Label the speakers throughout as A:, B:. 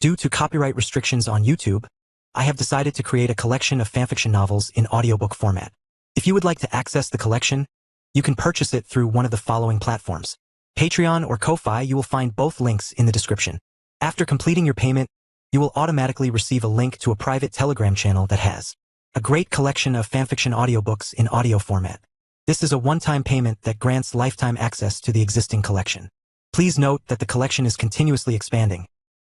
A: Due to copyright restrictions on YouTube, I have decided to create a collection of fanfiction novels in audiobook format. If you would like to access the collection, you can purchase it through one of the following platforms. Patreon or Ko-Fi. You will find both links in the description. After completing your payment, you will automatically receive a link to a private Telegram channel that has a great collection of fanfiction audiobooks in audio format. This is a one-time payment that grants lifetime access to the existing collection. Please note that the collection is continuously expanding.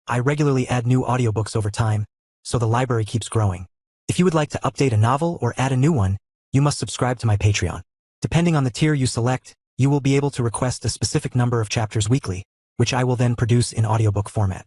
A: I regularly add new audiobooks over time, so the library keeps growing. If you would like to update a novel or add a new one, you must subscribe to my Patreon. Depending on the tier you select, you will be able to request a specific number of chapters weekly, which I will then produce in audiobook format.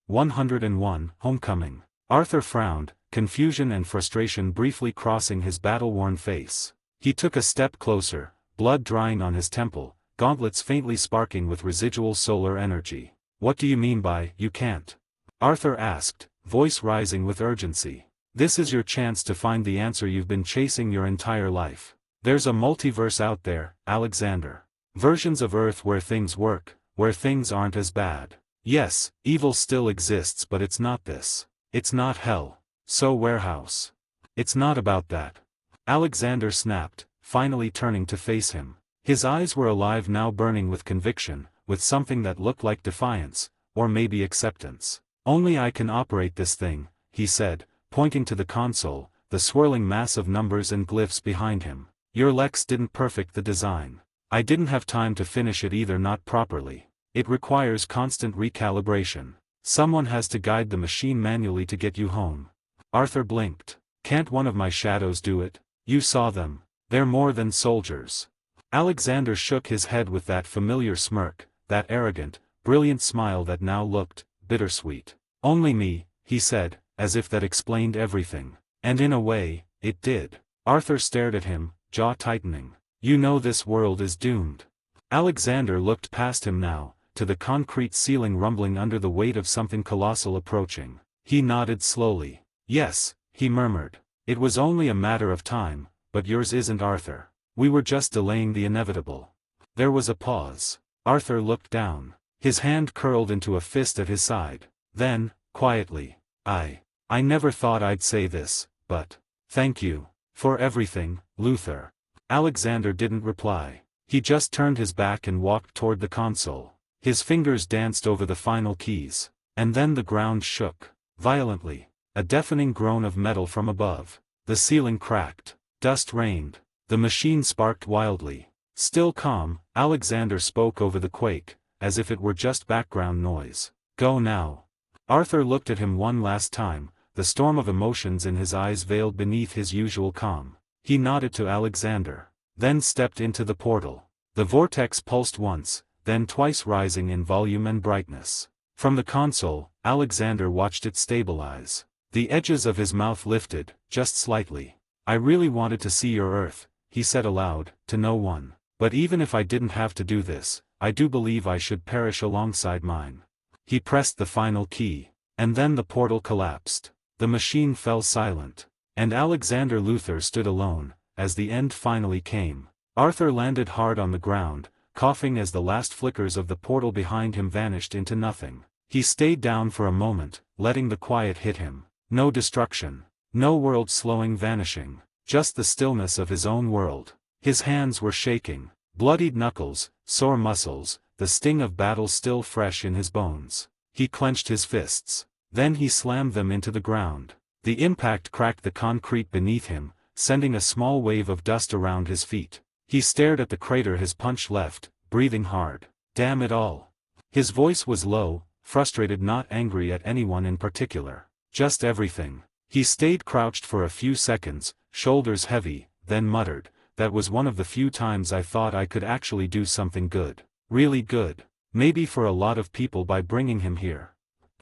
B: 101. Homecoming. Arthur frowned, confusion and frustration briefly crossing his battle-worn face. He took a step closer, blood drying on his temple, gauntlets faintly sparking with residual solar energy. "What do you mean by, you can't?" Arthur asked, voice rising with urgency. "This is your chance to find the answer you've been chasing your entire life. There's a multiverse out there, Alexander. Versions of Earth where things work, where things aren't as bad. Yes, evil still exists, but it's not this. It's not hell. So warehouse. It's not about that." Alexander snapped, finally turning to face him. His eyes were alive now, burning with conviction, with something that looked like defiance, or maybe acceptance. "Only I can operate this thing," he said, pointing to the console, the swirling mass of numbers and glyphs behind him. "Your Lex didn't perfect the design. I didn't have time to finish it either, not properly. It requires constant recalibration. Someone has to guide the machine manually to get you home." Arthur blinked. "Can't one of my shadows do it? You saw them. They're more than soldiers." Alexander shook his head with that familiar smirk, that arrogant, brilliant smile that now looked bittersweet. "Only me," he said, as if that explained everything. And in a way, it did. Arthur stared at him, jaw tightening. "You know this world is doomed." Alexander looked past him now, to the concrete ceiling rumbling under the weight of something colossal approaching. He nodded slowly. "Yes," he murmured. "It was only a matter of time, but yours isn't, Arthur. We were just delaying the inevitable." There was a pause. Arthur looked down. His hand curled into a fist at his side. Then, quietly, I never thought I'd say this, but thank you for everything, Luther." Alexander didn't reply. He just turned his back and walked toward the console. His fingers danced over the final keys. And then the ground shook. Violently. A deafening groan of metal from above. The ceiling cracked. Dust rained. The machine sparked wildly. Still calm, Alexander spoke over the quake, as if it were just background noise. "Go now." Arthur looked at him one last time, the storm of emotions in his eyes veiled beneath his usual calm. He nodded to Alexander. Then stepped into the portal. The vortex pulsed once, then twice, rising in volume and brightness. From the console, Alexander watched it stabilize. The edges of his mouth lifted, just slightly. "I really wanted to see your Earth," he said aloud, to no one. "But even if I didn't have to do this, I do believe I should perish alongside mine." He pressed the final key. And then the portal collapsed. The machine fell silent. And Alexander Luther stood alone, as the end finally came. Arthur landed hard on the ground, coughing as the last flickers of the portal behind him vanished into nothing. He stayed down for a moment, letting the quiet hit him. No destruction. No world slowing, vanishing. Just the stillness of his own world. His hands were shaking. Bloodied knuckles, sore muscles, the sting of battle still fresh in his bones. He clenched his fists. Then he slammed them into the ground. The impact cracked the concrete beneath him, sending a small wave of dust around his feet. He stared at the crater his punch left, breathing hard. "Damn it all." His voice was low, frustrated, not angry at anyone in particular. Just everything. He stayed crouched for a few seconds, shoulders heavy, then muttered, "That was one of the few times I thought I could actually do something good. Really good. Maybe for a lot of people by bringing him here."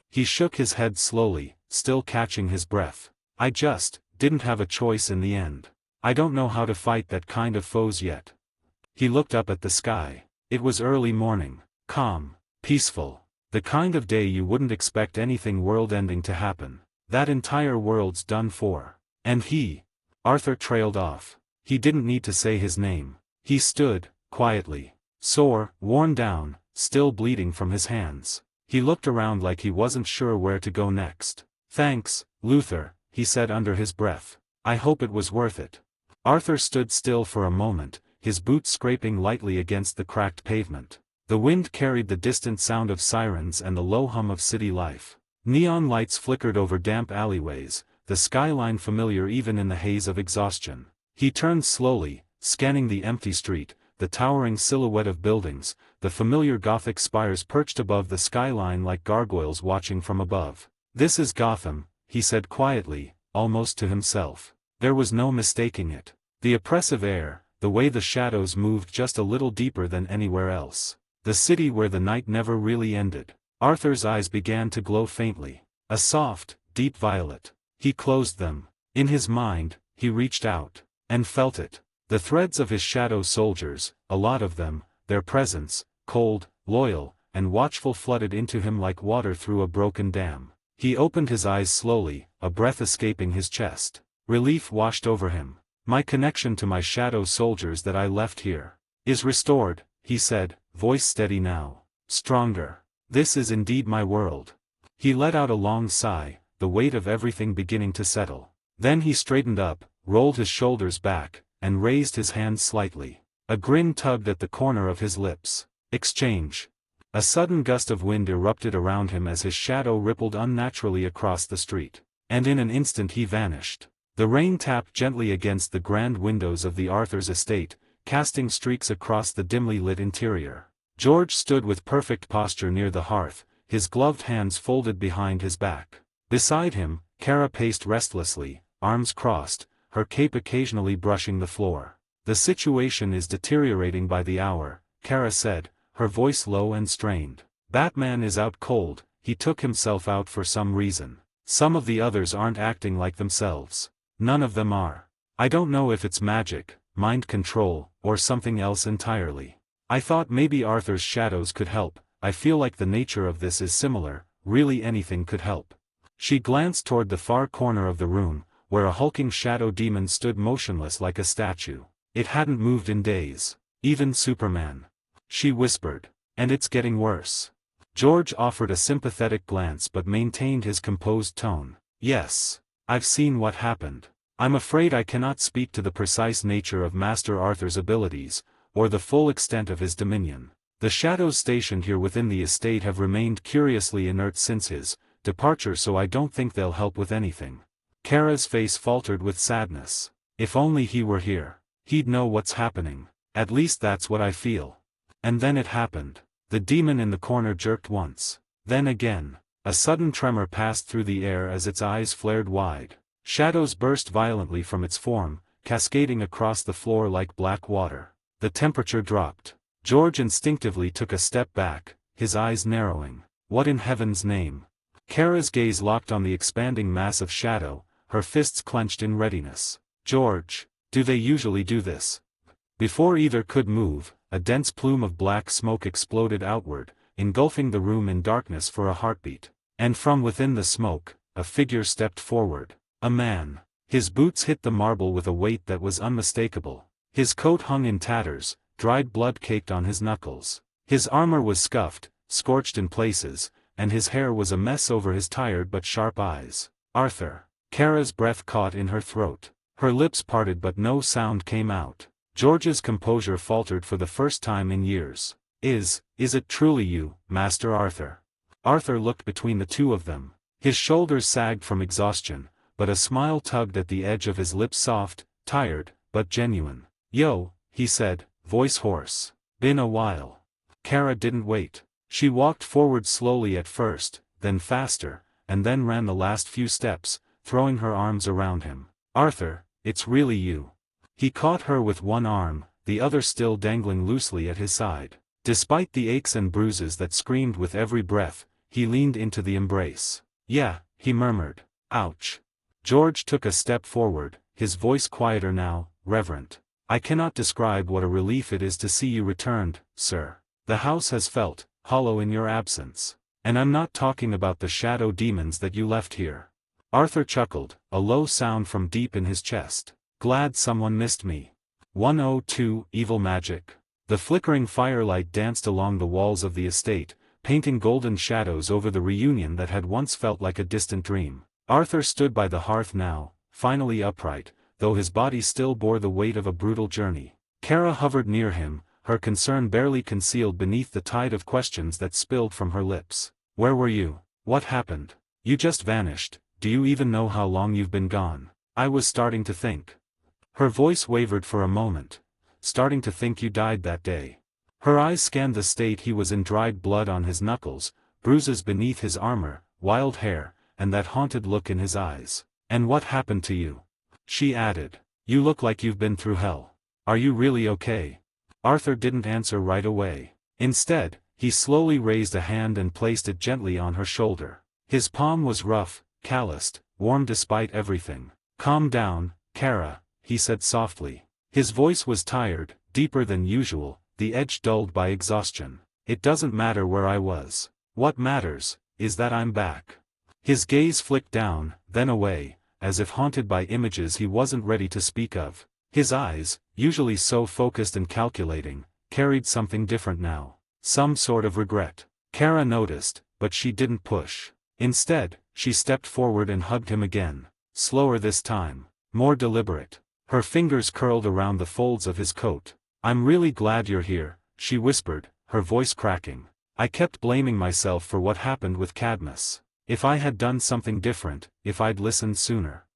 B: He shook his head slowly, still catching his breath. "I just didn't have a choice in the end. I don't know how to fight that kind of foes yet." He looked up at the sky. It was early morning. Calm. Peaceful. The kind of day you wouldn't expect anything world-ending to happen. That entire world's done for. And he... Arthur trailed off. He didn't need to say his name. He stood, quietly. Sore, worn down, still bleeding from his hands. He looked around like he wasn't sure where to go next. "Thanks, Luther," he said under his breath. "I hope it was worth it." Arthur stood still for a moment, his boots scraping lightly against the cracked pavement. The wind carried the distant sound of sirens and the low hum of city life. Neon lights flickered over damp alleyways, the skyline familiar even in the haze of exhaustion. He turned slowly, scanning the empty street, the towering silhouette of buildings, the familiar Gothic spires perched above the skyline like gargoyles watching from above. "This is Gotham," he said quietly, almost to himself. There was no mistaking it. The oppressive air, the way the shadows moved just a little deeper than anywhere else. The city where the night never really ended. Arthur's eyes began to glow faintly. A soft, deep violet. He closed them. In his mind, he reached out. And felt it. The threads of his shadow soldiers, a lot of them, their presence, cold, loyal, and watchful flooded into him like water through a broken dam. He opened his eyes slowly, a breath escaping his chest. Relief washed over him. "My connection to my shadow soldiers that I left here is restored," he said, voice steady now. "Stronger. This is indeed my world." He let out a long sigh, the weight of everything beginning to settle. Then he straightened up, rolled his shoulders back, and raised his hands slightly. A grin tugged at the corner of his lips. Exchange. A sudden gust of wind erupted around him as his shadow rippled unnaturally across the street. And in an instant he vanished. The rain tapped gently against the grand windows of the Arthur's estate, casting streaks across the dimly lit interior. George stood with perfect posture near the hearth, his gloved hands folded behind his back. Beside him, Kara paced restlessly, arms crossed, her cape occasionally brushing the floor. "The situation is deteriorating by the hour," Kara said, her voice low and strained. "Batman is out cold, he took himself out for some reason. Some of the others aren't acting like themselves. None of them are. I don't know if it's magic, mind control, or something else entirely. I thought maybe Arthur's shadows could help. I feel like the nature of this is similar, really anything could help." She glanced toward the far corner of the room, where a hulking shadow demon stood motionless like a statue. It hadn't moved in days. Even Superman. She whispered. "And it's getting worse." George offered a sympathetic glance but maintained his composed tone. "Yes. I've seen what happened. I'm afraid I cannot speak to the precise nature of Master Arthur's abilities, or the full extent of his dominion. The shadows stationed here within the estate have remained curiously inert since his departure, so I don't think they'll help with anything." Kara's face faltered with sadness. "If only he were here. He'd know what's happening. At least that's what I feel." And then it happened. The demon in the corner jerked once. Then again. A sudden tremor passed through the air as its eyes flared wide. Shadows burst violently from its form, cascading across the floor like black water. The temperature dropped. George instinctively took a step back, his eyes narrowing. What in heaven's name? Kara's gaze locked on the expanding mass of shadow, her fists clenched in readiness. "George, do they usually do this?" Before either could move, a dense plume of black smoke exploded outward, engulfing the room in darkness for a heartbeat. And from within the smoke, a figure stepped forward. A man. His boots hit the marble with a weight that was unmistakable. His coat hung in tatters, dried blood caked on his knuckles. His armor was scuffed, scorched in places, and his hair was a mess over his tired but sharp eyes. "Arthur." Kara's breath caught in her throat. Her lips parted but no sound came out. George's composure faltered for the first time in years. Is it truly you, Master Arthur?" Arthur looked between the two of them. His shoulders sagged from exhaustion, but a smile tugged at the edge of his lips, soft, tired, but genuine. "Yo," he said, voice hoarse. "Been a while." Kara didn't wait. She walked forward slowly at first, then faster, and then ran the last few steps, throwing her arms around him. "Arthur, it's really you." He caught her with one arm, the other still dangling loosely at his side. Despite the aches and bruises that screamed with every breath, he leaned into the embrace. "Yeah," he murmured. "Ouch." George took a step forward, his voice quieter now, reverent. "I cannot describe what a relief it is to see you returned, sir. The house has felt hollow in your absence. And I'm not talking about the shadow demons that you left here." Arthur chuckled, a low sound from deep in his chest. "Glad someone missed me." 102 Evil Magic. The flickering firelight danced along the walls of the estate, painting golden shadows over the reunion that had once felt like a distant dream. Arthur stood by the hearth now, finally upright, though his body still bore the weight of a brutal journey. Kara hovered near him, her concern barely concealed beneath the tide of questions that spilled from her lips. "Where were you? What happened? You just vanished. Do you even know how long you've been gone?" "I was starting to think." Her voice wavered for a moment. "Starting to think you died that day." Her eyes scanned the state he was in, dried blood on his knuckles, bruises beneath his armor, wild hair, and that haunted look in his eyes. "And what happened to you?" she added. "You look like you've been through hell. Are you really okay?" Arthur didn't answer right away. Instead, he slowly raised a hand and placed it gently on her shoulder. His palm was rough, calloused, warm despite everything. "Calm down, Kara," he said softly. His voice was tired, deeper than usual, the edge dulled by exhaustion. "It doesn't matter where I was. What matters is that I'm back." His gaze flicked down, then away, as if haunted by images he wasn't ready to speak of. His eyes, usually so focused and calculating, carried something different now. Some sort of regret. Kara noticed, but she didn't push. Instead, she stepped forward and hugged him again. Slower this time. More deliberate. Her fingers curled around the folds of his coat. "I'm really glad you're here," she whispered, her voice cracking. "I kept blaming myself for what happened with Cadmus. If I had done something different, if I'd listened sooner."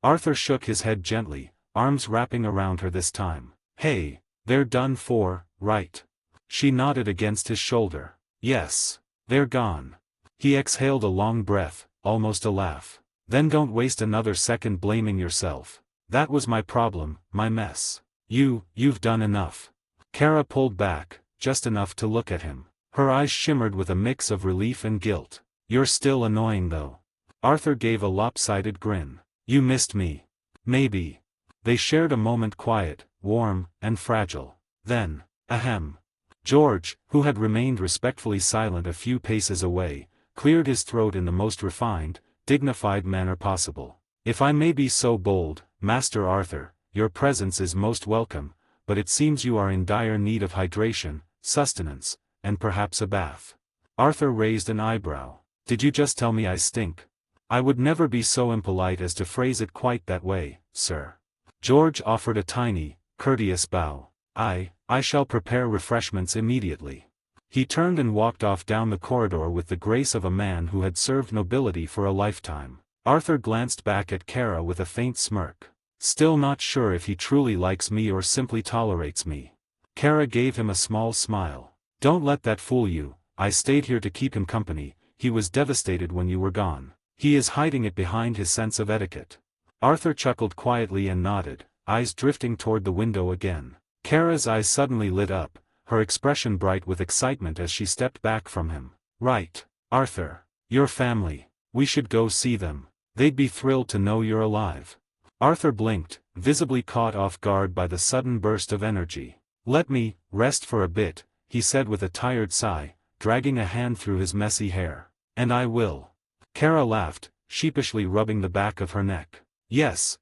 B: Arthur shook his head gently, arms wrapping around her this time. "Hey, they're done for, right?" She nodded against his shoulder. "Yes. They're gone." He exhaled a long breath, almost a laugh. "Then don't waste another second blaming yourself. That was my problem, my mess. You've done enough." Kara pulled back, just enough to look at him. Her eyes shimmered with a mix of relief and guilt. "You're still annoying though." Arthur gave a lopsided grin. "You missed me. Maybe." They shared a moment, quiet, warm, and fragile. Then, ahem. George, who had remained respectfully silent a few paces away, cleared his throat in the most refined, dignified manner possible. "If I may be so bold, Master Arthur, your presence is most welcome, but it seems you are in dire need of hydration, sustenance, and perhaps a bath." Arthur raised an eyebrow. "Did you just tell me I stink?" "I would never be so impolite as to phrase it quite that way, sir." George offered a tiny, courteous bow. I shall prepare refreshments immediately." He turned and walked off down the corridor with the grace of a man who had served nobility for a lifetime. Arthur glanced back at Kara with a faint smirk. "Still not sure if he truly likes me or simply tolerates me." Kara gave him a small smile. "Don't let that fool you. I stayed here to keep him company. He was devastated when you were gone. He is hiding it behind his sense of etiquette." Arthur chuckled quietly and nodded, eyes drifting toward the window again. Kara's eyes suddenly lit up, her expression bright with excitement as she stepped back from him. "Right, Arthur. Your family. We should go see them. They'd be thrilled to know you're alive." Arthur blinked, visibly caught off guard by the sudden burst of energy. "Let me rest for a bit," he said with a tired sigh, dragging a hand through his messy hair. "And I will." Kara laughed, sheepishly rubbing the back of her neck. Yes,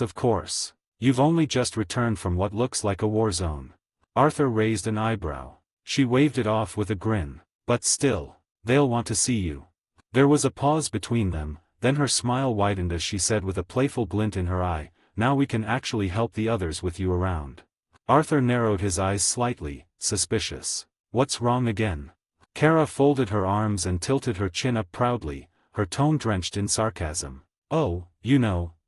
B: of course. You've only just returned from what looks like a war zone." Arthur raised an eyebrow. She waved it off with a grin. "But still, they'll want to see you." There was a pause between them, then her smile widened as she said with a playful glint in her eye, "Now we can actually help the others with you around." Arthur narrowed his eyes slightly, suspicious. "What's wrong again?" Kara folded her arms and tilted her chin up proudly, her tone drenched in sarcasm. "Oh,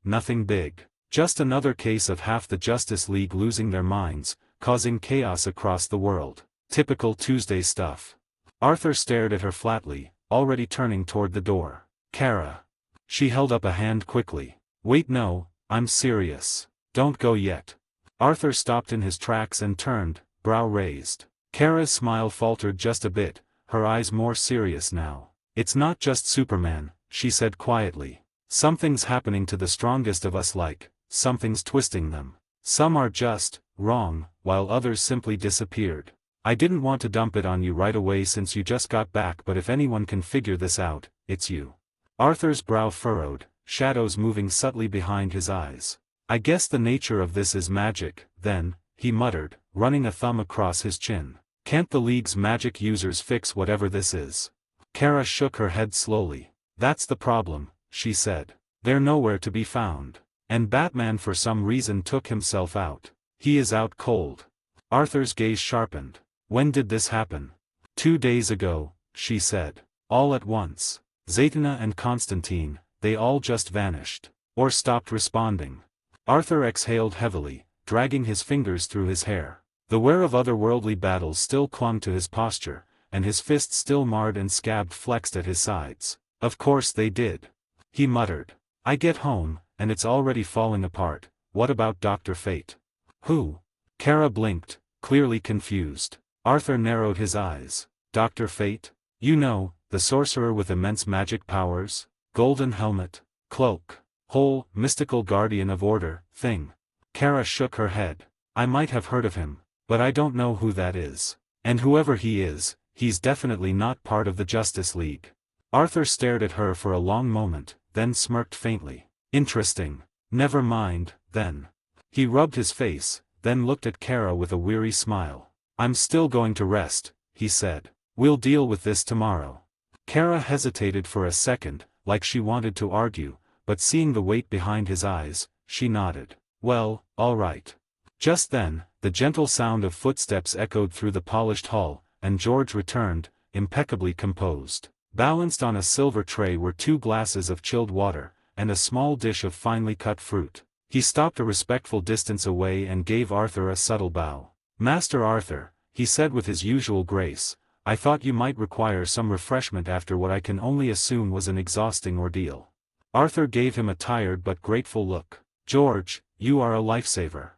B: nothing big. Just another case of half the Justice League losing their minds, causing chaos across the world. Typical Tuesday stuff." Arthur stared at her flatly, already turning toward the door. "Kara." She held up a hand quickly. "Wait, no, I'm serious. Don't go yet." Arthur stopped in his tracks and turned, brow raised. Kara's smile faltered just a bit, her eyes more serious now. "It's not just Superman," she said quietly. "Something's happening to the strongest of us, something's twisting them. Some are just wrong, while others simply disappeared. I didn't want to dump it on you right away since you just got back, but if anyone can figure this out, it's you." Arthur's brow furrowed, shadows moving subtly behind his eyes. "I guess the nature of this is magic, then," he muttered, running a thumb across his chin. Can't the League's magic users fix whatever this is? Kara shook her head slowly. That's the problem, she said. They're nowhere to be found. And Batman for some reason took himself out. He is out cold. Arthur's gaze sharpened. When did this happen? 2 days ago, she said. All at once. Zatanna and Constantine, they all just vanished. Or stopped responding. Arthur exhaled heavily, dragging his fingers through his hair. The wear of otherworldly battles still clung to his posture, and his fists still marred and scabbed flexed at his sides. Of course they did. He muttered. I get home, and it's already falling apart. What about Dr. Fate? Who? Kara blinked, clearly confused. Arthur narrowed his eyes. Dr. Fate? You know, the sorcerer with immense magic powers, golden helmet, cloak, whole, mystical guardian of order, thing. Kara shook her head. I might have heard of him, but I don't know who that is. And whoever he is, he's definitely not part of the Justice League. Arthur stared at her for a long moment, then smirked faintly. Interesting. Never mind, then. He rubbed his face, then looked at Kara with a weary smile. I'm still going to rest, he said. We'll deal with this tomorrow. Kara hesitated for a second, like she wanted to argue, but seeing the weight behind his eyes, she nodded. Well, all right. Just then, the gentle sound of footsteps echoed through the polished hall, and George returned, impeccably composed. Balanced on a silver tray were 2 glasses of chilled water, and a small dish of finely cut fruit. He stopped a respectful distance away and gave Arthur a subtle bow. Master Arthur, he said with his usual grace, I thought you might require some refreshment after what I can only assume was an exhausting ordeal. Arthur gave him a tired but grateful look. George, you are a lifesaver.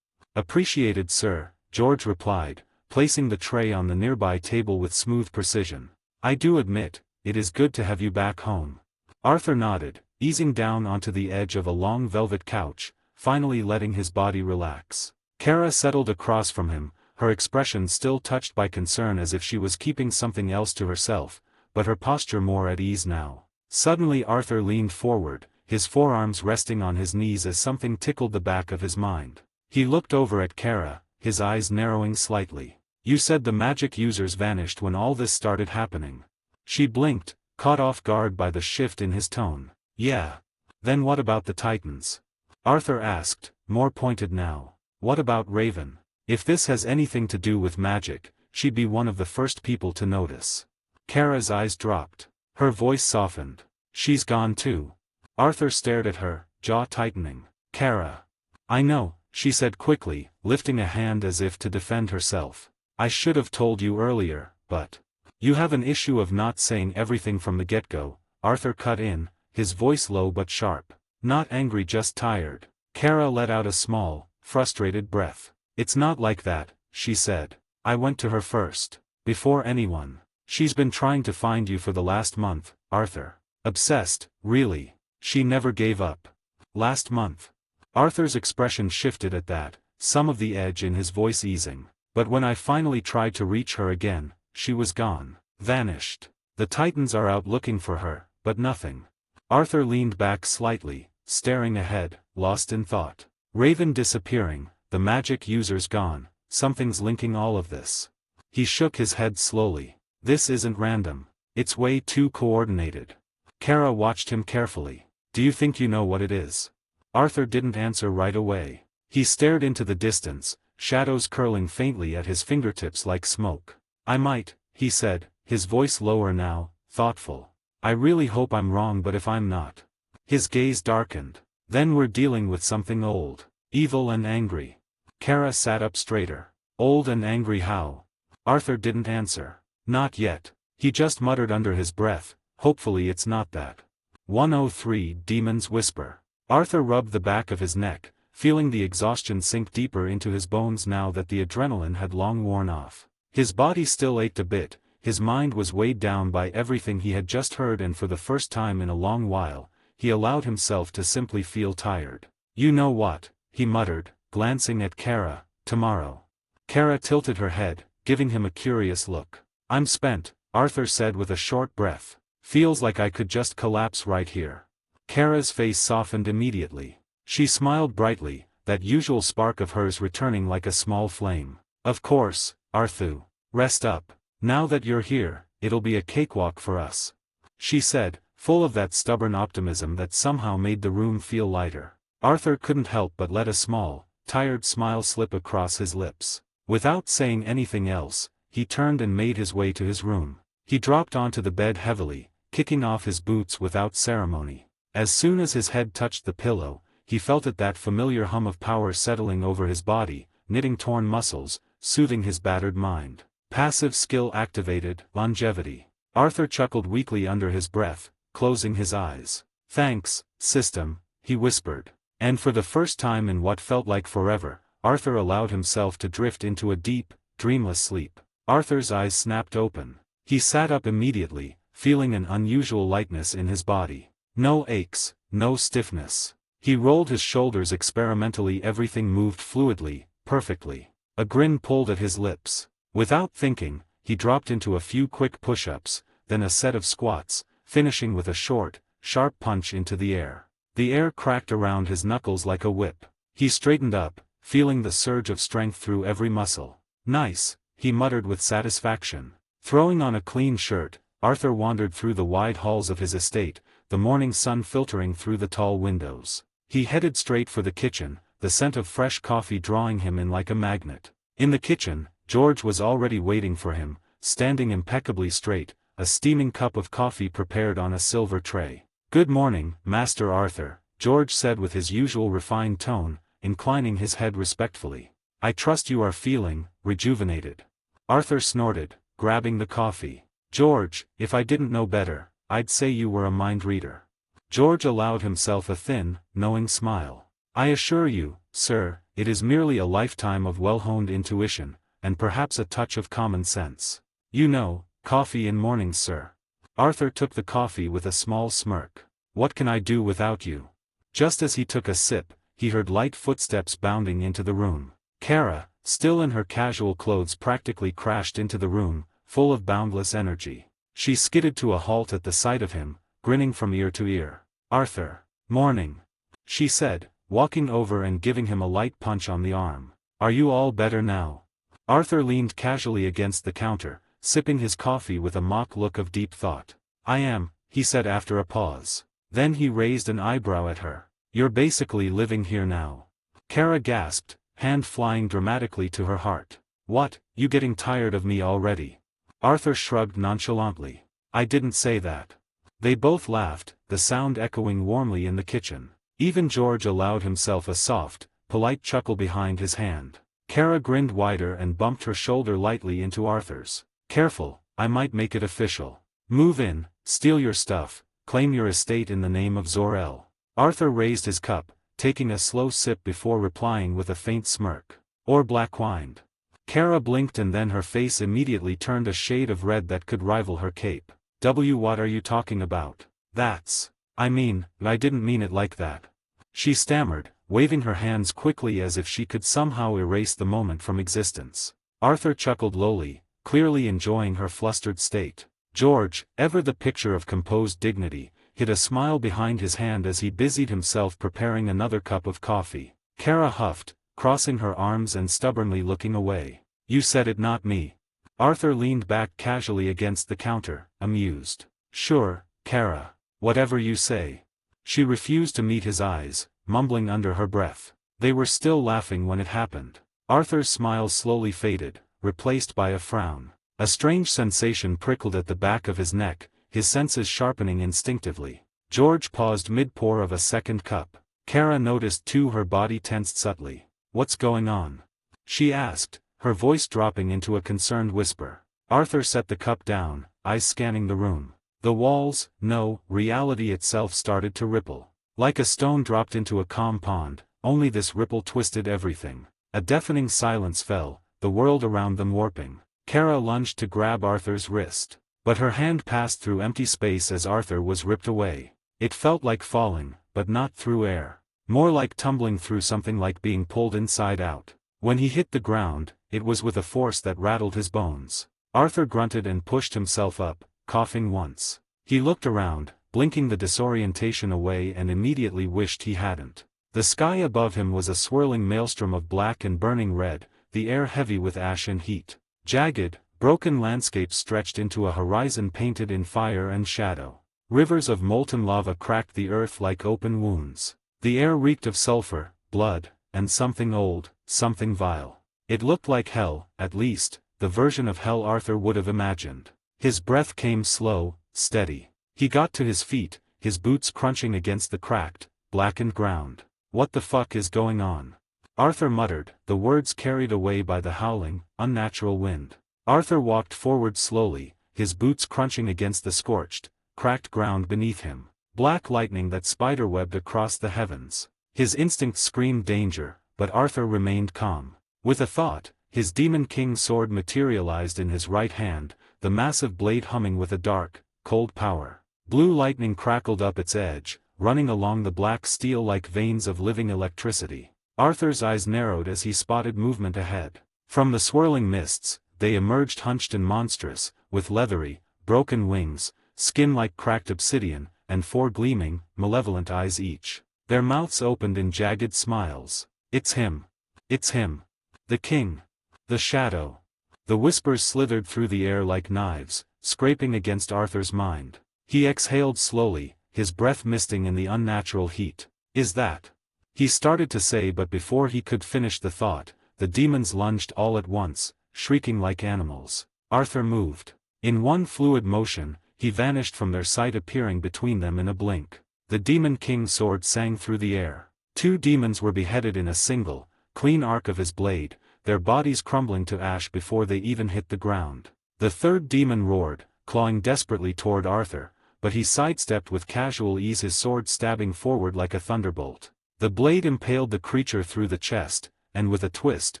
B: Appreciated, sir, George replied, placing the tray on the nearby table with smooth precision. I do admit, it is good to have you back home. Arthur nodded, easing down onto the edge of a long velvet couch, finally letting his body relax. Kara settled across from him, her expression still touched by concern as if she was keeping something else to herself, but her posture more at ease now. Suddenly Arthur leaned forward, his forearms resting on his knees as something tickled the back of his mind. He looked over at Kara, his eyes narrowing slightly. You said the magic users vanished when all this started happening. She blinked, caught off guard by the shift in his tone. Yeah. Then what about the Titans? Arthur asked, more pointed now. What about Raven? If this has anything to do with magic, she'd be one of the first people to notice. Kara's eyes dropped. Her voice softened. She's gone too. Arthur stared at her, jaw tightening. Kara. I know, she said quickly, lifting a hand as if to defend herself. I should have told you earlier, but... You have an issue of not saying everything from the get-go, Arthur cut in, his voice low but sharp. Not angry, just tired. Kara let out a small, frustrated breath. It's not like that, she said. I went to her first. Before anyone. She's been trying to find you for the last month, Arthur. Obsessed, really. She never gave up. Last month. Arthur's expression shifted at that, some of the edge in his voice easing. But when I finally tried to reach her again, she was gone. Vanished. The Titans are out looking for her, but nothing. Arthur leaned back slightly, staring ahead, lost in thought. Raven disappearing, the magic users gone, something's linking all of this. He shook his head slowly. This isn't random. It's way too coordinated. Kara watched him carefully. Do you think you know what it is? Arthur didn't answer right away. He stared into the distance, shadows curling faintly at his fingertips like smoke. I might, he said, his voice lower now, thoughtful. I really hope I'm wrong, but if I'm not. His gaze darkened. Then we're dealing with something old, evil and angry. Kara sat up straighter. Old and angry how? Arthur didn't answer. Not yet. He just muttered under his breath, hopefully it's not that. 103 Demon's Whisper. Arthur rubbed the back of his neck, feeling the exhaustion sink deeper into his bones now that the adrenaline had long worn off. His body still ached a bit, his mind was weighed down by everything he had just heard, and for the first time in a long while, he allowed himself to simply feel tired. You know what, he muttered, glancing at Kara, tomorrow. Kara tilted her head, giving him a curious look. I'm spent, Arthur said with a short breath. Feels like I could just collapse right here. Kara's face softened immediately. She smiled brightly, that usual spark of hers returning like a small flame. Of course, Arthur. Rest up. Now that you're here, it'll be a cakewalk for us," she said, full of that stubborn optimism that somehow made the room feel lighter. Arthur couldn't help but let a small, tired smile slip across his lips. Without saying anything else, he turned and made his way to his room. He dropped onto the bed heavily, kicking off his boots without ceremony. As soon as his head touched the pillow, he felt that familiar hum of power settling over his body, knitting torn muscles, soothing his battered mind. Passive skill activated, longevity. Arthur chuckled weakly under his breath, closing his eyes. "Thanks, system," he whispered. And for the first time in what felt like forever, Arthur allowed himself to drift into a deep, dreamless sleep. Arthur's eyes snapped open. He sat up immediately, feeling an unusual lightness in his body. No aches, no stiffness. He rolled his shoulders experimentally, everything moved fluidly, perfectly. A grin pulled at his lips. Without thinking, he dropped into a few quick push-ups, then a set of squats, finishing with a short, sharp punch into the air. The air cracked around his knuckles like a whip. He straightened up, feeling the surge of strength through every muscle. "Nice," he muttered with satisfaction. Throwing on a clean shirt, Arthur wandered through the wide halls of his estate, the morning sun filtering through the tall windows. He headed straight for the kitchen, the scent of fresh coffee drawing him in like a magnet. In the kitchen, George was already waiting for him, standing impeccably straight, a steaming cup of coffee prepared on a silver tray. "Good morning, Master Arthur," George said with his usual refined tone, inclining his head respectfully. "I trust you are feeling rejuvenated." Arthur snorted, grabbing the coffee. "George, if I didn't know better, I'd say you were a mind reader." George allowed himself a thin, knowing smile. "I assure you, sir, it is merely a lifetime of well-honed intuition, and perhaps a touch of common sense. You know, coffee in mornings, sir." Arthur took the coffee with a small smirk. "What can I do without you?" Just as he took a sip, he heard light footsteps bounding into the room. Kara, still in her casual clothes, practically crashed into the room, full of boundless energy. She skidded to a halt at the sight of him, grinning from ear to ear. "Arthur. Morning," she said, walking over and giving him a light punch on the arm. "Are you all better now?" Arthur leaned casually against the counter, sipping his coffee with a mock look of deep thought. "I am," he said after a pause. Then he raised an eyebrow at her. "You're basically living here now." Kara gasped, hand flying dramatically to her heart. "What, you getting tired of me already?" Arthur shrugged nonchalantly. "I didn't say that." They both laughed, the sound echoing warmly in the kitchen. Even George allowed himself a soft, polite chuckle behind his hand. Kara grinned wider and bumped her shoulder lightly into Arthur's. "Careful, I might make it official. Move in, steal your stuff, claim your estate in the name of Zor-El." Arthur raised his cup, taking a slow sip before replying with a faint smirk. "Or black-wined." Kara blinked and then her face immediately turned a shade of red that could rival her cape. What are you talking about?" I didn't mean it like that," she stammered, waving her hands quickly as if she could somehow erase the moment from existence. Arthur chuckled lowly, clearly enjoying her flustered state. George, ever the picture of composed dignity, hid a smile behind his hand as he busied himself preparing another cup of coffee. Kara huffed, crossing her arms and stubbornly looking away. "You said it, not me." Arthur leaned back casually against the counter, amused. "Sure, Kara. Whatever you say." She refused to meet his eyes, mumbling under her breath. They were still laughing when it happened. Arthur's smile slowly faded, replaced by a frown. A strange sensation prickled at the back of his neck, his senses sharpening instinctively. George paused mid-pour of a second cup. Kara noticed too, her body tensed subtly. "What's going on?" she asked, her voice dropping into a concerned whisper. Arthur set the cup down, eyes scanning the room. The walls, no, reality itself started to ripple. Like a stone dropped into a calm pond, only this ripple twisted everything. A deafening silence fell, the world around them warping. Kara lunged to grab Arthur's wrist. But her hand passed through empty space as Arthur was ripped away. It felt like falling, but not through air. More like tumbling through something, like being pulled inside out. When he hit the ground, it was with a force that rattled his bones. Arthur grunted and pushed himself up, coughing once. He looked around, blinking the disorientation away, and immediately wished he hadn't. The sky above him was a swirling maelstrom of black and burning red, the air heavy with ash and heat. Jagged, Broken landscapes stretched into a horizon painted in fire and shadow. Rivers of molten lava cracked the earth like open wounds. The air reeked of sulfur, blood, and something old, something vile. It looked like hell, at least, the version of hell Arthur would have imagined. His breath came slow, steady. He got to his feet, his boots crunching against the cracked, blackened ground. "What the fuck is going on?" Arthur muttered, the words carried away by the howling, unnatural wind. Arthur walked forward slowly, his boots crunching against the scorched, cracked ground beneath him. Black lightning that spiderwebbed across the heavens. His instincts screamed danger, but Arthur remained calm. With a thought, his Demon King sword materialized in his right hand, the massive blade humming with a dark, cold power. Blue lightning crackled up its edge, running along the black steel like veins of living electricity. Arthur's eyes narrowed as he spotted movement ahead. From the swirling mists, they emerged hunched and monstrous, with leathery, broken wings, skin like cracked obsidian, and 4 gleaming, malevolent eyes each. Their mouths opened in jagged smiles. "It's him. It's him. The king. The shadow." The whispers slithered through the air like knives, scraping against Arthur's mind. He exhaled slowly, his breath misting in the unnatural heat. "Is that?" He started to say, but before he could finish the thought, the demons lunged all at once, shrieking like animals. Arthur moved. In one fluid motion, he vanished from their sight, appearing between them in a blink. The Demon King's sword sang through the air. 2 demons were beheaded in a single, clean arc of his blade, their bodies crumbling to ash before they even hit the ground. The 3rd demon roared, clawing desperately toward Arthur, but he sidestepped with casual ease, his sword stabbing forward like a thunderbolt. The blade impaled the creature through the chest, and with a twist,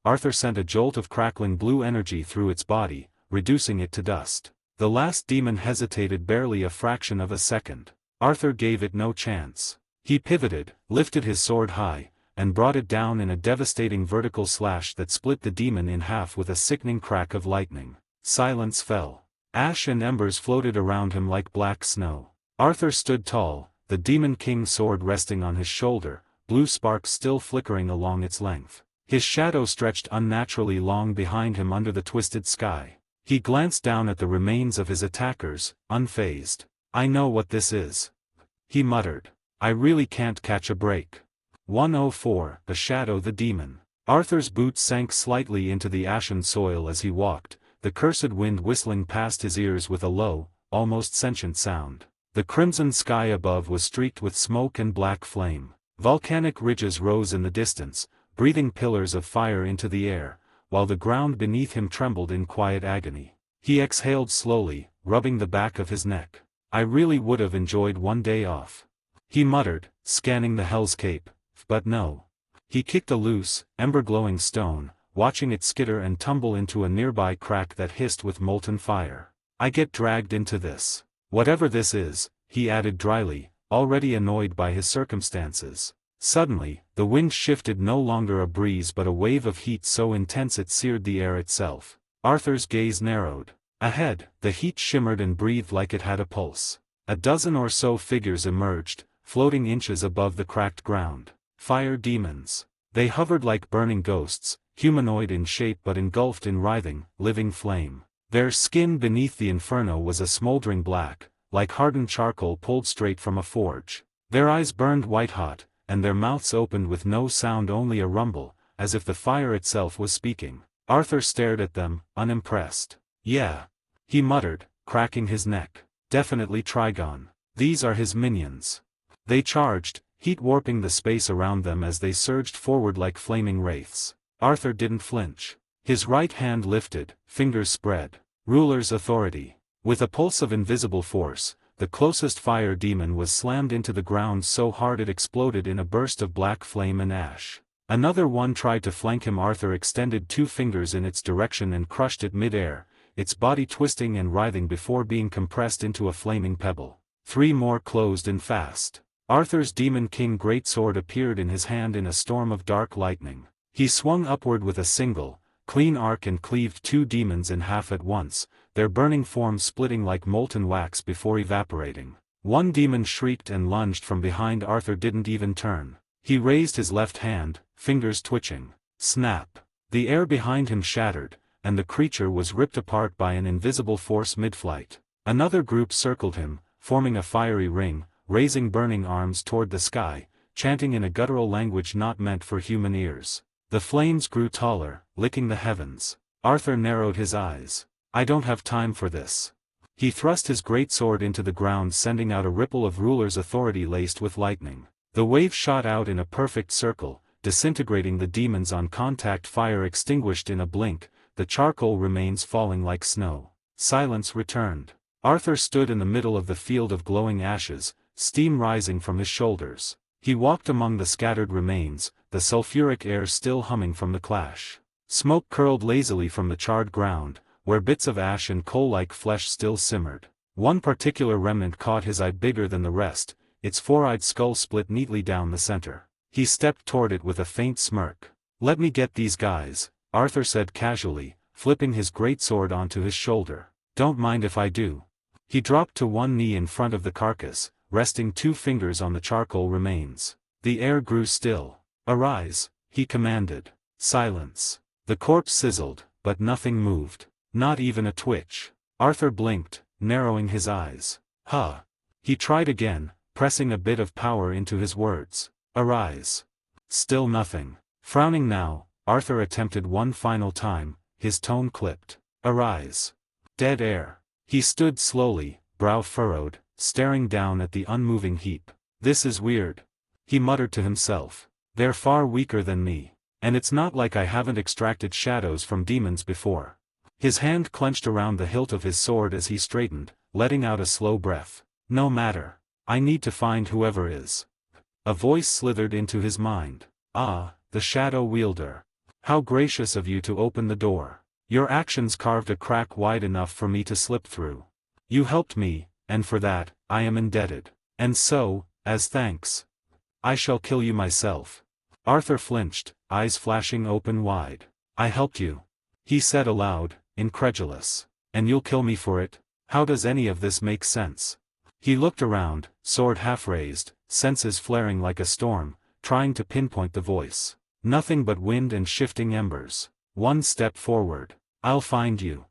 B: Arthur sent a jolt of crackling blue energy through its body, reducing it to dust. The last demon hesitated barely a fraction of a second. Arthur gave it no chance. He pivoted, lifted his sword high, and brought it down in a devastating vertical slash that split the demon in half with a sickening crack of lightning. Silence fell. Ash and embers floated around him like black snow. Arthur stood tall, the Demon King's sword resting on his shoulder, blue sparks still flickering along its length. His shadow stretched unnaturally long behind him under the twisted sky. He glanced down at the remains of his attackers, unfazed. "I know what this is," he muttered. "I really can't catch a break." 104. The Shadow the Demon. Arthur's boots sank slightly into the ashen soil as he walked, the cursed wind whistling past his ears with a low, almost sentient sound. The crimson sky above was streaked with smoke and black flame. Volcanic ridges rose in the distance, breathing pillars of fire into the air, while the ground beneath him trembled in quiet agony. He exhaled slowly, rubbing the back of his neck. "I really would have enjoyed one day off," he muttered, scanning the hellscape. But no. He kicked a loose, ember-glowing stone, watching it skitter and tumble into a nearby crack that hissed with molten fire. "I get dragged into this. Whatever this is," he added dryly, already annoyed by his circumstances. Suddenly, the wind shifted, no longer a breeze but a wave of heat so intense it seared the air itself. Arthur's gaze narrowed. Ahead, the heat shimmered and breathed like it had a pulse. A dozen or so figures emerged, floating inches above the cracked ground. Fire demons. They hovered like burning ghosts, humanoid in shape but engulfed in writhing, living flame. Their skin beneath the inferno was a smoldering black, like hardened charcoal pulled straight from a forge. Their eyes burned white-hot, and their mouths opened with no sound, only a rumble, as if the fire itself was speaking. Arthur stared at them, unimpressed. "Yeah," he muttered, cracking his neck. "Definitely Trigon. These are his minions." They charged, heat warping the space around them as they surged forward like flaming wraiths. Arthur didn't flinch. His right hand lifted, fingers spread. Ruler's authority. With a pulse of invisible force, the closest fire demon was slammed into the ground so hard it exploded in a burst of black flame and ash. Another one tried to flank him. Arthur extended 2 fingers in its direction and crushed it mid-air, its body twisting and writhing before being compressed into a flaming pebble. 3 more closed in fast. Arthur's Demon King greatsword appeared in his hand in a storm of dark lightning. He swung upward with a single, clean arc and cleaved 2 demons in half at once, their burning forms splitting like molten wax before evaporating. One demon shrieked and lunged from behind. Arthur didn't even turn. He raised his left hand, fingers twitching. Snap! The air behind him shattered, and the creature was ripped apart by an invisible force mid-flight. Another group circled him, forming a fiery ring, raising burning arms toward the sky, chanting in a guttural language not meant for human ears. The flames grew taller, licking the heavens. Arthur narrowed his eyes. "I don't have time for this." He thrust his great sword into the ground, sending out a ripple of ruler's authority laced with lightning. The wave shot out in a perfect circle, disintegrating the demons on contact. Fire extinguished in a blink, the charcoal remains falling like snow. Silence returned. Arthur stood in the middle of the field of glowing ashes, steam rising from his shoulders. He walked among the scattered remains, the sulfuric air still humming from the clash. Smoke curled lazily from the charred ground, where bits of ash and coal-like flesh still simmered. One particular remnant caught his eye, bigger than the rest, its four-eyed skull split neatly down the center. He stepped toward it with a faint smirk. "Let me get these guys," Arthur said casually, flipping his great sword onto his shoulder. "Don't mind if I do." He dropped to one knee in front of the carcass, resting two fingers on the charcoal remains. The air grew still. "Arise," he commanded. Silence. The corpse sizzled, but nothing moved. Not even a twitch. Arthur blinked, narrowing his eyes. "Huh." He tried again, pressing a bit of power into his words. "Arise." Still nothing. Frowning now, Arthur attempted one final time, his tone clipped. "Arise." Dead air. He stood slowly, brow furrowed, staring down at the unmoving heap. "This is weird," he muttered to himself. "They're far weaker than me. And it's not like I haven't extracted shadows from demons before." His hand clenched around the hilt of his sword as he straightened, letting out a slow breath. "No matter. I need to find whoever is." A voice slithered into his mind. "Ah, the shadow wielder. How gracious of you to open the door. Your actions carved a crack wide enough for me to slip through. You helped me, and for that, I am indebted. And so, as thanks, I shall kill you myself." Arthur flinched, eyes flashing open wide. "I helped you," he said aloud, incredulous. "And you'll kill me for it? How does any of this make sense?" He looked around, sword half raised, senses flaring like a storm, trying to pinpoint the voice. Nothing but wind and shifting embers. One step forward. "I'll find you."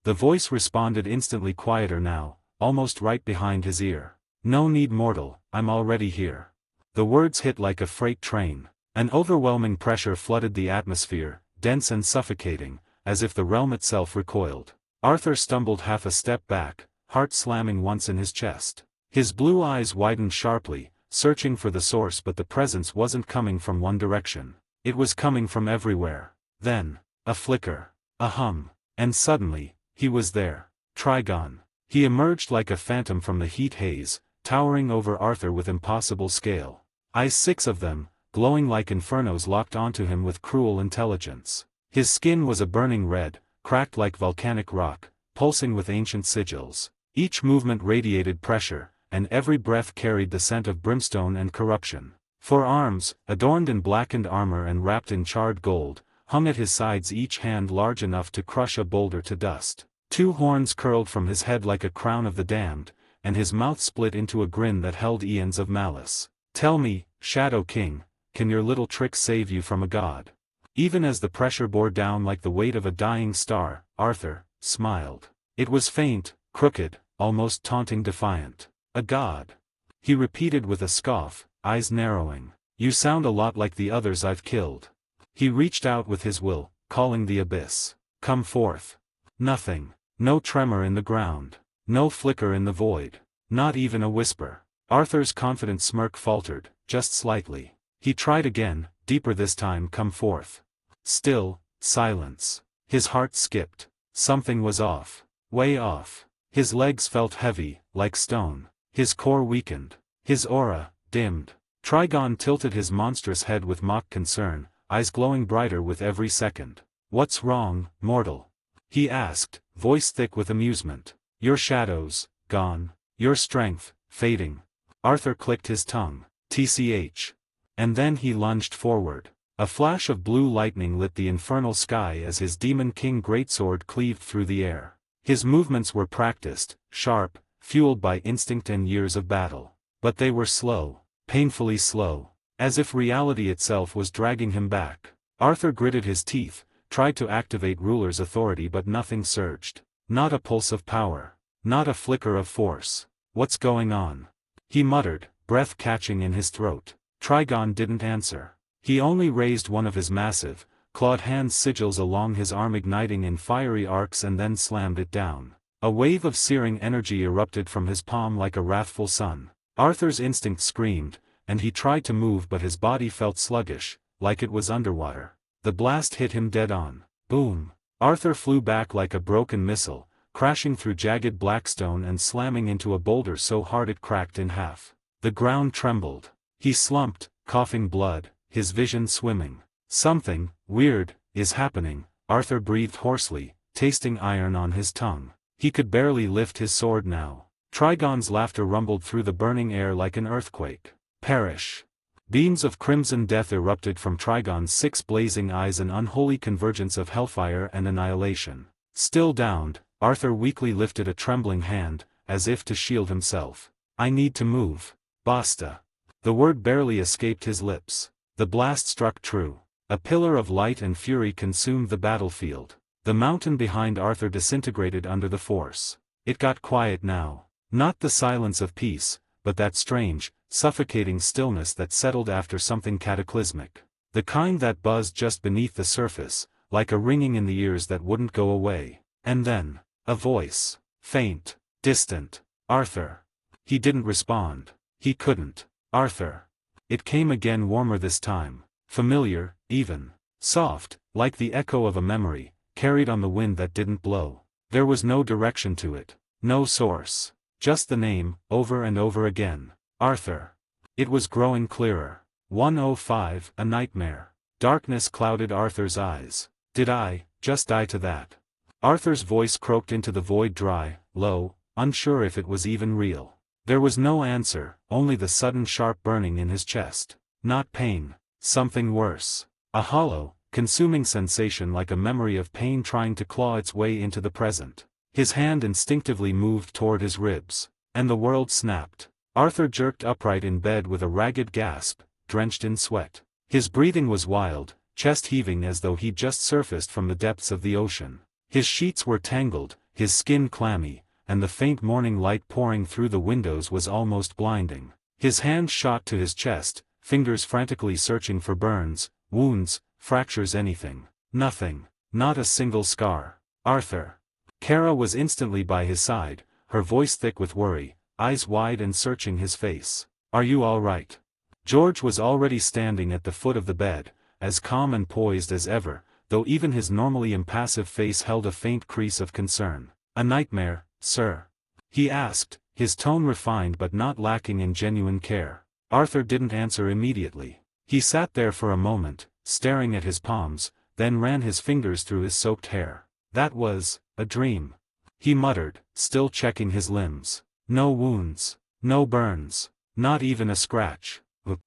B: The voice responded instantly, quieter now, almost right behind his ear. "No need, mortal, I'm already here." The words hit like a freight train. An overwhelming pressure flooded the atmosphere, dense and suffocating, as if the realm itself recoiled. Arthur stumbled half a step back, heart slamming once in his chest. His blue eyes widened sharply, searching for the source, but the presence wasn't coming from one direction. It was coming from everywhere. Then, a flicker, a hum, and suddenly, he was there. Trigon. He emerged like a phantom from the heat haze, towering over Arthur with impossible scale. Eyes, 6 of them, glowing like infernos, locked onto him with cruel intelligence. His skin was a burning red, cracked like volcanic rock, pulsing with ancient sigils. Each movement radiated pressure, and every breath carried the scent of brimstone and corruption. 4 arms, adorned in blackened armor and wrapped in charred gold, hung at his sides, each hand large enough to crush a boulder to dust. 2 horns curled from his head like a crown of the damned, and his mouth split into a grin that held eons of malice. "Tell me, Shadow King, can your little tricks save you from a god?" Even as the pressure bore down like the weight of a dying star, Arthur smiled. It was faint, crooked, almost taunting, defiant. "A god?" he repeated with a scoff, eyes narrowing. "You sound a lot like the others I've killed." He reached out with his will, calling the abyss. "Come forth." Nothing. No tremor in the ground. No flicker in the void. Not even a whisper. Arthur's confident smirk faltered, just slightly. He tried again, deeper this time. "Come forth." Still, silence. His heart skipped. Something was off. Way off. His legs felt heavy, like stone. His core weakened. His aura, dimmed. Trigon tilted his monstrous head with mock concern, eyes glowing brighter with every second. "What's wrong, mortal?" he asked, voice thick with amusement. "Your shadows, gone. Your strength, fading." Arthur clicked his tongue. "TCH." And then he lunged forward. A flash of blue lightning lit the infernal sky as his Demon King greatsword cleaved through the air. His movements were practiced, sharp, fueled by instinct and years of battle. But they were slow, painfully slow, as if reality itself was dragging him back. Arthur gritted his teeth, tried to activate ruler's authority but nothing surged. Not a pulse of power. Not a flicker of force. What's going on? He muttered, breath catching in his throat. Trigon didn't answer. He only raised one of his massive, clawed hand sigils along his arm, igniting in fiery arcs, and then slammed it down. A wave of searing energy erupted from his palm like a wrathful sun. Arthur's instinct screamed, and he tried to move, but his body felt sluggish, like it was underwater. The blast hit him dead on. Boom! Arthur flew back like a broken missile, crashing through jagged black stone and slamming into a boulder so hard it cracked in half. The ground trembled. He slumped, coughing blood, his vision swimming. Something weird is happening, Arthur breathed hoarsely, tasting iron on his tongue. He could barely lift his sword now. Trigon's laughter rumbled through the burning air like an earthquake. Perish! Beams of crimson death erupted from Trigon's 6 blazing eyes, an unholy convergence of hellfire and annihilation. Still downed, Arthur weakly lifted a trembling hand, as if to shield himself. I need to move. Basta. The word barely escaped his lips. The blast struck true. A pillar of light and fury consumed the battlefield. The mountain behind Arthur disintegrated under the force. It got quiet now. Not the silence of peace, but that strange, suffocating stillness that settled after something cataclysmic. The kind that buzzed just beneath the surface, like a ringing in the ears that wouldn't go away. And then, a voice. Faint. Distant. Arthur. He didn't respond. He couldn't. Arthur. It came again, warmer this time. Familiar, even. Soft, like the echo of a memory, carried on the wind that didn't blow. There was no direction to it. No source. Just the name, over and over again. Arthur. It was growing clearer. 105, a nightmare. Darkness clouded Arthur's eyes. Did I just die to that? Arthur's voice croaked into the void, dry, low, unsure if it was even real. There was no answer, only the sudden sharp burning in his chest. Not pain. Something worse. A hollow, consuming sensation, like a memory of pain trying to claw its way into the present. His hand instinctively moved toward his ribs. And the world snapped. Arthur jerked upright in bed with a ragged gasp, drenched in sweat. His breathing was wild, chest heaving as though he'd just surfaced from the depths of the ocean. His sheets were tangled, his skin clammy, and the faint morning light pouring through the windows was almost blinding. His hand shot to his chest, fingers frantically searching for burns, wounds, fractures, anything. Nothing. Not a single scar. Arthur. Kara was instantly by his side, her voice thick with worry, eyes wide and searching his face. Are you all right? George was already standing at the foot of the bed, as calm and poised as ever, though even his normally impassive face held a faint crease of concern. A nightmare, sir? He asked, his tone refined but not lacking in genuine care. Arthur didn't answer immediately. He sat there for a moment, staring at his palms, then ran his fingers through his soaked hair. That was a dream. He muttered, still checking his limbs. No wounds. No burns. Not even a scratch.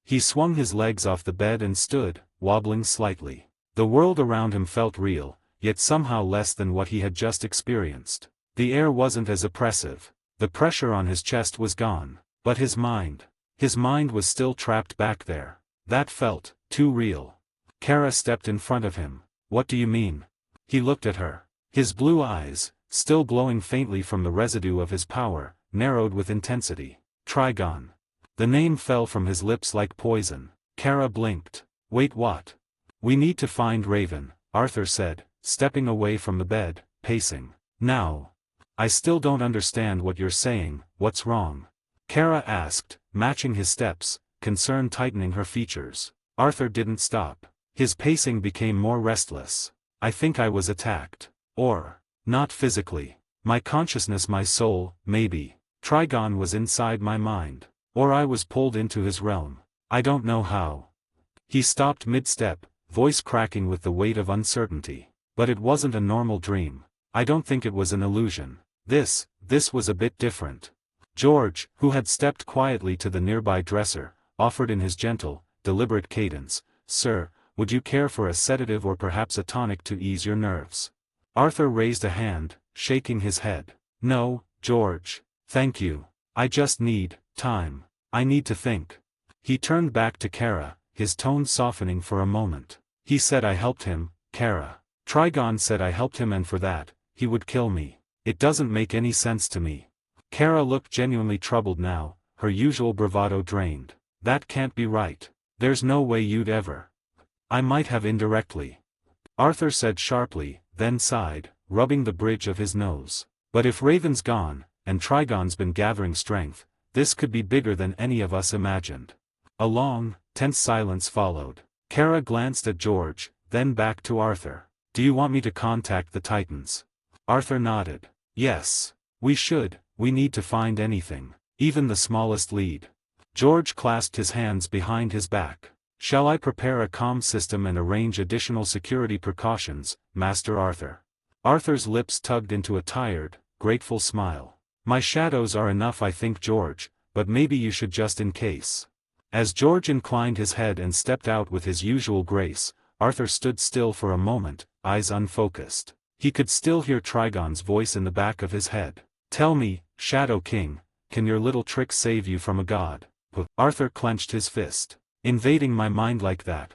B: He swung his legs off the bed and stood, wobbling slightly. The world around him felt real, yet somehow less than what he had just experienced. The air wasn't as oppressive. The pressure on his chest was gone. But his mind was still trapped back there. That felt too real. Kara stepped in front of him. What do you mean? He looked at her. His blue eyes, still glowing faintly from the residue of his power, narrowed with intensity. Trigon. The name fell from his lips like poison. Kara blinked. Wait, what? We need to find Raven, Arthur said, stepping away from the bed, pacing. Now. I still don't understand what you're saying. What's wrong? Kara asked, matching his steps, concern tightening her features. Arthur didn't stop. His pacing became more restless. I think I was attacked. Or, not physically. My consciousness, my soul, maybe. Trigon was inside my mind. Or I was pulled into his realm. I don't know how. He stopped mid-step, voice cracking with the weight of uncertainty. But it wasn't a normal dream. I don't think it was an illusion. This was a bit different. George, who had stepped quietly to the nearby dresser, offered in his gentle, deliberate cadence, Sir, would you care for a sedative or perhaps a tonic to ease your nerves? Arthur raised a hand, shaking his head. No, George. Thank you. I just need time. I need to think. He turned back to Kara, his tone softening for a moment. He said I helped him, Kara. Trigon said I helped him and for that, he would kill me. It doesn't make any sense to me. Kara looked genuinely troubled now, her usual bravado drained. That can't be right. There's no way you'd ever. I might have indirectly. Arthur said sharply, then sighed, rubbing the bridge of his nose. But if Raven's gone, and Trigon's been gathering strength, this could be bigger than any of us imagined. A long, tense silence followed. Kara glanced at George, then back to Arthur. Do you want me to contact the Titans? Arthur nodded. Yes. We should. We need to find anything, even the smallest lead. George clasped his hands behind his back. Shall I prepare a comm system and arrange additional security precautions, Master Arthur? Arthur's lips tugged into a tired, grateful smile. My shadows are enough I think George, but maybe you should just in case. As George inclined his head and stepped out with his usual grace, Arthur stood still for a moment, eyes unfocused. He could still hear Trigon's voice in the back of his head. Tell me, Shadow King, can your little trick save you from a god? Arthur clenched his fist. Invading my mind like that.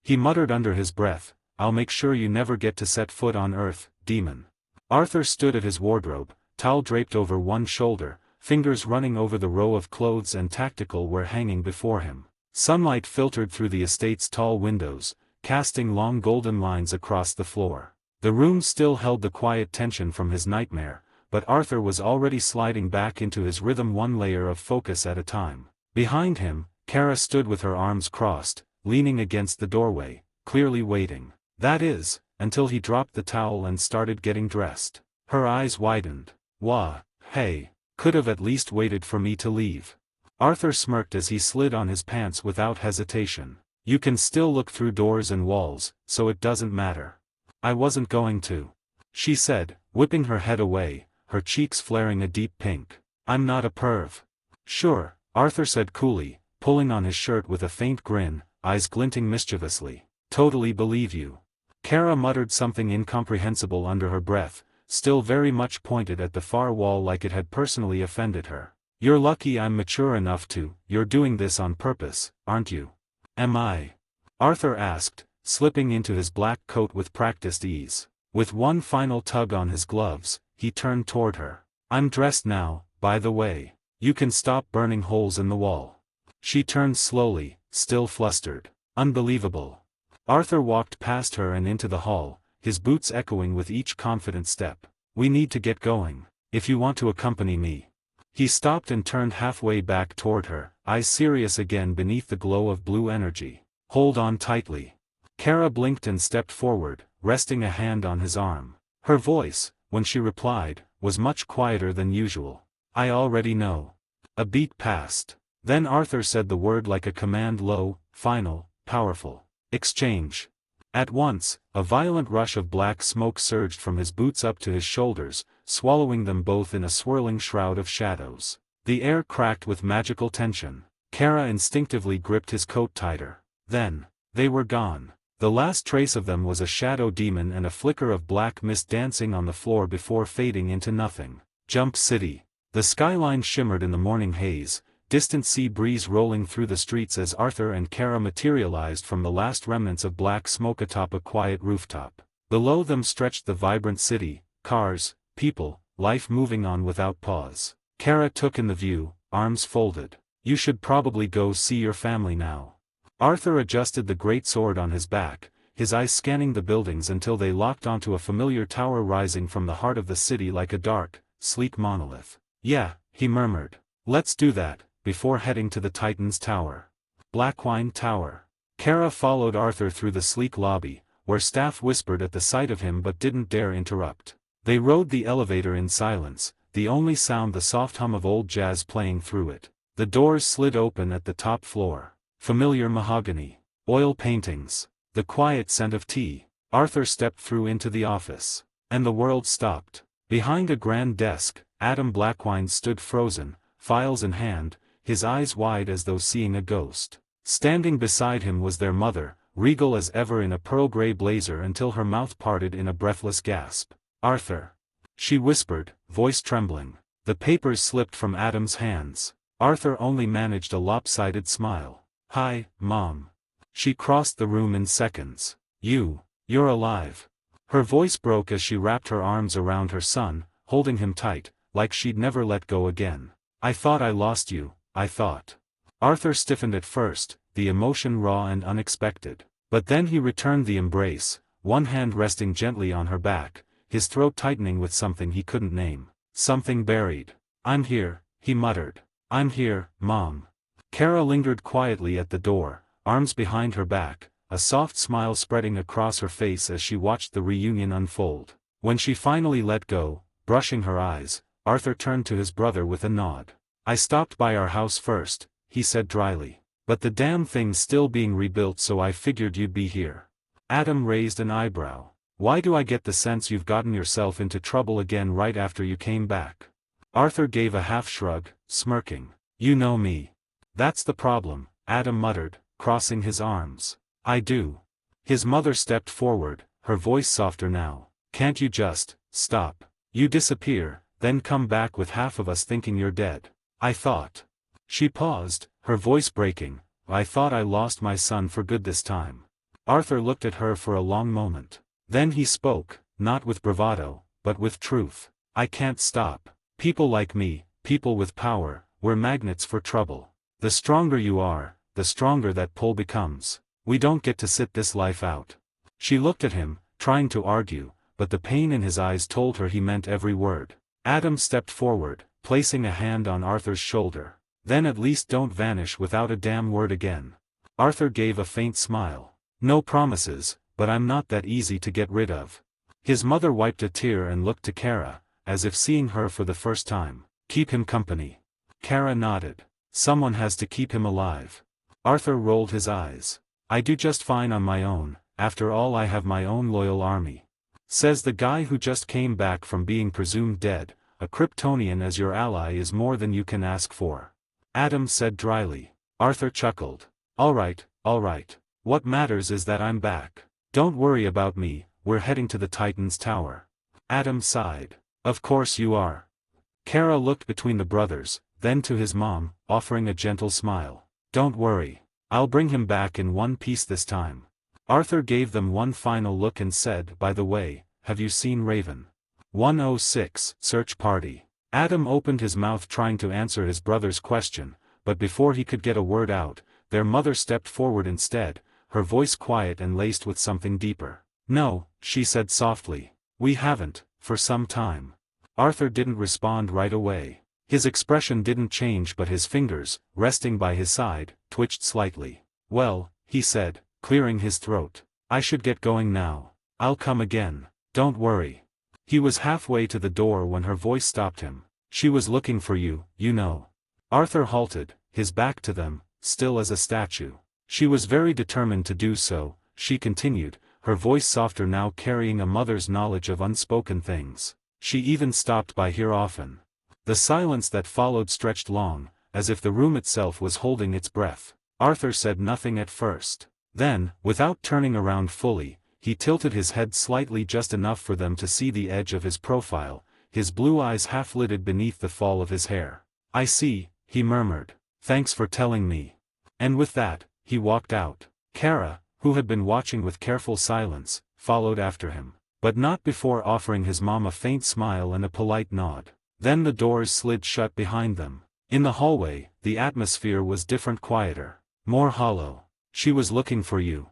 B: He muttered under his breath, I'll make sure you never get to set foot on Earth, demon. Arthur stood at his wardrobe, towel draped over one shoulder, fingers running over the row of clothes and tactical were hanging before him. Sunlight filtered through the estate's tall windows, casting long golden lines across the floor. The room still held the quiet tension from his nightmare, but Arthur was already sliding back into his rhythm one layer of focus at a time. Behind him, Kara stood with her arms crossed, leaning against the doorway, clearly waiting. That is, until he dropped the towel and started getting dressed. Her eyes widened. Wah, hey, could have at least waited for me to leave. Arthur smirked as he slid on his pants without hesitation. You can still look through doors and walls, so it doesn't matter. I wasn't going to. She said, whipping her head away, her cheeks flaring a deep pink. I'm not a perv. Sure, Arthur said coolly, pulling on his shirt with a faint grin, eyes glinting mischievously. Totally believe you. Kara muttered something incomprehensible under her breath, still very much pointed at the far wall like it had personally offended her. You're lucky I'm mature enough to. You're doing this on purpose, aren't you? Am I? Arthur asked, slipping into his black coat with practiced ease. With one final tug on his gloves, he turned toward her. I'm dressed now, by the way. You can stop burning holes in the wall. She turned slowly, still flustered. Unbelievable. Arthur walked past her and into the hall, his boots echoing with each confident step. We need to get going, if you want to accompany me. He stopped and turned halfway back toward her, eyes serious again beneath the glow of blue energy. Hold on tightly. Kara blinked and stepped forward, resting a hand on his arm. Her voice, when she replied, was much quieter than usual. I already know. A beat passed. Then Arthur said the word like a command, low, final, powerful. Exchange. At once, a violent rush of black smoke surged from his boots up to his shoulders, swallowing them both in a swirling shroud of shadows. The air cracked with magical tension. Kara instinctively gripped his coat tighter. Then, they were gone. The last trace of them was a shadow demon and a flicker of black mist dancing on the floor before fading into nothing. Jump City. The skyline shimmered in the morning haze, distant sea breeze rolling through the streets as Arthur and Kara materialized from the last remnants of black smoke atop a quiet rooftop. Below them stretched the vibrant city, cars, people, life moving on without pause. Kara took in the view, arms folded. You should probably go see your family now. Arthur adjusted the great sword on his back, his eyes scanning the buildings until they locked onto a familiar tower rising from the heart of the city like a dark, sleek monolith. Yeah, he murmured. Let's do that, before heading to the Titan's Tower. Blackwine Tower. Kara followed Arthur through the sleek lobby, where staff whispered at the sight of him but didn't dare interrupt. They rode the elevator in silence, the only sound the soft hum of old jazz playing through it. The doors slid open at the top floor. Familiar mahogany. Oil paintings. The quiet scent of tea. Arthur stepped through into the office. And the world stopped. Behind a grand desk, Adam Blackwine stood frozen, files in hand, his eyes wide as though seeing a ghost. Standing beside him was their mother, regal as ever in a pearl-gray blazer until her mouth parted in a breathless gasp. Arthur. She whispered, voice trembling. The papers slipped from Adam's hands. Arthur only managed a lopsided smile. Hi, Mom. She crossed the room in seconds. You're alive. Her voice broke as she wrapped her arms around her son, holding him tight, like she'd never let go again. I thought I lost you, I thought. Arthur stiffened at first, the emotion raw and unexpected. But then he returned the embrace, one hand resting gently on her back, his throat tightening with something he couldn't name. Something buried. I'm here, he muttered. I'm here, Mom. Kara lingered quietly at the door, arms behind her back, a soft smile spreading across her face as she watched the reunion unfold. When she finally let go, brushing her eyes, Arthur turned to his brother with a nod. I stopped by our house first, he said dryly. But the damn thing's still being rebuilt, so I figured you'd be here. Adam raised an eyebrow. Why do I get the sense you've gotten yourself into trouble again right after you came back? Arthur gave a half shrug, smirking. You know me. That's the problem, Adam muttered, crossing his arms. I do. His mother stepped forward, her voice softer now. Can't you just stop? You disappear, then come back with half of us thinking you're dead. I thought. She paused, her voice breaking. I thought I lost my son for good this time. Arthur looked at her for a long moment. Then he spoke, not with bravado, but with truth. I can't stop. People like me, people with power, we're magnets for trouble. The stronger you are, the stronger that pull becomes. We don't get to sit this life out. She looked at him, trying to argue, but the pain in his eyes told her he meant every word. Adam stepped forward, placing a hand on Arthur's shoulder. Then at least don't vanish without a damn word again. Arthur gave a faint smile. No promises, but I'm not that easy to get rid of. His mother wiped a tear and looked to Kara, as if seeing her for the first time. Keep him company. Kara nodded. Someone has to keep him alive. Arthur rolled his eyes. I do just fine on my own, after all I have my own loyal army. Says the guy who just came back from being presumed dead. A Kryptonian as your ally is more than you can ask for. Adam said dryly. Arthur chuckled. All right. What matters is that I'm back. Don't worry about me, we're heading to the Titan's tower. Adam sighed. Of course you are. Kara looked between the brothers, then to his mom, offering a gentle smile. Don't worry. I'll bring him back in one piece this time. Arthur gave them one final look and said, by the way, have you seen Raven? 106, Search Party. Adam opened his mouth trying to answer his brother's question, but before he could get a word out, their mother stepped forward instead, her voice quiet and laced with something deeper. No, she said softly. We haven't, for some time. Arthur didn't respond right away. His expression didn't change, but his fingers, resting by his side, twitched slightly. Well, he said, clearing his throat. I should get going now. I'll come again. Don't worry. He was halfway to the door when her voice stopped him. She was looking for you, you know. Arthur halted, his back to them, still as a statue. She was very determined to do so, she continued, her voice softer now, carrying a mother's knowledge of unspoken things. She even stopped by here often. The silence that followed stretched long, as if the room itself was holding its breath. Arthur said nothing at first. Then, without turning around fully, he tilted his head slightly, just enough for them to see the edge of his profile, his blue eyes half-lidded beneath the fall of his hair. I see, he murmured. Thanks for telling me. And with that, he walked out. Kara, who had been watching with careful silence, followed after him. But not before offering his mom a faint smile and a polite nod. Then the doors slid shut behind them. In the hallway, the atmosphere was different, quieter. More hollow. She was looking for you.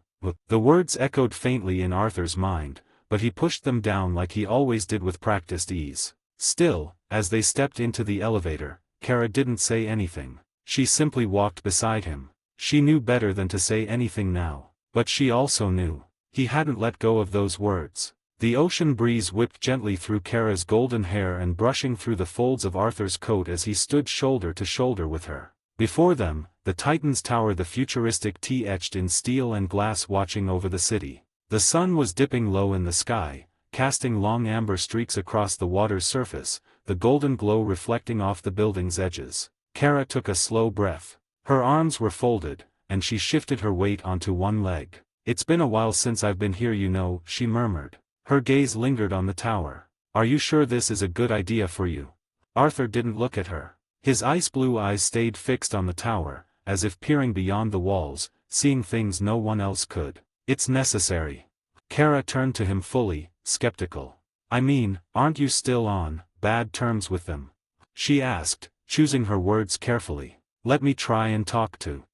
B: The words echoed faintly in Arthur's mind, but he pushed them down like he always did with practiced ease. Still, as they stepped into the elevator, Kara didn't say anything. She simply walked beside him. She knew better than to say anything now, but she also knew. He hadn't let go of those words. The ocean breeze whipped gently through Kara's golden hair and brushing through the folds of Arthur's coat as he stood shoulder to shoulder with her. Before them, the Titan's tower, the futuristic T etched in steel and glass, watching over the city. The sun was dipping low in the sky, casting long amber streaks across the water's surface, the golden glow reflecting off the building's edges. Kara took a slow breath. Her arms were folded, and she shifted her weight onto one leg. It's been a while since I've been here, you know, she murmured. Her gaze lingered on the tower. Are you sure this is a good idea for you? Arthur didn't look at her. His ice blue eyes stayed fixed on the tower, as if peering beyond the walls, seeing things no one else could. It's necessary. Kara turned to him fully, skeptical. I mean, aren't you still on bad terms with them? She asked, choosing her words carefully. Let me try and talk to.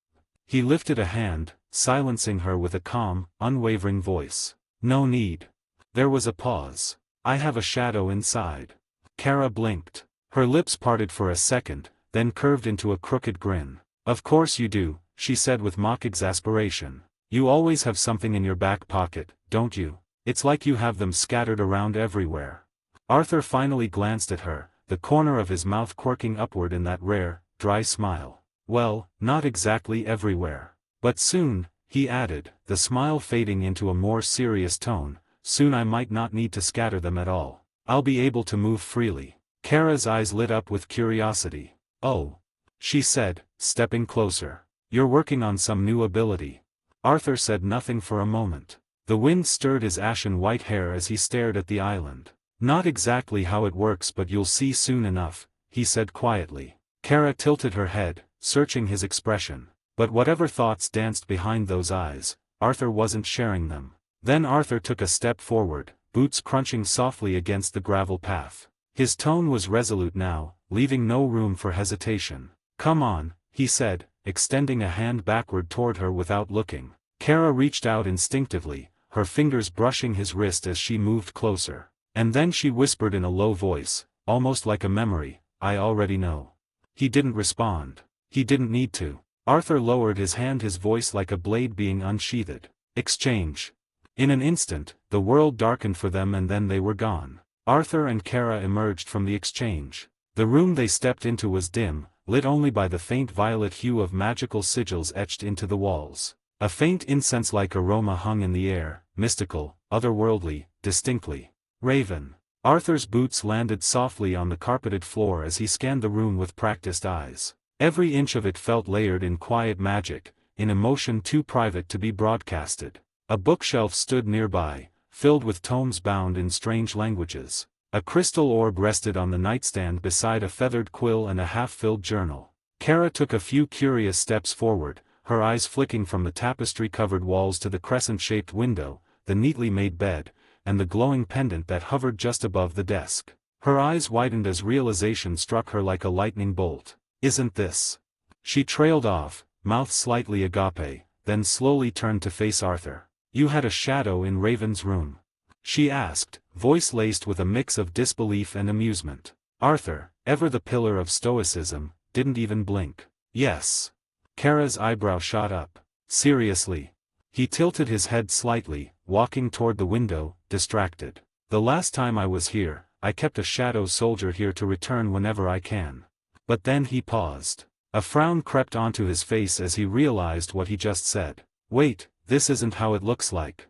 B: He lifted a hand, silencing her with a calm, unwavering voice. No need. There was a pause. I have a shadow inside. Kara blinked. Her lips parted for a second, then curved into a crooked grin. Of course you do, she said with mock exasperation. You always have something in your back pocket, don't you? It's like you have them scattered around everywhere. Arthur finally glanced at her, the corner of his mouth quirking upward in that rare, dry smile. Well, not exactly everywhere. But soon, he added, the smile fading into a more serious tone, soon I might not need to scatter them at all. I'll be able to move freely. Kara's eyes lit up with curiosity. Oh, she said, stepping closer. You're working on some new ability. Arthur said nothing for a moment. The wind stirred his ashen white hair as he stared at the island. Not exactly how it works, but you'll see soon enough, he said quietly. Kara tilted her head, searching his expression. But whatever thoughts danced behind those eyes, Arthur wasn't sharing them. Then Arthur took a step forward, boots crunching softly against the gravel path. His tone was resolute now, leaving no room for hesitation. Come on, he said, extending a hand backward toward her without looking. Kara reached out instinctively, her fingers brushing his wrist as she moved closer. And then she whispered in a low voice, almost like a memory, I already know. He didn't respond. He didn't need to. Arthur lowered his hand, his voice like a blade being unsheathed. Exchange. In an instant, the world darkened for them and then they were gone. Arthur and Kara emerged from the exchange. The room they stepped into was dim, lit only by the faint violet hue of magical sigils etched into the walls. A faint incense-like aroma hung in the air, mystical, otherworldly, distinctly. Raven. Arthur's boots landed softly on the carpeted floor as he scanned the room with practiced eyes. Every inch of it felt layered in quiet magic, in emotion too private to be broadcasted. A bookshelf stood nearby, filled with tomes bound in strange languages. A crystal orb rested on the nightstand beside a feathered quill and a half-filled journal. Kara took a few curious steps forward, her eyes flicking from the tapestry-covered walls to the crescent-shaped window, the neatly made bed, and the glowing pendant that hovered just above the desk. Her eyes widened as realization struck her like a lightning bolt. Isn't this? She trailed off, mouth slightly agape, then slowly turned to face Arthur. You had a shadow in Raven's room? She asked, voice laced with a mix of disbelief and amusement. Arthur, ever the pillar of stoicism, didn't even blink. Yes. Kara's eyebrow shot up. Seriously? He tilted his head slightly, walking toward the window, distracted. The last time I was here, I kept a shadow soldier here to return whenever I can. But then he paused. A frown crept onto his face as he realized what he just said. Wait, this isn't how it looks like.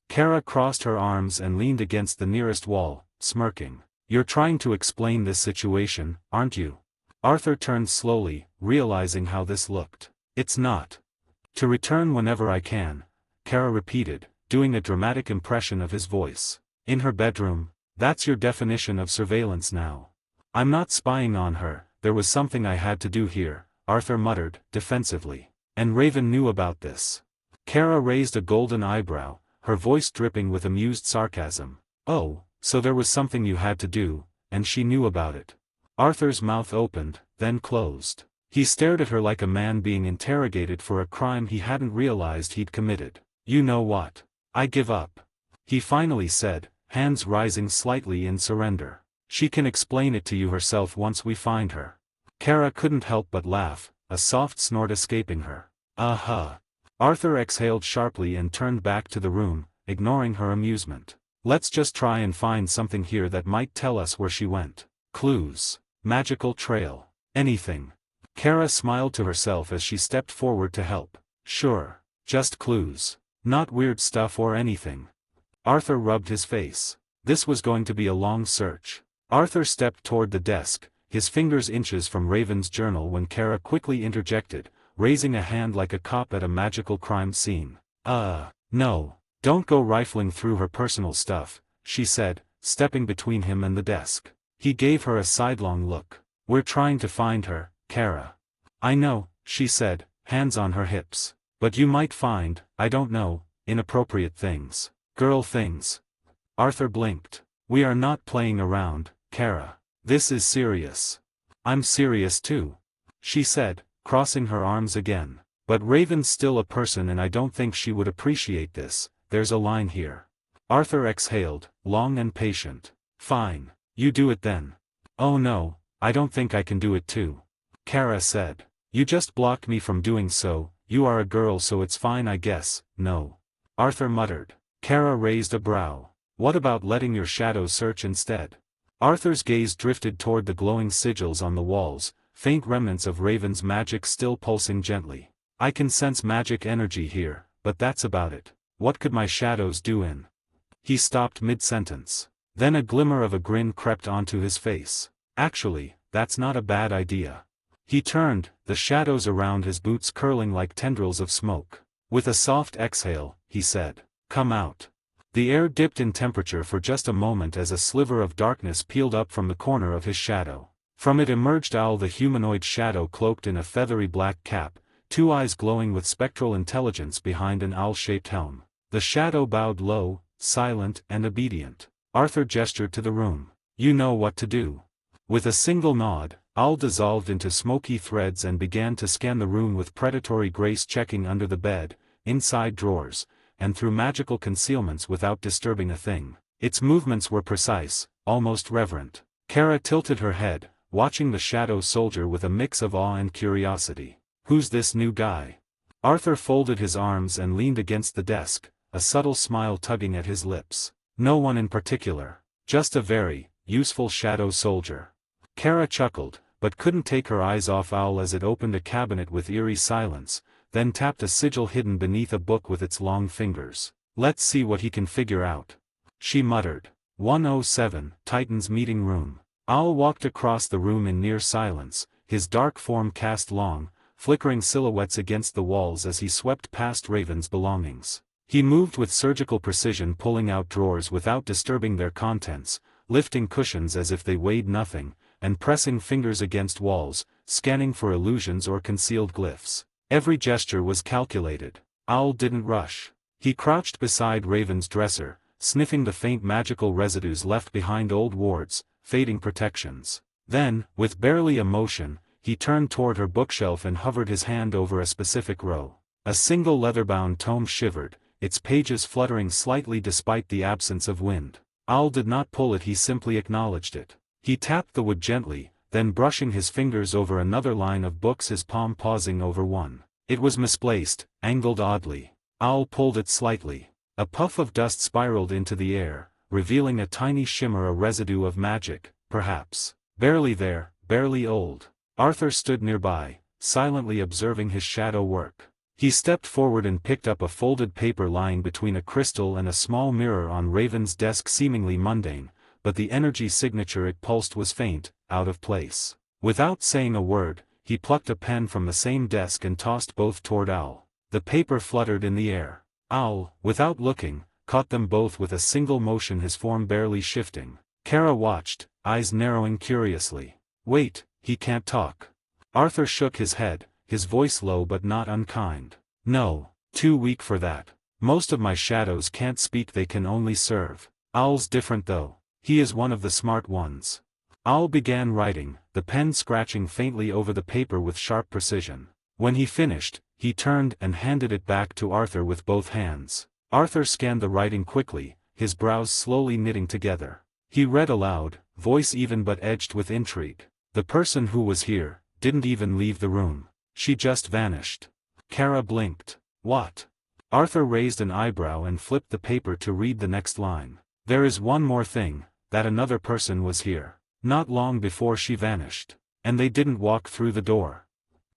B: Kara crossed her arms and leaned against the nearest wall, smirking. You're trying to explain this situation, aren't you? Arthur turned slowly, realizing how this looked. It's not. To return whenever I can, Kara repeated, doing a dramatic impression of his voice. In her bedroom, that's your definition of surveillance now. I'm not spying on her, there was something I had to do here, Arthur muttered, defensively. And Raven knew about this. Kara raised a golden eyebrow, her voice dripping with amused sarcasm. Oh, so there was something you had to do, and she knew about it. Arthur's mouth opened, then closed. He stared at her like a man being interrogated for a crime he hadn't realized he'd committed. You know what? I give up. He finally said, hands rising slightly in surrender. She can explain it to you herself once we find her. Kara couldn't help but laugh, a soft snort escaping her. Uh-huh. Arthur exhaled sharply and turned back to the room, ignoring her amusement. Let's just try and find something here that might tell us where she went. Clues. Magical trail. Anything. Kara smiled to herself as she stepped forward to help. Sure. Just clues. Not weird stuff or anything. Arthur rubbed his face. This was going to be a long search. Arthur stepped toward the desk, his fingers inches from Raven's journal when Kara quickly interjected, raising a hand like a cop at a magical crime scene. No. Don't go rifling through her personal stuff, she said, stepping between him and the desk. He gave her a sidelong look. We're trying to find her, Kara. I know, she said, hands on her hips. But you might find, I don't know, inappropriate things. Girl things. Arthur blinked. "We are not playing around, Kara. This is serious." "I'm serious too," she said, crossing her arms again. "But Raven's still a person and I don't think she would appreciate this. There's a line here." Arthur exhaled, long and patient. "Fine. You do it then." "Oh no, I don't think I can do it too," Kara said. "You just blocked me from doing so. You are a girl so it's fine I guess." "No," Arthur muttered. Kara raised a brow. "What about letting your shadow search instead?" Arthur's gaze drifted toward the glowing sigils on the walls, faint remnants of Raven's magic still pulsing gently. "I can sense magic energy here, but that's about it. What could my shadows do in?" He stopped mid-sentence. Then a glimmer of a grin crept onto his face. "Actually, that's not a bad idea." He turned, the shadows around his boots curling like tendrils of smoke. With a soft exhale, he said, "Come out." The air dipped in temperature for just a moment as a sliver of darkness peeled up from the corner of his shadow. From it emerged Owl, the humanoid shadow cloaked in a feathery black cap, two eyes glowing with spectral intelligence behind an owl-shaped helm. The shadow bowed low, silent and obedient. Arthur gestured to the room. "You know what to do." With a single nod, Owl dissolved into smoky threads and began to scan the room with predatory grace, checking under the bed, inside drawers, and through magical concealments without disturbing a thing. Its movements were precise, almost reverent. Kara tilted her head, watching the shadow soldier with a mix of awe and curiosity. "Who's this new guy?" Arthur folded his arms and leaned against the desk, a subtle smile tugging at his lips. "No one in particular. Just a very useful shadow soldier." Kara chuckled, but couldn't take her eyes off Owl as it opened a cabinet with eerie silence, then tapped a sigil hidden beneath a book with its long fingers. "Let's see what he can figure out," she muttered. 107, Titan's meeting room. Owl walked across the room in near silence, his dark form cast long, flickering silhouettes against the walls as he swept past Raven's belongings. He moved with surgical precision, pulling out drawers without disturbing their contents, lifting cushions as if they weighed nothing, and pressing fingers against walls, scanning for illusions or concealed glyphs. Every gesture was calculated. Owl didn't rush. He crouched beside Raven's dresser, sniffing the faint magical residues left behind old wards, fading protections. Then, with barely a motion, he turned toward her bookshelf and hovered his hand over a specific row. A single leather-bound tome shivered, its pages fluttering slightly despite the absence of wind. Owl did not pull it, he simply acknowledged it. He tapped the wood gently, then brushing his fingers over another line of books, his palm pausing over one. It was misplaced, angled oddly. Owl pulled it slightly. A puff of dust spiraled into the air, revealing a tiny shimmer, a residue of magic, perhaps. Barely there, barely old. Arthur stood nearby, silently observing his shadow work. He stepped forward and picked up a folded paper lying between a crystal and a small mirror on Raven's desk, seemingly mundane, but the energy signature it pulsed was faint, out of place. Without saying a word, he plucked a pen from the same desk and tossed both toward Owl. The paper fluttered in the air. Owl, without looking, caught them both with a single motion, his form barely shifting. Kara watched, eyes narrowing curiously. "Wait, he can't talk." Arthur shook his head, his voice low but not unkind. "No, too weak for that. Most of my shadows can't speak, they can only serve. Owl's different though. He is one of the smart ones." Owl began writing, the pen scratching faintly over the paper with sharp precision. When he finished, he turned and handed it back to Arthur with both hands. Arthur scanned the writing quickly, his brows slowly knitting together. He read aloud, voice even but edged with intrigue. "The person who was here didn't even leave the room. She just vanished." Kara blinked. "What?" Arthur raised an eyebrow and flipped the paper to read the next line. "There is one more thing, that another person was here. Not long before she vanished. And they didn't walk through the door."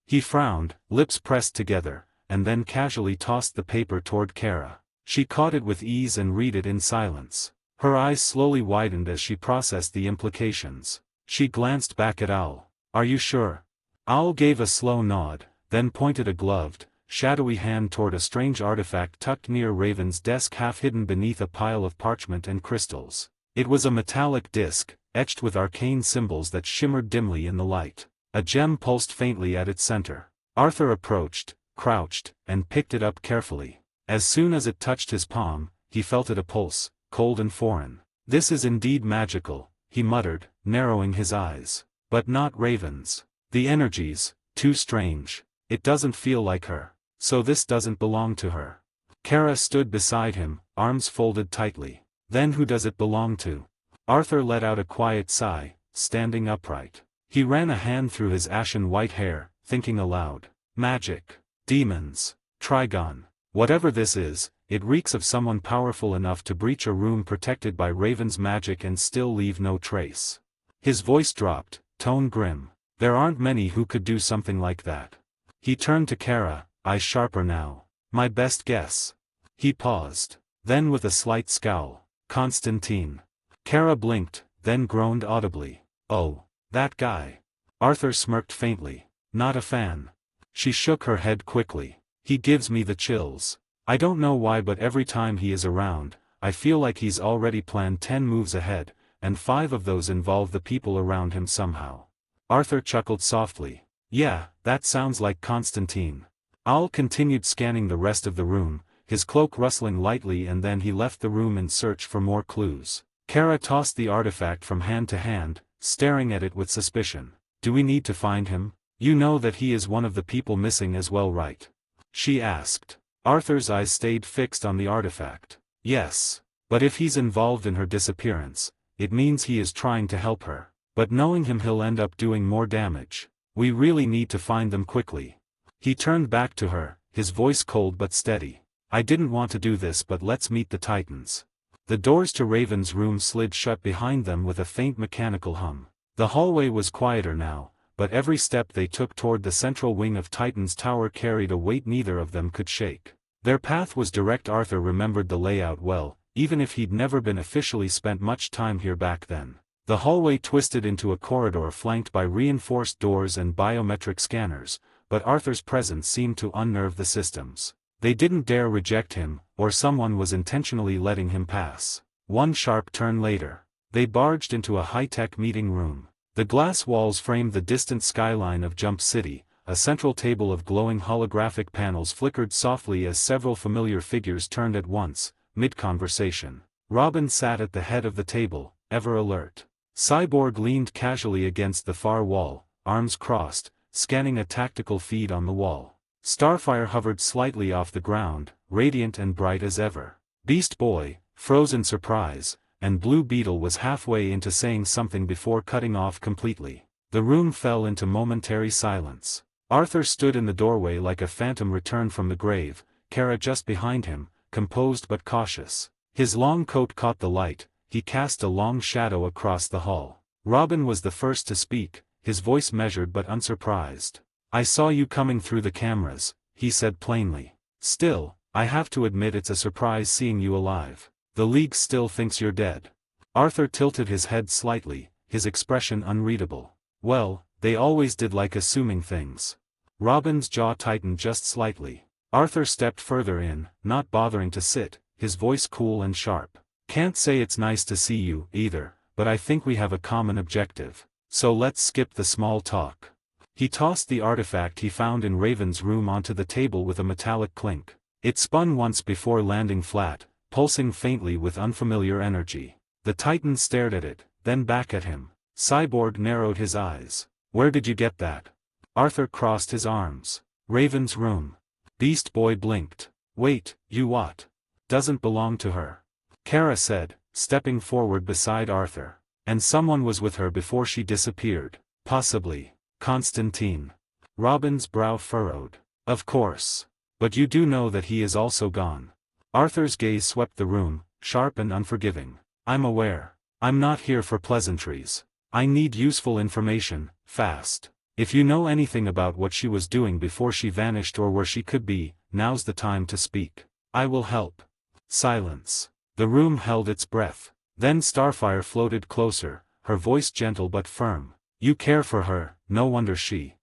B: He frowned, lips pressed together, and then casually tossed the paper toward Kara. She caught it with ease and read it in silence. Her eyes slowly widened as she processed the implications. She glanced back at Owl. "Are you sure?" Owl gave a slow nod, then pointed a gloved, shadowy hand toward a strange artifact tucked near Raven's desk, half hidden beneath a pile of parchment and crystals. It was a metallic disc, etched with arcane symbols that shimmered dimly in the light. A gem pulsed faintly at its center. Arthur approached, crouched, and picked it up carefully. As soon as it touched his palm, he felt it a pulse, cold and foreign. This is indeed magical, he muttered, narrowing his eyes. But not Raven's. The energies, too strange. It doesn't feel like her. So this doesn't belong to her. Kara stood beside him, arms folded tightly. Then who does it belong to? Arthur let out a quiet sigh, standing upright. He ran a hand through his ashen white hair, thinking aloud. Magic. Demons. Trigon. Whatever this is, it reeks of someone powerful enough to breach a room protected by Raven's magic and still leave no trace. His voice dropped, tone grim. There aren't many who could do something like that. He turned to Kara, eyes sharper now. My best guess. He paused. Then with a slight scowl. Constantine. Kara blinked, then groaned audibly. Oh, that guy. Arthur smirked faintly. Not a fan. She shook her head quickly. He gives me the chills. I don't know why, but every time he is around, I feel like he's already planned 10 moves ahead, and 5 of those involve the people around him somehow. Arthur chuckled softly. Yeah, that sounds like Constantine. Owl continued scanning the rest of the room, his cloak rustling lightly, and then he left the room in search for more clues. Kara tossed the artifact from hand to hand, staring at it with suspicion. Do we need to find him? You know that he is one of the people missing as well, right? She asked. Arthur's eyes stayed fixed on the artifact. Yes. But if he's involved in her disappearance, it means he is trying to help her. But knowing him, he'll end up doing more damage. We really need to find them quickly. He turned back to her, his voice cold but steady. I didn't want to do this, but let's meet the Titans. The doors to Raven's room slid shut behind them with a faint mechanical hum. The hallway was quieter now, but every step they took toward the central wing of Titan's tower carried a weight neither of them could shake. Their path was direct. Arthur remembered the layout well, even if he'd never been officially spent much time here back then. The hallway twisted into a corridor flanked by reinforced doors and biometric scanners, but Arthur's presence seemed to unnerve the systems. They didn't dare reject him, or someone was intentionally letting him pass. One sharp turn later, they barged into a high-tech meeting room. The glass walls framed the distant skyline of Jump City. A central table of glowing holographic panels flickered softly as several familiar figures turned at once, mid-conversation. Robin sat at the head of the table, ever alert. Cyborg leaned casually against the far wall, arms crossed, scanning a tactical feed on the wall. Starfire hovered slightly off the ground, radiant and bright as ever. Beast Boy, froze in surprise, and Blue Beetle was halfway into saying something before cutting off completely. The room fell into momentary silence. Arthur stood in the doorway like a phantom returned from the grave, Kara just behind him, composed but cautious. His long coat caught the light, he cast a long shadow across the hall. Robin was the first to speak, his voice measured but unsurprised. I saw you coming through the cameras, he said plainly. Still, I have to admit it's a surprise seeing you alive. The League still thinks you're dead. Arthur tilted his head slightly, his expression unreadable. Well, they always did like assuming things. Robin's jaw tightened just slightly. Arthur stepped further in, not bothering to sit, his voice cool and sharp. Can't say it's nice to see you, either, but I think we have a common objective. So let's skip the small talk. He tossed the artifact he found in Raven's room onto the table with a metallic clink. It spun once before landing flat, pulsing faintly with unfamiliar energy. The Titan stared at it, then back at him. Cyborg narrowed his eyes. Where did you get that? Arthur crossed his arms. Raven's room. Beast Boy blinked. Wait, you what? Doesn't belong to her. Kara said, stepping forward beside Arthur. And someone was with her before she disappeared. Possibly. Constantine. Robin's brow furrowed. Of course. But you do know that he is also gone. Arthur's gaze swept the room, sharp and unforgiving. I'm aware. I'm not here for pleasantries. I need useful information, fast. If you know anything about what she was doing before she vanished or where she could be, now's the time to speak. I will help. Silence. The room held its breath. Then Starfire floated closer, her voice gentle but firm. You care for her, no wonder she.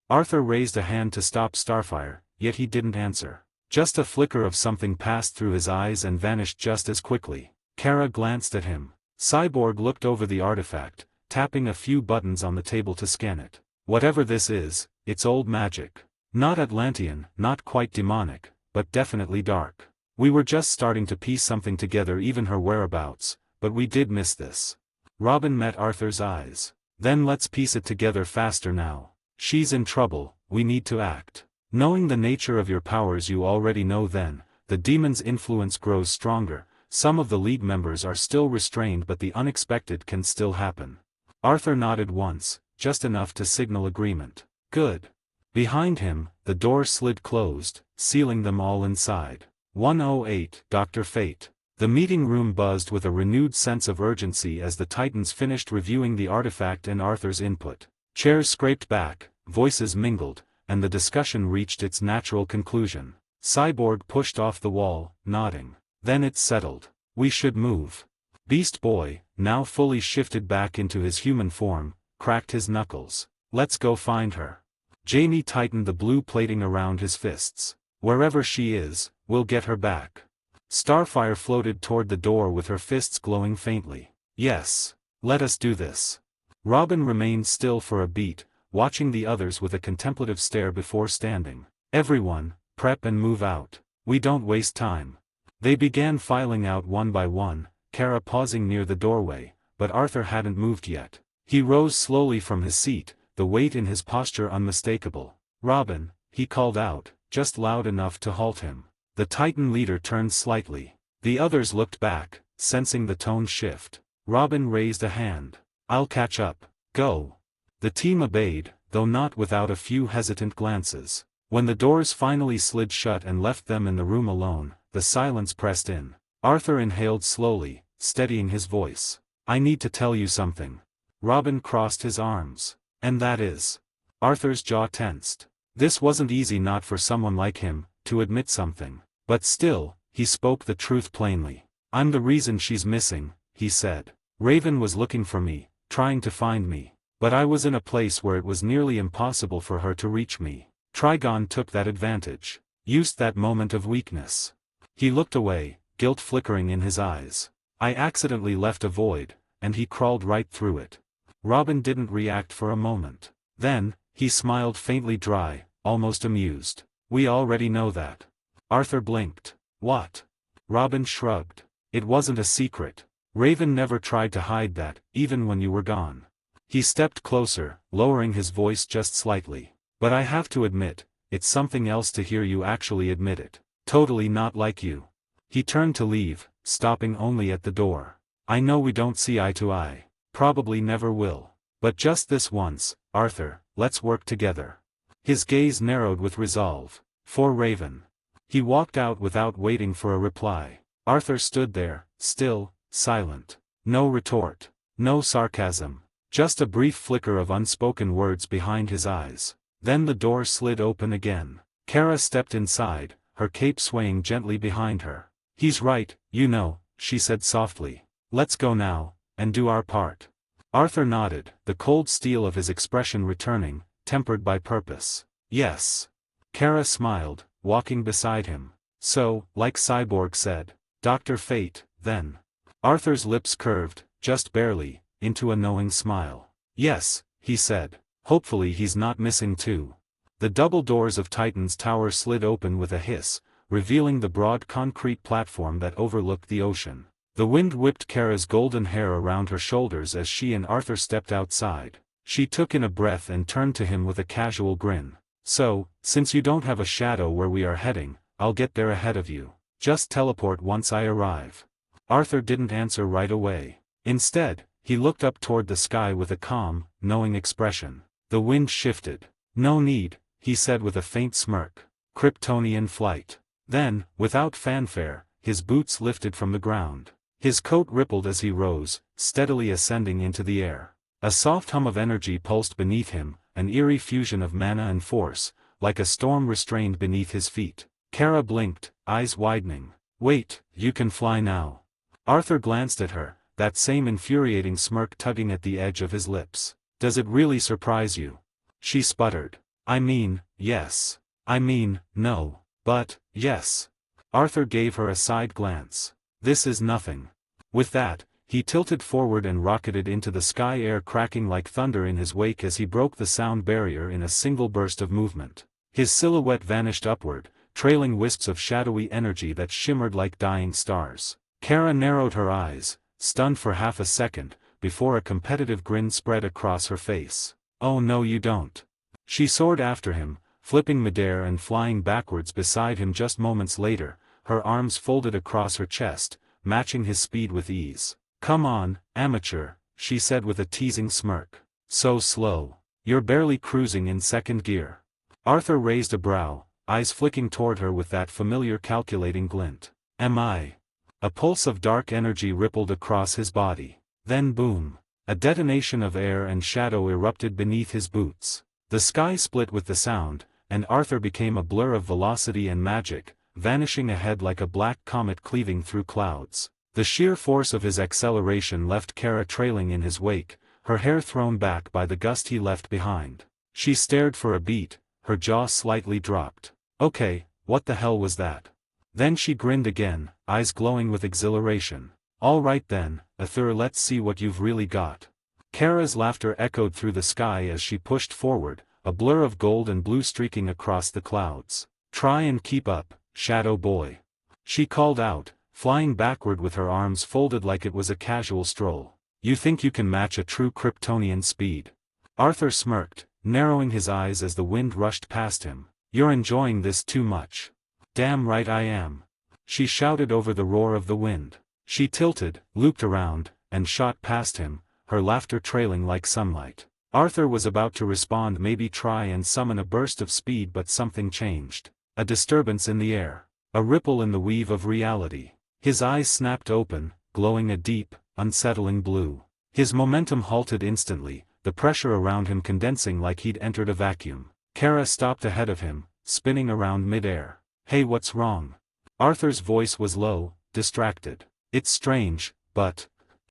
B: Arthur raised a hand to stop Starfire, yet he didn't answer. Just a flicker of something passed through his eyes and vanished just as quickly. Kara glanced at him. Cyborg looked over the artifact, tapping a few buttons on the table to scan it. Whatever this is, it's old magic. Not Atlantean, not quite demonic, but definitely dark. We were just starting to piece something together, even her whereabouts, but we did miss this. Robin met Arthur's eyes. Then let's piece it together faster now. She's in trouble, we need to act. Knowing the nature of your powers you already know then, the demon's influence grows stronger. Some of the League members are still restrained, but the unexpected can still happen. Arthur nodded once, just enough to signal agreement. Good. Behind him, the door slid closed, sealing them all inside. 108, Dr. Fate. The meeting room buzzed with a renewed sense of urgency as the Titans finished reviewing the artifact and Arthur's input. Chairs scraped back, voices mingled, and the discussion reached its natural conclusion. Cyborg pushed off the wall, nodding. Then it settled. We should move. Beast Boy, now fully shifted back into his human form, cracked his knuckles. Let's go find her. Jamie tightened the blue plating around his fists. Wherever she is, we'll get her back. Starfire floated toward the door with her fists glowing faintly. Yes. Let us do this. Robin remained still for a beat, watching the others with a contemplative stare before standing. Everyone, prep and move out. We don't waste time. They began filing out one by one, Kara pausing near the doorway, but Arthur hadn't moved yet. He rose slowly from his seat, the weight in his posture unmistakable. Robin, he called out, just loud enough to halt him. The Titan leader turned slightly. The others looked back, sensing the tone shift. Robin raised a hand. I'll catch up. Go. The team obeyed, though not without a few hesitant glances. When the doors finally slid shut and left them in the room alone, the silence pressed in. Arthur inhaled slowly, steadying his voice. I need to tell you something. Robin crossed his arms. And that is. Arthur's jaw tensed. This wasn't easy, not for someone like him, to admit something. But still, he spoke the truth plainly. I'm the reason she's missing, he said. Raven was looking for me, trying to find me. But I was in a place where it was nearly impossible for her to reach me. Trigon took that advantage. Used that moment of weakness. He looked away, guilt flickering in his eyes. I accidentally left a void, and he crawled right through it. Robin didn't react for a moment. Then, he smiled faintly dry, almost amused. We already know that. Arthur blinked. What? Robin shrugged. It wasn't a secret. Raven never tried to hide that, even when you were gone. He stepped closer, lowering his voice just slightly. But I have to admit, it's something else to hear you actually admit it. Totally not like you. He turned to leave, stopping only at the door. I know we don't see eye to eye. Probably never will. But just this once, Arthur, let's work together. His gaze narrowed with resolve. For Raven. He walked out without waiting for a reply. Arthur stood there, still, silent. No retort. No sarcasm. Just a brief flicker of unspoken words behind his eyes. Then the door slid open again. Kara stepped inside, her cape swaying gently behind her. He's right, you know, she said softly. Let's go now, and do our part. Arthur nodded, the cold steel of his expression returning, tempered by purpose. Yes. Kara smiled, walking beside him. So, like Cyborg said, Dr. Fate, then. Arthur's lips curved, just barely, into a knowing smile. Yes, he said. Hopefully he's not missing too. The double doors of Titan's tower slid open with a hiss, revealing the broad concrete platform that overlooked the ocean. The wind whipped Kara's golden hair around her shoulders as she and Arthur stepped outside. She took in a breath and turned to him with a casual grin. So, since you don't have a shadow where we are heading, I'll get there ahead of you. Just teleport once I arrive. Arthur didn't answer right away. Instead, he looked up toward the sky with a calm, knowing expression. The wind shifted. No need, he said with a faint smirk. Kryptonian flight. Then, without fanfare, his boots lifted from the ground. His coat rippled as he rose, steadily ascending into the air. A soft hum of energy pulsed beneath him, an eerie fusion of mana and force, like a storm restrained beneath his feet. Kara blinked, eyes widening. Wait, you can fly now. Arthur glanced at her, that same infuriating smirk tugging at the edge of his lips. Does it really surprise you? She sputtered. I mean, yes. I mean, no. But, yes. Arthur gave her a side glance. This is nothing. With that, he tilted forward and rocketed into the sky, air cracking like thunder in his wake as he broke the sound barrier in a single burst of movement. His silhouette vanished upward, trailing wisps of shadowy energy that shimmered like dying stars. Kara narrowed her eyes, stunned for half a second, before a competitive grin spread across her face. "Oh no you don't." She soared after him, flipping midair and flying backwards beside him just moments later, her arms folded across her chest, matching his speed with ease. "Come on, amateur," she said with a teasing smirk. "So slow. You're barely cruising in second gear." Arthur raised a brow, eyes flicking toward her with that familiar calculating glint. "Am I?" A pulse of dark energy rippled across his body. Then boom. A detonation of air and shadow erupted beneath his boots. The sky split with the sound, and Arthur became a blur of velocity and magic, vanishing ahead like a black comet cleaving through clouds. The sheer force of his acceleration left Kara trailing in his wake, her hair thrown back by the gust he left behind. She stared for a beat, her jaw slightly dropped. "Okay, what the hell was that?" Then she grinned again, eyes glowing with exhilaration. "All right then, Arthur, let's see what you've really got." Kara's laughter echoed through the sky as she pushed forward, a blur of gold and blue streaking across the clouds. "Try and keep up, Shadow Boy," she called out, flying backward with her arms folded like it was a casual stroll. "You think you can match a true Kryptonian speed?" Arthur smirked, narrowing his eyes as the wind rushed past him. "You're enjoying this too much." "Damn right I am," she shouted over the roar of the wind. She tilted, looped around, and shot past him, her laughter trailing like sunlight. Arthur was about to respond, maybe try and summon a burst of speed, but something changed. A disturbance in the air. A ripple in the weave of reality. His eyes snapped open, glowing a deep, unsettling blue. His momentum halted instantly, the pressure around him condensing like he'd entered a vacuum. Kara stopped ahead of him, spinning around midair. "Hey, what's wrong?" Arthur's voice was low, distracted. "It's strange, but..."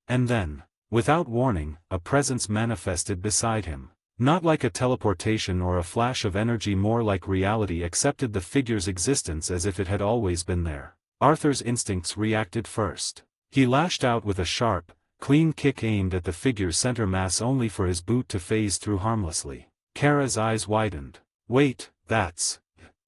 B: And then, without warning, a presence manifested beside him. Not like a teleportation or a flash of energy, more like reality accepted the figure's existence as if it had always been there. Arthur's instincts reacted first. He lashed out with a sharp, clean kick aimed at the figure's center mass, only for his boot to phase through harmlessly. Kara's eyes widened. "Wait, that's..."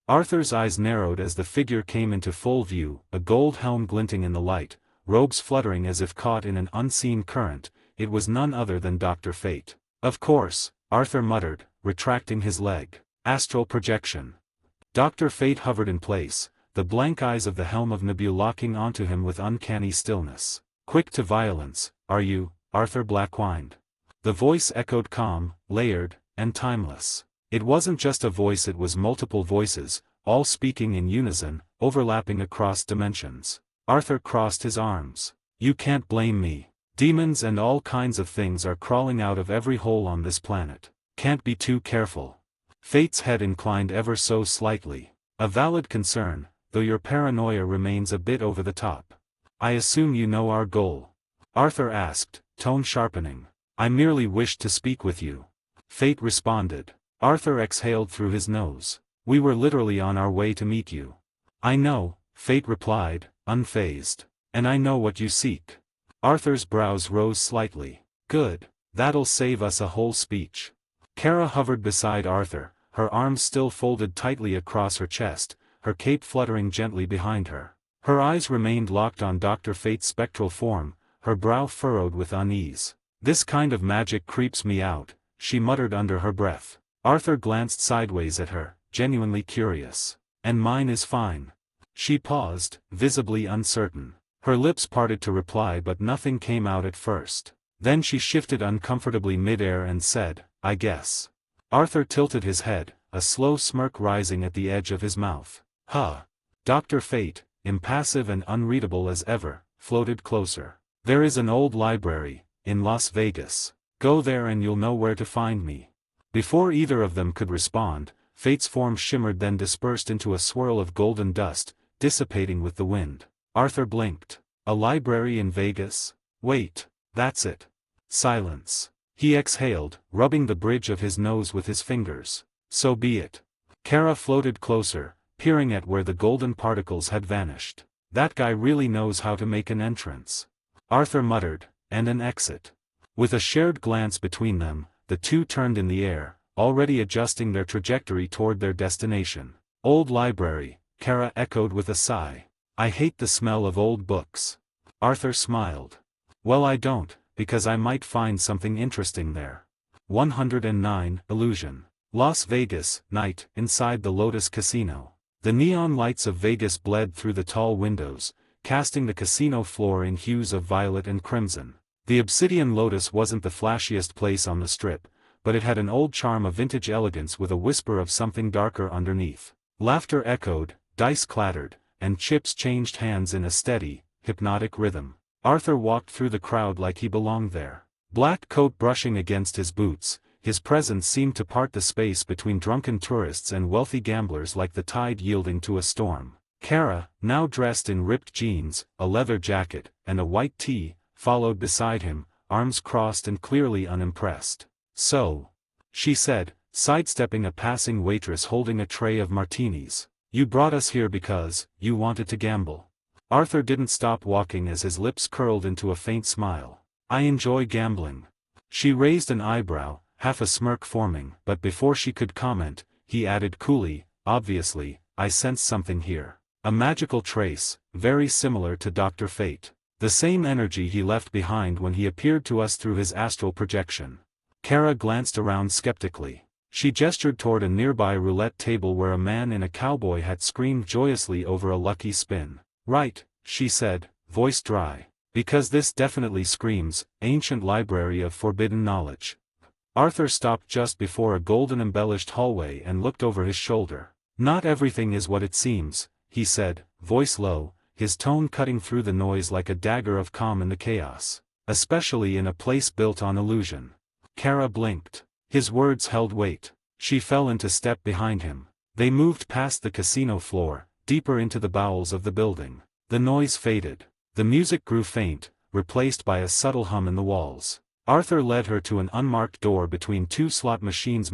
B: Arthur's eyes narrowed as the figure came into full view, a gold helm glinting in the light, robes fluttering as if caught in an unseen current. It was none other than Dr. Fate. "Of course," Arthur muttered, retracting his leg. "Astral projection." Dr. Fate hovered in place, the blank eyes of the helm of Nebula locking onto him with uncanny stillness. "Quick to violence, are you?" Arthur blackwhined. The voice echoed calm, layered, and timeless. It wasn't just a voice, it was multiple voices, all speaking in unison, overlapping across dimensions. Arthur crossed his arms. "You can't blame me. Demons and all kinds of things are crawling out of every hole on this planet. Can't be too careful." Fate's head inclined ever so slightly. "A valid concern, though your paranoia remains a bit over the top." "I assume you know our goal?" Arthur asked, tone sharpening. "I merely wished to speak with you." Fate responded. Arthur exhaled through his nose. "We were literally on our way to meet you." "I know," Fate replied, unfazed. "And I know what you seek." Arthur's brows rose slightly. "Good. That'll save us a whole speech." Kara hovered beside Arthur, her arms still folded tightly across her chest, her cape fluttering gently behind her. Her eyes remained locked on Dr. Fate's spectral form, her brow furrowed with unease. "This kind of magic creeps me out," she muttered under her breath. Arthur glanced sideways at her, genuinely curious. "And mine is fine." She paused, visibly uncertain. Her lips parted to reply, but nothing came out at first. Then she shifted uncomfortably midair and said, "I guess." Arthur tilted his head, a slow smirk rising at the edge of his mouth. "Huh." Dr. Fate, impassive and unreadable as ever, floated closer. "There is an old library, in Las Vegas. Go there and you'll know where to find me." Before either of them could respond, Fate's form shimmered, then dispersed into a swirl of golden dust, dissipating with the wind. Arthur blinked. "A library in Vegas? Wait, that's it." Silence. He exhaled, rubbing the bridge of his nose with his fingers. "So be it." Kara floated closer, peering at where the golden particles had vanished. "That guy really knows how to make an entrance." Arthur muttered, "And an exit." With a shared glance between them, the two turned in the air, already adjusting their trajectory toward their destination. "Old library, Kara echoed with a sigh. I hate the smell of old books. Arthur smiled. Well, I don't, because I might find something interesting there. 109. Illusion. Las Vegas, night, inside the Lotus Casino. The neon lights of Vegas bled through the tall windows, casting the casino floor in hues of violet and crimson. The Obsidian Lotus wasn't the flashiest place on the strip, but it had an old charm of vintage elegance with a whisper of something darker underneath. Laughter echoed, dice clattered, and chips changed hands in a steady, hypnotic rhythm. Arthur walked through the crowd like he belonged there. Black coat brushing against his boots, his presence seemed to part the space between drunken tourists and wealthy gamblers like the tide yielding to a storm. Kara, now dressed in ripped jeans, a leather jacket, and a white tee, followed beside him, arms crossed and clearly unimpressed. So, she said, sidestepping a passing waitress holding a tray of martinis, you brought us here because you wanted to gamble. Arthur didn't stop walking as his lips curled into a faint smile. I enjoy gambling. She raised an eyebrow, half a smirk forming, but before she could comment, he added coolly, obviously, I sense something here. A magical trace, very similar to Dr. Fate. The same energy he left behind when he appeared to us through his astral projection. Kara glanced around skeptically. She gestured toward a nearby roulette table where a man in a cowboy hat screamed joyously over a lucky spin. Right, she said, voice dry. Because this definitely screams, ancient library of forbidden knowledge. Arthur stopped just before a golden-embellished hallway and looked over his shoulder. Not everything is what it seems, he said, voice low, his tone cutting through the noise like a dagger of calm in the chaos. Especially in a place built on illusion. Kara blinked. His words held weight. She fell into step behind him. They moved past the casino floor, deeper into the bowels of the building. The noise faded. The music grew faint, replaced by a subtle hum in the walls. Arthur led her to an unmarked door between two slot machines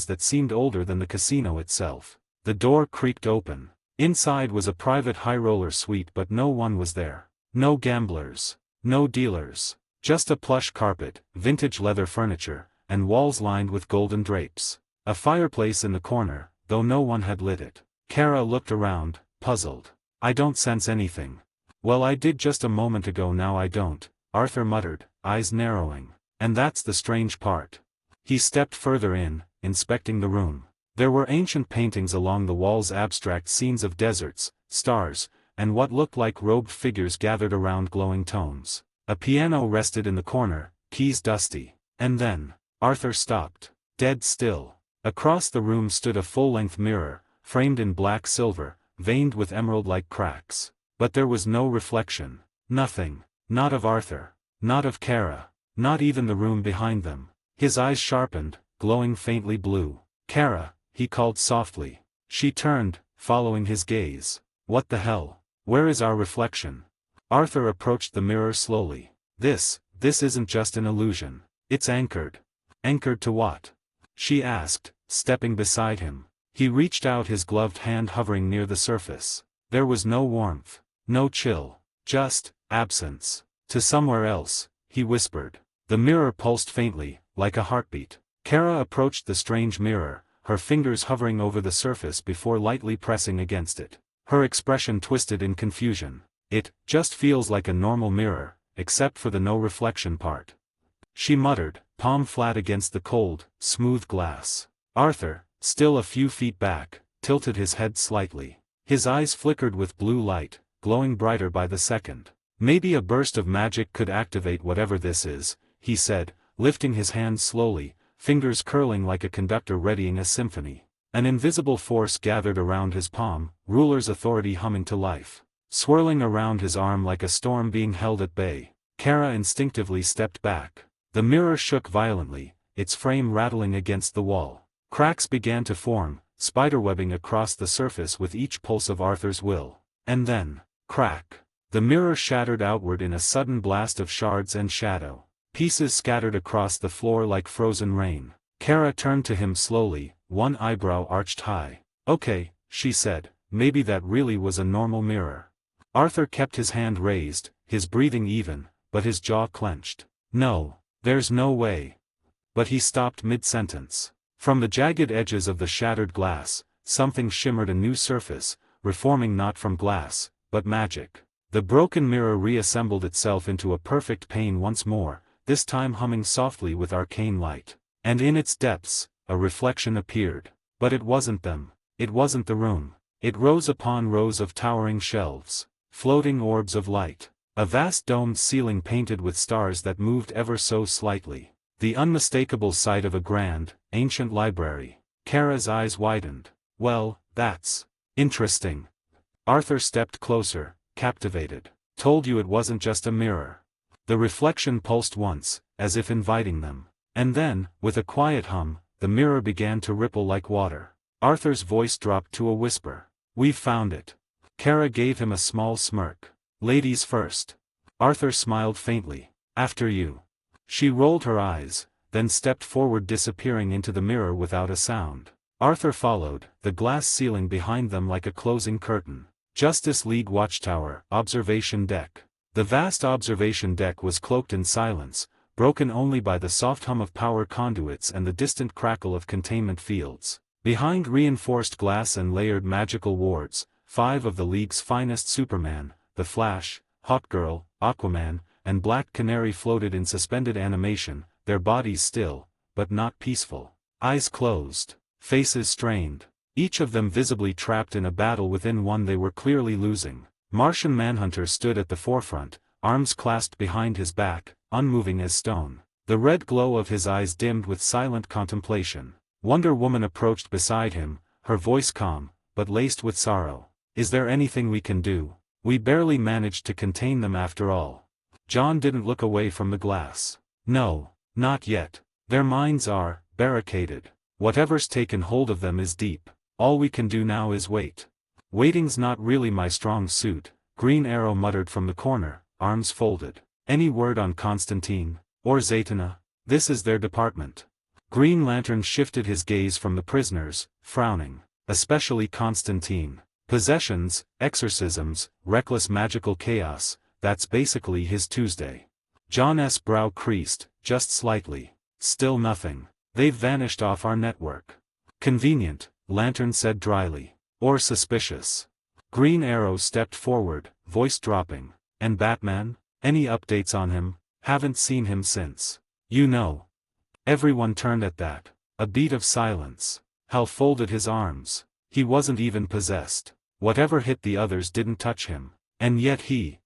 B: that seemed older than the casino itself. The door creaked open. Inside was a private high-roller suite, but no one was there. No gamblers. No dealers. Just a plush carpet, vintage leather furniture, and walls lined with golden drapes. A fireplace in the corner, though no one had lit it. Kara looked around, puzzled. I don't sense anything. Well, I did just a moment ago, now I don't, Arthur muttered, eyes narrowing. And that's the strange part. He stepped further in, inspecting the room. There were ancient paintings along the walls, abstract scenes of deserts, stars, and what looked like robed figures gathered around glowing tones. A piano rested in the corner, keys dusty. And then, Arthur stopped. Dead still. Across the room stood a full-length mirror, framed in black silver, veined with emerald-like cracks. But there was no reflection. Nothing. Not of Arthur. Not of Kara. Not even the room behind them. His eyes sharpened, glowing faintly blue. Kara, he called softly. She turned, following his gaze. What the hell? Where is our reflection? Arthur approached the mirror slowly. This isn't just an illusion. It's anchored. Anchored to what? She asked, stepping beside him. He reached out, his gloved hand hovering near the surface. There was no warmth. No chill. Just absence. To somewhere else, he whispered. The mirror pulsed faintly, like a heartbeat. Kara approached the strange mirror, her fingers hovering over the surface before lightly pressing against it. Her expression twisted in confusion. It just feels like a normal mirror, except for the no reflection part. She muttered, palm flat against the cold, smooth glass. Arthur, still a few feet back, tilted his head slightly. His eyes flickered with blue light, glowing brighter by the second. Maybe a burst of magic could activate whatever this is, he said, lifting his hand slowly, fingers curling like a conductor readying a symphony. An invisible force gathered around his palm, ruler's authority humming to life. Swirling around his arm like a storm being held at bay. Kara instinctively stepped back. The mirror shook violently, its frame rattling against the wall. Cracks began to form, spiderwebbing across the surface with each pulse of Arthur's will. And then, crack. The mirror shattered outward in a sudden blast of shards and shadow. Pieces scattered across the floor like frozen rain. Kara turned to him slowly, one eyebrow arched high. Okay, she said, maybe that really was a normal mirror. Arthur kept his hand raised, his breathing even, but his jaw clenched. No, there's no way. But he stopped mid-sentence. From the jagged edges of the shattered glass, something shimmered, a new surface, reforming not from glass, but magic. The broken mirror reassembled itself into a perfect pane once more, this time humming softly with arcane light. And in its depths, a reflection appeared. But it wasn't them. It wasn't the room. It rose upon rows of towering shelves, floating orbs of light. A vast domed ceiling painted with stars that moved ever so slightly. The unmistakable sight of a grand, ancient library. Kara's eyes widened. Well, that's interesting. Arthur stepped closer, captivated. Told you it wasn't just a mirror. The reflection pulsed once, as if inviting them. And then, with a quiet hum, the mirror began to ripple like water. Arthur's voice dropped to a whisper. We've found it. Kara gave him a small smirk. Ladies first. Arthur smiled faintly. After you. She rolled her eyes, then stepped forward, disappearing into the mirror without a sound. Arthur followed, the glass ceiling behind them like a closing curtain. Justice League Watchtower, Observation Deck. The vast observation deck was cloaked in silence, broken only by the soft hum of power conduits and the distant crackle of containment fields. Behind reinforced glass and layered magical wards, 5 of the League's finest Superman, the Flash, Hawkgirl, Aquaman, and Black Canary floated in suspended animation, their bodies still, but not peaceful. Eyes closed, faces strained. Each of them visibly trapped in a battle within one they were clearly losing. Martian Manhunter stood at the forefront, arms clasped behind his back, unmoving as stone. The red glow of his eyes dimmed with silent contemplation. Wonder Woman approached beside him, her voice calm, but laced with sorrow. Is there anything we can do? We barely managed to contain them after all. John didn't look away from the glass. No, not yet. Their minds are barricaded. Whatever's taken hold of them is deep. All we can do now is wait. Waiting's not really my strong suit, Green Arrow muttered from the corner, arms folded. Any word on Constantine, or Zatanna? This is their department. Green Lantern shifted his gaze from the prisoners, frowning. Especially Constantine. Possessions, exorcisms, reckless magical chaos, that's basically his Tuesday. John's brow creased, just slightly. Still nothing. They've vanished off our network. Convenient, Lantern said dryly. Or suspicious. Green Arrow stepped forward, voice dropping. And Batman? Any updates on him? Haven't seen him since. You know. Everyone turned at that. A beat of silence. Hal folded his arms. He wasn't even possessed. Whatever hit the others didn't touch him. And yet he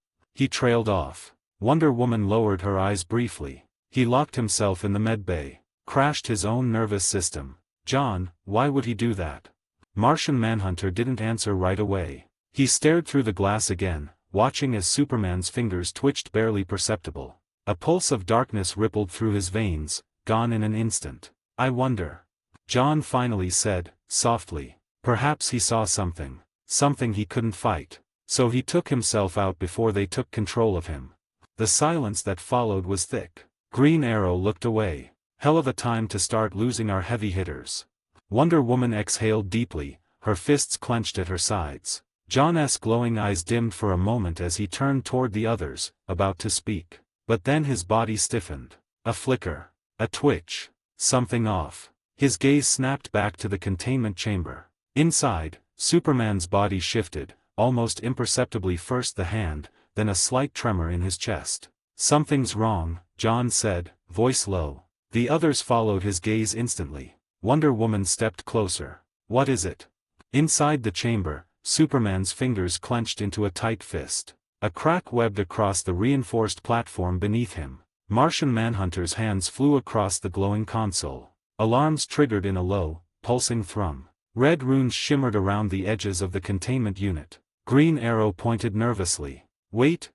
B: trailed off. Wonder Woman lowered her eyes briefly. He locked himself in the medbay. Crashed his own nervous system. John, why would he do that? Martian Manhunter didn't answer right away. He stared through the glass again, watching as Superman's fingers twitched barely perceptible. A pulse of darkness rippled through his veins, gone in an instant. I wonder. John finally said, softly. Perhaps he saw something. Something he couldn't fight. So he took himself out before they took control of him. The silence that followed was thick. Green Arrow looked away. Hell of a time to start losing our heavy hitters. Wonder Woman exhaled deeply, her fists clenched at her sides. John's glowing eyes dimmed for a moment as he turned toward the others, about to speak. But then his body stiffened. A flicker. A twitch. Something off. His gaze snapped back to the containment chamber. Inside, Superman's body shifted, almost imperceptibly, first the hand, then a slight tremor in his chest. Something's wrong, John said, voice low. The others followed his gaze instantly. Wonder Woman stepped closer. What is it? Inside the chamber, Superman's fingers clenched into a tight fist. A crack webbed across the reinforced platform beneath him. Martian Manhunter's hands flew across the glowing console. Alarms triggered in a low, pulsing thrum. Red runes shimmered around the edges of the containment unit. Green Arrow pointed nervously. Wait,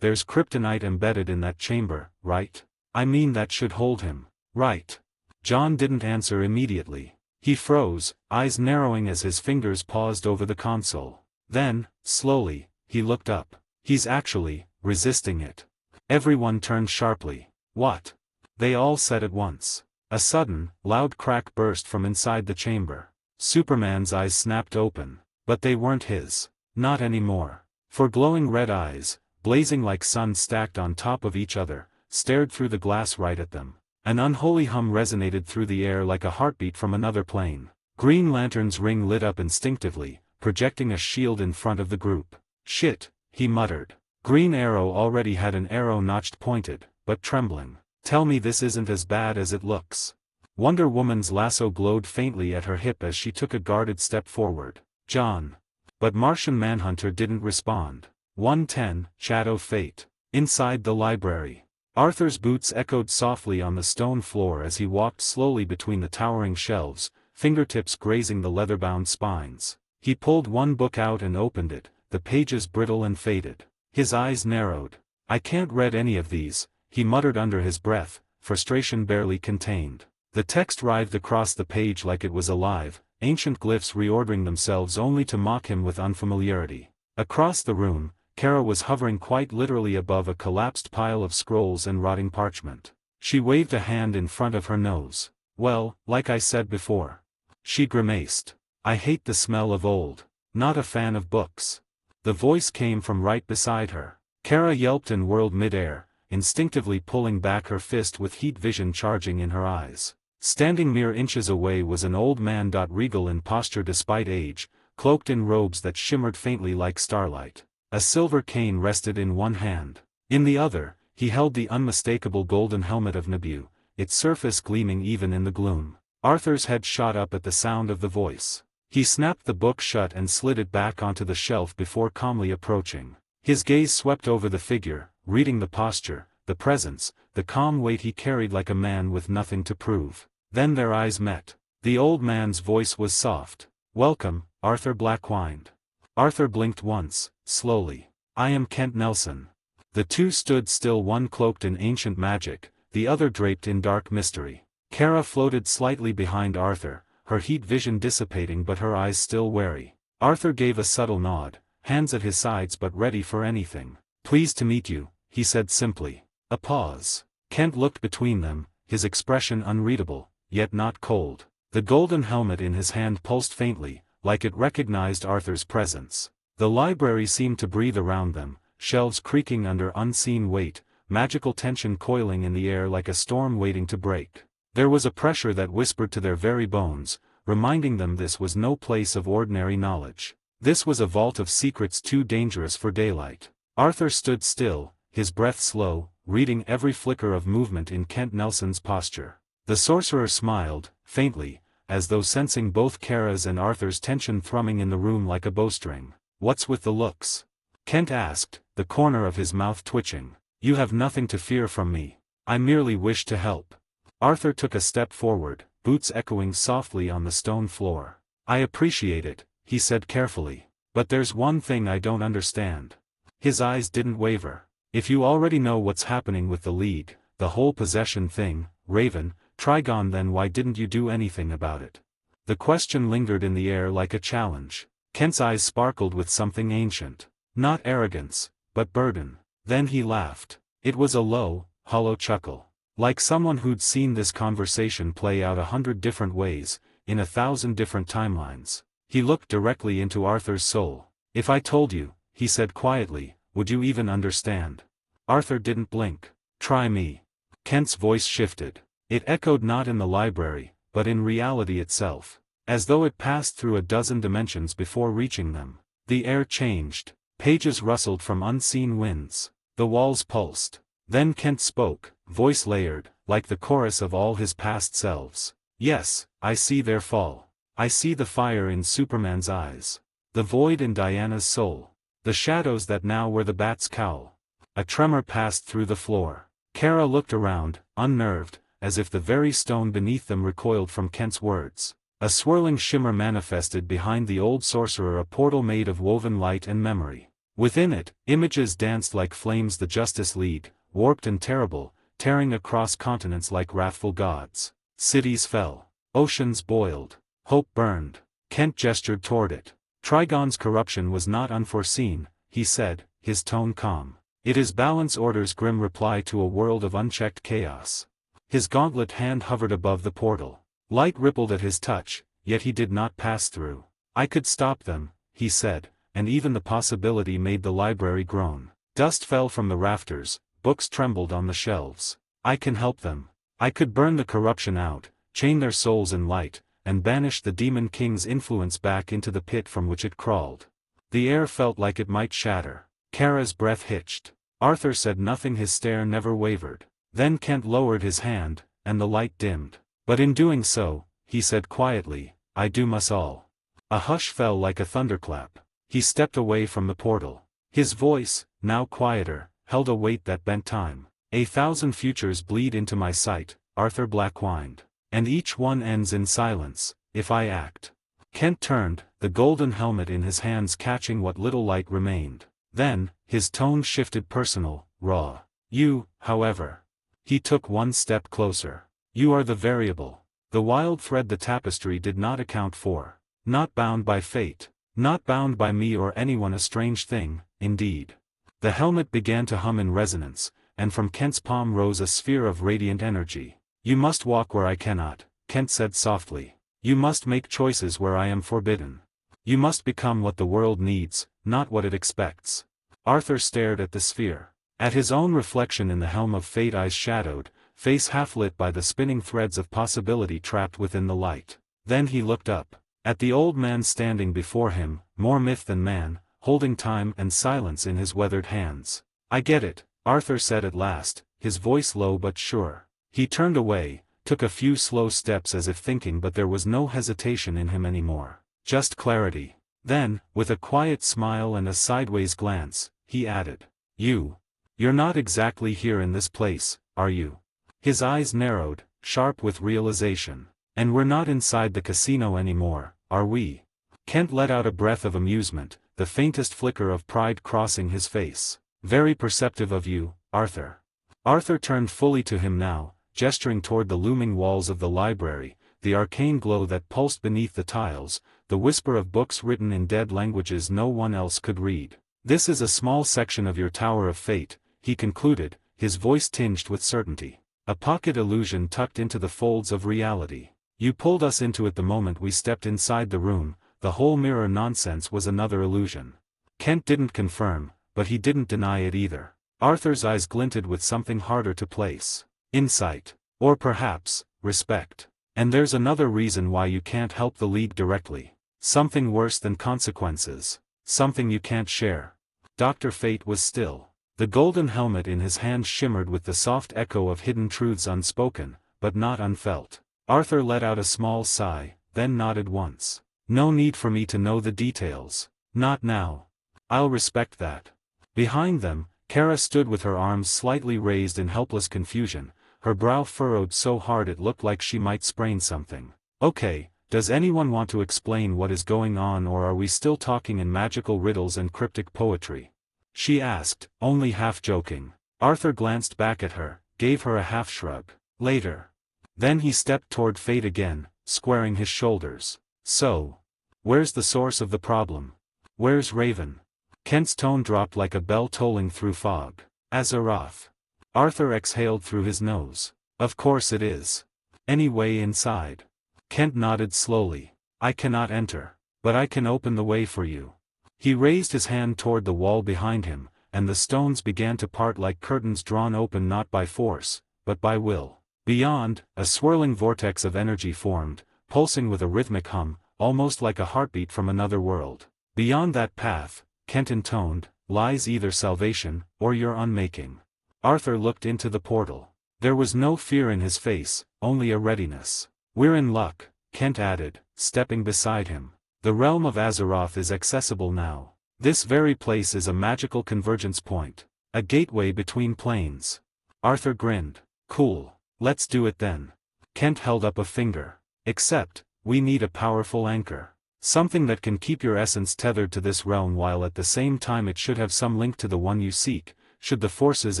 B: there's kryptonite embedded in that chamber, right? I mean that should hold him. Right. John didn't answer immediately. He froze, eyes narrowing as his fingers paused over the console. Then, slowly, he looked up. He's actually resisting it. Everyone turned sharply. What? They all said at once. A sudden, loud crack burst from inside the chamber. Superman's eyes snapped open. But they weren't his. Not anymore. For glowing red eyes, blazing like suns stacked on top of each other, stared through the glass right at them. An unholy hum resonated through the air like a heartbeat from another plane. Green Lantern's ring lit up instinctively, projecting a shield in front of the group. "Shit," he muttered. Green Arrow already had an arrow notched pointed, but trembling. "Tell me this isn't as bad as it looks." Wonder Woman's lasso glowed faintly at her hip as she took a guarded step forward. "John." But Martian Manhunter didn't respond. 110, Shadow Fate. Inside the library. Arthur's boots echoed softly on the stone floor as he walked slowly between the towering shelves, fingertips grazing the leather-bound spines. He pulled one book out and opened it, the pages brittle and faded. His eyes narrowed. "I can't read any of these," he muttered under his breath, frustration barely contained. The text writhed across the page like it was alive, ancient glyphs reordering themselves only to mock him with unfamiliarity. Across the room, Kara was hovering quite literally above a collapsed pile of scrolls and rotting parchment. She waved a hand in front of her nose. "Well, like I said before." She grimaced. "I hate the smell of old. Not a fan of books." The voice came from right beside her. Kara yelped and whirled midair, instinctively pulling back her fist with heat vision charging in her eyes. Standing mere inches away was an old man. Regal in posture despite age, cloaked in robes that shimmered faintly like starlight. A silver cane rested in one hand. In the other, he held the unmistakable golden helmet of Nebu, its surface gleaming even in the gloom. Arthur's head shot up at the sound of the voice. He snapped the book shut and slid it back onto the shelf before calmly approaching. His gaze swept over the figure, reading the posture, the presence, the calm weight he carried like a man with nothing to prove. Then their eyes met. The old man's voice was soft. "Welcome, Arthur Black whined." Arthur blinked once, slowly. "I am Kent Nelson." The two stood still, one cloaked in ancient magic, the other draped in dark mystery. Kara floated slightly behind Arthur, her heat vision dissipating but her eyes still wary. Arthur gave a subtle nod, hands at his sides but ready for anything. "Pleased to meet you," he said simply. A pause. Kent looked between them, his expression unreadable, yet not cold. The golden helmet in his hand pulsed faintly, like it recognized Arthur's presence. The library seemed to breathe around them, shelves creaking under unseen weight, magical tension coiling in the air like a storm waiting to break. There was a pressure that whispered to their very bones, reminding them this was no place of ordinary knowledge. This was a vault of secrets too dangerous for daylight. Arthur stood still, his breath slow, reading every flicker of movement in Kent Nelson's posture. The sorcerer smiled, faintly, as though sensing both Kara's and Arthur's tension thrumming in the room like a bowstring. "What's with the looks?" Kent asked, the corner of his mouth twitching. "You have nothing to fear from me. I merely wish to help." Arthur took a step forward, boots echoing softly on the stone floor. "I appreciate it," he said carefully. "But there's one thing I don't understand." His eyes didn't waver. "If you already know what's happening with the League, the whole possession thing, Raven, Trigon, then why didn't you do anything about it?" The question lingered in the air like a challenge. Kent's eyes sparkled with something ancient. Not arrogance, but burden. Then he laughed. It was a low, hollow chuckle. Like someone who'd seen this conversation play out 100 different ways, in 1,000 different timelines. He looked directly into Arthur's soul. "If I told you," he said quietly, "would you even understand?" Arthur didn't blink. "Try me." Kent's voice shifted. It echoed not in the library, but in reality itself. As though it passed through a dozen dimensions before reaching them. The air changed. Pages rustled from unseen winds. The walls pulsed. Then Kent spoke, voice layered, like the chorus of all his past selves. "Yes, I see their fall. I see the fire in Superman's eyes. The void in Diana's soul. The shadows that now wear the bat's cowl." A tremor passed through the floor. Kara looked around, unnerved, as if the very stone beneath them recoiled from Kent's words. A swirling shimmer manifested behind the old sorcerer, a portal made of woven light and memory. Within it, images danced like flames, the Justice League, warped and terrible, tearing across continents like wrathful gods. Cities fell. Oceans boiled. Hope burned. Kent gestured toward it. "Trigon's corruption was not unforeseen," he said, his tone calm. "It is balance order's grim reply to a world of unchecked chaos." His gauntlet hand hovered above the portal. Light rippled at his touch, yet he did not pass through. "I could stop them," he said, and even the possibility made the library groan. Dust fell from the rafters, books trembled on the shelves. "I can help them. I could burn the corruption out, chain their souls in light, and banished the Demon King's influence back into the pit from which it crawled. The air felt like it might shatter. Kara's breath hitched. Arthur said nothing, his stare never wavered. Then Kent lowered his hand, and the light dimmed. But in doing so, he said quietly, "I do us all." A hush fell like a thunderclap. He stepped away from the portal. His voice, now quieter, held a weight that bent time. "1,000 futures bleed into my sight," Arthur Black whined. "And each one ends in silence, if I act." Kent turned, the golden helmet in his hands catching what little light remained. Then, his tone shifted personal, raw. "You, however." He took one step closer. "You are the variable. The wild thread the tapestry did not account for. Not bound by fate. Not bound by me or anyone, a strange thing, indeed." The helmet began to hum in resonance, and from Kent's palm rose a sphere of radiant energy. "You must walk where I cannot," Kent said softly. "You must make choices where I am forbidden. You must become what the world needs, not what it expects." Arthur stared at the sphere. At his own reflection in the helm of fate, eyes shadowed, face half lit by the spinning threads of possibility trapped within the light. Then he looked up. At the old man standing before him, more myth than man, holding time and silence in his weathered hands. "I get it," Arthur said at last, his voice low but sure. He turned away, took a few slow steps as if thinking, but there was no hesitation in him anymore. Just clarity. Then, with a quiet smile and a sideways glance, he added, You're not exactly here in this place, are you?" His eyes narrowed, sharp with realization. "And we're not inside the casino anymore, are we?" Kent let out a breath of amusement, the faintest flicker of pride crossing his face. "Very perceptive of you, Arthur." Arthur turned fully to him now, gesturing toward the looming walls of the library, the arcane glow that pulsed beneath the tiles, the whisper of books written in dead languages no one else could read. "This is a small section of your Tower of Fate," he concluded, his voice tinged with certainty. "A pocket illusion tucked into the folds of reality. You pulled us into it the moment we stepped inside the room. The whole mirror nonsense was another illusion." Kent didn't confirm, but he didn't deny it either. Arthur's eyes glinted with something harder to place. "Insight. Or perhaps, respect. And there's another reason why you can't help the League directly. Something worse than consequences. Something you can't share." Dr. Fate was still. The golden helmet in his hand shimmered with the soft echo of hidden truths unspoken, but not unfelt. Arthur let out a small sigh, then nodded once. "No need for me to know the details. Not now. I'll respect that." Behind them, Kara stood with her arms slightly raised in helpless confusion, her brow furrowed so hard it looked like she might sprain something. "Okay, does anyone want to explain what is going on, or are we still talking in magical riddles and cryptic poetry?" she asked, only half joking. Arthur glanced back at her, gave her a half shrug. "Later." Then he stepped toward Fate again, squaring his shoulders. "So, where's the source of the problem? Where's Raven?" Kent's tone dropped like a bell tolling through fog. "Azeroth." Arthur exhaled through his nose. "Of course it is. Any way inside?" Kent nodded slowly. "I cannot enter. But I can open the way for you." He raised his hand toward the wall behind him, and the stones began to part like curtains drawn open not by force, but by will. Beyond, a swirling vortex of energy formed, pulsing with a rhythmic hum, almost like a heartbeat from another world. "Beyond that path," Kent intoned, "lies either salvation, or your unmaking." Arthur looked into the portal. There was no fear in his face, only a readiness. "We're in luck," Kent added, stepping beside him. "The realm of Azeroth is accessible now. This very place is a magical convergence point. A gateway between planes." Arthur grinned. "Cool. Let's do it then." Kent held up a finger. "Except, we need a powerful anchor. Something that can keep your essence tethered to this realm while at the same time it should have some link to the one you seek. Should the forces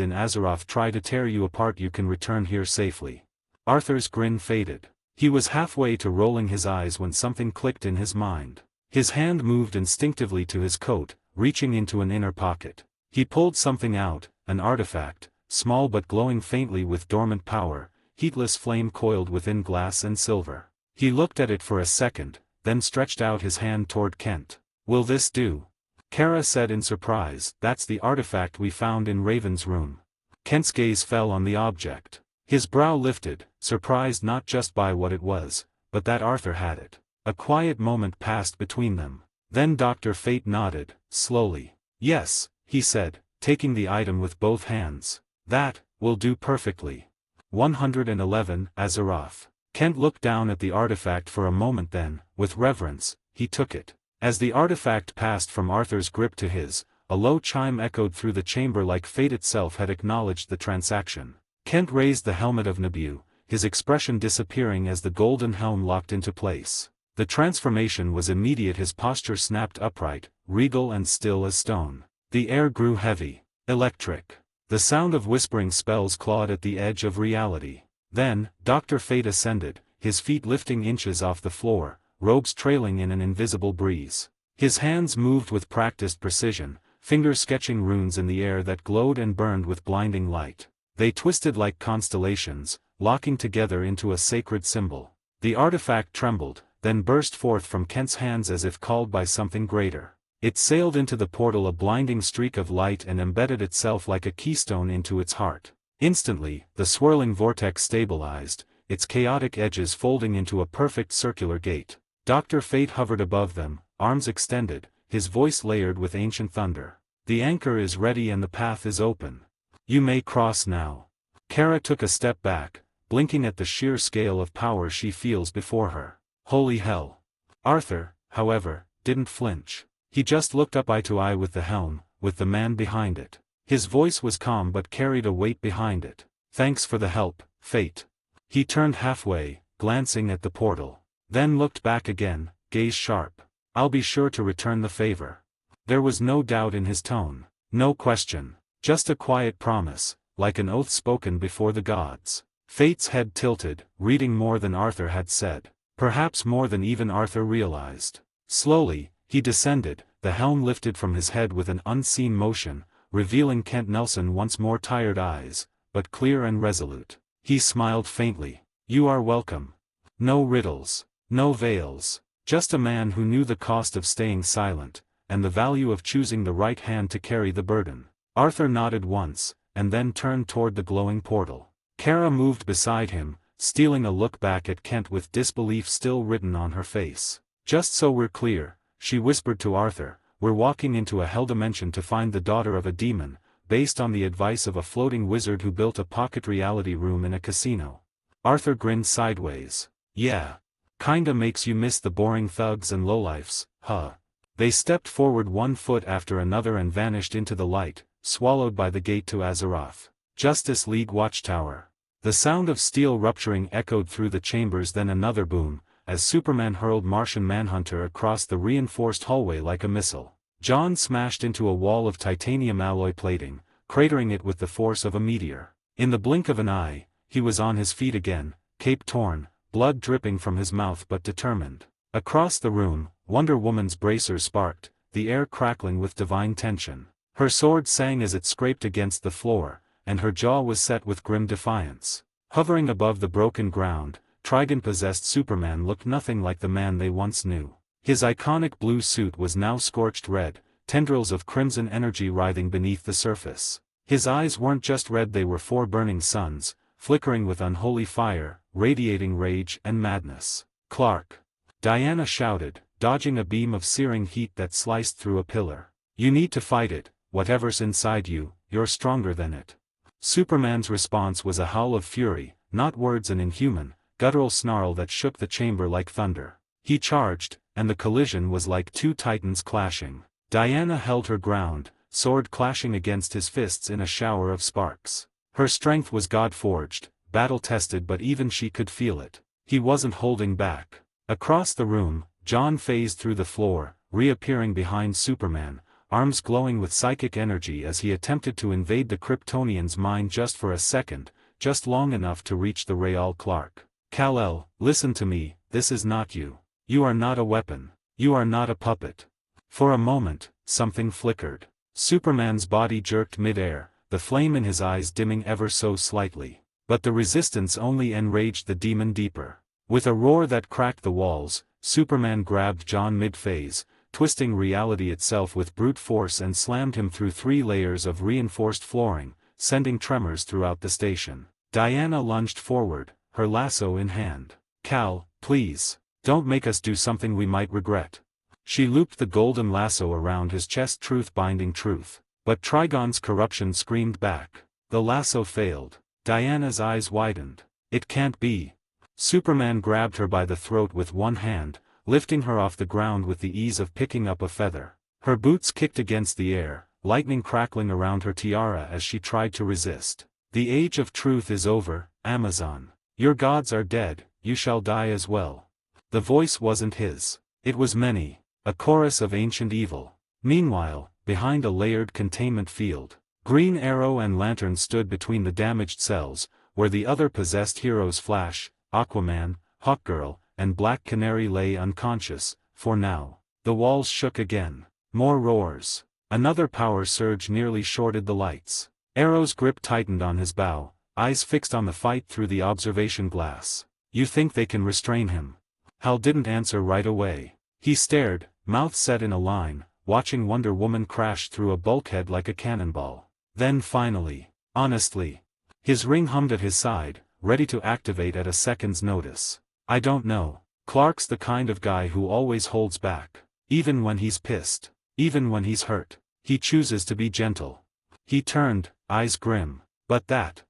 B: in Azeroth try to tear you apart, you can return here safely." Arthur's grin faded. He was halfway to rolling his eyes when something clicked in his mind. His hand moved instinctively to his coat, reaching into an inner pocket. He pulled something out, an artifact, small but glowing faintly with dormant power, heatless flame coiled within glass and silver. He looked at it for a second, then stretched out his hand toward Kent. "Will this do?" Kara said in surprise. "That's the artifact we found in Raven's room." Kent's gaze fell on the object. His brow lifted, surprised not just by what it was, but that Arthur had it. A quiet moment passed between them. Then Dr. Fate nodded, slowly. Yes, he said, taking the item with both hands. That will do perfectly. 111 Azeroth. Kent looked down at the artifact for a moment, then, with reverence, he took it. As the artifact passed from Arthur's grip to his, a low chime echoed through the chamber like fate itself had acknowledged the transaction. Kent raised the helmet of Nebu, his expression disappearing as the golden helm locked into place. The transformation was immediate. His posture snapped upright, regal and still as stone. The air grew heavy, electric. The sound of whispering spells clawed at the edge of reality. Then, Dr. Fate ascended, his feet lifting inches off the floor, robes trailing in an invisible breeze. His hands moved with practiced precision, fingers sketching runes in the air that glowed and burned with blinding light. They twisted like constellations, locking together into a sacred symbol. The artifact trembled, then burst forth from Kent's hands as if called by something greater. It sailed into the portal, a blinding streak of light, and embedded itself like a keystone into its heart. Instantly, the swirling vortex stabilized, its chaotic edges folding into a perfect circular gate. Dr. Fate hovered above them, arms extended, his voice layered with ancient thunder. The anchor is ready and the path is open. You may cross now. Kara took a step back, blinking at the sheer scale of power she feels before her. Holy hell. Arthur, however, didn't flinch. He just looked up eye to eye with the helm, with the man behind it. His voice was calm but carried a weight behind it. Thanks for the help, Fate. He turned halfway, glancing at the portal. Then looked back again, gaze sharp. I'll be sure to return the favor. There was no doubt in his tone. No question. Just a quiet promise, like an oath spoken before the gods. Fate's head tilted, reading more than Arthur had said. Perhaps more than even Arthur realized. Slowly, he descended, the helm lifted from his head with an unseen motion, revealing Kent Nelson once more, tired eyes, but clear and resolute. He smiled faintly. You are welcome. No riddles. No veils. Just a man who knew the cost of staying silent, and the value of choosing the right hand to carry the burden. Arthur nodded once, and then turned toward the glowing portal. Kara moved beside him, stealing a look back at Kent with disbelief still written on her face. Just so we're clear, she whispered to Arthur, we're walking into a hell dimension to find the daughter of a demon, based on the advice of a floating wizard who built a pocket reality room in a casino. Arthur grinned sideways. Yeah. Kinda makes you miss the boring thugs and lowlifes, huh? They stepped forward one foot after another and vanished into the light, swallowed by the gate to Azeroth. Justice League Watchtower. The sound of steel rupturing echoed through the chambers, then another boom, as Superman hurled Martian Manhunter across the reinforced hallway like a missile. John smashed into a wall of titanium alloy plating, cratering it with the force of a meteor. In the blink of an eye, he was on his feet again, cape torn, blood dripping from his mouth but determined. Across the room, Wonder Woman's bracers sparked, the air crackling with divine tension. Her sword sang as it scraped against the floor, and her jaw was set with grim defiance. Hovering above the broken ground, Trigon-possessed Superman looked nothing like the man they once knew. His iconic blue suit was now scorched red, tendrils of crimson energy writhing beneath the surface. His eyes weren't just red, they were four burning suns, flickering with unholy fire, radiating rage and madness. Clark. Diana shouted, dodging a beam of searing heat that sliced through a pillar. You need to fight it, whatever's inside you, you're stronger than it. Superman's response was a howl of fury, not words, an inhuman, guttural snarl that shook the chamber like thunder. He charged, and the collision was like two titans clashing. Diana held her ground, sword clashing against his fists in a shower of sparks. Her strength was God-forged, battle-tested, but even she could feel it. He wasn't holding back. Across the room, John phased through the floor, reappearing behind Superman, arms glowing with psychic energy as he attempted to invade the Kryptonian's mind just for a second, just long enough to reach the Real Clark. Kal-El, listen to me, this is not you. You are not a weapon. You are not a puppet. For a moment, something flickered. Superman's body jerked mid-air, the flame in his eyes dimming ever so slightly. But the resistance only enraged the demon deeper. With a roar that cracked the walls, Superman grabbed John mid-phase, twisting reality itself with brute force, and slammed him through 3 layers of reinforced flooring, sending tremors throughout the station. Diana lunged forward, her lasso in hand. Kal, Please, don't make us do something we might regret. She looped the golden lasso around his chest, truth binding truth. But Trigon's corruption screamed back. The lasso failed. Diana's eyes widened. It can't be. Superman grabbed her by the throat with one hand, lifting her off the ground with the ease of picking up a feather. Her boots kicked against the air, lightning crackling around her tiara as she tried to resist. The age of truth is over, Amazon. Your gods are dead, you shall die as well. The voice wasn't his. It was many. A chorus of ancient evil. Meanwhile, behind a layered containment field, Green Arrow and Lantern stood between the damaged cells, where the other possessed heroes Flash, Aquaman, Hawkgirl, and Black Canary lay unconscious. For now. The walls shook again. More roars. Another power surge nearly shorted the lights. Arrow's grip tightened on his bow, eyes fixed on the fight through the observation glass. You think they can restrain him? Hal didn't answer right away. He stared, mouth set in a line, watching Wonder Woman crash through a bulkhead like a cannonball. Then finally, honestly. His ring hummed at his side, ready to activate at a second's notice. I don't know. Clark's the kind of guy who always holds back. Even when he's pissed. Even when he's hurt. He chooses to be gentle. He turned, eyes grim. But that.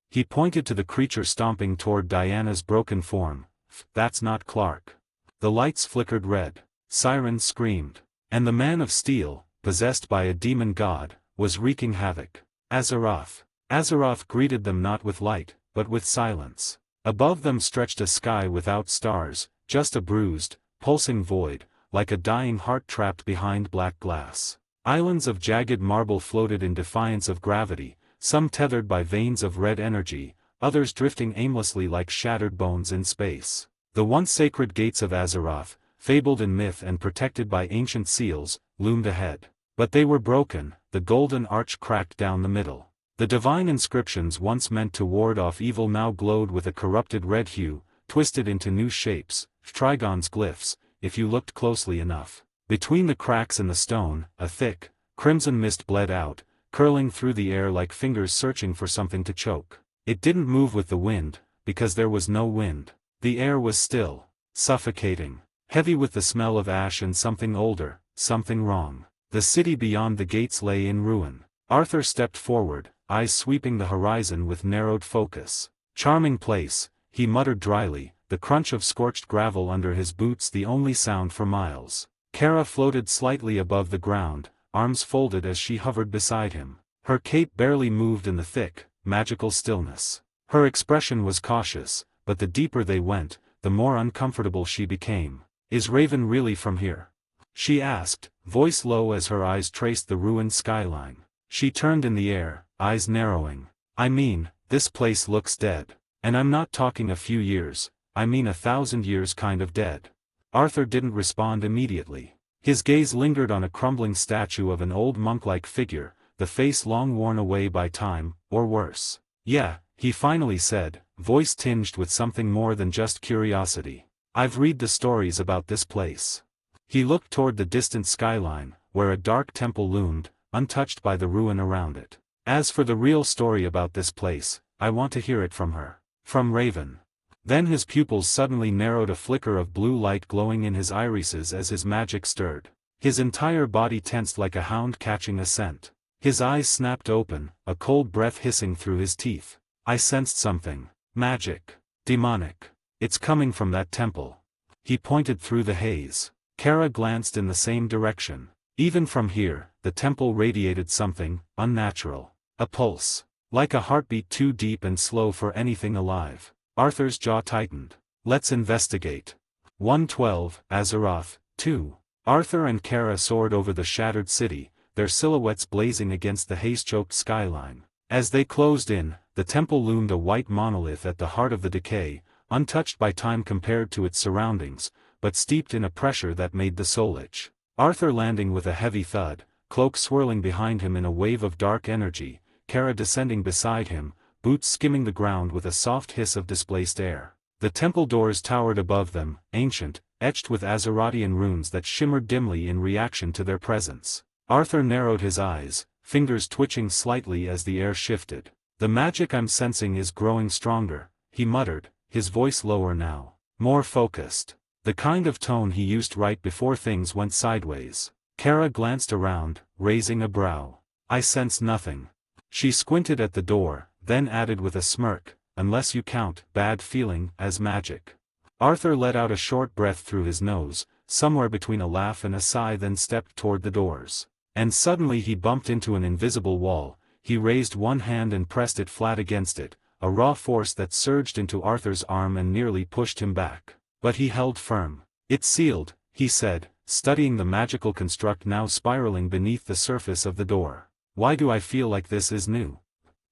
B: He pointed to the creature stomping toward Diana's broken form. That's not Clark. The lights flickered red. Sirens screamed. And the Man of Steel, possessed by a demon god, was wreaking havoc. Azeroth. Azeroth greeted them not with light, but with silence. Above them stretched a sky without stars, just a bruised, pulsing void, like a dying heart trapped behind black glass. Islands of jagged marble floated in defiance of gravity, some tethered by veins of red energy, others drifting aimlessly like shattered bones in space. The once sacred gates of Azeroth, fabled in myth and protected by ancient seals, loomed ahead. But they were broken, the golden arch cracked down the middle. The divine inscriptions once meant to ward off evil now glowed with a corrupted red hue, twisted into new shapes, Trigon's glyphs, if you looked closely enough. Between the cracks in the stone, a thick, crimson mist bled out, curling through the air like fingers searching for something to choke. It didn't move with the wind, because there was no wind. The air was still, suffocating, heavy with the smell of ash and something older, something wrong. The city beyond the gates lay in ruin. Arthur stepped forward, eyes sweeping the horizon with narrowed focus. Charming place, he muttered dryly, the crunch of scorched gravel under his boots the only sound for miles. Kara floated slightly above the ground, arms folded as she hovered beside him. Her cape barely moved in the thick, magical stillness. Her expression was cautious, but the deeper they went, the more uncomfortable she became. Is Raven really from here? She asked, voice low as her eyes traced the ruined skyline. She turned in the air, eyes narrowing. I mean, this place looks dead. And I'm not talking a few years, I mean 1,000 years kind of dead. Arthur didn't respond immediately. His gaze lingered on a crumbling statue of an old monk-like figure, the face long worn away by time, or worse. Yeah, he finally said, voice tinged with something more than just curiosity. I've read the stories about this place. He looked toward the distant skyline, where a dark temple loomed, untouched by the ruin around it. As for the real story about this place, I want to hear it from her. From Raven. Then his pupils suddenly narrowed, a flicker of blue light glowing in his irises as his magic stirred. His entire body tensed like a hound catching a scent. His eyes snapped open, a cold breath hissing through his teeth. I sensed something. Magic. Demonic. It's coming from that temple. He pointed through the haze. Kara glanced in the same direction. Even from here, the temple radiated something unnatural. A pulse. Like a heartbeat too deep and slow for anything alive. Arthur's jaw tightened. Let's investigate. 112, Azeroth, 2. Arthur and Kara soared over the shattered city, their silhouettes blazing against the haze-choked skyline. As they closed in, the temple loomed a white monolith at the heart of the decay, untouched by time compared to its surroundings, but steeped in a pressure that made the soul itch. Arthur landing with a heavy thud, cloak swirling behind him in a wave of dark energy, Kara descending beside him, boots skimming the ground with a soft hiss of displaced air. The temple doors towered above them, ancient, etched with Azerothian runes that shimmered dimly in reaction to their presence. Arthur narrowed his eyes, fingers twitching slightly as the air shifted. The magic I'm sensing is growing stronger, he muttered, his voice lower now. More focused. The kind of tone he used right before things went sideways. Kara glanced around, raising a brow. I sense nothing. She squinted at the door, then added with a smirk, unless you count bad feeling as magic. Arthur let out a short breath through his nose, somewhere between a laugh and a sigh, then stepped toward the doors. And suddenly he bumped into an invisible wall. He raised one hand and pressed it flat against it, a raw force that surged into Arthur's arm and nearly pushed him back. But he held firm. It's sealed, he said, studying the magical construct now spiraling beneath the surface of the door. Why do I feel like this is new?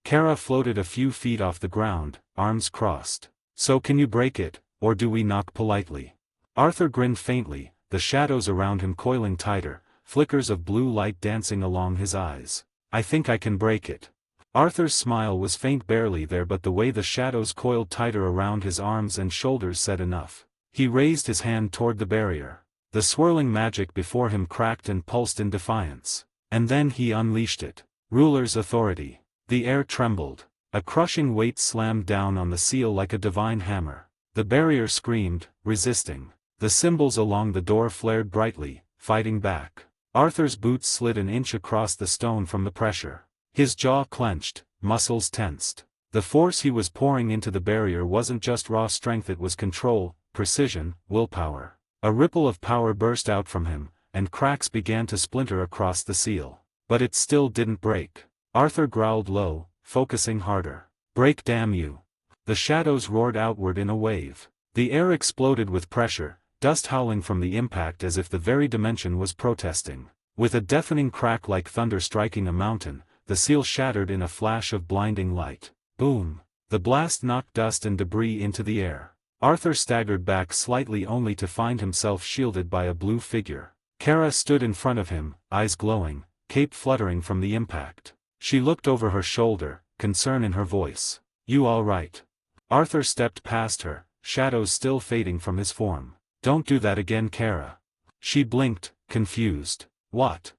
B: Kara floated a few feet off the ground, arms crossed. So can you break it, or do we knock politely? Arthur grinned faintly, the shadows around him coiling tighter, flickers of blue light dancing along his eyes. I think I can break it. Arthur's smile was faint, barely there, but the way the shadows coiled tighter around his arms and shoulders said enough. He raised his hand toward the barrier. The swirling magic before him cracked and pulsed in defiance. And then he unleashed it. Ruler's authority. The air trembled. A crushing weight slammed down on the seal like a divine hammer. The barrier screamed, resisting. The symbols along the door flared brightly, fighting back. Arthur's boots slid an inch across the stone from the pressure. His jaw clenched, muscles tensed. The force he was pouring into the barrier wasn't just raw strength, it was control, precision, willpower. A ripple of power burst out from him, and cracks began to splinter across the seal. But it still didn't break. Arthur growled low, focusing harder. Break, damn you. The shadows roared outward in a wave. The air exploded with pressure, dust howling from the impact as if the very dimension was protesting. With a deafening crack like thunder striking a mountain, the seal shattered in a flash of blinding light. Boom! The blast knocked dust and debris into the air. Arthur staggered back slightly only to find himself shielded by a blue figure. Kara stood in front of him, eyes glowing, cape fluttering from the impact. She looked over her shoulder, concern in her voice. You all right? Arthur stepped past her, shadows still fading from his form. Don't do that again, Kara. She blinked, confused. What?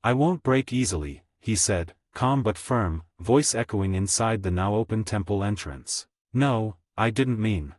B: I won't break easily, he said, calm but firm, voice echoing inside the now open temple entrance. No, I didn't mean.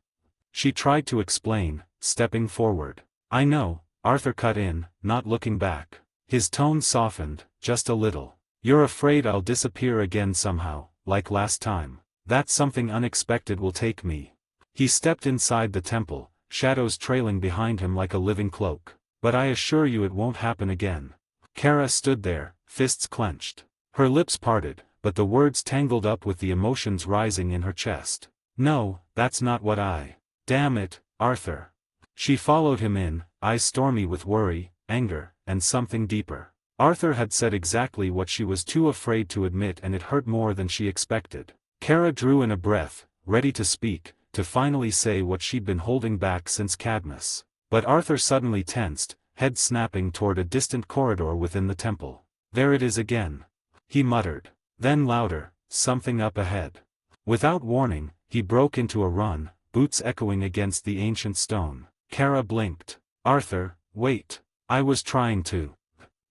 B: She tried to explain, stepping forward. I know, Arthur cut in, not looking back. His tone softened, just a little. You're afraid I'll disappear again somehow, like last time. That something unexpected will take me. He stepped inside the temple, shadows trailing behind him like a living cloak. But I assure you it won't happen again. Kara stood there, fists clenched. Her lips parted, but the words tangled up with the emotions rising in her chest. No, that's not what I... Damn it, Arthur. She followed him in, eyes stormy with worry, anger, and something deeper. Arthur had said exactly what she was too afraid to admit, and it hurt more than she expected. Kara drew in a breath, ready to speak, to finally say what she'd been holding back since Cadmus. But Arthur suddenly tensed, head snapping toward a distant corridor within the temple. There it is again. He muttered. Then louder, something up ahead. Without warning, he broke into a run, boots echoing against the ancient stone. Kara blinked. Arthur, wait. I was trying to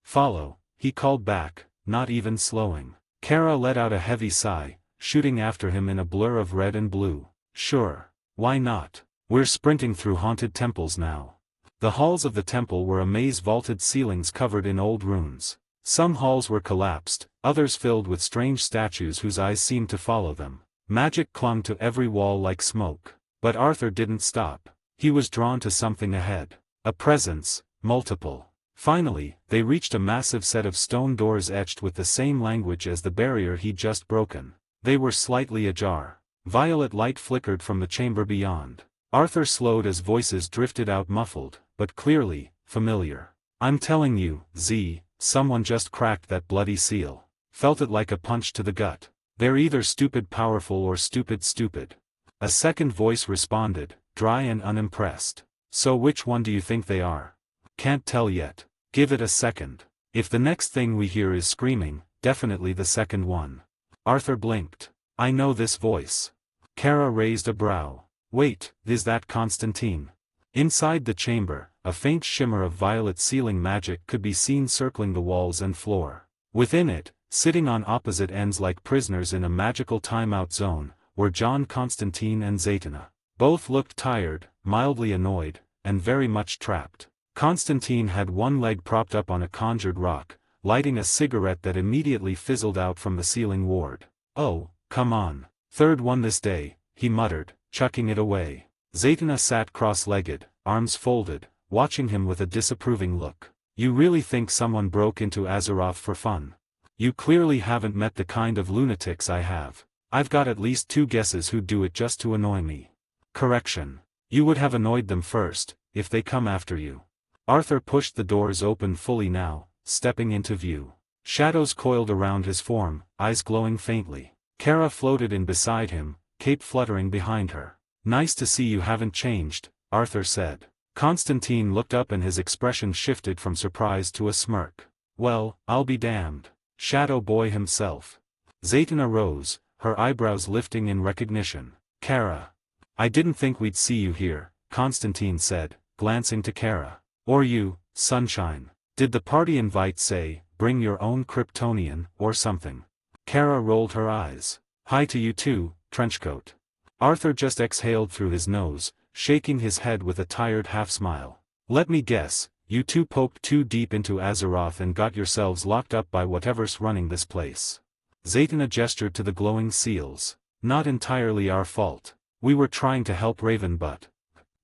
B: follow, he called back, not even slowing. Kara let out a heavy sigh, shooting after him in a blur of red and blue. Sure. Why not? We're sprinting through haunted temples now. The halls of the temple were a maze, vaulted ceilings covered in old runes. Some halls were collapsed, others filled with strange statues whose eyes seemed to follow them. Magic clung to every wall like smoke. But Arthur didn't stop. He was drawn to something ahead. A presence, multiple. Finally, they reached a massive set of stone doors etched with the same language as the barrier he'd just broken. They were slightly ajar. Violet light flickered from the chamber beyond. Arthur slowed as voices drifted out, muffled, but clearly, familiar. I'm telling you, Z, someone just cracked that bloody seal. Felt it like a punch to the gut. They're either stupid powerful or stupid stupid. A second voice responded, dry and unimpressed. So which one do you think they are? Can't tell yet. Give it a second. If the next thing we hear is screaming, definitely the second one. Arthur blinked. I know this voice. Kara raised a brow. Wait, is that Constantine? Inside the chamber, a faint shimmer of violet ceiling magic could be seen circling the walls and floor. Within it, sitting on opposite ends like prisoners in a magical timeout zone, were John Constantine and Zatanna. Both looked tired, mildly annoyed, and very much trapped. Constantine had one leg propped up on a conjured rock, lighting a cigarette that immediately fizzled out from the ceiling ward. "Oh, come on. Third one this day," he muttered, chucking it away. Zatanna sat cross-legged, arms folded, watching him with a disapproving look. "You really think someone broke into Azeroth for fun? You clearly haven't met the kind of lunatics I have. I've got at least 2 guesses who'd do it just to annoy me." "Correction. You would have annoyed them first, if they come after you." Arthur pushed the doors open fully now, stepping into view. Shadows coiled around his form, eyes glowing faintly. Kara floated in beside him, cape fluttering behind her. "Nice to see you haven't changed," Arthur said. Constantine looked up and his expression shifted from surprise to a smirk. "Well, I'll be damned. Shadow Boy himself." Zatanna rose, her eyebrows lifting in recognition. "Kara. I didn't think we'd see you here," Constantine said, glancing to Kara. "Or you, Sunshine. Did the party invite say, bring your own Kryptonian, or something?" Kara rolled her eyes. "Hi to you too, Trenchcoat." Arthur just exhaled through his nose, shaking his head with a tired half-smile. "Let me guess, you two poked too deep into Azeroth and got yourselves locked up by whatever's running this place." Zatanna gestured to the glowing seals. "Not entirely our fault. We were trying to help Raven but..."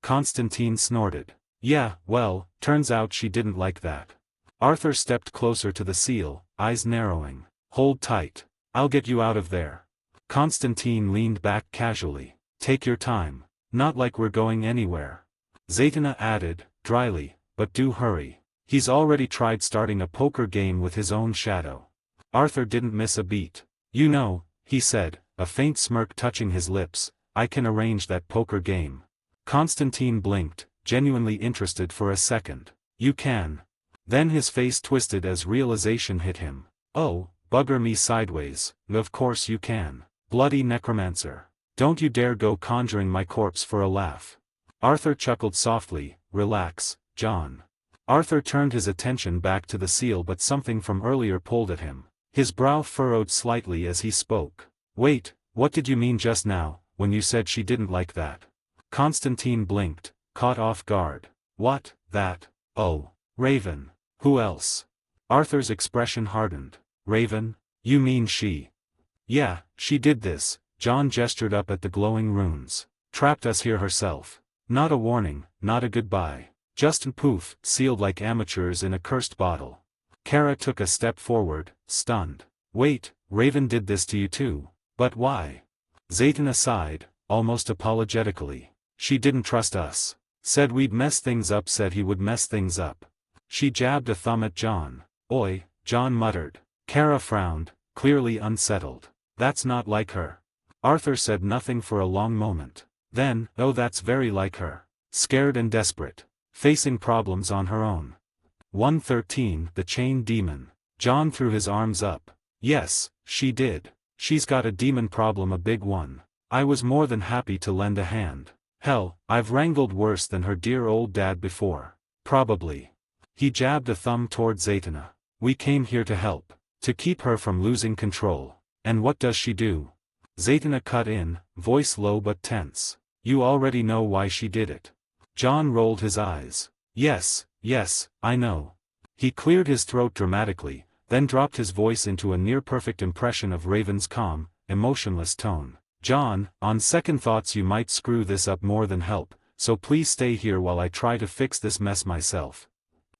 B: Constantine snorted. "Yeah, well, turns out she didn't like that." Arthur stepped closer to the seal, eyes narrowing. "Hold tight. I'll get you out of there." Constantine leaned back casually. "Take your time. Not like we're going anywhere." Zatanna added, dryly, "But do hurry. He's already tried starting a poker game with his own shadow." Arthur didn't miss a beat. "You know," he said, a faint smirk touching his lips, "I can arrange that poker game." Constantine blinked, genuinely interested for a second. "You can?" Then his face twisted as realization hit him. "Oh, bugger me sideways, of course you can. Bloody necromancer. Don't you dare go conjuring my corpse for a laugh." Arthur chuckled softly. "Relax, John." Arthur turned his attention back to the seal but something from earlier pulled at him. His brow furrowed slightly as he spoke. "Wait, what did you mean just now, when you said she didn't like that?" Constantine blinked, caught off guard. "What, that? Oh, Raven. Who else?" Arthur's expression hardened. "Raven? You mean she?" "Yeah, she did this." John gestured up at the glowing runes. "Trapped us here herself. Not a warning, not a goodbye. Just poof, sealed like amateurs in a cursed bottle." Kara took a step forward, stunned. "Wait, Raven did this to you too? But why?" Zatanna sighed, almost apologetically. "She didn't trust us. Said we'd mess things up, said he would mess things up." She jabbed a thumb at John. "Oi," John muttered. Kara frowned, clearly unsettled. "That's not like her." Arthur said nothing for a long moment. Then, "Oh, that's very like her. Scared and desperate. Facing problems on her own." 113 The Chain Demon. John threw his arms up. "Yes, she did. She's got a demon problem, a big one. I was more than happy to lend a hand. Hell, I've wrangled worse than her dear old dad before. Probably." He jabbed a thumb toward Zatanna. "We came here to help. To keep her from losing control. And what does she do?" Zatanna cut in, voice low but tense. "You already know why she did it." John rolled his eyes. Yes, I know." He cleared his throat dramatically, then dropped his voice into a near-perfect impression of Raven's calm, emotionless tone. "John, on second thoughts you might screw this up more than help, so please stay here while I try to fix this mess myself."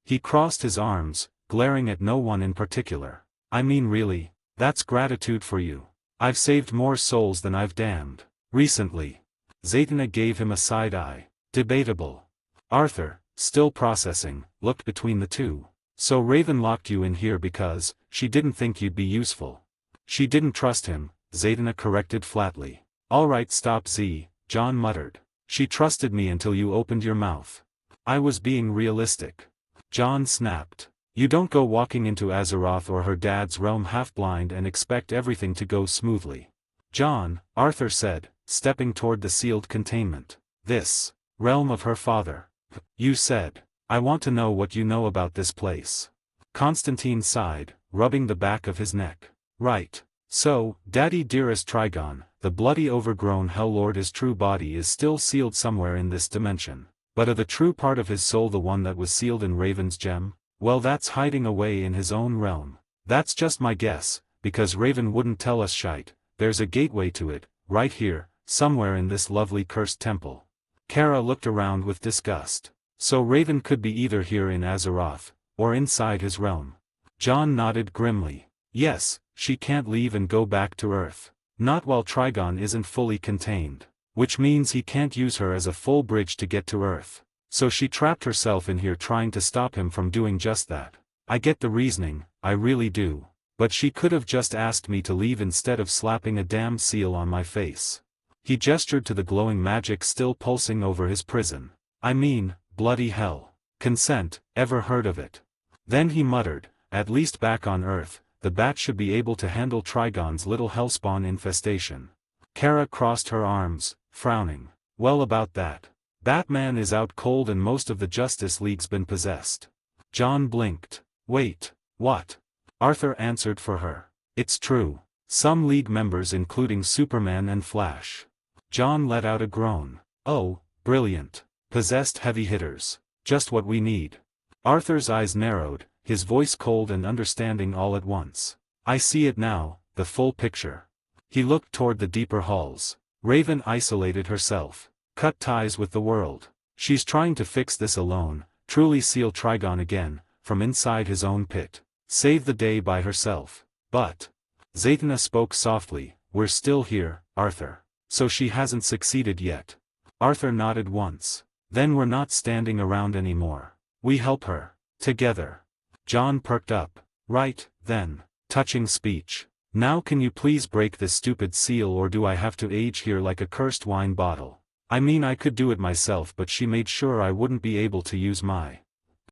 B: He crossed his arms, glaring at no one in particular. "I mean really, that's gratitude for you. I've saved more souls than I've damned. Recently." Zatanna gave him a side-eye. "Debatable." Arthur, still processing, looked between the two. "So Raven locked you in here because she didn't think you'd be useful." "She didn't trust him," Zatanna corrected flatly. "Alright, stop Z," John muttered. "She trusted me until you opened your mouth. I was being realistic." John snapped. "You don't go walking into Azeroth or her dad's realm half-blind and expect everything to go smoothly." "John," Arthur said, stepping toward the sealed containment. "This realm of her father. You said. I want to know what you know about this place." Constantine sighed, rubbing the back of his neck. "Right. So, Daddy dearest Trigon, the bloody overgrown Hell-Lord, true body is still sealed somewhere in this dimension. But the true part of his soul, the one that was sealed in Raven's gem? Well, that's hiding away in his own realm. That's just my guess, because Raven wouldn't tell us shite. There's a gateway to it, right here, somewhere in this lovely cursed temple. Kara looked around with disgust. So Raven could be either here in Azeroth, or inside his realm. John nodded grimly. Yes, she can't leave and go back to Earth. Not while Trigon isn't fully contained. Which means he can't use her as a full bridge to get to Earth. So she trapped herself in here trying to stop him from doing just that. I get the reasoning, I really do. But she could have just asked me to leave instead of slapping a damn seal on my face. He gestured to the glowing magic still pulsing over his prison. I mean, bloody hell. Consent, ever heard of it? Then he muttered, at least back on Earth, the bat should be able to handle Trigon's little hellspawn infestation. Kara crossed her arms, frowning. Well, about that. Batman is out cold and most of the Justice League's been possessed. John blinked. Wait, what? Arthur answered for her. It's true. Some League members including Superman and Flash. John let out a groan. Oh, brilliant. Possessed heavy hitters. Just what we need. Arthur's eyes narrowed, his voice cold and understanding all at once. I see it now, the full picture. He looked toward the deeper halls. Raven isolated herself. Cut ties with the world. She's trying to fix this alone, truly seal Trigon again, from inside his own pit. Save the day by herself. But Zatanna spoke softly, we're still here, Arthur. So she hasn't succeeded yet. Arthur nodded once. Then we're not standing around anymore. We help her. Together. John perked up. Right, then. Touching speech. Now can you please break this stupid seal, or do I have to age here like a cursed wine bottle? I mean, I could do it myself, but she made sure I wouldn't be able to use my...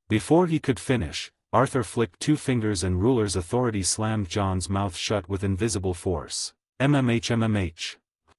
B: Before he could finish, Arthur flicked two fingers and Ruler's authority slammed John's mouth shut with invisible force. MMH.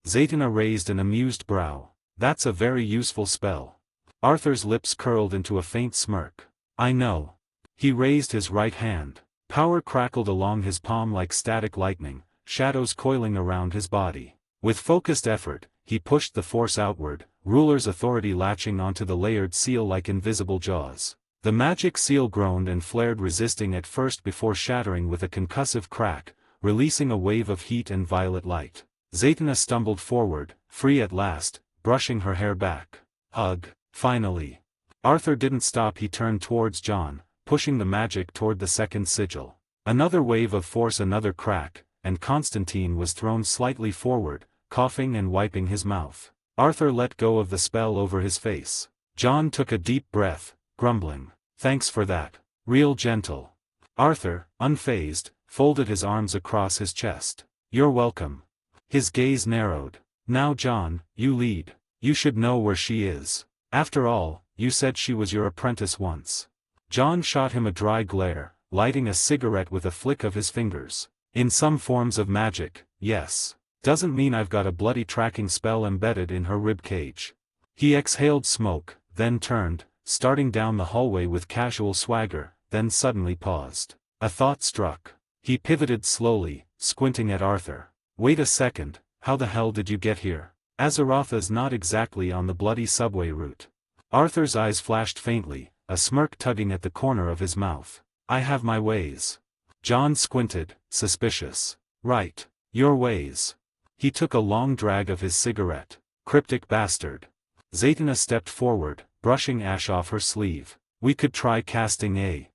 B: Zatanna raised an amused brow. That's a very useful spell. Arthur's lips curled into a faint smirk. I know. He raised his right hand. Power crackled along his palm like static lightning, shadows coiling around his body. With focused effort, he pushed the force outward, Ruler's authority latching onto the layered seal like invisible jaws. The magic seal groaned and flared, resisting at first before shattering with a concussive crack, releasing a wave of heat and violet light. Zatanna stumbled forward, free at last, brushing her hair back. Ugh, finally. Arthur didn't stop. He turned towards John, pushing the magic toward the second sigil. Another wave of force, another crack, and Constantine was thrown slightly forward, coughing and wiping his mouth. Arthur let go of the spell over his face. John took a deep breath, grumbling. Thanks for that. Real gentle. Arthur, unfazed, folded his arms across his chest. You're welcome. His gaze narrowed. Now John, you lead. You should know where she is. After all, you said she was your apprentice once. John shot him a dry glare, lighting a cigarette with a flick of his fingers. In some forms of magic, yes. Doesn't mean I've got a bloody tracking spell embedded in her ribcage. He exhaled smoke, then turned, starting down the hallway with casual swagger, then suddenly paused. A thought struck. He pivoted slowly, squinting at Arthur. Wait a second, how the hell did you get here? Azeroth is not exactly on the bloody subway route. Arthur's eyes flashed faintly, a smirk tugging at the corner of his mouth. I have my ways. John squinted, suspicious. Right. Your ways. He took a long drag of his cigarette. Cryptic bastard. Zatanna stepped forward, brushing ash off her sleeve. We could try casting a...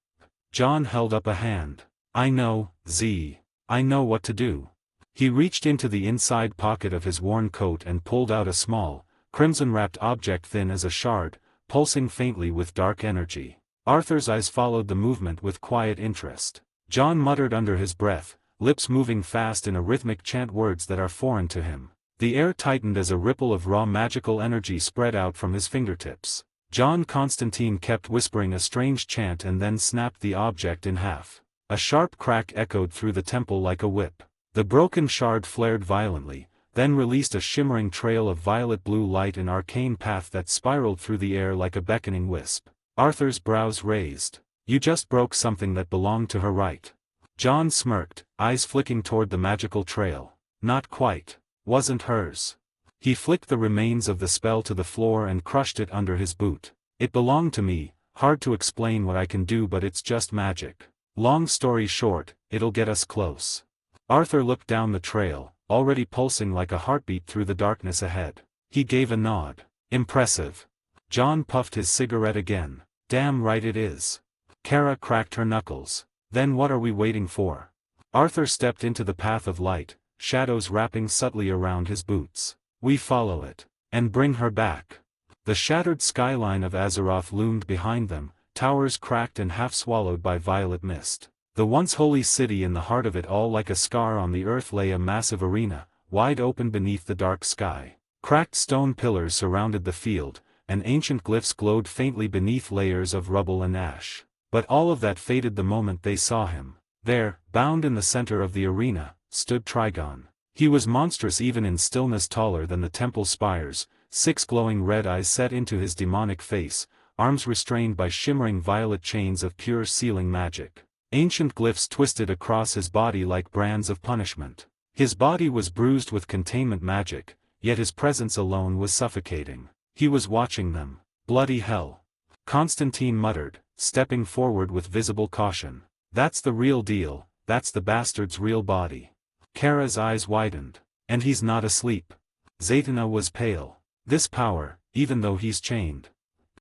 B: John held up a hand. I know, Z. I know what to do. He reached into the inside pocket of his worn coat and pulled out a small, crimson-wrapped object thin as a shard, pulsing faintly with dark energy. Arthur's eyes followed the movement with quiet interest. John muttered under his breath, lips moving fast in a rhythmic chant, words that are foreign to him. The air tightened as a ripple of raw magical energy spread out from his fingertips. John Constantine kept whispering a strange chant and then snapped the object in half. A sharp crack echoed through the temple like a whip. The broken shard flared violently, then released a shimmering trail of violet-blue light, an arcane path that spiraled through the air like a beckoning wisp. Arthur's brows raised. You just broke something that belonged to her, right? John smirked, eyes flicking toward the magical trail. Not quite. wasn't hers. He flicked the remains of the spell to the floor and crushed it under his boot. It belonged to me, hard to explain what I can do, but it's just magic. Long story short, it'll get us close. Arthur looked down the trail, already pulsing like a heartbeat through the darkness ahead. He gave a nod. Impressive. John puffed his cigarette again. Damn right it is. Kara cracked her knuckles. Then what are we waiting for? Arthur stepped into the path of light, shadows wrapping subtly around his boots. We follow it. And bring her back. The shattered skyline of Azeroth loomed behind them, towers cracked and half swallowed by violet mist. The once holy city in the heart of it all, like a scar on the earth, lay a massive arena, wide open beneath the dark sky. Cracked stone pillars surrounded the field, and ancient glyphs glowed faintly beneath layers of rubble and ash. But all of that faded the moment they saw him. There, bound in the center of the arena, stood Trigon. He was monstrous even in stillness, taller than the temple spires, 6 glowing red eyes set into his demonic face, arms restrained by shimmering violet chains of pure sealing magic. Ancient glyphs twisted across his body like brands of punishment. His body was bruised with containment magic, yet his presence alone was suffocating. He was watching them. Bloody hell. Constantine muttered, stepping forward with visible caution. That's the real deal, that's the bastard's real body. Kara's eyes widened. And he's not asleep. Zatanna was pale. This power, even though he's chained.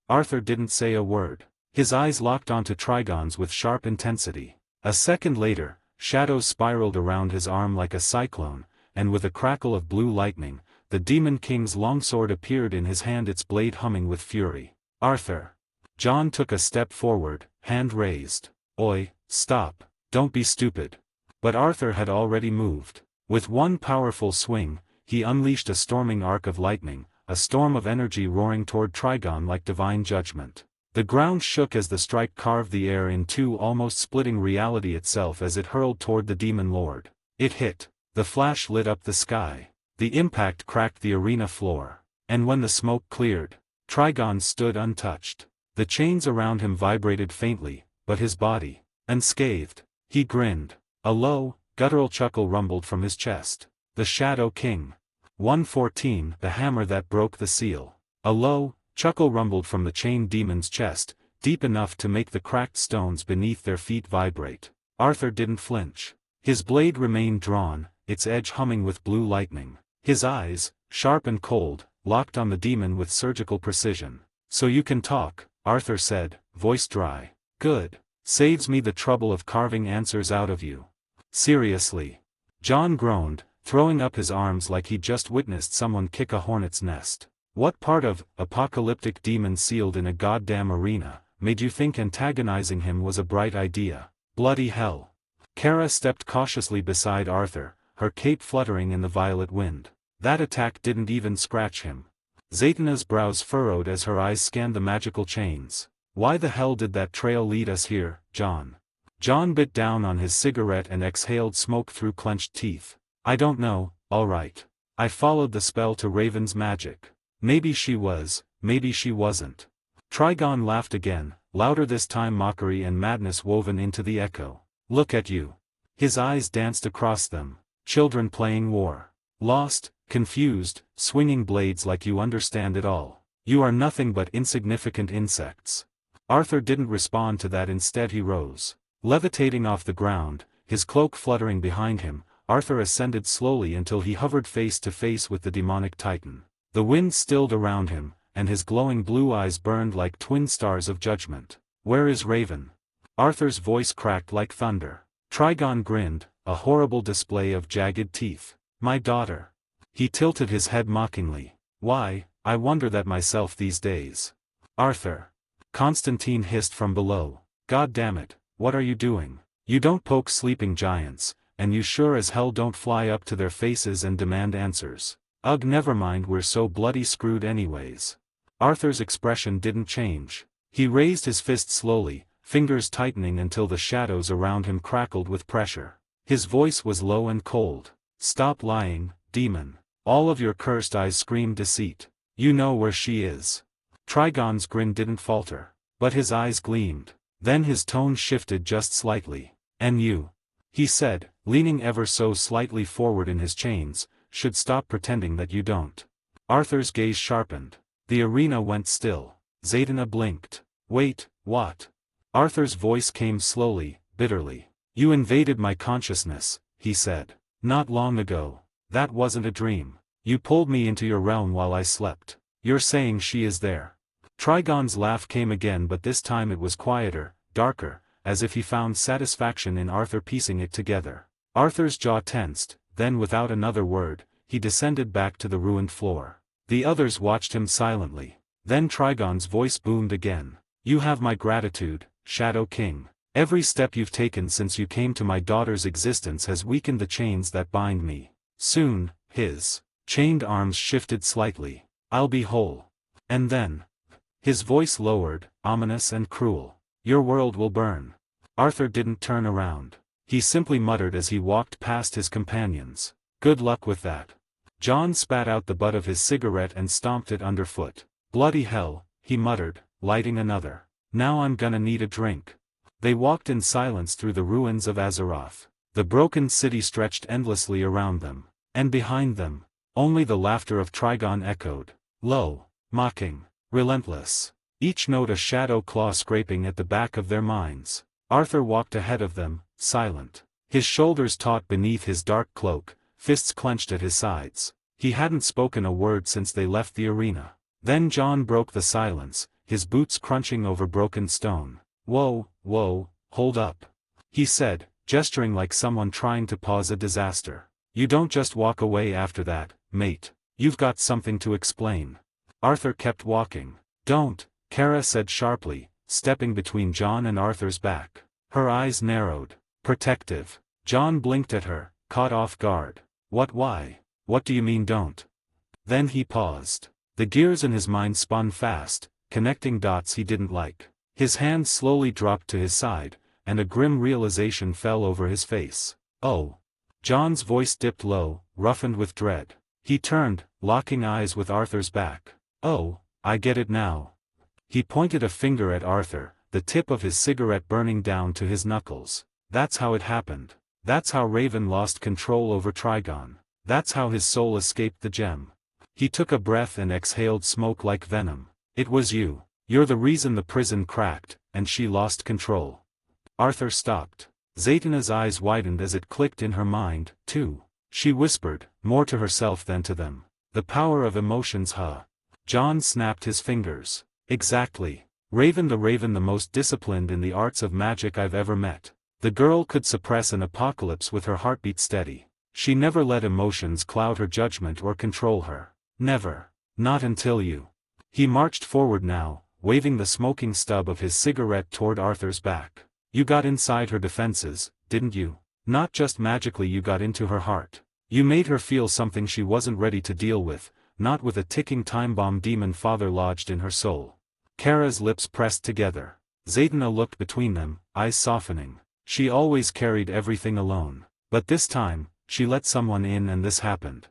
B: Arthur didn't say a word. His eyes locked onto Trigon's with sharp intensity. A second later, shadows spiraled around his arm like a cyclone, and with a crackle of blue lightning, the Demon King's longsword appeared in his hand, its blade humming with fury. Arthur. John took a step forward, hand raised. Oi, stop, don't be stupid. But Arthur had already moved. With one powerful swing, he unleashed a storming arc of lightning, a storm of energy roaring toward Trigon like divine judgment. The ground shook as the strike carved the air in two, almost splitting reality itself as it hurled toward the Demon Lord. It hit. The flash lit up the sky. The impact cracked the arena floor. And when the smoke cleared, Trigon stood untouched. The chains around him vibrated faintly, but his body, unscathed. He grinned. A low, guttural chuckle rumbled from his chest. The Shadow King. 114, the hammer that broke the seal. A low chuckle rumbled from the chained demon's chest, deep enough to make the cracked stones beneath their feet vibrate. Arthur didn't flinch. His blade remained drawn, its edge humming with blue lightning. His eyes, sharp and cold, locked on the demon with surgical precision. So you can talk, Arthur said, voice dry. Good. Saves me the trouble of carving answers out of you. Seriously. John groaned, throwing up his arms like he'd just witnessed someone kick a hornet's nest. What part of apocalyptic demon sealed in a goddamn arena made you think antagonizing him was a bright idea? Bloody hell. Kara stepped cautiously beside Arthur, her cape fluttering in the violet wind. That attack didn't even scratch him. Zatanna's brows furrowed as her eyes scanned the magical chains. Why the hell did that trail lead us here, John? John bit down on his cigarette and exhaled smoke through clenched teeth. I don't know, alright. I followed the spell to Raven's magic. Maybe she was, maybe she wasn't. Trigon laughed again, louder this time, mockery and madness woven into the echo. Look at you. His eyes danced across them. Children playing war. Lost, confused, swinging blades like you understand it all. You are nothing but insignificant insects. Arthur didn't respond to that. Instead he rose. Levitating off the ground, his cloak fluttering behind him, Arthur ascended slowly until he hovered face to face with the demonic titan. The wind stilled around him, and his glowing blue eyes burned like twin stars of judgment. Where is Raven? Arthur's voice cracked like thunder. Trigon grinned, a horrible display of jagged teeth. My daughter. He tilted his head mockingly. Why, I wonder that myself these days. Arthur. Constantine hissed from below. God damn it, what are you doing? You don't poke sleeping giants, and you sure as hell don't fly up to their faces and demand answers. Ugh, never mind, we're so bloody screwed anyways. Arthur's expression didn't change. He raised his fist slowly, fingers tightening until the shadows around him crackled with pressure. His voice was low and cold. Stop lying, demon. All of your cursed eyes scream deceit. You know where she is. Trigon's grin didn't falter, but his eyes gleamed. Then his tone shifted just slightly. And you? He said, leaning ever so slightly forward in his chains, should stop pretending that you don't. Arthur's gaze sharpened. The arena went still. Zaydna blinked. Wait, what? Arthur's voice came slowly, bitterly. You invaded my consciousness, he said. Not long ago. That wasn't a dream. You pulled me into your realm while I slept. You're saying she is there. Trigon's laugh came again, but this time it was quieter, darker, as if he found satisfaction in Arthur piecing it together. Arthur's jaw tensed, then without another word, he descended back to the ruined floor. The others watched him silently. Then Trigon's voice boomed again. You have my gratitude, Shadow King. Every step you've taken since you came to my daughter's existence has weakened the chains that bind me. Soon, his chained arms shifted slightly. I'll be whole. And then. His voice lowered, ominous and cruel. Your world will burn. Arthur didn't turn around. He simply muttered as he walked past his companions. Good luck with that. John spat out the butt of his cigarette and stomped it underfoot. Bloody hell, he muttered, lighting another. Now I'm gonna need a drink. They walked in silence through the ruins of Azeroth. The broken city stretched endlessly around them. And behind them, only the laughter of Trigon echoed. Low, mocking, relentless. Each note a shadow claw scraping at the back of their minds. Arthur walked ahead of them, silent. His shoulders taut beneath his dark cloak, fists clenched at his sides. He hadn't spoken a word since they left the arena. Then John broke the silence, his boots crunching over broken stone. Whoa, hold up. He said, gesturing like someone trying to pause a disaster. You don't just walk away after that, mate. You've got something to explain. Arthur kept walking. Don't, Kara said sharply, stepping between John and Arthur's back. Her eyes narrowed. Protective. John blinked at her, caught off guard. Why? What do you mean don't? Then he paused. The gears in his mind spun fast, connecting dots he didn't like. His hand slowly dropped to his side, and a grim realization fell over his face. Oh. John's voice dipped low, roughened with dread. He turned, locking eyes with Arthur's back. Oh, I get it now. He pointed a finger at Arthur, the tip of his cigarette burning down to his knuckles. That's how it happened. That's how Raven lost control over Trigon. That's how his soul escaped the gem. He took a breath and exhaled smoke like venom. It was you. You're the reason the prison cracked, and she lost control. Arthur stopped. Zaydna's eyes widened as it clicked in her mind, too. She whispered, more to herself than to them. The power of emotions, huh? John snapped his fingers. Exactly. Raven the most disciplined in the arts of magic I've ever met. The girl could suppress an apocalypse with her heartbeat steady. She never let emotions cloud her judgment or control her. Never. Not until you. He marched forward now, waving the smoking stub of his cigarette toward Arthur's back. You got inside her defenses, didn't you? Not just magically, you got into her heart. You made her feel something she wasn't ready to deal with, not with a ticking time bomb demon father lodged in her soul. Kara's lips pressed together. Zaydna looked between them, eyes softening. She always carried everything alone. But this time, she let someone in and this happened.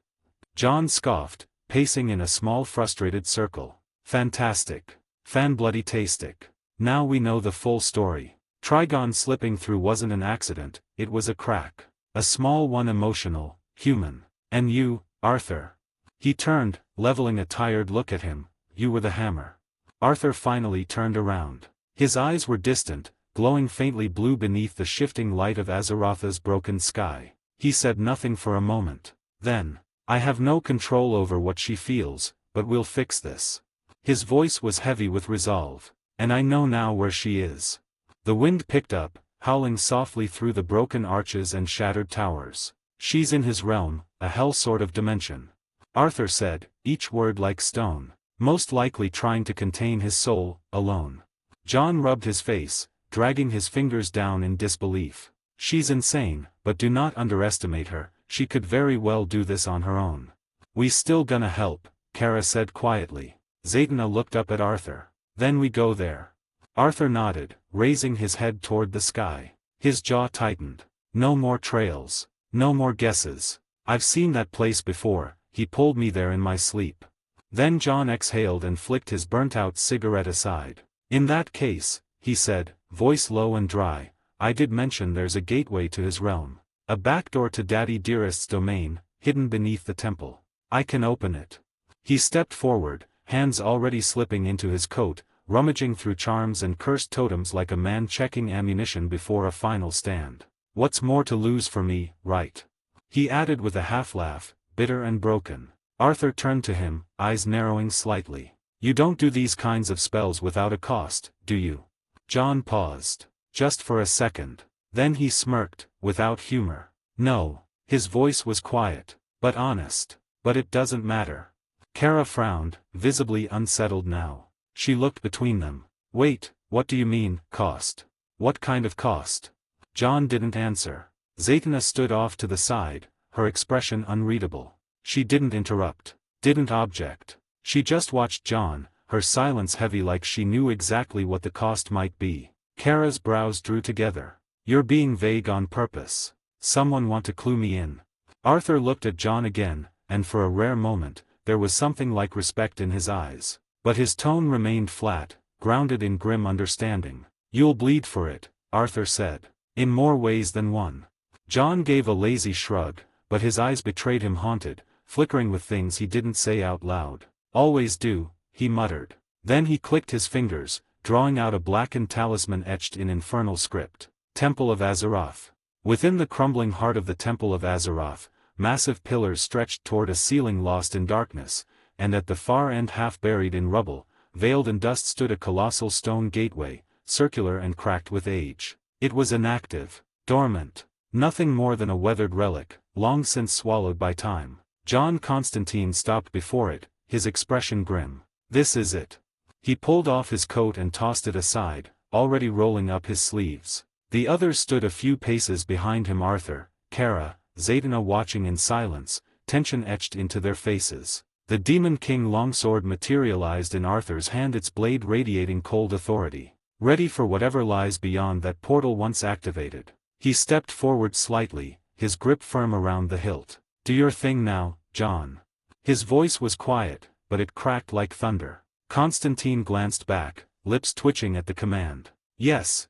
B: John scoffed, pacing in a small frustrated circle. Fantastic. Fan-bloody-tastic. Now we know the full story. Trigon slipping through wasn't an accident, it was a crack. A small one, emotional, human. And you, Arthur. He turned, leveling a tired look at him. You were the hammer. Arthur finally turned around. His eyes were distant, glowing faintly blue beneath the shifting light of Azeroth's broken sky. He said nothing for a moment. Then, I have no control over what she feels, but we'll fix this. His voice was heavy with resolve. And I know now where she is. The wind picked up, howling softly through the broken arches and shattered towers. She's in his realm, a hell sort of dimension. Arthur said, each word like stone, most likely trying to contain his soul, alone. John rubbed his face, dragging his fingers down in disbelief. She's insane, but do not underestimate her, she could very well do this on her own. We still gonna help, Kara said quietly. Zaydna looked up at Arthur. Then we go there. Arthur nodded, raising his head toward the sky. His jaw tightened. No more trails. No more guesses. I've seen that place before, he pulled me there in my sleep. Then John exhaled and flicked his burnt-out cigarette aside. In that case, he said, voice low and dry, I did mention there's a gateway to his realm. A backdoor to Daddy Dearest's domain, hidden beneath the temple. I can open it. He stepped forward, hands already slipping into his coat, rummaging through charms and cursed totems like a man checking ammunition before a final stand. What's more to lose for me, right? He added with a half-laugh, bitter and broken. Arthur turned to him, eyes narrowing slightly. You don't do these kinds of spells without a cost, do you? John paused. Just for a second. Then he smirked, without humor. No. His voice was quiet, but honest. But it doesn't matter. Kara frowned, visibly unsettled now. She looked between them. Wait, what do you mean, cost? What kind of cost? John didn't answer. Zatanna stood off to the side, her expression unreadable. She didn't interrupt. Didn't object. She just watched John, her silence heavy like she knew exactly what the cost might be. Kara's brows drew together. You're being vague on purpose. Someone want to clue me in? Arthur looked at John again, and for a rare moment, there was something like respect in his eyes. But his tone remained flat, grounded in grim understanding. You'll bleed for it, Arthur said. In more ways than one. John gave a lazy shrug, but his eyes betrayed him haunted, flickering with things he didn't say out loud. Always do, he muttered. Then he clicked his fingers, drawing out a blackened talisman etched in infernal script. Temple of Azeroth. Within the crumbling heart of the Temple of Azeroth, massive pillars stretched toward a ceiling lost in darkness, and at the far end half buried in rubble, veiled in dust stood a colossal stone gateway, circular and cracked with age. It was inactive, dormant, nothing more than a weathered relic, long since swallowed by time. John Constantine stopped before it, his expression grim. This is it. He pulled off his coat and tossed it aside, already rolling up his sleeves. The others stood a few paces behind him. Arthur, Kara, Zatanna watching in silence, tension etched into their faces. The Demon King longsword materialized in Arthur's hand, its blade radiating cold authority. Ready for whatever lies beyond that portal once activated. He stepped forward slightly, his grip firm around the hilt. Do your thing now, John. His voice was quiet, but it cracked like thunder. Constantine glanced back, lips twitching at the command. Yes,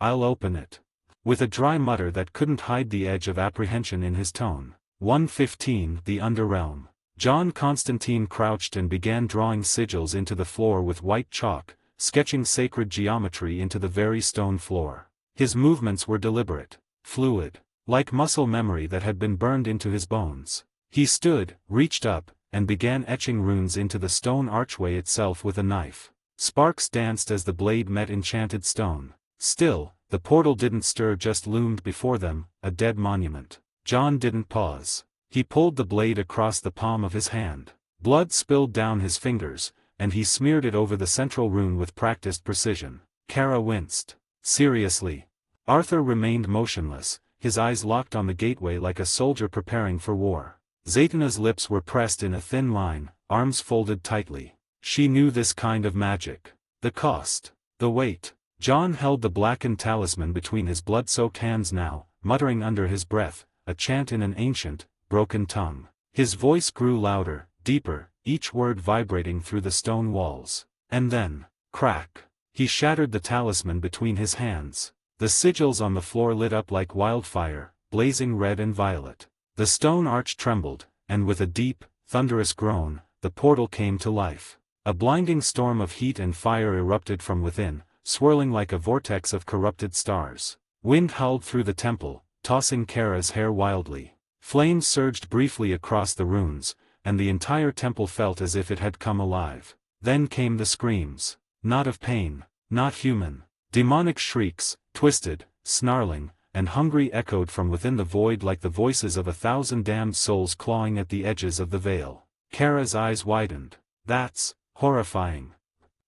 B: I'll open it. With a dry mutter that couldn't hide the edge of apprehension in his tone. 115 The Underrealm. John Constantine crouched and began drawing sigils into the floor with white chalk, sketching sacred geometry into the very stone floor. His movements were deliberate, fluid, like muscle memory that had been burned into his bones. He stood, reached up, and began etching runes into the stone archway itself with a knife. Sparks danced as the blade met enchanted stone. Still, the portal didn't stir, just loomed before them, a dead monument. John didn't pause. He pulled the blade across the palm of his hand. Blood spilled down his fingers, and he smeared it over the central rune with practiced precision. Kara winced. Seriously. Arthur remained motionless, his eyes locked on the gateway like a soldier preparing for war. Zatanna's lips were pressed in a thin line, arms folded tightly. She knew this kind of magic. The cost. The weight. John held the blackened talisman between his blood-soaked hands now, muttering under his breath, a chant in an ancient, broken tongue. His voice grew louder, deeper, each word vibrating through the stone walls. And then, crack. He shattered the talisman between his hands. The sigils on the floor lit up like wildfire, blazing red and violet. The stone arch trembled, and with a deep, thunderous groan, the portal came to life. A blinding storm of heat and fire erupted from within, swirling like a vortex of corrupted stars. Wind howled through the temple, tossing Kara's hair wildly. Flames surged briefly across the runes, and the entire temple felt as if it had come alive. Then came the screams. Not of pain, not human. Demonic shrieks, twisted, snarling, and hungry, echoed from within the void like the voices of 1,000 damned souls clawing at the edges of the veil. Kara's eyes widened. That's horrifying.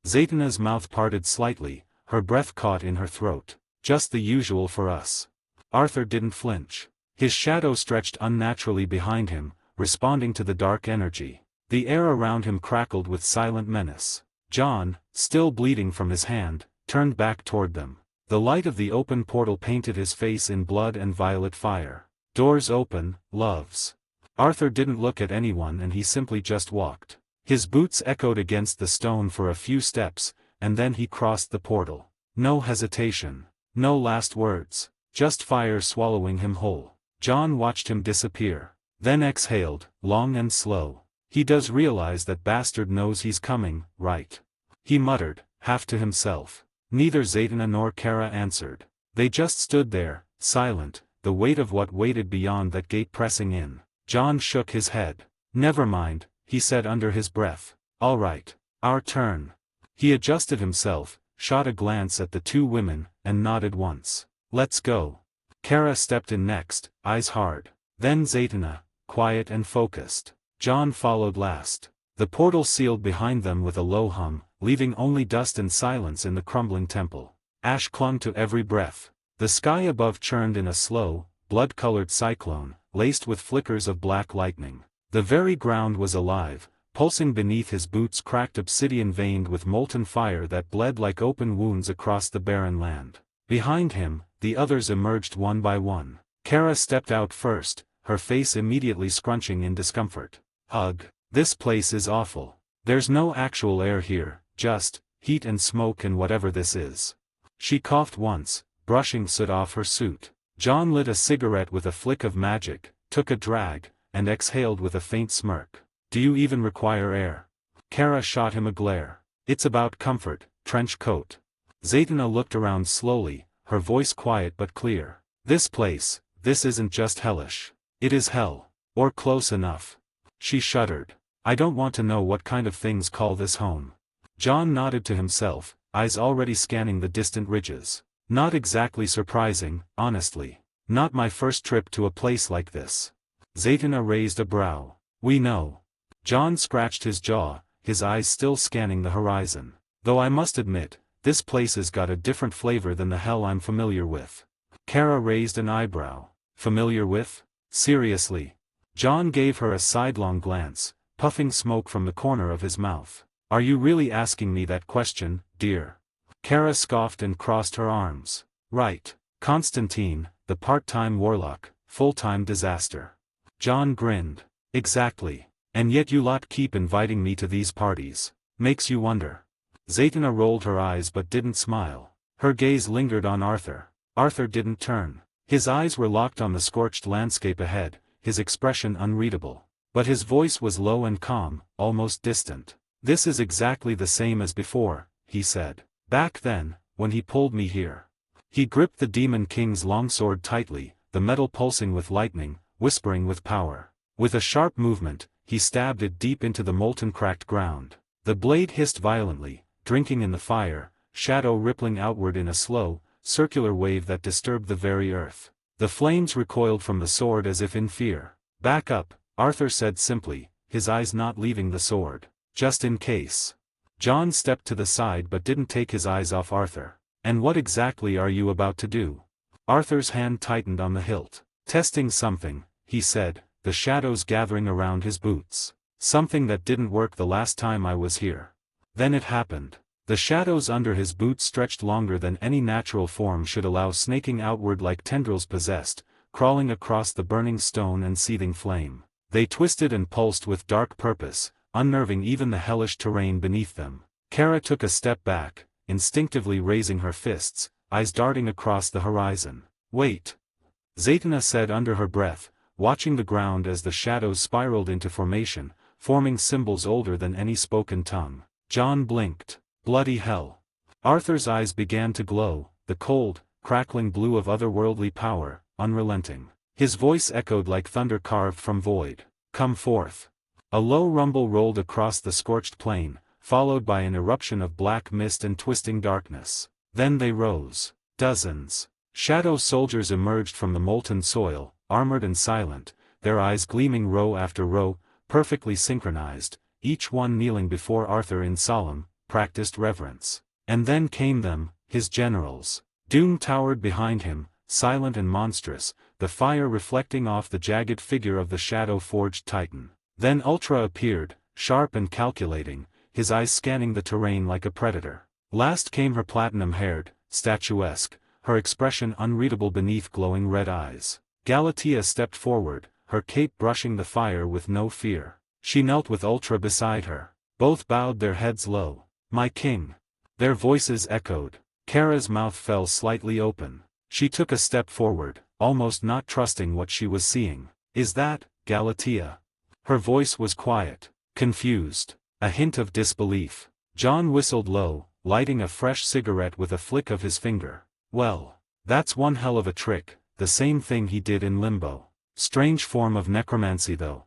B: Zatanna's mouth parted slightly, her breath caught in her throat. Just the usual for us. Arthur didn't flinch. His shadow stretched unnaturally behind him, responding to the dark energy. The air around him crackled with silent menace. John, still bleeding from his hand, turned back toward them. The light of the open portal painted his face in blood and violet fire. Doors open, loves. Arthur didn't look at anyone, and he simply just walked. His boots echoed against the stone for a few steps, and then he crossed the portal. No hesitation. No last words. Just fire swallowing him whole. John watched him disappear. Then exhaled, long and slow. He does realize that bastard knows he's coming, right? He muttered, half to himself. Neither Zatanna nor Kara answered. They just stood there, silent, the weight of what waited beyond that gate pressing in. John shook his head. Never mind, he said under his breath. All right. Our turn. He adjusted himself, shot a glance at the two women, and nodded once. Let's go. Kara stepped in next, eyes hard. Then Zatanna, quiet and focused. John followed last. The portal sealed behind them with a low hum, leaving only dust and silence in the crumbling temple. Ash clung to every breath. The sky above churned in a slow, blood-colored cyclone, laced with flickers of black lightning. The very ground was alive, pulsing beneath his boots, cracked obsidian veined with molten fire that bled like open wounds across the barren land. Behind him, the others emerged one by one. Kara stepped out first, her face immediately scrunching in discomfort. Ugh, this place is awful. There's no actual air here, just heat and smoke and whatever this is. She coughed once, brushing soot off her suit. John lit a cigarette with a flick of magic, took a drag, and exhaled with a faint smirk. Do you even require air? Kara shot him a glare. It's about comfort, trench coat. Zatanna looked around slowly, her voice quiet but clear. This place, this isn't just hellish. It is hell. Or close enough. She shuddered. I don't want to know what kind of things call this home. John nodded to himself, eyes already scanning the distant ridges. Not exactly surprising, honestly. Not my first trip to a place like this. Zatanna raised a brow. We know. John scratched his jaw, his eyes still scanning the horizon. Though I must admit, this place has got a different flavor than the hell I'm familiar with. Kara raised an eyebrow. Familiar with? Seriously. John gave her a sidelong glance, puffing smoke from the corner of his mouth. Are you really asking me that question, dear? Kara scoffed and crossed her arms. Right. Constantine, the part-time warlock, full-time disaster. John grinned. Exactly. And yet you lot keep inviting me to these parties. Makes you wonder. Zatanna rolled her eyes but didn't smile. Her gaze lingered on Arthur. Arthur didn't turn. His eyes were locked on the scorched landscape ahead, his expression unreadable. But his voice was low and calm, almost distant. This is exactly the same as before, he said. Back then, when he pulled me here. He gripped the Demon King's longsword tightly, the metal pulsing with lightning, whispering with power. With a sharp movement, he stabbed it deep into the molten cracked ground. The blade hissed violently, drinking in the fire, shadow rippling outward in a slow, circular wave that disturbed the very earth. The flames recoiled from the sword as if in fear. Back up, Arthur said simply, his eyes not leaving the sword. Just in case. John stepped to the side but didn't take his eyes off Arthur. And what exactly are you about to do? Arthur's hand tightened on the hilt. Testing something, he said, the shadows gathering around his boots. Something that didn't work the last time I was here. Then it happened. The shadows under his boots stretched longer than any natural form should allow, snaking outward like tendrils possessed, crawling across the burning stone and seething flame. They twisted and pulsed with dark purpose, unnerving even the hellish terrain beneath them. Kara took a step back, instinctively raising her fists, eyes darting across the horizon. Wait. Zatanna said under her breath, watching the ground as the shadows spiraled into formation, forming symbols older than any spoken tongue. John blinked. Bloody hell. Arthur's eyes began to glow, the cold, crackling blue of otherworldly power, unrelenting. His voice echoed like thunder carved from void. Come forth. A low rumble rolled across the scorched plain, followed by an eruption of black mist and twisting darkness. Then they rose. Dozens. Shadow soldiers emerged from the molten soil, armored and silent, their eyes gleaming row after row, perfectly synchronized, each one kneeling before Arthur in solemn, practiced reverence. And then came them, his generals. Doom towered behind him, silent and monstrous, the fire reflecting off the jagged figure of the shadow-forged titan. Then Ultra appeared, sharp and calculating, his eyes scanning the terrain like a predator. Last came her platinum-haired, statuesque, her expression unreadable beneath glowing red eyes. Galatea stepped forward, her cape brushing the fire with no fear. She knelt with Ultra beside her. Both bowed their heads low. My king. Their voices echoed. Kara's mouth fell slightly open. She took a step forward, almost not trusting what she was seeing. Is that Galatea? Her voice was quiet, confused, a hint of disbelief. John whistled low, lighting a fresh cigarette with a flick of his finger. Well, that's one hell of a trick, the same thing he did in Limbo. Strange form of necromancy though.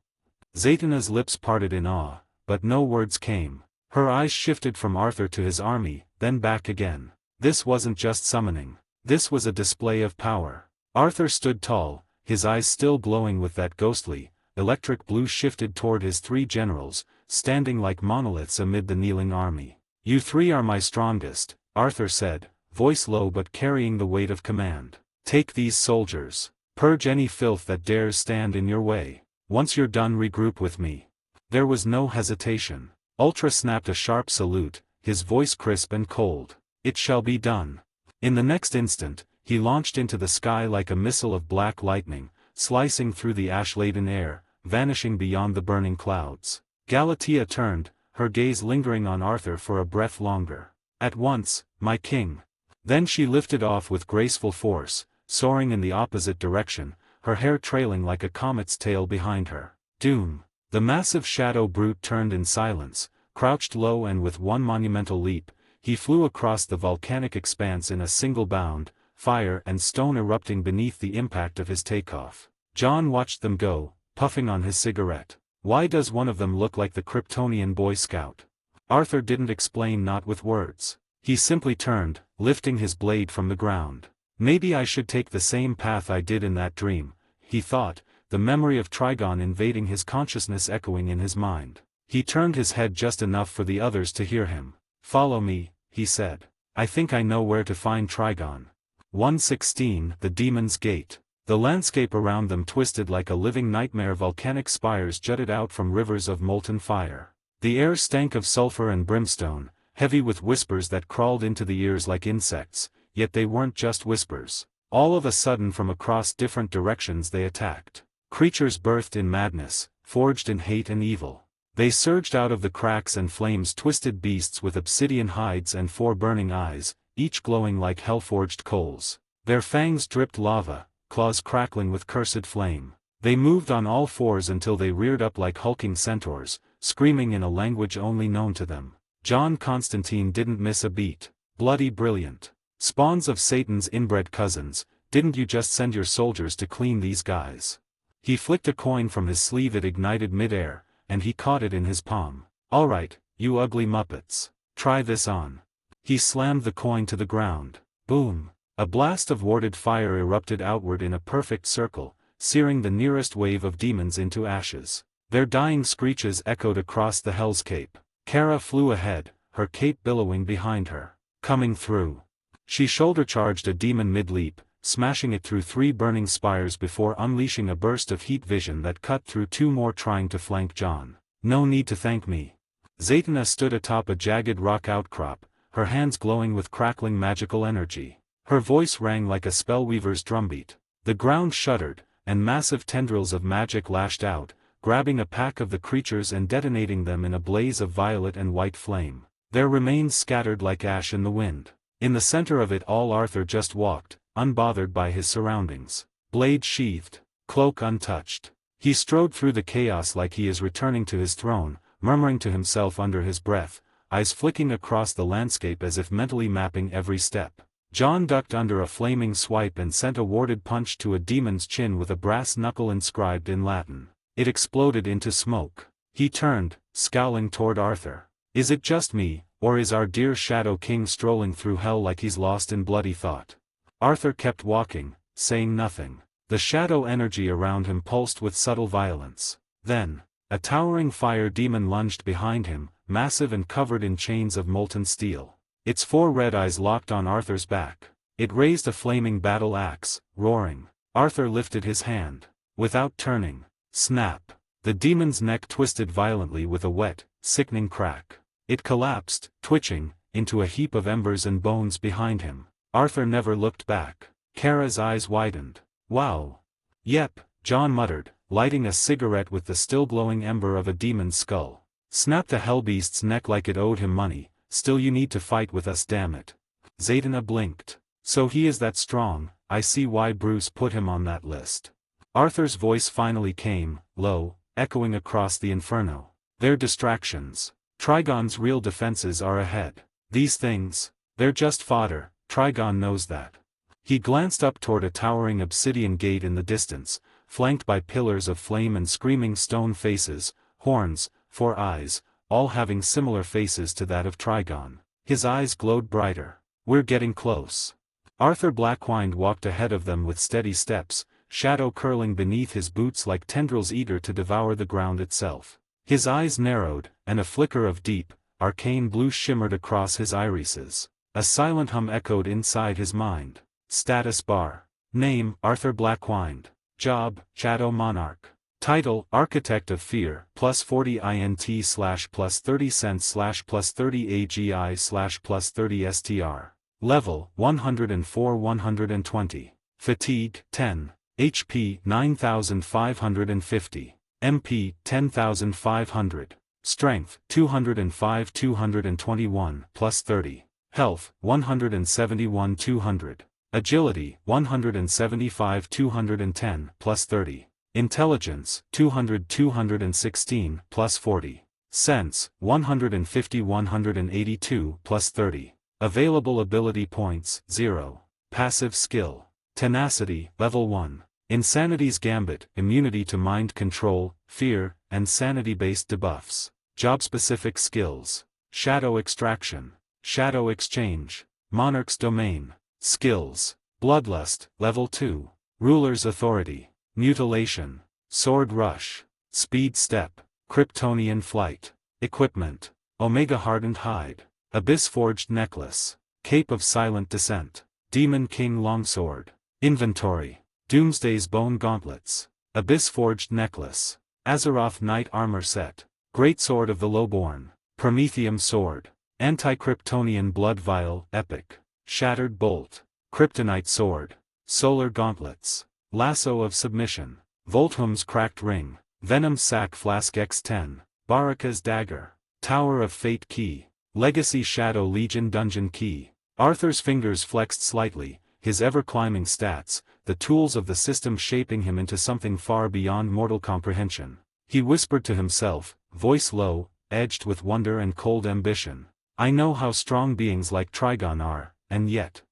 B: Zatanna's lips parted in awe, but no words came. Her eyes shifted from Arthur to his army, then back again. This wasn't just summoning. This was a display of power. Arthur stood tall, his eyes still glowing with that ghostly, electric blue shifted toward his three generals, standing like monoliths amid the kneeling army. "You three are my strongest," Arthur said, voice low but carrying the weight of command. "Take these soldiers. Purge any filth that dares stand in your way. Once you're done, regroup with me." There was no hesitation. Ultra snapped a sharp salute, his voice crisp and cold. "It shall be done." In the next instant, he launched into the sky like a missile of black lightning, slicing through the ash-laden air, vanishing beyond the burning clouds. Galatea turned, her gaze lingering on Arthur for a breath longer. "At once, my king." Then she lifted off with graceful force, soaring in the opposite direction, her hair trailing like a comet's tail behind her. Doom. The massive shadow brute turned in silence, crouched low, and with one monumental leap, he flew across the volcanic expanse in a single bound, fire and stone erupting beneath the impact of his takeoff. John watched them go, puffing on his cigarette. "Why does one of them look like the Kryptonian Boy Scout?" Arthur didn't explain, not with words. He simply turned, lifting his blade from the ground. "Maybe I should take the same path I did in that dream," he thought, the memory of Trigon invading his consciousness echoing in his mind. He turned his head just enough for the others to hear him. "Follow me," he said. "I think I know where to find Trigon." 116 The Demon's Gate. The landscape around them twisted like a living nightmare. Volcanic spires jutted out from rivers of molten fire. The air stank of sulfur and brimstone, heavy with whispers that crawled into the ears like insects, yet they weren't just whispers. All of a sudden, from across different directions they attacked. Creatures birthed in madness, forged in hate and evil. They surged out of the cracks and flames, twisted beasts with obsidian hides and 4 burning eyes, each glowing like hell-forged coals. Their fangs dripped lava, claws crackling with cursed flame. They moved on all fours until they reared up like hulking centaurs, screaming in a language only known to them. John Constantine didn't miss a beat. "Bloody brilliant. Spawns of Satan's inbred cousins, didn't you just send your soldiers to clean these guys?" He flicked a coin from his sleeve. It ignited midair, and he caught it in his palm. "All right, you ugly muppets. Try this on." He slammed the coin to the ground. Boom! A blast of warded fire erupted outward in a perfect circle, searing the nearest wave of demons into ashes. Their dying screeches echoed across the hellscape. Kara flew ahead, her cape billowing behind her. Coming through. She shoulder-charged a demon mid-leap, smashing it through 3 burning spires before unleashing a burst of heat vision that cut through 2 more trying to flank John. "No need to thank me." Zatanna stood atop a jagged rock outcrop, her hands glowing with crackling magical energy. Her voice rang like a spellweaver's drumbeat. The ground shuddered, and massive tendrils of magic lashed out, grabbing a pack of the creatures and detonating them in a blaze of violet and white flame. Their remains scattered like ash in the wind. In the center of it all Arthur just walked, unbothered by his surroundings. Blade sheathed, cloak untouched. He strode through the chaos like he is returning to his throne, murmuring to himself under his breath, eyes flicking across the landscape as if mentally mapping every step. John ducked under a flaming swipe and sent a warded punch to a demon's chin with a brass knuckle inscribed in Latin. It exploded into smoke. He turned, scowling toward Arthur. "Is it just me, or is our dear Shadow King strolling through hell like he's lost in bloody thought?" Arthur kept walking, saying nothing. The shadow energy around him pulsed with subtle violence. Then, a towering fire demon lunged behind him, massive and covered in chains of molten steel. Its 4 red eyes locked on Arthur's back. It raised a flaming battle axe, roaring. Arthur lifted his hand. Without turning. Snap! The demon's neck twisted violently with a wet, sickening crack. It collapsed, twitching, into a heap of embers and bones behind him. Arthur never looked back. Kara's eyes widened. "Wow." "Yep," John muttered, lighting a cigarette with the still glowing ember of a demon's skull. "Snap the hellbeast's neck like it owed him money. Still, you need to fight with us, damn it." Zatanna blinked. "So he is that strong. I see why Bruce put him on that list." Arthur's voice finally came, low, echoing across the inferno. They're distractions. Trigon's real defenses are ahead. These things, they're just fodder, Trigon knows that. He glanced up toward a towering obsidian gate in the distance, flanked by pillars of flame and screaming stone faces, horns, 4 eyes, all having similar faces to that of Trigon. His eyes glowed brighter. We're getting close. Arthur Blackwind walked ahead of them with steady steps, shadow curling beneath his boots like tendrils eager to devour the ground itself. His eyes narrowed, and a flicker of deep, arcane blue shimmered across his irises. A silent hum echoed inside his mind. Status bar. Name, Arthur Blackwind. Job, Shadow Monarch. Title, Architect of Fear, +40 INT /+30 cents /+30 AGI /+30 STR. Level, 104-120. Fatigue, 10. HP, 9550. MP, 10,500. Strength, 205-221, +30. Health, 171-200. Agility, 175-210, +30. Intelligence, 200-216, +40. Sense, 150-182, +30. Available ability points, 0. Passive skill. Tenacity, level 1. Insanity's Gambit, immunity to mind control, fear, and sanity-based debuffs. Job-specific skills. Shadow Extraction. Shadow Exchange. Monarch's Domain. Skills. Bloodlust, level 2. Ruler's Authority. Mutilation. Sword Rush. Speed Step. Kryptonian Flight. Equipment. Omega Hardened Hide. Abyss Forged Necklace. Cape of Silent Descent. Demon King Longsword. Inventory. Doomsday's Bone Gauntlets. Abyss Forged Necklace. Azeroth Knight Armor Set. Greatsword of the Lowborn. Prometheum Sword. Anti-Kryptonian Blood Vial, Epic. Shattered Bolt. Kryptonite Sword. Solar Gauntlets. Lasso of Submission. Volthum's Cracked Ring. Venom Sac Flask X10. Baraka's Dagger. Tower of Fate Key. Legacy Shadow Legion Dungeon Key. Arthur's fingers flexed slightly, his ever-climbing stats, the tools of the system shaping him into something far beyond mortal comprehension. He whispered to himself, voice low, edged with wonder and cold ambition. I know how strong beings like Trigon are, and yet.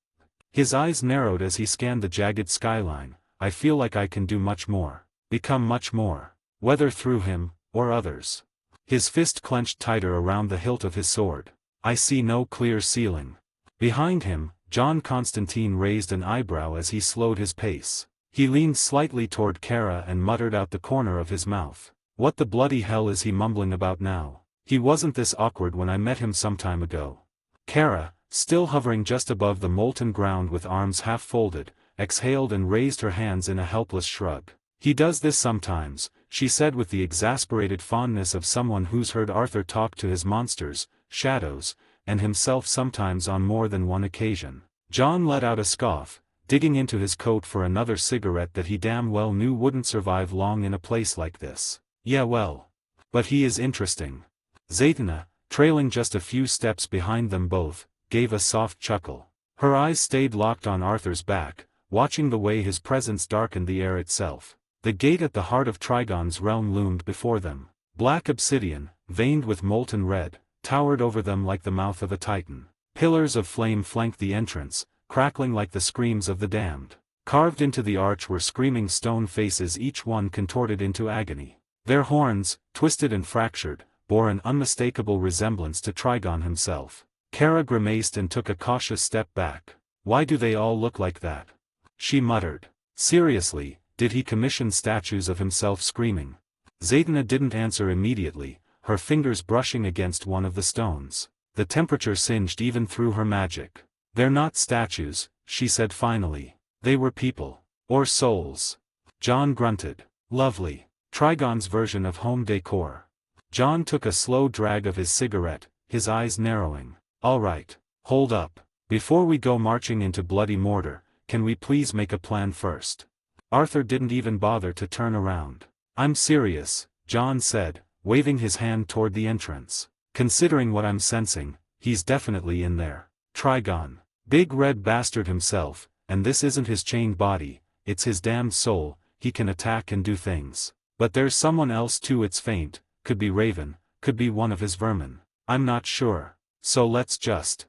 B: His eyes narrowed as he scanned the jagged skyline. I feel like I can do much more. Become much more. Whether through him, or others. His fist clenched tighter around the hilt of his sword. I see no clear ceiling. Behind him, John Constantine raised an eyebrow as he slowed his pace. He leaned slightly toward Kara and muttered out the corner of his mouth. What the bloody hell is he mumbling about now? He wasn't this awkward when I met him some time ago. Kara, still hovering just above the molten ground with arms half folded, exhaled and raised her hands in a helpless shrug. He does this sometimes, she said with the exasperated fondness of someone who's heard Arthur talk to his monsters, shadows, and himself sometimes on more than one occasion. John let out a scoff, digging into his coat for another cigarette that he damn well knew wouldn't survive long in a place like this. Yeah well. But he is interesting. Zatanna, trailing just a few steps behind them both, gave a soft chuckle. Her eyes stayed locked on Arthur's back, watching the way his presence darkened the air itself. The gate at the heart of Trigon's realm loomed before them. Black obsidian, veined with molten red, towered over them like the mouth of a titan. Pillars of flame flanked the entrance, crackling like the screams of the damned. Carved into the arch were screaming stone faces, each one contorted into agony. Their horns, twisted and fractured, bore an unmistakable resemblance to Trigon himself. Kara grimaced and took a cautious step back. Why do they all look like that? She muttered. Seriously, did he commission statues of himself screaming? Zatanna didn't answer immediately, her fingers brushing against one of the stones. The temperature singed even through her magic. They're not statues, she said finally. They were people. Or souls. John grunted. Lovely. Trigon's version of home decor. John took a slow drag of his cigarette, his eyes narrowing. All right, hold up. Before we go marching into bloody mortar, can we please make a plan first? Arthur didn't even bother to turn around. I'm serious, John said, waving his hand toward the entrance. Considering what I'm sensing, he's definitely in there. Trigon. Big red bastard himself, and this isn't his chained body, it's his damned soul, he can attack and do things. But there's someone else too. It's faint, could be Raven, could be one of his vermin. I'm not sure. So let's just.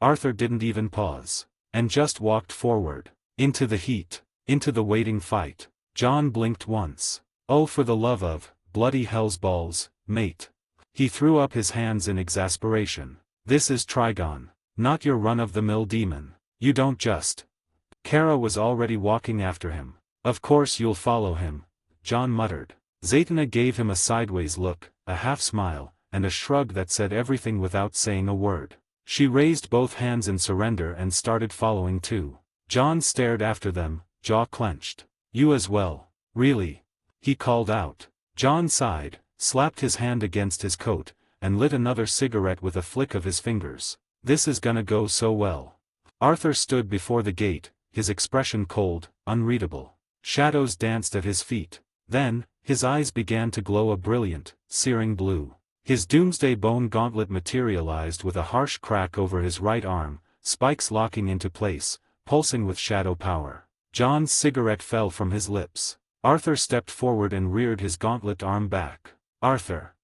B: Arthur didn't even pause. And just walked forward. Into the heat. Into the waiting fight. John blinked once. Oh, for the love of, bloody hell's balls, mate. He threw up his hands in exasperation. This is Trigon. Not your run-of-the-mill demon. You don't just. Kara was already walking after him. Of course you'll follow him, John muttered. Zatanna gave him a sideways look, a half-smile, and a shrug that said everything without saying a word. She raised both hands in surrender and started following too. John stared after them, jaw clenched. You as well, really? He called out. John sighed, slapped his hand against his coat, and lit another cigarette with a flick of his fingers. This is gonna go so well. Arthur stood before the gate, his expression cold, unreadable. Shadows danced at his feet. Then, his eyes began to glow a brilliant, searing blue. His doomsday bone gauntlet materialized with a harsh crack over his right arm, spikes locking into place, pulsing with shadow power. John's cigarette fell from his lips. Arthur stepped forward and reared his gauntlet arm back. Arthur.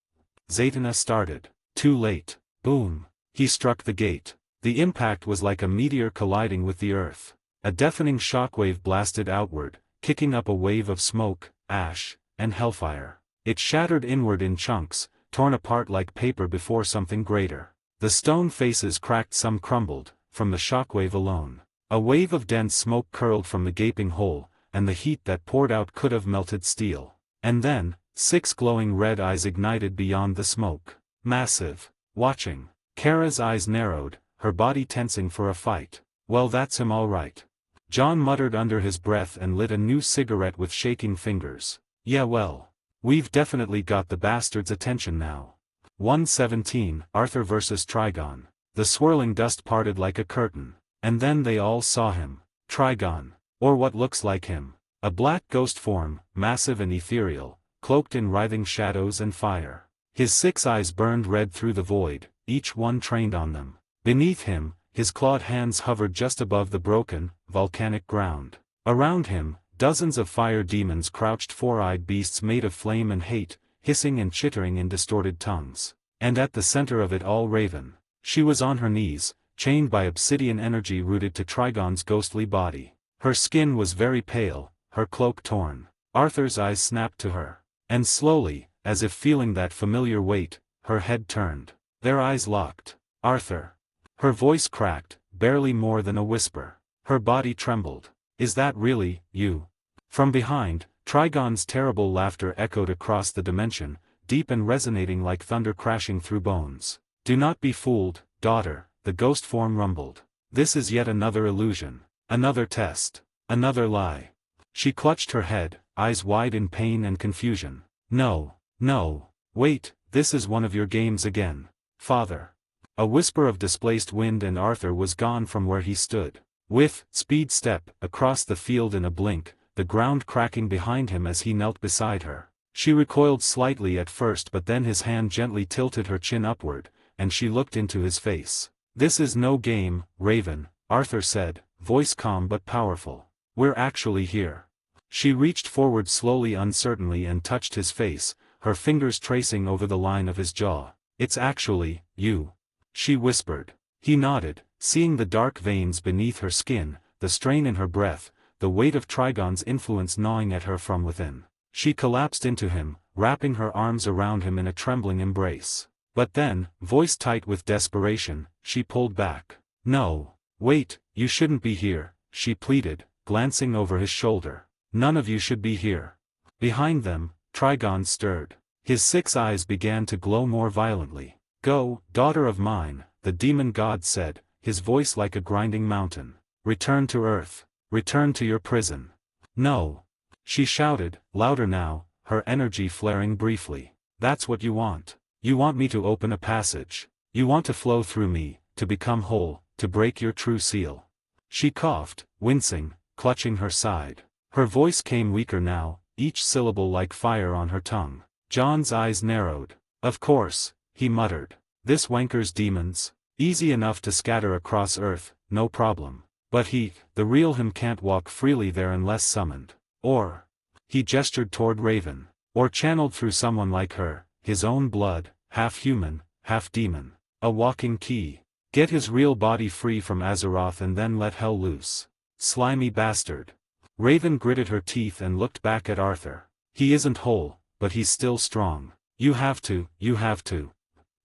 B: Zatanna started. Too late. Boom. He struck the gate. The impact was like a meteor colliding with the earth. A deafening shockwave blasted outward, kicking up a wave of smoke, ash, and hellfire. It shattered inward in chunks, torn apart like paper before something greater. The stone faces cracked, some crumbled, from the shockwave alone. A wave of dense smoke curled from the gaping hole, and the heat that poured out could have melted steel. And then, 6 glowing red eyes ignited beyond the smoke. Massive. Watching. Kara's eyes narrowed, her body tensing for a fight. Well, that's him all right. John muttered under his breath and lit a new cigarette with shaking fingers. Yeah, well. We've definitely got the bastard's attention now. 117, Arthur vs. Trigon. The swirling dust parted like a curtain. And then they all saw him. Trigon. Or what looks like him. A black ghost form, massive and ethereal, cloaked in writhing shadows and fire. His 6 eyes burned red through the void, each one trained on them. Beneath him, his clawed hands hovered just above the broken, volcanic ground. Around him, dozens of fire demons crouched, 4-eyed beasts made of flame and hate, hissing and chittering in distorted tongues. And at the center of it all, Raven. She was on her knees, chained by obsidian energy rooted to Trigon's ghostly body. Her skin was very pale, her cloak torn. Arthur's eyes snapped to her. And slowly, as if feeling that familiar weight, her head turned. Their eyes locked. Arthur. Her voice cracked, barely more than a whisper. Her body trembled. Is that really, you? From behind, Trigon's terrible laughter echoed across the dimension, deep and resonating like thunder crashing through bones. Do not be fooled, daughter, the ghost form rumbled. This is yet another illusion. Another test. Another lie. She clutched her head, eyes wide in pain and confusion. No, no, wait, this is one of your games again, father. A whisper of displaced wind and Arthur was gone from where he stood. With speed step, across the field in a blink, the ground cracking behind him as he knelt beside her. She recoiled slightly at first, but then his hand gently tilted her chin upward, and she looked into his face. This is no game, Raven, Arthur said, voice calm but powerful. We're actually here. She reached forward slowly, uncertainly, and touched his face, her fingers tracing over the line of his jaw. It's actually, you. She whispered. He nodded, seeing the dark veins beneath her skin, the strain in her breath, the weight of Trigon's influence gnawing at her from within. She collapsed into him, wrapping her arms around him in a trembling embrace. But then, voice tight with desperation, she pulled back. No. Wait, you shouldn't be here, she pleaded, glancing over his shoulder. None of you should be here. Behind them, Trigon stirred. His 6 eyes began to glow more violently. Go, daughter of mine, the demon god said, his voice like a grinding mountain. Return to earth. Return to your prison. No. She shouted, louder now, her energy flaring briefly. That's what you want. You want me to open a passage. You want to flow through me, to become whole, to break your true seal. She coughed, wincing, clutching her side. Her voice came weaker now, each syllable like fire on her tongue. John's eyes narrowed. Of course, he muttered. This wanker's demons? Easy enough to scatter across Earth, no problem. But he, the real him, can't walk freely there unless summoned. Or. he gestured toward Raven. Or channeled through someone like her, his own blood, half human, half demon. A walking key. Get his real body free from Azeroth and then let hell loose. Slimy bastard. Raven gritted her teeth and looked back at Arthur. He isn't whole, but he's still strong. You have to.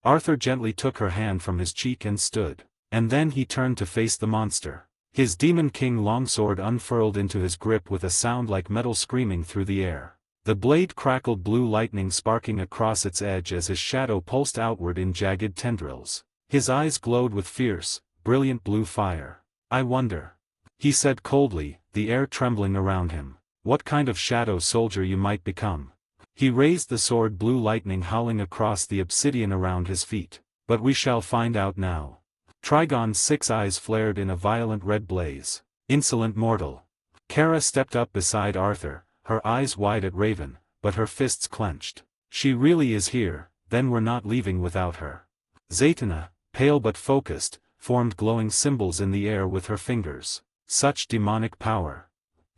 B: Arthur gently took her hand from his cheek and stood. And then he turned to face the monster. His Demon King longsword unfurled into his grip with a sound like metal screaming through the air. The blade crackled, blue lightning sparking across its edge as his shadow pulsed outward in jagged tendrils. His eyes glowed with fierce, brilliant blue fire. I wonder, he said coldly, the air trembling around him, what kind of shadow soldier you might become. He raised the sword, blue lightning howling across the obsidian around his feet. But we shall find out now. Trigon's 6 eyes flared in a violent red blaze. Insolent mortal. Kara stepped up beside Arthur, her eyes wide at Raven, but her fists clenched. She really is here, then we're not leaving without her. Zatanna, pale but focused, formed glowing symbols in the air with her fingers. Such demonic power.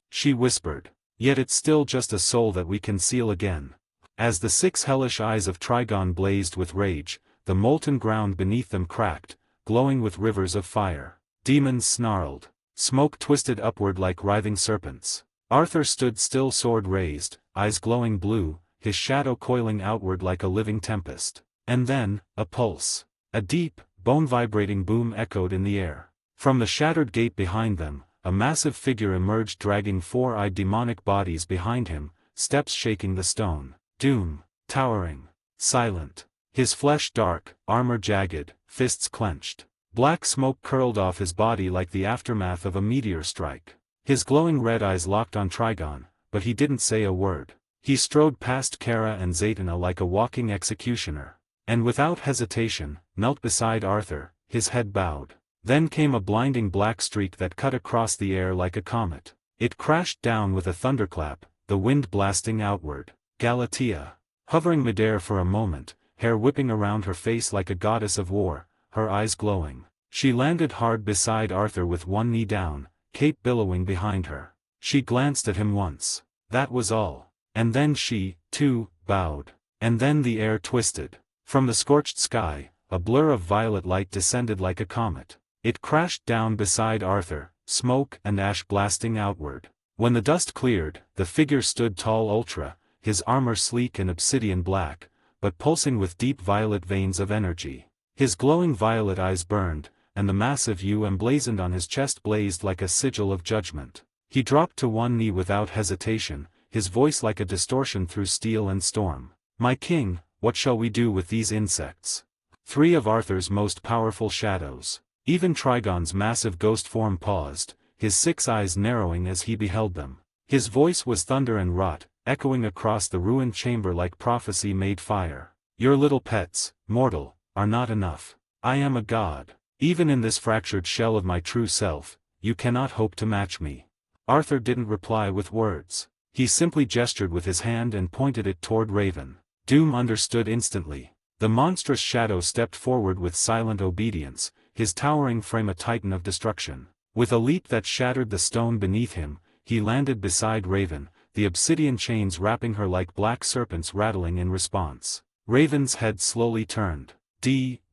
B: She whispered. Yet it's still just a soul that we can seal again. As the 6 hellish eyes of Trigon blazed with rage, the molten ground beneath them cracked, glowing with rivers of fire. Demons snarled. Smoke twisted upward like writhing serpents. Arthur stood still, sword raised, eyes glowing blue, his shadow coiling outward like a living tempest. And then, a pulse. A deep, bone-vibrating boom echoed in the air. From the shattered gate behind them, a massive figure emerged, dragging 4-eyed demonic bodies behind him, steps shaking the stone. Doom, towering, silent. His flesh dark, armor jagged, fists clenched. Black smoke curled off his body like the aftermath of a meteor strike. His glowing red eyes locked on Trigon, but he didn't say a word. He strode past Kara and Zatanna like a walking executioner. And without hesitation, knelt beside Arthur, his head bowed. Then came a blinding black streak that cut across the air like a comet. It crashed down with a thunderclap, the wind blasting outward. Galatea. Hovering midair for a moment, hair whipping around her face like a goddess of war, her eyes glowing. She landed hard beside Arthur with one knee down, cape billowing behind her. She glanced at him once. That was all. And then she, too, bowed. And then the air twisted. From the scorched sky, a blur of violet light descended like a comet. It crashed down beside Arthur, smoke and ash blasting outward. When the dust cleared, the figure stood tall, ultra, his armor sleek and obsidian black, but pulsing with deep violet veins of energy. His glowing violet eyes burned, and the massive U emblazoned on his chest blazed like a sigil of judgment. He dropped to one knee without hesitation, his voice like a distortion through steel and storm. My king, what shall we do with these insects? 3 of Arthur's most powerful shadows. Even Trigon's massive ghost form paused, his 6 eyes narrowing as he beheld them. His voice was thunder and wrought, echoing across the ruined chamber like prophecy made fire. Your little pets, mortal, are not enough. I am a god. Even in this fractured shell of my true self, you cannot hope to match me. Arthur didn't reply with words. He simply gestured with his hand and pointed it toward Raven. Doom understood instantly. The monstrous shadow stepped forward with silent obedience, his towering frame a titan of destruction. With a leap that shattered the stone beneath him, he landed beside Raven, the obsidian chains wrapping her like black serpents rattling in response. Raven's head slowly turned.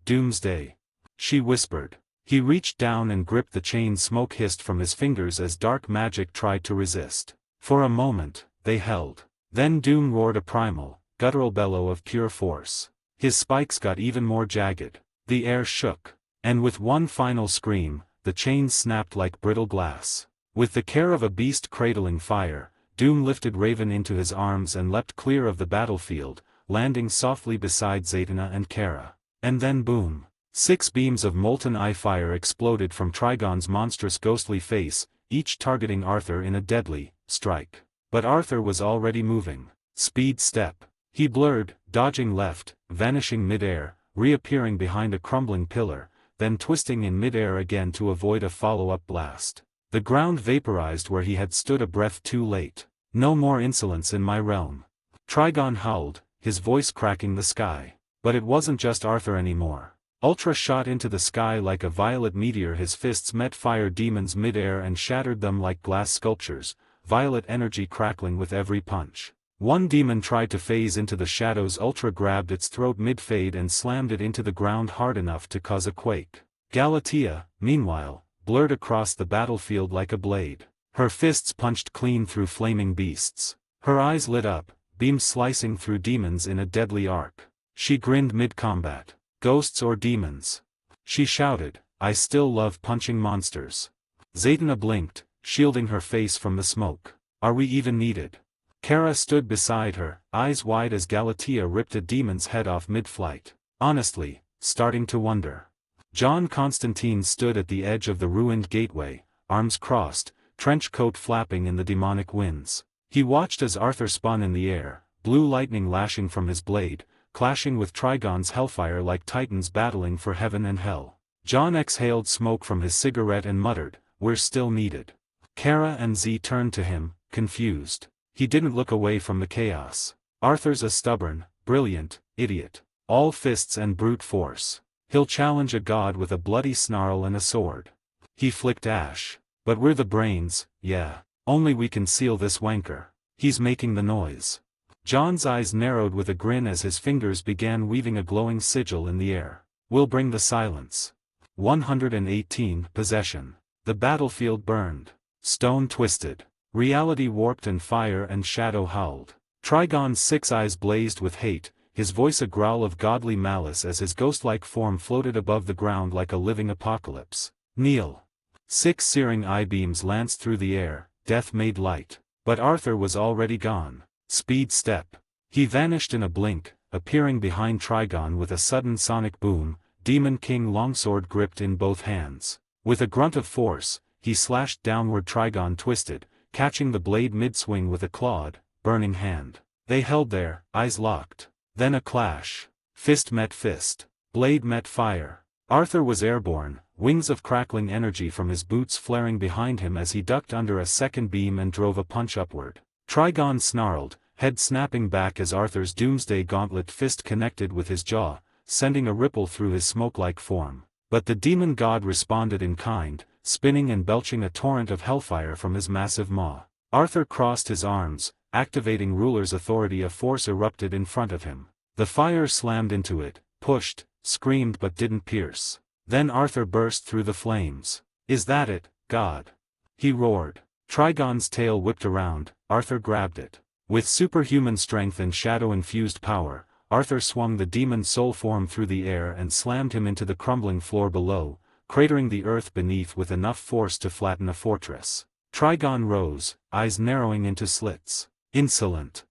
B: Doomsday. She whispered. He reached down and gripped the chain. Smoke hissed from his fingers as dark magic tried to resist. For a moment, they held. Then Doom roared a primal, guttural bellow of pure force. His spikes got even more jagged. The air shook. And with one final scream, the chains snapped like brittle glass. With the care of a beast cradling fire, Doom lifted Raven into his arms and leapt clear of the battlefield, landing softly beside Zatanna and Kara. And then boom. 6 beams of molten eye fire exploded from Trigon's monstrous ghostly face, each targeting Arthur in a deadly strike. But Arthur was already moving. Speed step. He blurred, dodging left, vanishing midair, reappearing behind a crumbling pillar, then twisting in midair again to avoid a follow-up blast. The ground vaporized where he had stood a breath too late. No more insolence in my realm. Trigon howled, his voice cracking the sky. But it wasn't just Arthur anymore. Ultra shot into the sky like a violet meteor. His fists met fire demons midair and shattered them like glass sculptures, violet energy crackling with every punch. One demon tried to phase into the shadows. Ultra grabbed its throat mid-fade and slammed it into the ground hard enough to cause a quake. Galatea, meanwhile, blurred across the battlefield like a blade. Her fists punched clean through flaming beasts. Her eyes lit up, beams slicing through demons in a deadly arc. She grinned mid-combat. Ghosts or demons? She shouted, I still love punching monsters. Zatanna blinked, shielding her face from the smoke. Are we even needed? Kara stood beside her, eyes wide as Galatea ripped a demon's head off mid-flight. Honestly, starting to wonder. John Constantine stood at the edge of the ruined gateway, arms crossed, trench coat flapping in the demonic winds. He watched as Arthur spun in the air, blue lightning lashing from his blade, clashing with Trigon's hellfire like titans battling for heaven and hell. John exhaled smoke from his cigarette and muttered, we're still needed. Kara and Z turned to him, confused. He didn't look away from the chaos. Arthur's a stubborn, brilliant, idiot. All fists and brute force. He'll challenge a god with a bloody snarl and a sword. He flicked ash. But we're the brains, yeah. Only we can seal this wanker. He's making the noise. John's eyes narrowed with a grin as his fingers began weaving a glowing sigil in the air. We'll bring the silence. 118 Possession. The battlefield burned. Stone twisted. Reality warped and fire and shadow howled. Trigon's 6 eyes blazed with hate, his voice a growl of godly malice as his ghost-like form floated above the ground like a living apocalypse. Kneel. 6 searing eye beams lanced through the air, death made light. But Arthur was already gone. Speed step. He vanished in a blink, appearing behind Trigon with a sudden sonic boom, Demon King longsword gripped in both hands. With a grunt of force, he slashed downward. Trigon twisted, catching the blade mid-swing with a clawed, burning hand. They held there, eyes locked. Then a clash. Fist met fist. Blade met fire. Arthur was airborne, wings of crackling energy from his boots flaring behind him as he ducked under a second beam and drove a punch upward. Trigon snarled, head snapping back as Arthur's doomsday gauntlet fist connected with his jaw, sending a ripple through his smoke-like form. But the demon god responded in kind, spinning and belching a torrent of hellfire from his massive maw. Arthur crossed his arms, activating ruler's authority. A force erupted in front of him. The fire slammed into it, pushed, screamed but didn't pierce. Then Arthur burst through the flames. Is that it, God? He roared. Trigon's tail whipped around, Arthur grabbed it. With superhuman strength and shadow-infused power, Arthur swung the demon soul form through the air and slammed him into the crumbling floor below, cratering the earth beneath with enough force to flatten a fortress. Trigon rose, eyes narrowing into slits. Insolent.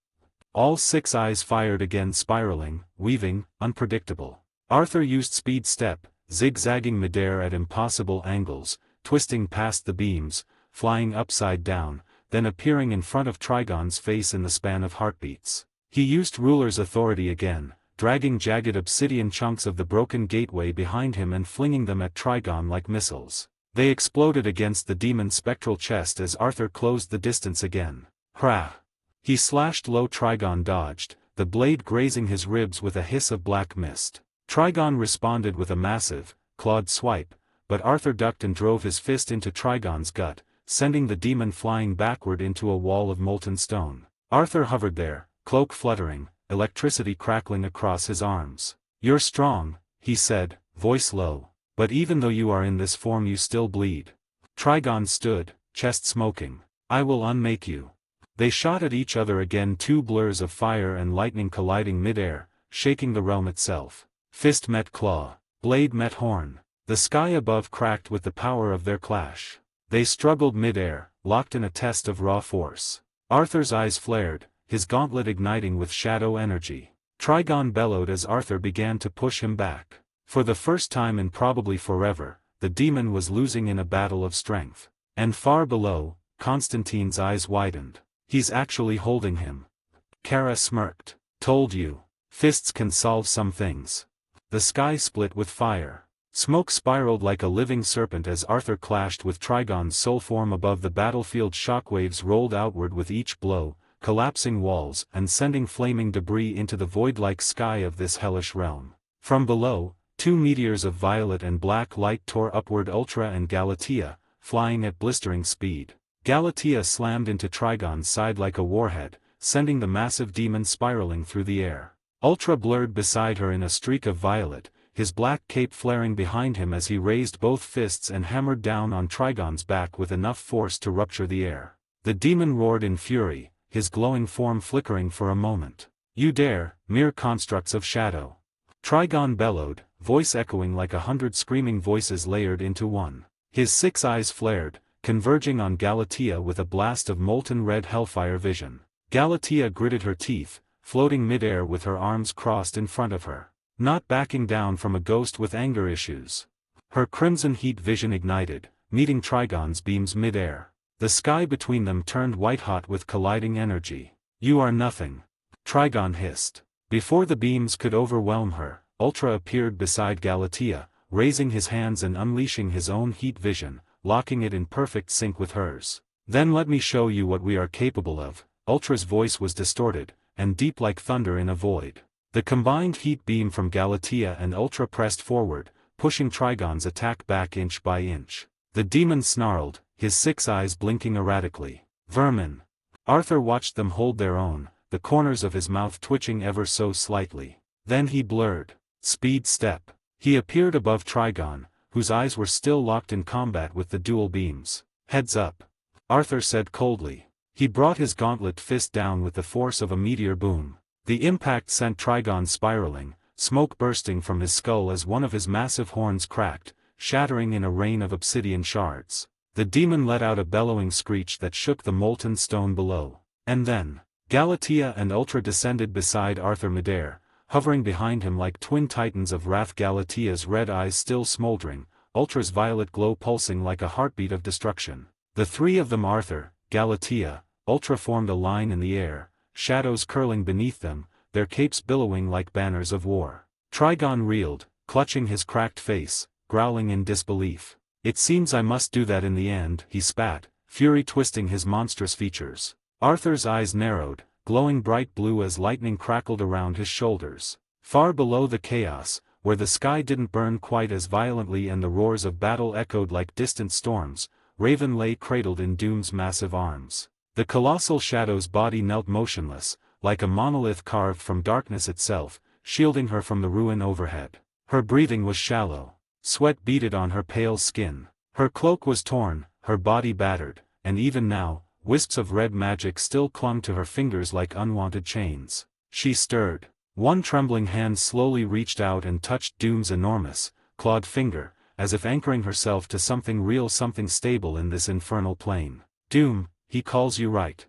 B: All 6 eyes fired again, spiraling, weaving, unpredictable. Arthur used speed step, zigzagging midair at impossible angles, twisting past the beams, flying upside down, then appearing in front of Trigon's face in the span of heartbeats. He used ruler's authority again, dragging jagged obsidian chunks of the broken gateway behind him and flinging them at Trigon like missiles. They exploded against the demon's spectral chest as Arthur closed the distance again. Hra! He slashed low. Trigon dodged, the blade grazing his ribs with a hiss of black mist. Trigon responded with a massive, clawed swipe, but Arthur ducked and drove his fist into Trigon's gut, sending the demon flying backward into a wall of molten stone. Arthur hovered there, cloak fluttering, electricity crackling across his arms. You're strong, he said, voice low. But even though you are in this form you still bleed. Trigon stood, chest smoking. I will unmake you. They shot at each other again, 2 blurs of fire and lightning colliding midair, shaking the realm itself. Fist met claw. Blade met horn. The sky above cracked with the power of their clash. They struggled midair, locked in a test of raw force. Arthur's eyes flared, his gauntlet igniting with shadow energy. Trigon bellowed as Arthur began to push him back. For the first time in probably forever, the demon was losing in a battle of strength. And far below, Constantine's eyes widened. He's actually holding him. Kara smirked. Told you. Fists can solve some things. The sky split with fire. Smoke spiraled like a living serpent as Arthur clashed with Trigon's soul form above the battlefield. Shockwaves rolled outward with each blow, collapsing walls and sending flaming debris into the void-like sky of this hellish realm. From below, 2 meteors of violet and black light tore upward. Ultra and Galatea, flying at blistering speed. Galatea slammed into Trigon's side like a warhead, sending the massive demon spiraling through the air. Ultra blurred beside her in a streak of violet, his black cape flaring behind him as he raised both fists and hammered down on Trigon's back with enough force to rupture the air. The demon roared in fury, his glowing form flickering for a moment. "You dare, mere constructs of shadow!" Trigon bellowed, voice echoing like 100 screaming voices layered into one. His 6 eyes flared, converging on Galatea with a blast of molten red hellfire vision. Galatea gritted her teeth, floating mid-air with her arms crossed in front of her. Not backing down from a ghost with anger issues. Her crimson heat vision ignited, meeting Trigon's beams mid-air. The sky between them turned white-hot with colliding energy. "You are nothing," Trigon hissed. Before the beams could overwhelm her, Ultra appeared beside Galatea, raising his hands and unleashing his own heat vision, locking it in perfect sync with hers. "Then let me show you what we are capable of." Ultra's voice was distorted, and deep like thunder in a void. The combined heat beam from Galatea and Ultra pressed forward, pushing Trigon's attack back inch by inch. The demon snarled, his 6 eyes blinking erratically. "Vermin!" Arthur watched them hold their own, the corners of his mouth twitching ever so slightly. Then he blurred. Speed step. He appeared above Trigon, whose eyes were still locked in combat with the dual beams. "Heads up," Arthur said coldly. He brought his gauntlet fist down with the force of a meteor boom. The impact sent Trigon spiraling, smoke bursting from his skull as one of his massive horns cracked, shattering in a rain of obsidian shards. The demon let out a bellowing screech that shook the molten stone below. And then, Galatea and Ultra descended beside Arthur midair, hovering behind him like twin titans of wrath. Galatea's red eyes still smoldering, Ultra's violet glow pulsing like a heartbeat of destruction. The 3 of them, Arthur, Galatea, Ultra, formed a line in the air, shadows curling beneath them, their capes billowing like banners of war. Trigon reeled, clutching his cracked face, growling in disbelief. "It seems I must do that in the end," he spat, fury twisting his monstrous features. Arthur's eyes narrowed, glowing bright blue as lightning crackled around his shoulders. Far below the chaos, where the sky didn't burn quite as violently and the roars of battle echoed like distant storms, Raven lay cradled in Doom's massive arms. The colossal shadow's body knelt motionless, like a monolith carved from darkness itself, shielding her from the ruin overhead. Her breathing was shallow. Sweat beaded on her pale skin. Her cloak was torn, her body battered, and even now, wisps of red magic still clung to her fingers like unwanted chains. She stirred. One trembling hand slowly reached out and touched Doom's enormous, clawed finger, as if anchoring herself to something real, something stable in this infernal plane. "Doom, he calls you right,"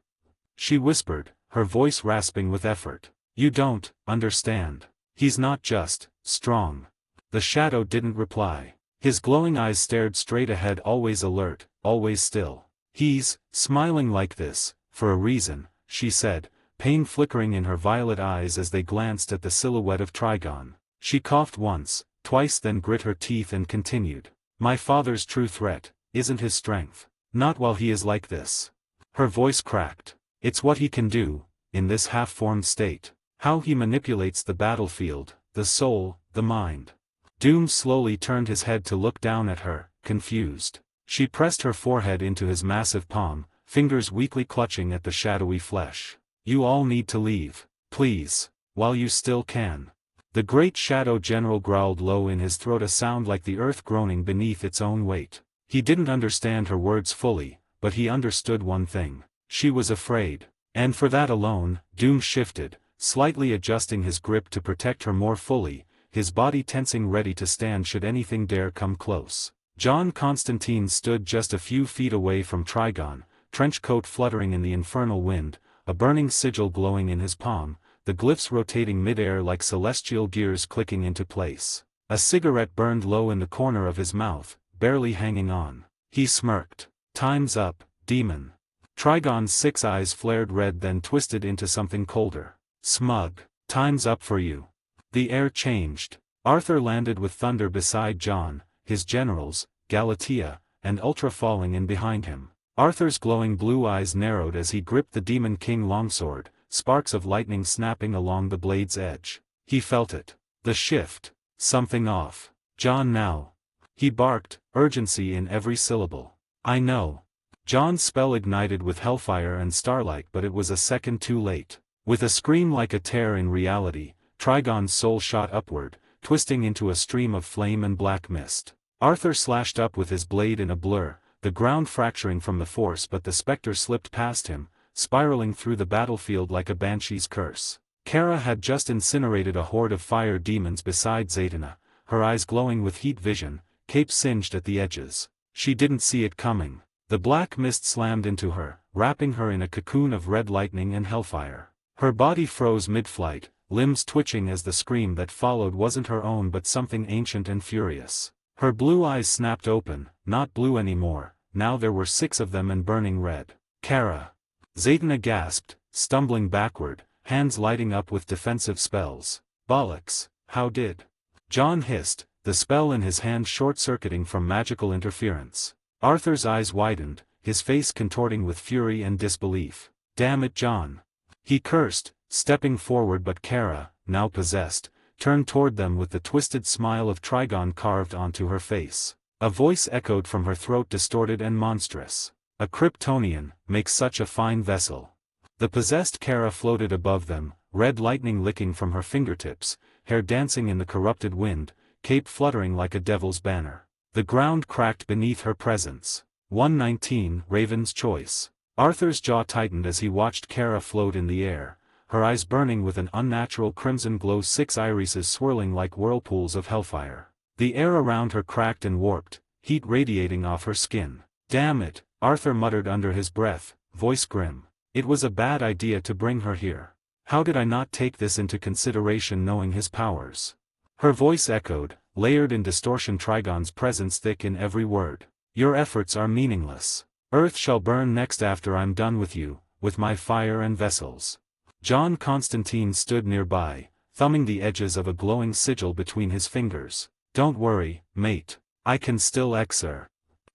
B: she whispered, her voice rasping with effort. "You don't understand. He's not just strong." The shadow didn't reply. His glowing eyes stared straight ahead, always alert, always still. "He's smiling like this for a reason," she said, pain flickering in her violet eyes as they glanced at the silhouette of Trigon. She coughed once, twice, then grit her teeth and continued. "My father's true threat isn't his strength. Not while he is like this." Her voice cracked. "It's what he can do, in this half-formed state. How he manipulates the battlefield, the soul, the mind." Doom slowly turned his head to look down at her, confused. She pressed her forehead into his massive palm, fingers weakly clutching at the shadowy flesh. "You all need to leave, please, while you still can." The great shadow general growled low in his throat, a sound like the earth groaning beneath its own weight. He didn't understand her words fully, but he understood one thing. She was afraid. And for that alone, Doom shifted, slightly adjusting his grip to protect her more fully, his body tensing ready to stand should anything dare come close. John Constantine stood just a few feet away from Trigon, trench coat fluttering in the infernal wind, a burning sigil glowing in his palm, the glyphs rotating mid-air like celestial gears clicking into place. A cigarette burned low in the corner of his mouth, barely hanging on. He smirked. "Time's up, demon." Trigon's 6 eyes flared red, then twisted into something colder. "Smug. Time's up for you." The air changed. Arthur landed with thunder beside John, his generals, Galatea, and Ultra falling in behind him. Arthur's glowing blue eyes narrowed as he gripped the Demon King longsword, sparks of lightning snapping along the blade's edge. He felt it. The shift. Something off. "John, now." He barked, urgency in every syllable. "I know. John's spell ignited with hellfire and starlight, but it was a second too late. With a scream like a tear in reality, Trigon's soul shot upward, twisting into a stream of flame and black mist. Arthur slashed up with his blade in a blur, the ground fracturing from the force, but the spectre slipped past him, spiraling through the battlefield like a banshee's curse. Kara had just incinerated a horde of fire demons beside Zatanna, her eyes glowing with heat vision, cape singed at the edges. She didn't see it coming. The black mist slammed into her, wrapping her in a cocoon of red lightning and hellfire. Her body froze mid-flight, limbs twitching as the scream that followed wasn't her own but something ancient and furious. Her blue eyes snapped open, not blue anymore, now there were 6 of them and burning red. Kara! Zatanna gasped, stumbling backward, hands lighting up with defensive spells. Bollocks, how did? John hissed, the spell in his hand short-circuiting from magical interference. Arthur's eyes widened, his face contorting with fury and disbelief. Damn it, John! He cursed, stepping forward, but Kara, now possessed, turned toward them with the twisted smile of Trigon carved onto her face. A voice echoed from her throat, distorted and monstrous. A Kryptonian makes such a fine vessel. The possessed Kara floated above them, red lightning licking from her fingertips, hair dancing in the corrupted wind, cape fluttering like a devil's banner. The ground cracked beneath her presence. 119 Raven's Choice. Arthur's jaw tightened as he watched Kara float in the air, her eyes burning with an unnatural crimson glow, 6 irises swirling like whirlpools of hellfire. The air around her cracked and warped, heat radiating off her skin. Damn it, Arthur muttered under his breath, voice grim. It was a bad idea to bring her here. How did I not take this into consideration, knowing his powers? Her voice echoed, layered in distortion, Trigon's presence thick in every word. Your efforts are meaningless. Earth shall burn next after I'm done with you, with my fire and vessels. John Constantine stood nearby, thumbing the edges of a glowing sigil between his fingers. Don't worry, mate. I can still exer.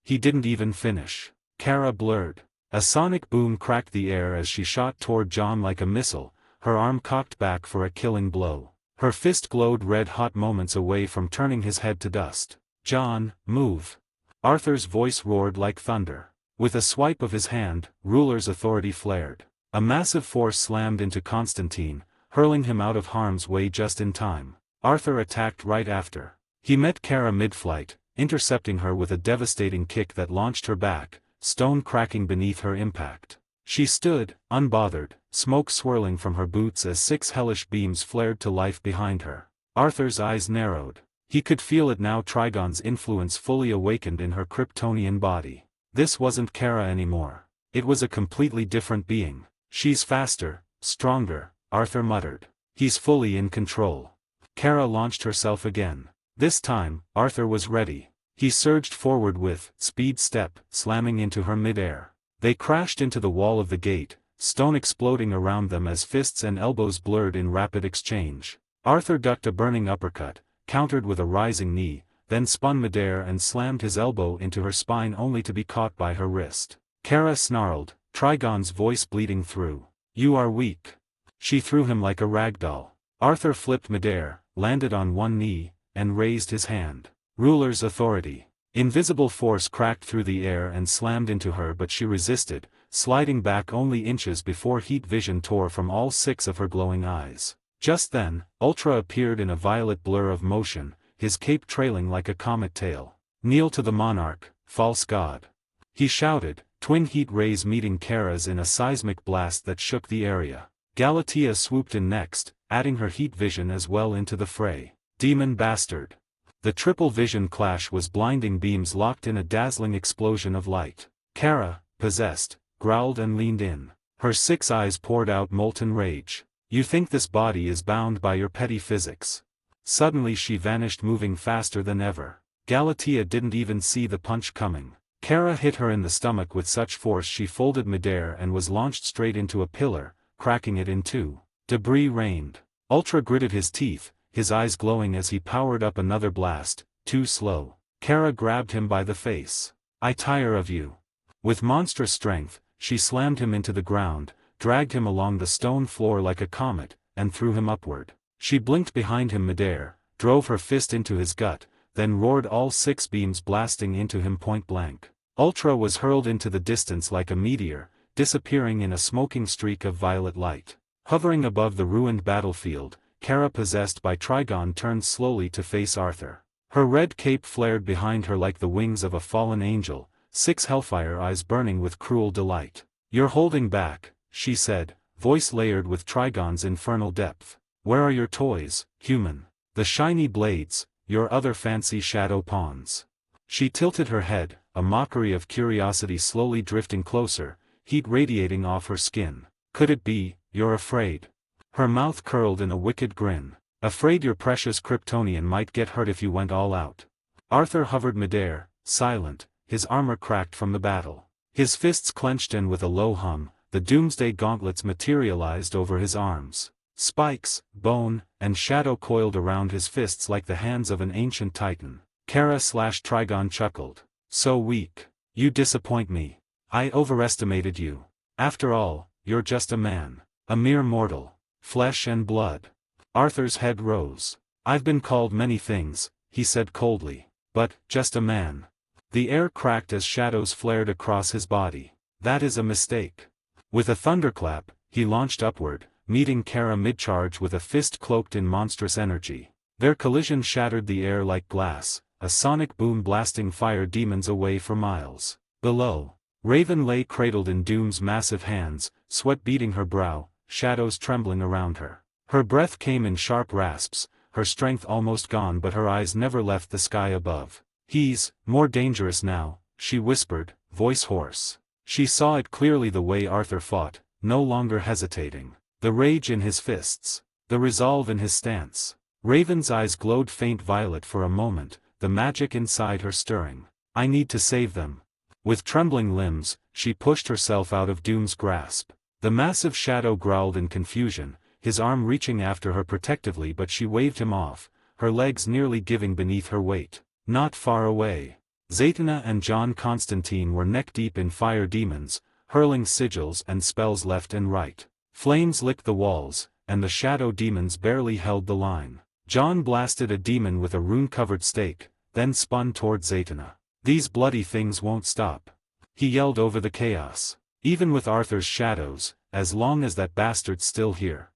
B: He didn't even finish. Kara blurred. A sonic boom cracked the air as she shot toward John like a missile, her arm cocked back for a killing blow. Her fist glowed red-hot, moments away from turning his head to dust. John, move. Arthur's voice roared like thunder. With a swipe of his hand, Ruler's authority flared. A massive force slammed into Constantine, hurling him out of harm's way just in time. Arthur attacked right after. He met Kara mid-flight, intercepting her with a devastating kick that launched her back, stone cracking beneath her impact. She stood, unbothered, smoke swirling from her boots as 6 hellish beams flared to life behind her. Arthur's eyes narrowed. He could feel it now, Trigon's influence fully awakened in her Kryptonian body. This wasn't Kara anymore. It was a completely different being. She's faster, stronger, Arthur muttered. He's fully in control. Kara launched herself again. This time, Arthur was ready. He surged forward with speed step, slamming into her mid-air. They crashed into the wall of the gate, stone exploding around them as fists and elbows blurred in rapid exchange. Arthur ducked a burning uppercut, countered with a rising knee, then spun midair and slammed his elbow into her spine only to be caught by her wrist. Kara snarled, Trigon's voice bleeding through. You are weak. She threw him like a ragdoll. Arthur flipped midair, landed on one knee, and raised his hand. Ruler's authority. Invisible force cracked through the air and slammed into her, but she resisted, sliding back only inches before heat vision tore from all 6 of her glowing eyes. Just then, Ultra appeared in a violet blur of motion, his cape trailing like a comet tail. Kneel to the Monarch, false god. He shouted, twin heat rays meeting Kara's in a seismic blast that shook the area. Galatea swooped in next, adding her heat vision as well into the fray. Demon bastard. The triple vision clash was blinding, beams locked in a dazzling explosion of light. Kara, possessed, growled and leaned in. Her 6 eyes poured out molten rage. You think this body is bound by your petty physics? Suddenly she vanished, moving faster than ever. Galatea didn't even see the punch coming. Kara hit her in the stomach with such force she folded midair and was launched straight into a pillar, cracking it in 2. Debris rained. Ultra gritted his teeth, his eyes glowing as he powered up another blast. Too slow. Kara grabbed him by the face. I tire of you. With monstrous strength, she slammed him into the ground, dragged him along the stone floor like a comet, and threw him upward. She blinked behind him midair, drove her fist into his gut, then roared, all 6 beams blasting into him point blank. Ultra was hurled into the distance like a meteor, disappearing in a smoking streak of violet light. Hovering above the ruined battlefield, Kara, possessed by Trigon, turned slowly to face Arthur. Her red cape flared behind her like the wings of a fallen angel, 6 hellfire eyes burning with cruel delight. "You're holding back," she said, voice layered with Trigon's infernal depth. "Where are your toys, human? The shiny blades, your other fancy shadow pawns?" She tilted her head, a mockery of curiosity slowly drifting closer, heat radiating off her skin. "Could it be, you're afraid?" Her mouth curled in a wicked grin. "Afraid your precious Kryptonian might get hurt if you went all out." Arthur hovered midair, silent, his armor cracked from the battle. His fists clenched, and with a low hum, the doomsday gauntlets materialized over his arms. Spikes, bone, and shadow coiled around his fists like the hands of an ancient titan. Kara/Trigon chuckled. "So weak. You disappoint me. I overestimated you. After all, you're just a man. A mere mortal. Flesh and blood." Arthur's head rose. "I've been called many things," he said coldly. "But, just a man." The air cracked as shadows flared across his body. "That is a mistake." With a thunderclap, he launched upward, meeting Kara mid-charge with a fist cloaked in monstrous energy. Their collision shattered the air like glass, a sonic boom blasting fire demons away for miles. Below, Raven lay cradled in Doom's massive hands, sweat beading her brow, shadows trembling around her. Her breath came in sharp rasps, her strength almost gone, but her eyes never left the sky above. "He's more dangerous now," she whispered, voice hoarse. She saw it clearly, the way Arthur fought, no longer hesitating. The rage in his fists. The resolve in his stance. Raven's eyes glowed faint violet for a moment, the magic inside her stirring. "I need to save them." With trembling limbs, she pushed herself out of Doom's grasp. The massive shadow growled in confusion, his arm reaching after her protectively, but she waved him off, her legs nearly giving beneath her weight. Not far away, Zatanna and John Constantine were neck-deep in fire demons, hurling sigils and spells left and right. Flames licked the walls, and the shadow demons barely held the line. John blasted a demon with a rune-covered stake, then spun toward Zatanna. "These bloody things won't stop," he yelled over the chaos. "Even with Arthur's shadows, as long as that bastard's still here."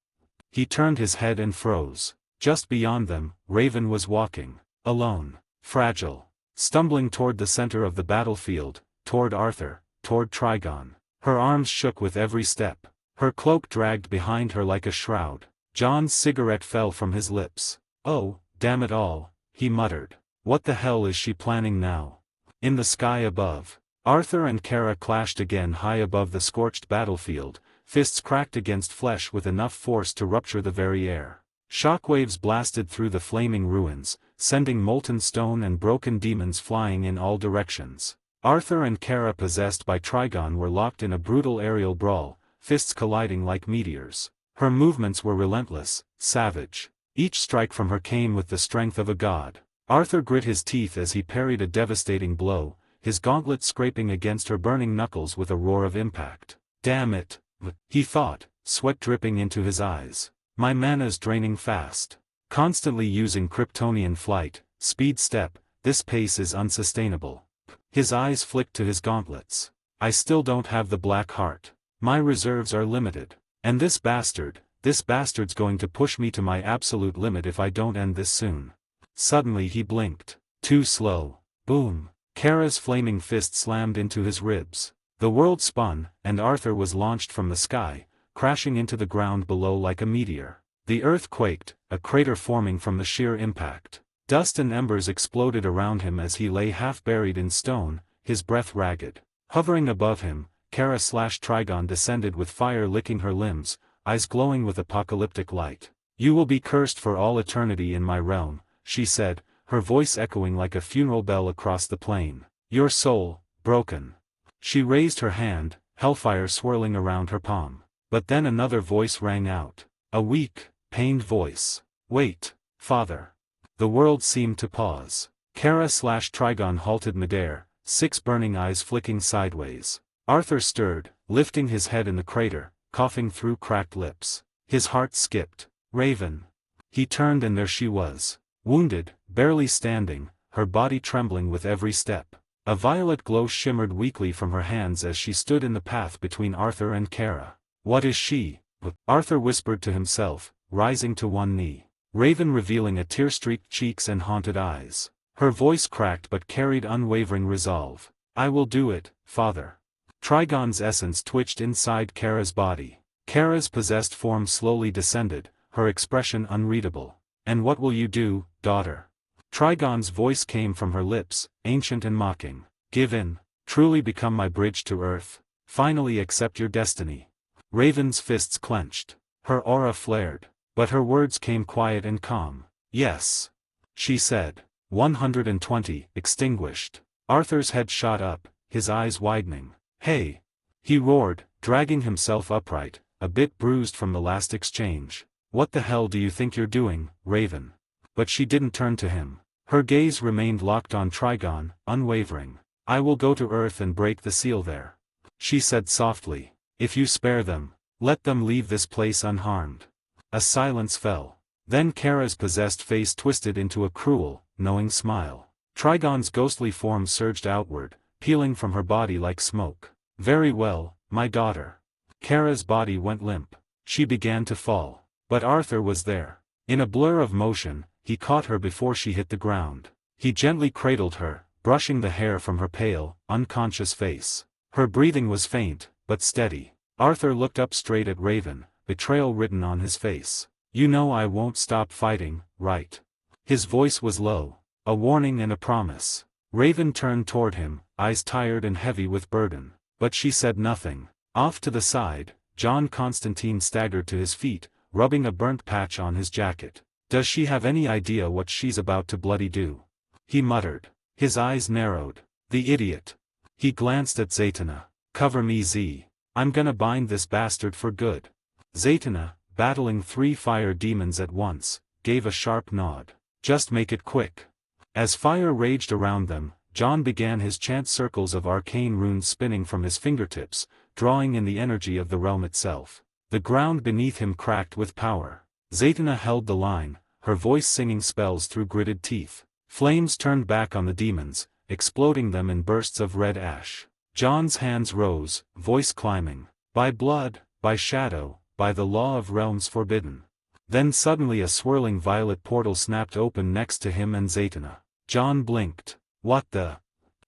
B: He turned his head and froze. Just beyond them, Raven was walking. Alone. Fragile. Stumbling toward the center of the battlefield, toward Arthur, toward Trigon. Her arms shook with every step. Her cloak dragged behind her like a shroud. John's cigarette fell from his lips. "Oh, damn it all," he muttered. "What the hell is she planning now?" In the sky above, Arthur and Kara clashed again, high above the scorched battlefield, fists cracked against flesh with enough force to rupture the very air. Shockwaves blasted through the flaming ruins, sending molten stone and broken demons flying in all directions. Arthur and Kara, possessed by Trigon, were locked in a brutal aerial brawl, fists colliding like meteors. Her movements were relentless, savage. Each strike from her came with the strength of a god. Arthur grit his teeth as he parried a devastating blow, his gauntlet scraping against her burning knuckles with a roar of impact. "Damn it," he thought, sweat dripping into his eyes. "My mana's draining fast. Constantly using Kryptonian flight, speed step, this pace is unsustainable." His eyes flicked to his gauntlets. "I still don't have the black heart. My reserves are limited. And this bastard's going to push me to my absolute limit if I don't end this soon." Suddenly he blinked. Too slow. Boom. Kara's flaming fist slammed into his ribs. The world spun, and Arthur was launched from the sky, crashing into the ground below like a meteor. The earth quaked, a crater forming from the sheer impact. Dust and embers exploded around him as he lay half buried in stone, his breath ragged. Hovering above him, Kara/Trigon descended with fire licking her limbs, eyes glowing with apocalyptic light. "You will be cursed for all eternity in my realm," she said, her voice echoing like a funeral bell across the plain. "Your soul, broken." She raised her hand, hellfire swirling around her palm. But then another voice rang out. A weak, pained voice. "Wait, father." The world seemed to pause. Kara/Trigon halted midair, 6 burning eyes flicking sideways. Arthur stirred, lifting his head in the crater, coughing through cracked lips. His heart skipped. "Raven." He turned, and there she was. Wounded, barely standing, her body trembling with every step. A violet glow shimmered weakly from her hands as she stood in the path between Arthur and Kara. "What is she?" Arthur whispered to himself, rising to one knee. Raven revealing a tear-streaked cheeks and haunted eyes. Her voice cracked but carried unwavering resolve. "I will do it, father." Trigon's essence twitched inside Kara's body. Kara's possessed form slowly descended, her expression unreadable. "And what will you do, daughter?" Trigon's voice came from her lips, ancient and mocking. "Give in. Truly become my bridge to Earth. Finally accept your destiny." Raven's fists clenched. Her aura flared. But her words came quiet and calm. "Yes," she said. 120, extinguished. Arthur's head shot up, his eyes widening. "Hey!" he roared, dragging himself upright, a bit bruised from the last exchange. "What the hell do you think you're doing, Raven?" But she didn't turn to him. Her gaze remained locked on Trigon, unwavering. "I will go to Earth and break the seal there," she said softly. "If you spare them, let them leave this place unharmed." A silence fell. Then Kara's possessed face twisted into a cruel, knowing smile. Trigon's ghostly form surged outward, peeling from her body like smoke. "Very well, my daughter." Kara's body went limp. She began to fall. But Arthur was there. In a blur of motion, he caught her before she hit the ground. He gently cradled her, brushing the hair from her pale, unconscious face. Her breathing was faint, but steady. Arthur looked up straight at Raven, betrayal written on his face. "You know I won't stop fighting, right?" His voice was low. A warning and a promise. Raven turned toward him, eyes tired and heavy with burden. But she said nothing. Off to the side, John Constantine staggered to his feet, rubbing a burnt patch on his jacket. "Does she have any idea what she's about to bloody do?" he muttered. His eyes narrowed. "The idiot." He glanced at Zatanna. "Cover me, Z. I'm gonna bind this bastard for good." Zatanna, battling 3 fire demons at once, gave a sharp nod. "Just make it quick." As fire raged around them, John began his chant, circles of arcane runes spinning from his fingertips, drawing in the energy of the realm itself. The ground beneath him cracked with power. Zatanna held the line, her voice singing spells through gritted teeth. Flames turned back on the demons, exploding them in bursts of red ash. John's hands rose, voice climbing. "By blood, by shadow, by the law of realms forbidden." Then suddenly a swirling violet portal snapped open next to him and Zatanna. John blinked. "What the?"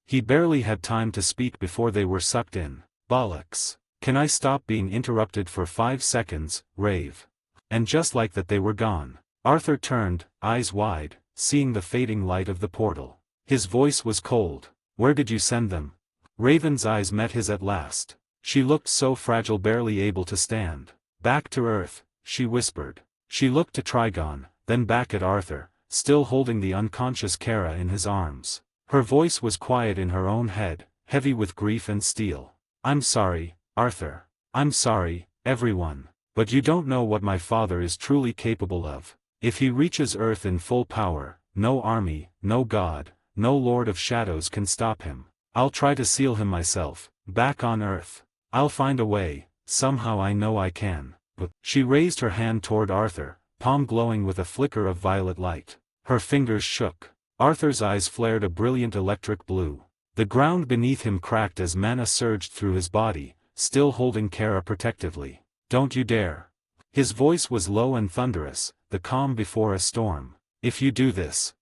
B: He barely had time to speak before they were sucked in. "Bollocks. Can I stop being interrupted for 5 seconds, Rave?" And just like that they were gone. Arthur turned, eyes wide, seeing the fading light of the portal. His voice was cold. "Where did you send them?" Raven's eyes met his at last. She looked so fragile, barely able to stand. "Back to Earth," she whispered. She looked to Trigon, then back at Arthur, still holding the unconscious Kara in his arms. Her voice was quiet in her own head, heavy with grief and steel. "I'm sorry, Arthur. I'm sorry, everyone. But you don't know what my father is truly capable of. If he reaches Earth in full power, no army, no god, no Lord of Shadows can stop him. I'll try to seal him myself, back on Earth. I'll find a way, somehow I know I can." But she raised her hand toward Arthur, palm glowing with a flicker of violet light. Her fingers shook. Arthur's eyes flared a brilliant electric blue. The ground beneath him cracked as mana surged through his body, still holding Kara protectively. "Don't you dare." His voice was low and thunderous, the calm before a storm. "If you do this."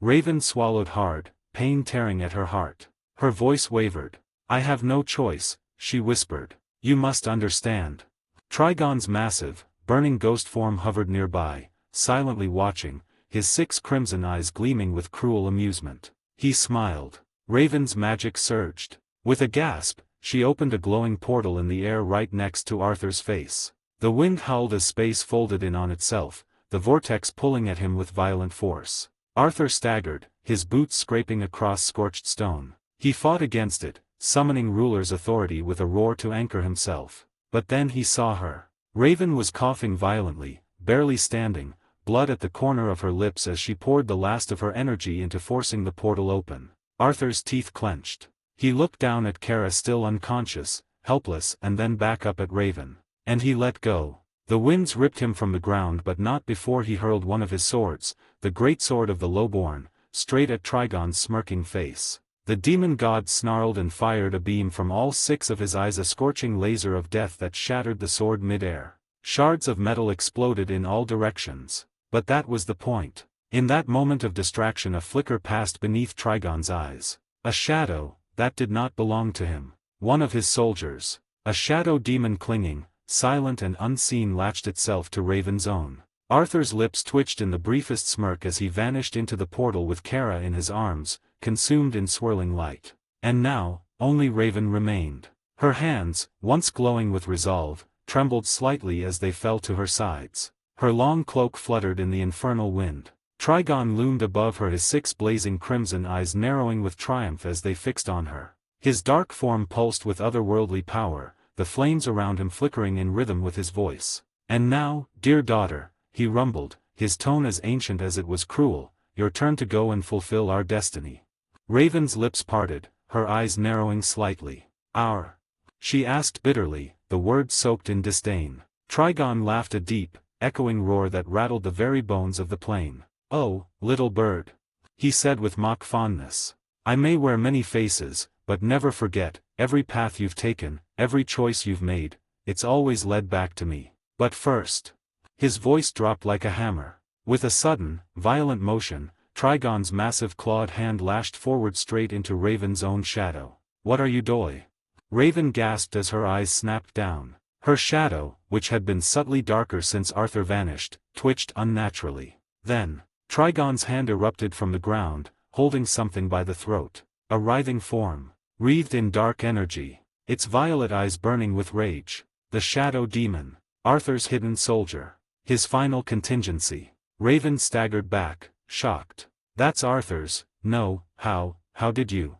B: Raven swallowed hard, pain tearing at her heart. Her voice wavered. "I have no choice," she whispered. "You must understand." Trigon's massive, burning ghost form hovered nearby, silently watching, his 6 crimson eyes gleaming with cruel amusement. He smiled. Raven's magic surged. With a gasp, she opened a glowing portal in the air right next to Arthur's face. The wind howled as space folded in on itself, the vortex pulling at him with violent force. Arthur staggered, his boots scraping across scorched stone. He fought against it, summoning ruler's authority with a roar to anchor himself. But then he saw her. Raven was coughing violently, barely standing, blood at the corner of her lips as she poured the last of her energy into forcing the portal open. Arthur's teeth clenched. He looked down at Kara still unconscious, helpless, and then back up at Raven. And he let go. The winds ripped him from the ground, but not before he hurled one of his swords, the great sword of the lowborn, straight at Trigon's smirking face. The demon god snarled and fired a beam from all 6 of his eyes, a scorching laser of death that shattered the sword mid-air. Shards of metal exploded in all directions. But that was the point. In that moment of distraction, a flicker passed beneath Trigon's eyes. A shadow, that did not belong to him. One of his soldiers. A shadow demon clinging, silent and unseen, latched itself to Raven's own. Arthur's lips twitched in the briefest smirk as he vanished into the portal with Kara in his arms, consumed in swirling light. And now, only Raven remained. Her hands, once glowing with resolve, trembled slightly as they fell to her sides. Her long cloak fluttered in the infernal wind. Trigon loomed above her, his 6 blazing crimson eyes narrowing with triumph as they fixed on her. His dark form pulsed with otherworldly power, the flames around him flickering in rhythm with his voice. "And now, dear daughter," he rumbled, his tone as ancient as it was cruel, "your turn to go and fulfill our destiny." Raven's lips parted, her eyes narrowing slightly. "Our?" she asked bitterly, the words soaked in disdain. Trigon laughed, a deep, echoing roar that rattled the very bones of the plain. "Oh, little bird," he said with mock fondness. "I may wear many faces, but never forget, every path you've taken, every choice you've made, it's always led back to me. But first..." His voice dropped like a hammer. With a sudden, violent motion, Trigon's massive clawed hand lashed forward straight into Raven's own shadow. "What are you doing?" Raven gasped as her eyes snapped down. Her shadow, which had been subtly darker since Arthur vanished, twitched unnaturally. Then, Trigon's hand erupted from the ground, holding something by the throat. A writhing form, wreathed in dark energy, its violet eyes burning with rage. The shadow demon. Arthur's hidden soldier. His final contingency. Raven staggered back, shocked. "That's Arthur's." "No, how did you?"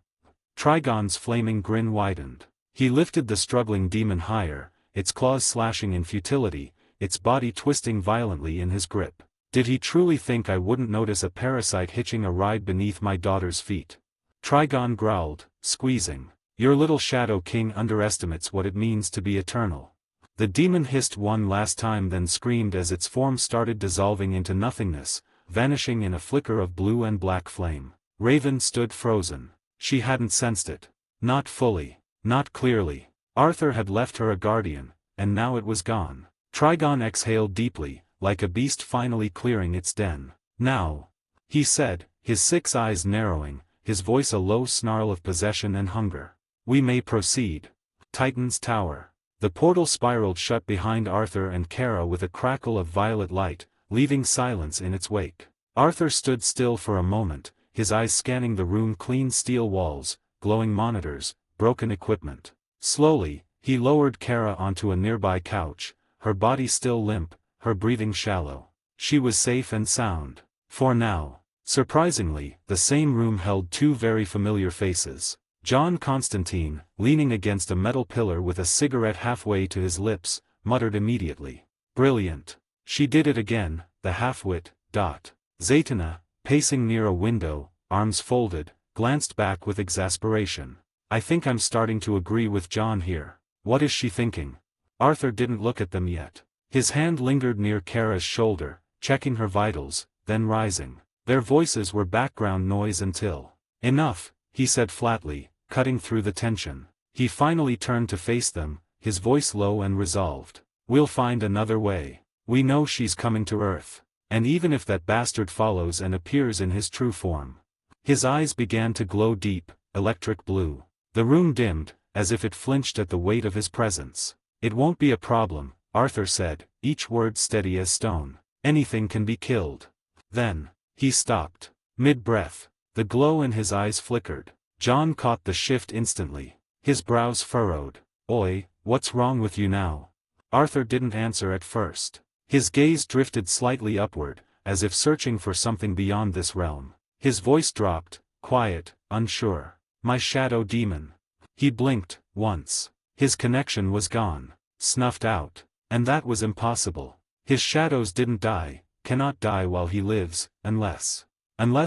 B: Trigon's flaming grin widened. He lifted the struggling demon higher, its claws slashing in futility, its body twisting violently in his grip. "Did he truly think I wouldn't notice a parasite hitching a ride beneath my daughter's feet?" Trigon growled, squeezing. "Your little Shadow King underestimates what it means to be eternal." The demon hissed one last time, then screamed as its form started dissolving into nothingness, vanishing in a flicker of blue and black flame. Raven stood frozen. She hadn't sensed it. Not fully. Not clearly. Arthur had left her a guardian, and now it was gone. Trigon exhaled deeply, like a beast finally clearing its den. "Now," he said, his 6 eyes narrowing, his voice a low snarl of possession and hunger. "We may proceed." Titan's Tower. The portal spiraled shut behind Arthur and Kara with a crackle of violet light, leaving silence in its wake. Arthur stood still for a moment, his eyes scanning the room, clean steel walls, glowing monitors, broken equipment. Slowly, he lowered Kara onto a nearby couch, her body still limp, her breathing shallow. She was safe and sound. For now. Surprisingly, the same room held 2 very familiar faces. John Constantine, leaning against a metal pillar with a cigarette halfway to his lips, muttered immediately. "Brilliant. She did it again, the half-wit, dot." Zatanna, pacing near a window, arms folded, glanced back with exasperation. "I think I'm starting to agree with John here. What is she thinking?" Arthur didn't look at them yet. His hand lingered near Kara's shoulder, checking her vitals, then rising. Their voices were background noise until... "Enough," he said flatly, cutting through the tension. He finally turned to face them, his voice low and resolved. "We'll find another way. We know she's coming to Earth. And even if that bastard follows and appears in his true form." His eyes began to glow deep, electric blue. The room dimmed, as if it flinched at the weight of his presence. "It won't be a problem," Arthur said, each word steady as stone. "Anything can be killed." Then, he stopped. Mid-breath. The glow in his eyes flickered. John caught the shift instantly. His brows furrowed. "Oi, what's wrong with you now?" Arthur didn't answer at first. His gaze drifted slightly upward, as if searching for something beyond this realm. His voice dropped, quiet, unsure. "My shadow demon." He blinked, once. His connection was gone. Snuffed out. And that was impossible. His shadows didn't die, cannot die while he lives, unless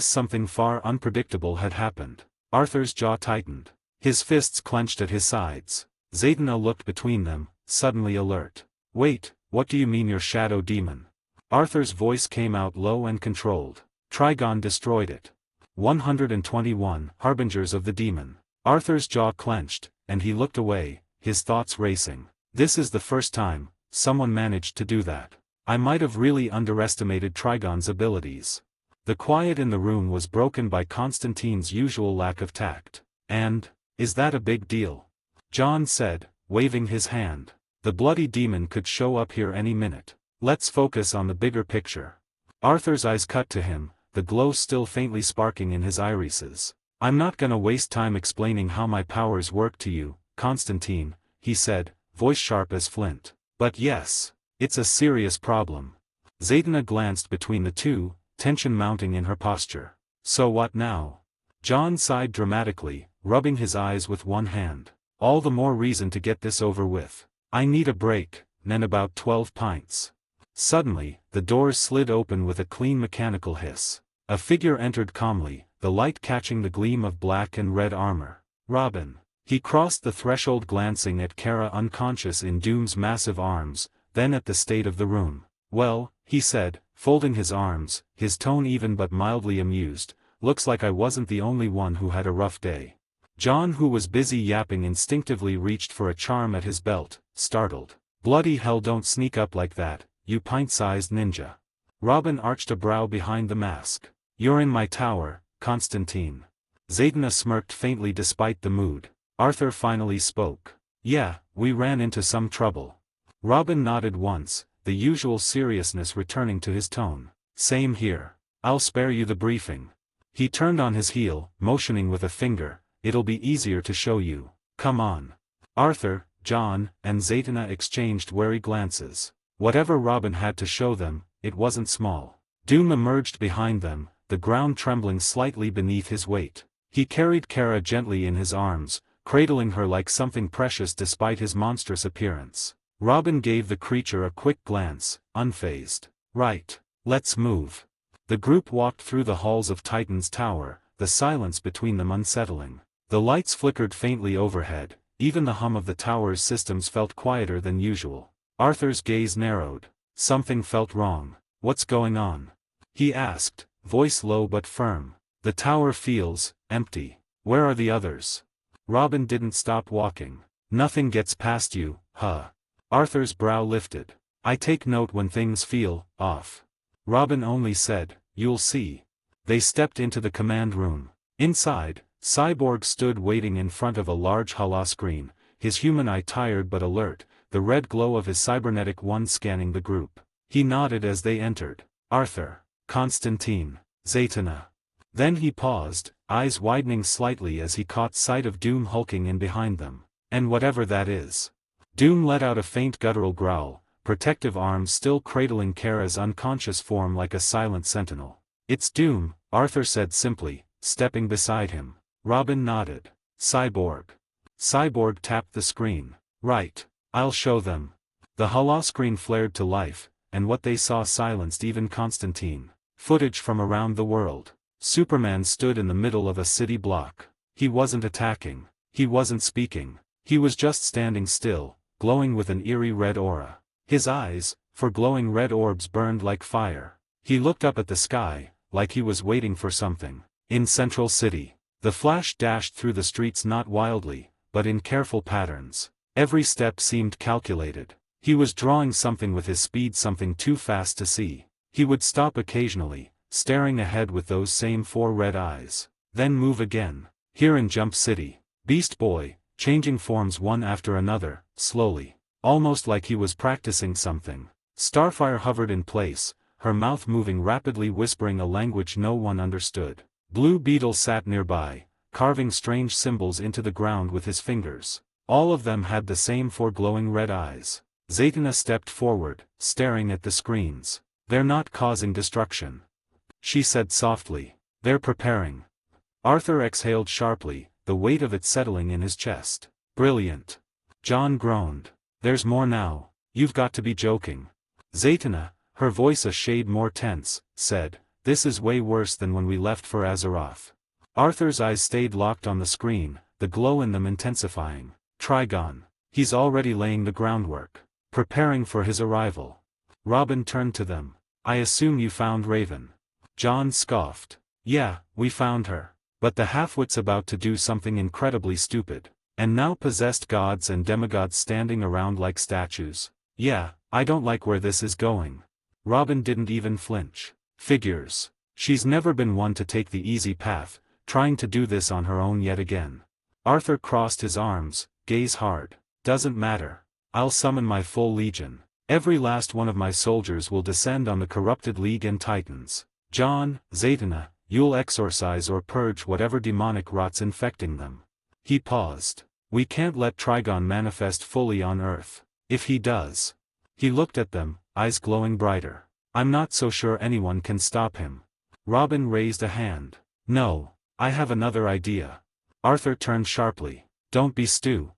B: something far unpredictable had happened. Arthur's jaw tightened. His fists clenched at his sides. Zatanna looked between them, suddenly alert. "Wait, what do you mean your shadow demon?" Arthur's voice came out low and controlled. "Trigon destroyed it." 121 Harbingers of the Demon. Arthur's jaw clenched, and he looked away, his thoughts racing. This is the first time someone managed to do that. I might have really underestimated Trigon's abilities. The quiet in the room was broken by Constantine's usual lack of tact. And, is that a big deal? John said, waving his hand. The bloody demon could show up here any minute. Let's focus on the bigger picture. Arthur's eyes cut to him, the glow still faintly sparking in his irises. I'm not gonna waste time explaining how my powers work to you, Constantine, he said, voice sharp as flint. But yes, it's a serious problem. Zatanna glanced between the two, tension mounting in her posture. So what now? John sighed dramatically, rubbing his eyes with one hand. All the more reason to get this over with. I need a break, and about 12 pints. Suddenly, the doors slid open with a clean mechanical hiss. A figure entered calmly, the light catching the gleam of black and red armor. Robin. He crossed the threshold glancing at Kara unconscious in Doom's massive arms, then at the state of the room. Well, he said, folding his arms, his tone even but mildly amused, looks like I wasn't the only one who had a rough day. John, who was busy yapping, instinctively reached for a charm at his belt, startled. Bloody hell, don't sneak up like that, you pint-sized ninja. Robin arched a brow behind the mask. You're in my tower, Constantine. Zatanna smirked faintly despite the mood. Arthur finally spoke. Yeah, we ran into some trouble. Robin nodded once, the usual seriousness returning to his tone. Same here. I'll spare you the briefing. He turned on his heel, motioning with a finger. It'll be easier to show you. Come on. Arthur, John, and Zatanna exchanged wary glances. Whatever Robin had to show them, it wasn't small. Doom emerged behind them, the ground trembling slightly beneath his weight. He carried Kara gently in his arms, cradling her like something precious despite his monstrous appearance. Robin gave the creature a quick glance, unfazed. Right. Let's move. The group walked through the halls of Titan's tower, the silence between them unsettling. The lights flickered faintly overhead, even the hum of the tower's systems felt quieter than usual. Arthur's gaze narrowed. Something felt wrong. What's going on? He asked, voice low but firm. The tower feels empty. Where are the others? Robin didn't stop walking. Nothing gets past you, huh? Arthur's brow lifted. I take note when things feel off. Robin only said, you'll see. They stepped into the command room. Inside, Cyborg stood waiting in front of a large holoscreen, his human eye tired but alert, the red glow of his cybernetic one scanning the group. He nodded as they entered. Arthur, Constantine, Zatanna. Then he paused, eyes widening slightly as he caught sight of Doom hulking in behind them. And whatever that is. Doom let out a faint guttural growl, protective arms still cradling Kara's unconscious form like a silent sentinel. It's Doom, Arthur said simply, stepping beside him. Robin nodded. Cyborg. Cyborg tapped the screen. Right. I'll show them. The holoscreen flared to life, and what they saw silenced even Constantine. Footage from around the world. Superman stood in the middle of a city block. He wasn't attacking. He wasn't speaking. He was just standing still, glowing with an eerie red aura. His eyes, for glowing red orbs, burned like fire. He looked up at the sky, like he was waiting for something. In Central City, the Flash dashed through the streets not wildly, but in careful patterns. Every step seemed calculated. He was drawing something with his speed, something too fast to see. He would stop occasionally, staring ahead with those same 4 red eyes. Then move again. Here in Jump City, Beast Boy, changing forms one after another, slowly. Almost like he was practicing something. Starfire hovered in place, her mouth moving rapidly, whispering a language no one understood. Blue Beetle sat nearby, carving strange symbols into the ground with his fingers. All of them had the same 4 glowing red eyes. Zatanna stepped forward, staring at the screens. They're not causing destruction, she said softly. They're preparing. Arthur exhaled sharply, the weight of it settling in his chest. Brilliant. John groaned. There's more now. You've got to be joking. Zatanna, her voice a shade more tense, said, this is way worse than when we left for Azeroth. Arthur's eyes stayed locked on the screen, the glow in them intensifying. Trigon. He's already laying the groundwork. Preparing for his arrival. Robin turned to them. I assume you found Raven. John scoffed. Yeah, we found her. But the halfwit's about to do something incredibly stupid. And now possessed gods and demigods standing around like statues. Yeah, I don't like where this is going. Robin didn't even flinch. Figures. She's never been one to take the easy path, trying to do this on her own yet again. Arthur crossed his arms, gaze hard. Doesn't matter. I'll summon my full legion. Every last one of my soldiers will descend on the corrupted League and Titans. John, Zatanna, you'll exorcise or purge whatever demonic rot's infecting them. He paused. We can't let Trigon manifest fully on Earth. If he does. He looked at them, eyes glowing brighter. I'm not so sure anyone can stop him. Robin raised a hand. No, I have another idea. Arthur turned sharply. Don't be Stu.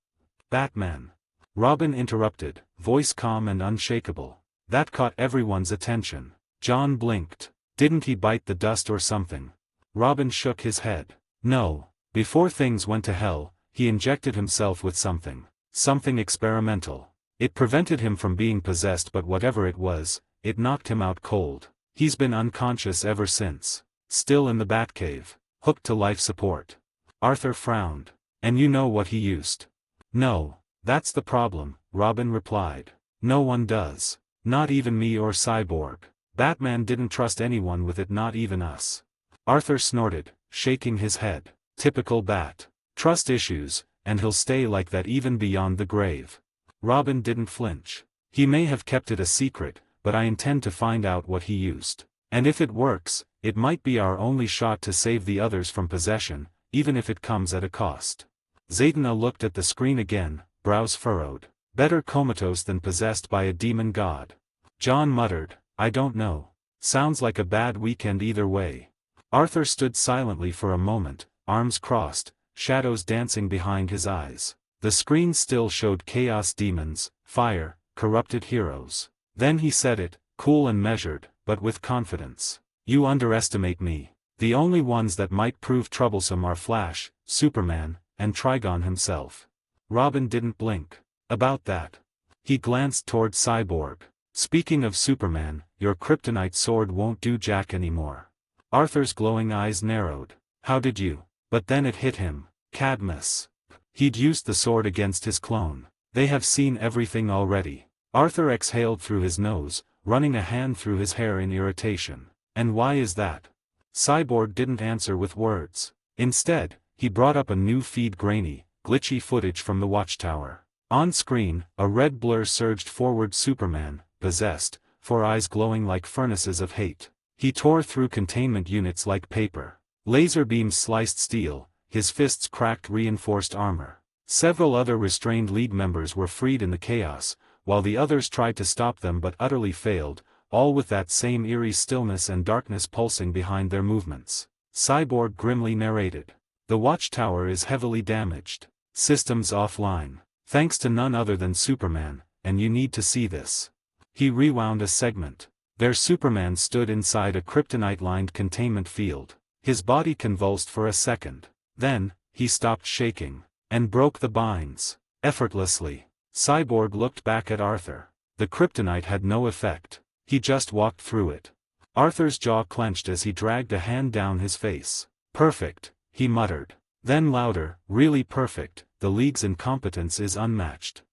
B: Batman. Robin interrupted, voice calm and unshakable. That caught everyone's attention. John blinked. Didn't he bite the dust or something? Robin shook his head. No. Before things went to hell, he injected himself with something. Something experimental. It prevented him from being possessed, but whatever it was, it knocked him out cold. He's been unconscious ever since. Still in the Batcave. Hooked to life support. Arthur frowned. And you know what he used? No. That's the problem, Robin replied. No one does. Not even me or Cyborg. Batman didn't trust anyone with it, not even us. Arthur snorted, shaking his head. Typical Bat. Trust issues, and he'll stay like that even beyond the grave. Robin didn't flinch. He may have kept it a secret, but I intend to find out what he used. And if it works, it might be our only shot to save the others from possession, even if it comes at a cost. Zatanna looked at the screen again, brows furrowed. Better comatose than possessed by a demon god. John muttered, I don't know. Sounds like a bad weekend either way. Arthur stood silently for a moment, arms crossed, shadows dancing behind his eyes. The screen still showed chaos demons, fire, corrupted heroes. Then he said it, cool and measured, but with confidence. You underestimate me. The only ones that might prove troublesome are Flash, Superman, and Trigon himself. Robin didn't blink. About that. He glanced toward Cyborg. Speaking of Superman, your kryptonite sword won't do jack anymore. Arthur's glowing eyes narrowed. How did you? But then it hit him. Cadmus. He'd used the sword against his clone. They have seen everything already. Arthur exhaled through his nose, running a hand through his hair in irritation. And why is that? Cyborg didn't answer with words. Instead, he brought up a new feed, grainy, glitchy footage from the watchtower. On screen, a red blur surged forward. Superman, possessed, 4 eyes glowing like furnaces of hate. He tore through containment units like paper. Laser beams sliced steel, his fists cracked reinforced armor. Several other restrained League members were freed in the chaos, while the others tried to stop them but utterly failed, all with that same eerie stillness and darkness pulsing behind their movements. Cyborg grimly narrated. The watchtower is heavily damaged. Systems offline. Thanks to none other than Superman, and you need to see this. He rewound a segment. There Superman stood inside a kryptonite-lined containment field. His body convulsed for a second. Then, he stopped shaking, and broke the binds. Effortlessly. Cyborg looked back at Arthur. The kryptonite had no effect. He just walked through it. Arthur's jaw clenched as he dragged a hand down his face. Perfect, he muttered. Then louder, really perfect, the League's incompetence is unmatched.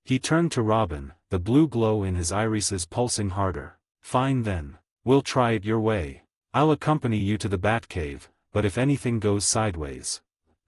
B: He turned to Robin, the blue glow in his irises pulsing harder. Fine then. We'll try it your way. I'll accompany you to the Batcave, but if anything goes sideways.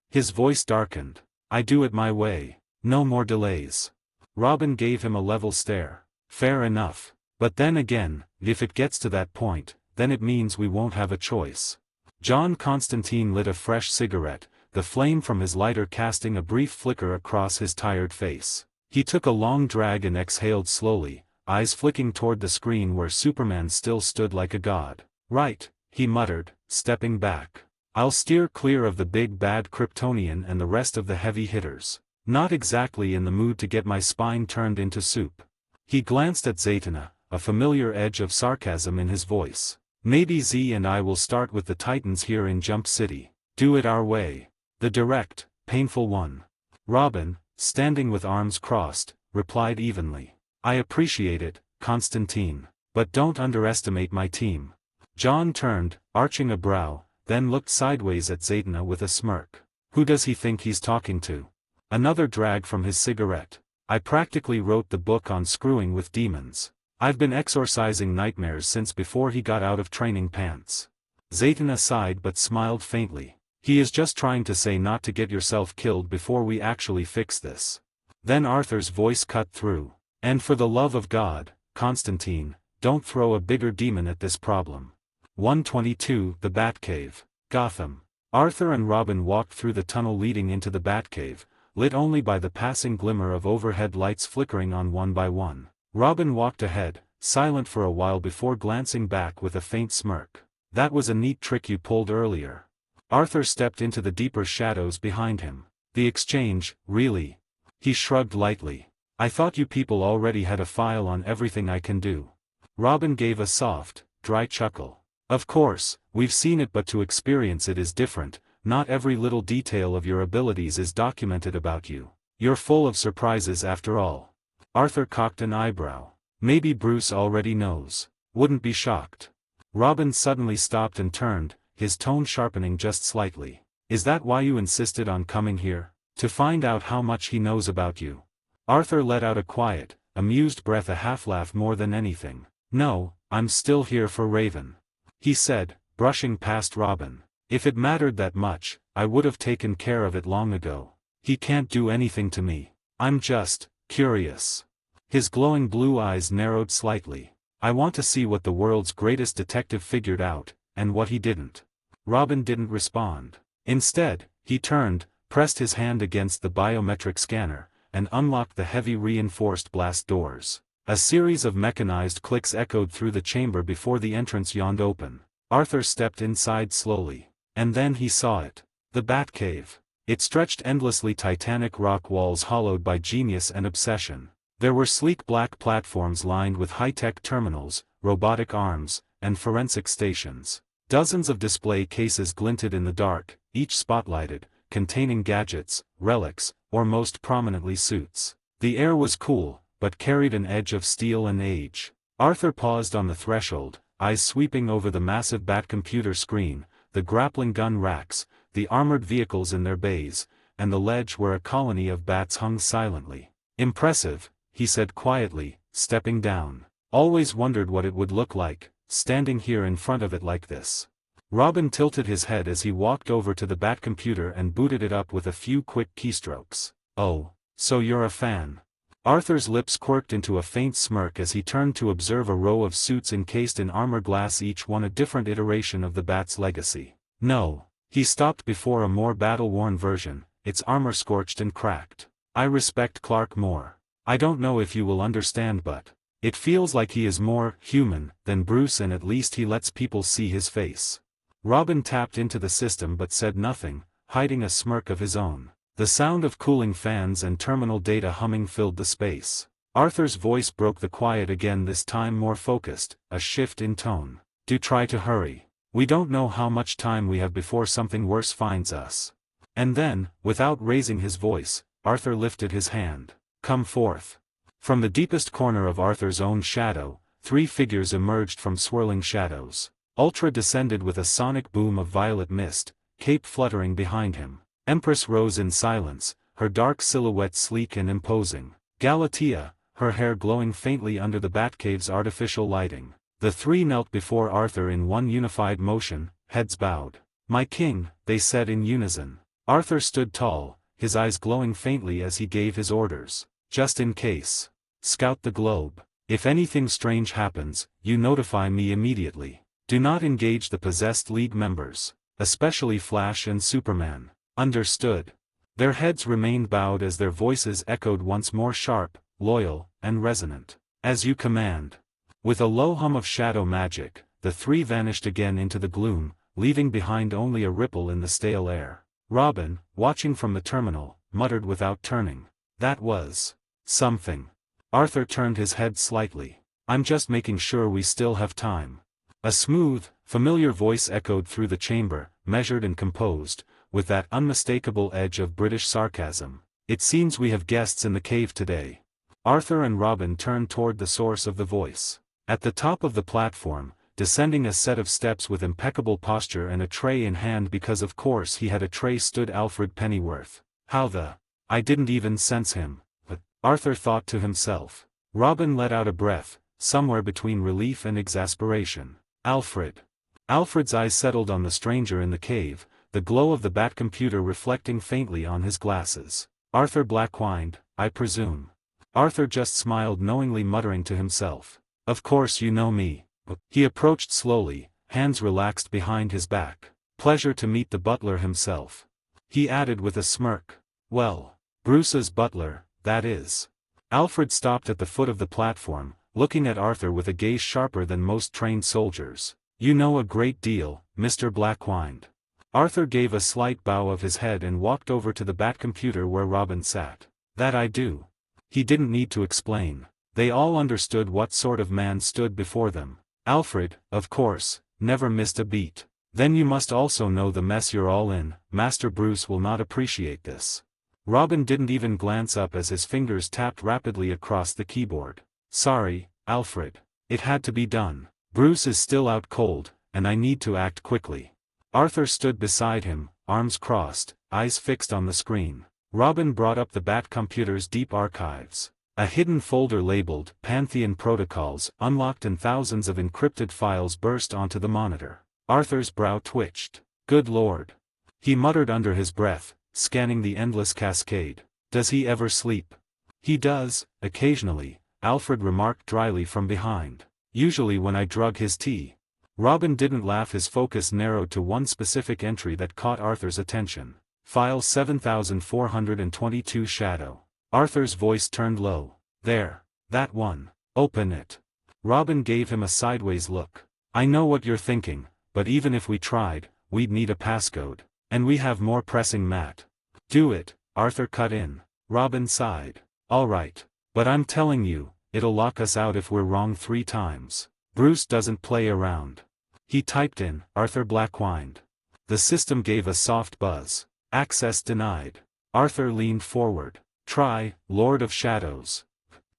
B: His voice darkened. I do it my way. No more delays. Robin gave him a level stare. Fair enough. But then again, if it gets to that point, then it means we won't have a choice. John Constantine lit a fresh cigarette, the flame from his lighter casting a brief flicker across his tired face. He took a long drag and exhaled slowly, eyes flicking toward the screen where Superman still stood like a god. Right, he muttered, stepping back. I'll steer clear of the big bad Kryptonian and the rest of the heavy hitters. Not exactly in the mood to get my spine turned into soup. He glanced at Zatanna, a familiar edge of sarcasm in his voice. Maybe Z and I will start with the Titans here in Jump City. Do it our way. The direct, painful one. Robin, standing with arms crossed, replied evenly. I appreciate it, Constantine. But don't underestimate my team. John turned, arching a brow, then looked sideways at Zatanna with a smirk. Who does he think he's talking to? Another drag from his cigarette. I practically wrote the book on screwing with demons. I've been exorcising nightmares since before he got out of training pants. Zatanna sighed but smiled faintly. He is just trying to say not to get yourself killed before we actually fix this. Then Arthur's voice cut through. And for the love of God, Constantine, don't throw a bigger demon at this problem. 122 The Batcave, Gotham. Arthur and Robin walked through the tunnel leading into the Batcave, lit only by the passing glimmer of overhead lights flickering on one by one. Robin walked ahead, silent for a while before glancing back with a faint smirk. That was a neat trick you pulled earlier. Arthur stepped into the deeper shadows behind him. The exchange, really? He shrugged lightly. I thought you people already had a file on everything I can do. Robin gave a soft, dry chuckle. Of course, we've seen it, but to experience it is different. Not every little detail of your abilities is documented about you. You're full of surprises after all. Arthur cocked an eyebrow. Maybe Bruce already knows. Wouldn't be shocked. Robin suddenly stopped and turned, his tone sharpening just slightly. Is that why you insisted on coming here? To find out how much he knows about you? Arthur let out a quiet, amused breath, a half-laugh more than anything. No, I'm still here for Raven. He said, brushing past Robin. If it mattered that much, I would have taken care of it long ago. He can't do anything to me. I'm just curious. His glowing blue eyes narrowed slightly. I want to see what the world's greatest detective figured out, and what he didn't. Robin didn't respond. Instead, he turned, pressed his hand against the biometric scanner, and unlocked the heavy reinforced blast doors. A series of mechanized clicks echoed through the chamber before the entrance yawned open. Arthur stepped inside slowly. And then he saw it. The Batcave. It stretched endlessly, titanic rock walls hollowed by genius and obsession. There were sleek black platforms lined with high-tech terminals, robotic arms, and forensic stations. Dozens of display cases glinted in the dark, each spotlighted, containing gadgets, relics, or most prominently suits. The air was cool, but carried an edge of steel and age. Arthur paused on the threshold, eyes sweeping over the massive Batcomputer screen, the grappling gun racks, the armored vehicles in their bays, and the ledge where a colony of bats hung silently. Impressive, he said quietly, stepping down. Always wondered what it would look like, standing here in front of it like this. Robin tilted his head as he walked over to the Batcomputer and booted it up with a few quick keystrokes. Oh, so you're a fan. Arthur's lips quirked into a faint smirk as he turned to observe a row of suits encased in armor glass, each one a different iteration of the Bat's legacy. No. He stopped before a more battle-worn version, its armor scorched and cracked. I respect Clark more. I don't know if you will understand, but it feels like he is more human than Bruce, and at least he lets people see his face. Robin tapped into the system but said nothing, hiding a smirk of his own. The sound of cooling fans and terminal data humming filled the space. Arthur's voice broke the quiet again, this time more focused, a shift in tone. Do try to hurry. We don't know how much time we have before something worse finds us. And then, without raising his voice, Arthur lifted his hand. Come forth. From the deepest corner of Arthur's own shadow, 3 figures emerged from swirling shadows. Ultra descended with a sonic boom of violet mist, cape fluttering behind him. Empress rose in silence, her dark silhouette sleek and imposing. Galatea, her hair glowing faintly under the Batcave's artificial lighting. The 3 knelt before Arthur in one unified motion, heads bowed. My king, they said in unison. Arthur stood tall, his eyes glowing faintly as he gave his orders. Just in case. Scout the globe. If anything strange happens, you notify me immediately. Do not engage the possessed League members, especially Flash and Superman. Understood. Their heads remained bowed as their voices echoed once more, sharp, loyal, and resonant. As you command. With a low hum of shadow magic, the 3 vanished again into the gloom, leaving behind only a ripple in the stale air. Robin, watching from the terminal, muttered without turning. That was something. Arthur turned his head slightly. I'm just making sure we still have time. A smooth, familiar voice echoed through the chamber, measured and composed, with that unmistakable edge of British sarcasm. It seems we have guests in the cave today. Arthur and Robin turned toward the source of the voice. At the top of the platform, descending a set of steps with impeccable posture and a tray in hand because of course he had a tray stood Alfred Pennyworth. How the... I didn't even sense him. But, Arthur thought to himself. Robin let out a breath, somewhere between relief and exasperation. Alfred. Alfred's eyes settled on the stranger in the cave, the glow of the bat computer reflecting faintly on his glasses. Arthur Blackwined, I presume. Arthur just smiled knowingly, muttering to himself. Of course you know me. He approached slowly, hands relaxed behind his back. Pleasure to meet the butler himself. He added with a smirk. Well, Bruce's butler, that is. Alfred stopped at the foot of the platform, looking at Arthur with a gaze sharper than most trained soldiers. You know a great deal, Mr. Blackwined. Arthur gave a slight bow of his head and walked over to the bat computer where Robin sat. That I do. He didn't need to explain. They all understood what sort of man stood before them. Alfred, of course, never missed a beat. Then you must also know the mess you're all in. Master Bruce will not appreciate this. Robin didn't even glance up as his fingers tapped rapidly across the keyboard. Sorry, Alfred. It had to be done. Bruce is still out cold, and I need to act quickly. Arthur stood beside him, arms crossed, eyes fixed on the screen. Robin brought up the bat computer's deep archives. A hidden folder labeled Pantheon Protocols unlocked and thousands of encrypted files burst onto the monitor. Arthur's brow twitched. Good lord. He muttered under his breath, scanning the endless cascade. Does he ever sleep? He does, occasionally, Alfred remarked dryly from behind. Usually when I drug his tea. Robin didn't laugh. His focus narrowed to one specific entry that caught Arthur's attention. File 7422 Shadow. Arthur's voice turned low. There. That one. Open it. Robin gave him a sideways look. I know what you're thinking, but even if we tried, we'd need a passcode. And we have more pressing mat. Do it, Arthur cut in. Robin sighed. All right. But I'm telling you, it'll lock us out if we're wrong 3 times. Bruce doesn't play around. He typed in, Arthur Blackwined. The system gave a soft buzz. Access denied. Arthur leaned forward. Try, Lord of Shadows.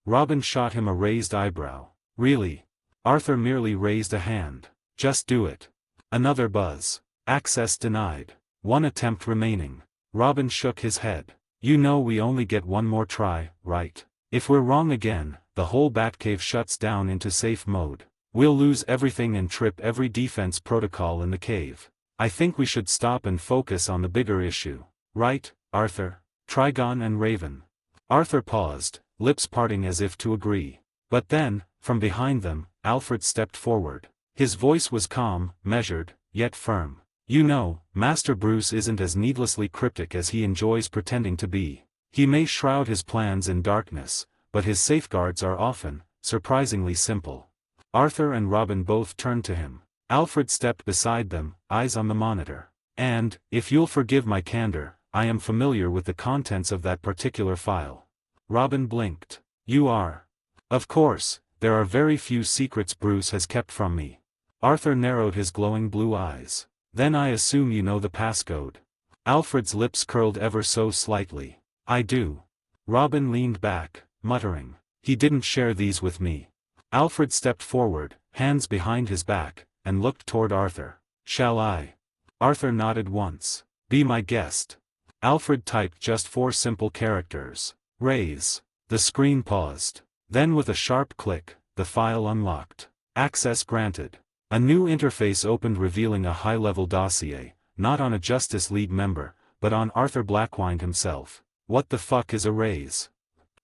B: Robin shot him a raised eyebrow. Really? Arthur merely raised a hand. Just do it. Another buzz. Access denied. 1 attempt remaining. Robin shook his head. You know we only get one more try, right? If we're wrong again, the whole Batcave shuts down into safe mode. We'll lose everything and trip every defense protocol in the cave. I think we should stop and focus on the bigger issue. Right, Arthur? Trigon and Raven. Arthur paused, lips parting as if to agree. But then, from behind them, Alfred stepped forward. His voice was calm, measured, yet firm. You know, Master Bruce isn't as needlessly cryptic as he enjoys pretending to be. He may shroud his plans in darkness, but his safeguards are often, surprisingly simple. Arthur and Robin both turned to him. Alfred stepped beside them, eyes on the monitor. And, if you'll forgive my candor, I am familiar with the contents of that particular file. Robin blinked. You are. Of course, there are very few secrets Bruce has kept from me. Arthur narrowed his glowing blue eyes. Then I assume you know the passcode. Alfred's lips curled ever so slightly. I do. Robin leaned back, muttering. He didn't share these with me. Alfred stepped forward, hands behind his back, and looked toward Arthur. Shall I? Arthur nodded once. Be my guest. Alfred typed just 4 simple characters. Raise. The screen paused. Then with a sharp click, the file unlocked. Access granted. A new interface opened revealing a high-level dossier, not on a Justice League member, but on Arthur Blackwined himself. What the fuck is a raise?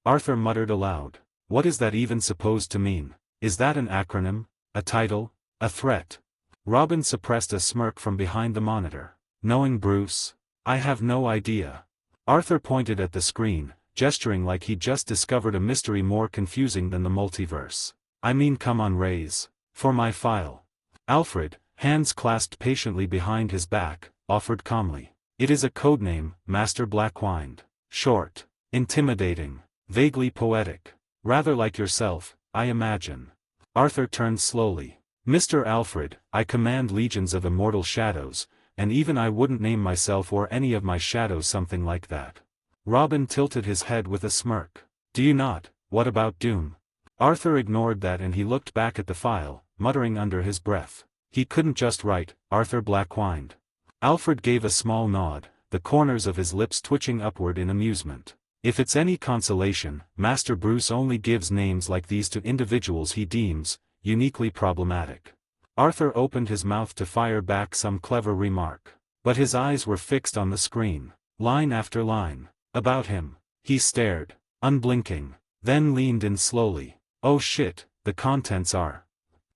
B: Arthur muttered aloud. What is that even supposed to mean? Is that an acronym? A title? A threat? Robin suppressed a smirk from behind the monitor. Knowing Bruce? I have no idea. Arthur pointed at the screen, gesturing like he'd just discovered a mystery more confusing than the multiverse. I mean, come on, raise. For my file. Alfred, hands clasped patiently behind his back, offered calmly. It is a codename, Master Blackwined. Short. Intimidating. Vaguely poetic. Rather like yourself, I imagine. Arthur turned slowly. Mr. Alfred, I command legions of immortal shadows, and even I wouldn't name myself or any of my shadows something like that. Robin tilted his head with a smirk. Do you not? What about Doom? Arthur ignored that and he looked back at the file, muttering under his breath. He couldn't just write, Arthur Black whined. Alfred gave a small nod, the corners of his lips twitching upward in amusement. If it's any consolation, Master Bruce only gives names like these to individuals he deems uniquely problematic. Arthur opened his mouth to fire back some clever remark. But his eyes were fixed on the screen, line after line. About him. He stared, unblinking, then leaned in slowly. Oh shit, the contents are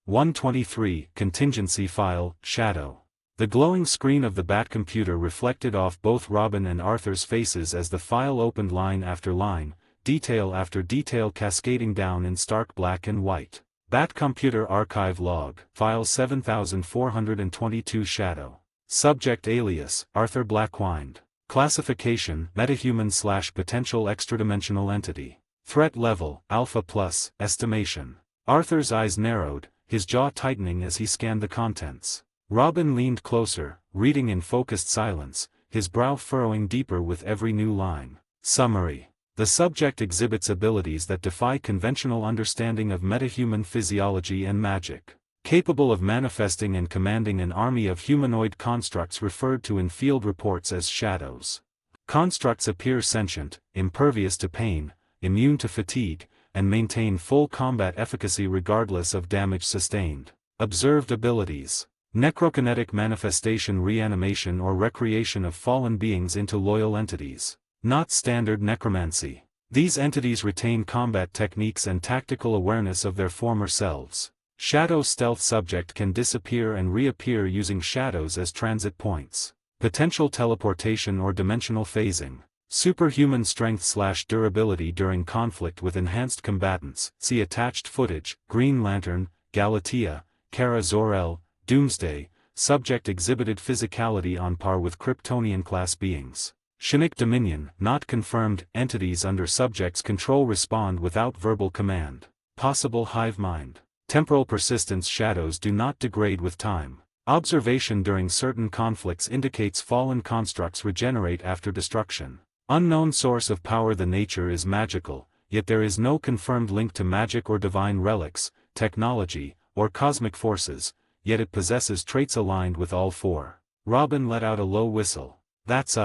B: 123, contingency file, shadow. The glowing screen of the Bat computer reflected off both Robin and Arthur's faces as the file opened line after line, detail after detail cascading down in stark black and white. Bat computer archive log, file 7422 shadow. Subject alias, Arthur Black whined. Classification, metahuman/potential extradimensional entity. Threat level, Alpha plus, estimation. Arthur's eyes narrowed, his jaw tightening as he scanned the contents. Robin leaned closer, reading in focused silence, his brow furrowing deeper with every new line. Summary. The subject exhibits abilities that defy conventional understanding of metahuman physiology and magic. Capable of manifesting and commanding an army of humanoid constructs referred to in field reports as shadows. Constructs appear sentient, impervious to pain, immune to fatigue, and maintain full combat efficacy regardless of damage sustained. Observed abilities. Necrokinetic manifestation, reanimation or recreation of fallen beings into loyal entities. Not standard necromancy. These entities retain combat techniques and tactical awareness of their former selves. Shadow stealth subject can disappear and reappear using shadows as transit points. Potential teleportation or dimensional phasing. Superhuman strength/durability during conflict with enhanced combatants. See attached footage. Green Lantern, Galatea, Kara Zor-El, Doomsday. Subject exhibited physicality on par with Kryptonian-class beings. Shinik Dominion, not confirmed. Entities under subject's control respond without verbal command. Possible hive mind. Temporal persistence. Shadows do not degrade with time. Observation during certain conflicts indicates fallen constructs regenerate after destruction. Unknown source of power. The nature is magical, yet there is no confirmed link to magic or divine relics, technology, or cosmic forces, yet it possesses traits aligned with all four. Robin let out a low whistle. That's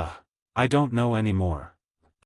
B: I don't know anymore.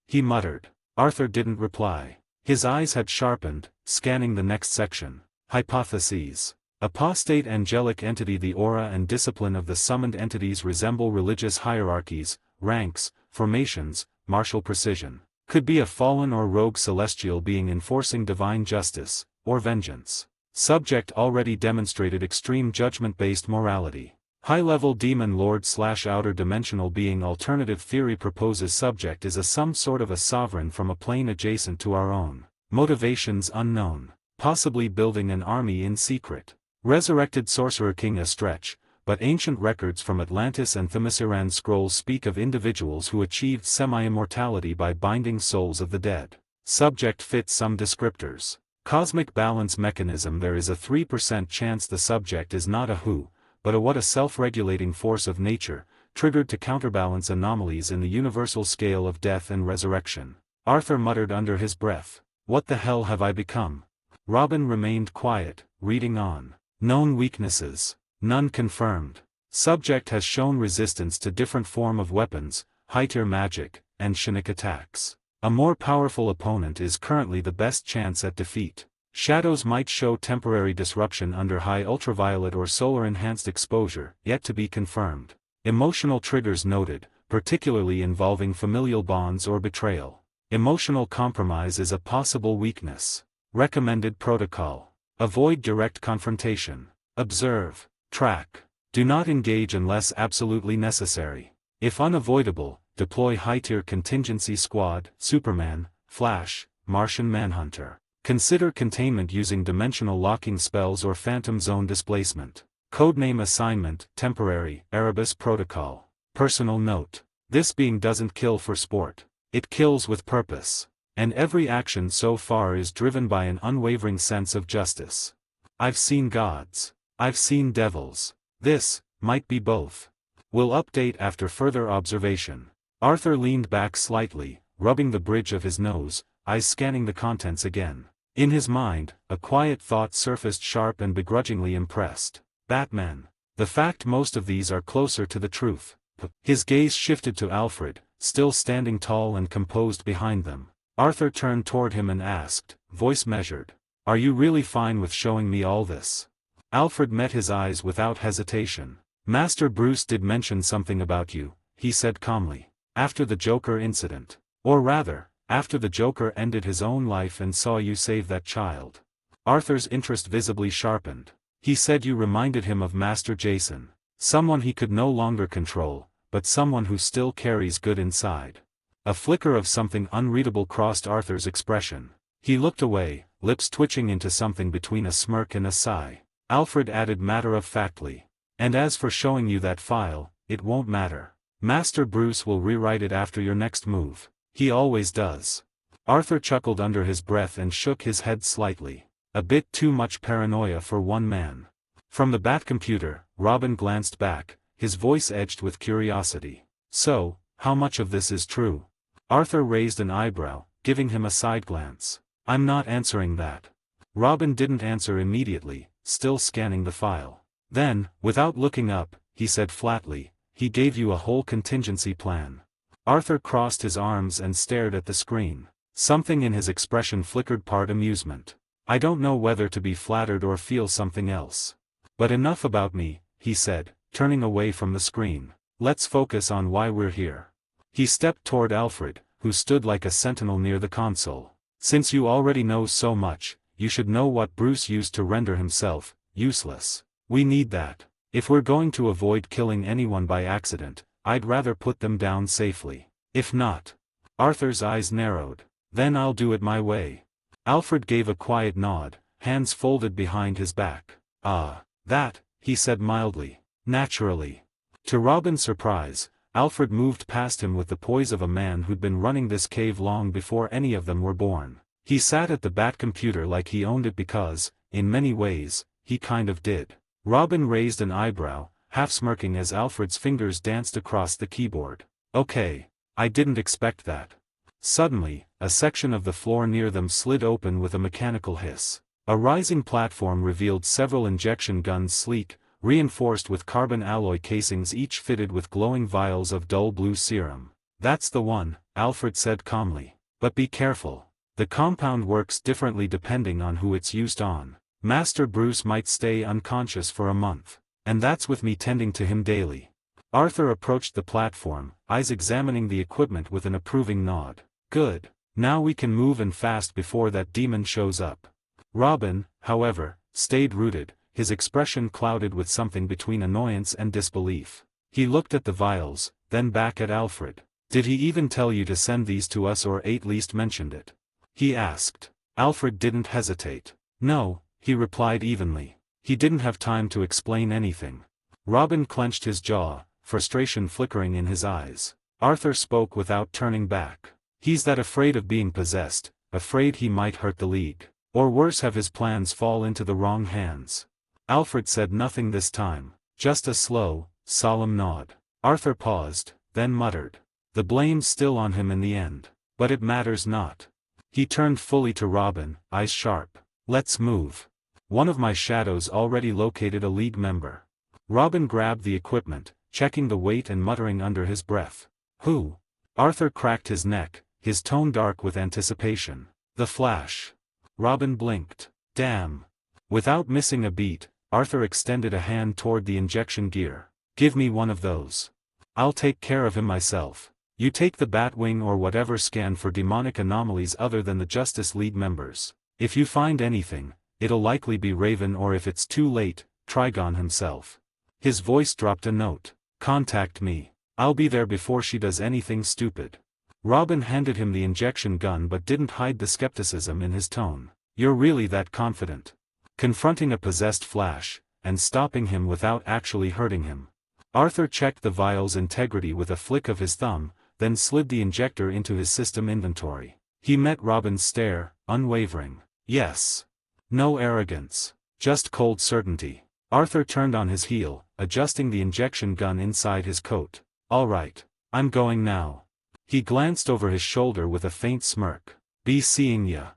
B: He muttered. Arthur didn't reply. His eyes had sharpened, scanning the next section. Hypotheses. Apostate angelic entity. The aura and discipline of the summoned entities resemble religious hierarchies, ranks, formations, martial precision. Could be a fallen or rogue celestial being enforcing divine justice, or vengeance. Subject already demonstrated extreme judgment-based morality. High-level demon lord/outer dimensional being. Alternative theory proposes subject is some sort of a sovereign from a plane adjacent to our own. Motivations unknown. Possibly building an army in secret. Resurrected sorcerer king. A stretch, but ancient records from Atlantis and Themysciran scrolls speak of individuals who achieved semi-immortality by binding souls of the dead. Subject fits some descriptors. Cosmic balance mechanism. There is a 3% chance the subject is not a who, but a what. A self-regulating force of nature, triggered to counterbalance anomalies in the universal scale of death and resurrection. Arthur muttered under his breath. What the hell have I become? Robin remained quiet, reading on. Known weaknesses. None confirmed. Subject has shown resistance to different form of weapons, high-tier magic, and Shinik attacks. A more powerful opponent is currently the best chance at defeat. Shadows might show temporary disruption under high ultraviolet or solar-enhanced exposure, yet to be confirmed. Emotional triggers noted, particularly involving familial bonds or betrayal. Emotional compromise is a possible weakness. Recommended protocol. Avoid direct confrontation. Observe. Track. Do not engage unless absolutely necessary. If unavoidable, deploy high-tier contingency squad, Superman, Flash, Martian Manhunter. Consider containment using dimensional locking spells or phantom zone displacement. Codename assignment, temporary, Erebus protocol. Personal note. This being doesn't kill for sport. It kills with purpose. And every action so far is driven by an unwavering sense of justice. I've seen gods. I've seen devils. This might be both. Will update after further observation. Arthur leaned back slightly, rubbing the bridge of his nose, eyes scanning the contents again. In his mind, a quiet thought surfaced, sharp and begrudgingly impressed. Batman. The fact most of these are closer to the truth. His gaze shifted to Alfred, still standing tall and composed behind them. Arthur turned toward him and asked, voice measured, "Are you really fine with showing me all this?" Alfred met his eyes without hesitation. "Master Bruce did mention something about you," he said calmly. "After the Joker incident. Or rather, after the Joker ended his own life and saw you save that child." Arthur's interest visibly sharpened. "He said you reminded him of Master Jason. Someone he could no longer control, but someone who still carries good inside." A flicker of something unreadable crossed Arthur's expression. He looked away, lips twitching into something between a smirk and a sigh. Alfred added matter-of-factly, "And as for showing you that file, it won't matter. Master Bruce will rewrite it after your next move. He always does." Arthur chuckled under his breath and shook his head slightly. A bit too much paranoia for one man. From the Batcomputer, Robin glanced back, his voice edged with curiosity. "So, how much of this is true?" Arthur raised an eyebrow, giving him a side glance. "I'm not answering that." Robin didn't answer immediately, still scanning the file. Then, without looking up, he said flatly, "He gave you a whole contingency plan." Arthur crossed his arms and stared at the screen. Something in his expression flickered part amusement. "I don't know whether to be flattered or feel something else. But enough about me," he said, turning away from the screen. "Let's focus on why we're here." He stepped toward Alfred, who stood like a sentinel near the console. "Since you already know so much, you should know what Bruce used to render himself useless. We need that. If we're going to avoid killing anyone by accident, I'd rather put them down safely. If not..." Arthur's eyes narrowed. "Then I'll do it my way." Alfred gave a quiet nod, hands folded behind his back. "Ah, that," he said mildly. "Naturally." To Robin's surprise, Alfred moved past him with the poise of a man who'd been running this cave long before any of them were born. He sat at the Batcomputer like he owned it because, in many ways, he kind of did. Robin raised an eyebrow, half smirking as Alfred's fingers danced across the keyboard. "Okay. I didn't expect that." Suddenly, a section of the floor near them slid open with a mechanical hiss. A rising platform revealed several injection guns, sleek, reinforced with carbon alloy casings, each fitted with glowing vials of dull blue serum. "That's the one," Alfred said calmly. "But be careful. The compound works differently depending on who it's used on. Master Bruce might stay unconscious for a month. And that's with me tending to him daily." Arthur approached the platform, eyes examining the equipment with an approving nod. "Good. Now we can move, and fast, before that demon shows up." Robin, however, stayed rooted, his expression clouded with something between annoyance and disbelief. He looked at the vials, then back at Alfred. "Did he even tell you to send these to us, or at least mentioned it?" he asked. Alfred didn't hesitate. "No," he replied evenly. He didn't have time to explain anything. Robin clenched his jaw, frustration flickering in his eyes. Arthur spoke without turning back. "He's that afraid of being possessed, afraid he might hurt the League. Or worse, have his plans fall into the wrong hands." Alfred said nothing this time, just a slow, solemn nod. Arthur paused, then muttered, "The blame's still on him in the end. But it matters not." He turned fully to Robin, eyes sharp. "Let's move. One of my shadows already located a League member." Robin grabbed the equipment, checking the weight and muttering under his breath. "Who?" Arthur cracked his neck, his tone dark with anticipation. "The Flash." Robin blinked. "Damn." Without missing a beat, Arthur extended a hand toward the injection gear. "Give me one of those. I'll take care of him myself. You take the Batwing or whatever, scan for demonic anomalies other than the Justice League members. If you find anything, it'll likely be Raven, or if it's too late, Trigon himself." His voice dropped a note. "Contact me. I'll be there before she does anything stupid." Robin handed him the injection gun but didn't hide the skepticism in his tone. "You're really that confident?" Confronting a possessed Flash, and stopping him without actually hurting him. Arthur checked the vial's integrity with a flick of his thumb, then slid the injector into his system inventory. He met Robin's stare, unwavering. "Yes." No arrogance. Just cold certainty. Arthur turned on his heel, adjusting the injection gun inside his coat. "All right. I'm going now." He glanced over his shoulder with a faint smirk. "Be seeing ya."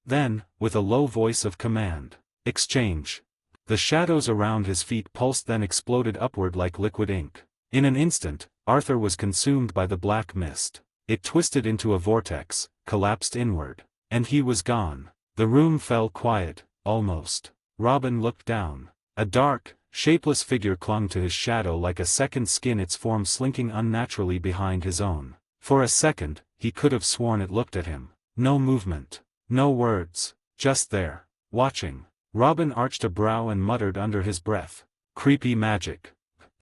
B: Then, with a low voice of command, "Exchange." The shadows around his feet pulsed, then exploded upward like liquid ink. In an instant, Arthur was consumed by the black mist. It twisted into a vortex, collapsed inward, and he was gone. The room fell quiet, almost. Robin looked down. A dark, shapeless figure clung to his shadow like a second skin, its form slinking unnaturally behind his own. For a second, he could have sworn it looked at him. No movement. No words. Just there. Watching. Robin arched a brow and muttered under his breath, "Creepy magic."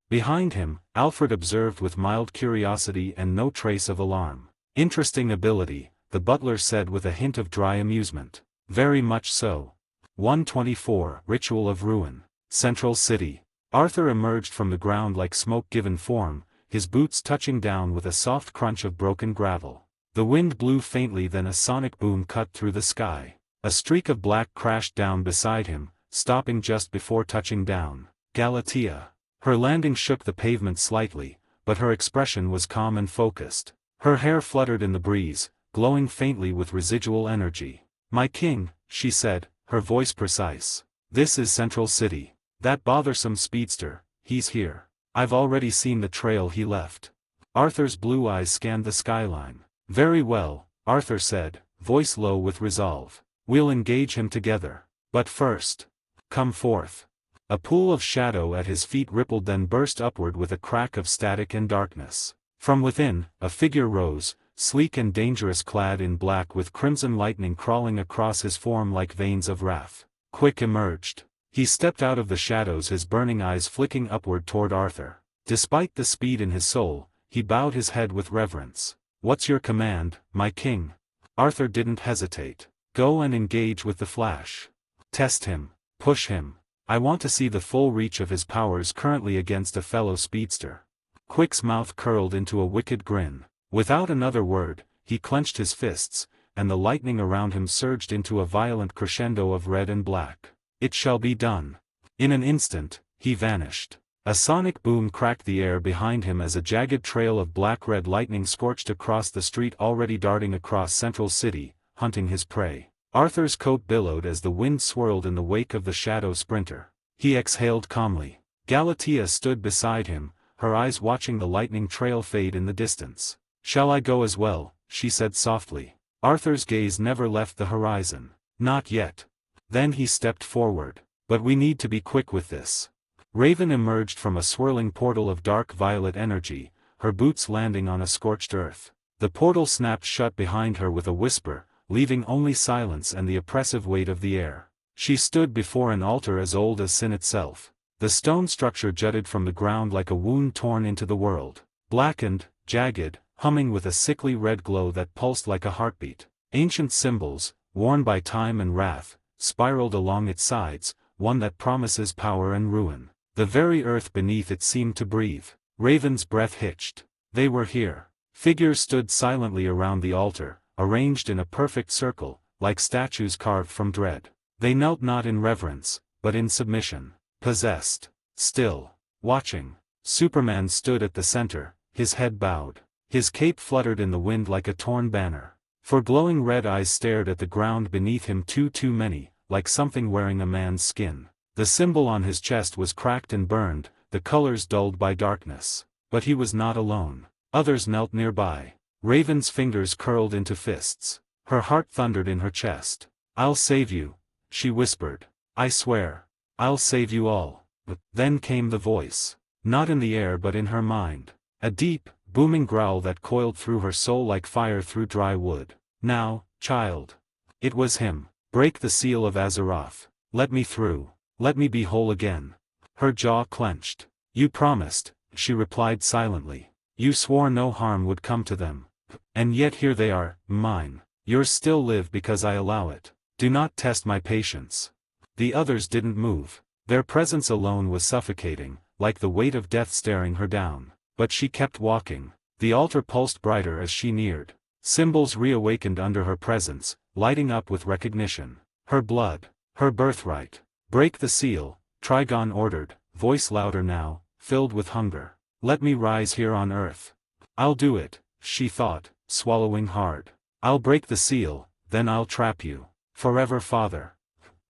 B: Behind him, Alfred observed with mild curiosity and no trace of alarm. "Interesting ability," the butler said with a hint of dry amusement. "Very much so." 124 Ritual of Ruin. Central City. Arthur emerged from the ground like smoke given form, his boots touching down with a soft crunch of broken gravel. The wind blew faintly, then a sonic boom cut through the sky. A streak of black crashed down beside him, stopping just before touching down. Galatea. Her landing shook the pavement slightly, but her expression was calm and focused. Her hair fluttered in the breeze, glowing faintly with residual energy. "My king," she said, her voice precise. "This is Central City. That bothersome speedster, he's here. I've already seen the trail he left." Arthur's blue eyes scanned the skyline. "Very well," Arthur said, voice low with resolve. "We'll engage him together. But first, come forth." A pool of shadow at his feet rippled, then burst upward with a crack of static and darkness. From within, a figure rose, sleek and dangerous, clad in black with crimson lightning crawling across his form like veins of wrath. Quick emerged. He stepped out of the shadows, his burning eyes flicking upward toward Arthur. Despite the speed in his soul, he bowed his head with reverence. "What's your command, my king?" Arthur didn't hesitate. "Go and engage with the Flash. Test him. Push him. I want to see the full reach of his powers currently against a fellow speedster." Quick's mouth curled into a wicked grin. Without another word, he clenched his fists, and the lightning around him surged into a violent crescendo of red and black. "It shall be done." In an instant, he vanished. A sonic boom cracked the air behind him as a jagged trail of black-red lightning scorched across the street, already darting across Central City, hunting his prey. Arthur's coat billowed as the wind swirled in the wake of the shadow sprinter. He exhaled calmly. Galatea stood beside him, her eyes watching the lightning trail fade in the distance. "Shall I go as well?" she said softly. Arthur's gaze never left the horizon. "Not yet." Then he stepped forward. "But we need to be quick with this." Raven emerged from a swirling portal of dark violet energy, her boots landing on a scorched earth. The portal snapped shut behind her with a whisper, leaving only silence and the oppressive weight of the air. She stood before an altar as old as sin itself. The stone structure jutted from the ground like a wound torn into the world. Blackened, jagged, humming with a sickly red glow that pulsed like a heartbeat. Ancient symbols, worn by time and wrath, spiraled along its sides, one that promises power and ruin. The very earth beneath it seemed to breathe. Raven's breath hitched. They were here. Figures stood silently around the altar, arranged in a perfect circle, like statues carved from dread. They knelt not in reverence, but in submission. Possessed. Still. Watching. Superman stood at the center, his head bowed. His cape fluttered in the wind like a torn banner. For glowing red eyes stared at the ground beneath him, too many, like something wearing a man's skin. The symbol on his chest was cracked and burned, the colors dulled by darkness. But he was not alone. Others knelt nearby. Raven's fingers curled into fists. Her heart thundered in her chest. "I'll save you," she whispered. "I swear. I'll save you all." But then came the voice. Not in the air but in her mind. A deep, booming growl that coiled through her soul like fire through dry wood. "Now, child." It was him. "Break the seal of Azeroth. Let me through. Let me be whole again." Her jaw clenched. "You promised," she replied silently. "You swore no harm would come to them. And yet here they are, mine. Yours still live because I allow it. Do not test my patience." The others didn't move. Their presence alone was suffocating, like the weight of death staring her down. But she kept walking. The altar pulsed brighter as she neared. Symbols reawakened under her presence, lighting up with recognition. Her blood. Her birthright. "Break the seal," Trigon ordered, voice louder now, filled with hunger. "Let me rise here on Earth." "I'll do it," she thought, swallowing hard. "I'll break the seal, then I'll trap you." Forever, father.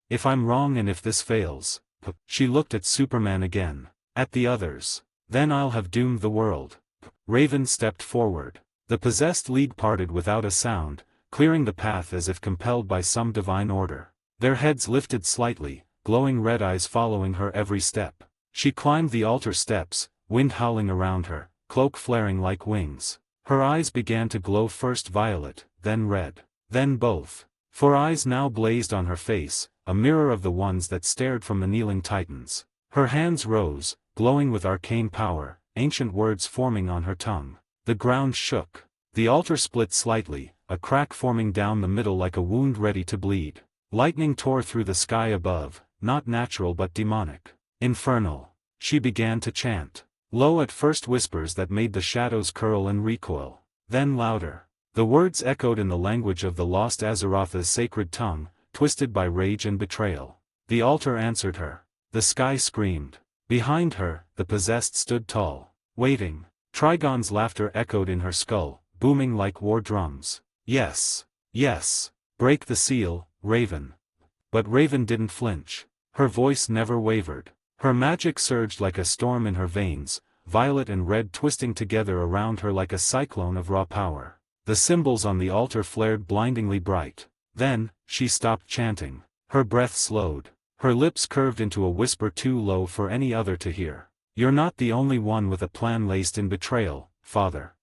B: If I'm wrong and if this fails. She looked at Superman again. At the others. Then I'll have doomed the world. Raven stepped forward. The possessed league parted without a sound, clearing the path as if compelled by some divine order. Their heads lifted slightly, glowing red eyes following her every step. She climbed the altar steps, wind howling around her, cloak flaring like wings. Her eyes began to glow, first violet, then red. Then both. Four eyes now blazed on her face, a mirror of the ones that stared from the kneeling titans. Her hands rose, glowing with arcane power, ancient words forming on her tongue. The ground shook. The altar split slightly, a crack forming down the middle like a wound ready to bleed. Lightning tore through the sky above, not natural but demonic. Infernal. She began to chant. Low at first, whispers that made the shadows curl and recoil. Then louder. The words echoed in the language of the lost Azarotha's sacred tongue, twisted by rage and betrayal. The altar answered her. The sky screamed. Behind her, the possessed stood tall, waiting. Trigon's laughter echoed in her skull, booming like war drums. Yes. Yes. Break the seal, Raven. But Raven didn't flinch. Her voice never wavered. Her magic surged like a storm in her veins, violet and red twisting together around her like a cyclone of raw power. The symbols on the altar flared blindingly bright. Then, she stopped chanting. Her breath slowed. Her lips curved into a whisper too low for any other to hear. You're not the only one with a plan laced in betrayal, father.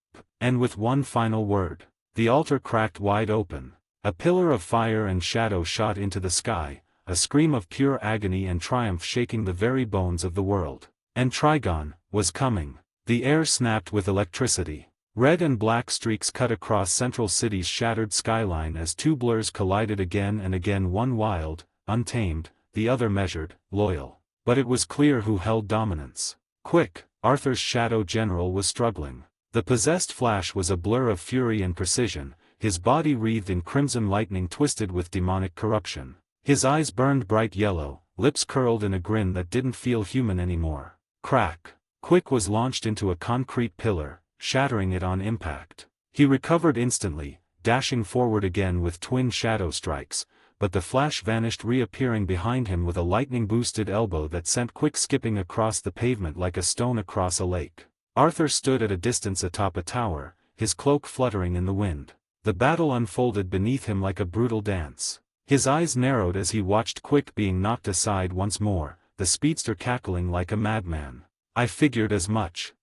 B: And with one final word, the altar cracked wide open. A pillar of fire and shadow shot into the sky, a scream of pure agony and triumph shaking the very bones of the world. And Trigon was coming. The air snapped with electricity. Red and black streaks cut across Central City's shattered skyline as two blurs collided again and again, one wild, untamed, the other measured, loyal. But it was clear who held dominance. Quick, Arthur's shadow general was struggling. The possessed Flash was a blur of fury and precision, his body wreathed in crimson lightning twisted with demonic corruption. His eyes burned bright yellow, lips curled in a grin that didn't feel human anymore. Crack. Quick was launched into a concrete pillar, shattering it on impact. He recovered instantly, dashing forward again with twin shadow strikes, but the Flash vanished, reappearing behind him with a lightning-boosted elbow that sent Quick skipping across the pavement like a stone across a lake. Arthur stood at a distance atop a tower, his cloak fluttering in the wind. The battle unfolded beneath him like a brutal dance. His eyes narrowed as he watched Quick being knocked aside once more, the speedster cackling like a madman. I figured as much.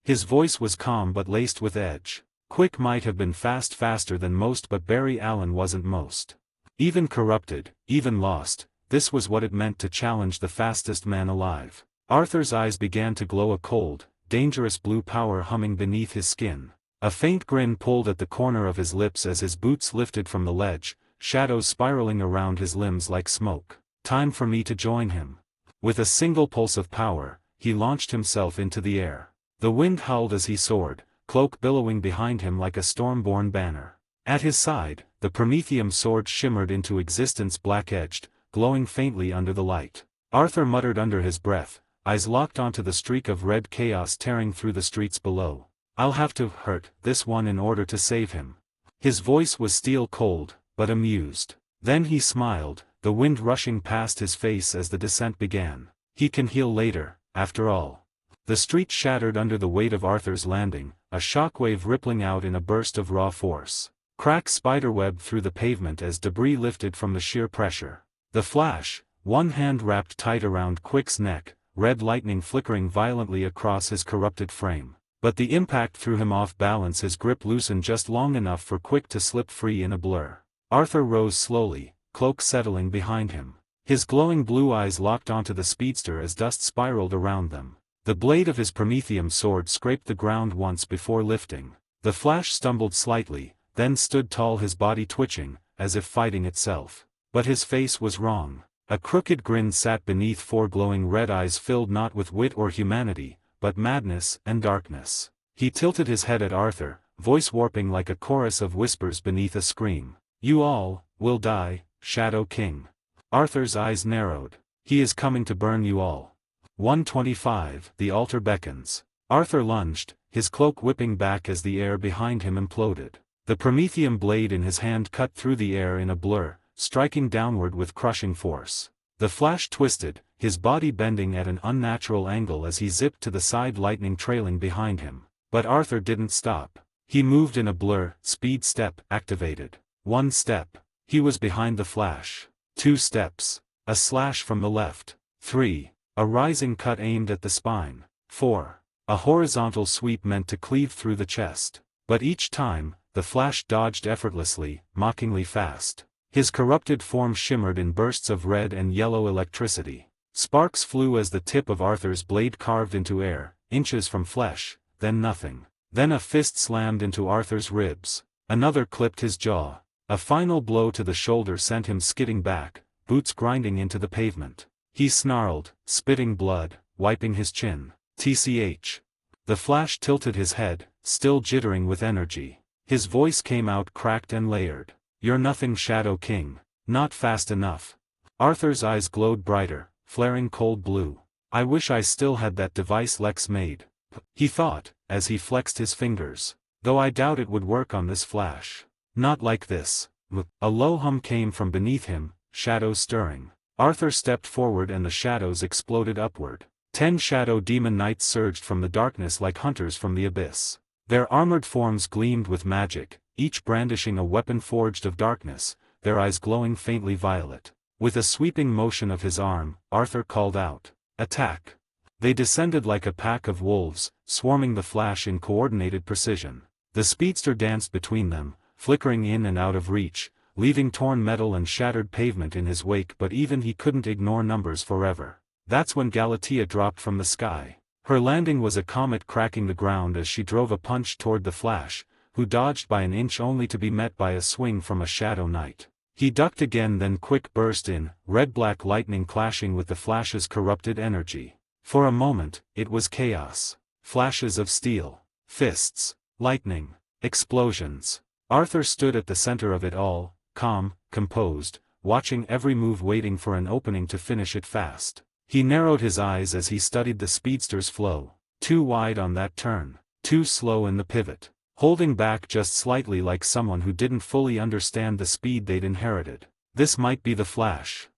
B: His voice was calm but laced with edge. Quick might have been faster than most, but Barry Allen wasn't most. Even corrupted, even lost, this was what it meant to challenge the fastest man alive. Arthur's eyes began to glow, a cold, dangerous blue power humming beneath his skin. A faint grin pulled at the corner of his lips as his boots lifted from the ledge, shadows spiraling around his limbs like smoke. Time for me to join him. With a single pulse of power, he launched himself into the air. The wind howled as he soared, cloak billowing behind him like a storm-born banner. At his side, the Prometheum sword shimmered into existence, black-edged, glowing faintly under the light. Arthur muttered under his breath, eyes locked onto the streak of red chaos tearing through the streets below. I'll have to hurt this one in order to save him. His voice was steel cold, but amused. Then he smiled, the wind rushing past his face as the descent began. He can heal later, after all. The street shattered under the weight of Arthur's landing, a shockwave rippling out in a burst of raw force. Cracks spiderwebbed through the pavement as debris lifted from the sheer pressure. The Flash, one hand wrapped tight around Quick's neck, red lightning flickering violently across his corrupted frame. But the impact threw him off balance, his grip loosened just long enough for Quick to slip free in a blur. Arthur rose slowly, cloak settling behind him. His glowing blue eyes locked onto the speedster as dust spiraled around them. The blade of his Prometheum sword scraped the ground once before lifting. The Flash stumbled slightly, then stood tall, his body twitching, as if fighting itself. But his face was wrong. A crooked grin sat beneath four glowing red eyes filled not with wit or humanity, but madness and darkness. He tilted his head at Arthur, voice warping like a chorus of whispers beneath a scream. You all will die, Shadow King. Arthur's eyes narrowed. He is coming to burn you all. 125. The altar beckons. Arthur lunged, his cloak whipping back as the air behind him imploded. The Prometheum blade in his hand cut through the air in a blur, striking downward with crushing force. The flash twisted, his body bending at an unnatural angle as he zipped to the side, lightning trailing behind him. But Arthur didn't stop. He moved in a blur, speed step activated. 1 step. He was behind the flash. 2 steps. A slash from the left. 3. A rising cut aimed at the spine. 4. A horizontal sweep meant to cleave through the chest. But each time, the flash dodged effortlessly, mockingly fast. His corrupted form shimmered in bursts of red and yellow electricity. Sparks flew as the tip of Arthur's blade carved into air, inches from flesh, then nothing. Then a fist slammed into Arthur's ribs. Another clipped his jaw. A final blow to the shoulder sent him skidding back, boots grinding into the pavement. He snarled, spitting blood, wiping his chin. TCH. The flash tilted his head, still jittering with energy. His voice came out cracked and layered. "You're nothing, Shadow King. Not fast enough." Arthur's eyes glowed brighter, flaring cold blue. "I wish I still had that device Lex made," he thought, as he flexed his fingers. "Though I doubt it would work on this flash. Not like this." A low hum came from beneath him, shadows stirring. Arthur stepped forward and the shadows exploded upward. 10 shadow demon knights surged from the darkness like hunters from the abyss. Their armored forms gleamed with magic, each brandishing a weapon forged of darkness, their eyes glowing faintly violet. With a sweeping motion of his arm, Arthur called out, "Attack!" They descended like a pack of wolves, swarming the flash in coordinated precision. The speedster danced between them, flickering in and out of reach, leaving torn metal and shattered pavement in his wake, but even he couldn't ignore numbers forever. That's when Galatea dropped from the sky. Her landing was a comet cracking the ground as she drove a punch toward the flash, who dodged by an inch only to be met by a swing from a shadow knight. He ducked again, then quick burst in, red-black lightning clashing with the flash's corrupted energy. For a moment, it was chaos. Flashes of steel, fists, lightning, explosions. Arthur stood at the center of it all, calm, composed, watching every move, waiting for an opening to finish it fast. He narrowed his eyes as he studied the speedster's flow. Too wide on that turn. Too slow in the pivot. Holding back just slightly, like someone who didn't fully understand the speed they'd inherited. This might be the flash.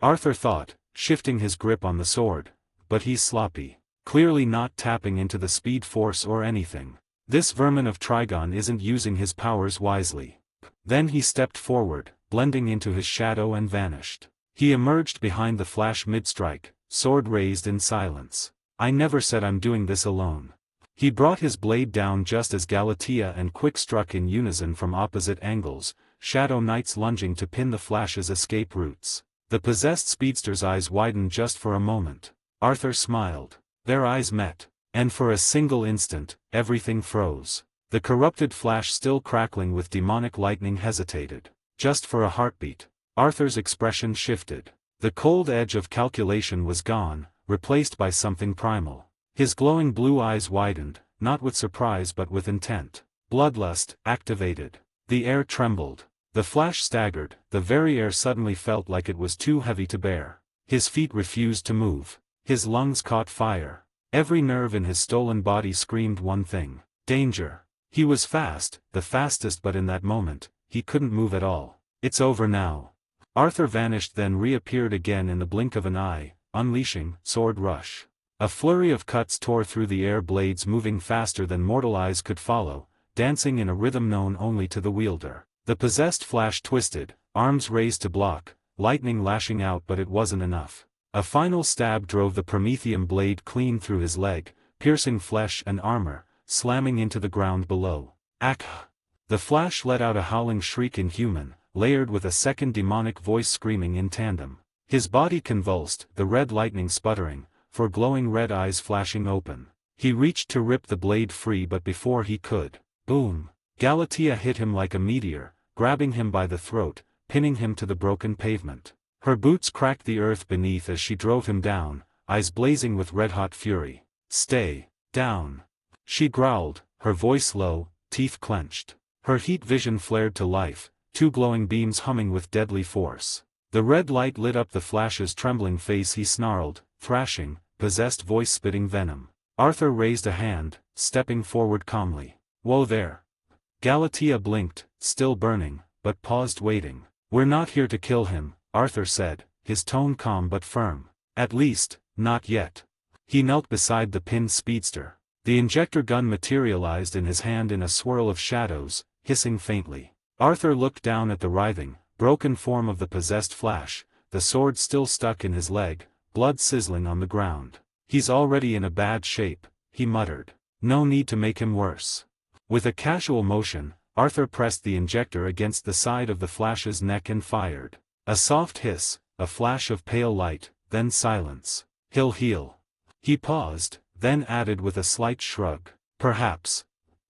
B: Arthur thought, shifting his grip on the sword. But he's sloppy. Clearly not tapping into the speed force or anything. This vermin of Trigon isn't using his powers wisely. Then he stepped forward, blending into his shadow, and vanished. He emerged behind the flash mid-strike, sword raised in silence. "I never said I'm doing this alone." He brought his blade down just as Galatea and Quick struck in unison from opposite angles, shadow knights lunging to pin the flash's escape routes. The possessed speedster's eyes widened just for a moment. Arthur smiled. Their eyes met. And for a single instant, everything froze. The corrupted flash, still crackling with demonic lightning, hesitated. Just for a heartbeat. Arthur's expression shifted. The cold edge of calculation was gone, replaced by something primal. His glowing blue eyes widened, not with surprise but with intent. Bloodlust activated. The air trembled. The flash staggered, the very air suddenly felt like it was too heavy to bear. His feet refused to move. His lungs caught fire. Every nerve in his stolen body screamed one thing: danger. He was fast, the fastest, but in that moment, he couldn't move at all. "It's over now." Arthur vanished, then reappeared again in the blink of an eye, unleashing sword rush. A flurry of cuts tore through the air, blades moving faster than mortal eyes could follow, dancing in a rhythm known only to the wielder. The possessed flash twisted, arms raised to block, lightning lashing out, but it wasn't enough. A final stab drove the Promethean blade clean through his leg, piercing flesh and armor, slamming into the ground below. "Akh!" The flash let out a howling shriek, inhuman, layered with a second demonic voice screaming in tandem. His body convulsed, the red lightning sputtering, for glowing red eyes flashing open. He reached to rip the blade free, but before he could, boom! Galatea hit him like a meteor, grabbing him by the throat, pinning him to the broken pavement. Her boots cracked the earth beneath as she drove him down, eyes blazing with red-hot fury. "Stay down," she growled, her voice low, teeth clenched. Her heat vision flared to life, 2 glowing beams humming with deadly force. The red light lit up the flash's trembling face. He snarled, thrashing, possessed voice spitting venom. Arthur raised a hand, stepping forward calmly. "Whoa there." Galatea blinked, still burning, but paused, waiting. "We're not here to kill him," Arthur said, his tone calm but firm. "At least, not yet." He knelt beside the pinned speedster. The injector gun materialized in his hand in a swirl of shadows, hissing faintly. Arthur looked down at the writhing, broken form of the possessed Flash, the sword still stuck in his leg, blood sizzling on the ground. "He's already in a bad shape," he muttered. "No need to make him worse." With a casual motion, Arthur pressed the injector against the side of the Flash's neck and fired. A soft hiss, a flash of pale light, then silence. "He'll heal." He paused, then added with a slight shrug, "Perhaps."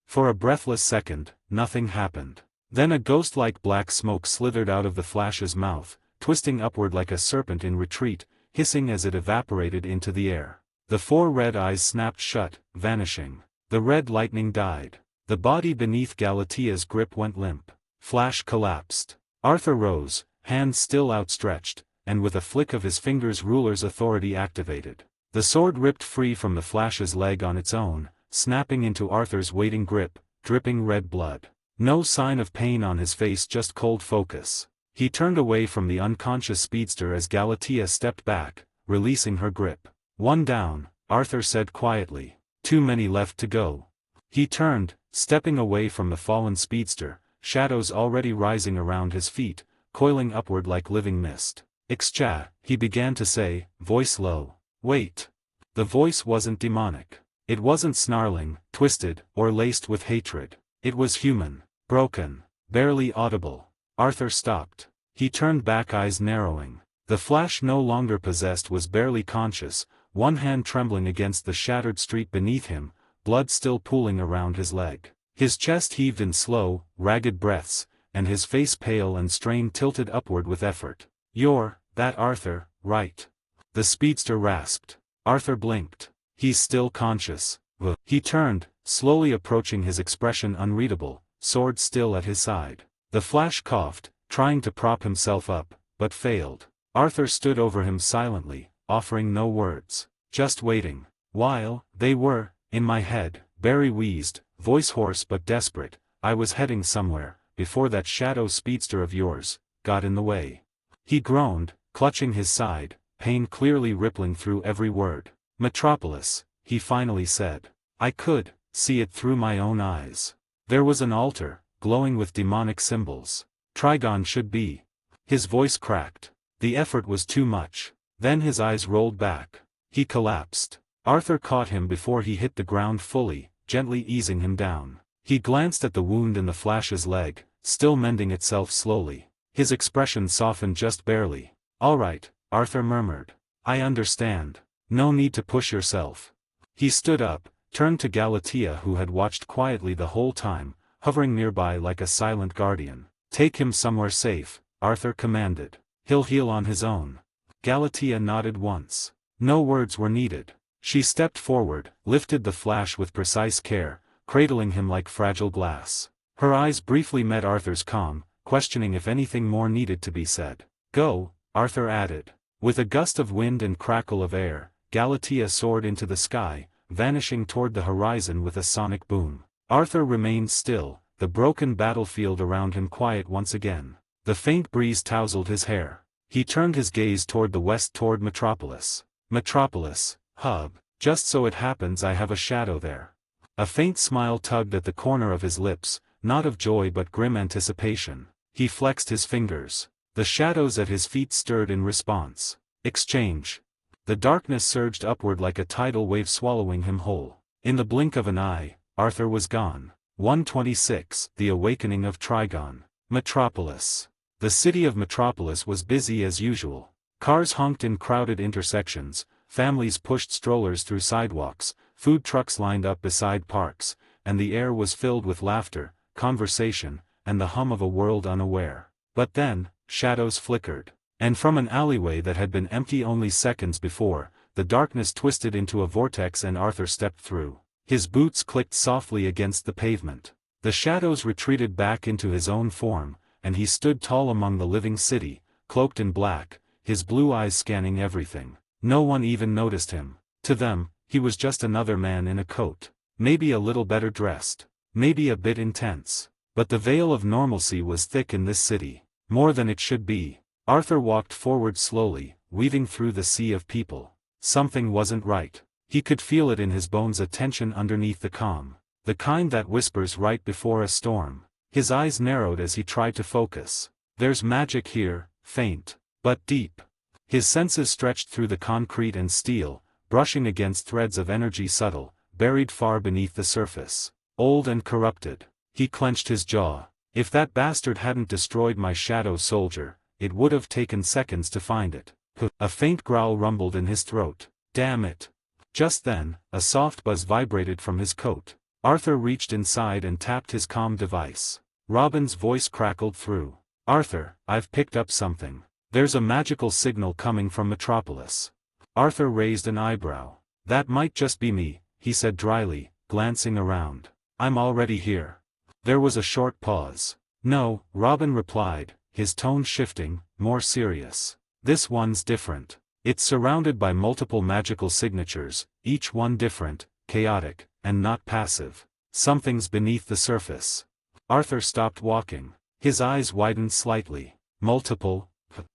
B: For a breathless second, nothing happened. Then a ghost-like black smoke slithered out of the Flash's mouth, twisting upward like a serpent in retreat, hissing as it evaporated into the air. The 4 red eyes snapped shut, vanishing. The red lightning died. The body beneath Galatia's grip went limp. Flash collapsed. Arthur rose, hands still outstretched, and with a flick of his fingers ruler's authority activated. The sword ripped free from the Flash's leg on its own, snapping into Arthur's waiting grip, dripping red blood. No sign of pain on his face, just cold focus. He turned away from the unconscious speedster as Galatea stepped back, releasing her grip. "One down," Arthur said quietly. "Too many left to go." He turned, stepping away from the fallen speedster, shadows already rising around his feet, coiling upward like living mist. "Xcha," he began to say, voice low. "Wait." The voice wasn't demonic. It wasn't snarling, twisted, or laced with hatred. It was human, broken, barely audible. Arthur stopped. He turned back, eyes narrowing. The Flash, no longer possessed, was barely conscious, one hand trembling against the shattered street beneath him, blood still pooling around his leg. His chest heaved in slow, ragged breaths, and his face, pale and strained, tilted upward with effort. "You're that Arthur, right?" the speedster rasped. Arthur blinked. "He's still conscious." He turned, slowly approaching, his expression unreadable, sword still at his side. The Flash coughed, trying to prop himself up, but failed. Arthur stood over him silently, offering no words, just waiting. "While they were in my head," Barry wheezed, voice hoarse but desperate, "I was heading somewhere, before that shadow speedster of yours got in the way." He groaned, clutching his side, pain clearly rippling through every word. "Metropolis," he finally said. "I could see it through my own eyes. There was an altar, glowing with demonic symbols. Trigon should be." His voice cracked. The effort was too much. Then his eyes rolled back. He collapsed. Arthur caught him before he hit the ground fully, gently easing him down. He glanced at the wound in the Flash's leg, still mending itself slowly. His expression softened just barely. "All right," Arthur murmured. "I understand. No need to push yourself." He stood up, turned to Galatea, who had watched quietly the whole time, hovering nearby like a silent guardian. "Take him somewhere safe," Arthur commanded. "He'll heal on his own." Galatea nodded once. No words were needed. She stepped forward, lifted the Flash with precise care, cradling him like fragile glass. Her eyes briefly met Arthur's calm, questioning if anything more needed to be said. "Go," Arthur added. With a gust of wind and crackle of air, Galatea soared into the sky, vanishing toward the horizon with a sonic boom. Arthur remained still, the broken battlefield around him quiet once again. The faint breeze tousled his hair. He turned his gaze toward the west, toward Metropolis. "Metropolis, hub. Just so it happens I have a shadow there." A faint smile tugged at the corner of his lips, not of joy but grim anticipation. He flexed his fingers. The shadows at his feet stirred in response. Exchange. The darkness surged upward like a tidal wave, swallowing him whole. In the blink of an eye, Arthur was gone. 126. The Awakening of Trigon. Metropolis. The city of Metropolis was busy as usual. Cars honked in crowded intersections, families pushed strollers through sidewalks, food trucks lined up beside parks, and the air was filled with laughter, conversation, and the hum of a world unaware. But then, shadows flickered. And from an alleyway that had been empty only seconds before, the darkness twisted into a vortex and Arthur stepped through. His boots clicked softly against the pavement. The shadows retreated back into his own form, and he stood tall among the living city, cloaked in black, his blue eyes scanning everything. No one even noticed him. To them, he was just another man in a coat. Maybe a little better dressed. Maybe a bit intense. But the veil of normalcy was thick in this city. More than it should be. Arthur walked forward slowly, weaving through the sea of people. Something wasn't right. He could feel it in his bones, a tension underneath the calm. The kind that whispers right before a storm. His eyes narrowed as he tried to focus. There's magic here, faint, but deep. His senses stretched through the concrete and steel, brushing against threads of energy subtle, buried far beneath the surface. Old and corrupted. He clenched his jaw. If that bastard hadn't destroyed my shadow soldier, it would have taken seconds to find it. A faint growl rumbled in his throat. Damn it. Just then, a soft buzz vibrated from his coat. Arthur reached inside and tapped his comm device. Robin's voice crackled through. Arthur, I've picked up something. There's a magical signal coming from Metropolis. Arthur raised an eyebrow. That might just be me, he said dryly, glancing around. I'm already here. There was a short pause. No, Robin replied, his tone shifting, more serious. This one's different. It's surrounded by multiple magical signatures, each one different, chaotic, and not passive. Something's beneath the surface. Arthur stopped walking. His eyes widened slightly. Multiple?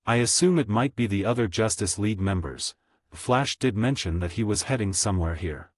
B: I assume it might be the other Justice League members. Flash did mention that he was heading somewhere here.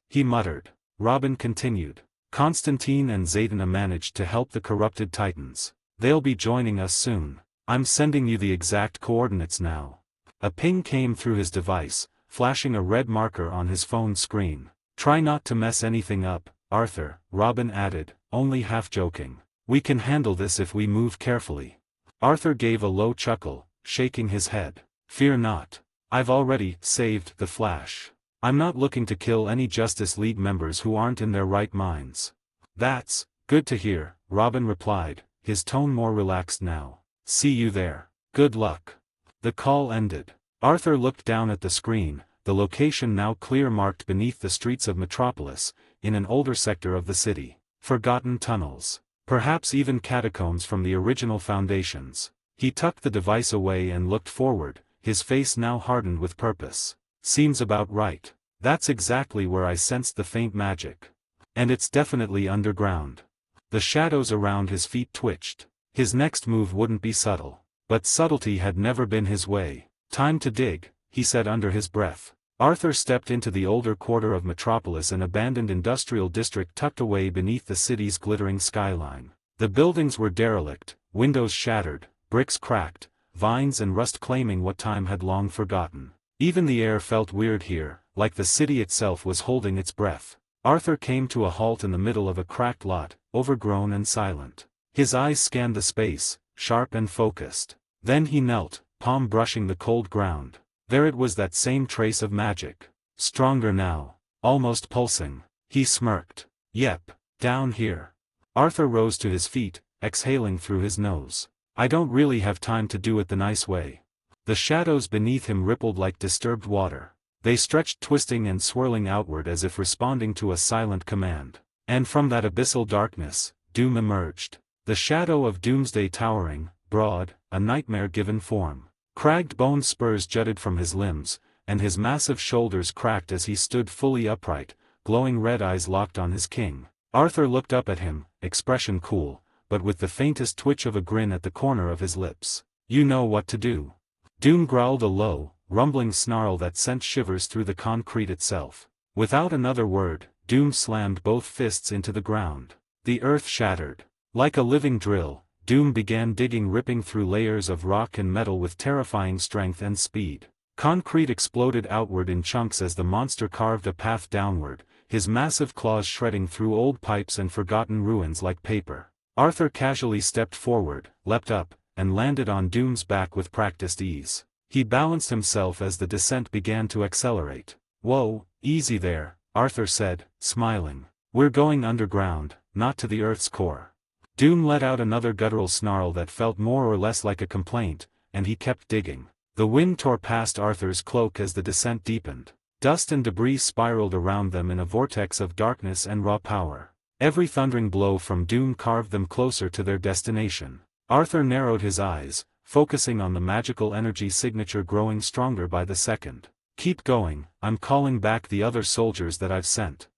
B: He muttered. Robin continued. Constantine and Zatanna managed to help the corrupted Titans. They'll be joining us soon. I'm sending you the exact coordinates now. A ping came through his device, flashing a red marker on his phone screen. Try not to mess anything up, Arthur, Robin added, only half joking. We can handle this if we move carefully. Arthur gave a low chuckle, shaking his head. Fear not. I've already saved the Flash. I'm not looking to kill any Justice League members who aren't in their right minds. That's good to hear, Robin replied, his tone more relaxed now. See you there. Good luck. The call ended. Arthur looked down at the screen, the location now clear marked beneath the streets of Metropolis, in an older sector of the city. Forgotten tunnels. Perhaps even catacombs from the original foundations. He tucked the device away and looked forward, his face now hardened with purpose. Seems about right. That's exactly where I sensed the faint magic. And it's definitely underground. The shadows around his feet twitched. His next move wouldn't be subtle. But subtlety had never been his way. Time to dig, he said under his breath. Arthur stepped into the older quarter of Metropolis, an abandoned industrial district tucked away beneath the city's glittering skyline. The buildings were derelict, windows shattered, bricks cracked, vines and rust claiming what time had long forgotten. Even the air felt weird here, like the city itself was holding its breath. Arthur came to a halt in the middle of a cracked lot, overgrown and silent. His eyes scanned the space, sharp and focused. Then he knelt, palm brushing the cold ground. There it was, that same trace of magic. Stronger now. Almost pulsing. He smirked. Yep, down here. Arthur rose to his feet, exhaling through his nose. I don't really have time to do it the nice way. The shadows beneath him rippled like disturbed water. They stretched, twisting and swirling outward as if responding to a silent command. And from that abyssal darkness, doom emerged. The shadow of doomsday towering, broad, a nightmare-given form. Cragged bone spurs jutted from his limbs, and his massive shoulders cracked as he stood fully upright, glowing red eyes locked on his king. Arthur looked up at him, expression cool, but with the faintest twitch of a grin at the corner of his lips. You know what to do. Doom growled a low, rumbling snarl that sent shivers through the concrete itself. Without another word, Doom slammed both fists into the ground. The earth shattered. Like a living drill, Doom began digging, ripping through layers of rock and metal with terrifying strength and speed. Concrete exploded outward in chunks as the monster carved a path downward, his massive claws shredding through old pipes and forgotten ruins like paper. Arthur casually stepped forward, leapt up, and landed on Doom's back with practiced ease. He balanced himself as the descent began to accelerate. Whoa, easy there, Arthur said, smiling. We're going underground, not to the Earth's core. Doom let out another guttural snarl that felt more or less like a complaint, and he kept digging. The wind tore past Arthur's cloak as the descent deepened. Dust and debris spiraled around them in a vortex of darkness and raw power. Every thundering blow from Doom carved them closer to their destination. Arthur narrowed his eyes, focusing on the magical energy signature growing stronger by the second. Keep going, I'm calling back the other soldiers that I've sent.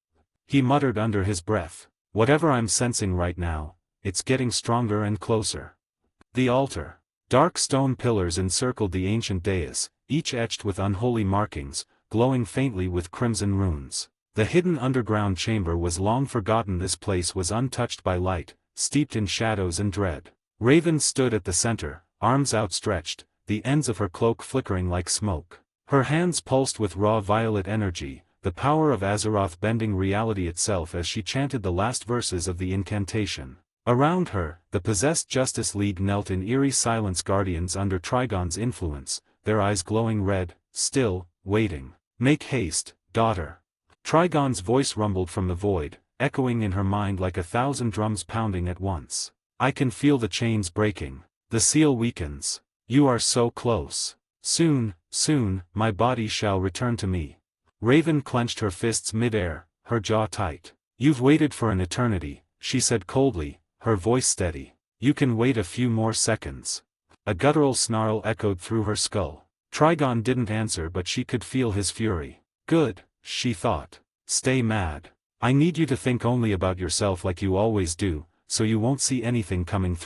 B: He muttered under his breath. Whatever I'm sensing right now, it's getting stronger and closer. The altar. Dark stone pillars encircled the ancient dais, each etched with unholy markings, glowing faintly with crimson runes. The hidden underground chamber was long forgotten. This place was untouched by light, steeped in shadows and dread. Raven stood at the center, arms outstretched, the ends of her cloak flickering like smoke. Her hands pulsed with raw violet energy, the power of Azeroth bending reality itself as she chanted the last verses of the incantation. Around her, the possessed Justice League knelt in eerie silence, guardians under Trigon's influence, their eyes glowing red, still, waiting. "Make haste, daughter." Trigon's voice rumbled from the void, echoing in her mind like 1,000 drums pounding at once. "I can feel the chains breaking. The seal weakens. You are so close. Soon, soon, my body shall return to me." Raven clenched her fists mid-air, her jaw tight. "You've waited for an eternity," she said coldly, her voice steady. "You can wait a few more seconds." A guttural snarl echoed through her skull. Trigon didn't answer, but she could feel his fury. "Good," she thought. "Stay mad. I need you to think only about yourself like you always do, so you won't see anything coming."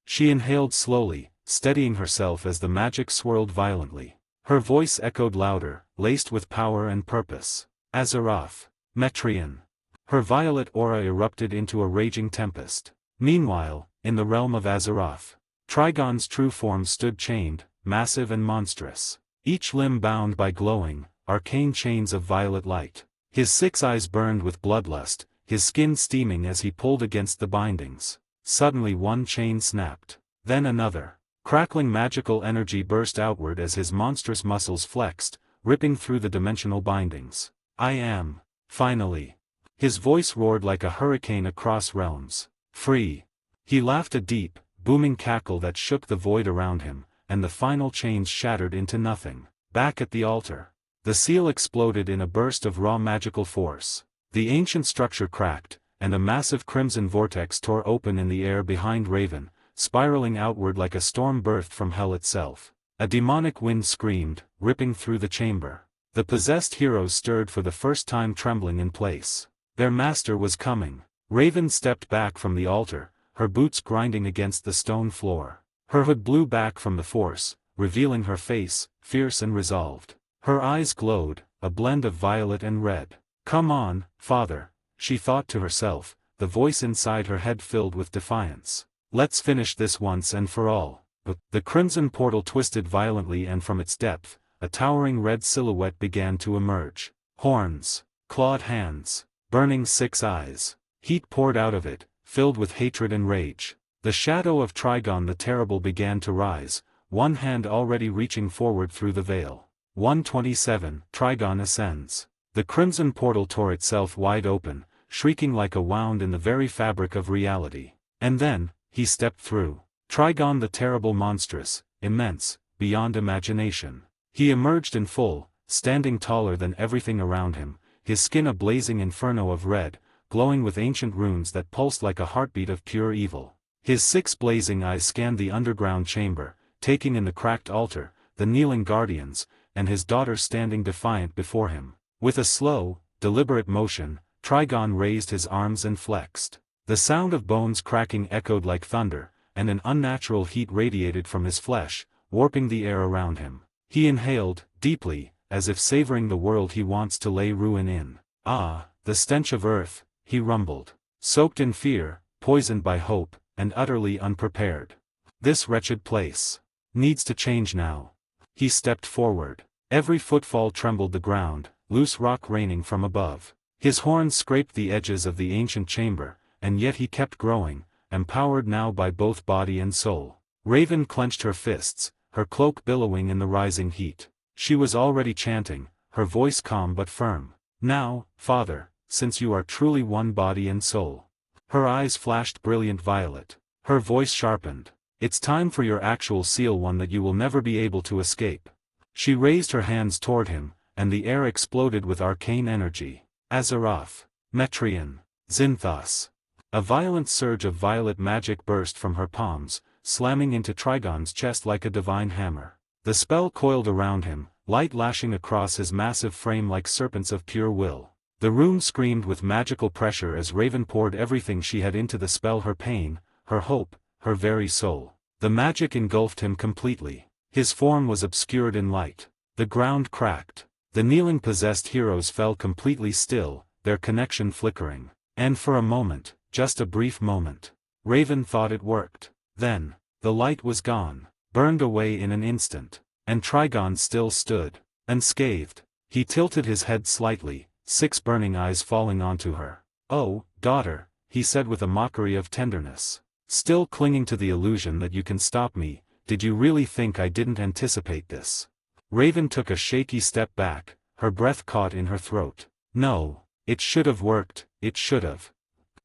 B: She inhaled slowly, steadying herself as the magic swirled violently. Her voice echoed louder, laced with power and purpose. "Azeroth. Metrian." Her violet aura erupted into a raging tempest. Meanwhile, in the realm of Azeroth, Trigon's true form stood chained, massive and monstrous. Each limb bound by glowing, arcane chains of violet light. His 6 eyes burned with bloodlust, his skin steaming as he pulled against the bindings. Suddenly one chain snapped. Then another. Crackling magical energy burst outward as his monstrous muscles flexed, ripping through the dimensional bindings. "I am, finally." His voice roared like a hurricane across realms. "Free." He laughed, a deep, booming cackle that shook the void around him, and the final chains shattered into nothing. Back at the altar, the seal exploded in a burst of raw magical force. The ancient structure cracked, and a massive crimson vortex tore open in the air behind Raven, spiraling outward like a storm birthed from hell itself. A demonic wind screamed, ripping through the chamber. The possessed heroes stirred for the first time, trembling in place. Their master was coming. Raven stepped back from the altar, her boots grinding against the stone floor. Her hood blew back from the force, revealing her face, fierce and resolved. Her eyes glowed, a blend of violet and red. "Come on, father," she thought to herself, the voice inside her head filled with defiance. "Let's finish this once and for all." The crimson portal twisted violently, and from its depth, a towering red silhouette began to emerge. Horns, clawed hands, burning 6 eyes. Heat poured out of it, filled with hatred and rage. The shadow of Trigon the Terrible began to rise, one hand already reaching forward through the veil. 127. Trigon ascends. The crimson portal tore itself wide open, shrieking like a wound in the very fabric of reality. And then, he stepped through. Trigon the Terrible, monstrous, immense, beyond imagination. He emerged in full, standing taller than everything around him, his skin a blazing inferno of red, glowing with ancient runes that pulsed like a heartbeat of pure evil. His 6 blazing eyes scanned the underground chamber, taking in the cracked altar, the kneeling guardians, and his daughter standing defiant before him. With a slow, deliberate motion, Trigon raised his arms and flexed. The sound of bones cracking echoed like thunder, and an unnatural heat radiated from his flesh, warping the air around him. He inhaled, deeply, as if savoring the world he wants to lay ruin in. "Ah, the stench of earth," he rumbled. "Soaked in fear, poisoned by hope, and utterly unprepared. This wretched place needs to change now." He stepped forward. Every footfall trembled the ground, loose rock raining from above. His horns scraped the edges of the ancient chamber, and yet he kept growing, empowered now by both body and soul. Raven clenched her fists, her cloak billowing in the rising heat. She was already chanting, her voice calm but firm. "Now, father, since you are truly one body and soul." Her eyes flashed brilliant violet. Her voice sharpened. "It's time for your actual seal, one that you will never be able to escape." She raised her hands toward him, and the air exploded with arcane energy. "Azeroth. Metrian. Zinthos." A violent surge of violet magic burst from her palms, slamming into Trigon's chest like a divine hammer. The spell coiled around him, light lashing across his massive frame like serpents of pure will. The room screamed with magical pressure as Raven poured everything she had into the spell, her pain, her hope, her very soul. The magic engulfed him completely. His form was obscured in light. The ground cracked. The kneeling possessed heroes fell completely still, their connection flickering. And for a moment, just a brief moment, Raven thought it worked. Then, the light was gone, burned away in an instant, and Trigon still stood, unscathed. He tilted his head slightly, 6 burning eyes falling onto her. "Oh, daughter," he said with a mockery of tenderness. "Still clinging to the illusion that you can stop me, did you really think I didn't anticipate this?" Raven took a shaky step back, her breath caught in her throat. "No, it should have worked, it should have."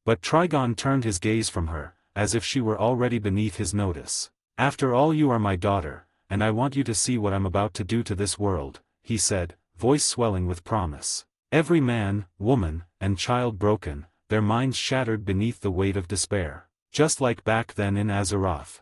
B: But Trigon turned his gaze from her, as if she were already beneath his notice. "After all, you are my daughter, and I want you to see what I'm about to do to this world," he said, voice swelling with promise. Every man, woman, and child broken, their minds shattered beneath the weight of despair. Just like back then in Azeroth.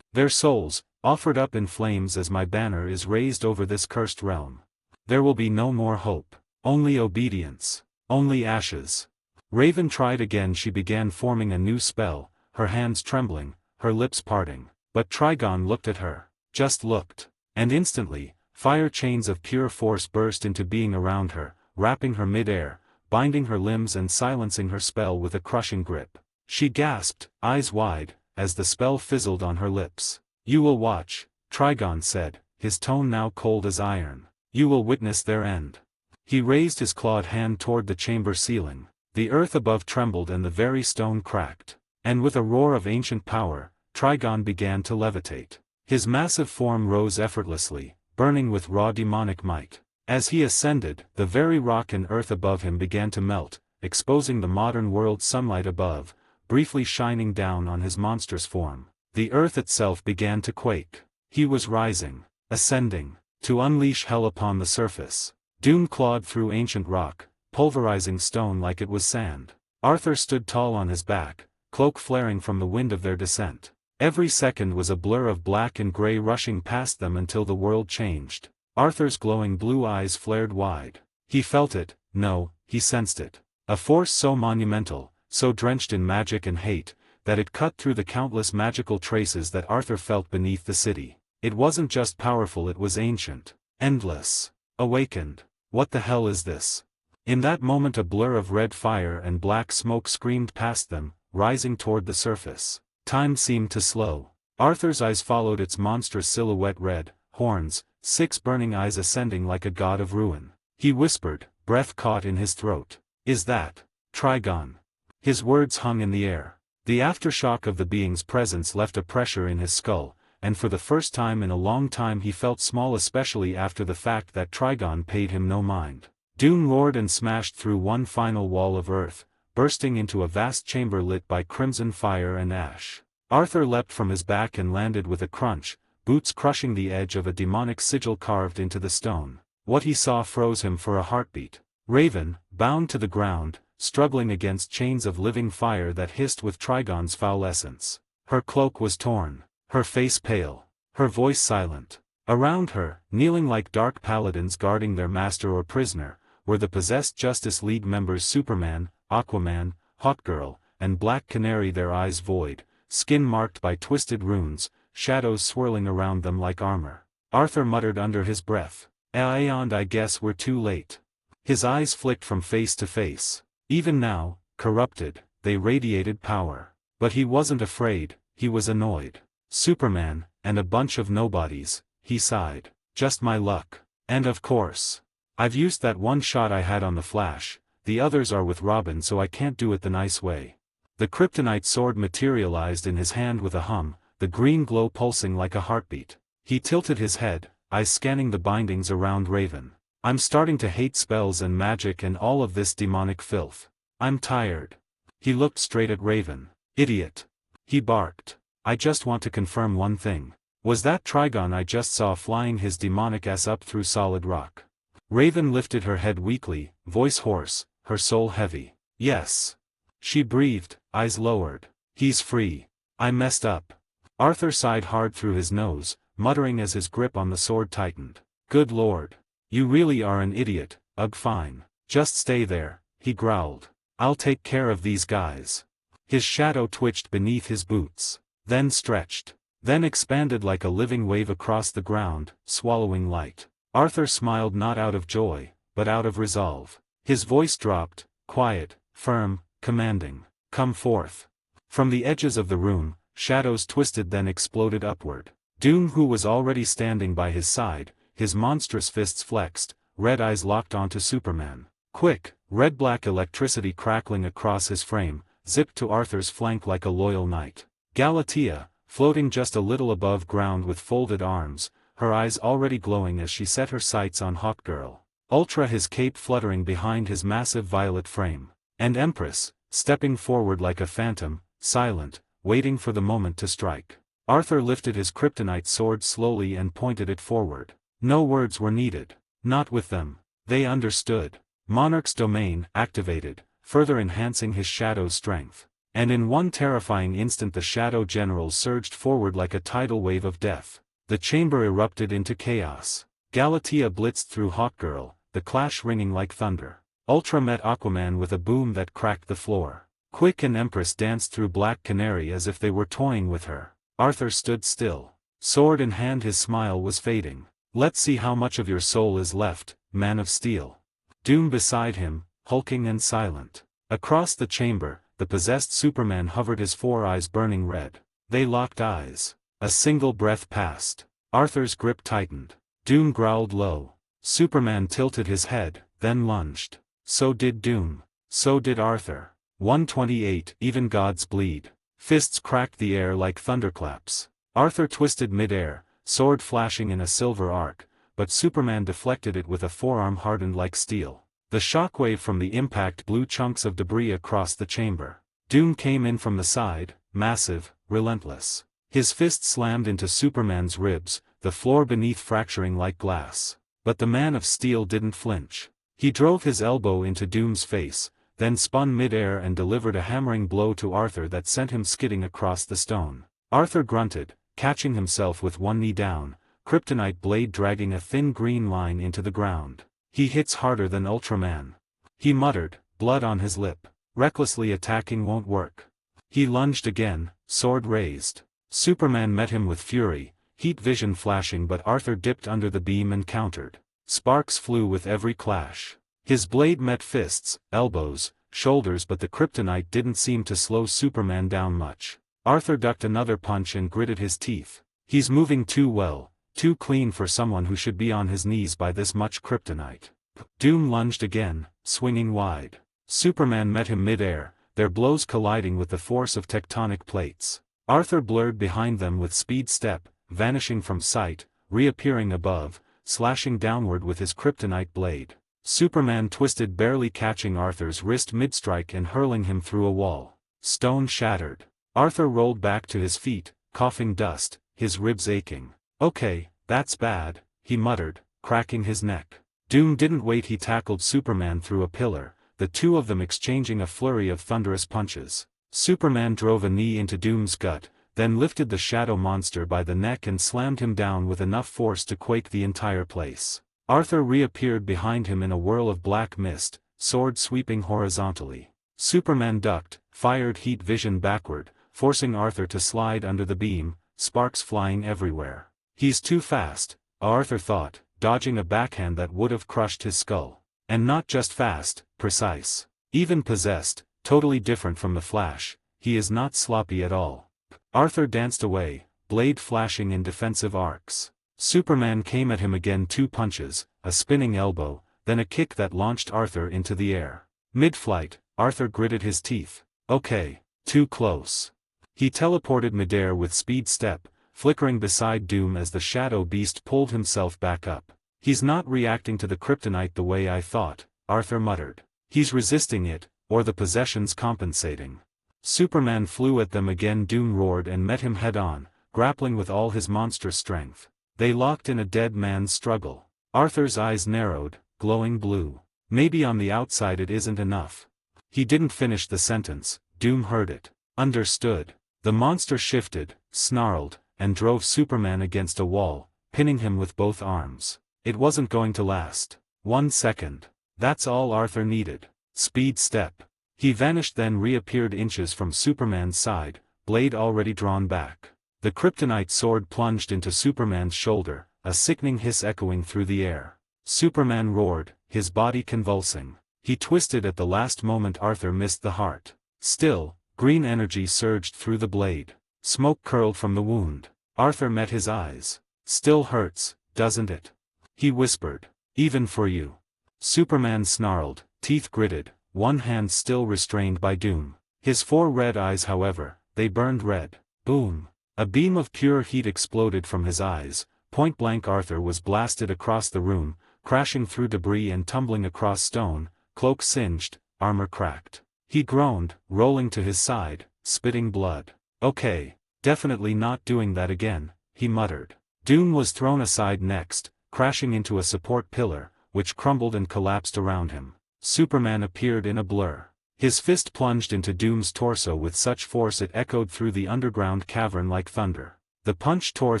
B: "Their souls, offered up in flames as my banner is raised over this cursed realm. There will be no more hope. Only obedience. Only ashes." Raven tried again. She began forming a new spell, her hands trembling, her lips parting. But Trigon looked at her. Just looked. And instantly, fire chains of pure force burst into being around her, wrapping her mid-air, binding her limbs and silencing her spell with a crushing grip. She gasped, eyes wide, as the spell fizzled on her lips. "You will watch," Trigon said, his tone now cold as iron. "You will witness their end." He raised his clawed hand toward the chamber ceiling. The earth above trembled and the very stone cracked. And with a roar of ancient power, Trigon began to levitate. His massive form rose effortlessly, burning with raw demonic might. As he ascended, the very rock and earth above him began to melt, exposing the modern world's sunlight above, briefly shining down on his monstrous form. The earth itself began to quake. He was rising, ascending, to unleash hell upon the surface. Doom clawed through ancient rock, pulverizing stone like it was sand. Arthur stood tall on his back, cloak flaring from the wind of their descent. Every second was a blur of black and gray rushing past them until the world changed. Arthur's glowing blue eyes flared wide. He felt it, no, he sensed it. A force so monumental, so drenched in magic and hate, that it cut through the countless magical traces that Arthur felt beneath the city. It wasn't just powerful, it was ancient, endless, awakened. What the hell is this? In that moment a blur of red fire and black smoke screamed past them, rising toward the surface. Time seemed to slow. Arthur's eyes followed its monstrous silhouette, red horns, 6 burning eyes ascending like a god of ruin. He whispered, breath caught in his throat. "Is that Trigon?" His words hung in the air. The aftershock of the being's presence left a pressure in his skull, and for the first time in a long time he felt small, especially after the fact that Trigon paid him no mind. Doom roared and smashed through one final wall of earth, bursting into a vast chamber lit by crimson fire and ash. Arthur leapt from his back and landed with a crunch, boots crushing the edge of a demonic sigil carved into the stone. What he saw froze him for a heartbeat. Raven, bound to the ground, struggling against chains of living fire that hissed with Trigon's foul essence. Her cloak was torn, her face pale, her voice silent. Around her, kneeling like dark paladins guarding their master or prisoner, were the possessed Justice League members Superman, Aquaman, Hawkgirl, and Black Canary, their eyes void, skin marked by twisted runes, shadows swirling around them like armor. Arthur muttered under his breath, "And I guess we're too late." His eyes flicked from face to face. Even now, corrupted, they radiated power. But he wasn't afraid, he was annoyed. "Superman, and a bunch of nobodies," he sighed. "Just my luck. And of course, I've used that one shot I had on the Flash, the others are with Robin, so I can't do it the nice way." The kryptonite sword materialized in his hand with a hum, the green glow pulsing like a heartbeat. He tilted his head, eyes scanning the bindings around Raven. "I'm starting to hate spells and magic and all of this demonic filth. I'm tired." He looked straight at Raven. "Idiot," he barked. "I just want to confirm one thing. Was that Trigon I just saw flying his demonic ass up through solid rock?" Raven lifted her head weakly, voice hoarse, her soul heavy. "Yes." She breathed, eyes lowered. "He's free. I messed up." Arthur sighed hard through his nose, muttering as his grip on the sword tightened. "Good lord. You really are an idiot." "Ugh, fine. Just stay there," he growled. "I'll take care of these guys." His shadow twitched beneath his boots, then stretched. then expanded like a living wave across the ground, swallowing light. Arthur smiled not out of joy, but out of resolve. His voice dropped, quiet, firm, commanding. "Come forth." From the edges of the room, shadows twisted then exploded upward. Doom, who was already standing by his side, his monstrous fists flexed, red eyes locked onto Superman. Quick, red-black electricity crackling across his frame, zipped to Arthur's flank like a loyal knight. Galatea, floating just a little above ground with folded arms, her eyes already glowing as she set her sights on Hawkgirl. Ultra, his cape fluttering behind his massive violet frame. And Empress, stepping forward like a phantom, silent, waiting for the moment to strike. Arthur lifted his kryptonite sword slowly and pointed it forward. No words were needed. Not with them. They understood. Monarch's domain activated, further enhancing his shadow's strength. And in one terrifying instant the Shadow Generals surged forward like a tidal wave of death. The chamber erupted into chaos. Galatea blitzed through Hawkgirl, the clash ringing like thunder. Ultra met Aquaman with a boom that cracked the floor. Quick and Empress danced through Black Canary as if they were toying with her. Arthur stood still. Sword in hand, his smile was fading. "Let's see how much of your soul is left, Man of Steel." Doom beside him, hulking and silent. Across the chamber, the possessed Superman hovered, his four eyes burning red. They locked eyes. A single breath passed. Arthur's grip tightened. Doom growled low. Superman tilted his head, then lunged. So did Doom. So did Arthur. 128. Even gods bleed. Fists cracked the air like thunderclaps. Arthur twisted mid-air, sword flashing in a silver arc, but Superman deflected it with a forearm hardened like steel. The shockwave from the impact blew chunks of debris across the chamber. Doom came in from the side, massive, relentless. His fist slammed into Superman's ribs, the floor beneath fracturing like glass. But the Man of Steel didn't flinch. He drove his elbow into Doom's face, then spun mid-air and delivered a hammering blow to Arthur that sent him skidding across the stone. Arthur grunted, catching himself with one knee down, kryptonite blade dragging a thin green line into the ground. "He hits harder than Ultraman," he muttered, blood on his lip. "Recklessly attacking won't work." He lunged again, sword raised. Superman met him with fury, heat vision flashing, but Arthur dipped under the beam and countered. Sparks flew with every clash. His blade met fists, elbows, shoulders, but the kryptonite didn't seem to slow Superman down much. Arthur ducked another punch and gritted his teeth. He's moving too well, too clean for someone who should be on his knees by this much kryptonite. Doom lunged again, swinging wide. Superman met him mid-air, their blows colliding with the force of tectonic plates. Arthur blurred behind them with speed step, vanishing from sight, reappearing above, slashing downward with his kryptonite blade. Superman twisted, barely catching Arthur's wrist mid-strike and hurling him through a wall. Stone shattered. Arthur rolled back to his feet, coughing dust, his ribs aching. "Okay, that's bad," he muttered, cracking his neck. Doom didn't wait, he tackled Superman through a pillar, the two of them exchanging a flurry of thunderous punches. Superman drove a knee into Doom's gut, then lifted the shadow monster by the neck and slammed him down with enough force to quake the entire place. Arthur reappeared behind him in a whirl of black mist, sword sweeping horizontally. Superman ducked, fired heat vision backward, forcing Arthur to slide under the beam, sparks flying everywhere. "He's too fast," Arthur thought, dodging a backhand that would have crushed his skull. And not just fast, precise. Even possessed, totally different from the Flash, he is not sloppy at all. Arthur danced away, blade flashing in defensive arcs. Superman came at him again, two punches, a spinning elbow, then a kick that launched Arthur into the air. Mid-flight, Arthur gritted his teeth. Okay, too close. He teleported midair with speed step, flickering beside Doom as the shadow beast pulled himself back up. "He's not reacting to the kryptonite the way I thought," Arthur muttered. "He's resisting it, or the possession's compensating." Superman flew at them again. Doom roared and met him head-on, grappling with all his monstrous strength. They locked in a dead man's struggle. Arthur's eyes narrowed, glowing blue. "Maybe on the outside it isn't enough." He didn't finish the sentence. Doom heard it. Understood. The monster shifted, snarled, and drove Superman against a wall, pinning him with both arms. It wasn't going to last. 1 second. That's all Arthur needed. Speed step. He vanished, then reappeared inches from Superman's side, blade already drawn back. The kryptonite sword plunged into Superman's shoulder, a sickening hiss echoing through the air. Superman roared, his body convulsing. He twisted at the last moment. Arthur missed the heart. Still, green energy surged through the blade. Smoke curled from the wound. Arthur met his eyes. Still hurts, doesn't it? He whispered. Even for you. Superman snarled, teeth gritted, one hand still restrained by doom. His 4 red eyes, however, they burned red. Boom. A beam of pure heat exploded from his eyes. Point blank. Arthur was blasted across the room, crashing through debris and tumbling across stone, cloak singed, armor cracked. He groaned, rolling to his side, spitting blood. Okay, definitely not doing that again, he muttered. Doom was thrown aside next, crashing into a support pillar, which crumbled and collapsed around him. Superman appeared in a blur. His fist plunged into Doom's torso with such force it echoed through the underground cavern like thunder. The punch tore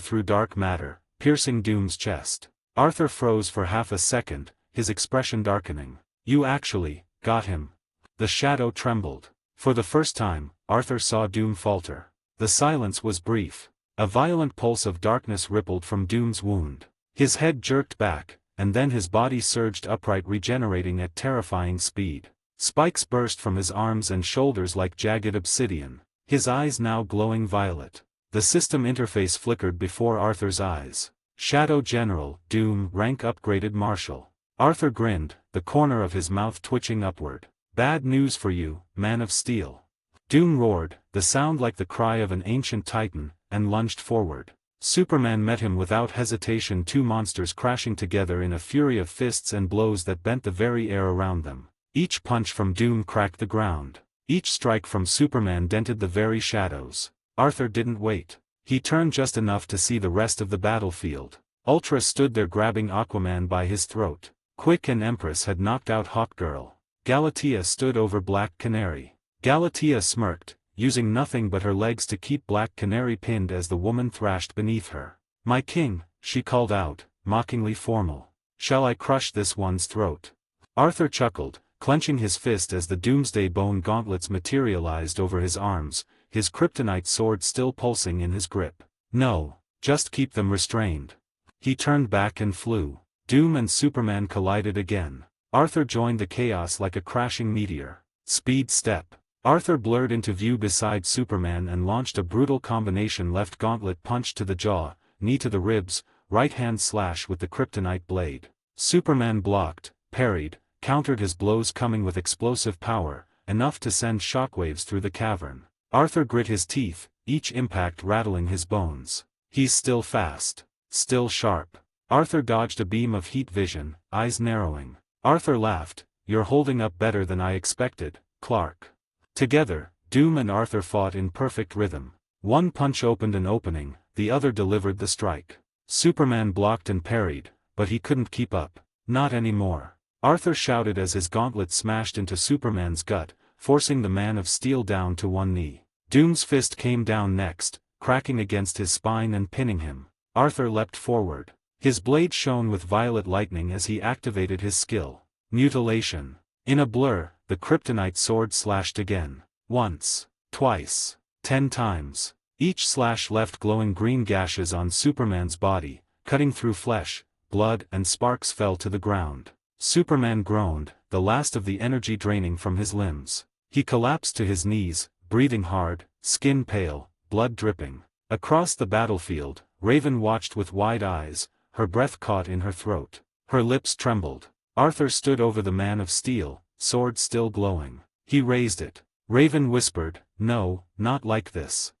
B: through dark matter, piercing Doom's chest. Arthur froze for half a second, his expression darkening. You actually got him. The shadow trembled. For the first time, Arthur saw Doom falter. The silence was brief. A violent pulse of darkness rippled from Doom's wound. His head jerked back, and then his body surged upright, regenerating at terrifying speed. Spikes burst from his arms and shoulders like jagged obsidian, his eyes now glowing violet. The system interface flickered before Arthur's eyes. Shadow General, Doom, rank upgraded Marshal. Arthur grinned, the corner of his mouth twitching upward. Bad news for you, Man of Steel. Doom roared, the sound like the cry of an ancient titan, and lunged forward. Superman met him without hesitation, 2 monsters crashing together in a fury of fists and blows that bent the very air around them. Each punch from Doom cracked the ground. Each strike from Superman dented the very shadows. Arthur didn't wait. He turned just enough to see the rest of the battlefield. Ultra stood there grabbing Aquaman by his throat. Quick and Empress had knocked out Hawkgirl. Galatea stood over Black Canary. Galatea smirked, using nothing but her legs to keep Black Canary pinned as the woman thrashed beneath her. My king, she called out, mockingly formal. Shall I crush this one's throat? Arthur chuckled, clenching his fist as the Doomsday Bone gauntlets materialized over his arms, his kryptonite sword still pulsing in his grip. No, just keep them restrained. He turned back and flew. Doom and Superman collided again. Arthur joined the chaos like a crashing meteor. Speed step. Arthur blurred into view beside Superman and launched a brutal combination left gauntlet punch to the jaw, knee to the ribs, right hand slash with the kryptonite blade. Superman blocked, parried, countered his blows coming with explosive power, enough to send shockwaves through the cavern. Arthur grit his teeth, each impact rattling his bones. He's still fast. Still sharp. Arthur dodged a beam of heat vision, eyes narrowing. Arthur laughed, you're holding up better than I expected, Clark. Together, Doom and Arthur fought in perfect rhythm. One punch opened an opening, the other delivered the strike. Superman blocked and parried, but he couldn't keep up. Not anymore. Arthur shouted as his gauntlet smashed into Superman's gut, forcing the Man of Steel down to one knee. Doom's fist came down next, cracking against his spine and pinning him. Arthur leapt forward. His blade shone with violet lightning as he activated his skill. Mutilation. In a blur, the kryptonite sword slashed again. Once. Twice. 10 times. Each slash left glowing green gashes on Superman's body, cutting through flesh, blood and sparks fell to the ground. Superman groaned, the last of the energy draining from his limbs. He collapsed to his knees, breathing hard, skin pale, blood dripping. Across the battlefield, Raven watched with wide eyes, her breath caught in her throat. Her lips trembled. Arthur stood over the Man of Steel, sword still glowing. He raised it. Raven whispered, no, not like this.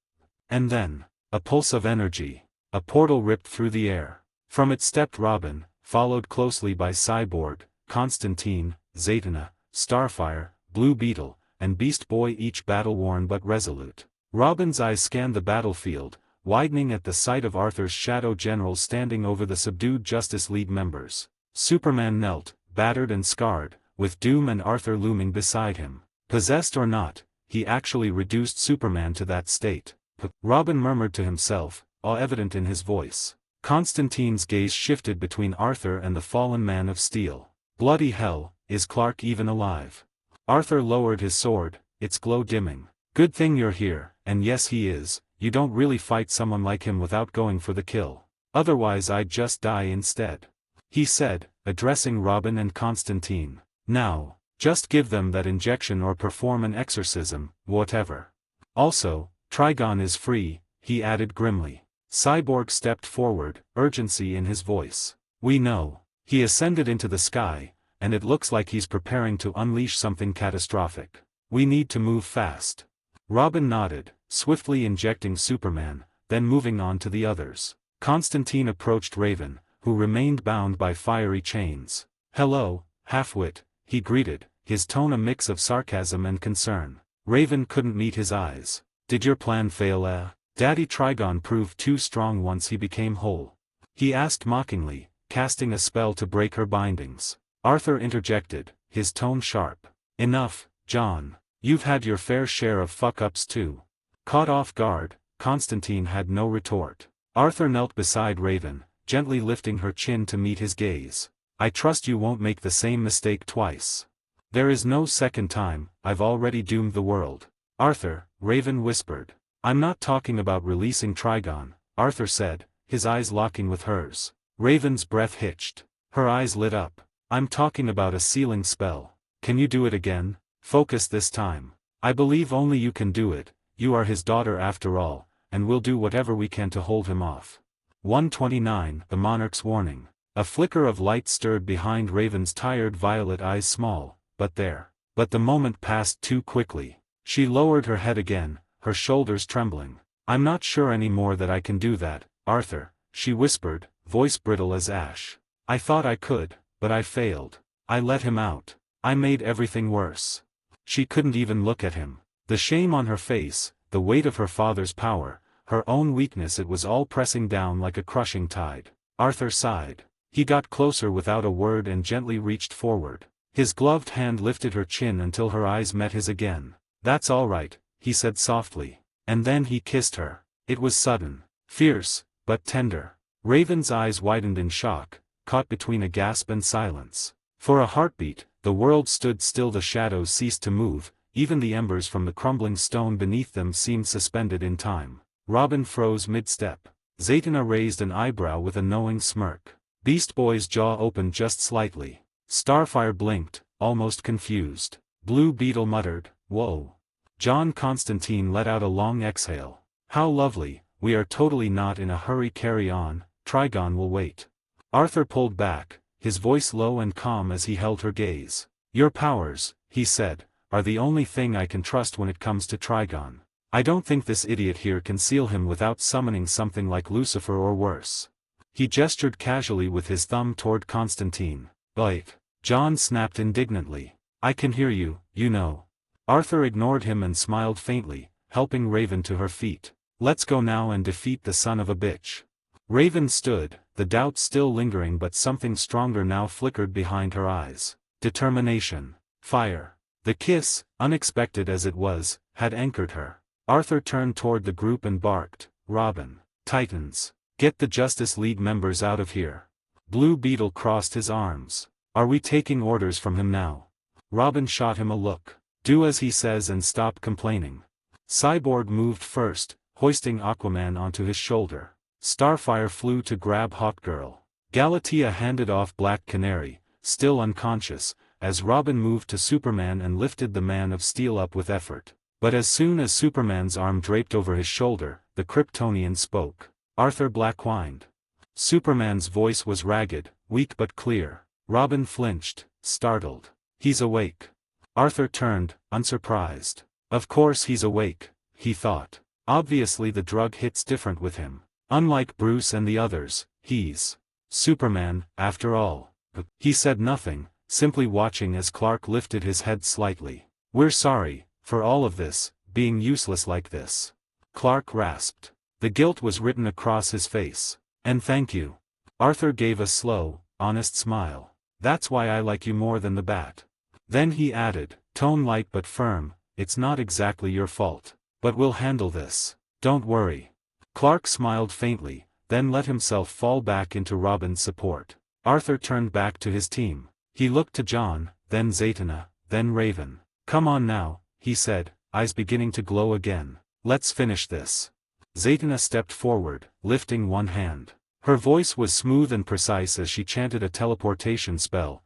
B: And then, a pulse of energy. A portal ripped through the air. From it stepped Robin, followed closely by Cyborg, Constantine, Zatanna, Starfire, Blue Beetle, and Beast Boy, each battle-worn but resolute. Robin's eyes scanned the battlefield, widening at the sight of Arthur's Shadow General standing over the subdued Justice League members. Superman knelt, battered and scarred, with Doom and Arthur looming beside him. Possessed or not, he actually reduced Superman to that state. Robin murmured to himself, awe evident in his voice. Constantine's gaze shifted between Arthur and the fallen Man of Steel. Bloody hell, is Clark even alive? Arthur lowered his sword, its glow dimming. Good thing you're here, and yes he is, you don't really fight someone like him without going for the kill. Otherwise I'd just die instead. He said, addressing Robin and Constantine. Now, just give them that injection or perform an exorcism, whatever. Also, Trigon is free, he added grimly. Cyborg stepped forward, urgency in his voice. We know. He ascended into the sky, and it looks like he's preparing to unleash something catastrophic. We need to move fast. Robin nodded, swiftly injecting Superman, then moving on to the others. Constantine approached Raven, who remained bound by fiery chains. Hello, halfwit, he greeted, his tone a mix of sarcasm and concern. Raven couldn't meet his eyes. Did your plan fail, Daddy Trigon proved too strong once he became whole. He asked mockingly, casting a spell to break her bindings. Arthur interjected, his tone sharp. Enough, John. You've had your fair share of fuck-ups too. Caught off guard, Constantine had no retort. Arthur knelt beside Raven, gently lifting her chin to meet his gaze. I trust you won't make the same mistake twice. There is no second time, I've already doomed the world. Arthur, Raven whispered. I'm not talking about releasing Trigon, Arthur said, his eyes locking with hers. Raven's breath hitched. Her eyes lit up. I'm talking about a sealing spell. Can you do it again? Focus this time. I believe only you can do it, you are his daughter after all, and we'll do whatever we can to hold him off. 129 The Monarch's Warning. A flicker of light stirred behind Raven's tired violet eyes small, but there. But the moment passed too quickly. She lowered her head again, her shoulders trembling. I'm not sure anymore that I can do that, Arthur, she whispered, voice brittle as ash. I thought I could, but I failed. I let him out. I made everything worse. She couldn't even look at him. The shame on her face, the weight of her father's power, her own weakness, it was all pressing down like a crushing tide. Arthur sighed. He got closer without a word and gently reached forward. His gloved hand lifted her chin until her eyes met his again. That's all right, he said softly. And then he kissed her. It was sudden, fierce, but tender. Raven's eyes widened in shock, caught between a gasp and silence. For a heartbeat, the world stood still, the shadows ceased to move, even the embers from the crumbling stone beneath them seemed suspended in time. Robin froze mid-step. Zatanna raised an eyebrow with a knowing smirk. Beast Boy's jaw opened just slightly. Starfire blinked, almost confused. Blue Beetle muttered, whoa. John Constantine let out a long exhale. How lovely, we are totally not in a hurry, carry on, Trigon will wait. Arthur pulled back, his voice low and calm as he held her gaze. Your powers, he said, are the only thing I can trust when it comes to Trigon. I don't think this idiot here can seal him without summoning something like Lucifer or worse. He gestured casually with his thumb toward Constantine. But, John snapped indignantly. I can hear you, you know. Arthur ignored him and smiled faintly, helping Raven to her feet. Let's go now and defeat the son of a bitch. Raven stood, the doubt still lingering, but something stronger now flickered behind her eyes. Determination. Fire. The kiss, unexpected as it was, had anchored her. Arthur turned toward the group and barked, Robin. Titans. Get the Justice League members out of here. Blue Beetle crossed his arms. Are we taking orders from him now? Robin shot him a look. Do as he says and stop complaining. Cyborg moved first, hoisting Aquaman onto his shoulder. Starfire flew to grab Hawkgirl. Galatea handed off Black Canary, still unconscious, as Robin moved to Superman and lifted the Man of Steel up with effort. But as soon as Superman's arm draped over his shoulder, the Kryptonian spoke. Arthur Black whined. Superman's voice was ragged, weak but clear. Robin flinched, startled. He's awake. Arthur turned, unsurprised. Of course he's awake, he thought. Obviously the drug hits different with him. Unlike Bruce and the others, he's Superman, after all. He said nothing, simply watching as Clark lifted his head slightly. We're sorry, for all of this, being useless like this. Clark rasped. The guilt was written across his face. And thank you. Arthur gave a slow, honest smile. That's why I like you more than the Bat. Then he added, tone light but firm, it's not exactly your fault. But we'll handle this. Don't worry. Clark smiled faintly, then let himself fall back into Robin's support. Arthur turned back to his team. He looked to John, then Zatanna, then Raven. Come on now, he said, eyes beginning to glow again. Let's finish this. Zatanna stepped forward, lifting one hand. Her voice was smooth and precise as she chanted a teleportation spell,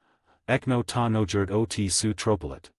B: Ekno ta nojerd ot su tropolit.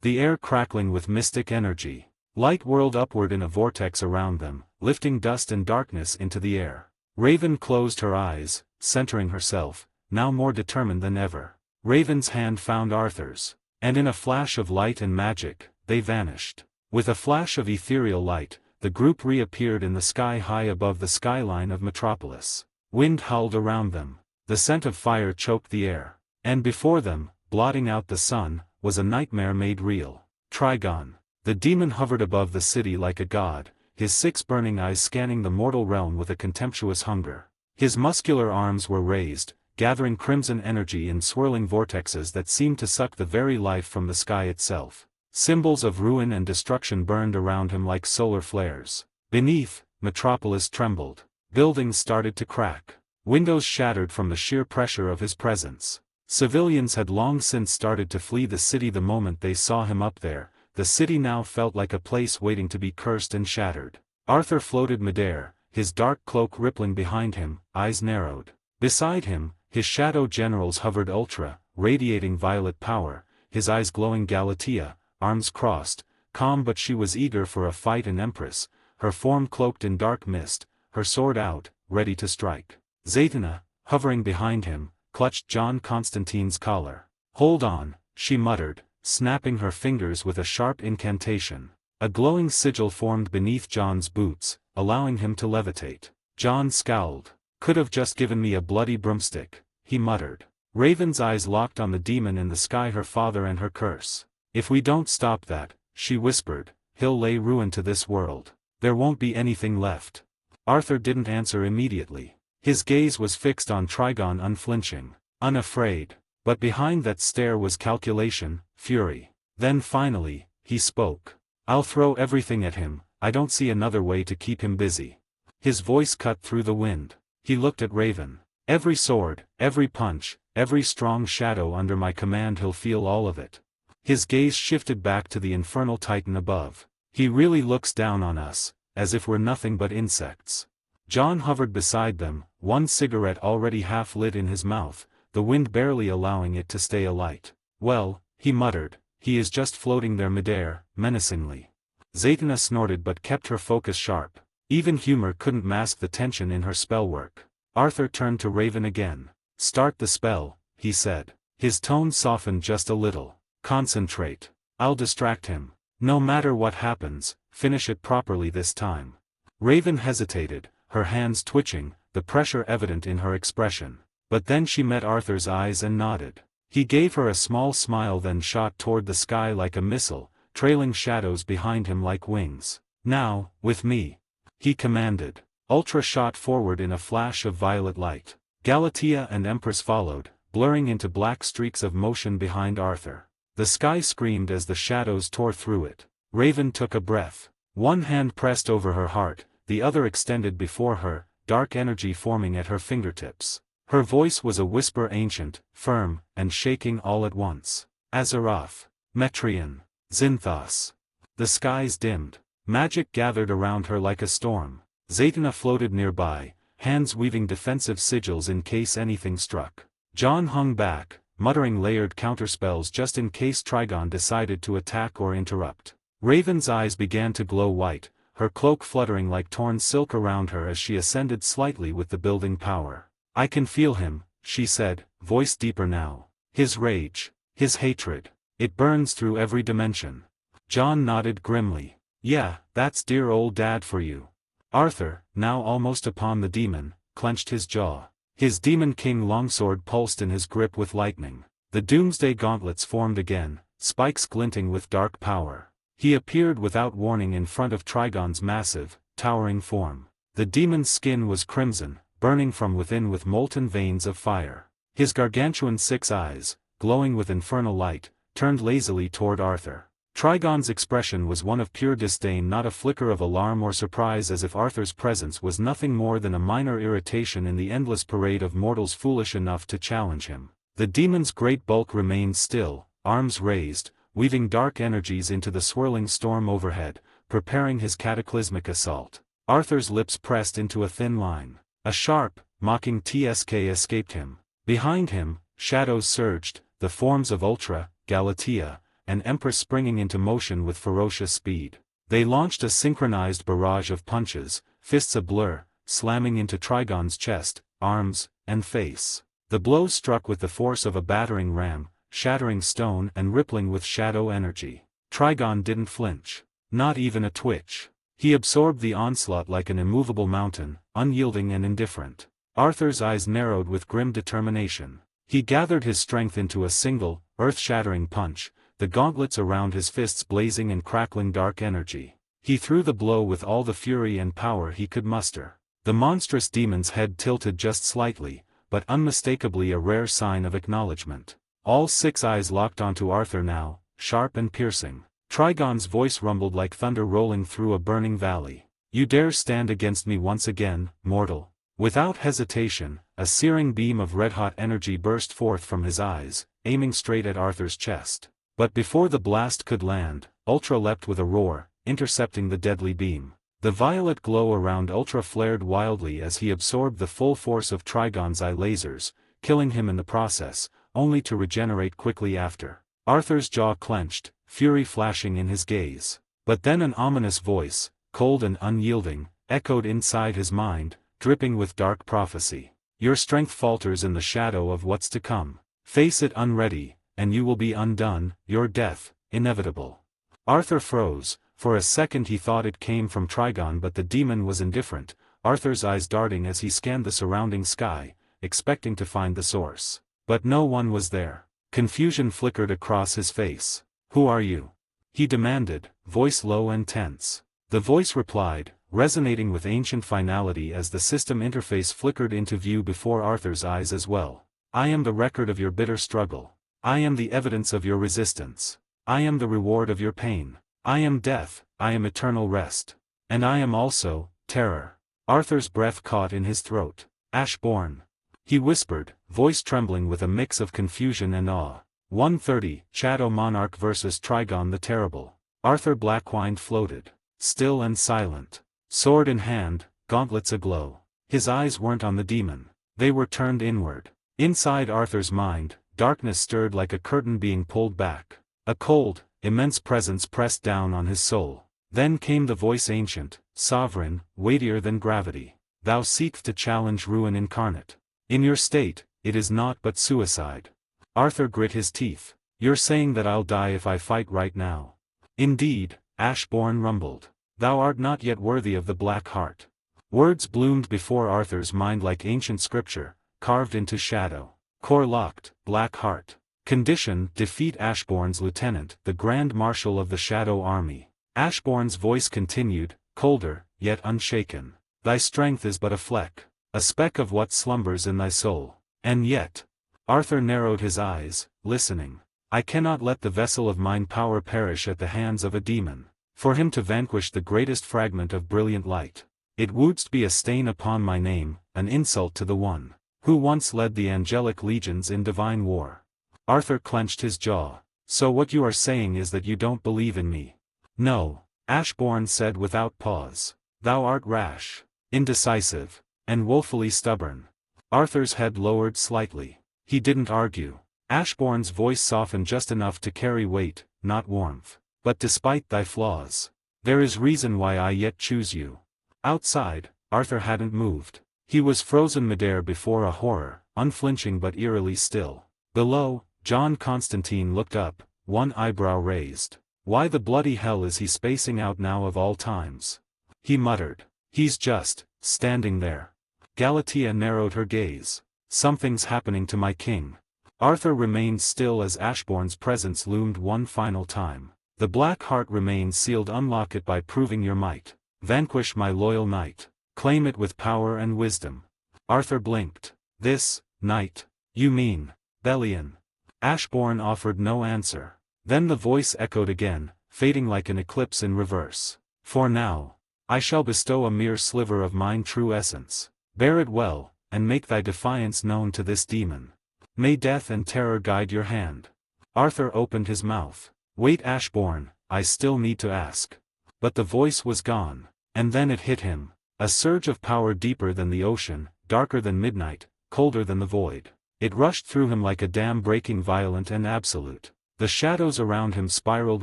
B: The air crackling with mystic energy. Light whirled upward in a vortex around them, lifting dust and darkness into the air. Raven closed her eyes, centering herself, now more determined than ever. Raven's hand found Arthur's, and in a flash of light and magic, they vanished. With a flash of ethereal light, the group reappeared in the sky high above the skyline of Metropolis. Wind howled around them. The scent of fire choked the air. And before them, blotting out the sun, was a nightmare made real. Trigon. The demon hovered above the city like a god, his 6 burning eyes scanning the mortal realm with a contemptuous hunger. His muscular arms were raised, gathering crimson energy in swirling vortexes that seemed to suck the very life from the sky itself. Symbols of ruin and destruction burned around him like solar flares. Beneath, Metropolis trembled. Buildings started to crack. Windows shattered from the sheer pressure of his presence. Civilians had long since started to flee the city the moment they saw him up there. The city now felt like a place waiting to be cursed and shattered. Arthur floated midair, his dark cloak rippling behind him, eyes narrowed. Beside him, his shadow generals hovered ultra, radiating violet power, his eyes glowing Galatea, arms crossed, calm but she was eager for a fight. An empress, her form cloaked in dark mist, her sword out, ready to strike. Zatanna, hovering behind him, clutched John Constantine's collar. "Hold on," she muttered, snapping her fingers with a sharp incantation. A glowing sigil formed beneath John's boots, allowing him to levitate. John scowled. "Could have just given me a bloody broomstick," he muttered. Raven's eyes locked on the demon in the sky, her father and her curse. "If we don't stop that," she whispered, "he'll lay ruin to this world. There won't be anything left." Arthur didn't answer immediately. His gaze was fixed on Trigon, unflinching, unafraid. But behind that stare was calculation, fury. Then finally, he spoke. "I'll throw everything at him, I don't see another way to keep him busy." His voice cut through the wind. He looked at Raven. "Every sword, every punch, every strong shadow under my command, he'll feel all of it." His gaze shifted back to the infernal titan above. "He really looks down on us, as if we're nothing but insects." John hovered beside them, one cigarette already half lit in his mouth, the wind barely allowing it to stay alight. "Well," he muttered, "he is just floating there midair, menacingly." Zatanna snorted but kept her focus sharp. Even humor couldn't mask the tension in her spellwork. Arthur turned to Raven again. "Start the spell," he said. His tone softened just a little. "Concentrate. I'll distract him. No matter what happens, finish it properly this time." Raven hesitated, her hands twitching, the pressure evident in her expression. But then she met Arthur's eyes and nodded. He gave her a small smile, then shot toward the sky like a missile, trailing shadows behind him like wings. "Now, with me," he commanded. Ultra shot forward in a flash of violet light. Galatea and Empress followed, blurring into black streaks of motion behind Arthur. The sky screamed as the shadows tore through it. Raven took a breath. One hand pressed over her heart, the other extended before her, dark energy forming at her fingertips. Her voice was a whisper, ancient, firm, and shaking all at once. "Azeroth. Metrion. Zinthos." The skies dimmed. Magic gathered around her like a storm. Zatanna floated nearby, hands weaving defensive sigils in case anything struck. John hung back, muttering layered counterspells just in case Trigon decided to attack or interrupt. Raven's eyes began to glow white, her cloak fluttering like torn silk around her as she ascended slightly with the building power. "I can feel him," she said, voice deeper now. "His rage, his hatred. It burns through every dimension." John nodded grimly. "Yeah, that's dear old Dad for you." Arthur, now almost upon the demon, clenched his jaw. His Demon King longsword pulsed in his grip with lightning. The doomsday gauntlets formed again, spikes glinting with dark power. He appeared without warning in front of Trigon's massive, towering form. The demon's skin was crimson, burning from within with molten veins of fire. His gargantuan 6 eyes, glowing with infernal light, turned lazily toward Arthur. Trigon's expression was one of pure disdain, not a flicker of alarm or surprise, as if Arthur's presence was nothing more than a minor irritation in the endless parade of mortals foolish enough to challenge him. The demon's great bulk remained still, arms raised, weaving dark energies into the swirling storm overhead, preparing his cataclysmic assault. Arthur's lips pressed into a thin line. A sharp, mocking tsk escaped him. Behind him, shadows surged, the forms of Ultra, Galatea, and Empress springing into motion with ferocious speed. They launched a synchronized barrage of punches, fists ablur, slamming into Trigon's chest, arms, and face. The blows struck with the force of a battering ram, shattering stone and rippling with shadow energy. Trigon didn't flinch. Not even a twitch. He absorbed the onslaught like an immovable mountain, unyielding and indifferent. Arthur's eyes narrowed with grim determination. He gathered his strength into a single, earth-shattering punch, the gauntlets around his fists blazing and crackling dark energy. He threw the blow with all the fury and power he could muster. The monstrous demon's head tilted just slightly, but unmistakably a rare sign of acknowledgement. All 6 eyes locked onto Arthur now, sharp and piercing. Trigon's voice rumbled like thunder rolling through a burning valley. "You dare stand against me once again, mortal?" Without hesitation, a searing beam of red-hot energy burst forth from his eyes, aiming straight at Arthur's chest. But before the blast could land, Ultra leapt with a roar, intercepting the deadly beam. The violet glow around Ultra flared wildly as he absorbed the full force of Trigon's eye lasers, killing him in the process, only to regenerate quickly after. Arthur's jaw clenched, fury flashing in his gaze. But then an ominous voice, cold and unyielding, echoed inside his mind, dripping with dark prophecy. "Your strength falters in the shadow of what's to come. Face it unready, and you will be undone, your death, inevitable." Arthur froze. For a second he thought it came from Trigon, but the demon was indifferent, Arthur's eyes darting as he scanned the surrounding sky, expecting to find the source. But no one was there. Confusion flickered across his face. "Who are you?" he demanded, voice low and tense. The voice replied, resonating with ancient finality as the system interface flickered into view before Arthur's eyes as well. "I am the record of your bitter struggle. I am the evidence of your resistance. I am the reward of your pain. I am death, I am eternal rest. And I am also, terror." Arthur's breath caught in his throat. "Ashborn," he whispered, voice trembling with a mix of confusion and awe. 130, Shadow Monarch vs. Trigon the Terrible. Arthur Blackwine floated, still and silent. Sword in hand, gauntlets aglow. His eyes weren't on the demon. They were turned inward. Inside Arthur's mind, darkness stirred like a curtain being pulled back. A cold, immense presence pressed down on his soul. Then came the voice ancient, sovereign, weightier than gravity. "Thou seekst to challenge ruin incarnate. In your state, it is naught but suicide." Arthur grit his teeth. "You're saying that I'll die if I fight right now?" "Indeed," Ashborn rumbled. "Thou art not yet worthy of the Black Heart." Words bloomed before Arthur's mind like ancient scripture, carved into shadow. Core locked, Black Heart. Condition: defeat Ashborn's lieutenant, the Grand Marshal of the Shadow Army. Ashborn's voice continued, colder, yet unshaken. "Thy strength is but a fleck, a speck of what slumbers in thy soul. And yet..." Arthur narrowed his eyes, listening. "I cannot let the vessel of mine power perish at the hands of a demon. For him to vanquish the greatest fragment of brilliant light, it wouldst be a stain upon my name, an insult to the one who once led the angelic legions in divine war." Arthur clenched his jaw. "So what you are saying is that you don't believe in me?" "No," Ashborn said without pause. "Thou art rash, indecisive, and woefully stubborn." Arthur's head lowered slightly. He didn't argue. Ashborn's voice softened just enough to carry weight, not warmth. "But despite thy flaws, there is reason why I yet choose you." Outside, Arthur hadn't moved. He was frozen midair before a horror, unflinching but eerily still. Below, John Constantine looked up, one eyebrow raised. "Why the bloody hell is he spacing out now of all times?" he muttered. "He's just standing there." Galatea narrowed her gaze. "Something's happening to my king." Arthur remained still as Ashborn's presence loomed one final time. "The Black Heart remains sealed. Unlock it by proving your might. Vanquish my loyal knight. Claim it with power and wisdom." Arthur blinked. "This night? You mean Bellion?" Ashborn offered no answer. Then the voice echoed again, fading like an eclipse in reverse. "For now, I shall bestow a mere sliver of mine true essence. Bear it well, and make thy defiance known to this demon. May death and terror guide your hand." Arthur opened his mouth. "Wait, Ashborn, I still need to ask." But the voice was gone. And then it hit him. A surge of power deeper than the ocean, darker than midnight, colder than the void. It rushed through him like a dam breaking, violent and absolute. The shadows around him spiraled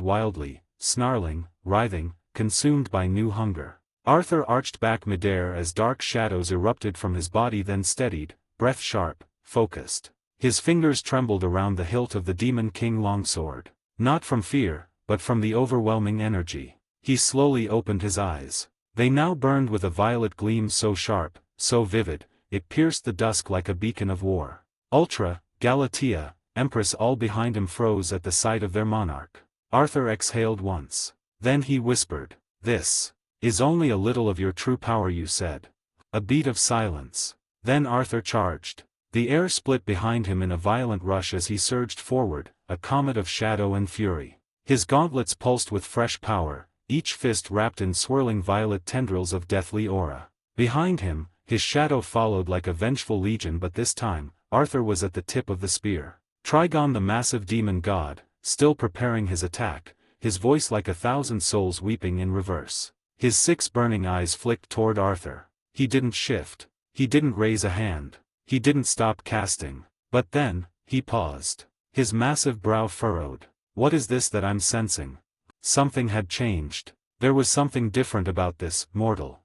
B: wildly, snarling, writhing, consumed by new hunger. Arthur arched back midair as dark shadows erupted from his body, then steadied, breath sharp, focused. His fingers trembled around the hilt of the Demon King longsword. Not from fear, but from the overwhelming energy. He slowly opened his eyes. They now burned with a violet gleam so sharp, so vivid, it pierced the dusk like a beacon of war. Ultra, Galatea, Empress all behind him froze at the sight of their monarch. Arthur exhaled once. Then he whispered, "This is only a little of your true power," you said. A beat of silence. Then Arthur charged. The air split behind him in a violent rush as he surged forward, a comet of shadow and fury. His gauntlets pulsed with fresh power, each fist wrapped in swirling violet tendrils of deathly aura. Behind him, his shadow followed like a vengeful legion, but this time, Arthur was at the tip of the spear. Trigon, the massive demon god, still preparing his attack, his voice like 1,000 souls weeping in reverse. His 6 burning eyes flicked toward Arthur. He didn't shift. He didn't raise a hand. He didn't stop casting. But then, he paused. His massive brow furrowed. What is this that I'm sensing? Something had changed. There was something different about this mortal.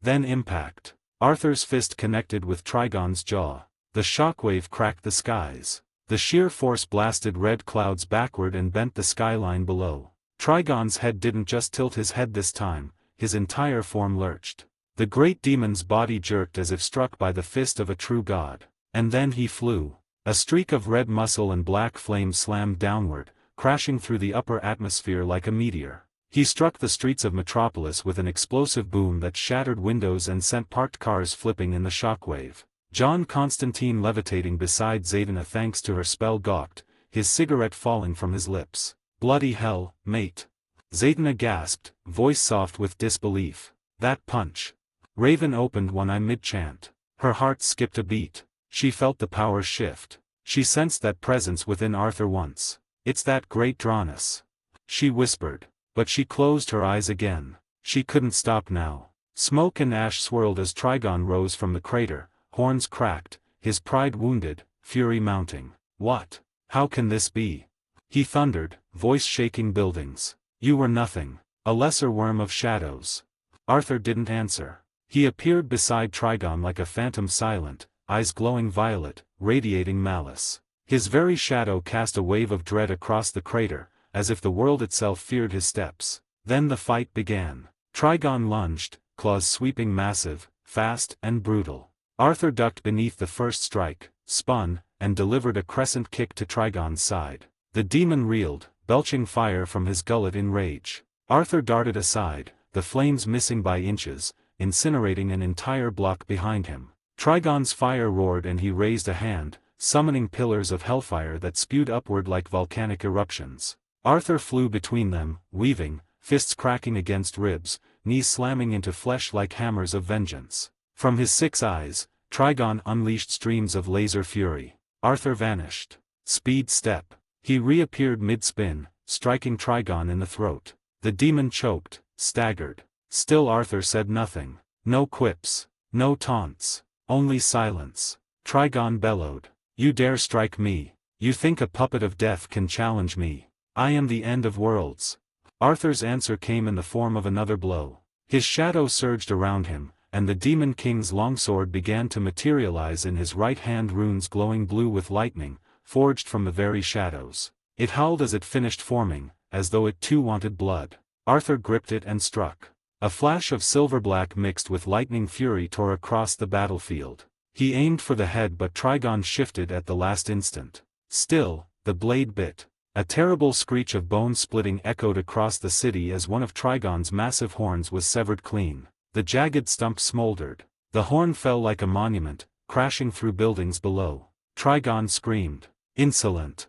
B: Then impact. Arthur's fist connected with Trigon's jaw. The shockwave cracked the skies. The sheer force blasted red clouds backward and bent the skyline below. Trigon's head didn't just tilt his head this time, his entire form lurched. The great demon's body jerked as if struck by the fist of a true god. And then he flew. A streak of red muscle and black flame slammed downward, crashing through the upper atmosphere like a meteor. He struck the streets of Metropolis with an explosive boom that shattered windows and sent parked cars flipping in the shockwave. John Constantine levitating beside Zaidina thanks to her spell gawked, his cigarette falling from his lips. Bloody hell, mate. Zaidina gasped, voice soft with disbelief. That punch. Raven opened one eye mid-chant. Her heart skipped a beat. She felt the power shift. She sensed that presence within Arthur once. It's that great Dranus. She whispered. But she closed her eyes again. She couldn't stop now. Smoke and ash swirled as Trigon rose from the crater, horns cracked, his pride wounded, fury mounting. What? How can this be? He thundered, voice shaking buildings. You were nothing. A lesser worm of shadows. Arthur didn't answer. He appeared beside Trigon like a phantom, silent, eyes glowing violet, radiating malice. His very shadow cast a wave of dread across the crater, as if the world itself feared his steps. Then the fight began. Trigon lunged, claws sweeping, massive, fast and brutal. Arthur ducked beneath the first strike, spun, and delivered a crescent kick to Trigon's side. The demon reeled, belching fire from his gullet in rage. Arthur darted aside, the flames missing by inches, incinerating an entire block behind him. Trigon's fire roared and he raised a hand, summoning pillars of hellfire that spewed upward like volcanic eruptions. Arthur flew between them, weaving, fists cracking against ribs, knees slamming into flesh like hammers of vengeance. From his 6 eyes, Trigon unleashed streams of laser fury. Arthur vanished. Speed step. He reappeared mid-spin, striking Trigon in the throat. The demon choked, staggered. Still Arthur said nothing. No quips. No taunts. Only silence. Trigon bellowed. You dare strike me? You think a puppet of death can challenge me? I am the end of worlds. Arthur's answer came in the form of another blow. His shadow surged around him, and the Demon King's longsword began to materialize in his right hand, runes glowing blue with lightning, forged from the very shadows. It howled as it finished forming, as though it too wanted blood. Arthur gripped it and struck. A flash of silver-black mixed with lightning fury tore across the battlefield. He aimed for the head, but Trigon shifted at the last instant. Still, the blade bit. A terrible screech of bone-splitting echoed across the city as one of Trigon's massive horns was severed clean. The jagged stump smoldered. The horn fell like a monument, crashing through buildings below. Trigon screamed. Insolent.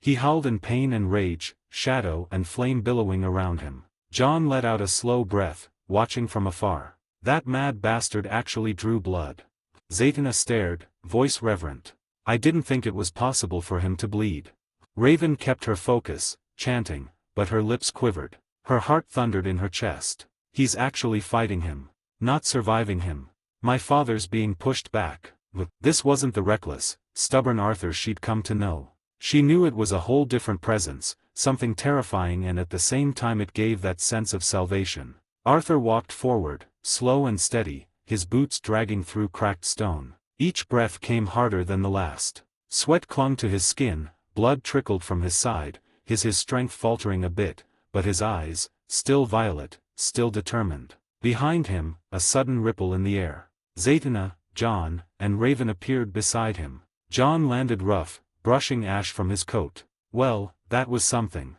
B: He howled in pain and rage, shadow and flame billowing around him. John let out a slow breath, watching from afar. That mad bastard actually drew blood. Zaidina stared, voice reverent. I didn't think it was possible for him to bleed. Raven kept her focus, chanting, but her lips quivered. Her heart thundered in her chest. He's actually fighting him. not surviving him. My father's being pushed back. This wasn't the reckless, stubborn Arthur she'd come to know. She knew it was a whole different presence, something terrifying, and at the same time it gave that sense of salvation. Arthur walked forward, slow and steady, his boots dragging through cracked stone. Each breath came harder than the last. Sweat clung to his skin, blood trickled from his side, his strength faltering a bit, but his eyes, still violet, still determined. Behind him, a sudden ripple in the air. Zatanna, John, and Raven appeared beside him. John landed rough, brushing ash from his coat. Well, that was something.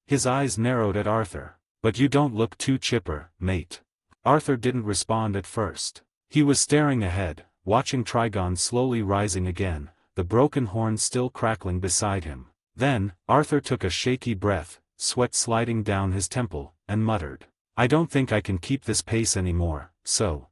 B: His eyes narrowed at Arthur. But you don't look too chipper, mate. Arthur didn't respond at first. He was staring ahead, watching Trigon slowly rising again, the broken horn still crackling beside him. Then, Arthur took a shaky breath, sweat sliding down his temple, and muttered, "I don't think I can keep this pace anymore, so."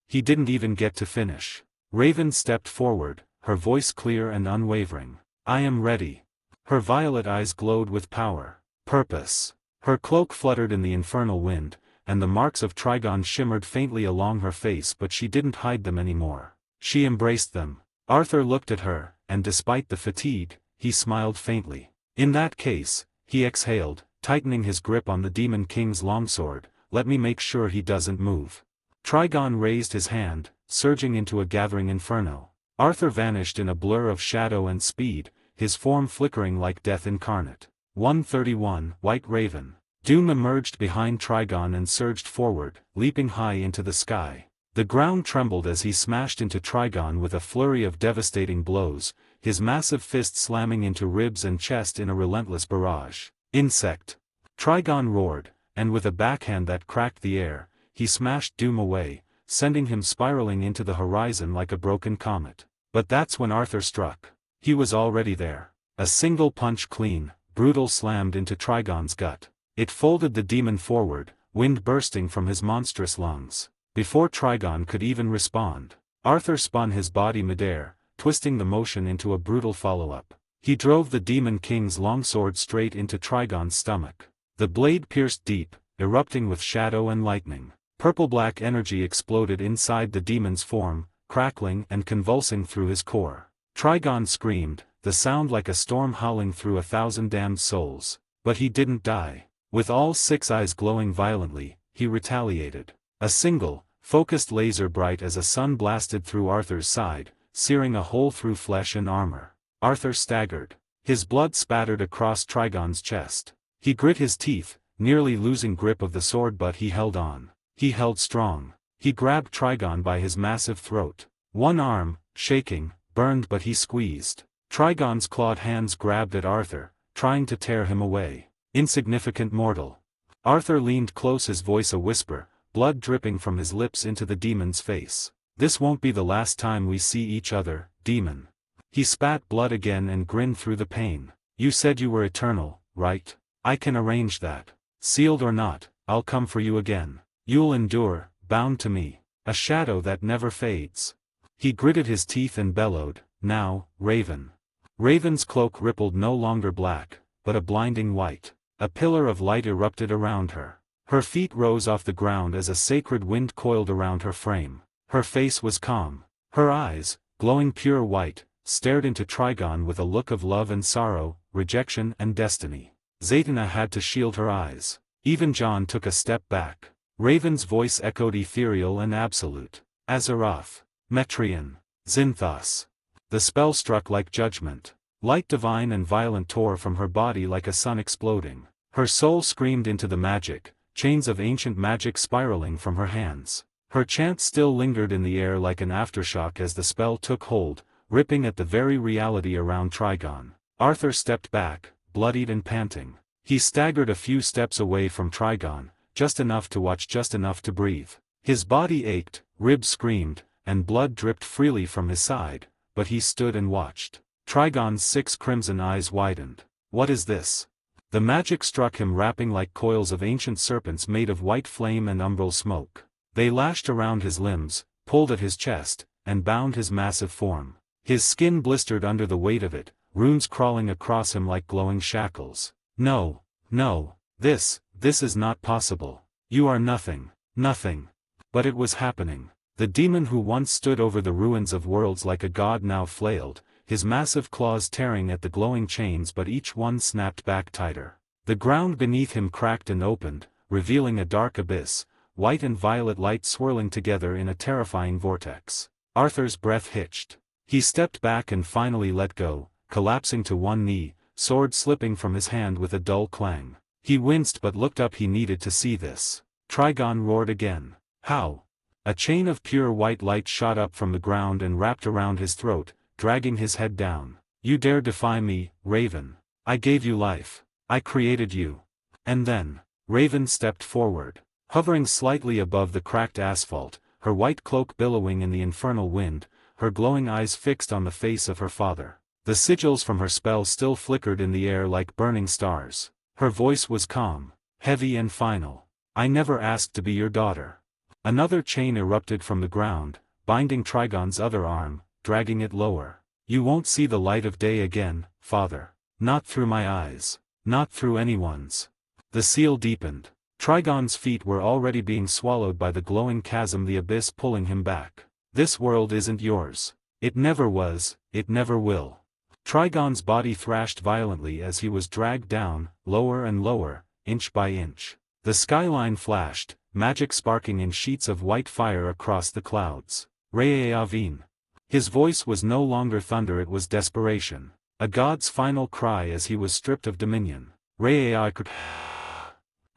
B: He didn't even get to finish. Raven stepped forward, her voice clear and unwavering. "I am ready." Her violet eyes glowed with power, purpose. Her cloak fluttered in the infernal wind, and the marks of Trigon shimmered faintly along her face, but she didn't hide them anymore. She embraced them. Arthur looked at her, and despite the fatigue, he smiled faintly. In that case, he exhaled, tightening his grip on the Demon King's longsword, "Let me make sure he doesn't move." Trigon raised his hand, surging into a gathering inferno. Arthur vanished in a blur of shadow and speed, his form flickering like death incarnate. 131 White Raven. Doom emerged behind Trigon and surged forward, leaping high into the sky. The ground trembled as he smashed into Trigon with a flurry of devastating blows, his massive fist slamming into ribs and chest in a relentless barrage. "Insect!" Trigon roared, and with a backhand that cracked the air, he smashed Doom away, sending him spiraling into the horizon like a broken comet. But that's when Arthur struck. He was already there. A single punch clean, brutal slammed into Trigon's gut. It folded the demon forward, wind bursting from his monstrous lungs. Before Trigon could even respond, Arthur spun his body midair, twisting the motion into a brutal follow-up. He drove the Demon King's longsword straight into Trigon's stomach. The blade pierced deep, erupting with shadow and lightning. Purple-black energy exploded inside the demon's form, crackling and convulsing through his core. Trigon screamed, the sound like a storm howling through 1,000 damned souls. But he didn't die. With all 6 eyes glowing violently, he retaliated. A single, focused laser bright as a sun blasted through Arthur's side, searing a hole through flesh and armor. Arthur staggered. His blood spattered across Trigon's chest. He grit his teeth, nearly losing grip of the sword, but he held on. He held strong. He grabbed Trigon by his massive throat. One arm, shaking, burned, but he squeezed. Trigon's clawed hands grabbed at Arthur, trying to tear him away. Insignificant mortal. Arthur leaned close, his voice a whisper, blood dripping from his lips into the demon's face. "This won't be the last time we see each other, demon." He spat blood again and grinned through the pain. "You said you were eternal, right? I can arrange that. Sealed or not, I'll come for you again. You'll endure, bound to me. A shadow that never fades." He gritted his teeth and bellowed, "Now, Raven." Raven's cloak rippled, no longer black, but a blinding white. A pillar of light erupted around her. Her feet rose off the ground as a sacred wind coiled around her frame. Her face was calm. Her eyes, glowing pure white, stared into Trigon with a look of love and sorrow, rejection and destiny. Zatanna had to shield her eyes. Even John took a step back. Raven's voice echoed ethereal and absolute. "Azeroth. Metrion. Zinthos." The spell struck like judgment. Light divine and violent tore from her body like a sun exploding. Her soul screamed into the magic, chains of ancient magic spiraling from her hands. Her chant still lingered in the air like an aftershock as the spell took hold, ripping at the very reality around Trigon. Arthur stepped back, bloodied and panting. He staggered a few steps away from Trigon, just enough to watch, just enough to breathe. His body ached, ribs screamed, and blood dripped freely from his side, but he stood and watched. Trigon's 6 crimson eyes widened. "What is this?" The magic struck him, wrapping like coils of ancient serpents made of white flame and umbral smoke. They lashed around his limbs, pulled at his chest, and bound his massive form. His skin blistered under the weight of it, runes crawling across him like glowing shackles. "No, no, this is not possible. You are nothing, nothing." But it was happening. The demon who once stood over the ruins of worlds like a god now flailed, his massive claws tearing at the glowing chains, but each one snapped back tighter. The ground beneath him cracked and opened, revealing a dark abyss, white and violet light swirling together in a terrifying vortex. Arthur's breath hitched. He stepped back and finally let go, collapsing to one knee, sword slipping from his hand with a dull clang. He winced but looked up. He needed to see this. Trigon roared again. How? A chain of pure white light shot up from the ground and wrapped around his throat, dragging his head down. You dare defy me, Raven? I gave you life. I created you. And then, Raven stepped forward. Hovering slightly above the cracked asphalt, her white cloak billowing in the infernal wind, her glowing eyes fixed on the face of her father. The sigils from her spell still flickered in the air like burning stars. Her voice was calm, heavy and final. I never asked to be your daughter. Another chain erupted from the ground, binding Trigon's other arm, dragging it lower. You won't see the light of day again, father. Not through my eyes. Not through anyone's. The seal deepened. Trigon's feet were already being swallowed by the glowing chasm, the abyss pulling him back. This world isn't yours. It never was, it never will. Trigon's body thrashed violently as he was dragged down, lower and lower, inch by inch. The skyline flashed, magic sparking in sheets of white fire across the clouds. Re'eavin. His voice was no longer thunder, it was desperation. A god's final cry as he was stripped of dominion. Re'eavin.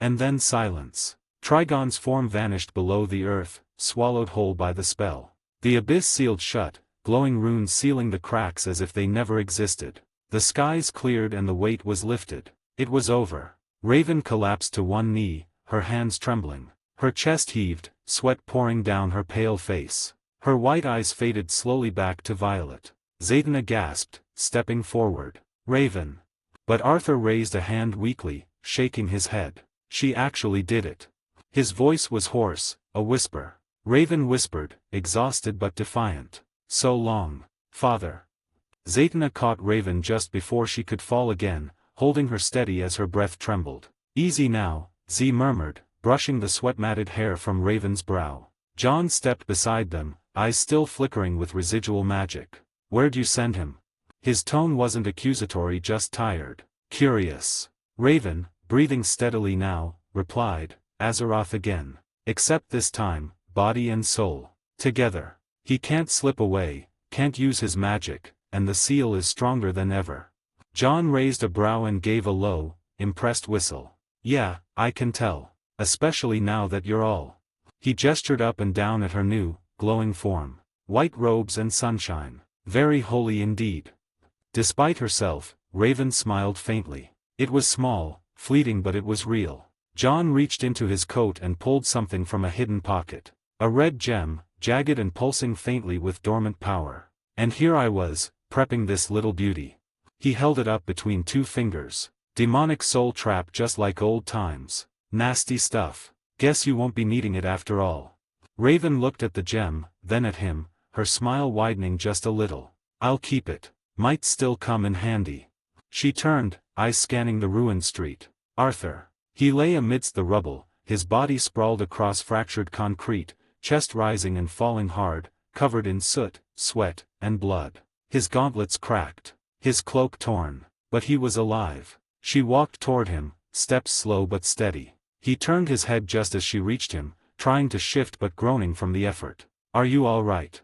B: And then silence. Trigon's form vanished below the earth, swallowed whole by the spell. The abyss sealed shut, glowing runes sealing the cracks as if they never existed. The skies cleared and the weight was lifted. It was over. Raven collapsed to one knee, her hands trembling. Her chest heaved, sweat pouring down her pale face. Her white eyes faded slowly back to violet. Zatanna gasped, stepping forward. Raven. But Arthur raised a hand weakly, shaking his head. She actually did it. His voice was hoarse, a whisper. Raven whispered, exhausted but defiant. So long, father. Zatanna caught Raven just before she could fall again, holding her steady as her breath trembled. Easy now, Z murmured, brushing the sweat-matted hair from Raven's brow. John stepped beside them, eyes still flickering with residual magic. Where'd you send him? His tone wasn't accusatory, just tired. Curious. Raven, breathing steadily now, replied, Azeroth again. Except this time, body and soul. Together. He can't slip away, can't use his magic, and the seal is stronger than ever. John raised a brow and gave a low, impressed whistle. Yeah, I can tell. Especially now that you're all. He gestured up and down at her new, glowing form. White robes and sunshine. Very holy indeed. Despite herself, Raven smiled faintly. It was small, fleeting, but it was real. John reached into his coat and pulled something from a hidden pocket. A red gem, jagged and pulsing faintly with dormant power. And here I was, prepping this little beauty. He held it up between two fingers. Demonic soul trap, just like old times. Nasty stuff. Guess you won't be needing it after all. Raven looked at the gem, then at him, her smile widening just a little. I'll keep it. Might still come in handy. She turned, eyes scanning the ruined street. Arthur. He lay amidst the rubble, his body sprawled across fractured concrete, chest rising and falling hard, covered in soot, sweat, and blood. His gauntlets cracked. His cloak torn. But he was alive. She walked toward him, steps slow but steady. He turned his head just as she reached him, trying to shift but groaning from the effort. Are you all right?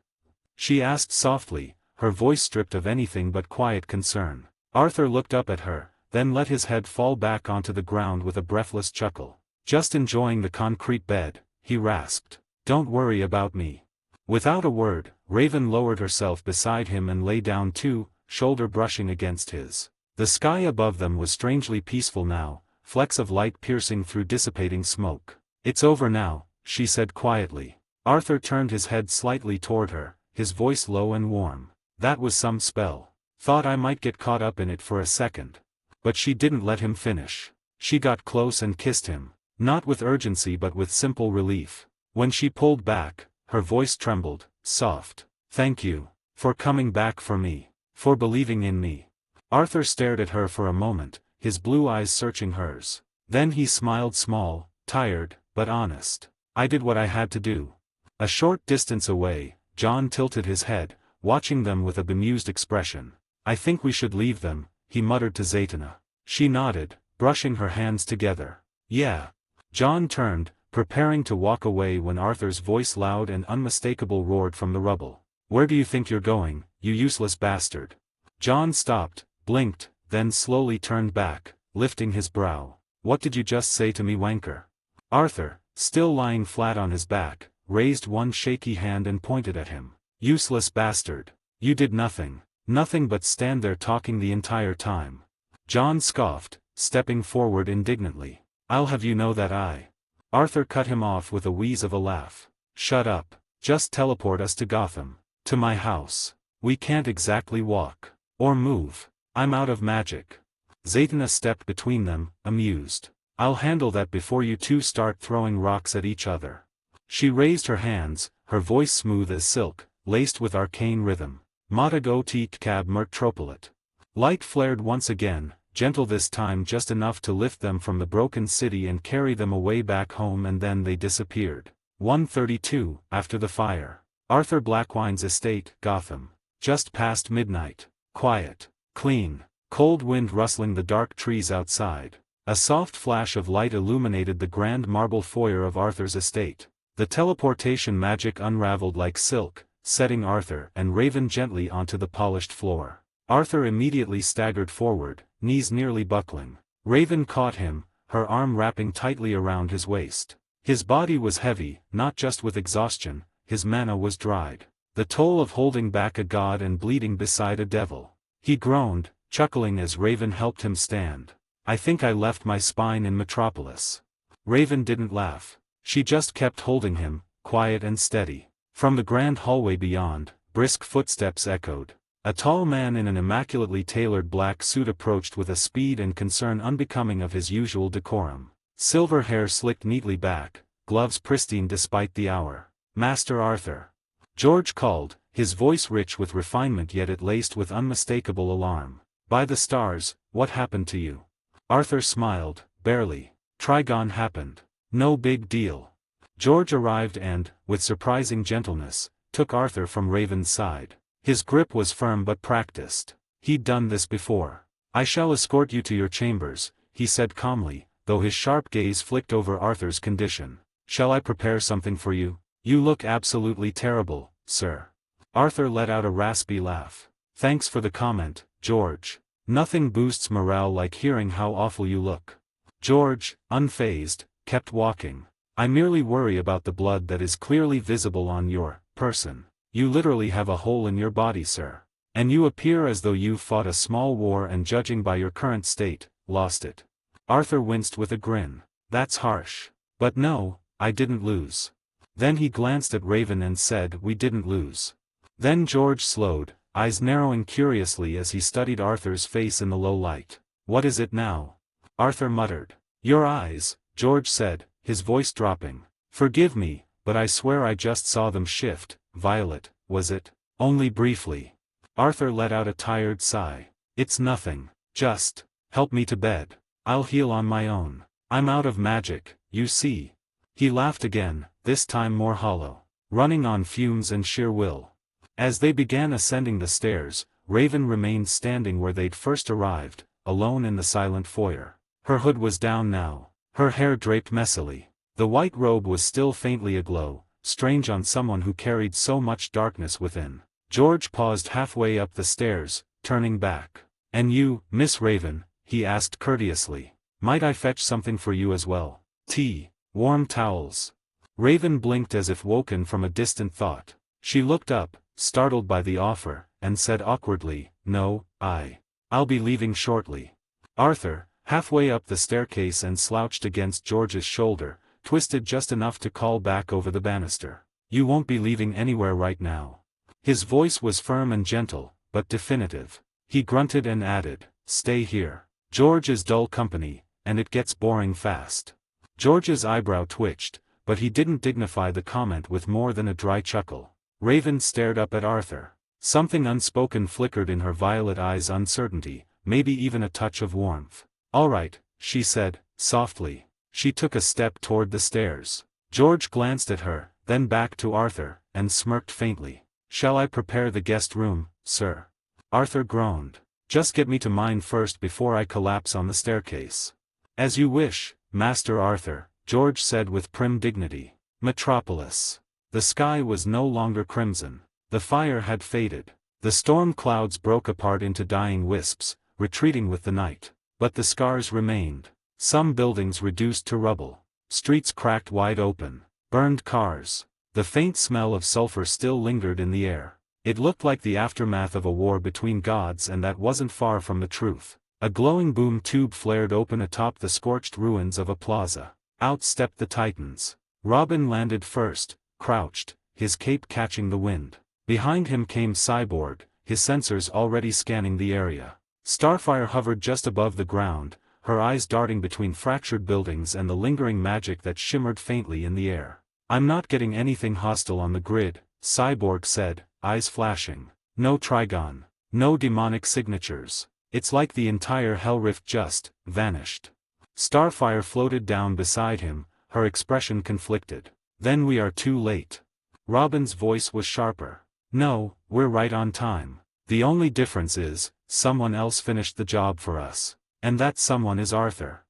B: She asked softly, her voice stripped of anything but quiet concern. Arthur looked up at her, then let his head fall back onto the ground with a breathless chuckle. Just enjoying the concrete bed, he rasped. Don't worry about me. Without a word, Raven lowered herself beside him and lay down too, shoulder brushing against his. The sky above them was strangely peaceful now, flecks of light piercing through dissipating smoke. It's over now, she said quietly. Arthur turned his head slightly toward her, his voice low and warm. That was some spell. Thought I might get caught up in it for a second. But she didn't let him finish. She got close and kissed him, not with urgency but with simple relief. When she pulled back, her voice trembled, soft. Thank you. For coming back for me. For believing in me. Arthur stared at her for a moment, his blue eyes searching hers. Then he smiled, small, tired, but honest. I did what I had to do. A short distance away, John tilted his head, watching them with a bemused expression. "I think we should leave them," he muttered to Zatanna. She nodded, brushing her hands together. "Yeah." John turned, preparing to walk away when Arthur's voice loud and unmistakable roared from the rubble. "Where do you think you're going, you useless bastard?" John stopped, blinked, then slowly turned back, lifting his brow. "What did you just say to me, wanker?" Arthur, still lying flat on his back, raised one shaky hand and pointed at him. "Useless bastard. You did nothing. Nothing but stand there talking the entire time." John scoffed, stepping forward indignantly. "I'll have you know that I—" Arthur cut him off with a wheeze of a laugh. "Shut up. Just teleport us to Gotham. To my house. We can't exactly walk. Or move. I'm out of magic." Zatanna stepped between them, amused. "I'll handle that before you two start throwing rocks at each other." She raised her hands, her voice smooth as silk, laced with arcane rhythm. "Matago teat cab mertropolit." Light flared once again, gentle this time just enough to lift them from the broken city and carry them away back home, and then they disappeared. 1:32, after the fire. Arthur Blackwine's estate, Gotham. Just past midnight. Quiet. Clean. Cold wind rustling the dark trees outside. A soft flash of light illuminated the grand marble foyer of Arthur's estate. The teleportation magic unraveled like silk, setting Arthur and Raven gently onto the polished floor. Arthur immediately staggered forward, knees nearly buckling. Raven caught him, her arm wrapping tightly around his waist. His body was heavy, not just with exhaustion, his mana was dried. The toll of holding back a god and bleeding beside a devil. He groaned, chuckling as Raven helped him stand. "I think I left my spine in Metropolis." Raven didn't laugh. She just kept holding him, quiet and steady. From the grand hallway beyond, brisk footsteps echoed. A tall man in an immaculately tailored black suit approached with a speed and concern unbecoming of his usual decorum. Silver hair slicked neatly back, gloves pristine despite the hour. "Master Arthur." George called, his voice rich with refinement yet it laced with unmistakable alarm. "By the stars, what happened to you?" Arthur smiled, barely. "Trigon happened. No big deal." George arrived and, with surprising gentleness, took Arthur from Raven's side. His grip was firm but practiced. He'd done this before. "I shall escort you to your chambers," he said calmly, though his sharp gaze flicked over Arthur's condition. "Shall I prepare something for you? You look absolutely terrible, sir." Arthur let out a raspy laugh. "Thanks for the comment, George. Nothing boosts morale like hearing how awful you look." George, unfazed, kept walking. "I merely worry about the blood that is clearly visible on your person. You literally have a hole in your body, sir. And you appear as though you've fought a small war and, judging by your current state, lost it." Arthur winced with a grin. "That's harsh. But no, I didn't lose." Then he glanced at Raven and said, "We didn't lose." Then George slowed, eyes narrowing curiously as he studied Arthur's face in the low light. "What is it now?" Arthur muttered. "Your eyes," George said, his voice dropping. "Forgive me, but I swear I just saw them shift. Violet, was it? Only briefly." Arthur let out a tired sigh. "It's nothing. Just help me to bed. I'll heal on my own. I'm out of magic, you see." He laughed again, this time more hollow. "Running on fumes and sheer will." As they began ascending the stairs, Raven remained standing where they'd first arrived, alone in the silent foyer. Her hood was down now, her hair draped messily. The white robe was still faintly aglow, strange on someone who carried so much darkness within. George paused halfway up the stairs, turning back. "And you, Miss Raven?" he asked courteously. "Might I fetch something for you as well? Tea? Warm towels?" Raven blinked as if woken from a distant thought. She looked up, startled by the offer, and said awkwardly, "No, I'll be leaving shortly." Arthur, halfway up the staircase and slouched against George's shoulder, twisted just enough to call back over the banister. "You won't be leaving anywhere right now." His voice was firm and gentle, but definitive. He grunted and added, "Stay here. George is dull company, and it gets boring fast." George's eyebrow twitched, but he didn't dignify the comment with more than a dry chuckle. Raven stared up at Arthur. Something unspoken flickered in her violet eyes, uncertainty, maybe even a touch of warmth. "All right," she said, softly. She took a step toward the stairs. George glanced at her, then back to Arthur, and smirked faintly. "Shall I prepare the guest room, sir?" Arthur groaned. "Just get me to mine first before I collapse on the staircase." "As you wish, Master Arthur," George said with prim dignity. Metropolis. The sky was no longer crimson. The fire had faded. The storm clouds broke apart into dying wisps, retreating with the night. But the scars remained. Some buildings reduced to rubble. Streets cracked wide open. Burned cars. The faint smell of sulfur still lingered in the air. It looked like the aftermath of a war between gods, and that wasn't far from the truth. A glowing boom tube flared open atop the scorched ruins of a plaza. Out stepped the Titans. Robin landed first, crouched, his cape catching the wind. Behind him came Cyborg, his sensors already scanning the area. Starfire hovered just above the ground, her eyes darting between fractured buildings and the lingering magic that shimmered faintly in the air. "I'm not getting anything hostile on the grid," Cyborg said, eyes flashing. "No Trigon. No demonic signatures. It's like the entire Hellrift just vanished." Starfire floated down beside him, her expression conflicted. "Then we are too late." Robin's voice was sharper. "No, we're right on time. The only difference is, someone else finished the job for us. And that someone is Arthur."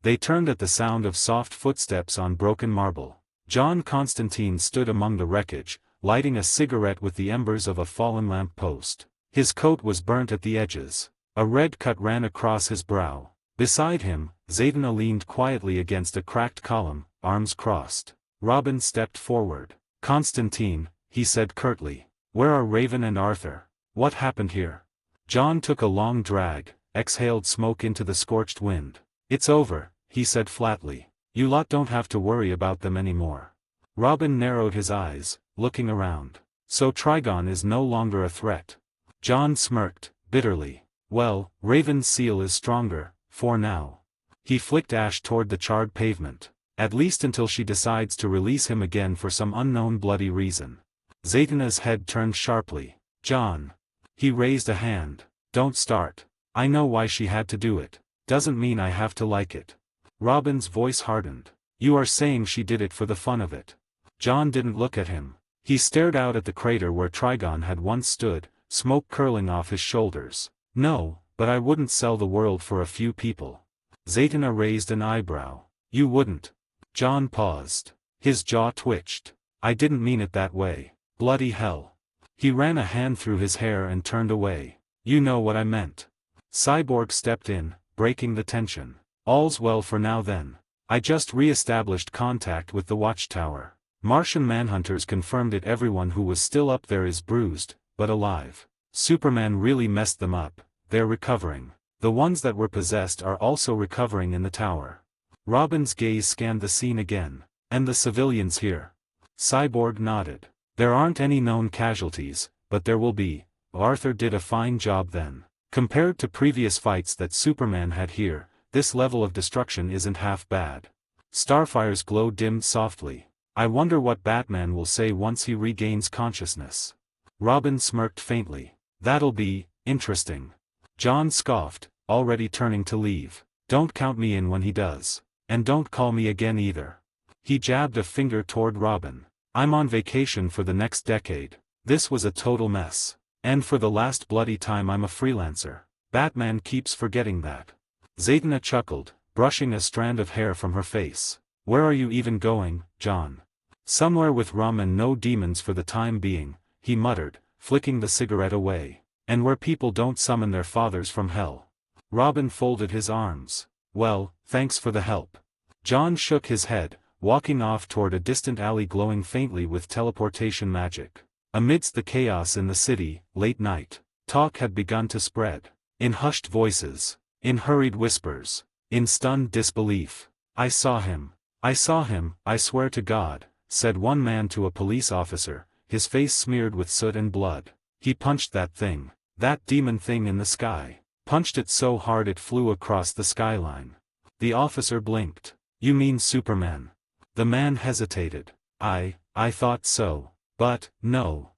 B: They turned at the sound of soft footsteps on broken marble. John Constantine stood among the wreckage, lighting a cigarette with the embers of a fallen lamp post. His coat was burnt at the edges. A red cut ran across his brow. Beside him, Zaydna leaned quietly against a cracked column, arms crossed. Robin stepped forward. "Constantine," he said curtly, "where are Raven and Arthur? What happened here?" John took a long drag, exhaled smoke into the scorched wind. "It's over," he said flatly. "You lot don't have to worry about them anymore." Robin narrowed his eyes, looking around. "So Trigon is no longer a threat." John smirked, bitterly. "Well, Raven's seal is stronger, for now." He flicked ash toward the charred pavement. "At least until she decides to release him again for some unknown bloody reason." Zaydna's head turned sharply. "John." He raised a hand. "Don't start. I know why she had to do it. Doesn't mean I have to like it." Robin's voice hardened. "You are saying she did it for the fun of it?" John didn't look at him. He stared out at the crater where Trigon had once stood, smoke curling off his shoulders. "No, but I wouldn't sell the world for a few people." Zaydna raised an eyebrow. "You wouldn't?" John paused. His jaw twitched. "I didn't mean it that way. Bloody hell." He ran a hand through his hair and turned away. "You know what I meant." Cyborg stepped in, breaking the tension. "All's well for now then. I just re-established contact with the watchtower. Martian manhunters confirmed it. Everyone who was still up there is bruised, but alive. Superman really messed them up. They're recovering. The ones that were possessed are also recovering in the tower." Robin's gaze scanned the scene again. "And the civilians here?" Cyborg nodded. "There aren't any known casualties, but there will be. Arthur did a fine job then. Compared to previous fights that Superman had here, this level of destruction isn't half bad." Starfire's glow dimmed softly. "I wonder what Batman will say once he regains consciousness." Robin smirked faintly. "That'll be interesting." John scoffed, already turning to leave. "Don't count me in when he does. And don't call me again either." He jabbed a finger toward Robin. "I'm on vacation for the next decade. This was a total mess. And for the last bloody time I'm a freelancer. Batman keeps forgetting that." Zaydna chuckled, brushing a strand of hair from her face. "Where are you even going, John?" "Somewhere with rum and no demons for the time being," he muttered, flicking the cigarette away. "And where people don't summon their fathers from hell." Robin folded his arms. "Well, thanks for the help." John shook his head, walking off toward a distant alley glowing faintly with teleportation magic. Amidst the chaos in the city, late night, talk had begun to spread. In hushed voices. In hurried whispers. In stunned disbelief. "I saw him. I saw him, I swear to God," said one man to a police officer, his face smeared with soot and blood. "He punched that thing. That demon thing in the sky. Punched it so hard it flew across the skyline." The officer blinked. "You mean Superman?" The man hesitated. I thought so. But, no,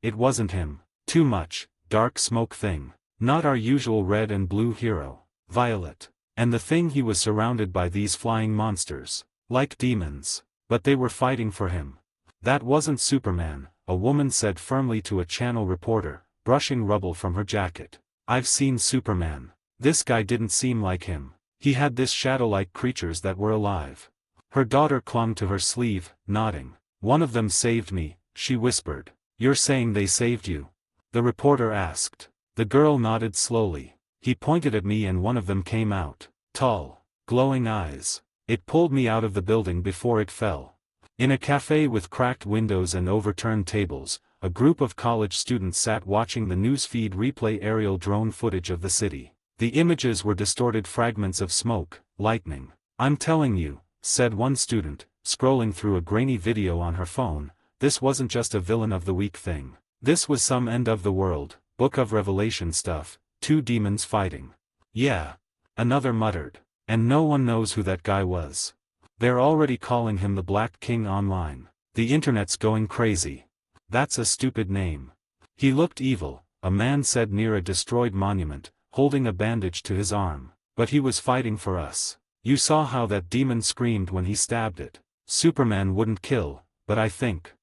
B: it wasn't him. Too much, dark smoke thing. Not our usual red and blue hero. Violet. And the thing he was surrounded by these flying monsters. Like demons. But they were fighting for him. That wasn't Superman, a woman said firmly to a channel reporter, brushing rubble from her jacket. I've seen Superman. This guy didn't seem like him. He had this shadow-like creatures that were alive. Her daughter clung to her sleeve, nodding. One of them saved me, she whispered. You're saying they saved you? The reporter asked. The girl nodded slowly. He pointed at me and one of them came out. Tall, glowing eyes. It pulled me out of the building before it fell. In a cafe with cracked windows and overturned tables, a group of college students sat watching the newsfeed replay aerial drone footage of the city. The images were distorted fragments of smoke, lightning. I'm telling you, said one student, scrolling through a grainy video on her phone, this wasn't just a villain of the week thing. This was some end of the world, Book of Revelation stuff, two demons fighting. Yeah. Another muttered. And no one knows who that guy was. They're already calling him the Black King online. The internet's going crazy. That's a stupid name. He looked evil, a man said near a destroyed monument, holding a bandage to his arm. But he was fighting for us. You saw how that demon screamed when he stabbed it. Superman wouldn't kill, but I think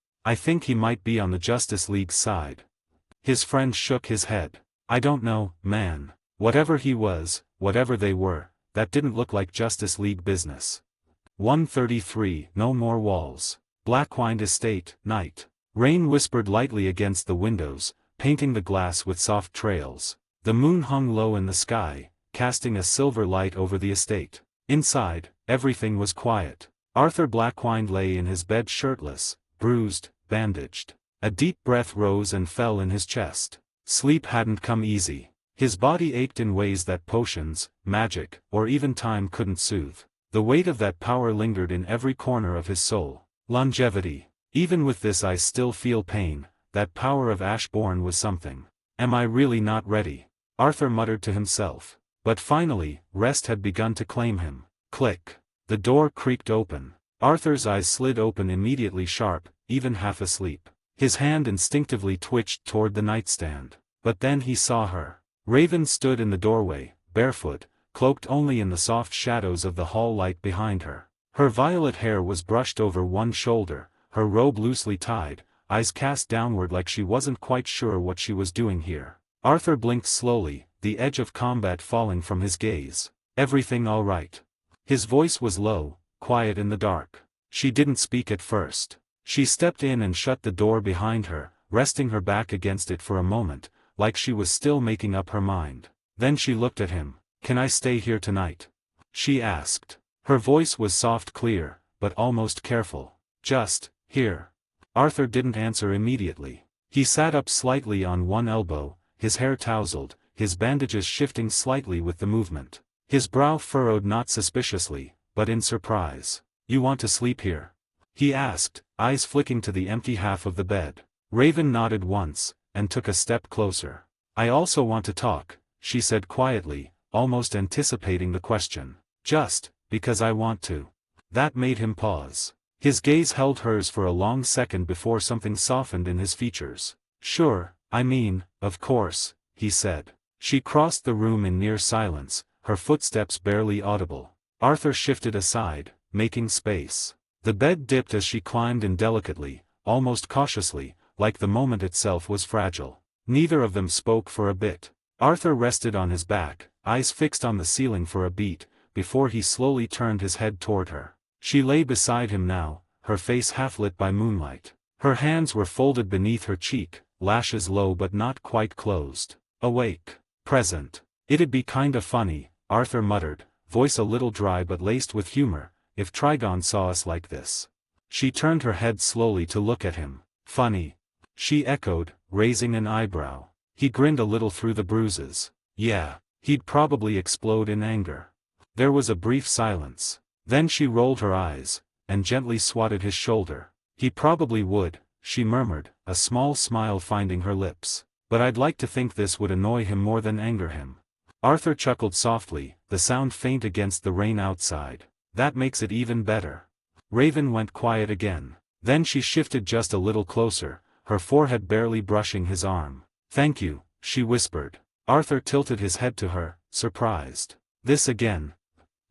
B: he might be on the Justice League's side. His friend shook his head. I don't know, man. Whatever he was, whatever they were, that didn't look like Justice League business. 133. No more walls. Blackwine Estate, night. Rain whispered lightly against the windows, painting the glass with soft trails. The moon hung low in the sky, casting a silver light over the estate. Inside, everything was quiet. Arthur Blackwine lay in his bed shirtless, bruised, bandaged. A deep breath rose and fell in his chest. Sleep hadn't come easy. His body ached in ways that potions, magic, or even time couldn't soothe. The weight of that power lingered in every corner of his soul. Longevity. Even with this I still feel pain. That power of Ashbourne was something. Am I really not ready? Arthur muttered to himself. But finally, rest had begun to claim him. Click. The door creaked open. Arthur's eyes slid open immediately, sharp, even half asleep. His hand instinctively twitched toward the nightstand. But then he saw her. Raven stood in the doorway, barefoot, cloaked only in the soft shadows of the hall light behind her. Her violet hair was brushed over one shoulder, her robe loosely tied, eyes cast downward like she wasn't quite sure what she was doing here. Arthur blinked slowly, the edge of combat falling from his gaze. Everything all right? His voice was low, quiet in the dark. She didn't speak at first. She stepped in and shut the door behind her, resting her back against it for a moment, like she was still making up her mind. Then she looked at him. Can I stay here tonight? She asked. Her voice was soft, clear, but almost careful. Just, here. Arthur didn't answer immediately. He sat up slightly on one elbow, his hair tousled, his bandages shifting slightly with the movement. His brow furrowed not suspiciously, but in surprise. You want to sleep here? He asked, eyes flicking to the empty half of the bed. Raven nodded once, and took a step closer. I also want to talk, she said quietly, almost anticipating the question. Just, because I want to. That made him pause. His gaze held hers for a long second before something softened in his features. Sure, I mean, of course, he said. She crossed the room in near silence, her footsteps barely audible. Arthur shifted aside, making space. The bed dipped as she climbed in delicately, almost cautiously, like the moment itself was fragile. Neither of them spoke for a bit. Arthur rested on his back, eyes fixed on the ceiling for a beat, before he slowly turned his head toward her. She lay beside him now, her face half lit by moonlight. Her hands were folded beneath her cheek, lashes low but not quite closed. Awake. Present. It'd be kinda funny, Arthur muttered, voice a little dry but laced with humor, if Trigon saw us like this. She turned her head slowly to look at him. Funny. She echoed, raising an eyebrow. He grinned a little through the bruises. Yeah, he'd probably explode in anger. There was a brief silence. Then she rolled her eyes, and gently swatted his shoulder. He probably would, she murmured, a small smile finding her lips. But I'd like to think this would annoy him more than anger him. Arthur chuckled softly, the sound faint against the rain outside. That makes it even better. Raven went quiet again. Then she shifted just a little closer, her forehead barely brushing his arm. Thank you, she whispered. Arthur tilted his head to her, surprised. This again?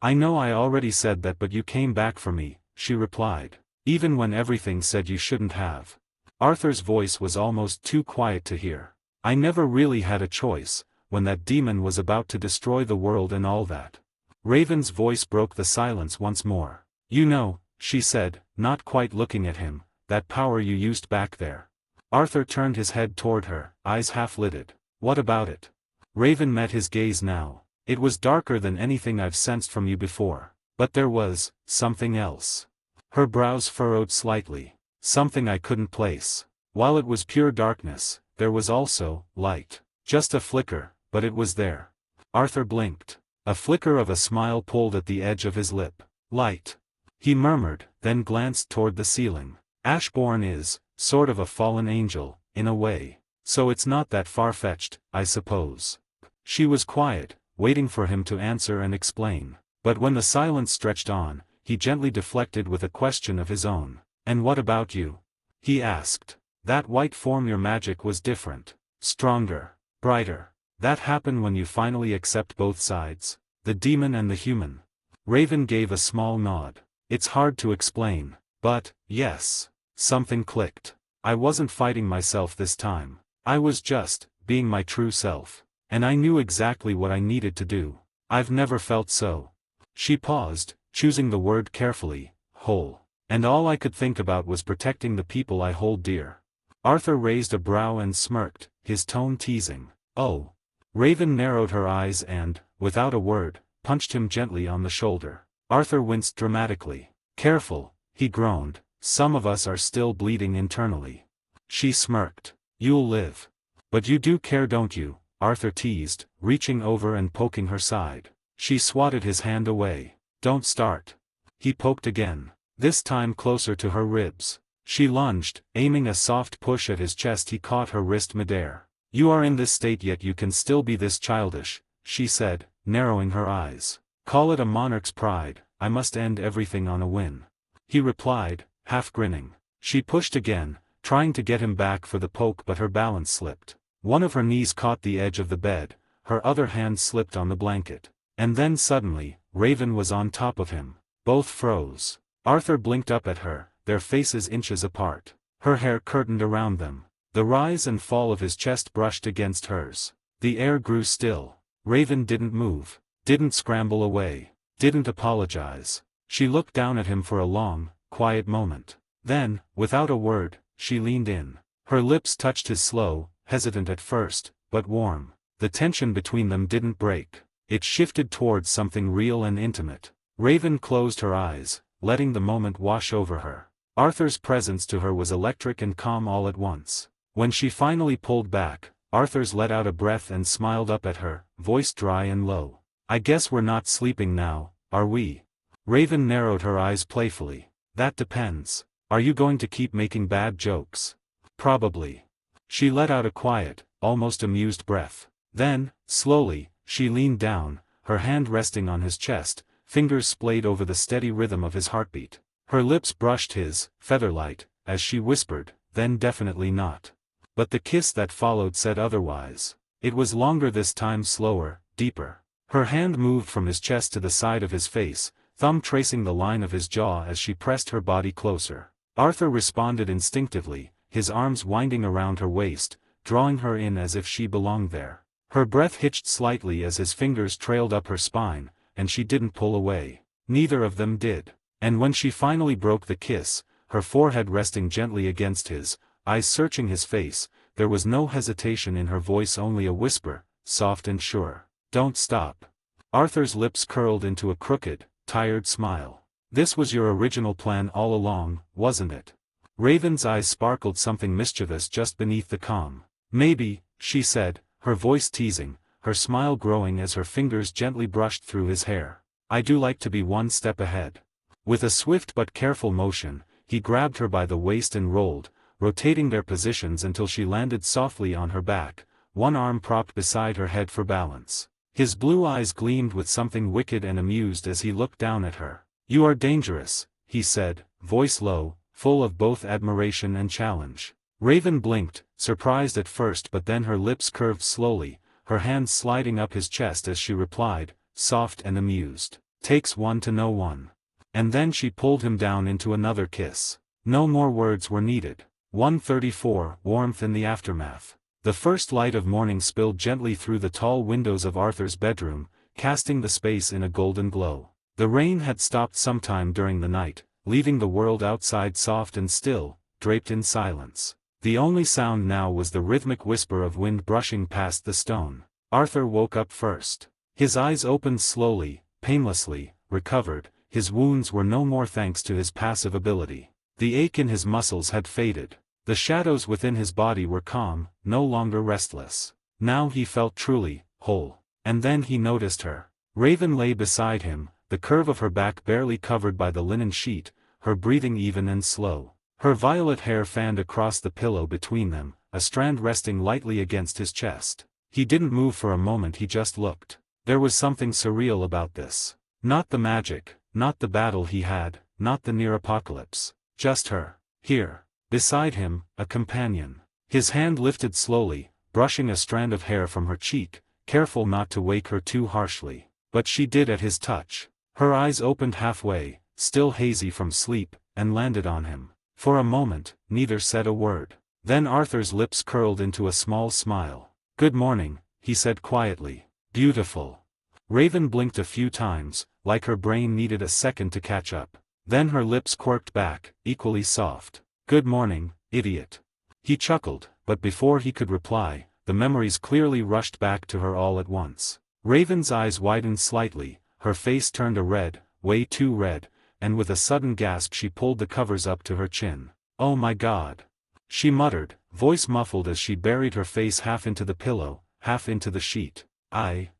B: I know I already said that, but you came back for me, she replied. Even when everything said you shouldn't have. Arthur's voice was almost too quiet to hear. I never really had a choice, when that demon was about to destroy the world and all that. Raven's voice broke the silence once more. You know, she said, not quite looking at him, that power you used back there. Arthur turned his head toward her, eyes half-lidded. What about it? Raven met his gaze now. It was darker than anything I've sensed from you before. But there was something else. Her brows furrowed slightly. Something I couldn't place. While it was pure darkness, there was also light. Just a flicker, but it was there. Arthur blinked. A flicker of a smile pulled at the edge of his lip. Light. He murmured, then glanced toward the ceiling. Ashbourne is, sort of a fallen angel, in a way. So it's not that far-fetched, I suppose. She was quiet, waiting for him to answer and explain. But when the silence stretched on, he gently deflected with a question of his own. And what about you? He asked. That white form, your magic was different. Stronger. Brighter. That happened when you finally accept both sides. The demon and the human. Raven gave a small nod. It's hard to explain. But, yes. Something clicked. I wasn't fighting myself this time. I was just, being my true self. And I knew exactly what I needed to do. I've never felt so. She paused, choosing the word carefully, whole. And all I could think about was protecting the people I hold dear. Arthur raised a brow and smirked, his tone teasing. Oh. Raven narrowed her eyes and, without a word, punched him gently on the shoulder. Arthur winced dramatically. Careful, he groaned. Some of us are still bleeding internally. She smirked. You'll live. But you do care, don't you? Arthur teased, reaching over and poking her side. She swatted his hand away. Don't start. He poked again. This time closer to her ribs. She lunged, aiming a soft push at his chest. He caught her wrist midair. You are in this state yet you can still be this childish, she said, narrowing her eyes. Call it a monarch's pride. I must end everything on a win. He replied, half grinning. She pushed again, trying to get him back for the poke, but her balance slipped. One of her knees caught the edge of the bed, her other hand slipped on the blanket. And then suddenly, Raven was on top of him. Both froze. Arthur blinked up at her, their faces inches apart. Her hair curtained around them. The rise and fall of his chest brushed against hers. The air grew still. Raven didn't move, didn't scramble away, didn't apologize. She looked down at him for a long, quiet moment. Then, without a word, she leaned in. Her lips touched his slow, hesitant at first, but warm. The tension between them didn't break. It shifted towards something real and intimate. Raven closed her eyes, letting the moment wash over her. Arthur's presence to her was electric and calm all at once. When she finally pulled back, Arthur's let out a breath and smiled up at her, voice dry and low. I guess we're not sleeping now, are we? Raven narrowed her eyes playfully. That depends. Are you going to keep making bad jokes? Probably. She let out a quiet, almost amused breath. Then, slowly, she leaned down, her hand resting on his chest, fingers splayed over the steady rhythm of his heartbeat. Her lips brushed his, featherlight, as she whispered, then definitely not. But the kiss that followed said otherwise. It was longer this time, slower, deeper. Her hand moved from his chest to the side of his face, thumb tracing the line of his jaw as she pressed her body closer. Arthur responded instinctively, his arms winding around her waist, drawing her in as if she belonged there. Her breath hitched slightly as his fingers trailed up her spine, and she didn't pull away. Neither of them did. And when she finally broke the kiss, her forehead resting gently against his, eyes searching his face, there was no hesitation in her voice, only a whisper, soft and sure. Don't stop. Arthur's lips curled into a crooked, tired smile. This was your original plan all along, wasn't it? Raven's eyes sparkled something mischievous just beneath the calm. Maybe, she said, her voice teasing, her smile growing as her fingers gently brushed through his hair. I do like to be one step ahead. With a swift but careful motion, he grabbed her by the waist and rolled, rotating their positions until she landed softly on her back, one arm propped beside her head for balance. His blue eyes gleamed with something wicked and amused as he looked down at her. You are dangerous, he said, voice low, full of both admiration and challenge. Raven blinked, surprised at first, but then her lips curved slowly, her hands sliding up his chest as she replied, soft and amused. Takes one to know one. And then she pulled him down into another kiss. No more words were needed. 134. Warmth in the aftermath. The first light of morning spilled gently through the tall windows of Arthur's bedroom, casting the space in a golden glow. The rain had stopped sometime during the night, leaving the world outside soft and still, draped in silence. The only sound now was the rhythmic whisper of wind brushing past the stone. Arthur woke up first. His eyes opened slowly, painlessly, recovered. His wounds were no more thanks to his passive ability. The ache in his muscles had faded. The shadows within his body were calm, no longer restless. Now he felt truly whole. And then he noticed her. Raven lay beside him, the curve of her back barely covered by the linen sheet, her breathing even and slow. Her violet hair fanned across the pillow between them, a strand resting lightly against his chest. He didn't move for a moment, he just looked. There was something surreal about this. Not the magic, not the battle he had, not the near apocalypse. Just her. Here. Beside him, a companion. His hand lifted slowly, brushing a strand of hair from her cheek, careful not to wake her too harshly. But she did at his touch. Her eyes opened halfway, still hazy from sleep, and landed on him. For a moment, neither said a word. Then Arthur's lips curled into a small smile. "Good morning," he said quietly. "Beautiful." Raven blinked a few times, like her brain needed a second to catch up. Then her lips quirked back, equally soft. "Good morning, idiot." He chuckled, but before he could reply, the memories clearly rushed back to her all at once. Raven's eyes widened slightly, her face turned a red, way too red, and with a sudden gasp she pulled the covers up to her chin. "Oh my God!" she muttered, voice muffled as she buried her face half into the pillow, half into the sheet.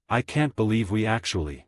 B: I can't believe we actually."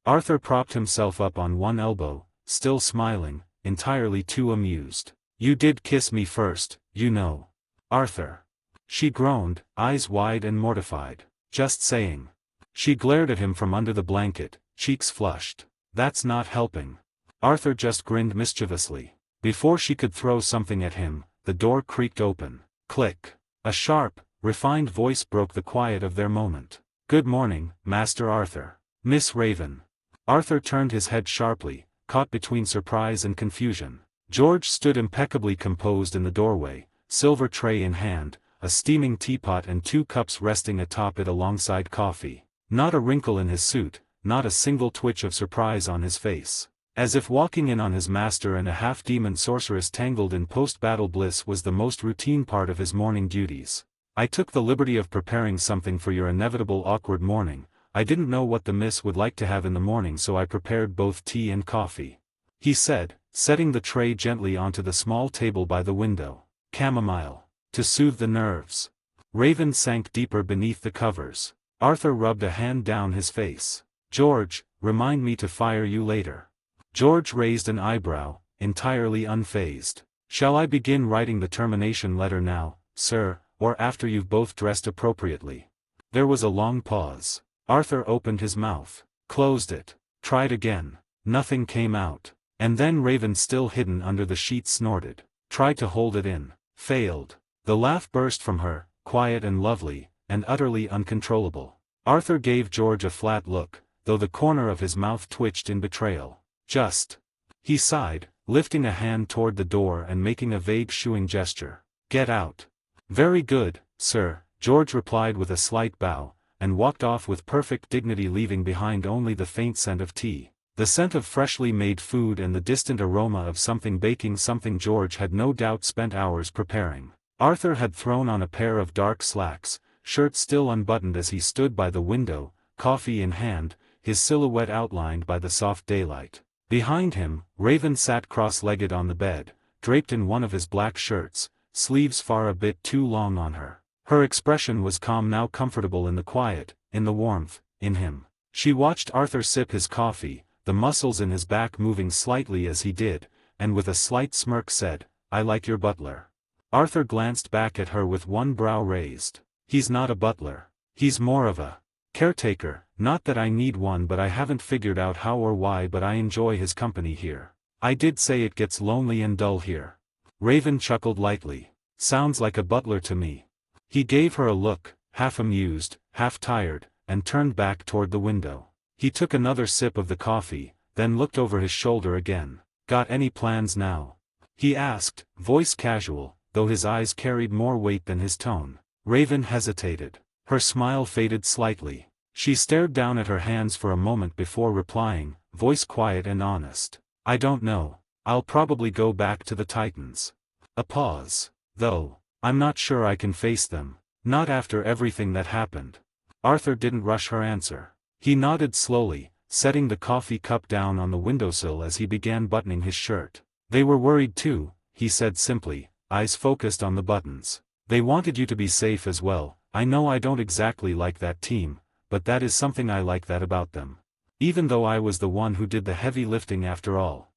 B: Arthur propped himself up on one elbow, still smiling, entirely too amused. "You did kiss me first, you know." "Arthur." She groaned, eyes wide and mortified. "Just saying." She glared at him from under the blanket, cheeks flushed. "That's not helping." Arthur just grinned mischievously. Before she could throw something at him, the door creaked open. Click. A sharp, refined voice broke the quiet of their moment. "Good morning, Master Arthur." "Miss Raven." Arthur turned his head sharply, caught between surprise and confusion. George stood impeccably composed in the doorway, silver tray in hand, a steaming teapot and 2 cups resting atop it alongside coffee. Not a wrinkle in his suit, not a single twitch of surprise on his face. As if walking in on his master and a half-demon sorceress tangled in post-battle bliss was the most routine part of his morning duties. "I took the liberty of preparing something for your inevitable awkward morning. I didn't know what the miss would like to have in the morning, so I prepared both tea and coffee," he said, setting the tray gently onto the small table by the window. "Chamomile. To soothe the nerves." Raven sank deeper beneath the covers. Arthur rubbed a hand down his face. "George, remind me to fire you later." George raised an eyebrow, entirely unfazed. "Shall I begin writing the termination letter now, sir, or after you've both dressed appropriately?" There was a long pause. Arthur opened his mouth, closed it, tried again. Nothing came out. And then Raven, still hidden under the sheets, snorted. Tried to hold it in. Failed. The laugh burst from her, quiet and lovely, and utterly uncontrollable. Arthur gave George a flat look, though the corner of his mouth twitched in betrayal. "Just." He sighed, lifting a hand toward the door and making a vague shooing gesture. "Get out." "Very good, sir," George replied with a slight bow, and walked off with perfect dignity, leaving behind only the faint scent of tea. The scent of freshly made food and the distant aroma of something baking, something George had no doubt spent hours preparing. Arthur had thrown on a pair of dark slacks, shirt still unbuttoned as he stood by the window, coffee in hand, his silhouette outlined by the soft daylight. Behind him, Raven sat cross-legged on the bed, draped in one of his black shirts, sleeves far a bit too long on her. Her expression was calm now, comfortable in the quiet, in the warmth, in him. She watched Arthur sip his coffee, the muscles in his back moving slightly as he did, and with a slight smirk said, "I like your butler." Arthur glanced back at her with one brow raised. "He's not a butler. He's more of a caretaker. Not that I need one, but I haven't figured out how or why, but I enjoy his company here. I did say it gets lonely and dull here." Raven chuckled lightly. "Sounds like a butler to me." He gave her a look, half amused, half tired, and turned back toward the window. He took another sip of the coffee, then looked over his shoulder again. "Got any plans now?" he asked, voice casual, though his eyes carried more weight than his tone. Raven hesitated. Her smile faded slightly. She stared down at her hands for a moment before replying, voice quiet and honest. "I don't know. I'll probably go back to the Titans." A pause. "Though, I'm not sure I can face them. Not after everything that happened." Arthur didn't rush her answer. He nodded slowly, setting the coffee cup down on the windowsill as he began buttoning his shirt. "They were worried too," he said simply, eyes focused on the buttons. "They wanted you to be safe as well. I know I don't exactly like that team, but that is something I like that about them. Even though I was the one who did the heavy lifting after all."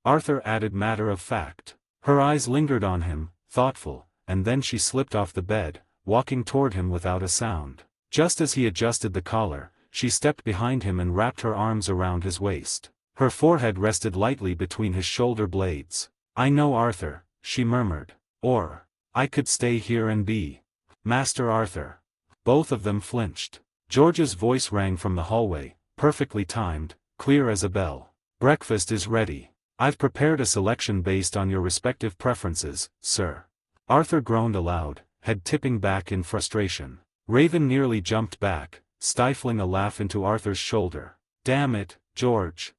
B: Arthur added matter of fact. Her eyes lingered on him, thoughtful, and then she slipped off the bed, walking toward him without a sound. Just as he adjusted the collar, she stepped behind him and wrapped her arms around his waist. Her forehead rested lightly between his shoulder blades. "I know, Arthur," she murmured. "Or, I could stay here and be Master Arthur." Both of them flinched. George's voice rang from the hallway, perfectly timed, clear as a bell. "Breakfast is ready. I've prepared a selection based on your respective preferences, sir." Arthur groaned aloud, head tipping back in frustration. Raven nearly jumped back, stifling a laugh into Arthur's shoulder. "Damn it, George."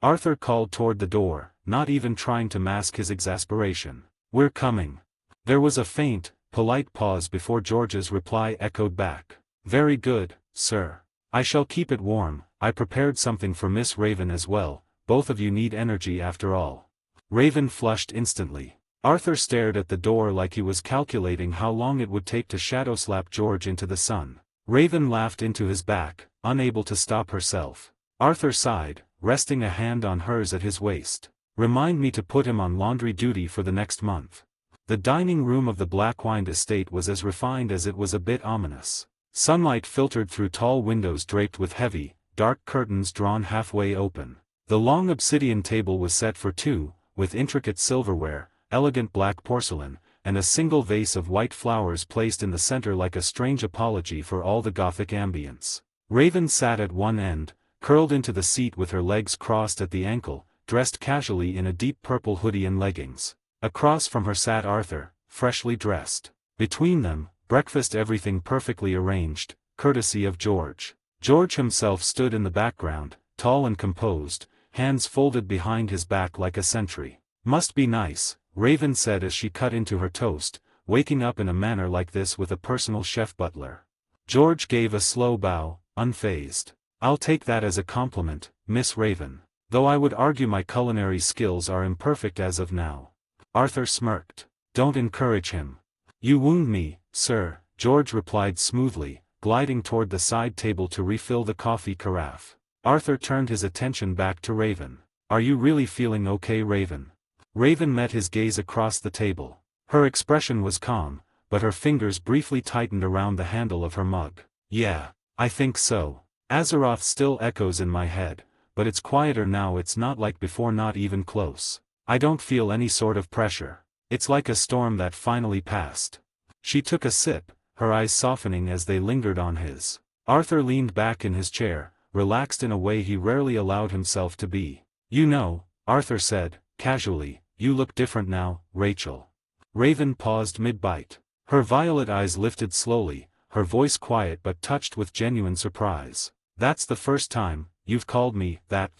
B: Arthur called toward the door, not even trying to mask his exasperation. "We're coming." There was a faint, polite pause before George's reply echoed back. "Very good, sir. I shall keep it warm. I prepared something for Miss Raven as well. Both of you need energy after all." Raven flushed instantly. Arthur stared at the door like he was calculating how long it would take to shadow slap George into the sun. Raven laughed into his back, unable to stop herself. Arthur sighed, resting a hand on hers at his waist. "Remind me to put him on laundry duty for the next month." The dining room of the Blackwine estate was as refined as it was a bit ominous. Sunlight filtered through tall windows draped with heavy, dark curtains drawn halfway open. The long obsidian table was set for two, with intricate silverware, elegant black porcelain, and a single vase of white flowers placed in the center like a strange apology for all the Gothic ambience. Raven sat at one end, curled into the seat with her legs crossed at the ankle, dressed casually in a deep purple hoodie and leggings. Across from her sat Arthur, freshly dressed. Between them, breakfast, everything perfectly arranged, courtesy of George. George himself stood in the background, tall and composed, hands folded behind his back like a sentry. "Must be nice," Raven said as she cut into her toast, waking up in a manner like this with a personal chef butler. George gave a slow bow, unfazed. "I'll take that as a compliment, Miss Raven. Though I would argue my culinary skills are imperfect as of now." Arthur smirked. "Don't encourage him." "You wound me, sir," George replied smoothly, gliding toward the side table to refill the coffee carafe. Arthur turned his attention back to Raven. "Are you really feeling okay, Raven?" Raven met his gaze across the table. Her expression was calm, but her fingers briefly tightened around the handle of her mug. "Yeah, I think so. Azeroth still echoes in my head, but it's quieter now. It's not like before, not even close. I don't feel any sort of pressure. It's like a storm that finally passed." She took a sip, her eyes softening as they lingered on his. Arthur leaned back in his chair, relaxed in a way he rarely allowed himself to be. "You know," Arthur said, casually, "you look different now, Rachel." Raven paused mid-bite. Her violet eyes lifted slowly, her voice quiet but touched with genuine surprise. "That's the first time you've called me that.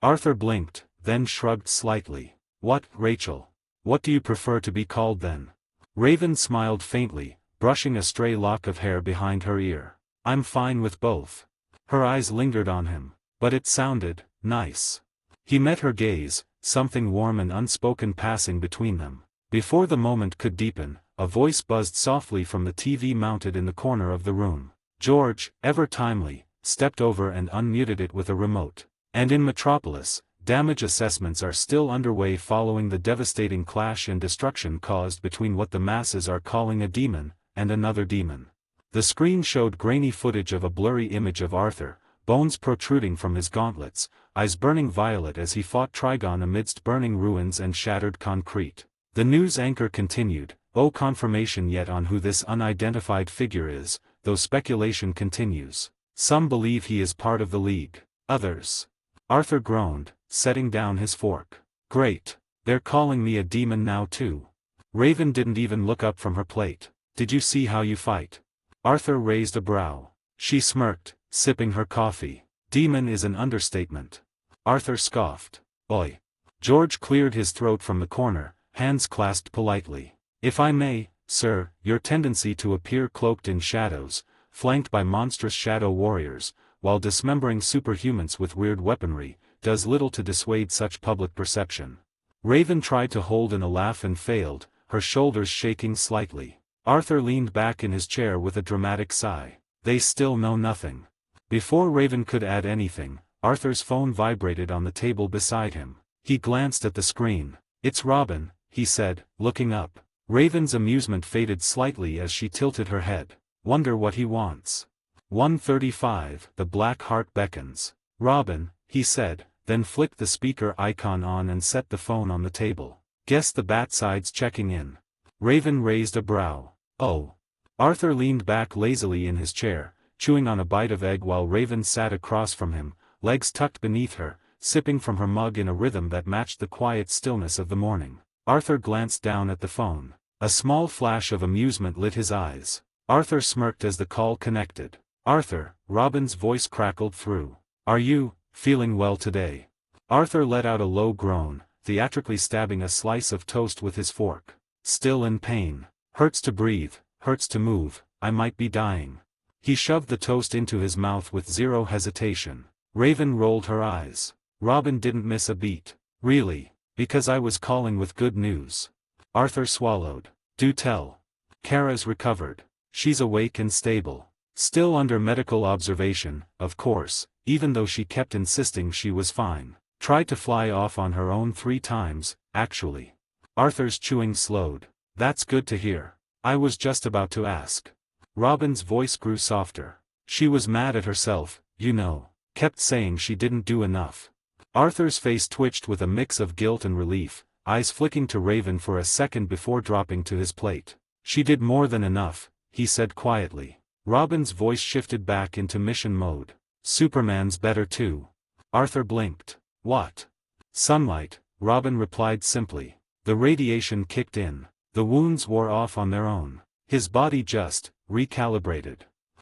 B: Arthur blinked, then shrugged slightly. "What, Rachel? What do you prefer to be called then?" Raven smiled faintly, brushing a stray lock of hair behind her ear. "I'm fine with both." Her eyes lingered on him. "But it sounded nice." He met her gaze, something warm and unspoken passing between them. Before the moment could deepen, a voice buzzed softly from the TV mounted in the corner of the room. George, ever timely, stepped over and unmuted it with a remote. "And in Metropolis, damage assessments are still underway following the devastating clash and destruction caused between what the masses are calling a demon, and another demon." The screen showed grainy footage of a blurry image of Arthur, bones protruding from his gauntlets, eyes burning violet as he fought Trigon amidst burning ruins and shattered concrete. The news anchor continued, "Oh, confirmation yet on who this unidentified figure is, though speculation continues. Some believe he is part of the League. Others Arthur groaned, setting down his fork. Great. They're calling me a demon now too. Raven didn't even look up from her plate. Did you see how you fight? Arthur raised a brow. She smirked, sipping her coffee. Demon is an understatement. Arthur scoffed. Oi. George cleared his throat from the corner, hands clasped politely. If I may, sir, your tendency to appear cloaked in shadows, flanked by monstrous shadow warriors, while dismembering superhumans with weird weaponry, does little to dissuade such public perception. Raven tried to hold in a laugh and failed, her shoulders shaking slightly. Arthur leaned back in his chair with a dramatic sigh. They still know nothing. Before Raven could add anything, Arthur's phone vibrated on the table beside him. He glanced at the screen. It's Robin, he said, looking up. Raven's amusement faded slightly as she tilted her head. Wonder what he wants. 1:35. The black heart beckons. Robin, he said, then flicked the speaker icon on and set the phone on the table. Guess the Batside's checking in. Raven raised a brow. Oh. Arthur leaned back lazily in his chair, chewing on a bite of egg while Raven sat across from him, legs tucked beneath her, sipping from her mug in a rhythm that matched the quiet stillness of the morning. Arthur glanced down at the phone. A small flash of amusement lit his eyes. Arthur smirked as the call connected. Arthur, Robin's voice crackled through. Are you feeling well today? Arthur let out a low groan, theatrically stabbing a slice of toast with his fork. Still in pain. Hurts to breathe, hurts to move, I might be dying. He shoved the toast into his mouth with zero hesitation. Raven rolled her eyes. Robin didn't miss a beat. Really? Because I was calling with good news. Arthur swallowed. Do tell. Kara's recovered. She's awake and stable. Still under medical observation, of course, even though she kept insisting she was fine. Tried to fly off on her own 3 times, actually. Arthur's chewing slowed. That's good to hear. I was just about to ask. Robin's voice grew softer. She was mad at herself, you know. Kept saying she didn't do enough. Arthur's face twitched with a mix of guilt and relief, eyes flicking to Raven for a second before dropping to his plate. She did more than enough, he said quietly. Robin's voice shifted back into mission mode. Superman's better too. Arthur blinked. What? Sunlight, Robin replied simply. The radiation kicked in. The wounds wore off on their own. His body just recalibrated.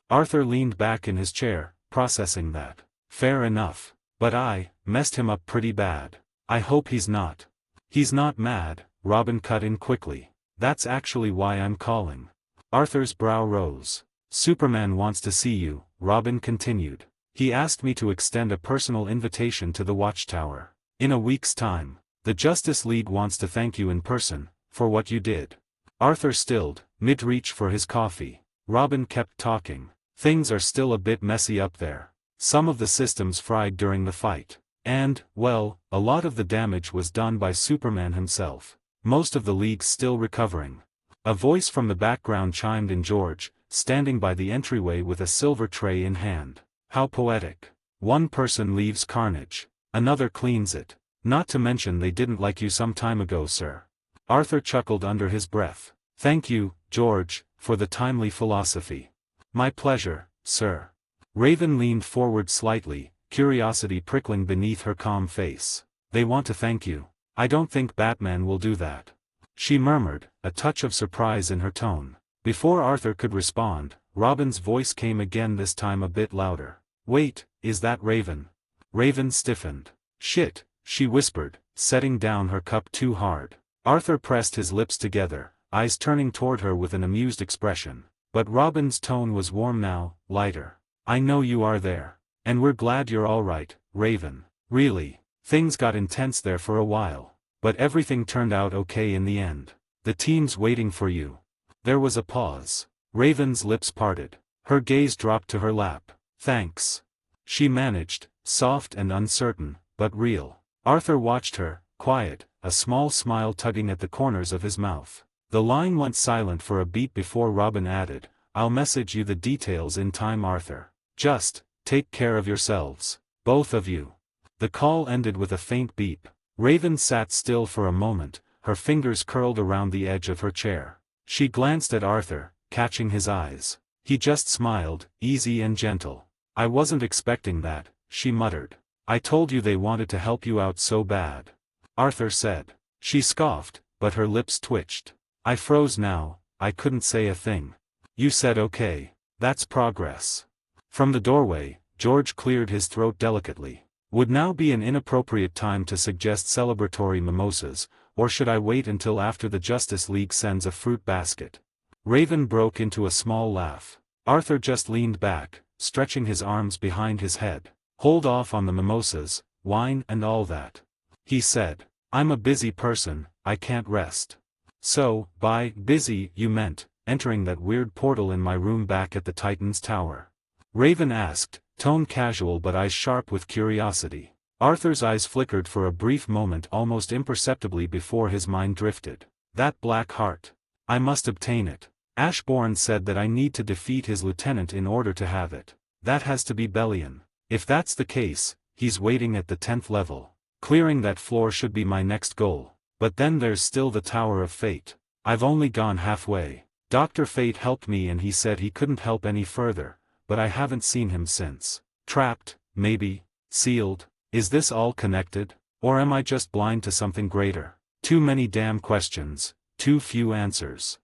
B: Arthur leaned back in his chair, processing that. Fair enough. But I messed him up pretty bad. I hope he's not. He's not mad, Robin cut in quickly. That's actually why I'm calling. Arthur's brow rose. Superman wants to see you, Robin continued. He asked me to extend a personal invitation to the Watchtower. In a week's time. The Justice League wants to thank you in person, for what you did. Arthur stilled, mid-reach for his coffee. Robin kept talking. Things are still a bit messy up there. Some of the systems fried during the fight. And, well, a lot of the damage was done by Superman himself. Most of the League's still recovering. A voice from the background chimed in. George, standing by the entryway with a silver tray in hand. How poetic. One person leaves carnage. Another cleans it. Not to mention they didn't like you some time ago, sir. Arthur chuckled under his breath. Thank you, George, for the timely philosophy. My pleasure, sir. Raven leaned forward slightly, curiosity prickling beneath her calm face. They want to thank you. I don't think Batman will do that. She murmured, a touch of surprise in her tone. Before Arthur could respond, Robin's voice came again, this time a bit louder. Wait, is that Raven? Raven stiffened. Shit, she whispered, setting down her cup too hard. Arthur pressed his lips together, eyes turning toward her with an amused expression. But Robin's tone was warm now, lighter. I know you are there. And we're glad you're all right, Raven. Really, things got intense there for a while. But everything turned out okay in the end. The team's waiting for you. There was a pause. Raven's lips parted. Her gaze dropped to her lap. Thanks. She managed, soft and uncertain, but real. Arthur watched her, quiet, a small smile tugging at the corners of his mouth. The line went silent for a beat before Robin added, I'll message you the details in time, Arthur. Just, take care of yourselves. Both of you. The call ended with a faint beep. Raven sat still for a moment, her fingers curled around the edge of her chair. She glanced at Arthur, catching his eyes. He just smiled, easy and gentle. I wasn't expecting that, she muttered. I told you they wanted to help you out so bad. Arthur said. She scoffed, but her lips twitched. I froze now, I couldn't say a thing. You said okay. That's progress. From the doorway, George cleared his throat delicately. Would now be an inappropriate time to suggest celebratory mimosas, or should I wait until after the Justice League sends a fruit basket? Raven broke into a small laugh. Arthur just leaned back, stretching his arms behind his head. Hold off on the mimosas, wine and all that. He said. I'm a busy person, I can't rest. So, by busy, you meant entering that weird portal in my room back at the Titan's Tower? Raven asked, tone casual but eyes sharp with curiosity. Arthur's eyes flickered for a brief moment almost imperceptibly before his mind drifted. That black heart. I must obtain it. Ashbourne said that I need to defeat his lieutenant in order to have it. That has to be Bellion. If that's the case, he's waiting at the 10th level. Clearing that floor should be my next goal. But then there's still the Tower of Fate. I've only gone halfway. Dr. Fate helped me and he said he couldn't help any further, but I haven't seen him since. Trapped, maybe, sealed. Is this all connected? Or am I just blind to something greater? Too many damn questions, too few answers.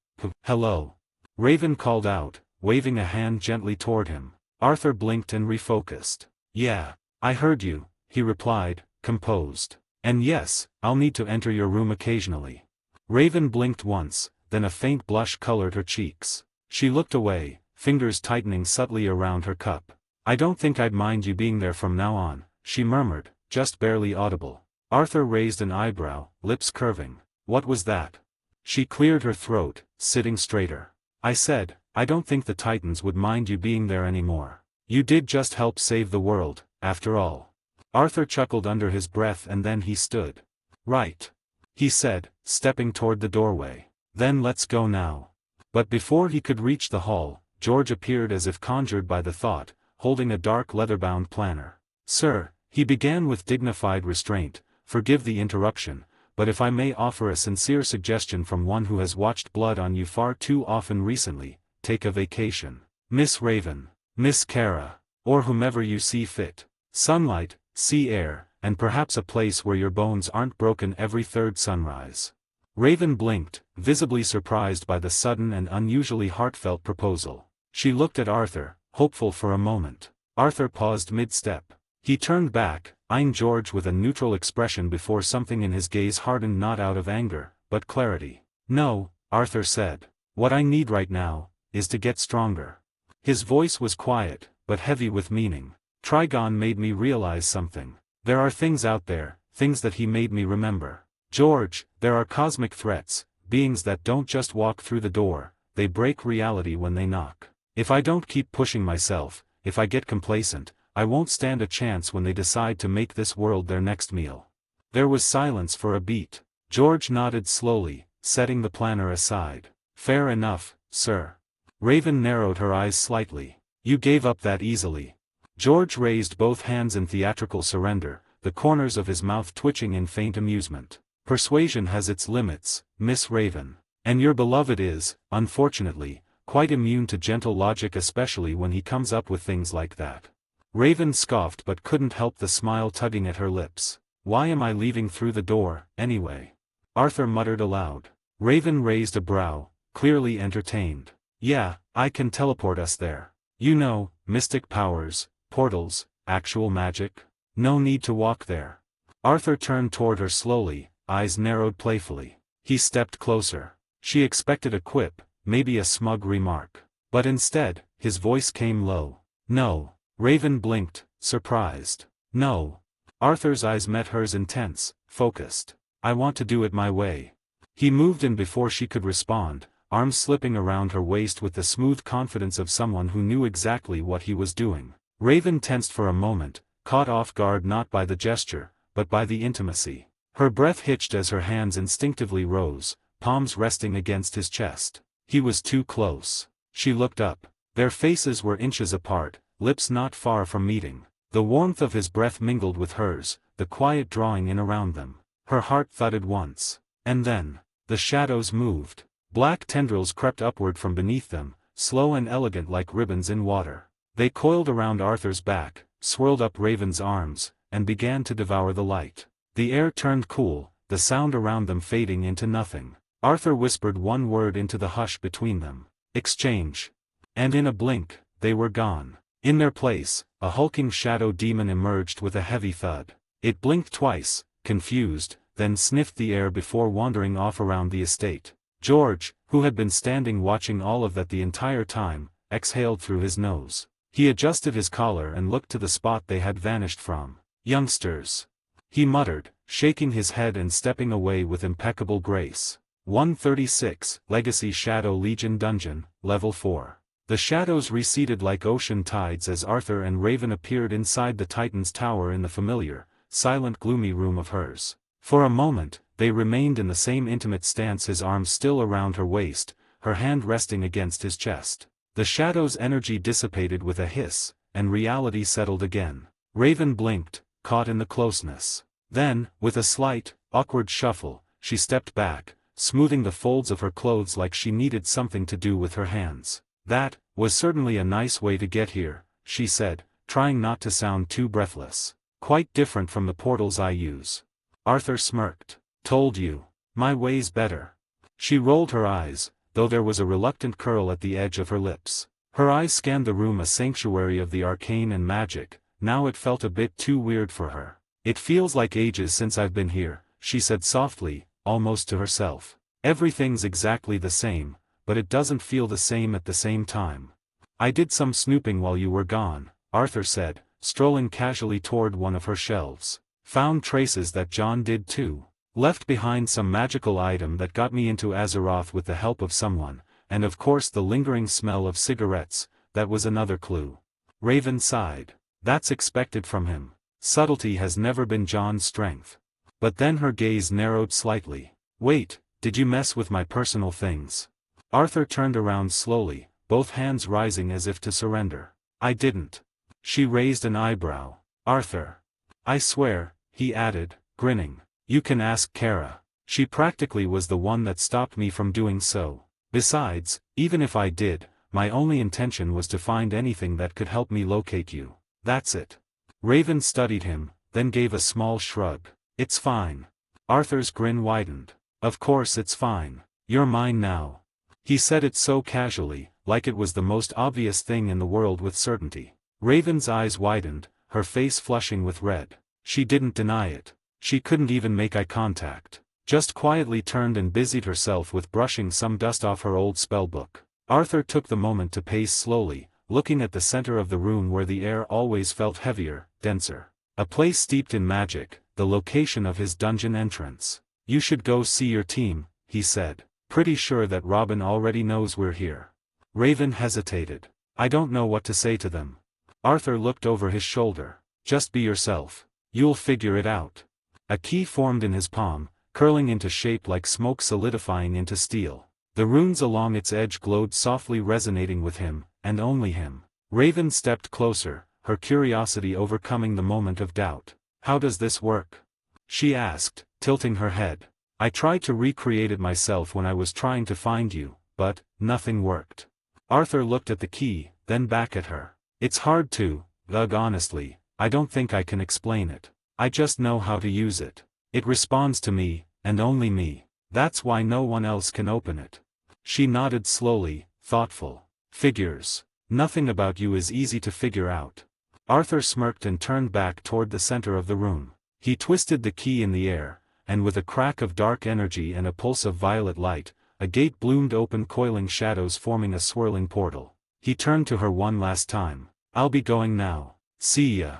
B: Hello. Raven called out, waving a hand gently toward him. Arthur blinked and refocused. Yeah, I heard you, he replied, composed. And yes, I'll need to enter your room occasionally. Raven blinked once, then a faint blush colored her cheeks. She looked away, fingers tightening subtly around her cup. I don't think I'd mind you being there from now on, she murmured, just barely audible. Arthur raised an eyebrow, lips curving. What was that? She cleared her throat, sitting straighter. I said, I don't think the Titans would mind you being there anymore. You did just help save the world, after all. Arthur chuckled under his breath and then he stood. Right. He said, stepping toward the doorway. Then let's go now. But before he could reach the hall, George appeared as if conjured by the thought, holding a dark leather-bound planner. Sir, he began with dignified restraint, forgive the interruption, but if I may offer a sincere suggestion from one who has watched blood on you far too often recently, take a vacation. Miss Raven, Miss Kara, or whomever you see fit. Sunlight, sea air, and perhaps a place where your bones aren't broken every third sunrise. Raven blinked, visibly surprised by the sudden and unusually heartfelt proposal. She looked at Arthur, hopeful for a moment. Arthur paused mid-step. He turned back, eyeing George with a neutral expression before something in his gaze hardened not out of anger, but clarity. No, Arthur said. What I need right now, is to get stronger. His voice was quiet, but heavy with meaning. Trigon made me realize something. There are things out there, things that he made me remember. George, there are cosmic threats, beings that don't just walk through the door, they break reality when they knock. If I don't keep pushing myself, if I get complacent, I won't stand a chance when they decide to make this world their next meal. There was silence for a beat. George nodded slowly, setting the planner aside. Fair enough, sir. Raven narrowed her eyes slightly. You gave up that easily. George raised both hands in theatrical surrender, the corners of his mouth twitching in faint amusement. Persuasion has its limits, Miss Raven. And your beloved is, unfortunately, quite immune to gentle logic, especially when he comes up with things like that. Raven scoffed but couldn't help the smile tugging at her lips. Why am I leaving through the door, anyway? Arthur muttered aloud. Raven raised a brow, clearly entertained. Yeah, I can teleport us there. You know, mystic powers, portals, actual magic. No need to walk there. Arthur turned toward her slowly, eyes narrowed playfully. He stepped closer. She expected a quip, maybe a smug remark. But instead, his voice came low. No. Raven blinked, surprised. No. Arthur's eyes met hers intense, focused. I want to do it my way. He moved in before she could respond, arms slipping around her waist with the smooth confidence of someone who knew exactly what he was doing. Raven tensed for a moment, caught off guard not by the gesture, but by the intimacy. Her breath hitched as her hands instinctively rose, palms resting against his chest. He was too close. She looked up. Their faces were inches apart, lips not far from meeting. The warmth of his breath mingled with hers, the quiet drawing in around them. Her heart thudded once. And then, the shadows moved. Black tendrils crept upward from beneath them, slow and elegant like ribbons in water. They coiled around Arthur's back, swirled up Raven's arms, and began to devour the light. The air turned cool, the sound around them fading into nothing. Arthur whispered one word into the hush between them. Exchange. And in a blink, they were gone. In their place, a hulking shadow demon emerged with a heavy thud. It blinked twice, confused, then sniffed the air before wandering off around the estate. George, who had been standing watching all of that the entire time, exhaled through his nose. He adjusted his collar and looked to the spot they had vanished from. Youngsters. He muttered, shaking his head and stepping away with impeccable grace. 136, Legacy Shadow Legion Dungeon, Level 4. The shadows receded like ocean tides as Arthur and Raven appeared inside the Titan's tower in the familiar, silent gloomy room of hers. For a moment, they remained in the same intimate stance, his arms still around her waist, her hand resting against his chest. The shadow's energy dissipated with a hiss, and reality settled again. Raven blinked, caught in the closeness. Then, with a slight, awkward shuffle, she stepped back, smoothing the folds of her clothes like she needed something to do with her hands. That was certainly a nice way to get here, she said, trying not to sound too breathless. Quite different from the portals I use. Arthur smirked. Told you. My way's better. She rolled her eyes, though there was a reluctant curl at the edge of her lips. Her eyes scanned the room, a sanctuary of the arcane and magic. Now it felt a bit too weird for her. It feels like ages since I've been here, she said softly, almost to herself. Everything's exactly the same, but it doesn't feel the same at the same time. I did some snooping while you were gone, Arthur said, strolling casually toward one of her shelves. Found traces that John did too. Left behind some magical item that got me into Azeroth with the help of someone, and of course the lingering smell of cigarettes, that was another clue. Raven sighed. That's expected from him. Subtlety has never been John's strength. But then her gaze narrowed slightly. Wait, did you mess with my personal things? Arthur turned around slowly, both hands rising as if to surrender. I didn't. She raised an eyebrow. Arthur. I swear, he added, grinning. You can ask Kara. She practically was the one that stopped me from doing so. Besides, even if I did, my only intention was to find anything that could help me locate you. That's it. Raven studied him, then gave a small shrug. It's fine. Arthur's grin widened. Of course it's fine. You're mine now. He said it so casually, like it was the most obvious thing in the world with certainty. Raven's eyes widened, her face flushing with red. She didn't deny it. She couldn't even make eye contact. Just quietly turned and busied herself with brushing some dust off her old spellbook. Arthur took the moment to pace slowly, looking at the center of the room where the air always felt heavier, denser. A place steeped in magic, the location of his dungeon entrance. You should go see your team, he said. Pretty sure that Robin already knows we're here. Raven hesitated. I don't know what to say to them. Arthur looked over his shoulder. Just be yourself. You'll figure it out. A key formed in his palm, curling into shape like smoke solidifying into steel. The runes along its edge glowed softly, resonating with him, and only him. Raven stepped closer, her curiosity overcoming the moment of doubt. How does this work? She asked, tilting her head. I tried to recreate it myself when I was trying to find you, but nothing worked. Arthur looked at the key, then back at her. It's hard to, honestly, I don't think I can explain it. I just know how to use it. It responds to me, and only me. That's why no one else can open it. She nodded slowly, thoughtful. Figures. Nothing about you is easy to figure out. Arthur smirked and turned back toward the center of the room. He twisted the key in the air, and with a crack of dark energy and a pulse of violet light, a gate bloomed open, coiling shadows forming a swirling portal. He turned to her one last time. I'll be going now. See ya.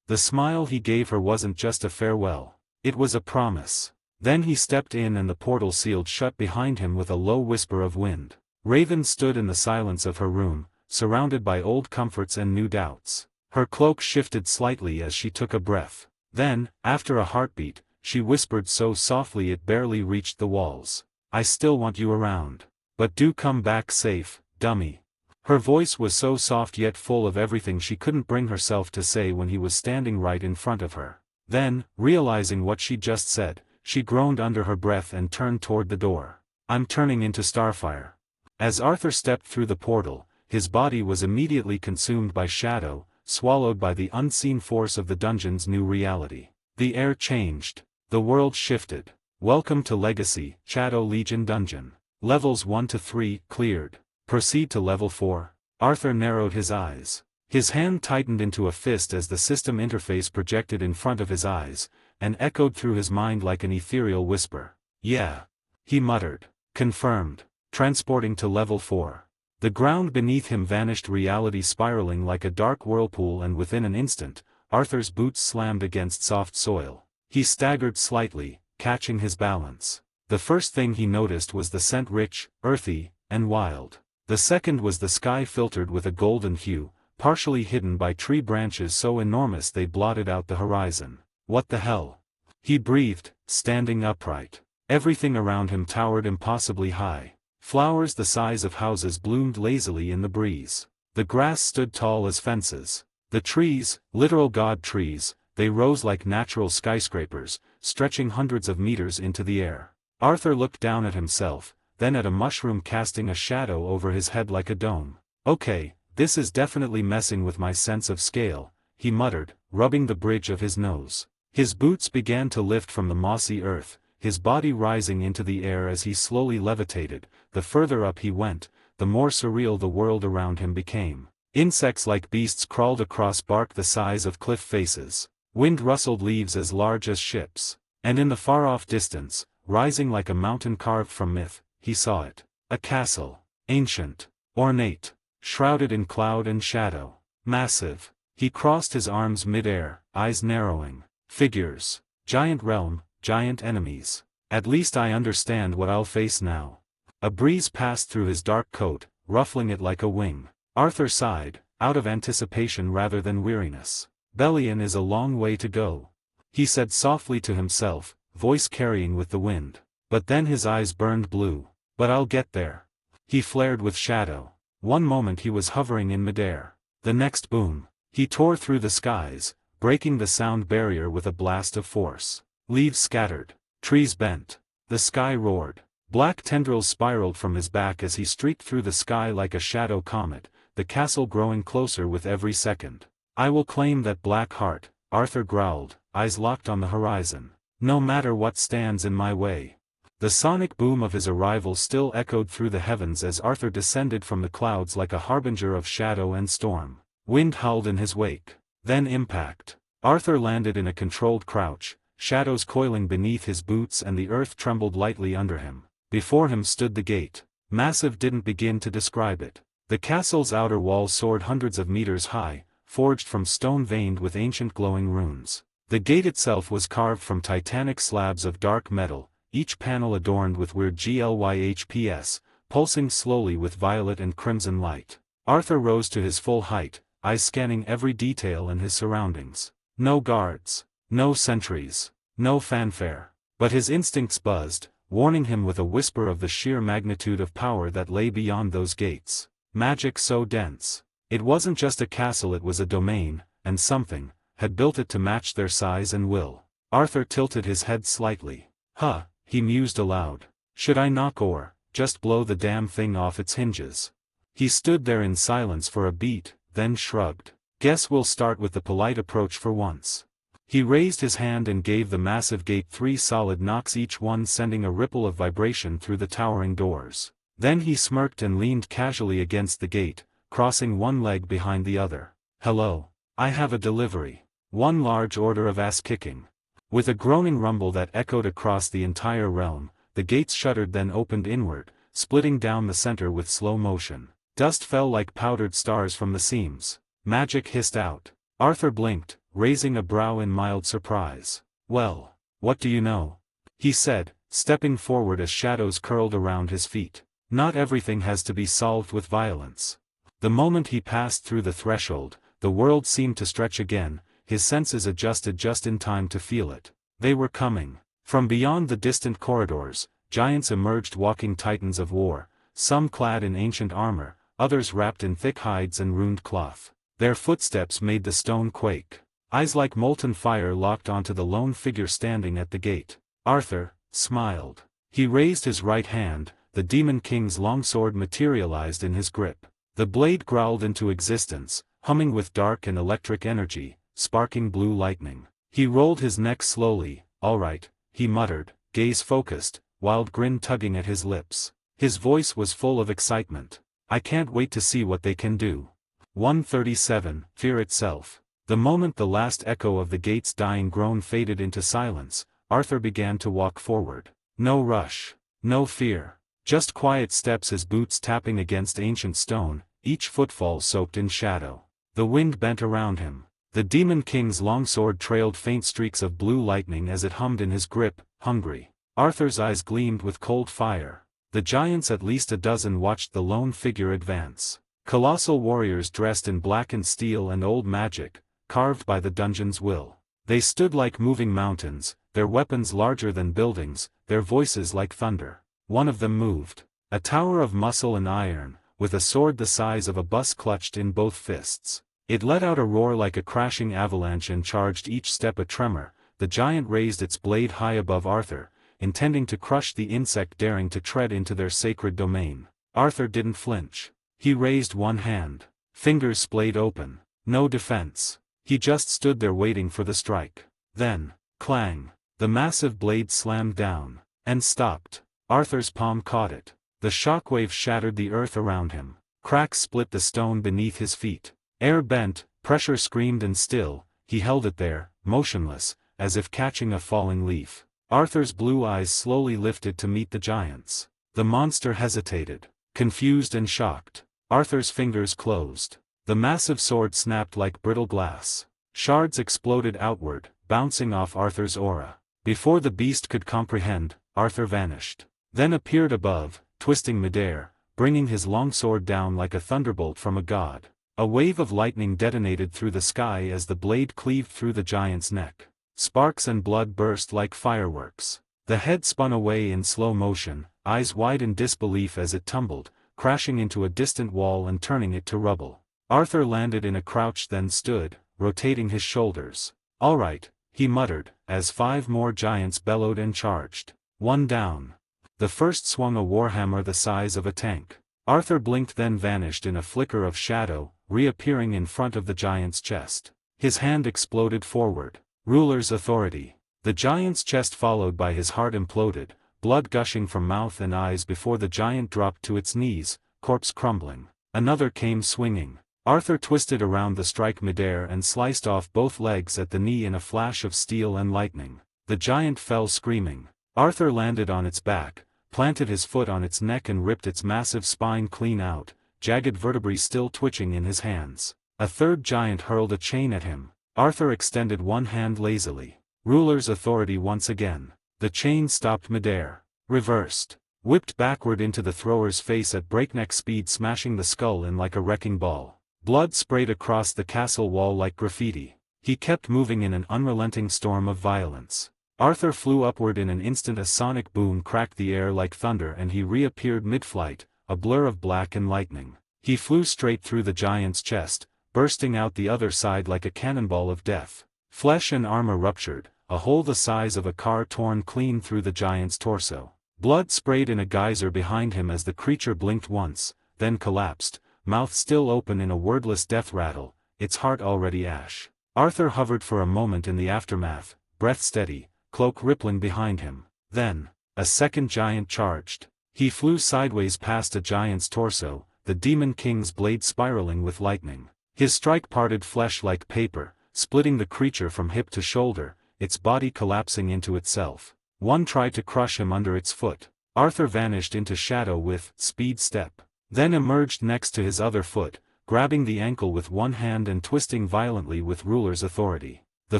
B: The smile he gave her wasn't just a farewell. It was a promise. Then he stepped in and the portal sealed shut behind him with a low whisper of wind. Raven stood in the silence of her room, surrounded by old comforts and new doubts. Her cloak shifted slightly as she took a breath. Then, after a heartbeat, she whispered so softly it barely reached the walls. I still want you around. But do come back safe, dummy. Her voice was so soft yet full of everything she couldn't bring herself to say when he was standing right in front of her. Then, realizing what she just said, she groaned under her breath and turned toward the door. I'm turning into Starfire. As Arthur stepped through the portal, his body was immediately consumed by shadow, swallowed by the unseen force of the dungeon's new reality. The air changed. The world shifted. Welcome to Legacy, Shadow Legion Dungeon. Levels 1 to 3, cleared. Proceed to level 4. Arthur narrowed his eyes. His hand tightened into a fist as the system interface projected in front of his eyes, and echoed through his mind like an ethereal whisper. Yeah. He muttered. Confirmed. Transporting to level 4. The ground beneath him vanished, reality spiraling like a dark whirlpool, and within an instant, Arthur's boots slammed against soft soil. He staggered slightly, catching his balance. The first thing he noticed was the scent, rich, earthy, and wild. The second was the sky filtered with a golden hue, partially hidden by tree branches so enormous they blotted out the horizon. What the hell? He breathed, standing upright. Everything around him towered impossibly high. Flowers the size of houses bloomed lazily in the breeze. The grass stood tall as fences. The trees, literal god trees, they rose like natural skyscrapers, stretching hundreds of meters into the air. Arthur looked down at himself, then at a mushroom casting a shadow over his head like a dome. Okay, this is definitely messing with my sense of scale, he muttered, rubbing the bridge of his nose. His boots began to lift from the mossy earth, his body rising into the air as he slowly levitated. The further up he went, the more surreal the world around him became. Insects like beasts crawled across bark the size of cliff faces. Wind rustled leaves as large as ships. And in the far-off distance, rising like a mountain carved from myth, he saw it. A castle. Ancient. Ornate. Shrouded in cloud and shadow. Massive. He crossed his arms mid-air, eyes narrowing. Figures. Giant realm, giant enemies. At least I understand what I'll face now. A breeze passed through his dark coat, ruffling it like a wing. Arthur sighed, out of anticipation rather than weariness. Bellion is a long way to go, he said softly to himself, voice carrying with the wind. But then his eyes burned blue. But I'll get there. He flared with shadow. One moment he was hovering in midair. The next boom. He tore through the skies, breaking the sound barrier with a blast of force. Leaves scattered. Trees bent. The sky roared. Black tendrils spiraled from his back as he streaked through the sky like a shadow comet, the castle growing closer with every second. I will claim that black heart, Arthur growled, eyes locked on the horizon. No matter what stands in my way. The sonic boom of his arrival still echoed through the heavens as Arthur descended from the clouds like a harbinger of shadow and storm. Wind howled in his wake. Then impact. Arthur landed in a controlled crouch, shadows coiling beneath his boots and the earth trembled lightly under him. Before him stood the gate. Massive didn't begin to describe it. The castle's outer wall soared hundreds of meters high, forged from stone veined with ancient glowing runes. The gate itself was carved from titanic slabs of dark metal, each panel adorned with weird glyphs, pulsing slowly with violet and crimson light. Arthur rose to his full height, eyes scanning every detail in his surroundings. No guards. No sentries. No fanfare. But his instincts buzzed, warning him with a whisper of the sheer magnitude of power that lay beyond those gates. Magic so dense. It wasn't just a castle, it was a domain, and something had built it to match their size and will. Arthur tilted his head slightly. Huh, he mused aloud. Should I knock or just blow the damn thing off its hinges? He stood there in silence for a beat, then shrugged. Guess we'll start with the polite approach for once. He raised his hand and gave the massive gate 3 solid knocks, each one sending a ripple of vibration through the towering doors. Then he smirked and leaned casually against the gate, crossing one leg behind the other. Hello. I have a delivery. One large order of ass-kicking. With a groaning rumble that echoed across the entire realm, the gates shuddered then opened inward, splitting down the center with slow motion. Dust fell like powdered stars from the seams. Magic hissed out. Arthur blinked, raising a brow in mild surprise. Well, what do you know? He said, stepping forward as shadows curled around his feet. Not everything has to be solved with violence. The moment he passed through the threshold, the world seemed to stretch again, his senses adjusted just in time to feel it. They were coming. From beyond the distant corridors, giants emerged, walking titans of war, some clad in ancient armor, others wrapped in thick hides and runed cloth. Their footsteps made the stone quake. Eyes like molten fire locked onto the lone figure standing at the gate. Arthur smiled. He raised his right hand, the Demon King's longsword materialized in his grip. The blade growled into existence, humming with dark and electric energy, sparking blue lightning. He rolled his neck slowly. "All right," he muttered, gaze focused, wild grin tugging at his lips. His voice was full of excitement. "I can't wait to see what they can do." 137, Fear itself. The moment the last echo of the gate's dying groan faded into silence, Arthur began to walk forward. No rush. No fear. Just quiet steps, his boots tapping against ancient stone, each footfall soaked in shadow. The wind bent around him. The Demon King's longsword trailed faint streaks of blue lightning as it hummed in his grip, hungry. Arthur's eyes gleamed with cold fire. The giants, at least a dozen, watched the lone figure advance. Colossal warriors dressed in blackened steel and old magic, carved by the dungeon's will. They stood like moving mountains, their weapons larger than buildings, their voices like thunder. One of them moved. A tower of muscle and iron, with a sword the size of a bus clutched in both fists. It let out a roar like a crashing avalanche and charged, each step a tremor. The giant raised its blade high above Arthur, intending to crush the insect daring to tread into their sacred domain. Arthur didn't flinch. He raised one hand. Fingers splayed open. No defense. He just stood there waiting for the strike. Then, clang. The massive blade slammed down. And stopped. Arthur's palm caught it. The shockwave shattered the earth around him. Cracks split the stone beneath his feet. Air bent, pressure screamed, and still, he held it there, motionless, as if catching a falling leaf. Arthur's blue eyes slowly lifted to meet the giant's. The monster hesitated, confused and shocked. Arthur's fingers closed. The massive sword snapped like brittle glass. Shards exploded outward, bouncing off Arthur's aura. Before the beast could comprehend, Arthur vanished. Then appeared above, twisting midair, bringing his longsword down like a thunderbolt from a god. A wave of lightning detonated through the sky as the blade cleaved through the giant's neck. Sparks and blood burst like fireworks. The head spun away in slow motion, eyes wide in disbelief as it tumbled, crashing into a distant wall and turning it to rubble. Arthur landed in a crouch, then stood, rotating his shoulders. "All right," he muttered, as 5 more giants bellowed and charged. One down. The first swung a warhammer the size of a tank. Arthur blinked, then vanished in a flicker of shadow, reappearing in front of the giant's chest. His hand exploded forward. Ruler's authority. The giant's chest followed by his heart imploded, blood gushing from mouth and eyes before the giant dropped to its knees, corpse crumbling. Another came swinging. Arthur twisted around the strike midair and sliced off both legs at the knee in a flash of steel and lightning. The giant fell screaming. Arthur landed on its back, planted his foot on its neck and ripped its massive spine clean out, jagged vertebrae still twitching in his hands. A third giant hurled a chain at him. Arthur extended one hand lazily. Ruler's authority once again. The chain stopped midair. Reversed. Whipped backward into the thrower's face at breakneck speed, smashing the skull in like a wrecking ball. Blood sprayed across the castle wall like graffiti. He kept moving in an unrelenting storm of violence. Arthur flew upward in an instant. A sonic boom cracked the air like thunder and he reappeared mid-flight, a blur of black and lightning. He flew straight through the giant's chest, bursting out the other side like a cannonball of death. Flesh and armor ruptured, a hole the size of a car torn clean through the giant's torso. Blood sprayed in a geyser behind him as the creature blinked once, then collapsed, mouth still open in a wordless death rattle, its heart already ash. Arthur hovered for a moment in the aftermath, breath steady, cloak rippling behind him. Then, a second giant charged. He flew sideways past a giant's torso, the Demon King's blade spiraling with lightning. His strike parted flesh like paper, splitting the creature from hip to shoulder, its body collapsing into itself. One tried to crush him under its foot. Arthur vanished into shadow with speed step. Then emerged next to his other foot, grabbing the ankle with one hand and twisting violently with ruler's authority. The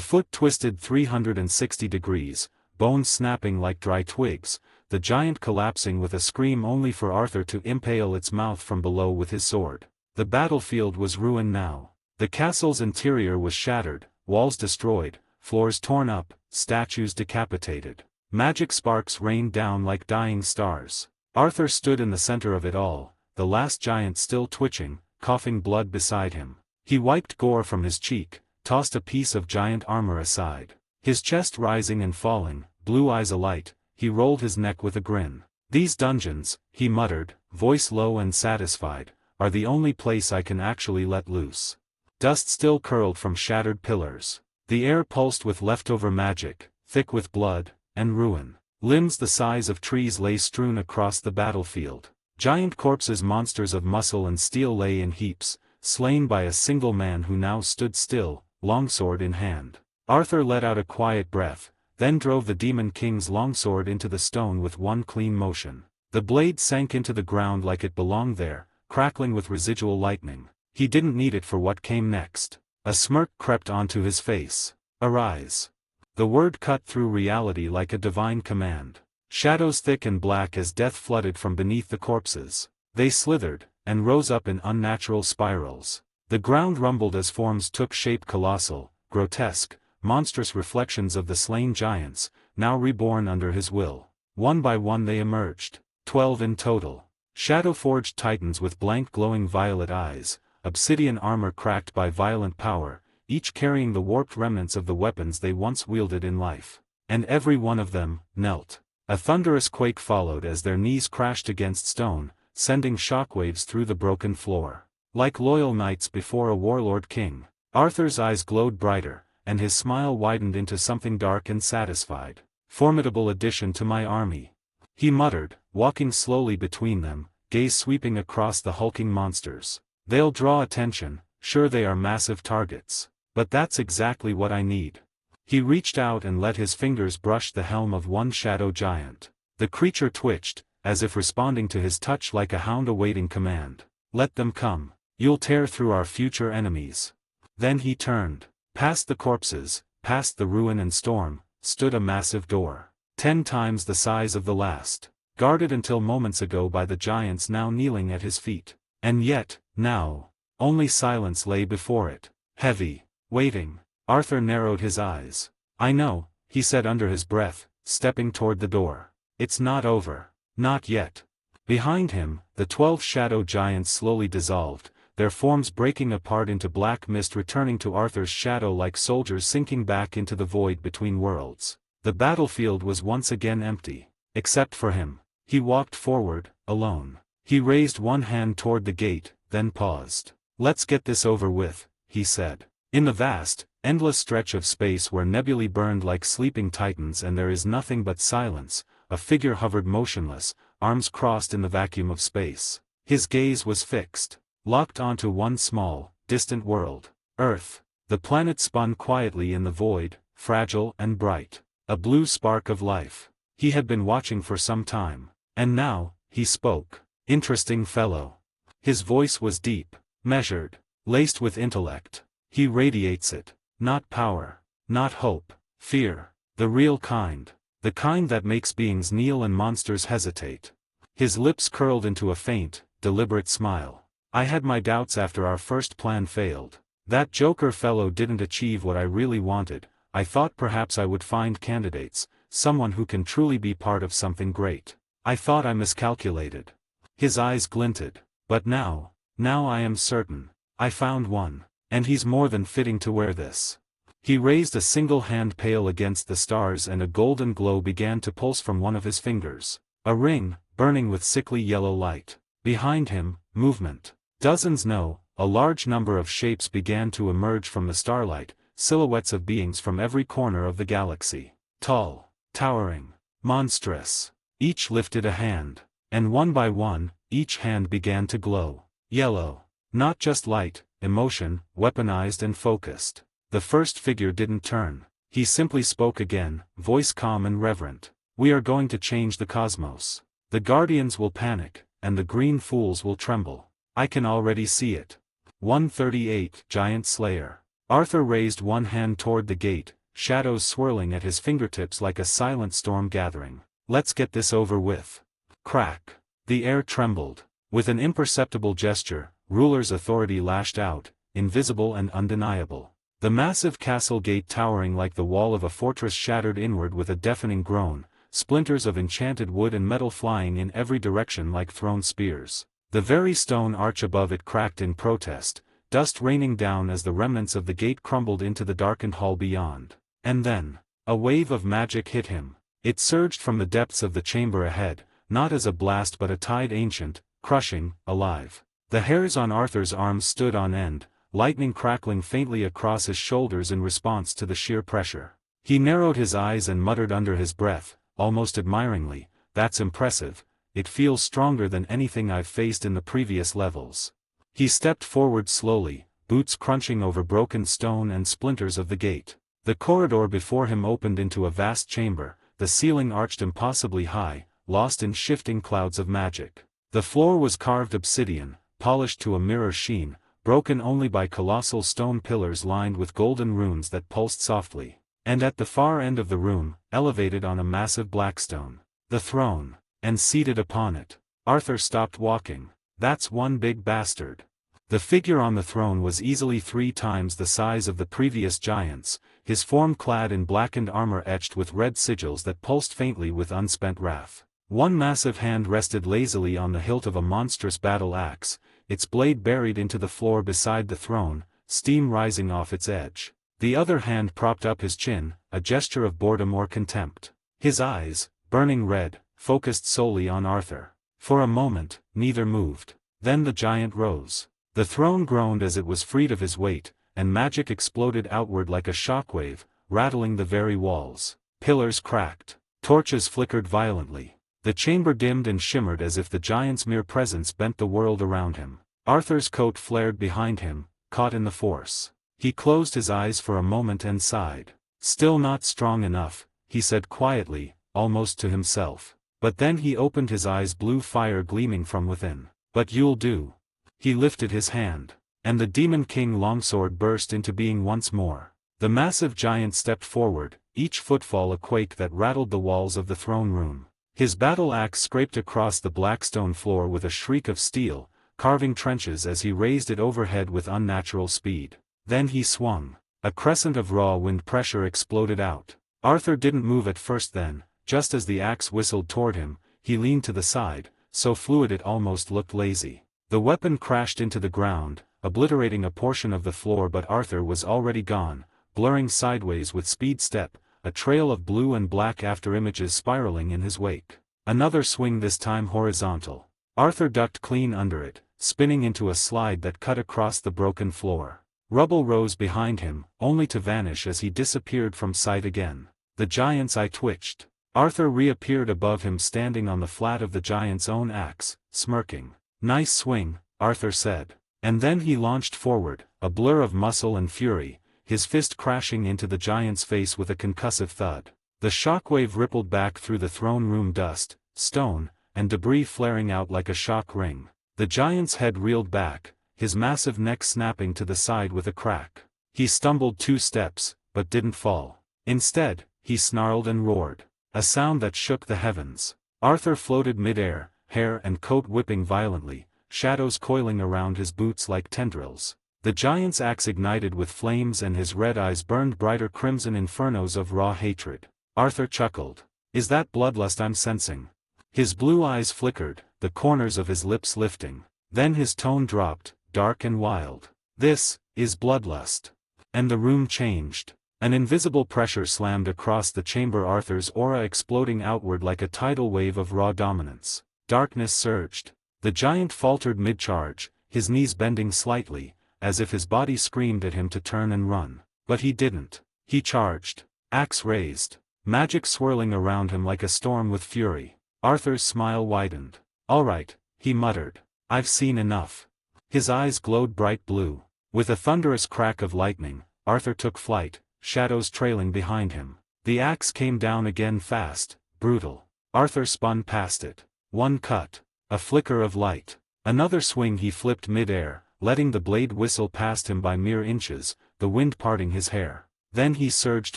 B: foot twisted 360 degrees, bones snapping like dry twigs, the giant collapsing with a scream only for Arthur to impale its mouth from below with his sword. The battlefield was ruined now. The castle's interior was shattered, walls destroyed, floors torn up, statues decapitated. Magic sparks rained down like dying stars. Arthur stood in the center of it all, the last giant still twitching, coughing blood beside him. He wiped gore from his cheek, tossed a piece of giant armor aside. His chest rising and falling, blue eyes alight, he rolled his neck with a grin. "These dungeons," he muttered, voice low and satisfied, "are the only place I can actually let loose." Dust still curled from shattered pillars. The air pulsed with leftover magic, thick with blood and ruin. Limbs the size of trees lay strewn across the battlefield. Giant corpses, monsters of muscle and steel, lay in heaps, slain by a single man who now stood still, longsword in hand. Arthur let out a quiet breath, then drove the Demon King's longsword into the stone with one clean motion. The blade sank into the ground like it belonged there, crackling with residual lightning. He didn't need it for what came next. A smirk crept onto his face. Arise. The word cut through reality like a divine command. Shadows thick and black as death flooded from beneath the corpses. They slithered, and rose up in unnatural spirals. The ground rumbled as forms took shape, colossal, grotesque, monstrous reflections of the slain giants, now reborn under his will. One by one they emerged, 12 in total. Shadow-forged titans with blank glowing violet eyes, obsidian armor cracked by violent power, each carrying the warped remnants of the weapons they once wielded in life. And every one of them knelt. A thunderous quake followed as their knees crashed against stone, sending shockwaves through the broken floor. Like loyal knights before a warlord king, Arthur's eyes glowed brighter, and his smile widened into something dark and satisfied. Formidable addition to my army, he muttered, walking slowly between them, gaze sweeping across the hulking monsters. They'll draw attention, sure, they are massive targets. But that's exactly what I need. He reached out and let his fingers brush the helm of one shadow giant. The creature twitched, as if responding to his touch like a hound awaiting command. Let them come. You'll tear through our future enemies. Then he turned. Past the corpses, past the ruin and storm, stood a massive door. 10 times the size of the last. Guarded until moments ago by the giants now kneeling at his feet. And yet, now, only silence lay before it. Heavy, waiting. Arthur narrowed his eyes. I know, he said under his breath, stepping toward the door. It's not over. Not yet. Behind him, the 12 shadow giants slowly dissolved, their forms breaking apart into black mist, returning to Arthur's shadow like soldiers sinking back into the void between worlds. The battlefield was once again empty. Except for him. He walked forward, alone. He raised one hand toward the gate, then paused. Let's get this over with, he said. In the vast, endless stretch of space where nebulae burned like sleeping titans and there is nothing but silence, a figure hovered motionless, arms crossed in the vacuum of space. His gaze was fixed, locked onto one small, distant world. Earth. The planet spun quietly in the void, fragile and bright. A blue spark of life. He had been watching for some time. And now, he spoke. Interesting fellow. His voice was deep, measured, laced with intellect. He radiates it. Not power. Not hope. Fear. The real kind. The kind that makes beings kneel and monsters hesitate. His lips curled into a faint, deliberate smile. I had my doubts after our first plan failed. That Joker fellow didn't achieve what I really wanted. I thought perhaps I would find candidates, someone who can truly be part of something great. I thought I miscalculated. His eyes glinted. But now I am certain. I found one. And he's more than fitting to wear this. He raised a single hand pale against the stars and a golden glow began to pulse from one of his fingers. A ring, burning with sickly yellow light. Behind him, movement. Dozens no, a large number of shapes began to emerge from the starlight, silhouettes of beings from every corner of the galaxy. Tall, towering, monstrous. Each lifted a hand. And one by one, each hand began to glow. Yellow. Not just light, emotion, weaponized and focused. The first figure didn't turn. He simply spoke again, voice calm and reverent. We are going to change the cosmos. The guardians will panic, and the green fools will tremble. I can already see it. 138 Giant Slayer. Arthur raised one hand toward the gate, shadows swirling at his fingertips like a silent storm gathering. Let's get this over with. Crack. The air trembled. With an imperceptible gesture, Ruler's authority lashed out, invisible and undeniable. The massive castle gate towering like the wall of a fortress shattered inward with a deafening groan, splinters of enchanted wood and metal flying in every direction like thrown spears. The very stone arch above it cracked in protest, dust raining down as the remnants of the gate crumbled into the darkened hall beyond. And then, a wave of magic hit him. It surged from the depths of the chamber ahead, not as a blast but a tide ancient, crushing, alive. The hairs on Arthur's arms stood on end, lightning crackling faintly across his shoulders in response to the sheer pressure. He narrowed his eyes and muttered under his breath, almost admiringly, "That's impressive, it feels stronger than anything I've faced in the previous levels." He stepped forward slowly, boots crunching over broken stone and splinters of the gate. The corridor before him opened into a vast chamber, the ceiling arched impossibly high, lost in shifting clouds of magic. The floor was carved obsidian, polished to a mirror sheen, broken only by colossal stone pillars lined with golden runes that pulsed softly. And at the far end of the room, elevated on a massive blackstone, the throne, and seated upon it, Arthur stopped walking. "That's one big bastard." The figure on the throne was easily 3 times the size of the previous giants, his form clad in blackened armor etched with red sigils that pulsed faintly with unspent wrath. One massive hand rested lazily on the hilt of a monstrous battle axe, its blade buried into the floor beside the throne, steam rising off its edge. The other hand propped up his chin, a gesture of boredom or contempt. His eyes, burning red, focused solely on Arthur. For a moment, neither moved. Then the giant rose. The throne groaned as it was freed of his weight, and magic exploded outward like a shockwave, rattling the very walls. Pillars cracked. Torches flickered violently. The chamber dimmed and shimmered as if the giant's mere presence bent the world around him. Arthur's coat flared behind him, caught in the force. He closed his eyes for a moment and sighed. "Still not strong enough," he said quietly, almost to himself. But then he opened his eyes, blue fire gleaming from within. "But you'll do." He lifted his hand, and the Demon King longsword burst into being once more. The massive giant stepped forward, each footfall a quake that rattled the walls of the throne room. His battle axe scraped across the black stone floor with a shriek of steel, carving trenches as he raised it overhead with unnatural speed. Then he swung. A crescent of raw wind pressure exploded out. Arthur didn't move at first. Then, just as the axe whistled toward him, he leaned to the side, so fluid it almost looked lazy. The weapon crashed into the ground, obliterating a portion of the floor, but Arthur was already gone, blurring sideways with speed step, a trail of blue and black afterimages spiraling in his wake. Another swing, this time horizontal. Arthur ducked clean under it, spinning into a slide that cut across the broken floor. Rubble rose behind him, only to vanish as he disappeared from sight again. The giant's eye twitched. Arthur reappeared above him, standing on the flat of the giant's own axe, smirking. "Nice swing," Arthur said. And then he launched forward, a blur of muscle and fury, his fist crashing into the giant's face with a concussive thud. The shockwave rippled back through the throne room, dust, stone, and debris flaring out like a shock ring. The giant's head reeled back, his massive neck snapping to the side with a crack. He stumbled 2 steps, but didn't fall. Instead, he snarled and roared, a sound that shook the heavens. Arthur floated mid-air, hair and coat whipping violently, shadows coiling around his boots like tendrils. The giant's axe ignited with flames and his red eyes burned brighter crimson infernos of raw hatred. Arthur chuckled. "Is that bloodlust I'm sensing?" His blue eyes flickered, the corners of his lips lifting. Then his tone dropped, dark and wild. "This is bloodlust." And the room changed. An invisible pressure slammed across the chamber, Arthur's aura exploding outward like a tidal wave of raw dominance. Darkness surged. The giant faltered mid-charge, his knees bending slightly, as if his body screamed at him to turn and run. But he didn't. He charged. Axe raised. Magic swirling around him like a storm with fury. Arthur's smile widened. "All right," he muttered. "I've seen enough." His eyes glowed bright blue. With a thunderous crack of lightning, Arthur took flight, shadows trailing behind him. The axe came down again, fast, brutal. Arthur spun past it. One cut. A flicker of light. Another swing, he flipped mid-air, letting the blade whistle past him by mere inches, the wind parting his hair. Then he surged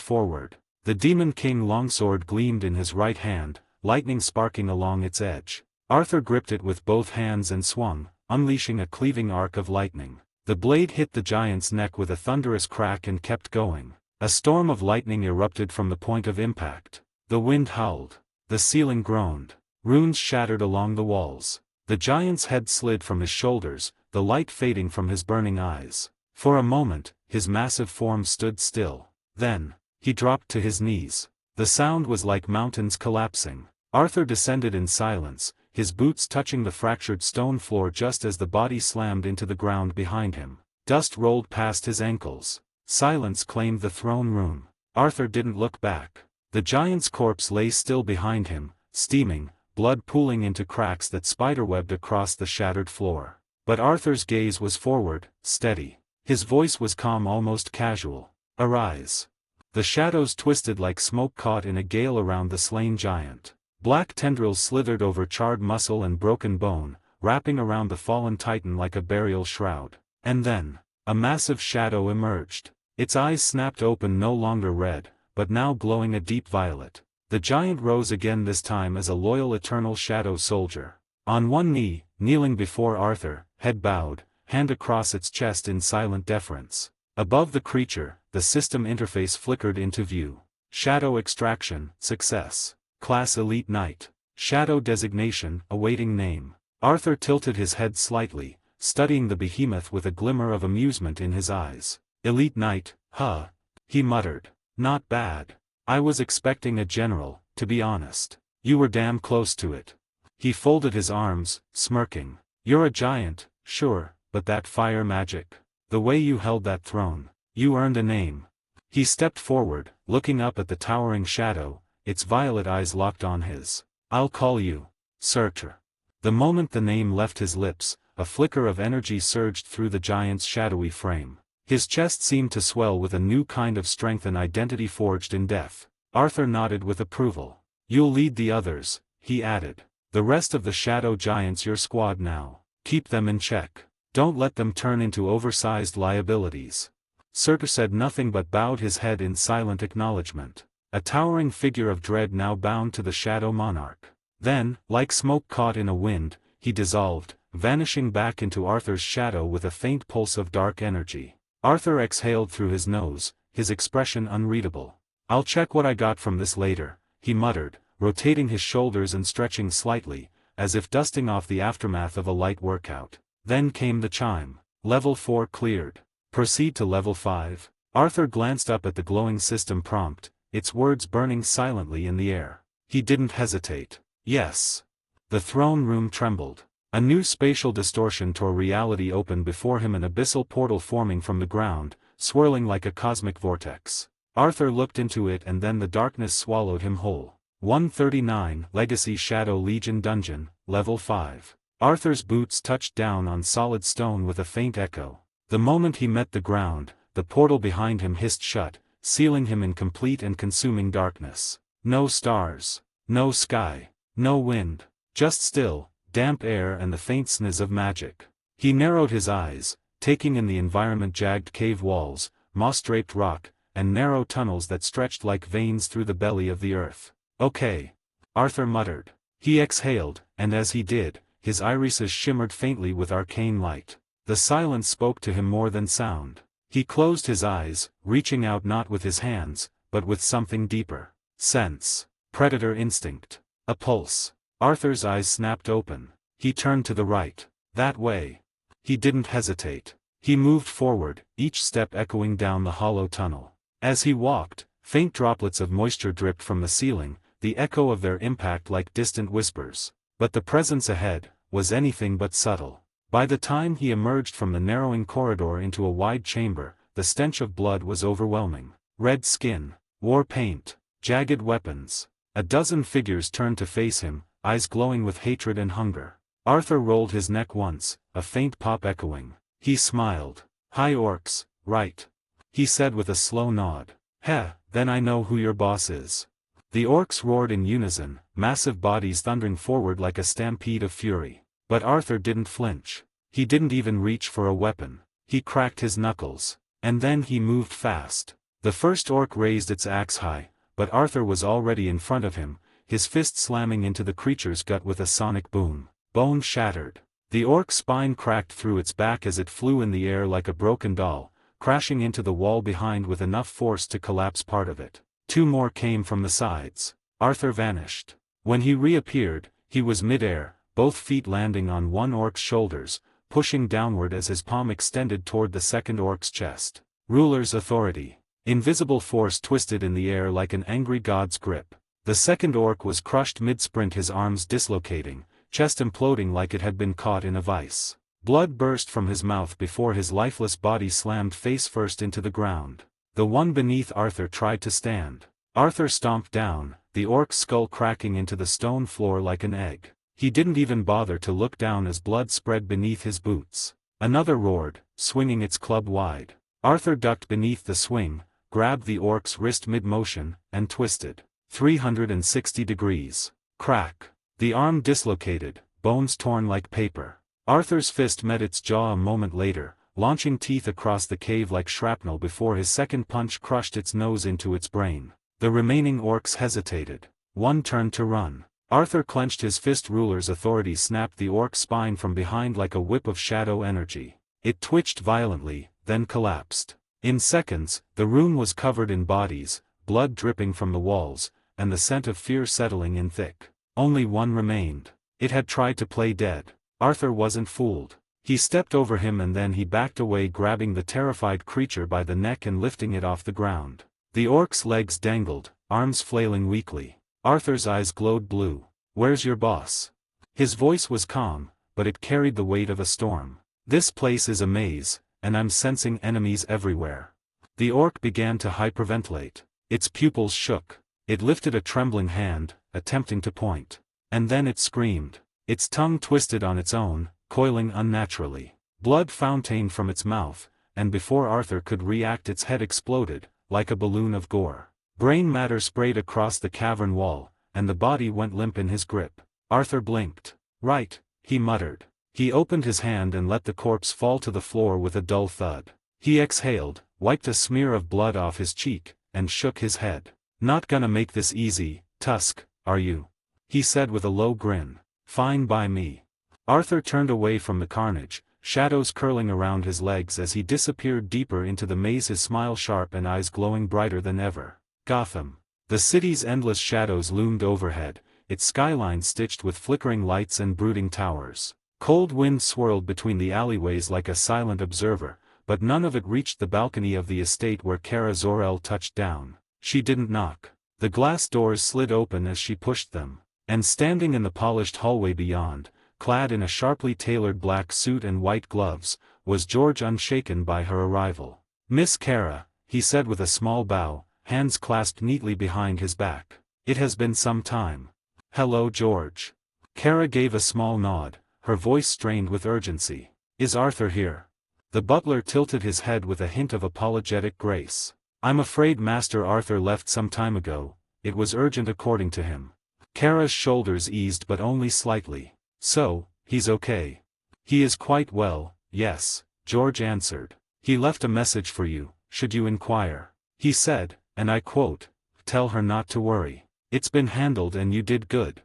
B: forward. The Demon King longsword gleamed in his right hand, lightning sparking along its edge. Arthur gripped it with both hands and swung, unleashing a cleaving arc of lightning. The blade hit the giant's neck with a thunderous crack and kept going. A storm of lightning erupted from the point of impact. The wind howled. The ceiling groaned. Runes shattered along the walls. The giant's head slid from his shoulders, the light fading from his burning eyes. For a moment, his massive form stood still. Then, he dropped to his knees. The sound was like mountains collapsing. Arthur descended in silence, his boots touching the fractured stone floor just as the body slammed into the ground behind him. Dust rolled past his ankles. Silence claimed the throne room. Arthur didn't look back. The giant's corpse lay still behind him, steaming, blood pooling into cracks that spiderwebbed across the shattered floor. But Arthur's gaze was forward, steady. His voice was calm, almost casual. "Arise." The shadows twisted like smoke caught in a gale around the slain giant. Black tendrils slithered over charred muscle and broken bone, wrapping around the fallen titan like a burial shroud. And then, a massive shadow emerged. Its eyes snapped open, no longer red, but now glowing a deep violet. The giant rose again, this time as a loyal eternal shadow soldier. On one knee, kneeling before Arthur, head bowed, hand across its chest in silent deference. Above the creature, the system interface flickered into view. Shadow extraction, success. Class Elite Knight. Shadow designation, awaiting name. Arthur tilted his head slightly, studying the behemoth with a glimmer of amusement in his eyes. Elite Knight, huh? He muttered. Not bad. I was expecting a general, to be honest. You were damn close to it. He folded his arms, smirking. You're a giant, sure, but that fire magic. The way you held that throne. You earned a name. He stepped forward, looking up at the towering shadow, its violet eyes locked on his. I'll call you Surtur. The moment the name left his lips, a flicker of energy surged through the giant's shadowy frame. His chest seemed to swell with a new kind of strength, and identity forged in death. Arthur nodded with approval. You'll lead the others, he added. The rest of the shadow giants your squad now. Keep them in check. Don't let them turn into oversized liabilities. Surtur said nothing but bowed his head in silent acknowledgement. A towering figure of dread now bound to the shadow monarch. Then, like smoke caught in a wind, he dissolved, vanishing back into Arthur's shadow with a faint pulse of dark energy. Arthur exhaled through his nose, his expression unreadable. I'll check what I got from this later, he muttered, rotating his shoulders and stretching slightly, as if dusting off the aftermath of a light workout. Then came the chime. Level 4 cleared. Proceed to Level 5. Arthur glanced up at the glowing system prompt, its words burning silently in the air. He didn't hesitate. Yes. The throne room trembled. A new spatial distortion tore reality open before him, an abyssal portal forming from the ground, swirling like a cosmic vortex. Arthur looked into it, and then the darkness swallowed him whole. 139 Legacy Shadow Legion Dungeon, Level 5. Arthur's boots touched down on solid stone with a faint echo. The moment he met the ground, the portal behind him hissed shut, sealing him in complete and consuming darkness. No stars. No sky. No wind. Just still, damp air and the faint sniz of magic. He narrowed his eyes, taking in the environment: jagged cave walls, moss-draped rock, and narrow tunnels that stretched like veins through the belly of the earth. Okay. Arthur muttered. He exhaled, and as he did, his irises shimmered faintly with arcane light. The silence spoke to him more than sound. He closed his eyes, reaching out not with his hands, but with something deeper. Sense. Predator instinct. A pulse. Arthur's eyes snapped open. He turned to the right. That way. He didn't hesitate. He moved forward, each step echoing down the hollow tunnel. As he walked, faint droplets of moisture dripped from the ceiling, the echo of their impact like distant whispers. But the presence ahead was anything but subtle. By the time he emerged from the narrowing corridor into a wide chamber, the stench of blood was overwhelming. Red skin, war paint, jagged weapons. A dozen figures turned to face him, eyes glowing with hatred and hunger. Arthur rolled his neck once, a faint pop echoing. He smiled. High orcs, right? He said with a slow nod. Heh, then I know who your boss is. The orcs roared in unison, massive bodies thundering forward like a stampede of fury. But Arthur didn't flinch. He didn't even reach for a weapon. He cracked his knuckles. And then he moved fast. The first orc raised its axe high, but Arthur was already in front of him, his fist slamming into the creature's gut with a sonic boom. Bone shattered. The orc's spine cracked through its back as it flew in the air like a broken doll, crashing into the wall behind with enough force to collapse part of it. Two more came from the sides. Arthur vanished. When he reappeared, he was midair, both feet landing on one orc's shoulders, pushing downward as his palm extended toward the second orc's chest. Ruler's authority. Invisible force twisted in the air like an angry god's grip. The second orc was crushed mid-sprint, his arms dislocating, chest imploding like it had been caught in a vice. Blood burst from his mouth before his lifeless body slammed face first into the ground. The one beneath Arthur tried to stand. Arthur stomped down, the orc's skull cracking into the stone floor like an egg. He didn't even bother to look down as blood spread beneath his boots. Another roared, swinging its club wide. Arthur ducked beneath the swing, grabbed the orc's wrist mid-motion, and twisted. 360 degrees. Crack. The arm dislocated, bones torn like paper. Arthur's fist met its jaw a moment later, launching teeth across the cave like shrapnel before his second punch crushed its nose into its brain. The remaining orcs hesitated. One turned to run. Arthur clenched his fist. Ruler's authority snapped the orc's spine from behind like a whip of shadow energy. It twitched violently, then collapsed. In seconds, the room was covered in bodies, blood dripping from the walls, and the scent of fear settling in thick. Only one remained. It had tried to play dead. Arthur wasn't fooled. He stepped over him and then he backed away, grabbing the terrified creature by the neck and lifting it off the ground. The orc's legs dangled, arms flailing weakly. Arthur's eyes glowed blue. "Where's your boss?" His voice was calm, but it carried the weight of a storm. "This place is a maze, and I'm sensing enemies everywhere." The orc began to hyperventilate. Its pupils shook. It lifted a trembling hand, attempting to point. And then it screamed. Its tongue twisted on its own, coiling unnaturally. Blood fountained from its mouth, and before Arthur could react its head exploded, like a balloon of gore. Brain matter sprayed across the cavern wall, and the body went limp in his grip. Arthur blinked. "Right," he muttered. He opened his hand and let the corpse fall to the floor with a dull thud. He exhaled, wiped a smear of blood off his cheek, and shook his head. "Not gonna make this easy, Tusk, are you?" he said with a low grin. "Fine by me." Arthur turned away from the carnage, shadows curling around his legs as he disappeared deeper into the maze, his smile sharp and eyes glowing brighter than ever. Gotham. The city's endless shadows loomed overhead, its skyline stitched with flickering lights and brooding towers. Cold wind swirled between the alleyways like a silent observer, but none of it reached the balcony of the estate where Kara Zor-El touched down. She didn't knock. The glass doors slid open as she pushed them. And standing in the polished hallway beyond, clad in a sharply tailored black suit and white gloves, was George, unshaken by her arrival. "Miss Kara," he said with a small bow, hands clasped neatly behind his back. "It has been some time." "Hello, George." Kara gave a small nod, her voice strained with urgency. "Is Arthur here?" The butler tilted his head with a hint of apologetic grace. "I'm afraid Master Arthur left some time ago. It was urgent according to him." Kara's shoulders eased but only slightly. "So, he's okay?" "He is quite well, yes," George answered. "He left a message for you, should you inquire. He said, and I quote, 'Tell her not to worry. It's been handled and you did good.'"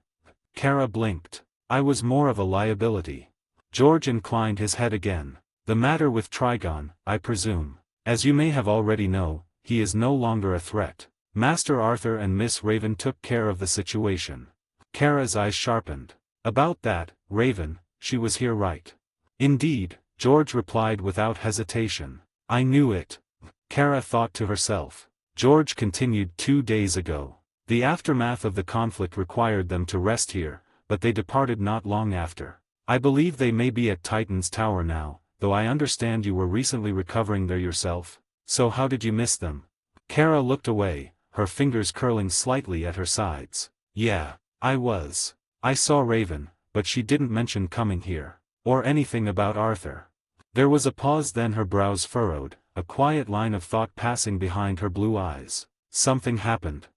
B: Kara blinked. "I was more of a liability." George inclined his head again. "The matter with Trigon, I presume. As you may have already know, he is no longer a threat. Master Arthur and Miss Raven took care of the situation." Kara's eyes sharpened. "About that, Raven, she was here, right?" "Indeed," George replied without hesitation. "I knew it." Kara thought to herself. George continued, 2 days ago. The aftermath of the conflict required them to rest here, but they departed not long after. I believe they may be at Titan's Tower now, though I understand you were recently recovering there yourself. So how did you miss them?" Kara looked away, her fingers curling slightly at her sides. "Yeah, I was. I saw Raven, but she didn't mention coming here. Or anything about Arthur." There was a pause, then her brows furrowed, a quiet line of thought passing behind her blue eyes. "Something happened."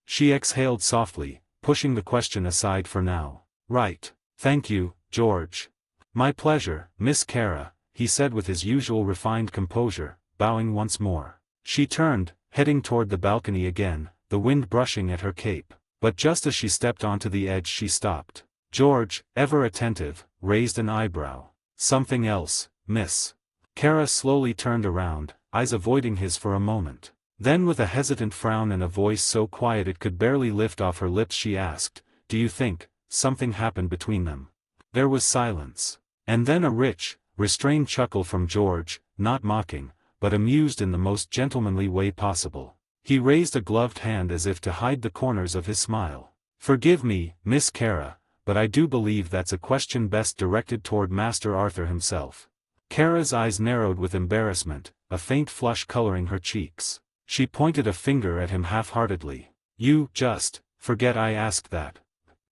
B: She exhaled softly, pushing the question aside for now. "Right. Thank you, George." "My pleasure, Miss Kara," he said with his usual refined composure, bowing once more. She turned, heading toward the balcony again, the wind brushing at her cape. But just as she stepped onto the edge she stopped. George, ever attentive, raised an eyebrow. "Something else, miss." Kara slowly turned around, eyes avoiding his for a moment. Then with a hesitant frown and a voice so quiet it could barely lift off her lips she asked, "Do you think something happened between them?" There was silence. And then a rich, restrained chuckle from George, not mocking, but amused in the most gentlemanly way possible. He raised a gloved hand as if to hide the corners of his smile. "Forgive me, Miss Kara, but I do believe that's a question best directed toward Master Arthur himself. Kara's eyes narrowed with embarrassment, a faint flush coloring her cheeks. She pointed a finger at him half-heartedly. You, just, forget I asked that.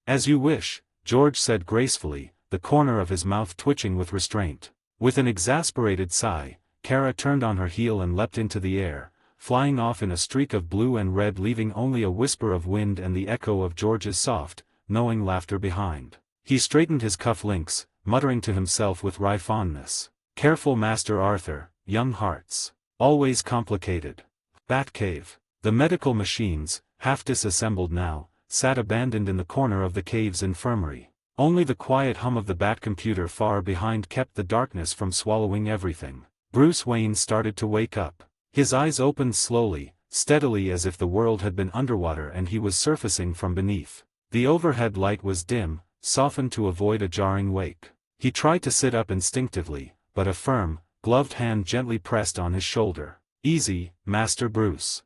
B: As you wish, George said gracefully, the corner of his mouth twitching with restraint. With an exasperated sigh, Kara turned on her heel and leapt into the air, flying off in a streak of blue and red, leaving only a whisper of wind and the echo of George's soft, knowing laughter behind. He straightened his cuff links, muttering to himself with wry fondness. Careful Master Arthur, young hearts. Always complicated. Batcave. The medical machines, half disassembled now, sat abandoned in the corner of the cave's infirmary. Only the quiet hum of the bat computer far behind kept the darkness from swallowing everything. Bruce Wayne started to wake up. His eyes opened slowly, steadily, as if the world had been underwater and he was surfacing from beneath. The overhead light was dim, softened to avoid a jarring wake. He tried to sit up instinctively, but a firm, gloved hand gently pressed on his shoulder. Easy, Master Bruce.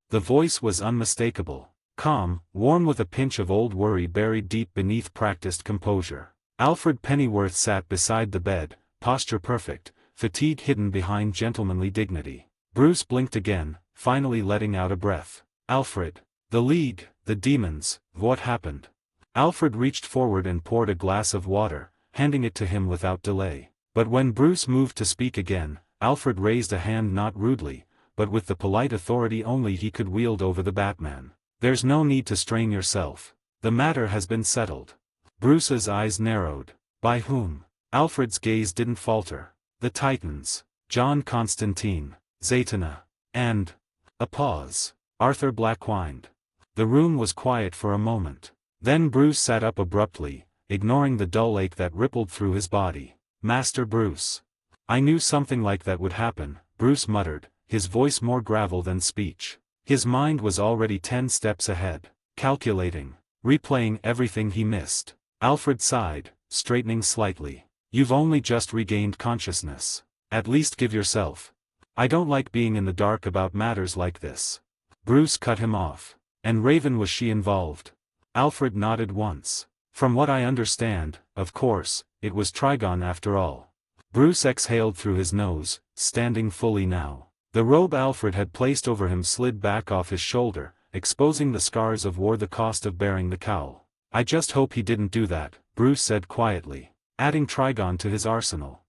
B: The voice was unmistakable. Calm, worn with a pinch of old worry buried deep beneath practiced composure. Alfred Pennyworth sat beside the bed, posture perfect, fatigue hidden behind gentlemanly dignity. Bruce blinked again, finally letting out a breath. Alfred. The League, the demons, what happened? Alfred reached forward and poured a glass of water, handing it to him without delay. But when Bruce moved to speak again, Alfred raised a hand, not rudely, but with the polite authority only he could wield over the Batman. There's no need to strain yourself. The matter has been settled. Bruce's eyes narrowed. By whom? Alfred's gaze didn't falter. The Titans. John Constantine. Zatanna. And... A pause. Arthur Black whined. The room was quiet for a moment. Then Bruce sat up abruptly, ignoring the dull ache that rippled through his body. Master Bruce. I knew something like that would happen, Bruce muttered, his voice more gravel than speech. His mind was already 10 steps ahead, calculating, replaying everything he missed. Alfred sighed, straightening slightly. You've only just regained consciousness. At least give yourself. I don't like being in the dark about matters like this. Bruce cut him off. And Raven, was she involved? Alfred nodded once. From what I understand, of course, it was Trigon after all. Bruce exhaled through his nose, standing fully now. The robe Alfred had placed over him slid back off his shoulder, exposing the scars of war, the cost of bearing the cowl. I just hope he didn't do that, Bruce said quietly, adding Trigon to his arsenal.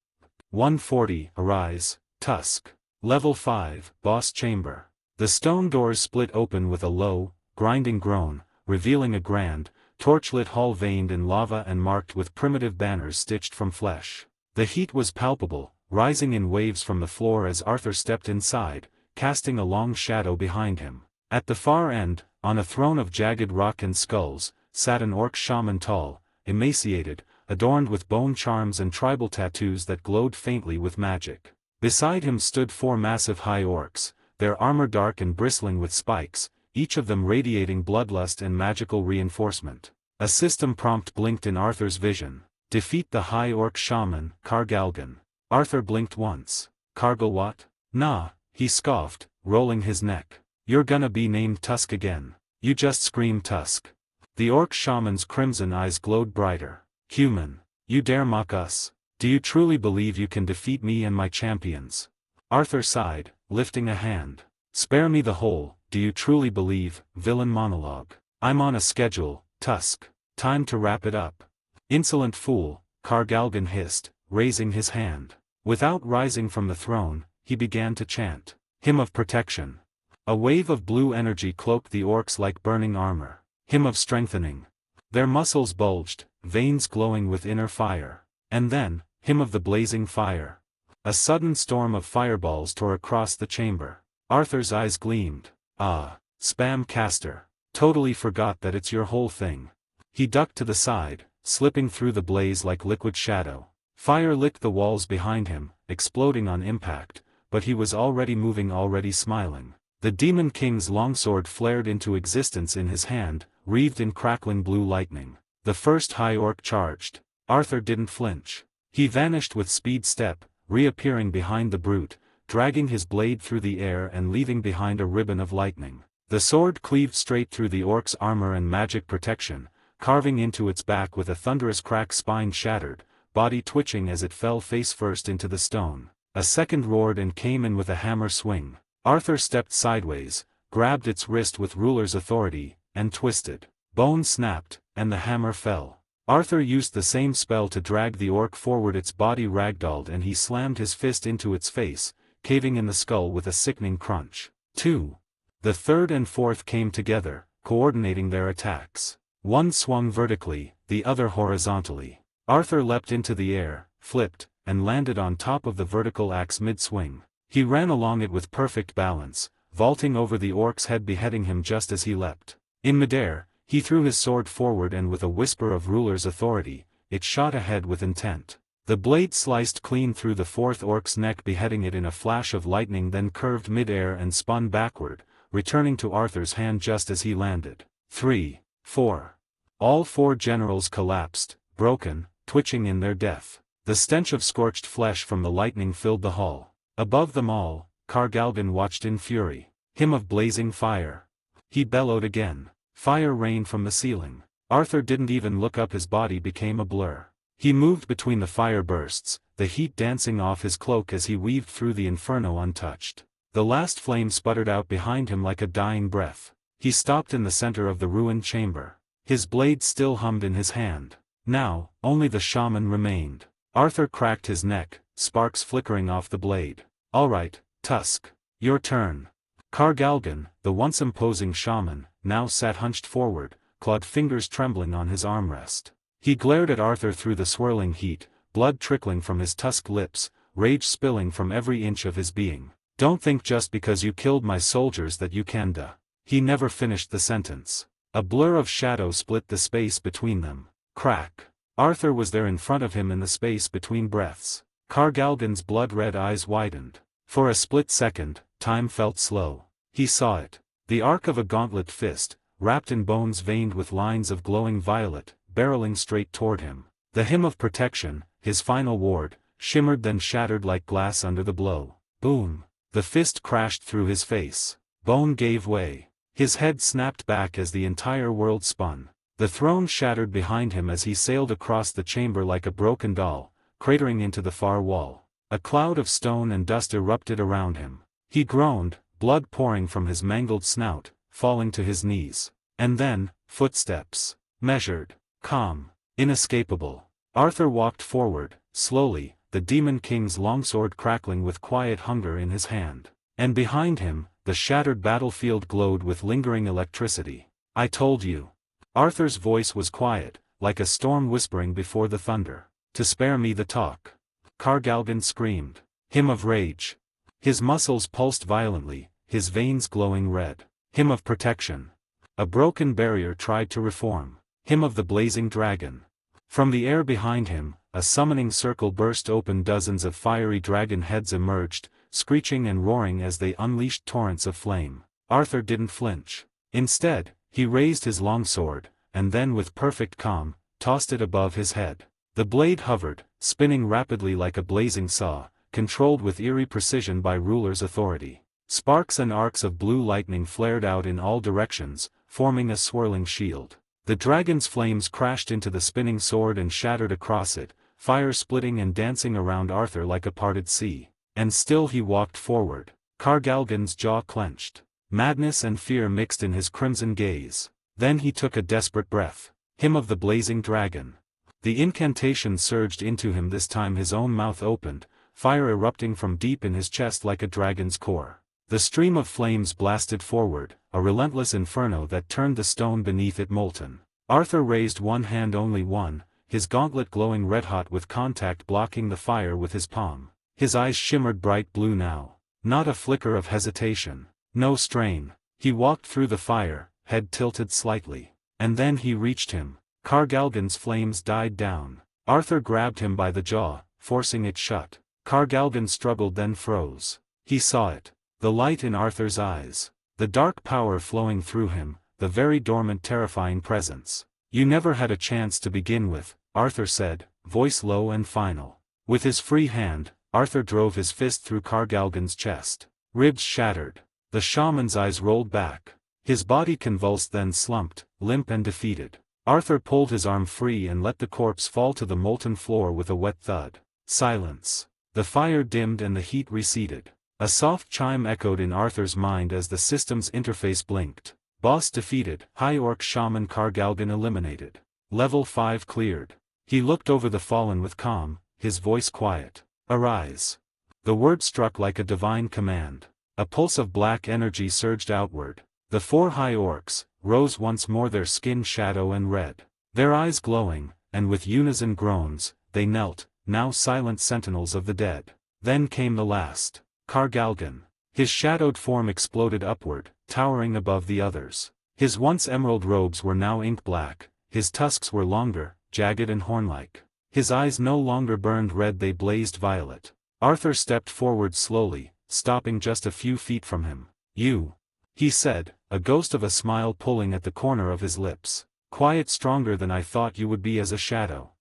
B: 140, Arise, Tusk. Level 5, Boss Chamber. The stone doors split open with a low, grinding groan, revealing a grand, torchlit hall veined in lava and marked with primitive banners stitched from flesh. The heat was palpable, rising in waves from the floor as Arthur stepped inside, casting a long shadow behind him. At the far end, on a throne of jagged rock and skulls, sat an orc shaman, tall, emaciated, adorned with bone charms and tribal tattoos that glowed faintly with magic. Beside him stood 4 massive high orcs, their armor dark and bristling with spikes, each of them radiating bloodlust and magical reinforcement. A system prompt blinked in Arthur's vision. Defeat the high orc shaman, Kargalgan. Arthur blinked once. Kargal what? Nah, he scoffed, rolling his neck. You're gonna be named Tusk again. You just scream Tusk. The orc shaman's crimson eyes glowed brighter. Human, you dare mock us? Do you truly believe you can defeat me and my champions? Arthur sighed, lifting a hand. Spare me the whole, do you truly believe, villain monologue. I'm on a schedule, Tusk. Time to wrap it up. Insolent fool, Kargalgan hissed, raising his hand. Without rising from the throne, he began to chant. Hymn of protection. A wave of blue energy cloaked the orcs like burning armor. Hymn of strengthening. Their muscles bulged, veins glowing with inner fire. And then, hymn of the blazing fire. A sudden storm of fireballs tore across the chamber. Arthur's eyes gleamed. Ah, spam caster. Totally forgot that it's your whole thing. He ducked to the side, slipping through the blaze like liquid shadow. Fire licked the walls behind him, exploding on impact, but he was already moving, already smiling. The Demon King's longsword flared into existence in his hand, wreathed in crackling blue lightning. The first high orc charged. Arthur didn't flinch. He vanished with speed step, reappearing behind the brute, dragging his blade through the air and leaving behind a ribbon of lightning. The sword cleaved straight through the orc's armor and magic protection, carving into its back with a thunderous crack. Spine shattered, body twitching as it fell face first into the stone. A second roared and came in with a hammer swing. Arthur stepped sideways, grabbed its wrist with ruler's authority, and twisted. Bone snapped, and the hammer fell. Arthur used the same spell to drag the orc forward. Its body ragdolled and he slammed his fist into its face, caving in the skull with a sickening crunch. 2. The third and fourth came together, coordinating their attacks. One swung vertically, the other horizontally. Arthur leapt into the air, flipped, and landed on top of the vertical axe mid-swing. He ran along it with perfect balance, vaulting over the orc's head, beheading him just as he leapt. In midair, he threw his sword forward and with a whisper of ruler's authority, it shot ahead with intent. The blade sliced clean through the fourth orc's neck, beheading it in a flash of lightning, then curved mid-air and spun backward, returning to Arthur's hand just as he landed. 3, 4. All four generals collapsed, broken, twitching in their death. The stench of scorched flesh from the lightning filled the hall. Above them all, Kargalgan watched in fury. Hymn of blazing fire. He bellowed again. Fire rained from the ceiling. Arthur didn't even look up, his body became a blur. He moved between the fire bursts, the heat dancing off his cloak as he weaved through the inferno untouched. The last flame sputtered out behind him like a dying breath. He stopped in the center of the ruined chamber. His blade still hummed in his hand. Now, only the shaman remained. Arthur cracked his neck, sparks flickering off the blade. "All right, Tusk. Your turn." Kargalgan, the once imposing shaman, now sat hunched forward, clawed fingers trembling on his armrest. He glared at Arthur through the swirling heat, blood trickling from his tusked lips, rage spilling from every inch of his being. "Don't think just because you killed my soldiers that you can da." He never finished the sentence. A blur of shadow split the space between them. Crack. Arthur was there in front of him in the space between breaths. Kargalgan's blood-red eyes widened. For a split second, time felt slow. He saw it. The arc of a gauntlet fist, wrapped in bones veined with lines of glowing violet, barreling straight toward him. The hymn of protection, his final ward, shimmered then shattered like glass under the blow. Boom. The fist crashed through his face. Bone gave way. His head snapped back as the entire world spun. The throne shattered behind him as he sailed across the chamber like a broken doll, cratering into the far wall. A cloud of stone and dust erupted around him. He groaned, blood pouring from his mangled snout, falling to his knees. And then, footsteps. Measured. Calm. Inescapable. Arthur walked forward, slowly, the Demon King's longsword crackling with quiet hunger in his hand. And behind him, the shattered battlefield glowed with lingering electricity. "I told you." Arthur's voice was quiet, like a storm whispering before the thunder. "To spare me the talk." Kargalgan screamed. Hymn of rage. His muscles pulsed violently, his veins glowing red. Hymn of protection. A broken barrier tried to reform. Hymn of the blazing dragon. From the air behind him, a summoning circle burst open. Dozens of fiery dragon heads emerged, screeching and roaring as they unleashed torrents of flame. Arthur didn't flinch. Instead, he raised his longsword, and then with perfect calm, tossed it above his head. The blade hovered, spinning rapidly like a blazing saw, controlled with eerie precision by ruler's authority. Sparks and arcs of blue lightning flared out in all directions, forming a swirling shield. The dragon's flames crashed into the spinning sword and shattered across it, fire splitting and dancing around Arthur like a parted sea. And still he walked forward. Kargalgan's jaw clenched. Madness and fear mixed in his crimson gaze. Then he took a desperate breath. Hymn of the blazing dragon. The incantation surged into him. This time his own mouth opened, fire erupting from deep in his chest like a dragon's core. The stream of flames blasted forward, a relentless inferno that turned the stone beneath it molten. Arthur raised one hand, only one, his gauntlet glowing red-hot with contact blocking the fire with his palm. His eyes shimmered bright blue now. Not a flicker of hesitation. No strain. He walked through the fire, head tilted slightly. And then he reached him. Kargalgan's flames died down. Arthur grabbed him by the jaw, forcing it shut. Kargalgan struggled then froze. He saw it. The light in Arthur's eyes. The dark power flowing through him, the very dormant terrifying presence. "You never had a chance to begin with," Arthur said, voice low and final. With his free hand, Arthur drove his fist through Kargalgan's chest. Ribs shattered. The shaman's eyes rolled back. His body convulsed then slumped, limp and defeated. Arthur pulled his arm free and let the corpse fall to the molten floor with a wet thud. Silence. The fire dimmed and the heat receded. A soft chime echoed in Arthur's mind as the system's interface blinked. Boss defeated. High Orc Shaman Kargalgan eliminated. Level 5 cleared. He looked over the fallen with calm, his voice quiet. Arise. The word struck like a divine command. A pulse of black energy surged outward. The 4 high orcs rose once more, their skin shadow and red, their eyes glowing, and with unison groans, they knelt, now silent sentinels of the dead. Then came the last. Kargalgan. His shadowed form exploded upward, towering above the others. His once emerald robes were now ink black, his tusks were longer, jagged and horn-like. His eyes no longer burned red, they blazed violet. Arthur stepped forward slowly, stopping just a few feet from him. You, he said, a ghost of a smile pulling at the corner of his lips. Quiet, stronger than I thought you would be as a shadow.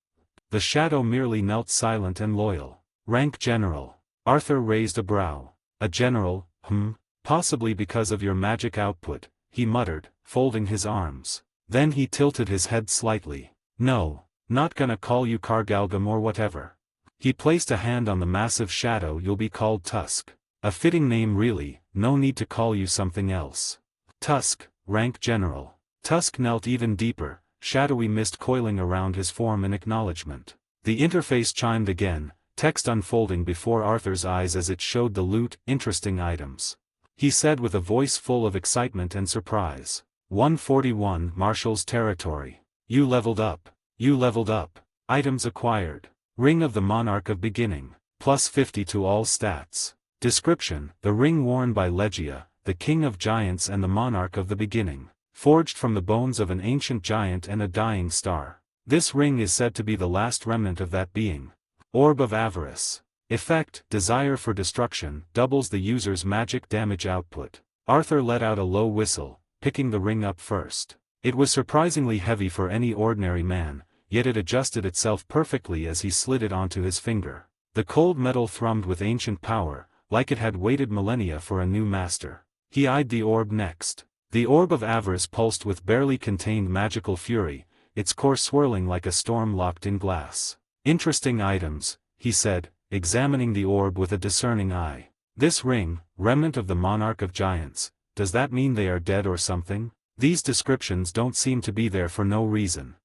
B: The shadow merely knelt silent and loyal. Rank General. Arthur raised a brow. A general, possibly because of your magic output, he muttered, folding his arms. Then he tilted his head slightly. No, not gonna call you Kargalgam or whatever. He placed a hand on the massive shadow. You'll be called Tusk. A fitting name really, no need to call you something else. Tusk, Rank General. Tusk knelt even deeper, shadowy mist coiling around his form in acknowledgement. The interface chimed again, text unfolding before Arthur's eyes as it showed the loot, interesting items. He said with a voice full of excitement and surprise. 141 Marshall's Territory. You leveled up. You leveled up. Items acquired. Ring of the Monarch of Beginning. Plus 50 to all stats. Description: the ring worn by Legia, the King of Giants and the Monarch of the Beginning. Forged from the bones of an ancient giant and a dying star. This ring is said to be the last remnant of that being. Orb of Avarice. Effect: desire for destruction, doubles the user's magic damage output. Arthur let out a low whistle, picking the ring up first. It was surprisingly heavy for any ordinary man, yet it adjusted itself perfectly as he slid it onto his finger. The cold metal thrummed with ancient power, like it had waited millennia for a new master. He eyed the orb next. The Orb of Avarice pulsed with barely contained magical fury, its core swirling like a storm locked in glass. Interesting items, he said, examining the orb with a discerning eye. This ring, remnant of the Monarch of Giants, does that mean they are dead or something? These descriptions don't seem to be there for no reason.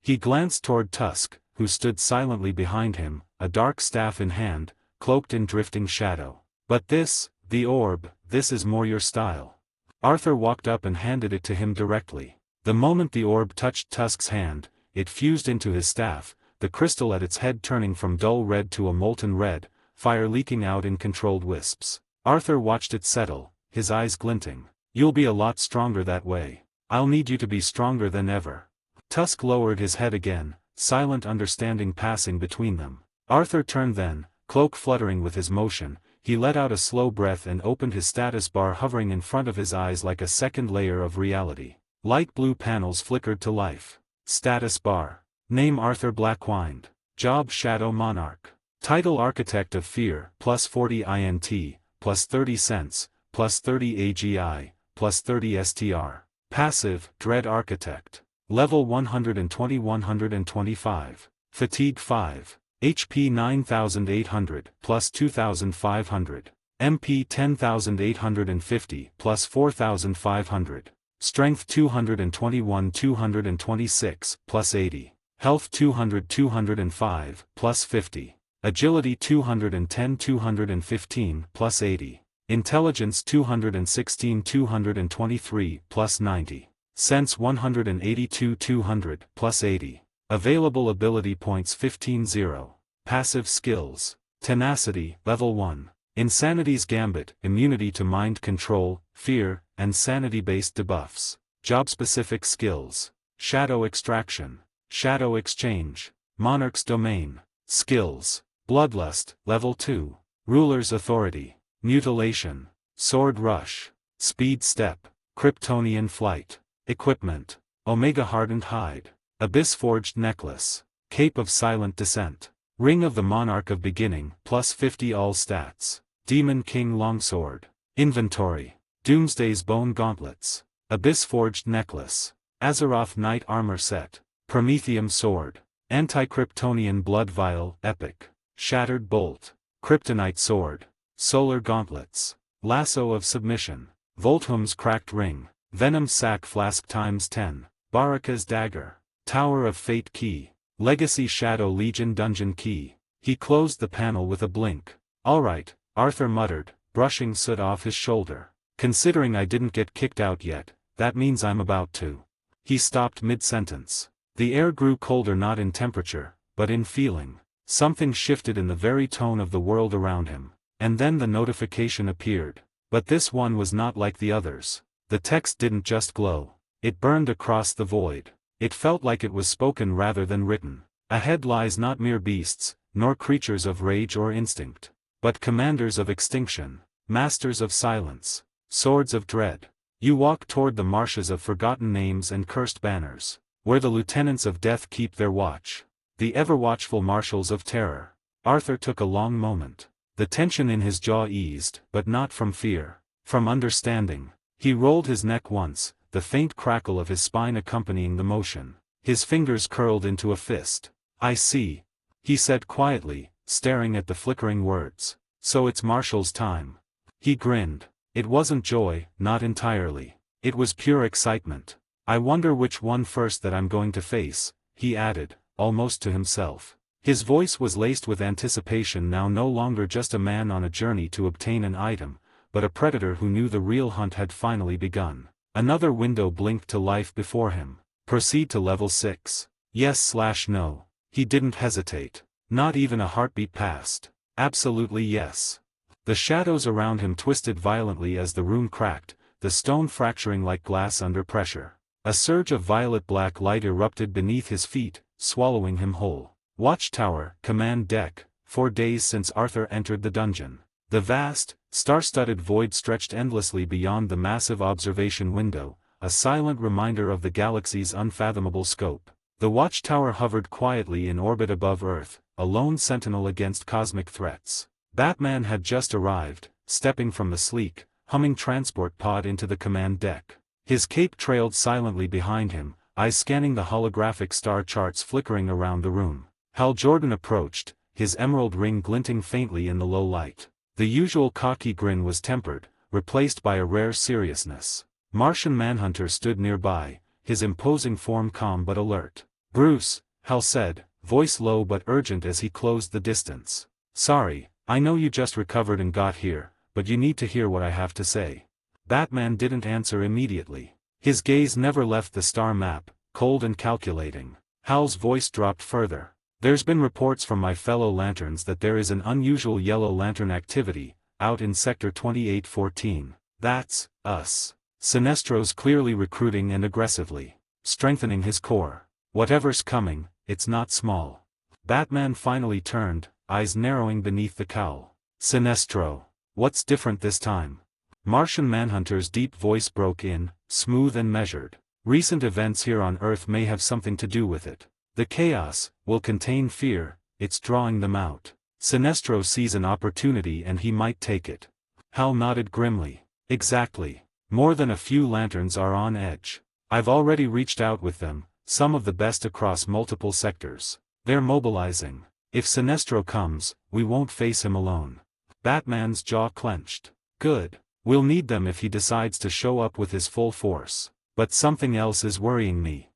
B: He glanced toward Tusk, who stood silently behind him, a dark staff in hand, cloaked in drifting shadow. But this, the orb, this is more your style. Arthur walked up and handed it to him directly. The moment the orb touched Tusk's hand, it fused into his staff, the crystal at its head turning from dull red to a molten red, fire leaking out in controlled wisps. Arthur watched it settle, his eyes glinting. You'll be a lot stronger that way. I'll need you to be stronger than ever. Tusk lowered his head again, silent understanding passing between them. Arthur turned then, cloak fluttering with his motion. He let out a slow breath and opened his status bar, hovering in front of his eyes like a second layer of reality. Light blue panels flickered to life. Status bar. Name Arthur Blackwind. Job Shadow Monarch. Title Architect of Fear, plus 40 INT, plus 30 Sense, plus 30 AGI, plus 30 STR. Passive, Dread Architect. Level 120-125. Fatigue 5. HP 9800, plus 2500. MP 10850, plus 4500. Strength 221-226, plus 80. Health 200-205, plus 50. Agility 210-215, plus 80. Intelligence 216-223, plus 90. Sense 182-200, plus 80. Available ability points 15-0. Passive skills. Tenacity, level 1. Insanity's Gambit, immunity to mind control, fear, and sanity-based debuffs. Job-specific skills. Shadow Extraction. Shadow Exchange. Monarch's Domain. Skills. Bloodlust, level 2. Ruler's Authority. Mutilation. Sword Rush. Speed Step. Kryptonian Flight. Equipment. Omega Hardened Hide. Abyss Forged Necklace. Cape of Silent Descent. Ring of the Monarch of Beginning, plus 50 all stats. Demon King Longsword. Inventory. Doomsday's Bone Gauntlets. Abyss Forged Necklace. Azeroth Knight Armor Set. Prometheum Sword. Anti-Kryptonian Blood Vial, Epic. Shattered Bolt. Kryptonite Sword. Solar Gauntlets. Lasso of Submission. Volthum's Cracked Ring. Venom Sac Flask ×10. Baraka's Dagger. Tower of Fate Key. Legacy Shadow Legion Dungeon Key. He closed the panel with a blink. "Alright," Arthur muttered, brushing soot off his shoulder. "Considering I didn't get kicked out yet, that means I'm about to." He stopped mid-sentence. The air grew colder, not in temperature, but in feeling. Something shifted in the very tone of the world around him. And then the notification appeared. But this one was not like the others. The text didn't just glow. It burned across the void. It felt like it was spoken rather than written. Ahead lies not mere beasts, nor creatures of rage or instinct, but commanders of extinction, masters of silence, swords of dread. You walk toward the marshes of forgotten names and cursed banners, where the lieutenants of death keep their watch, the ever-watchful marshals of terror. Arthur took a long moment. The tension in his jaw eased, but not from fear, from understanding. He rolled his neck once, the faint crackle of his spine accompanying the motion. His fingers curled into a fist. "I see," he said quietly, staring at the flickering words. "So it's Marshall's time." He grinned. It wasn't joy, not entirely. It was pure excitement. "I wonder which one first that I'm going to face," he added, almost to himself. His voice was laced with anticipation, now no longer just a man on a journey to obtain an item, but a predator who knew the real hunt had finally begun. Another window blinked to life before him. Proceed to level 6. Yes/no. He didn't hesitate. Not even a heartbeat passed. Absolutely yes. The shadows around him twisted violently as the room cracked, the stone fracturing like glass under pressure. A surge of violet-black light erupted beneath his feet, swallowing him whole. Watchtower, command deck, 4 days since Arthur entered the dungeon. The vast, star-studded void stretched endlessly beyond the massive observation window, a silent reminder of the galaxy's unfathomable scope. The watchtower hovered quietly in orbit above Earth, a lone sentinel against cosmic threats. Batman had just arrived, stepping from the sleek, humming transport pod into the command deck. His cape trailed silently behind him, eyes scanning the holographic star charts flickering around the room. Hal Jordan approached, his emerald ring glinting faintly in the low light. The usual cocky grin was tempered, replaced by a rare seriousness. Martian Manhunter stood nearby, his imposing form calm but alert. "Bruce," Hal said, voice low but urgent as he closed the distance. "Sorry, I know you just recovered and got here, but you need to hear what I have to say." Batman didn't answer immediately. His gaze never left the star map, cold and calculating. Hal's voice dropped further. "There's been reports from my fellow Lanterns that there is an unusual Yellow Lantern activity, out in Sector 2814. That's us. Sinestro's clearly recruiting and aggressively strengthening his core. Whatever's coming, it's not small." Batman finally turned, eyes narrowing beneath the cowl. "Sinestro. What's different this time?" Martian Manhunter's deep voice broke in, smooth and measured. "Recent events here on Earth may have something to do with it. The chaos will contain fear, it's drawing them out. Sinestro sees an opportunity and he might take it." Hal nodded grimly. "Exactly. More than a few Lanterns are on edge. I've already reached out with them, some of the best across multiple sectors. They're mobilizing. If Sinestro comes, we won't face him alone." Batman's jaw clenched. "Good. We'll need them if he decides to show up with his full force. But something else is worrying me."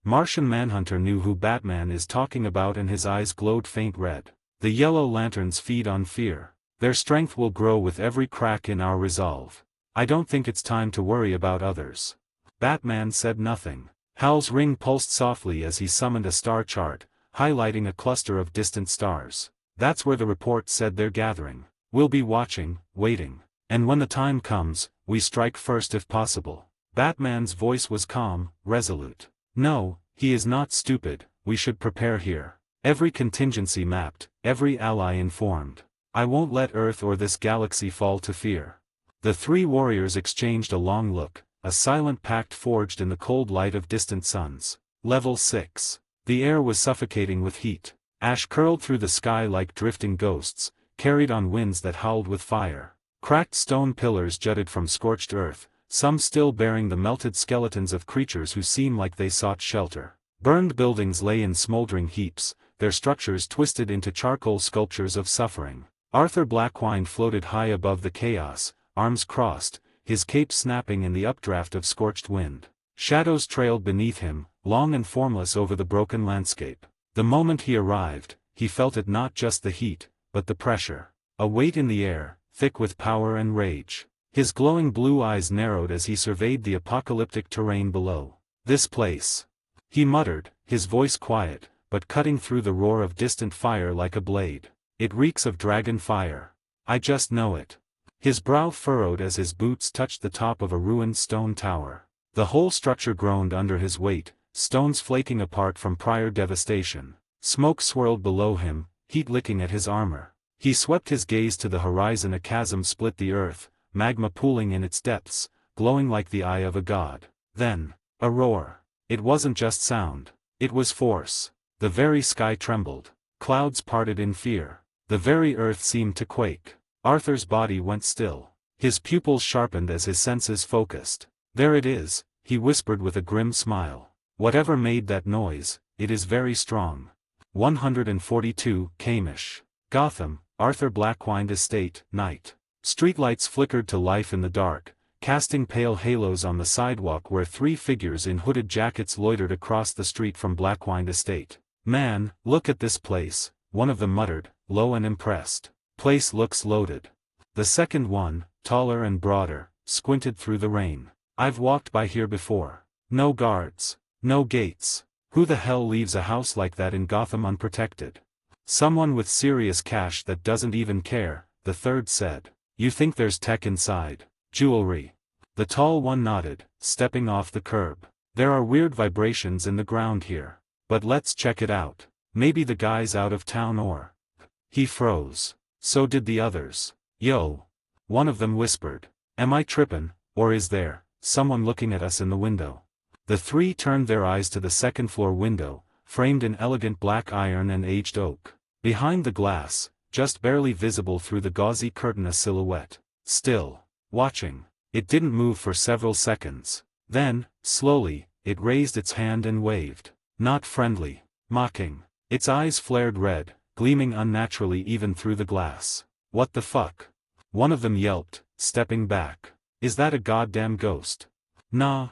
B: Martian Manhunter knew who Batman is talking about and his eyes glowed faint red. "The Yellow Lanterns feed on fear. Their strength will grow with every crack in our resolve. I don't think it's time to worry about others." Batman said nothing. Hal's ring pulsed softly as he summoned a star chart, highlighting a cluster of distant stars. "That's where the report said they're gathering. We'll be watching, waiting. And when the time comes, we strike first if possible." Batman's voice was calm, resolute. "No, he is not stupid, we should prepare here. Every contingency mapped, every ally informed. I won't let Earth or this galaxy fall to fear." The three warriors exchanged a long look, a silent pact forged in the cold light of distant suns. Level 6. The air was suffocating with heat. Ash curled through the sky like drifting ghosts, carried on winds that howled with fire. Cracked stone pillars jutted from scorched earth, some still bearing the melted skeletons of creatures who seemed like they sought shelter. Burned buildings lay in smoldering heaps, their structures twisted into charcoal sculptures of suffering. Arthur Blackwind floated high above the chaos, arms crossed, his cape snapping in the updraft of scorched wind. Shadows trailed beneath him, long and formless over the broken landscape. The moment he arrived, he felt it, not just the heat, but the pressure. A weight in the air, thick with power and rage. His glowing blue eyes narrowed as he surveyed the apocalyptic terrain below. This place, he muttered, his voice quiet, but cutting through the roar of distant fire like a blade. It reeks of dragon fire. I just know it. His brow furrowed as his boots touched the top of a ruined stone tower. The whole structure groaned under his weight, stones flaking apart from prior devastation. Smoke swirled below him, heat licking at his armor. He swept his gaze to the horizon. A chasm split the earth, magma pooling in its depths, glowing like the eye of a god. Then, a roar. It wasn't just sound. It was force. The very sky trembled. Clouds parted in fear. The very earth seemed to quake. Arthur's body went still. His pupils sharpened as his senses focused. There it is, he whispered with a grim smile. Whatever made that noise, it is very strong. 142, Camish. Gotham, Arthur Blackwind Estate, night. Streetlights flickered to life in the dark, casting pale halos on the sidewalk where three figures in hooded jackets loitered across the street from Blackwind Estate. Man, look at this place, one of them muttered, low and impressed. Place looks loaded. The second one, taller and broader, squinted through the rain. I've walked by here before. No guards. No gates. Who the hell leaves a house like that in Gotham unprotected? Someone with serious cash that doesn't even care, the third said. You think there's tech inside? Jewelry. The tall one nodded, stepping off the curb. There are weird vibrations in the ground here. But let's check it out. Maybe the guy's out of town or... He froze. So did the others. Yo. One of them whispered. Am I trippin', or is there someone looking at us in the window? The three turned their eyes to the second-floor window, framed in elegant black iron and aged oak. Behind the glass, just barely visible through the gauzy curtain, a silhouette. Still. Watching. It didn't move for several seconds. Then, slowly, it raised its hand and waved. Not friendly. Mocking. Its eyes flared red, gleaming unnaturally even through the glass. What the fuck? One of them yelped, stepping back. Is that a goddamn ghost? Nah,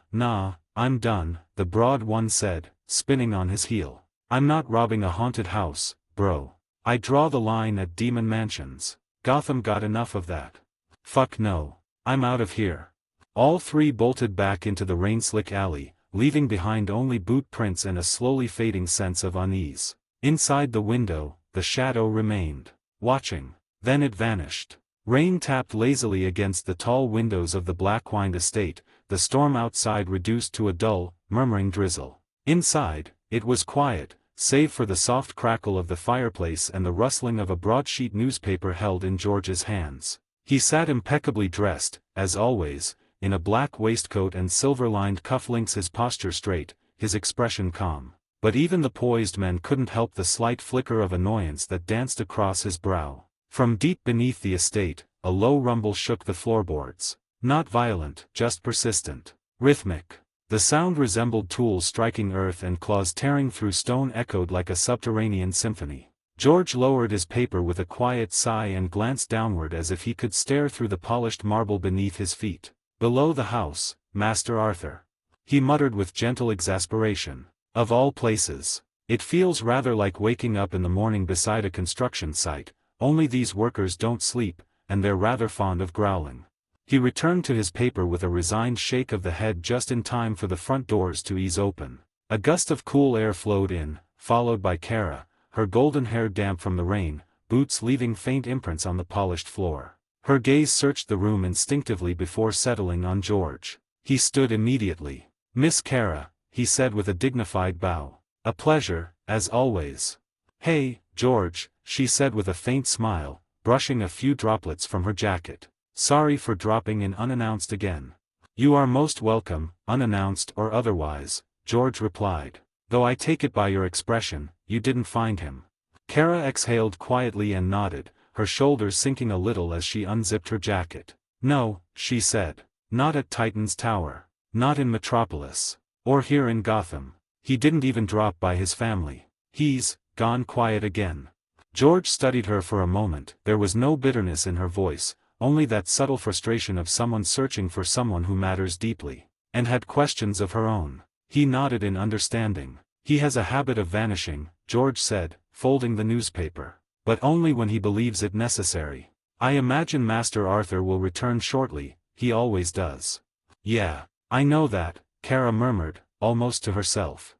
B: I'm done, the broad one said, spinning on his heel. I'm not robbing a haunted house, bro. I draw the line at demon mansions. Gotham got enough of that. Fuck no. I'm out of here. All three bolted back into the rain-slick alley, leaving behind only boot prints and a slowly fading sense of unease. Inside the window, the shadow remained, watching. Then it vanished. Rain tapped lazily against the tall windows of the Blackwind Estate, the storm outside reduced to a dull, murmuring drizzle. Inside, it was quiet, save for the soft crackle of the fireplace and the rustling of a broadsheet newspaper held in George's hands. He sat impeccably dressed, as always, in a black waistcoat and silver-lined cufflinks, his posture straight, his expression calm. But even the poised men couldn't help the slight flicker of annoyance that danced across his brow. From deep beneath the estate, a low rumble shook the floorboards. Not violent, just persistent. Rhythmic. The sound resembled tools striking earth and claws tearing through stone, echoed like a subterranean symphony. George lowered his paper with a quiet sigh and glanced downward as if he could stare through the polished marble beneath his feet. Below the house, Master Arthur. He muttered with gentle exasperation. Of all places. It feels rather like waking up in the morning beside a construction site, only these workers don't sleep, and they're rather fond of growling. He returned to his paper with a resigned shake of the head just in time for the front doors to ease open. A gust of cool air flowed in, followed by Kara, her golden hair damp from the rain, boots leaving faint imprints on the polished floor. Her gaze searched the room instinctively before settling on George. He stood immediately. Miss Kara, he said with a dignified bow. A pleasure, as always. Hey, George, she said with a faint smile, brushing a few droplets from her jacket. Sorry for dropping in unannounced again. You are most welcome, unannounced or otherwise, George replied. Though I take it by your expression, you didn't find him. Kara exhaled quietly and nodded, her shoulders sinking a little as she unzipped her jacket. No, she said. Not at Titan's Tower. Not in Metropolis. Or here in Gotham. He didn't even drop by his family. He's gone quiet again. George studied her for a moment. There was no bitterness in her voice, only that subtle frustration of someone searching for someone who matters deeply, and had questions of her own. He nodded in understanding. He has a habit of vanishing, George said, folding the newspaper. But only when he believes it necessary. I imagine Master Arthur will return shortly, he always does. Yeah, I know that, Kara murmured, almost to herself.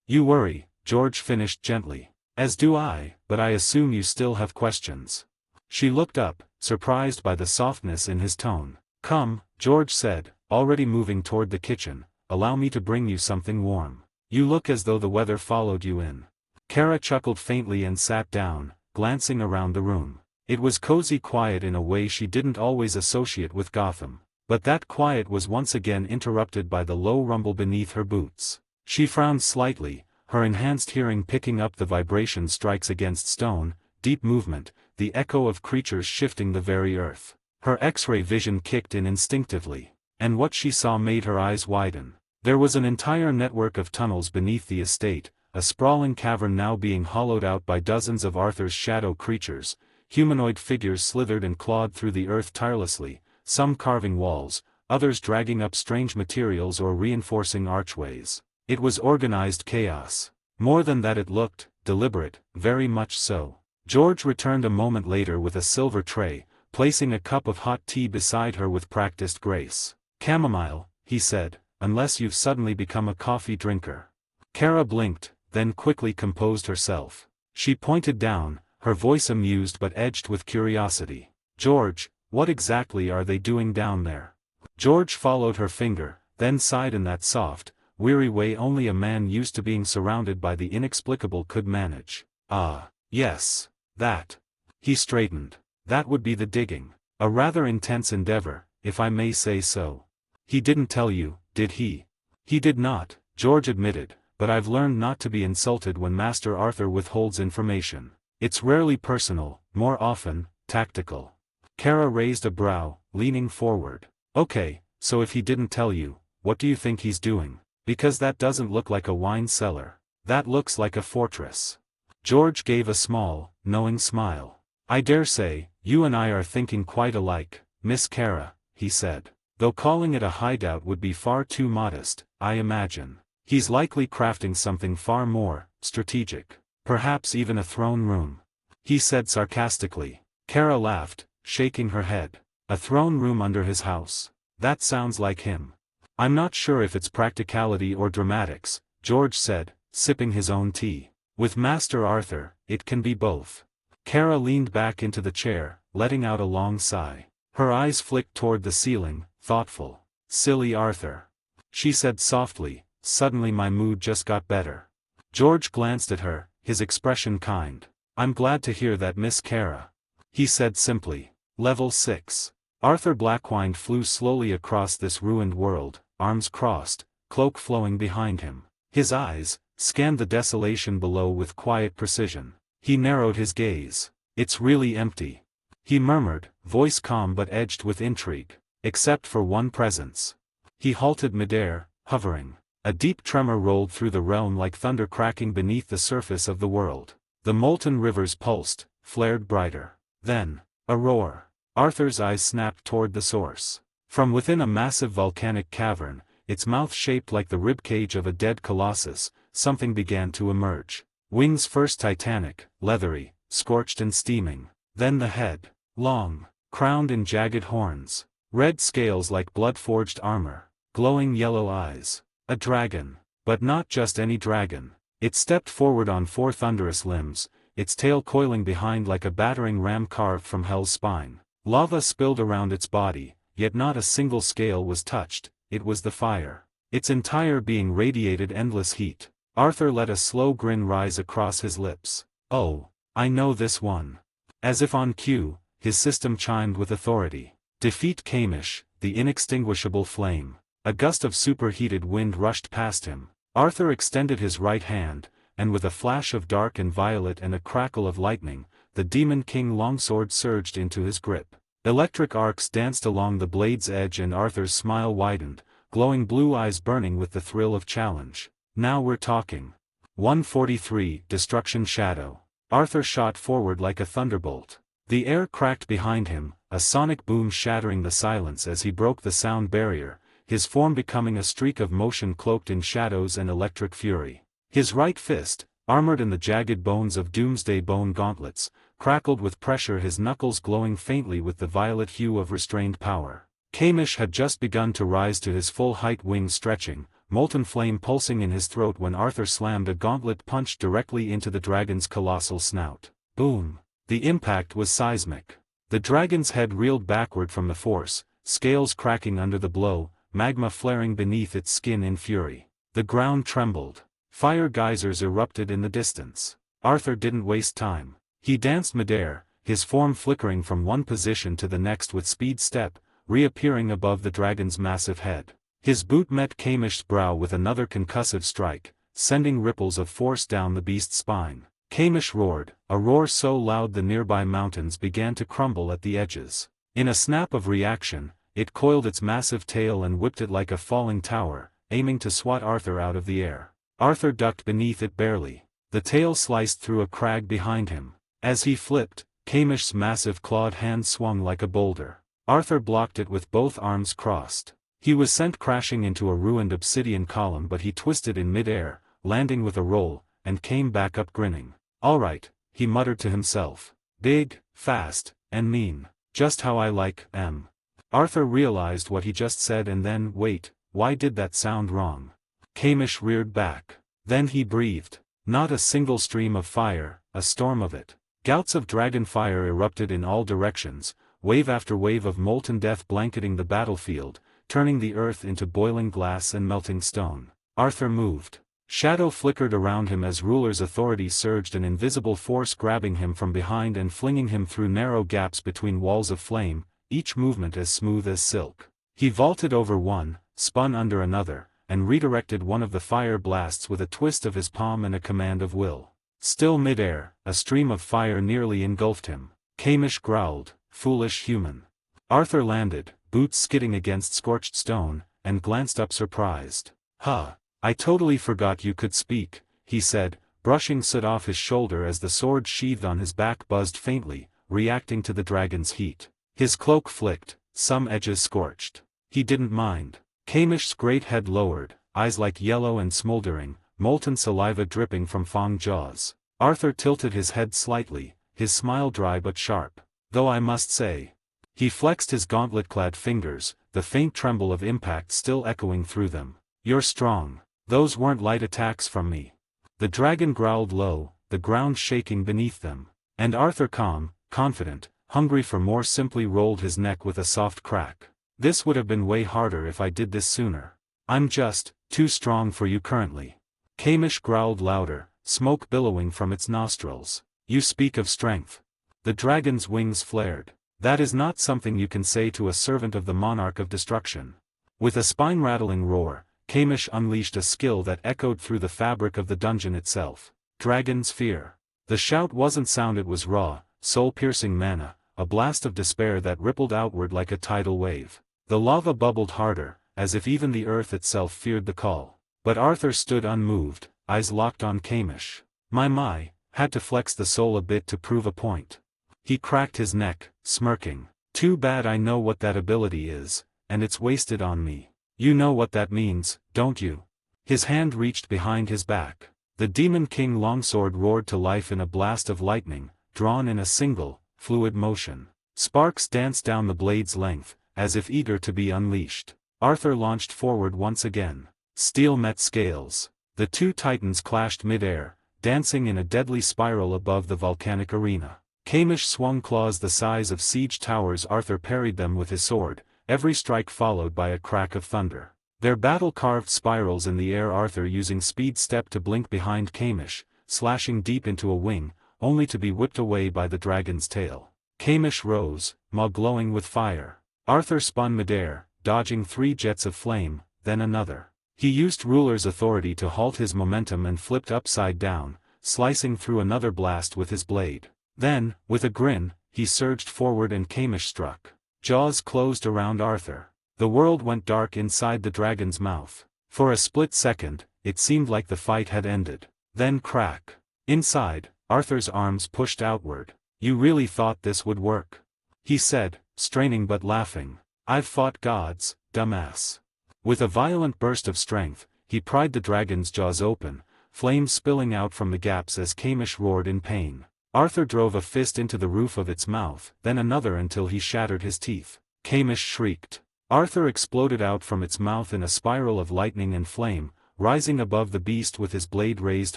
B: You worry, George finished gently. As do I, but I assume you still have questions. She looked up, surprised by the softness in his tone. Come, George said, already moving toward the kitchen, allow me to bring you something warm. You look as though the weather followed you in. Kara chuckled faintly and sat down, glancing around the room. It was cozy quiet in a way she didn't always associate with Gotham. But that quiet was once again interrupted by the low rumble beneath her boots. She frowned slightly, her enhanced hearing picking up the vibration strikes against stone, deep movement, the echo of creatures shifting the very earth. Her X-ray vision kicked in instinctively, and what she saw made her eyes widen. There was an entire network of tunnels beneath the estate, a sprawling cavern now being hollowed out by dozens of Arthur's shadow creatures. Humanoid figures slithered and clawed through the earth tirelessly, some carving walls, others dragging up strange materials or reinforcing archways. It was organized chaos. More than that, it looked deliberate, very much so. George returned a moment later with a silver tray, placing a cup of hot tea beside her with practiced grace. Chamomile, he said, unless you've suddenly become a coffee drinker. Kara blinked, then quickly composed herself. She pointed down, her voice amused but edged with curiosity. George, what exactly are they doing down there? George followed her finger, then sighed in that soft, weary way only a man used to being surrounded by the inexplicable could manage. Ah, yes, that. He straightened. That would be the digging. A rather intense endeavor, if I may say so. He didn't tell you, did he? He did not, George admitted, but I've learned not to be insulted when Master Arthur withholds information. It's rarely personal, more often, tactical. Kara raised a brow, leaning forward. Okay, so if he didn't tell you, what do you think he's doing? Because that doesn't look like a wine cellar. That looks like a fortress. George gave a small, knowing smile. I dare say, you and I are thinking quite alike, Miss Kara, he said. Though calling it a hideout would be far too modest, I imagine. He's likely crafting something far more strategic. Perhaps even a throne room. He said sarcastically. Kara laughed, shaking her head. A throne room under his house. That sounds like him. I'm not sure if it's practicality or dramatics, George said, sipping his own tea. With Master Arthur, it can be both. Kara leaned back into the chair, letting out a long sigh. Her eyes flicked toward the ceiling, thoughtful. Silly Arthur. She said softly, suddenly my mood just got better. George glanced at her, his expression kind. I'm glad to hear that, Miss Kara. He said simply. Level 6. Arthur Blackwind flew slowly across this ruined world, arms crossed, cloak flowing behind him. His eyes scanned the desolation below with quiet precision. He narrowed his gaze. It's really empty. He murmured, voice calm but edged with intrigue. Except for one presence. He halted midair, hovering. A deep tremor rolled through the realm like thunder cracking beneath the surface of the world. The molten rivers pulsed, flared brighter. Then, a roar. Arthur's eyes snapped toward the source. From within a massive volcanic cavern, its mouth shaped like the ribcage of a dead colossus, something began to emerge. Wings first titanic, leathery, scorched and steaming. Then the head. Long, crowned in jagged horns. Red scales like blood-forged armor. Glowing yellow eyes. A dragon. But not just any dragon. It stepped forward on 4 thunderous limbs, its tail coiling behind like a battering ram carved from hell's spine. Lava spilled around its body, yet not a single scale was touched. It was the fire. Its entire being radiated endless heat. Arthur let a slow grin rise across his lips. Oh, I know this one. As if on cue, his system chimed with authority. Defeat Kamish, the inextinguishable flame. A gust of superheated wind rushed past him. Arthur extended his right hand, and with a flash of dark and violet and a crackle of lightning, the Demon King longsword surged into his grip. Electric arcs danced along the blade's edge and Arthur's smile widened, glowing blue eyes burning with the thrill of challenge. Now we're talking. 143, Destruction Shadow. Arthur shot forward like a thunderbolt. The air cracked behind him, a sonic boom shattering the silence as he broke the sound barrier, his form becoming a streak of motion cloaked in shadows and electric fury. His right fist, armored in the jagged bones of doomsday bone gauntlets, crackled with pressure, his knuckles glowing faintly with the violet hue of restrained power. Kamish had just begun to rise to his full height, wings stretching, molten flame pulsing in his throat, when Arthur slammed a gauntlet punch directly into the dragon's colossal snout. Boom! The impact was seismic. The dragon's head reeled backward from the force, scales cracking under the blow, magma flaring beneath its skin in fury. The ground trembled. Fire geysers erupted in the distance. Arthur didn't waste time. He danced midair, his form flickering from one position to the next with speed step, reappearing above the dragon's massive head. His boot met Kamish's brow with another concussive strike, sending ripples of force down the beast's spine. Kamish roared, a roar so loud the nearby mountains began to crumble at the edges. In a snap of reaction, it coiled its massive tail and whipped it like a falling tower, aiming to swat Arthur out of the air. Arthur ducked beneath it barely. The tail sliced through a crag behind him. As he flipped, Kamish's massive clawed hand swung like a boulder. Arthur blocked it with both arms crossed. He was sent crashing into a ruined obsidian column, but he twisted in midair, landing with a roll, and came back up grinning. "All right," he muttered to himself. "Big, fast, and mean. Just how I like 'em." Arthur realized what he just said, and then, wait, why did that sound wrong? Kamish reared back. Then he breathed. Not a single stream of fire, a storm of it. Gouts of dragon fire erupted in all directions, wave after wave of molten death blanketing the battlefield, turning the earth into boiling glass and melting stone. Arthur moved. Shadow flickered around him as Ruler's authority surged, an invisible force grabbing him from behind and flinging him through narrow gaps between walls of flame, each movement as smooth as silk. He vaulted over one, spun under another, and redirected one of the fire blasts with a twist of his palm and a command of will. Still midair, a stream of fire nearly engulfed him. Kamish growled, "Foolish human." Arthur landed, boots skidding against scorched stone, and glanced up surprised. "Huh, I totally forgot you could speak," he said, brushing soot off his shoulder as the sword sheathed on his back buzzed faintly, reacting to the dragon's heat. His cloak flicked, some edges scorched. He didn't mind. Kamish's great head lowered, eyes like yellow and smoldering, molten saliva dripping from fang jaws. Arthur tilted his head slightly, his smile dry but sharp. "Though I must say." He flexed his gauntlet-clad fingers, the faint tremble of impact still echoing through them. "You're strong. Those weren't light attacks from me." The dragon growled low, the ground shaking beneath them. And Arthur, calm, confident, hungry for more, simply rolled his neck with a soft crack. "This would have been way harder if I did this sooner. I'm just too strong for you currently." Kamish growled louder, smoke billowing from its nostrils. "You speak of strength." The dragon's wings flared. "That is not something you can say to a servant of the Monarch of Destruction." With a spine-rattling roar, Kamish unleashed a skill that echoed through the fabric of the dungeon itself. Dragon's Fear. The shout wasn't sound, it was raw, soul-piercing mana, a blast of despair that rippled outward like a tidal wave. The lava bubbled harder, as if even the earth itself feared the call. But Arthur stood unmoved, eyes locked on Kamish. My, had to flex the soul a bit to prove a point." He cracked his neck, smirking. "Too bad I know what that ability is, and it's wasted on me. You know what that means, don't you?" His hand reached behind his back. The Demon King longsword roared to life in a blast of lightning, drawn in a single, fluid motion. Sparks danced down the blade's length, as if eager to be unleashed. Arthur launched forward once again. Steel met scales. The two titans clashed midair, dancing in a deadly spiral above the volcanic arena. Kamish swung claws the size of siege towers. Arthur parried them with his sword, every strike followed by a crack of thunder. Their battle carved spirals in the air, Arthur using speed step to blink behind Kamish, slashing deep into a wing, only to be whipped away by the dragon's tail. Kamish rose, maw glowing with fire. Arthur spun midair, dodging 3 jets of flame, then another. He used Ruler's authority to halt his momentum and flipped upside down, slicing through another blast with his blade. Then, with a grin, he surged forward and Kamish struck. Jaws closed around Arthur. The world went dark inside the dragon's mouth. For a split second, it seemed like the fight had ended. Then crack. Inside, Arthur's arms pushed outward. "You really thought this would work?" he said, straining but laughing. "I've fought gods, dumbass." With a violent burst of strength, he pried the dragon's jaws open, flames spilling out from the gaps as Kamish roared in pain. Arthur drove a fist into the roof of its mouth, then another until he shattered his teeth. Kamish shrieked. Arthur exploded out from its mouth in a spiral of lightning and flame, rising above the beast with his blade raised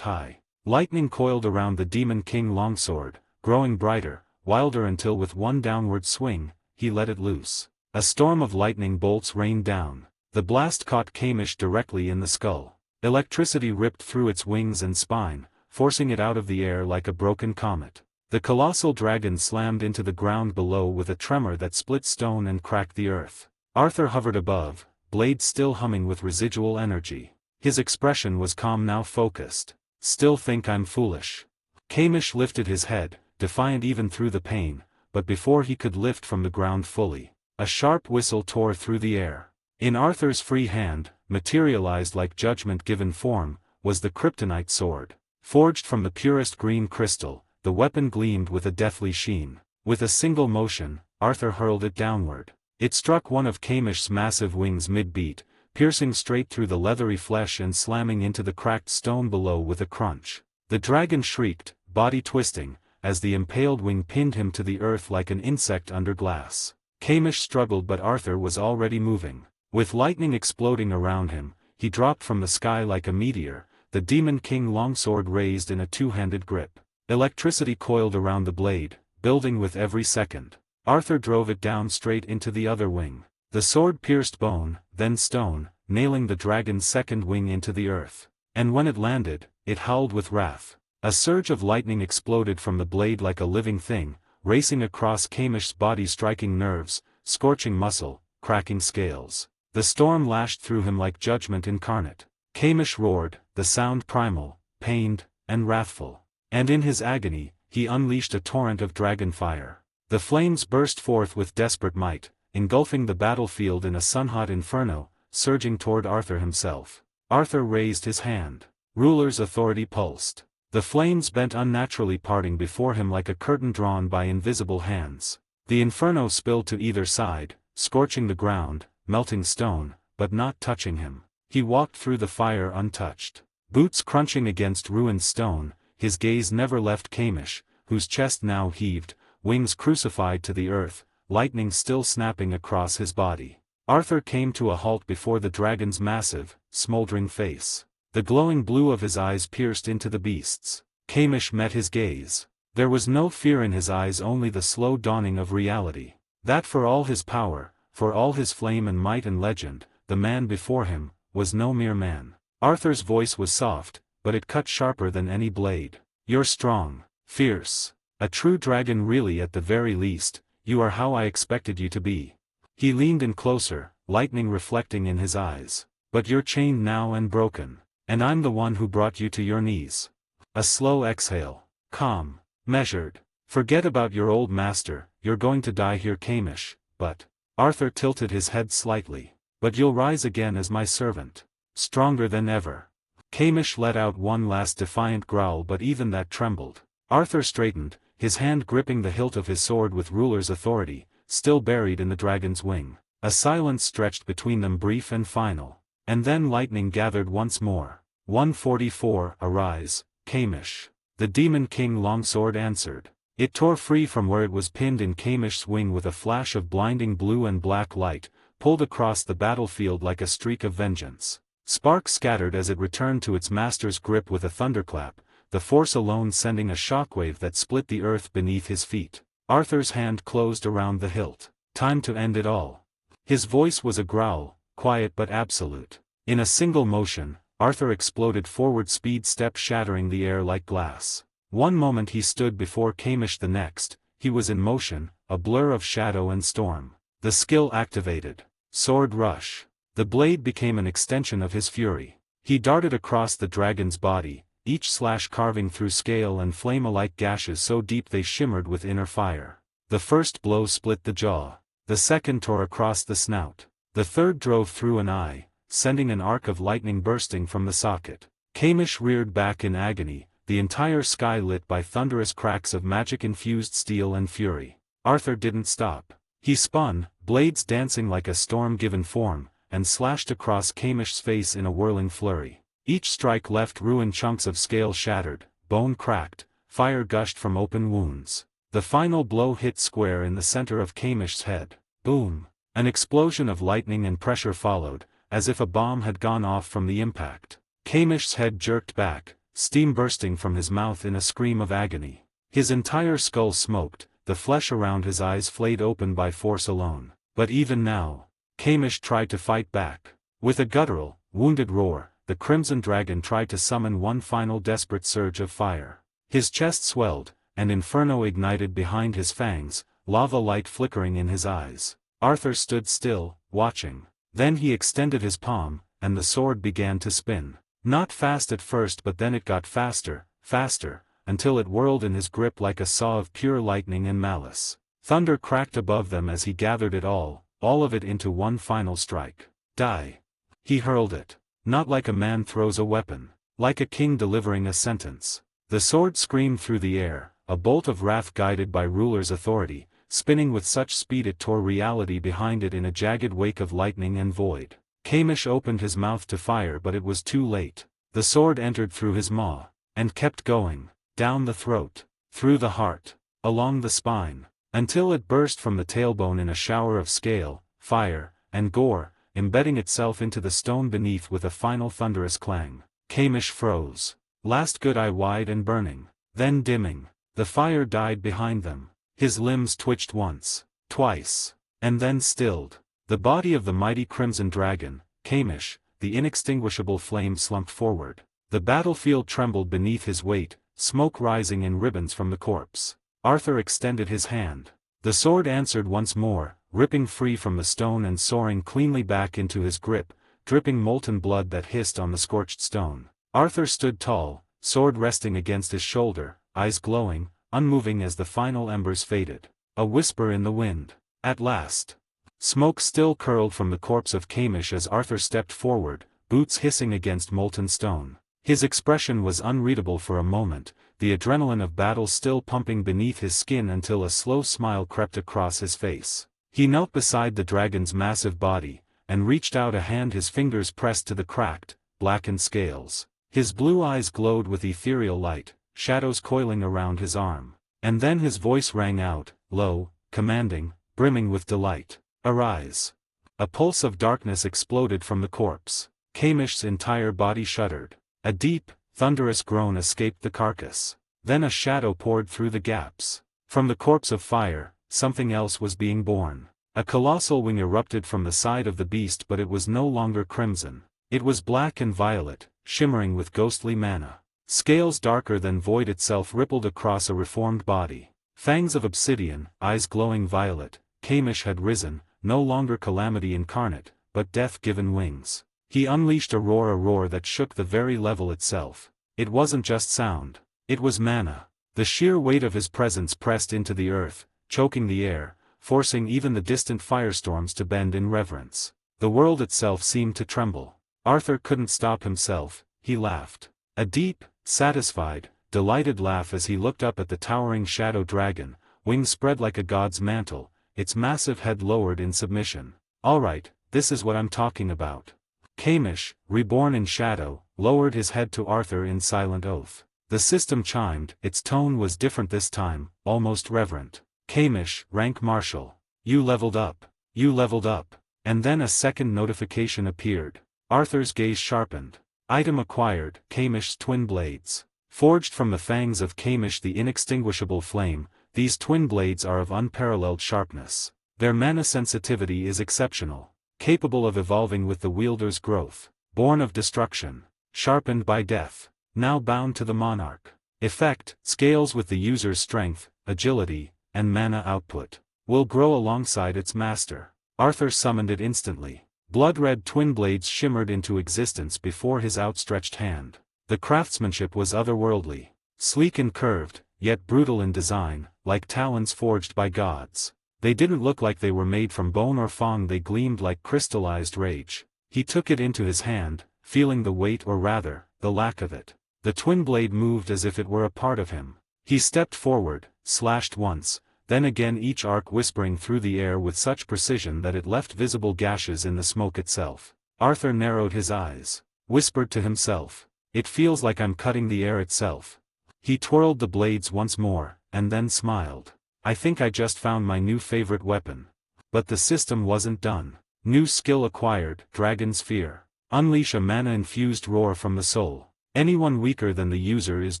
B: high. Lightning coiled around the Demon King longsword, growing brighter, wilder until with one downward swing, he let it loose. A storm of lightning bolts rained down. The blast caught Kamish directly in the skull. Electricity ripped through its wings and spine, forcing it out of the air like a broken comet. The colossal dragon slammed into the ground below with a tremor that split stone and cracked the earth. Arthur hovered above, blade still humming with residual energy. His expression was calm now focused. "Still think I'm foolish?" Kamish lifted his head, defiant even through the pain, but before he could lift from the ground fully, a sharp whistle tore through the air. In Arthur's free hand, materialized like judgment given form, was the kryptonite sword. Forged from the purest green crystal, the weapon gleamed with a deathly sheen. With a single motion, Arthur hurled it downward. It struck one of Kamish's massive wings mid-beat, piercing straight through the leathery flesh and slamming into the cracked stone below with a crunch. The dragon shrieked, body twisting, as the impaled wing pinned him to the earth like an insect under glass. Kamish struggled, but Arthur was already moving. With lightning exploding around him, he dropped from the sky like a meteor, the Demon King longsword raised in a two-handed grip. Electricity coiled around the blade, building with every second. Arthur drove it down straight into the other wing. The sword pierced bone, then stone, nailing the dragon's second wing into the earth. And when it landed, it howled with wrath. A surge of lightning exploded from the blade like a living thing, racing across Kamish's body, striking nerves, scorching muscle, cracking scales. The storm lashed through him like judgment incarnate. Kamish roared, the sound primal, pained, and wrathful. And in his agony, he unleashed a torrent of dragon fire. The flames burst forth with desperate might, engulfing the battlefield in a sun-hot inferno, surging toward Arthur himself. Arthur raised his hand. Ruler's authority pulsed. The flames bent unnaturally, parting before him like a curtain drawn by invisible hands. The inferno spilled to either side, scorching the ground, melting stone, but not touching him. He walked through the fire untouched. Boots crunching against ruined stone, his gaze never left Kamish, whose chest now heaved, wings crucified to the earth, lightning still snapping across his body. Arthur came to a halt before the dragon's massive, smoldering face. The glowing blue of his eyes pierced into the beast's. Kamish met his gaze. There was no fear in his eyes, only the slow dawning of reality. That for all his power, for all his flame and might and legend, the man before him was no mere man. Arthur's voice was soft, but it cut sharper than any blade. "You're strong, fierce, a true dragon, really. At the very least, you are how I expected you to be." He leaned in closer, lightning reflecting in his eyes. "But you're chained now and broken. And I'm the one who brought you to your knees." A slow exhale. Calm. Measured. "Forget about your old master, you're going to die here, Kamish, but..." Arthur tilted his head slightly. "But you'll rise again as my servant. Stronger than ever." Kamish let out one last defiant growl, but even that trembled. Arthur straightened, his hand gripping the hilt of his sword with ruler's authority, still buried in the dragon's wing. A silence stretched between them, brief and final. And then lightning gathered once more. 144, "Arise, Kamish." The Demon King longsword answered. It tore free from where it was pinned in Kamish's wing with a flash of blinding blue and black light, pulled across the battlefield like a streak of vengeance. Sparks scattered as it returned to its master's grip with a thunderclap, the force alone sending a shockwave that split the earth beneath his feet. Arthur's hand closed around the hilt. Time to end it all. His voice was a growl, quiet but absolute. In a single motion, Arthur exploded forward, speed step shattering the air like glass. One moment he stood before Kamish, the next, he was in motion, a blur of shadow and storm. The skill activated. Sword rush. The blade became an extension of his fury. He darted across the dragon's body, each slash carving through scale and flame-alike gashes so deep they shimmered with inner fire. The first blow split the jaw. The second tore across the snout. The third drove through an eye, sending an arc of lightning bursting from the socket. Kamish reared back in agony, the entire sky lit by thunderous cracks of magic-infused steel and fury. Arthur didn't stop. He spun, blades dancing like a storm-given form, and slashed across Kamish's face in a whirling flurry. Each strike left ruined chunks of scale shattered, bone cracked, fire gushed from open wounds. The final blow hit square in the center of Kamish's head. Boom! An explosion of lightning and pressure followed, as if a bomb had gone off from the impact. Kamish's head jerked back, steam bursting from his mouth in a scream of agony. His entire skull smoked, the flesh around his eyes flayed open by force alone. But even now, Kamish tried to fight back. With a guttural, wounded roar, the Crimson Dragon tried to summon one final desperate surge of fire. His chest swelled, and inferno ignited behind his fangs, lava light flickering in his eyes. Arthur stood still, watching. Then he extended his palm, and the sword began to spin. Not fast at first, but then it got faster, faster, until it whirled in his grip like a saw of pure lightning and malice. Thunder cracked above them as he gathered it all of it into one final strike. Die! He hurled it. Not like a man throws a weapon. Like a king delivering a sentence. The sword screamed through the air, a bolt of wrath guided by ruler's authority, spinning with such speed it tore reality behind it in a jagged wake of lightning and void. Kamish opened his mouth to fire, but it was too late. The sword entered through his maw, and kept going, down the throat, through the heart, along the spine, until it burst from the tailbone in a shower of scale, fire, and gore, embedding itself into the stone beneath with a final thunderous clang. Kamish froze. Last good eye wide and burning, then dimming. The fire died behind them. His limbs twitched once, twice, and then stilled. The body of the mighty Crimson Dragon, Kamish, the inextinguishable flame slumped forward. The battlefield trembled beneath his weight, smoke rising in ribbons from the corpse. Arthur extended his hand. The sword answered once more, ripping free from the stone and soaring cleanly back into his grip, dripping molten blood that hissed on the scorched stone. Arthur stood tall, sword resting against his shoulder, eyes glowing, unmoving as the final embers faded. A whisper in the wind. At last. Smoke still curled from the corpse of Kamish as Arthur stepped forward, boots hissing against molten stone. His expression was unreadable for a moment, the adrenaline of battle still pumping beneath his skin until a slow smile crept across his face. He knelt beside the dragon's massive body, and reached out a hand, his fingers pressed to the cracked, blackened scales. His blue eyes glowed with ethereal light, shadows coiling around his arm. And then his voice rang out, low, commanding, brimming with delight. Arise. A pulse of darkness exploded from the corpse. Kamish's entire body shuddered. A deep, thunderous groan escaped the carcass. Then a shadow poured through the gaps. From the corpse of fire, something else was being born. A colossal wing erupted from the side of the beast, but it was no longer crimson. It was black and violet, shimmering with ghostly mana. Scales darker than void itself rippled across a reformed body. Fangs of obsidian, eyes glowing violet. Kamish had risen, no longer calamity incarnate, but death given wings. He unleashed a roar that shook the very level itself. It wasn't just sound. It was mana. The sheer weight of his presence pressed into the earth, choking the air, forcing even the distant firestorms to bend in reverence. The world itself seemed to tremble. Arthur couldn't stop himself. He laughed. A deep, satisfied, delighted laugh as he looked up at the towering shadow dragon, wings spread like a god's mantle, its massive head lowered in submission. All right, this is what I'm talking about. Kamish, reborn in shadow, lowered his head to Arthur in silent oath. The system chimed, its tone was different this time, almost reverent. Kamish, rank marshal. You leveled up. You leveled up. And then a second notification appeared. Arthur's gaze sharpened. Item acquired, Kamish's twin blades. Forged from the fangs of Kamish the inextinguishable flame, these twin blades are of unparalleled sharpness. Their mana sensitivity is exceptional. Capable of evolving with the wielder's growth. Born of destruction. Sharpened by death. Now bound to the Monarch. Effect, scales with the user's strength, agility, and mana output. Will grow alongside its master. Arthur summoned it instantly. Blood-red twin blades shimmered into existence before his outstretched hand. The craftsmanship was otherworldly. Sleek and curved, yet brutal in design, like talons forged by gods. They didn't look like they were made from bone or fang, they gleamed like crystallized rage. He took it into his hand, feeling the weight or rather, the lack of it. The twin blade moved as if it were a part of him. He stepped forward, slashed once, then again, each arc whispering through the air with such precision that it left visible gashes in the smoke itself. Arthur narrowed his eyes, whispered to himself, "It feels like I'm cutting the air itself." He twirled the blades once more, and then smiled. "I think I just found my new favorite weapon." But the system wasn't done. New skill acquired, Dragon's Fear. Unleash a mana-infused roar from the soul. Anyone weaker than the user is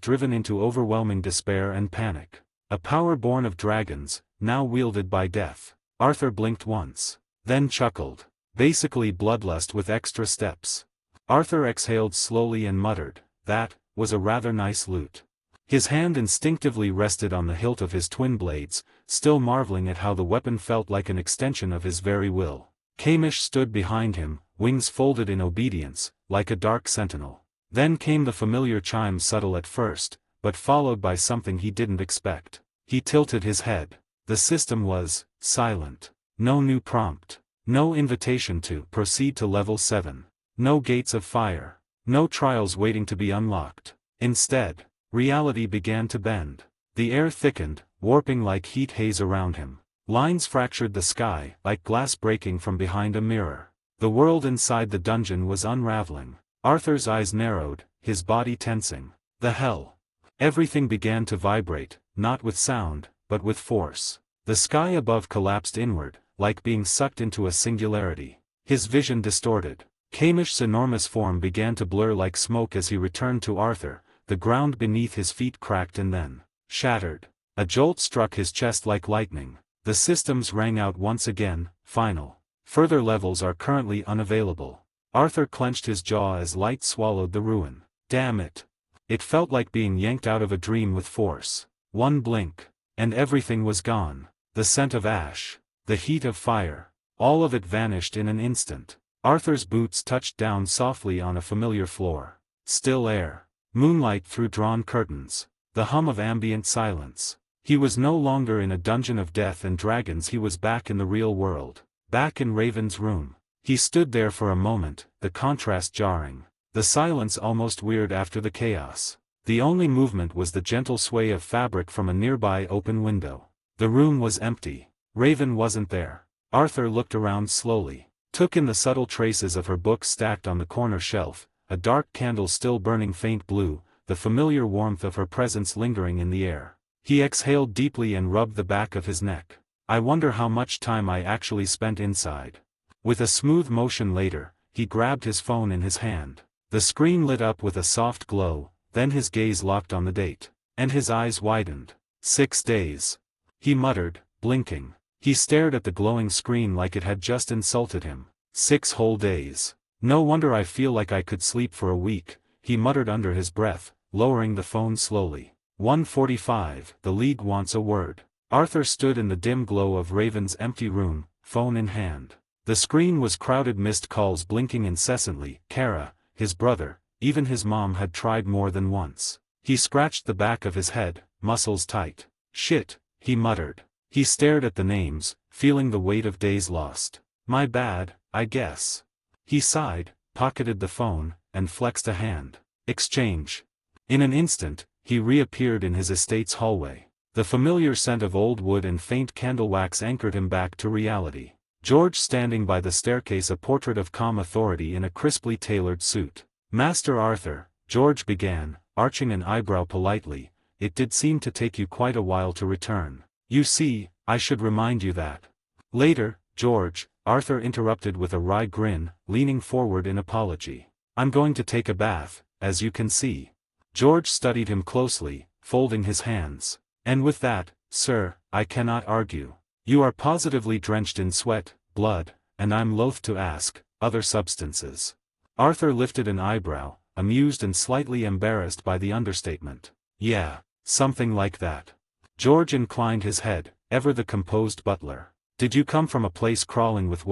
B: driven into overwhelming despair and panic. A power born of dragons, now wielded by death. Arthur blinked once, then chuckled. Basically bloodlust with extra steps. Arthur exhaled slowly and muttered, "That was a rather nice loot." His hand instinctively rested on the hilt of his twin blades, still marveling at how the weapon felt like an extension of his very will. Kamish stood behind him, wings folded in obedience, like a dark sentinel. Then came the familiar chime, subtle at first, but followed by something he didn't expect. He tilted his head. The system was silent. No new prompt. No invitation to proceed to level 7. No gates of fire. No trials waiting to be unlocked. Instead, reality began to bend. The air thickened, warping like heat haze around him. Lines fractured the sky, like glass breaking from behind a mirror. The world inside the dungeon was unraveling. Arthur's eyes narrowed, his body tensing. The hell? Everything began to vibrate, not with sound, but with force. The sky above collapsed inward, like being sucked into a singularity. His vision distorted. Kamish's enormous form began to blur like smoke as he returned to Arthur. The ground beneath his feet cracked and then shattered. A jolt struck his chest like lightning. The systems rang out once again, final. Further levels are currently unavailable. Arthur clenched his jaw as light swallowed the ruin. Damn it. It felt like being yanked out of a dream with force. One blink, and everything was gone. The scent of ash, the heat of fire, all of it vanished in an instant. Arthur's boots touched down softly on a familiar floor. Still air. Moonlight through drawn curtains. The hum of ambient silence. He was no longer in a dungeon of death and dragons, he was back in the real world. Back in Raven's room. He stood there for a moment, the contrast jarring. The silence almost weird after the chaos. The only movement was the gentle sway of fabric from a nearby open window. The room was empty. Raven wasn't there. Arthur looked around slowly. Took in the subtle traces of her books stacked on the corner shelf, a dark candle still burning faint blue, the familiar warmth of her presence lingering in the air. He exhaled deeply and rubbed the back of his neck. I wonder how much time I actually spent inside. With a smooth motion later, he grabbed his phone in his hand. The screen lit up with a soft glow, then his gaze locked on the date. And his eyes widened. 6 days. He muttered, blinking. He stared at the glowing screen like it had just insulted him. 6 whole days. No wonder I feel like I could sleep for a week, he muttered under his breath, lowering the phone slowly. 1:45, the League wants a word. Arthur stood in the dim glow of Raven's empty room, phone in hand. The screen was crowded, missed calls blinking incessantly. Kara, his brother, even his mom had tried more than once. He scratched the back of his head, muscles tight. Shit, he muttered. He stared at the names, feeling the weight of days lost. My bad, I guess. He sighed, pocketed the phone, and flexed a hand. Exchange. In an instant, he reappeared in his estate's hallway. The familiar scent of old wood and faint candle wax anchored him back to reality. George standing by the staircase, a portrait of calm authority in a crisply tailored suit. Master Arthur, George began, arching an eyebrow politely, it did seem to take you quite a while to return. You see, I should remind you that. Later, George, Arthur interrupted with a wry grin, leaning forward in apology. I'm going to take a bath, as you can see. George studied him closely, folding his hands. And with that, sir, I cannot argue. You are positively drenched in sweat, blood, and I'm loath to ask, other substances. Arthur lifted an eyebrow, amused and slightly embarrassed by the understatement. Yeah, something like that. George inclined his head, ever the composed butler. Did you come from a place crawling with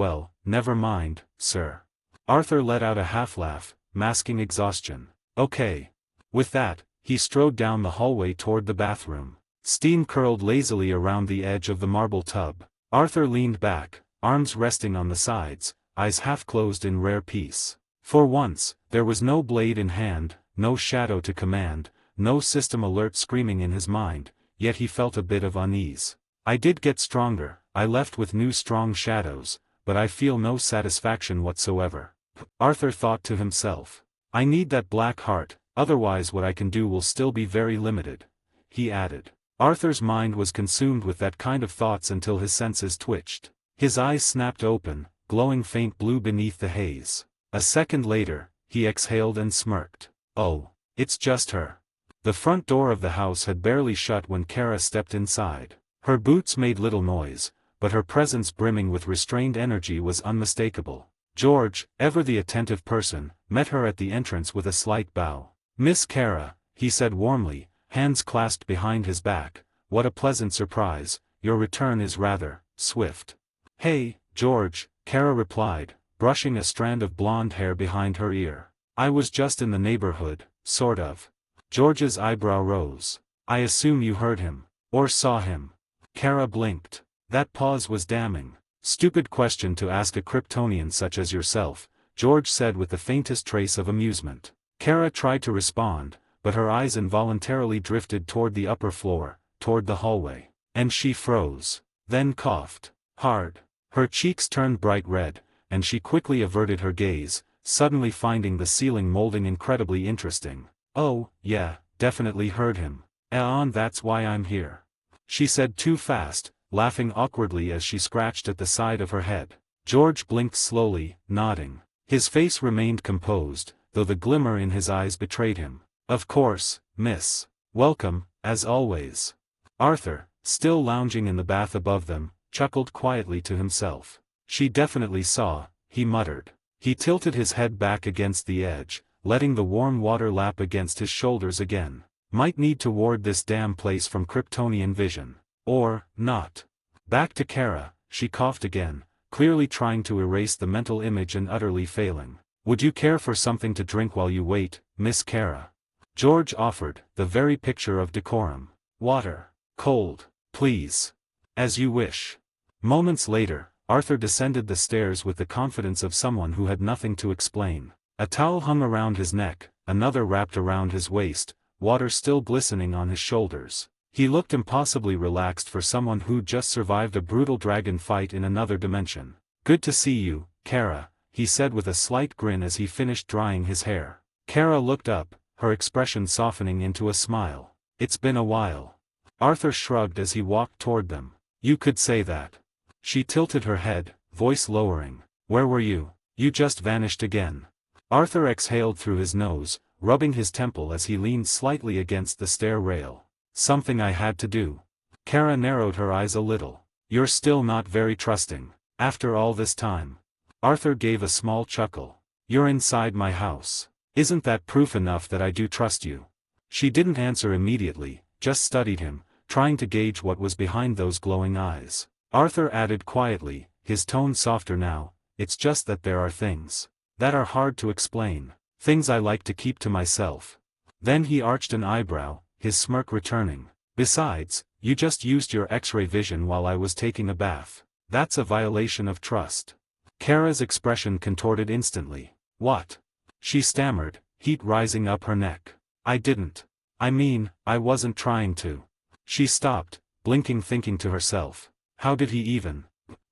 B: never mind, sir. Arthur let out a half-laugh, masking exhaustion. Okay. With that, he strode down the hallway toward the bathroom. Steam curled lazily around the edge of the marble tub. Arthur leaned back, arms resting on the sides, eyes half closed in rare peace. For once, there was no blade in hand, no shadow to command, no system alert screaming in his mind, yet he felt a bit of unease. I did get stronger, I left with new strong shadows, but I feel no satisfaction whatsoever. Arthur thought to himself. I need that black heart, otherwise what I can do will still be very limited. He added. Arthur's mind was consumed with that kind of thoughts until his senses twitched. His eyes snapped open, glowing faint blue beneath the haze. A second later, he exhaled and smirked. Oh, it's just her. The front door of the house had barely shut when Kara stepped inside. Her boots made little noise, but her presence brimming with restrained energy was unmistakable. George, ever the attentive person, met her at the entrance with a slight bow. Miss Kara, he said warmly, hands clasped behind his back, what a pleasant surprise, your return is rather swift. Hey, George, Kara replied, brushing a strand of blonde hair behind her ear. I was just in the neighborhood, sort of. George's eyebrow rose. I assume you heard him, or saw him. Kara blinked. That pause was damning. Stupid question to ask a Kryptonian such as yourself, George said with the faintest trace of amusement. Kara tried to respond, but her eyes involuntarily drifted toward the upper floor, toward the hallway. And she froze. Then coughed. Hard. Her cheeks turned bright red, and she quickly averted her gaze, suddenly finding the ceiling molding incredibly interesting. Oh, yeah, definitely heard him. That's why I'm here. She said too fast, laughing awkwardly as she scratched at the side of her head. George blinked slowly, nodding. His face remained composed, though the glimmer in his eyes betrayed him. Of course, miss. Welcome, as always. Arthur, still lounging in the bath above them, chuckled quietly to himself. She definitely saw, he muttered. He tilted his head back against the edge, letting the warm water lap against his shoulders again. Might need to ward this damn place from Kryptonian vision. Or, not. Back to Kara, she coughed again, clearly trying to erase the mental image and utterly failing. Would you care for something to drink while you wait, Miss Kara? George offered, the very picture of decorum. Water. Cold, please. As you wish. Moments later, Arthur descended the stairs with the confidence of someone who had nothing to explain. A towel hung around his neck, another wrapped around his waist, water still glistening on his shoulders. He looked impossibly relaxed for someone who'd just survived a brutal dragon fight in another dimension. Good to see you, Kara, he said with a slight grin as he finished drying his hair. Kara looked up, her expression softening into a smile. It's been a while. Arthur shrugged as he walked toward them. You could say that. She tilted her head, voice lowering. Where were you? You just vanished again. Arthur exhaled through his nose, rubbing his temple as he leaned slightly against the stair rail. Something I had to do. Kara narrowed her eyes a little. You're still not very trusting, after all this time. Arthur gave a small chuckle. You're inside my house. Isn't that proof enough that I do trust you? She didn't answer immediately, just studied him, trying to gauge what was behind those glowing eyes. Arthur added quietly, his tone softer now, it's just that there are things that are hard to explain, things I like to keep to myself. Then he arched an eyebrow, his smirk returning. Besides, you just used your X-ray vision while I was taking a bath. That's a violation of trust. Kara's expression contorted instantly. What? She stammered, heat rising up her neck. I didn't. I mean, I wasn't trying to. She stopped, blinking, thinking to herself. How did he even?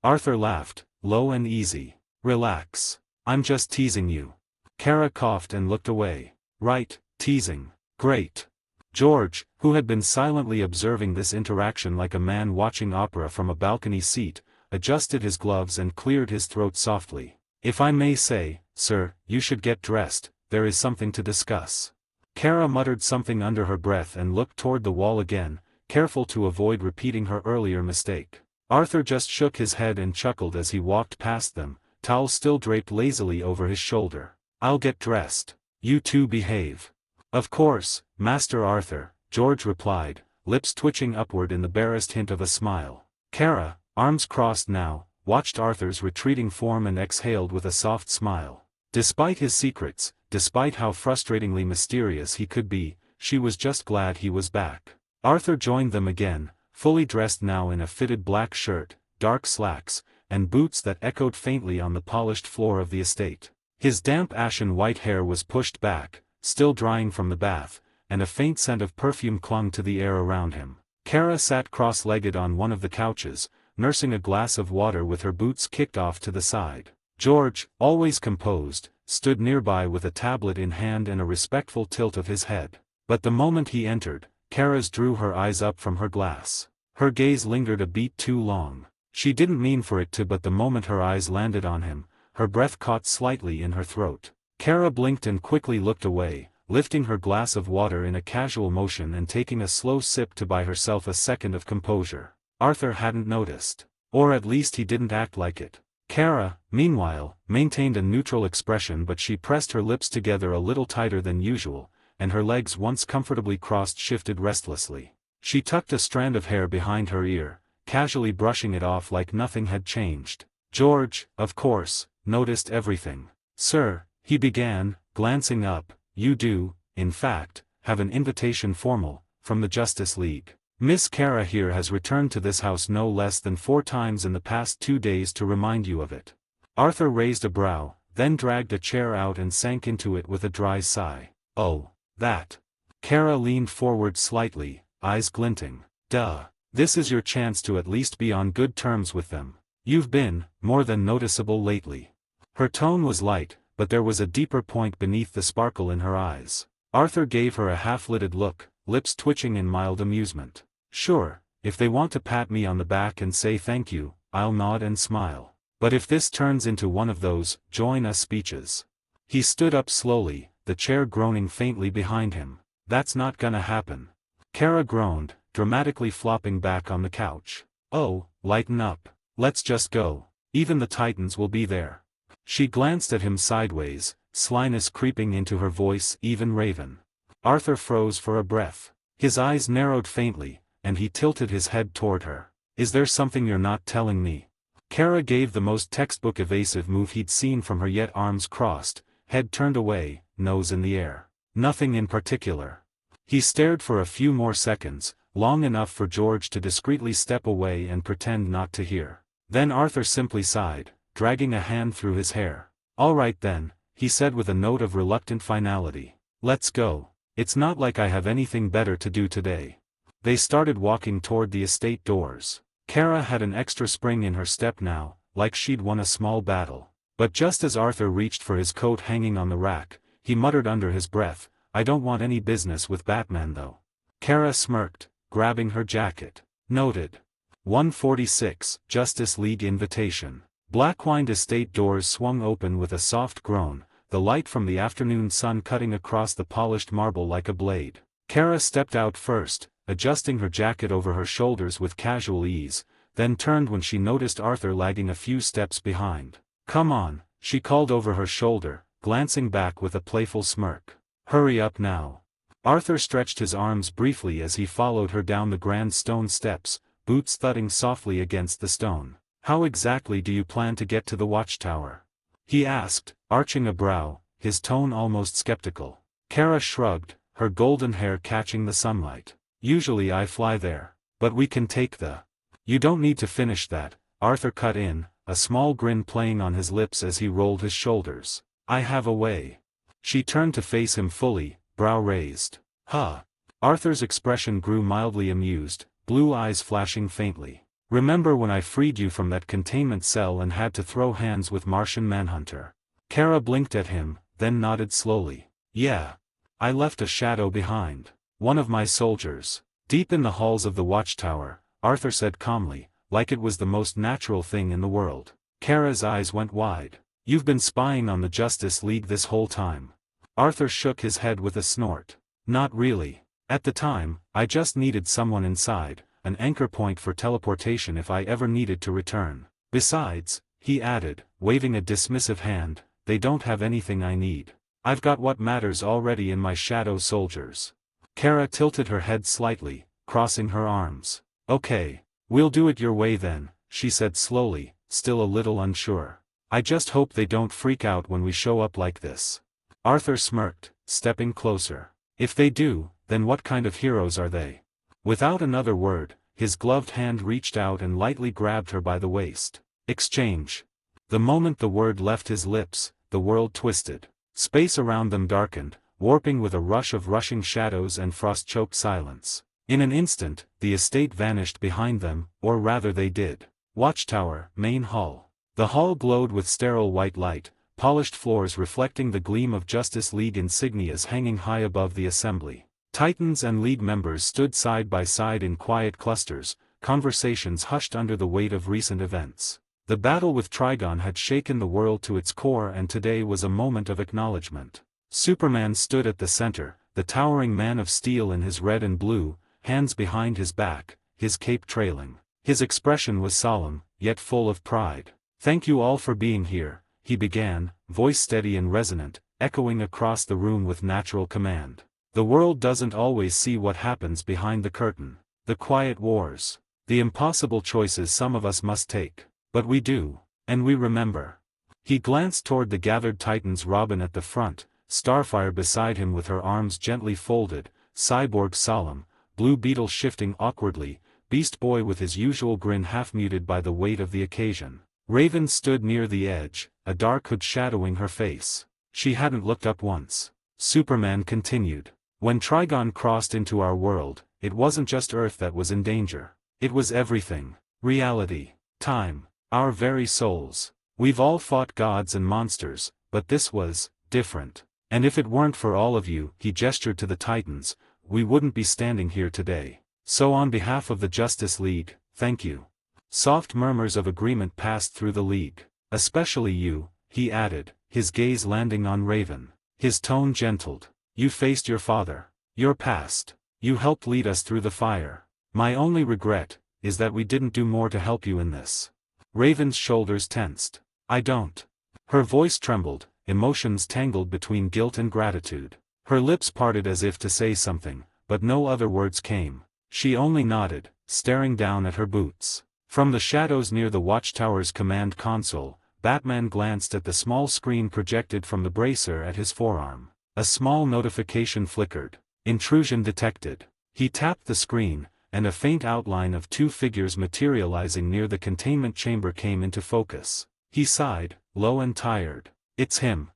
B: Arthur laughed, low and easy. Relax. I'm just teasing you. Kara coughed and looked away. Right, teasing. Great. George, who had been silently observing this interaction like a man watching opera from a balcony seat, adjusted his gloves and cleared his throat softly. If I may say, sir, you should get dressed, there is something to discuss. Kara muttered something under her breath and looked toward the wall again, careful to avoid repeating her earlier mistake. Arthur just shook his head and chuckled as he walked past them, towel still draped lazily over his shoulder. I'll get dressed. You two behave. Of course, Master Arthur, George replied, lips twitching upward in the barest hint of a smile. Kara, arms crossed now, watched Arthur's retreating form and exhaled with a soft smile. Despite his secrets, despite how frustratingly mysterious he could be, she was just glad he was back. Arthur joined them again, fully dressed now in a fitted black shirt, dark slacks, and boots that echoed faintly on the polished floor of the estate. His damp ashen white hair was pushed back, still drying from the bath, and a faint scent of perfume clung to the air around him. Kara sat cross-legged on one of the couches, nursing a glass of water with her boots kicked off to the side. George, always composed, stood nearby with a tablet in hand and a respectful tilt of his head. But the moment he entered, Kara's drew her eyes up from her glass. Her gaze lingered a beat too long. She didn't mean for it to, but the moment her eyes landed on him, her breath caught slightly in her throat. Kara blinked and quickly looked away, lifting her glass of water in a casual motion and taking a slow sip to buy herself a second of composure. Arthur hadn't noticed. Or at least he didn't act like it. Kara, meanwhile, maintained a neutral expression, but she pressed her lips together a little tighter than usual, and her legs once comfortably crossed shifted restlessly. She tucked a strand of hair behind her ear, casually brushing it off like nothing had changed. George, of course, noticed everything. "Sir," he began, glancing up, "you do, in fact, have an invitation formal, from the Justice League. Miss Kara here has returned to this house no less than 4 times in the past 2 days to remind you of it." Arthur raised a brow, then dragged a chair out and sank into it with a dry sigh. "Oh, that." Kara leaned forward slightly, eyes glinting. "Duh. This is your chance to at least be on good terms with them. You've been, more than noticeable lately." Her tone was light, but there was a deeper point beneath the sparkle in her eyes. Arthur gave her a half-lidded look, lips twitching in mild amusement. "Sure, if they want to pat me on the back and say thank you, I'll nod and smile. But if this turns into one of those, join us speeches." He stood up slowly, the chair groaning faintly behind him. "That's not gonna happen." Kara groaned, dramatically flopping back on the couch. "Oh, lighten up. Let's just go. Even the Titans will be there." She glanced at him sideways, slyness creeping into her voice, even Raven. Arthur froze for a breath. His eyes narrowed faintly, and he tilted his head toward her. "Is there something you're not telling me?" Kara gave the most textbook evasive move he'd seen from her, yet arms crossed, head turned away, nose in the air. "Nothing in particular." He stared for a few more seconds, long enough for George to discreetly step away and pretend not to hear. Then Arthur simply sighed, dragging a hand through his hair. "All right then," he said with a note of reluctant finality. "Let's go. It's not like I have anything better to do today." They started walking toward the estate doors. Kara had an extra spring in her step now, like she'd won a small battle. But just as Arthur reached for his coat hanging on the rack, he muttered under his breath, "I don't want any business with Batman though." Kara smirked, grabbing her jacket. Noted. 146, Justice League Invitation. Black-wined estate doors swung open with a soft groan, the light from the afternoon sun cutting across the polished marble like a blade. Kara stepped out first, adjusting her jacket over her shoulders with casual ease, then turned when she noticed Arthur lagging a few steps behind. "Come on," she called over her shoulder, glancing back with a playful smirk. "Hurry up now." Arthur stretched his arms briefly as he followed her down the grand stone steps, boots thudding softly against the stone. "How exactly do you plan to get to the watchtower?" he asked, arching a brow, his tone almost skeptical. Kara shrugged, her golden hair catching the sunlight. "Usually I fly there. But we can take the—" "You don't need to finish that," Arthur cut in, a small grin playing on his lips as he rolled his shoulders. "I have a way." She turned to face him fully, brow raised. "Huh." Arthur's expression grew mildly amused, blue eyes flashing faintly. "Remember when I freed you from that containment cell and had to throw hands with Martian Manhunter?" Kara blinked at him, then nodded slowly. "Yeah. I left a shadow behind. One of my soldiers." Deep in the halls of the watchtower, Arthur said calmly, like it was the most natural thing in the world. Kara's eyes went wide. "You've been spying on the Justice League this whole time?" Arthur shook his head with a snort. "Not really. At the time, I just needed someone inside, an anchor point for teleportation if I ever needed to return. Besides," he added, waving a dismissive hand, "they don't have anything I need. I've got what matters already in my shadow soldiers." Kara tilted her head slightly, crossing her arms. "Okay. We'll do it your way then," she said slowly, still a little unsure. "I just hope they don't freak out when we show up like this." Arthur smirked, stepping closer. "If they do, then what kind of heroes are they?" Without another word, his gloved hand reached out and lightly grabbed her by the waist. Exchange. The moment the word left his lips, the world twisted. Space around them darkened, warping with a rush of rushing shadows and frost-choked silence. In an instant, the estate vanished behind them, or rather they did. Watchtower, main hall. The hall glowed with sterile white light, polished floors reflecting the gleam of Justice League insignias hanging high above the assembly. Titans and League members stood side by side in quiet clusters, conversations hushed under the weight of recent events. The battle with Trigon had shaken the world to its core, and today was a moment of acknowledgement. Superman stood at the center, the towering man of steel in his red and blue, hands behind his back, his cape trailing. His expression was solemn, yet full of pride. "Thank you all for being here," he began, voice steady and resonant, echoing across the room with natural command. "The world doesn't always see what happens behind the curtain. The quiet wars. The impossible choices some of us must take. But we do. And we remember." He glanced toward the gathered Titans, Robin at the front, Starfire beside him with her arms gently folded, Cyborg solemn, Blue Beetle shifting awkwardly, Beast Boy with his usual grin half muted by the weight of the occasion. Raven stood near the edge, a dark hood shadowing her face. She hadn't looked up once. Superman continued. "When Trigon crossed into our world, it wasn't just Earth that was in danger. It was everything. Reality. Time. Our very souls. We've all fought gods and monsters, but this was different. And if it weren't for all of you," he gestured to the Titans, "we wouldn't be standing here today. So on behalf of the Justice League, thank you." Soft murmurs of agreement passed through the League. "Especially you," he added, his gaze landing on Raven. His tone gentled. "You faced your father. Your past. You helped lead us through the fire. My only regret is that we didn't do more to help you in this." Raven's shoulders tensed. "I don't." Her voice trembled, emotions tangled between guilt and gratitude. Her lips parted as if to say something, but no other words came. She only nodded, staring down at her boots. From the shadows near the Watchtower's command console, Batman glanced at the small screen projected from the bracer at his forearm. A small notification flickered. Intrusion detected. He tapped the screen, and a faint outline of two figures materializing near the containment chamber came into focus. He sighed, low and tired. "It's him."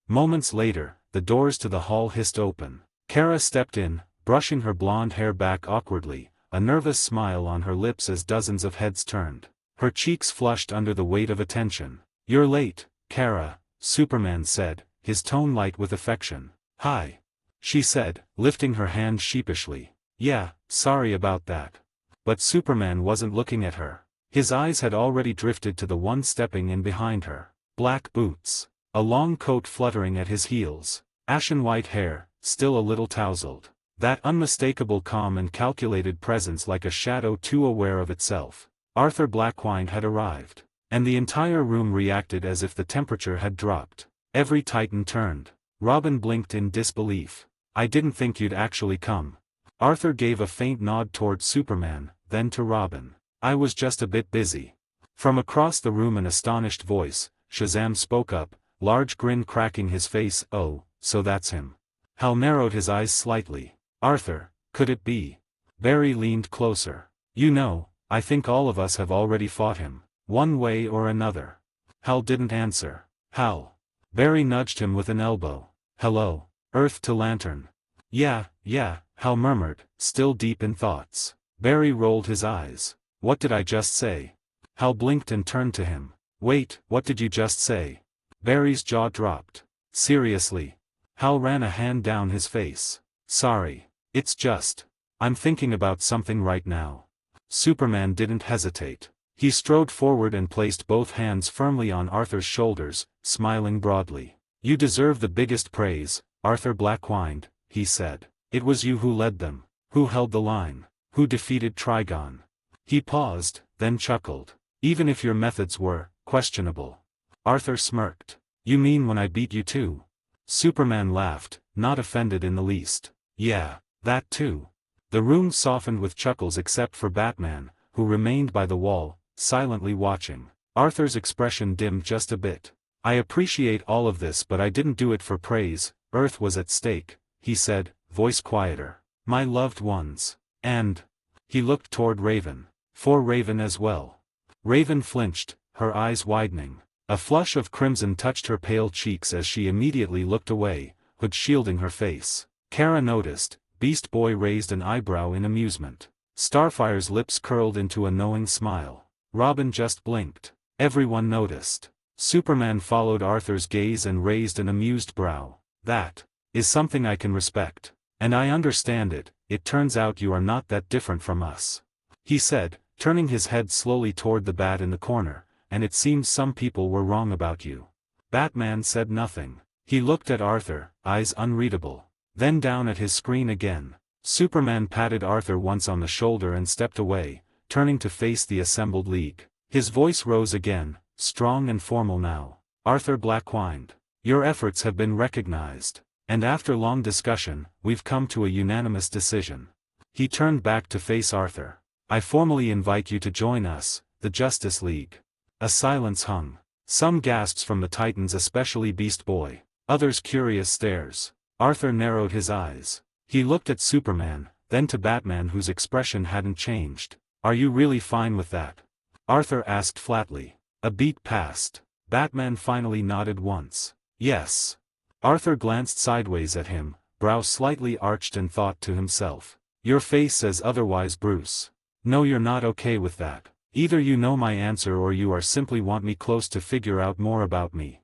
B: Moments later, the doors to the hall hissed open. Kara stepped in, brushing her blonde hair back awkwardly, a nervous smile on her lips as dozens of heads turned. Her cheeks flushed under the weight of attention. "You're late, Kara," Superman said, his tone light with affection. "Hi," she said, lifting her hand sheepishly. "Yeah, sorry about that." But Superman wasn't looking at her. His eyes had already drifted to the one stepping in behind her. Black boots. A long coat fluttering at his heels. Ashen white hair, still a little tousled. That unmistakable calm and calculated presence, like a shadow too aware of itself. Arthur Blackwyne had arrived. And the entire room reacted as if the temperature had dropped. Every Titan turned. Robin blinked in disbelief. "I didn't think you'd actually come." Arthur gave a faint nod toward Superman, then to Robin. "I was just a bit busy." From across the room an astonished voice, Shazam spoke up, large grin cracking his face. "Oh, so that's him." Hal narrowed his eyes slightly. "Arthur, could it be?" Barry leaned closer. "You know, I think all of us have already fought him, one way or another." Hal didn't answer. "Hal." Barry nudged him with an elbow. "Hello, Earth to Lantern." Yeah, Hal murmured, still deep in thoughts. Barry rolled his eyes. "What did I just say?" Hal blinked and turned to him. "Wait, what did you just say?" Barry's jaw dropped. "Seriously?" Hal ran a hand down his face. "Sorry. It's just. I'm thinking about something right now." Superman didn't hesitate. He strode forward and placed both hands firmly on Arthur's shoulders, smiling broadly. "You deserve the biggest praise, Arthur Blackwyne," he said. "It was you who led them, who held the line, who defeated Trigon." He paused, then chuckled. "Even if your methods were questionable." Arthur smirked. "You mean when I beat you too?" Superman laughed, not offended in the least. "Yeah, that too." The room softened with chuckles except for Batman, who remained by the wall, silently watching. Arthur's expression dimmed just a bit. "I appreciate all of this, but I didn't do it for praise. Earth was at stake," he said, voice quieter. "My loved ones. And..." He looked toward Raven. "For Raven as well." Raven flinched, her eyes widening. A flush of crimson touched her pale cheeks as she immediately looked away, hood shielding her face. Kara noticed. Beast Boy raised an eyebrow in amusement. Starfire's lips curled into a knowing smile. Robin just blinked. Everyone noticed. Superman followed Arthur's gaze and raised an amused brow. That is something I can respect. And I understand it. It turns out you are not that different from us, he said, turning his head slowly toward the bat in the corner, and it seems some people were wrong about you. Batman said nothing. He looked at Arthur, eyes unreadable. Then down at his screen again. Superman patted Arthur once on the shoulder and stepped away, turning to face the assembled league. His voice rose again, strong and formal now. Arthur Black whined. Your efforts have been recognized. And after long discussion, we've come to a unanimous decision. He turned back to face Arthur. I formally invite you to join us, the Justice League. A silence hung. Some gasps from the Titans, especially Beast Boy. Others curious stares. Arthur narrowed his eyes. He looked at Superman, then to Batman, whose expression hadn't changed. Are you really fine with that? Arthur asked flatly. A beat passed. Batman finally nodded once. Yes. Arthur glanced sideways at him, brow slightly arched, and thought to himself. Your face says otherwise, Bruce. No, you're not okay with that. Either you know my answer or you are simply want me close to figure out more about me.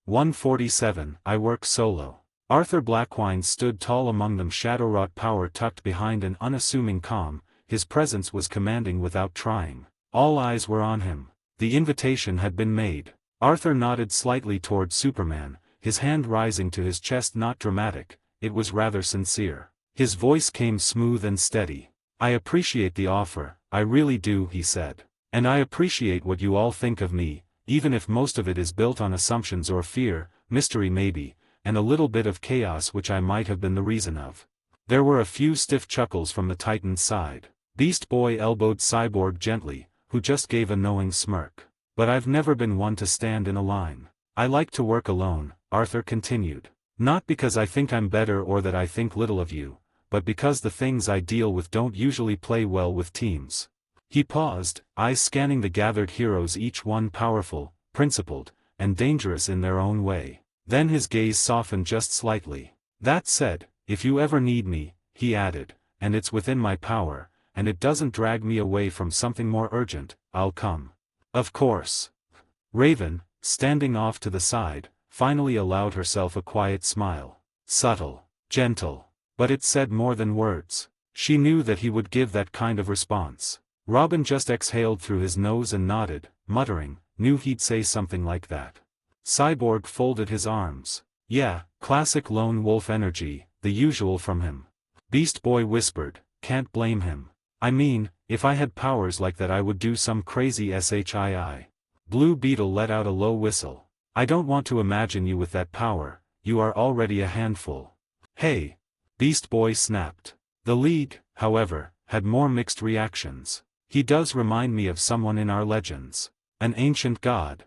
B: 147. I work solo. Arthur Blackwine stood tall among them, shadow-wrought power tucked behind an unassuming calm. His presence was commanding without trying. All eyes were on him. The invitation had been made. Arthur nodded slightly toward Superman, his hand rising to his chest. Not dramatic, it was rather sincere. His voice came smooth and steady. I appreciate the offer, I really do, he said. And I appreciate what you all think of me, even if most of it is built on assumptions or fear, mystery maybe, and a little bit of chaos which I might have been the reason of. There were a few stiff chuckles from the Titan's side. Beast Boy elbowed Cyborg gently, who just gave a knowing smirk. But I've never been one to stand in a line. I like to work alone, Arthur continued. Not because I think I'm better or that I think little of you, but because the things I deal with don't usually play well with teams. He paused, eyes scanning the gathered heroes, each one powerful, principled, and dangerous in their own way. Then his gaze softened just slightly. That said, if you ever need me, he added, and it's within my power, and it doesn't drag me away from something more urgent, I'll come. Of course. Raven, standing off to the side, finally allowed herself a quiet smile. Subtle, gentle, but it said more than words. She knew that he would give that kind of response. Robin just exhaled through his nose and nodded, muttering, knew he'd say something like that. Cyborg folded his arms. Yeah, classic lone wolf energy, the usual from him. Beast Boy whispered, can't blame him. I mean, if I had powers like that I would do some crazy shit. Blue Beetle let out a low whistle. I don't want to imagine you with that power, you are already a handful. Hey! Beast Boy snapped. The League, however, had more mixed reactions. He does remind me of someone in our legends. An ancient god.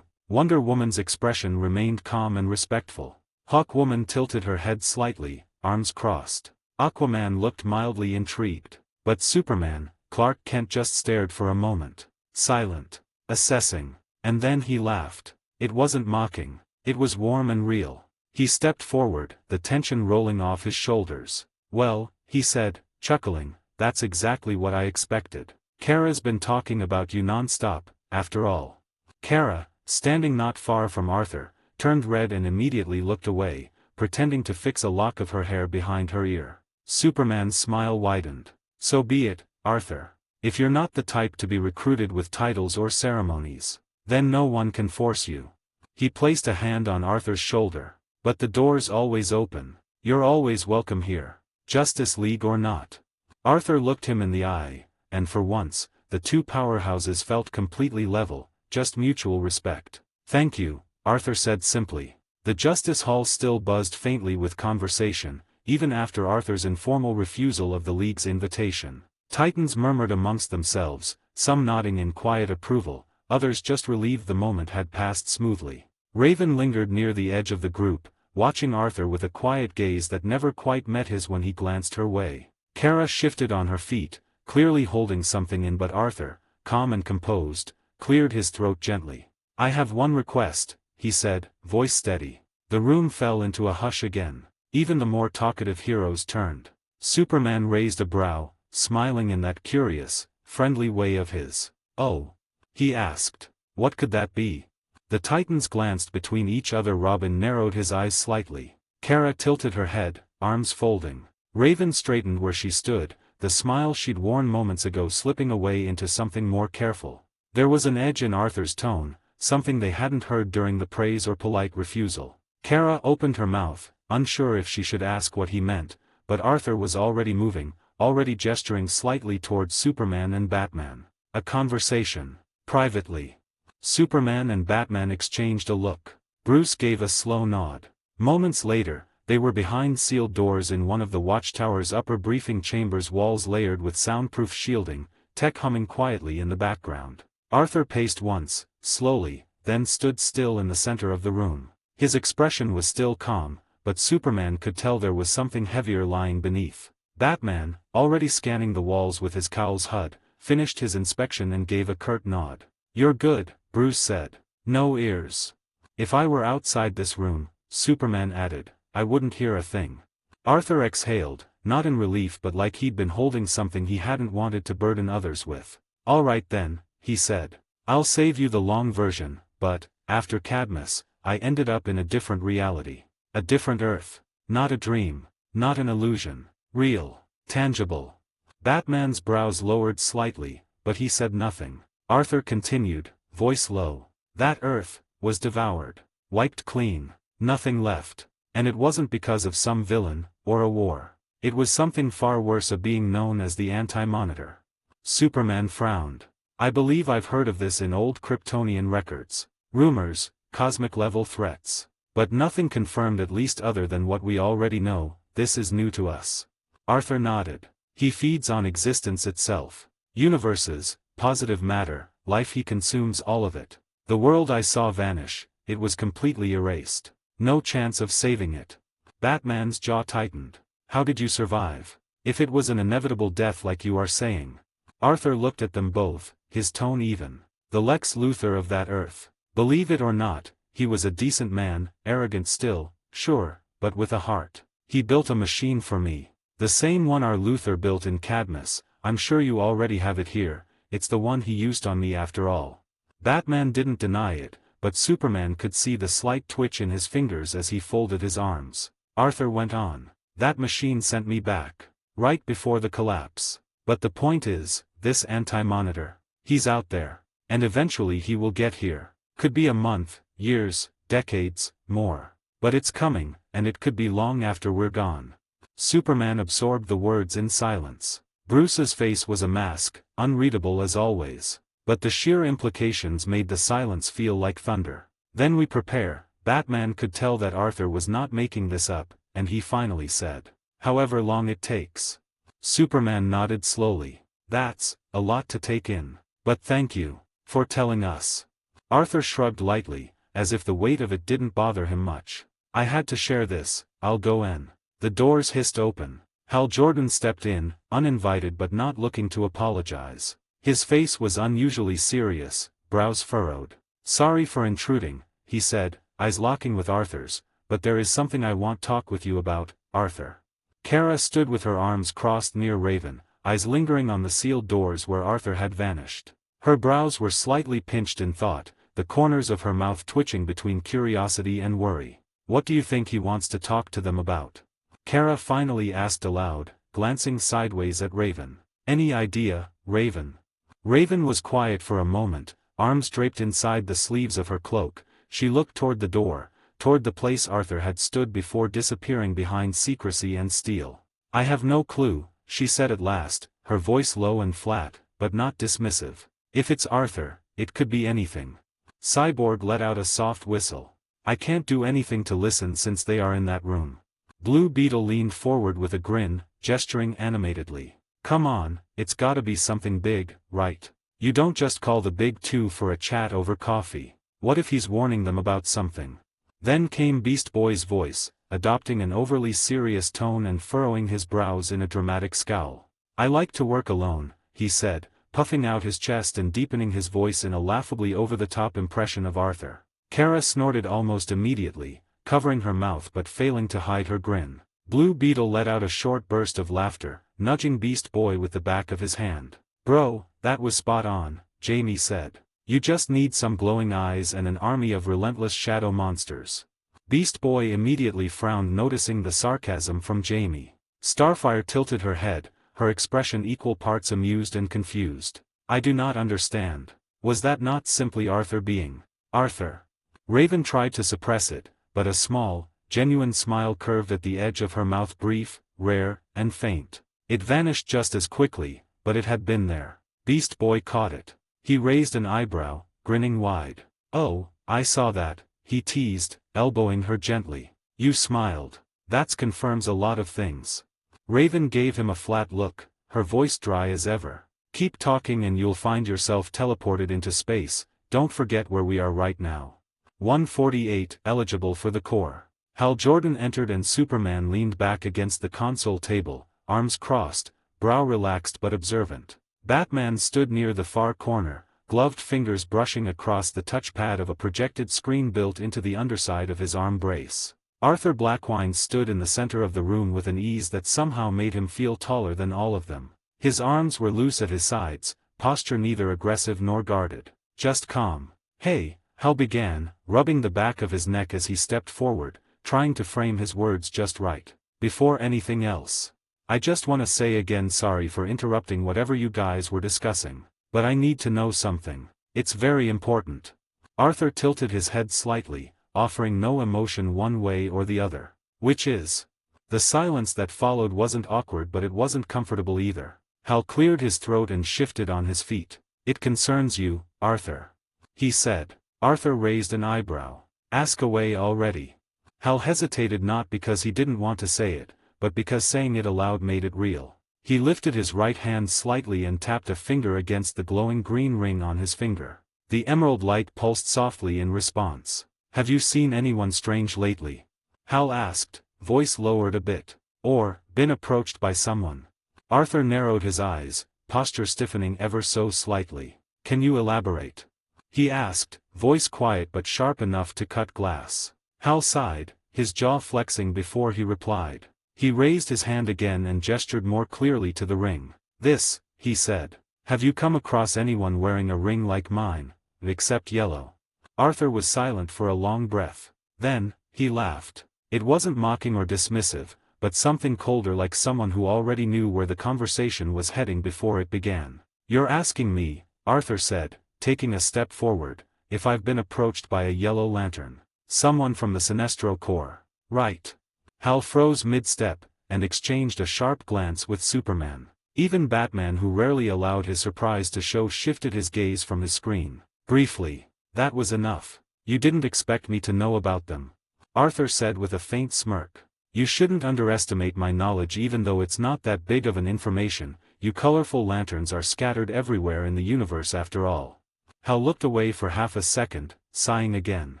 B: Wonder Woman's expression remained calm and respectful. Hawk Woman tilted her head slightly, arms crossed. Aquaman looked mildly intrigued. But Superman, Clark Kent just stared for a moment. Silent. Assessing. And then he laughed. It wasn't mocking. It was warm and real. He stepped forward, the tension rolling off his shoulders. Well, he said, chuckling, that's exactly what I expected. Kara's been talking about you non-stop, after all. Kara, standing not far from Arthur, turned red and immediately looked away, pretending to fix a lock of her hair behind her ear. Superman's smile widened. So be it, Arthur. If you're not the type to be recruited with titles or ceremonies, then no one can force you. He placed a hand on Arthur's shoulder. But the door's always open. You're always welcome here. Justice League or not. Arthur looked him in the eye, and for once, the two powerhouses felt completely level, just mutual respect. Thank you, Arthur said simply. The Justice Hall still buzzed faintly with conversation, even after Arthur's informal refusal of the League's invitation. Titans murmured amongst themselves, some nodding in quiet approval, others just relieved the moment had passed smoothly. Raven lingered near the edge of the group, watching Arthur with a quiet gaze that never quite met his when he glanced her way. Kara shifted on her feet, clearly holding something in, but Arthur, calm and composed, cleared his throat gently. "I have one request," he said, voice steady. The room fell into a hush again. Even the more talkative heroes turned. Superman raised a brow, smiling in that curious, friendly way of his. "Oh?" he asked. "What could that be?" The Titans glanced between each other. Robin narrowed his eyes slightly. Kara tilted her head, arms folding. Raven straightened where she stood, the smile she'd worn moments ago slipping away into something more careful. There was an edge in Arthur's tone, something they hadn't heard during the praise or polite refusal. Kara opened her mouth, unsure if she should ask what he meant, but Arthur was already moving, already gesturing slightly towards Superman and Batman. A conversation. Privately. Superman and Batman exchanged a look. Bruce gave a slow nod. Moments later, they were behind sealed doors in one of the Watchtower's upper briefing chambers, walls layered with soundproof shielding, tech humming quietly in the background. Arthur paced once, slowly, then stood still in the center of the room. His expression was still calm, but Superman could tell there was something heavier lying beneath. Batman, already scanning the walls with his cowl's HUD, finished his inspection and gave a curt nod. "You're good," Bruce said. "No ears." "If I were outside this room," Superman added, "I wouldn't hear a thing." Arthur exhaled, not in relief but like he'd been holding something he hadn't wanted to burden others with. "All right then," he said. "I'll save you the long version, but, after Cadmus, I ended up in a different reality. A different Earth. Not a dream. Not an illusion. Real. Tangible." Batman's brows lowered slightly, but he said nothing. Arthur continued, voice low. "That Earth was devoured. Wiped clean. Nothing left. And it wasn't because of some villain, or a war. It was something far worse, a being known as the Anti-Monitor." Superman frowned. "I believe I've heard of this in old Kryptonian records. Rumors, cosmic-level threats. But nothing confirmed, at least other than what we already know. This is new to us." Arthur nodded. "He feeds on existence itself. Universes, positive matter, life. He consumes all of it. The world I saw vanish, it was completely erased. No chance of saving it." Batman's jaw tightened. "How did you survive? If it was an inevitable death like you are saying." Arthur looked at them both, his tone even. "The Lex Luthor of that Earth. Believe it or not, he was a decent man, arrogant still, sure, but with a heart. He built a machine for me. The same one our Luthor built in Cadmus. I'm sure you already have it here. It's the one he used on me after all." Batman didn't deny it, but Superman could see the slight twitch in his fingers as he folded his arms. Arthur went on. "That machine sent me back. Right before the collapse. But the point is, this Anti-Monitor. He's out there. And eventually he will get here. Could be a month, years, decades, more. But it's coming, and it could be long after we're gone." Superman absorbed the words in silence. Bruce's face was a mask, unreadable as always. But the sheer implications made the silence feel like thunder. "Then we prepare." Batman could tell that Arthur was not making this up, and he finally said, "However long it takes." Superman nodded slowly. "That's a lot to take in. But thank you for telling us." Arthur shrugged lightly, as if the weight of it didn't bother him much. "I had to share this. I'll go in." The doors hissed open. Hal Jordan stepped in, uninvited but not looking to apologize. His face was unusually serious, brows furrowed. "Sorry for intruding," he said, eyes locking with Arthur's, "but there is something I want to talk with you about, Arthur." Kara stood with her arms crossed near Raven, eyes lingering on the sealed doors where Arthur had vanished. Her brows were slightly pinched in thought, the corners of her mouth twitching between curiosity and worry. "What do you think he wants to talk to them about?" Kara finally asked aloud, glancing sideways at Raven. "Any idea, Raven?" Raven was quiet for a moment, arms draped inside the sleeves of her cloak. She looked toward the door, toward the place Arthur had stood before disappearing behind secrecy and steel. "I have no clue," she said at last, her voice low and flat, but not dismissive. "If it's Arthur, it could be anything." Cyborg let out a soft whistle. "I can't do anything to listen since they are in that room." Blue Beetle leaned forward with a grin, gesturing animatedly. "Come on, it's gotta be something big, right? You don't just call the big two for a chat over coffee. What if he's warning them about something?" Then came Beast Boy's voice, adopting an overly serious tone and furrowing his brows in a dramatic scowl. "I like to work alone," he said, puffing out his chest and deepening his voice in a laughably over-the-top impression of Arthur. Kara snorted almost immediately, covering her mouth but failing to hide her grin. Blue Beetle let out a short burst of laughter, nudging Beast Boy with the back of his hand. "Bro, that was spot on," Jamie said. "You just need some glowing eyes and an army of relentless shadow monsters." Beast Boy immediately frowned, noticing the sarcasm from Jamie. Starfire tilted her head, her expression equal parts amused and confused. "I do not understand. Was that not simply Arthur being Arthur?" Raven tried to suppress it, but a small, genuine smile curved at the edge of her mouth, brief, rare, and faint. It vanished just as quickly, but it had been there. Beast Boy caught it. He raised an eyebrow, grinning wide. "Oh, I saw that," he teased, elbowing her gently. "You smiled. That confirms a lot of things." Raven gave him a flat look, her voice dry as ever. "Keep talking and you'll find yourself teleported into space. Don't forget where we are right now." 148, eligible for the Corps. Hal Jordan entered and Superman leaned back against the console table, arms crossed, brow relaxed but observant. Batman stood near the far corner, gloved fingers brushing across the touchpad of a projected screen built into the underside of his arm brace. Arthur Blackwine stood in the center of the room with an ease that somehow made him feel taller than all of them. His arms were loose at his sides, posture neither aggressive nor guarded, just calm. "Hey," Hal began, rubbing the back of his neck as he stepped forward, trying to frame his words just right. "Before anything else, I just want to say again sorry for interrupting whatever you guys were discussing. But I need to know something. It's very important." Arthur tilted his head slightly, offering no emotion one way or the other. "Which is?" The silence that followed wasn't awkward, but it wasn't comfortable either. Hal cleared his throat and shifted on his feet. "It concerns you, Arthur," he said. Arthur raised an eyebrow. "Ask away already." Hal hesitated, not because he didn't want to say it, but because saying it aloud made it real. He lifted his right hand slightly and tapped a finger against the glowing green ring on his finger. The emerald light pulsed softly in response. "Have you seen anyone strange lately?" Hal asked, voice lowered a bit. "Or, been approached by someone?" Arthur narrowed his eyes, posture stiffening ever so slightly. "Can you elaborate?" he asked, voice quiet but sharp enough to cut glass. Hal sighed, his jaw flexing before he replied. He raised his hand again and gestured more clearly to the ring. "This," he said. "Have you come across anyone wearing a ring like mine, except yellow?" Arthur was silent for a long breath. Then, he laughed. It wasn't mocking or dismissive, but something colder, like someone who already knew where the conversation was heading before it began. "You're asking me," Arthur said, taking a step forward, "if I've been approached by a yellow lantern. Someone from the Sinestro Corps, right?" Hal froze mid-step, and exchanged a sharp glance with Superman. Even Batman, who rarely allowed his surprise to show, shifted his gaze from his screen. Briefly. "That was enough. You didn't expect me to know about them," Arthur said with a faint smirk. "You shouldn't underestimate my knowledge, even though it's not that big of an information. You colorful lanterns are scattered everywhere in the universe after all." Hal looked away for half a second, sighing again.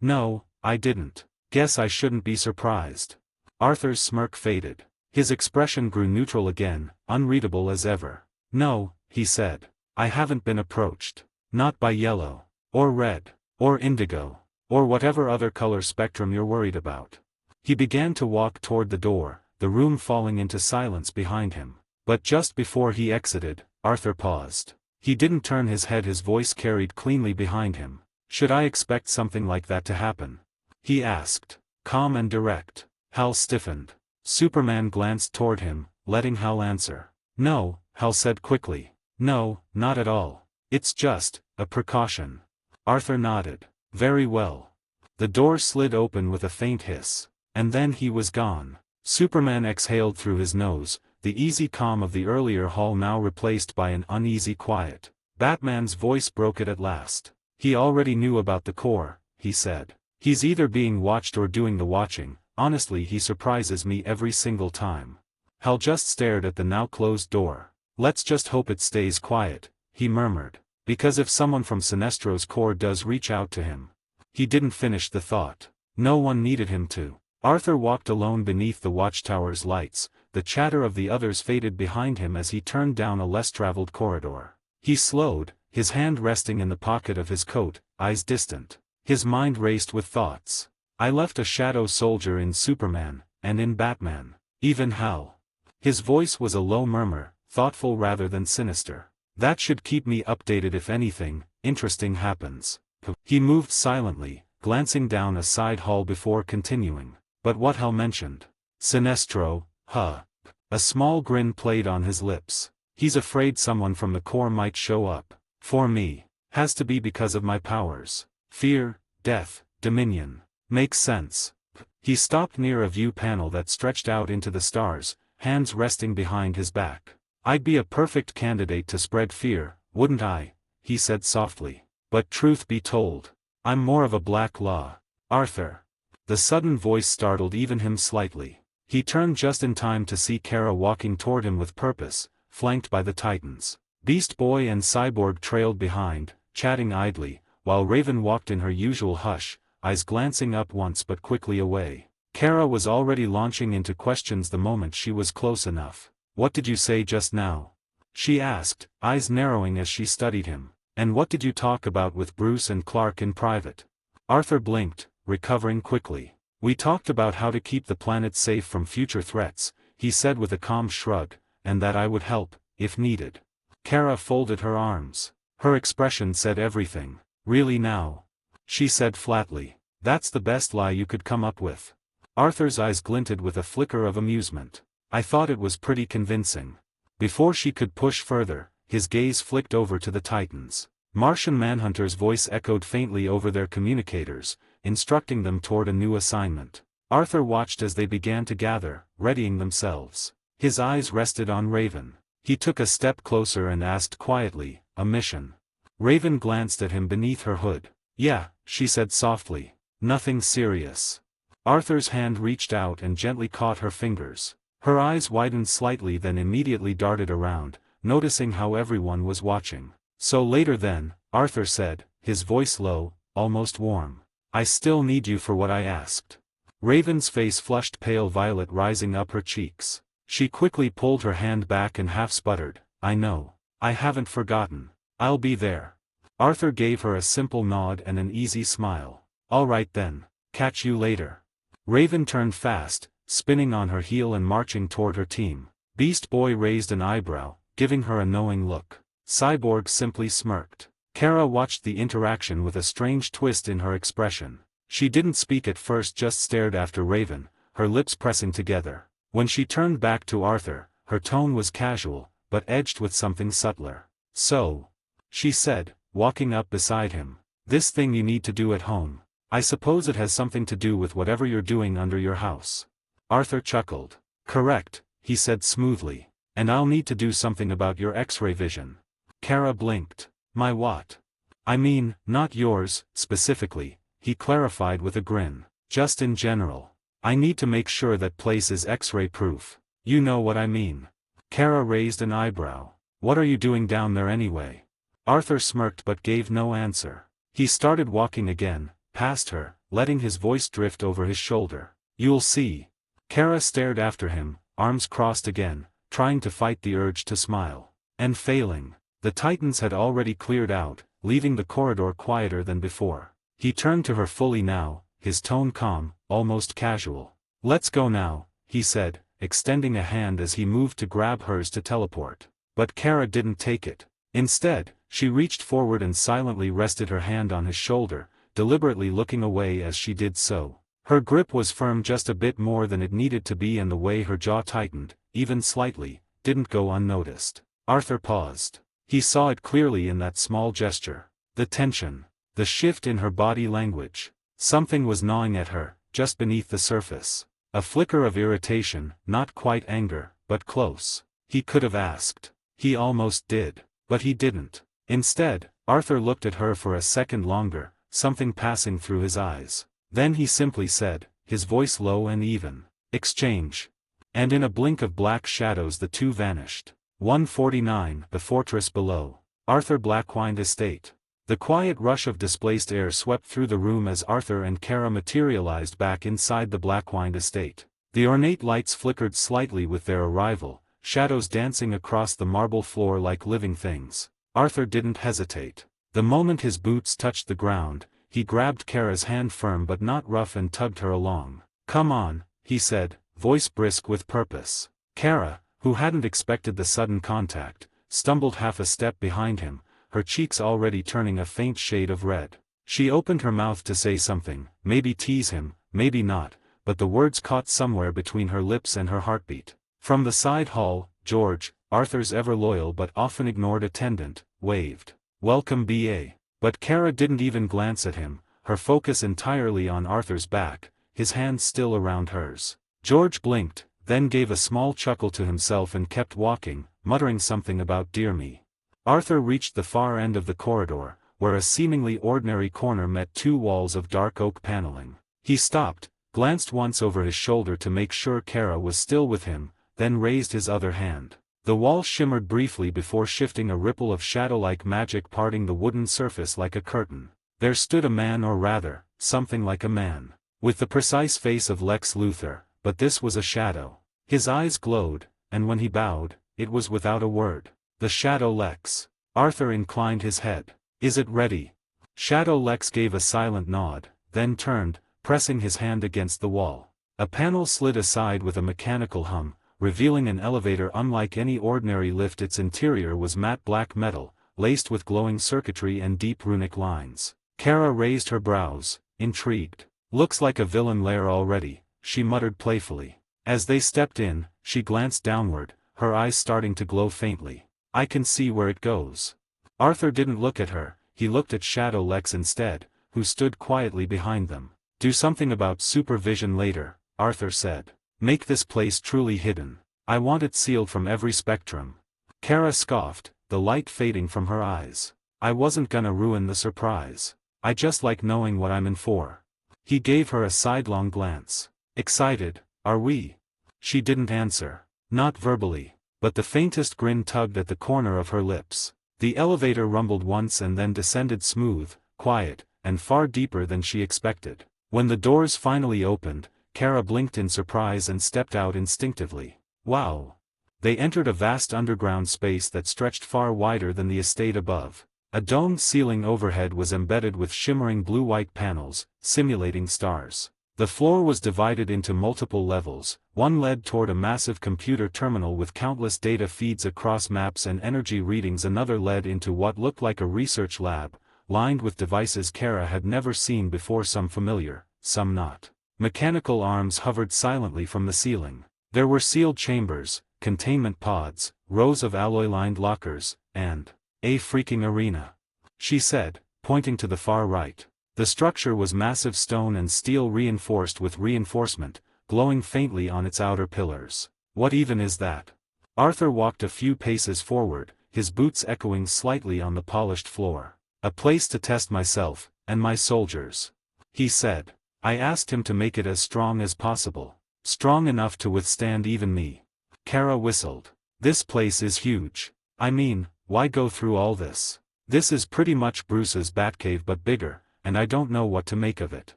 B: "No, I didn't. Guess I shouldn't be surprised." Arthur's smirk faded. His expression grew neutral again, unreadable as ever. "No," he said. "I haven't been approached. Not by yellow. Or red. Or indigo. Or whatever other color spectrum you're worried about." He began to walk toward the door, the room falling into silence behind him. But just before he exited, Arthur paused. He didn't turn his head, his voice carried cleanly behind him. "Should I expect something like that to happen?" he asked. Calm and direct. Hal stiffened. Superman glanced toward him, letting Hal answer. "No," Hal said quickly. "No, not at all. It's just a precaution." Arthur nodded. "Very well." The door slid open with a faint hiss. And then he was gone. Superman exhaled through his nose, the easy calm of the earlier hall now replaced by an uneasy quiet. Batman's voice broke it at last. "He already knew about the Corps," he said. "He's either being watched or doing the watching. Honestly, he surprises me every single time." Hal just stared at the now closed door. "Let's just hope it stays quiet," he murmured. "Because if someone from Sinestro's Corps does reach out to him..." He didn't finish the thought. No one needed him to. Arthur walked alone beneath the watchtower's lights, the chatter of the others faded behind him as he turned down a less traveled corridor. He slowed, his hand resting in the pocket of his coat, eyes distant. His mind raced with thoughts. I left a shadow soldier in Superman, and in Batman. Even Hal. His voice was a low murmur, thoughtful rather than sinister. That should keep me updated if anything interesting happens. He moved silently, glancing down a side hall before continuing. But what Hal mentioned? Sinestro, huh? A small grin played on his lips. He's afraid someone from the Corps might show up. For me. Has to be because of my powers. Fear, death, dominion. Makes sense. He stopped near a view panel that stretched out into the stars, hands resting behind his back. I'd be a perfect candidate to spread fear, wouldn't I? He said softly. But truth be told, I'm more of a black law. Arthur. The sudden voice startled even him slightly. He turned just in time to see Kara walking toward him with purpose, flanked by the Titans. Beast Boy and Cyborg trailed behind, chatting idly, while Raven walked in her usual hush, eyes glancing up once but quickly away. Kara was already launching into questions the moment she was close enough. What did you say just now? She asked, eyes narrowing as she studied him. And what did you talk about with Bruce and Clark in private? Arthur blinked, recovering quickly. We talked about how to keep the planet safe from future threats, he said with a calm shrug, and that I would help, if needed. Kara folded her arms. Her expression said everything. Really now? She said flatly. That's the best lie you could come up with. Arthur's eyes glinted with a flicker of amusement. I thought it was pretty convincing. Before she could push further, his gaze flicked over to the Titans. Martian Manhunter's voice echoed faintly over their communicators, instructing them toward a new assignment. Arthur watched as they began to gather, readying themselves. His eyes rested on Raven. He took a step closer and asked quietly, a mission? Raven glanced at him beneath her hood. Yeah, she said softly. Nothing serious. Arthur's hand reached out and gently caught her fingers. Her eyes widened slightly then immediately darted around, noticing how everyone was watching. So later then, Arthur said, his voice low, almost warm. I still need you for what I asked. Raven's face flushed pale violet rising up her cheeks. She quickly pulled her hand back and half sputtered, I know. I haven't forgotten. I'll be there. Arthur gave her a simple nod and an easy smile. All right then. Catch you later. Raven turned fast, spinning on her heel and marching toward her team. Beast Boy raised an eyebrow, giving her a knowing look. Cyborg simply smirked. Kara watched the interaction with a strange twist in her expression. She didn't speak at first, just stared after Raven, her lips pressing together. When she turned back to Arthur, her tone was casual, but edged with something subtler. So, she said, walking up beside him, this thing you need to do at home. I suppose it has something to do with whatever you're doing under your house. Arthur chuckled. Correct, he said smoothly. And I'll need to do something about your X-ray vision. Kara blinked. My what? I mean, not yours, specifically, he clarified with a grin. Just in general. I need to make sure that place is X-ray proof. You know what I mean. Kara raised an eyebrow. What are you doing down there anyway? Arthur smirked but gave no answer. He started walking again, past her, letting his voice drift over his shoulder. You'll see. Kara stared after him, arms crossed again, trying to fight the urge to smile. And failing. The Titans had already cleared out, leaving the corridor quieter than before. He turned to her fully now, his tone calm, almost casual. Let's go now, he said, extending a hand as he moved to grab hers to teleport. But Kara didn't take it. Instead, she reached forward and silently rested her hand on his shoulder, deliberately looking away as she did so. Her grip was firm just a bit more than it needed to be, and the way her jaw tightened, even slightly, didn't go unnoticed. Arthur paused. He saw it clearly in that small gesture. The tension. The shift in her body language. Something was gnawing at her, just beneath the surface. A flicker of irritation, not quite anger, but close. He could have asked. He almost did. But he didn't. Instead, Arthur looked at her for a second longer, something passing through his eyes. Then he simply said, his voice low and even. Exchange. And in a blink of black shadows the two vanished. 149. The fortress below. Arthur Blackwind Estate. The quiet rush of displaced air swept through the room as Arthur and Kara materialized back inside the Blackwind Estate. The ornate lights flickered slightly with their arrival, shadows dancing across the marble floor like living things. Arthur didn't hesitate. The moment his boots touched the ground, he grabbed Kara's hand firm but not rough and tugged her along. "Come on," he said, voice brisk with purpose. Kara, who hadn't expected the sudden contact, stumbled half a step behind him, her cheeks already turning a faint shade of red. She opened her mouth to say something, maybe tease him, maybe not, but the words caught somewhere between her lips and her heartbeat. From the side hall, George, Arthur's ever-loyal but often ignored attendant, waved, "Welcome B.A." But Kara didn't even glance at him, her focus entirely on Arthur's back, his hand still around hers. George blinked, then gave a small chuckle to himself and kept walking, muttering something about "dear me." Arthur reached the far end of the corridor, where a seemingly ordinary corner met two walls of dark oak paneling. He stopped, glanced once over his shoulder to make sure Kara was still with him, then raised his other hand. The wall shimmered briefly before shifting, a ripple of shadow-like magic parting the wooden surface like a curtain. There stood a man, or rather, something like a man, with the precise face of Lex Luthor, but this was a shadow. His eyes glowed, and when he bowed, it was without a word. "The Shadow Lex." Arthur inclined his head. "Is it ready?" Shadow Lex gave a silent nod, then turned, pressing his hand against the wall. A panel slid aside with a mechanical hum, revealing an elevator unlike any ordinary lift. Its interior was matte black metal, laced with glowing circuitry and deep runic lines. Kara raised her brows, intrigued. "Looks like a villain lair already," she muttered playfully. As they stepped in, she glanced downward, her eyes starting to glow faintly. "I can see where it goes." Arthur didn't look at her, he looked at Shadow Lex instead, who stood quietly behind them. "Do something about supervision later," Arthur said. "Make this place truly hidden. I want it sealed from every spectrum." Kara scoffed, the light fading from her eyes. "I wasn't gonna ruin the surprise. I just like knowing what I'm in for." He gave her a sidelong glance. "Excited, are we?" She didn't answer. Not verbally. But the faintest grin tugged at the corner of her lips. The elevator rumbled once and then descended smooth, quiet, and far deeper than she expected. When the doors finally opened, Kara blinked in surprise and stepped out instinctively. Wow! They entered a vast underground space that stretched far wider than the estate above. A domed ceiling overhead was embedded with shimmering blue-white panels, simulating stars. The floor was divided into multiple levels. One led toward a massive computer terminal with countless data feeds across maps and energy readings. Another led into what looked like a research lab, lined with devices Kara had never seen before, some familiar, some not. Mechanical arms hovered silently from the ceiling. There were sealed chambers, containment pods, rows of alloy-lined lockers, and a freaking arena, she said, pointing to the far right. The structure was massive, stone and steel reinforced with reinforcement, glowing faintly on its outer pillars. "What even is that?" Arthur walked a few paces forward, his boots echoing slightly on the polished floor. "A place to test myself, and my soldiers," he said. "I asked him to make it as strong as possible. Strong enough to withstand even me." Kara whistled. "This place is huge. I mean, why go through all this? This is pretty much Bruce's Batcave but bigger, and I don't know what to make of it."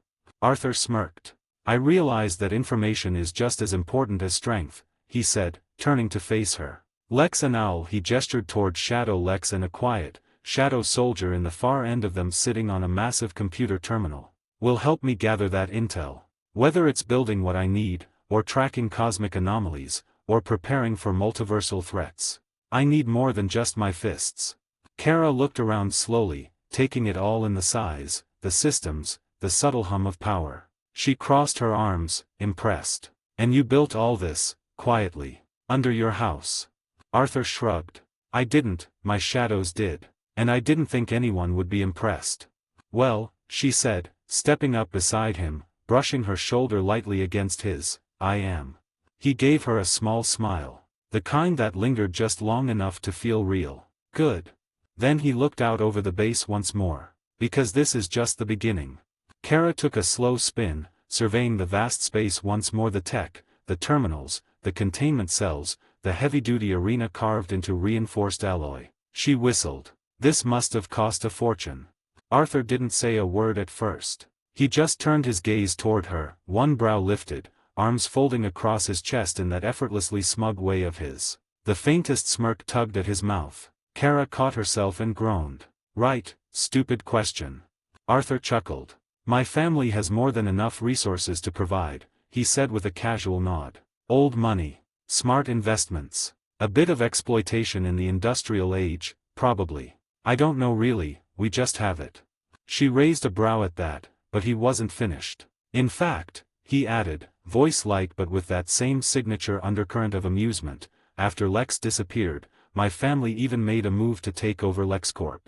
B: Arthur smirked. "I realize that information is just as important as strength," he said, turning to face her. Lex and Owl, he gestured toward Shadow Lex and a quiet, shadow soldier in the far end of them sitting on a massive computer terminal, "will help me gather that intel. Whether it's building what I need, or tracking cosmic anomalies, or preparing for multiversal threats. I need more than just my fists." Kara looked around slowly, taking it all in, the size, the systems, the subtle hum of power. She crossed her arms, impressed. "And you built all this, quietly, under your house?" Arthur shrugged. "I didn't, my shadows did. And I didn't think anyone would be impressed." "Well," she said, stepping up beside him, brushing her shoulder lightly against his, "I am." He gave her a small smile. The kind that lingered just long enough to feel real. "Good." Then he looked out over the base once more. "Because this is just the beginning." Kara took a slow spin, surveying the vast space once more, the tech, the terminals, the containment cells, the heavy-duty arena carved into reinforced alloy. She whistled. This must have cost a fortune. Arthur didn't say a word at first. He just turned his gaze toward her, one brow lifted, arms folding across his chest in that effortlessly smug way of his. The faintest smirk tugged at his mouth. Kara caught herself and groaned. Right, stupid question. Arthur chuckled. My family has more than enough resources to provide, he said with a casual nod. Old money. Smart investments. A bit of exploitation in the industrial age, probably. I don't know really, we just have it. She raised a brow at that, but he wasn't finished. In fact, he added, voice light but with that same signature undercurrent of amusement, after Lex disappeared, my family even made a move to take over LexCorp.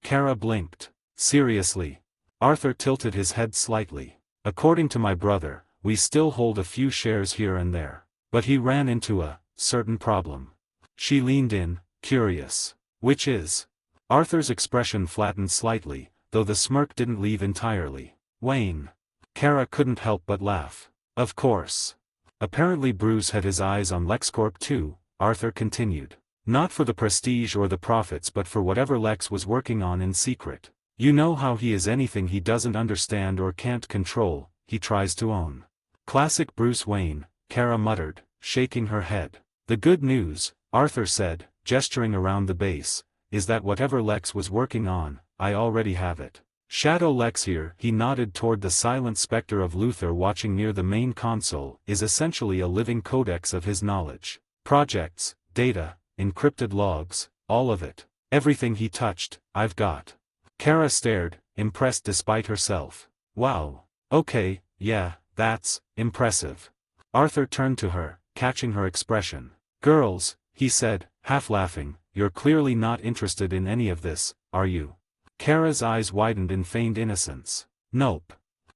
B: Kara blinked. Seriously? Arthur tilted his head slightly. According to my brother, we still hold a few shares here and there. But he ran into a certain problem. She leaned in, curious. Which is? Arthur's expression flattened slightly, though the smirk didn't leave entirely. Wayne. Kara couldn't help but laugh. Of course. Apparently Bruce had his eyes on LexCorp too, Arthur continued. Not for the prestige or the profits but for whatever Lex was working on in secret. You know how he is anything he doesn't understand or can't control, he tries to own. Classic Bruce Wayne, Kara muttered, shaking her head. The good news, Arthur said, gesturing around the base, is that whatever Lex was working on, I already have it. Shadow Lex here, he nodded toward the silent specter of Luther watching near the main console, is essentially a living codex of his knowledge. Projects, data, encrypted logs, all of it. Everything he touched, I've got. Kara stared, impressed despite herself. Wow. Okay, yeah, that's impressive. Arthur turned to her, catching her expression. Girls, he said, half laughing, you're clearly not interested in any of this, are you? Kara's eyes widened in feigned innocence. Nope.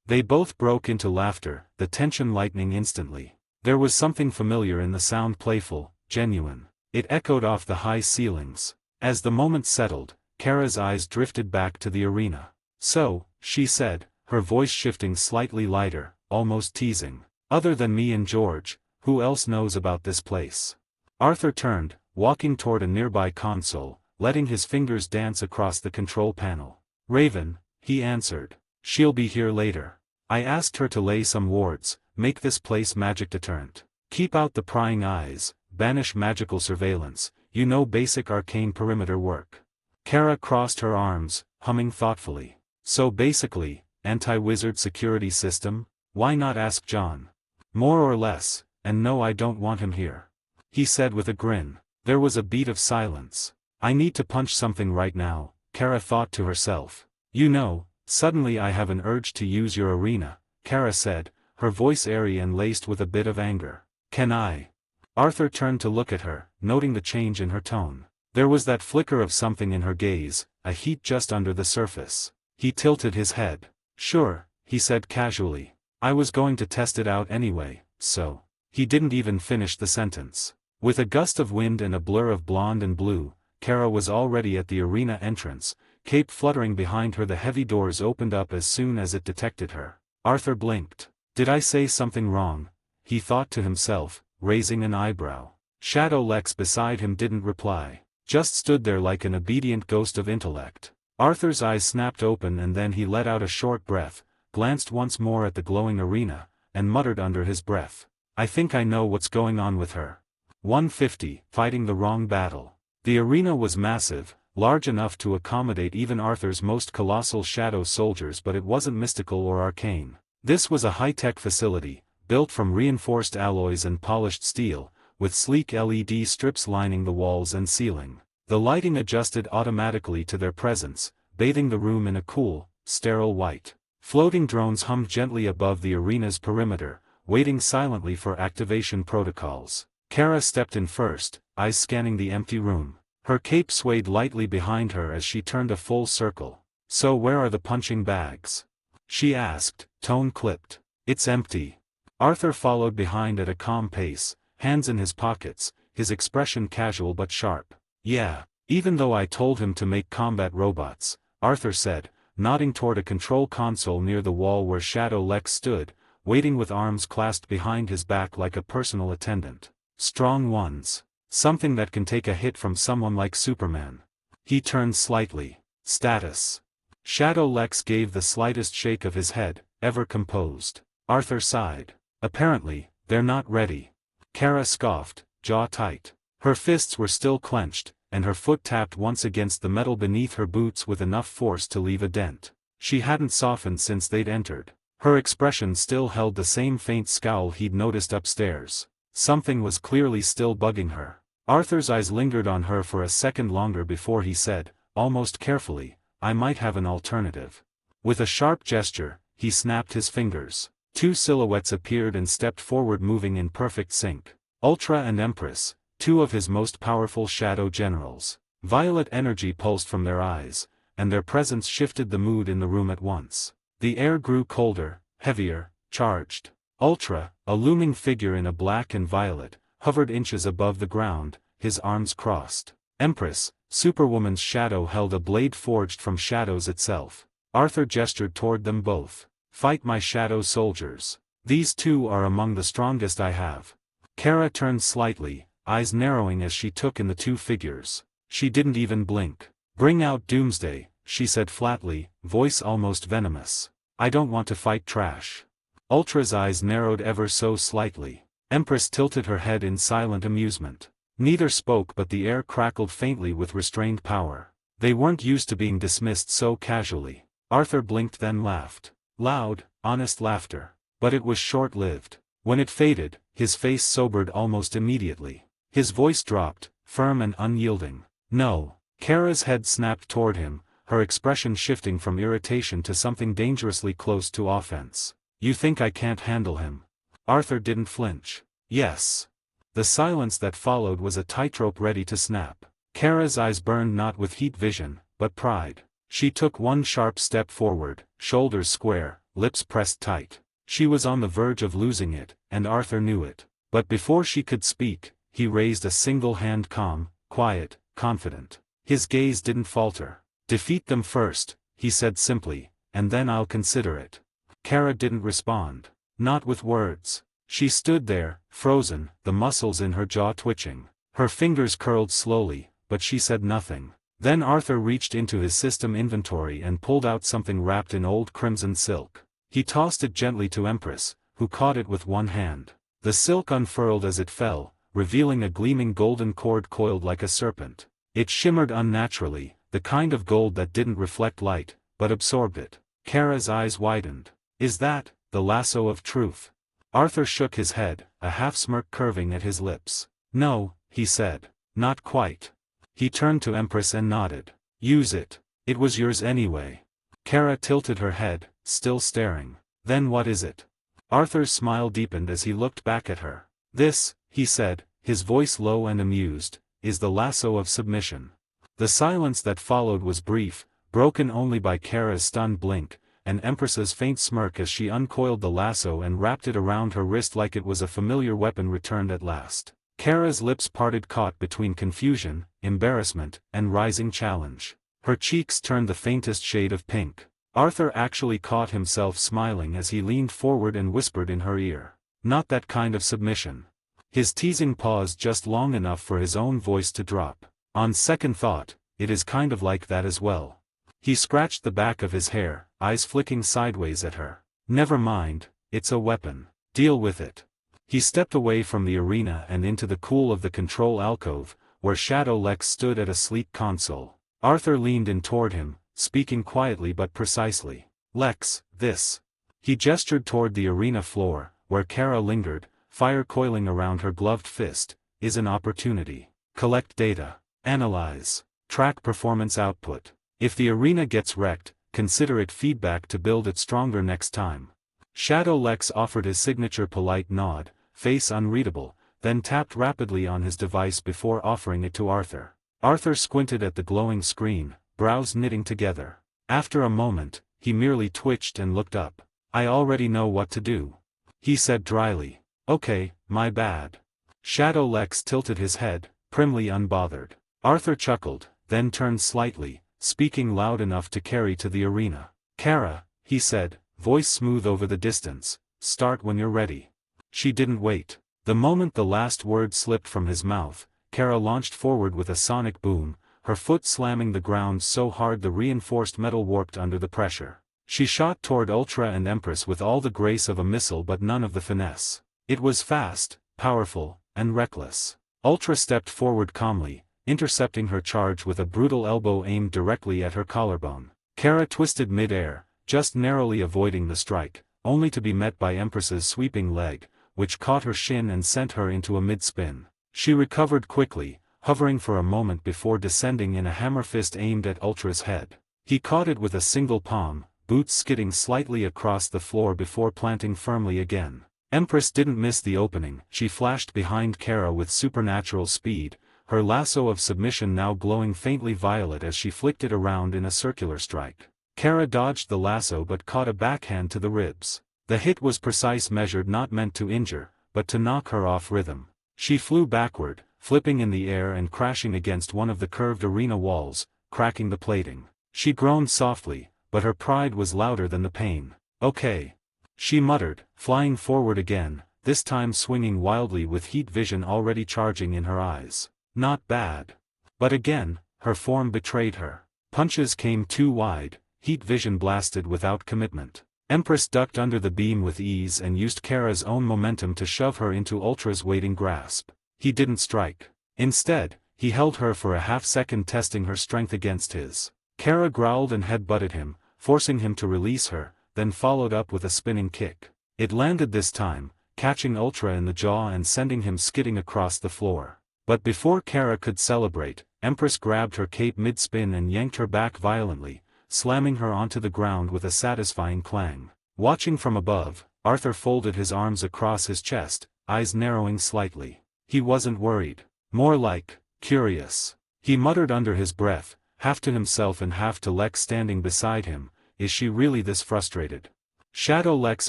B: They both broke into laughter, the tension lightening instantly. There was something familiar in the sound, playful, genuine. It echoed off the high ceilings. As the moment settled, Kara's eyes drifted back to the arena. So, she said, her voice shifting slightly lighter, almost teasing. Other than me and George, who else knows about this place? Arthur turned, walking toward a nearby console, letting his fingers dance across the control panel. Raven, he answered. She'll be here later. I asked her to lay some wards, make this place magic deterrent. Keep out the prying eyes, banish magical surveillance, you know, basic arcane perimeter work. Kara crossed her arms, humming thoughtfully. So basically, anti-wizard security system? Why not ask John? More or less, and no, I don't want him here. He said with a grin. There was a beat of silence. I need to punch something right now, Kara thought to herself. You know, suddenly I have an urge to use your arena, Kara said, her voice airy and laced with a bit of anger. Can I? Arthur turned to look at her, noting the change in her tone. There was that flicker of something in her gaze, a heat just under the surface. He tilted his head. Sure, he said casually. I was going to test it out anyway, so. He didn't even finish the sentence. With a gust of wind and a blur of blonde and blue, Kara was already at the arena entrance, cape fluttering behind her. The heavy doors opened up as soon as it detected her. Arthur blinked. Did I say something wrong? He thought to himself, raising an eyebrow. Shadow Lex beside him didn't reply, just stood there like an obedient ghost of intellect. Arthur's eyes snapped open and then he let out a short breath, glanced once more at the glowing arena, and muttered under his breath. I think I know what's going on with her. 150, fighting the wrong battle. The arena was massive, large enough to accommodate even Arthur's most colossal shadow soldiers, but it wasn't mystical or arcane. This was a high-tech facility, built from reinforced alloys and polished steel, with sleek LED strips lining the walls and ceiling. The lighting adjusted automatically to their presence, bathing the room in a cool, sterile white. Floating drones hummed gently above the arena's perimeter, waiting silently for activation protocols. Kara stepped in first, eyes scanning the empty room. Her cape swayed lightly behind her as she turned a full circle. So where are the punching bags? She asked, tone clipped. It's empty. Arthur followed behind at a calm pace, hands in his pockets, his expression casual but sharp. Yeah, even though I told him to make combat robots, Arthur said, nodding toward a control console near the wall where Shadow Lex stood, waiting with arms clasped behind his back like a personal attendant. Strong ones. Something that can take a hit from someone like Superman. He turned slightly. Status. Shadow Lex gave the slightest shake of his head, ever composed. Arthur sighed. Apparently, they're not ready. Kara scoffed, jaw tight. Her fists were still clenched, and her foot tapped once against the metal beneath her boots with enough force to leave a dent. She hadn't softened since they'd entered. Her expression still held the same faint scowl he'd noticed upstairs. Something was clearly still bugging her. Arthur's eyes lingered on her for a second longer before he said, almost carefully, "I might have an alternative." With a sharp gesture, he snapped his fingers. Two silhouettes appeared and stepped forward, moving in perfect sync. Ultra and Empress, two of his most powerful shadow generals. Violet energy pulsed from their eyes, and their presence shifted the mood in the room at once. The air grew colder, heavier, charged. Ultra, a looming figure in a black and violet, hovered inches above the ground, his arms crossed. Empress, Superwoman's shadow, held a blade forged from shadows itself. Arthur gestured toward them both. "Fight my shadow soldiers. These two are among the strongest I have." Kara turned slightly, eyes narrowing as she took in the two figures. She didn't even blink. "Bring out Doomsday," she said flatly, voice almost venomous. "I don't want to fight trash." Ultra's eyes narrowed ever so slightly. Empress tilted her head in silent amusement. Neither spoke, but the air crackled faintly with restrained power. They weren't used to being dismissed so casually. Arthur blinked, then laughed. Loud, honest laughter. But it was short-lived. When it faded, his face sobered almost immediately. His voice dropped, firm and unyielding. "No." Kara's head snapped toward him, her expression shifting from irritation to something dangerously close to offense. "You think I can't handle him?" Arthur didn't flinch. "Yes." The silence that followed was a tightrope ready to snap. Kara's eyes burned not with heat vision, but pride. She took one sharp step forward, shoulders square, lips pressed tight. She was on the verge of losing it, and Arthur knew it. But before she could speak, he raised a single hand, calm, quiet, confident. His gaze didn't falter. "Defeat them first," he said simply, "and then I'll consider it." Kara didn't respond. Not with words. She stood there, frozen, the muscles in her jaw twitching. Her fingers curled slowly, but she said nothing. Then Arthur reached into his system inventory and pulled out something wrapped in old crimson silk. He tossed it gently to Empress, who caught it with one hand. The silk unfurled as it fell, revealing a gleaming golden cord coiled like a serpent. It shimmered unnaturally, the kind of gold that didn't reflect light, but absorbed it. Kara's eyes widened. "Is that the lasso of truth?" Arthur shook his head, a half-smirk curving at his lips. "No," he said. "Not quite." He turned to Empress and nodded. "Use it. It was yours anyway." Kara tilted her head, still staring. "Then what is it?" Arthur's smile deepened as he looked back at her. "This," he said, his voice low and amused, "is the lasso of submission." The silence that followed was brief, broken only by Kara's stunned blink, and Empress's faint smirk as she uncoiled the lasso and wrapped it around her wrist like it was a familiar weapon returned at last. Kara's lips parted, caught between confusion, embarrassment, and rising challenge. Her cheeks turned the faintest shade of pink. Arthur actually caught himself smiling as he leaned forward and whispered in her ear. "Not that kind of submission." His teasing paused just long enough for his own voice to drop. "On second thought, it is kind of like that as well." He scratched the back of his hair, eyes flicking sideways at her. "Never mind, it's a weapon. Deal with it." He stepped away from the arena and into the cool of the control alcove, where Shadow Lex stood at a sleek console. Arthur leaned in toward him, speaking quietly but precisely. "Lex, this." He gestured toward the arena floor, where Kara lingered, fire coiling around her gloved fist, "is an opportunity. Collect data. Analyze. Track performance output. If the arena gets wrecked, consider it feedback to build it stronger next time." Shadow Lex offered his signature polite nod, face unreadable, then tapped rapidly on his device before offering it to Arthur. Arthur squinted at the glowing screen, brows knitting together. After a moment, he merely twitched and looked up. "I already know what to do," he said dryly. "Okay, my bad." Shadow Lex tilted his head, primly unbothered. Arthur chuckled, then turned slightly, speaking loud enough to carry to the arena. "Kara," he said, voice smooth over the distance, "start when you're ready." She didn't wait. The moment the last word slipped from his mouth, Kara launched forward with a sonic boom, her foot slamming the ground so hard the reinforced metal warped under the pressure. She shot toward Ultra and Empress with all the grace of a missile but none of the finesse. It was fast, powerful, and reckless. Ultra stepped forward calmly, intercepting her charge with a brutal elbow aimed directly at her collarbone. Kara twisted mid-air, just narrowly avoiding the strike, only to be met by Empress's sweeping leg, which caught her shin and sent her into a mid-spin. She recovered quickly, hovering for a moment before descending in a hammer fist aimed at Ultra's head. He caught it with a single palm, boots skidding slightly across the floor before planting firmly again. Empress didn't miss the opening. She flashed behind Kara with supernatural speed, her lasso of submission now glowing faintly violet as she flicked it around in a circular strike. Kara dodged the lasso but caught a backhand to the ribs. The hit was precise, measured, not meant to injure, but to knock her off rhythm. She flew backward, flipping in the air and crashing against one of the curved arena walls, cracking the plating. She groaned softly, but her pride was louder than the pain. "Okay," she muttered, flying forward again, this time swinging wildly with heat vision already charging in her eyes. Not bad. But again, her form betrayed her. Punches came too wide, heat vision blasted without commitment. Empress ducked under the beam with ease and used Kara's own momentum to shove her into Ultra's waiting grasp. He didn't strike. Instead, he held her for a half-second, testing her strength against his. Kara growled and head-butted him, forcing him to release her, then followed up with a spinning kick. It landed this time, catching Ultra in the jaw and sending him skidding across the floor. But before Kara could celebrate, Empress grabbed her cape mid-spin and yanked her back violently, slamming her onto the ground with a satisfying clang. Watching from above, Arthur folded his arms across his chest, eyes narrowing slightly. He wasn't worried. More like, curious. He muttered under his breath, half to himself and half to Lex standing beside him, "Is she really this frustrated?" Shadow Lex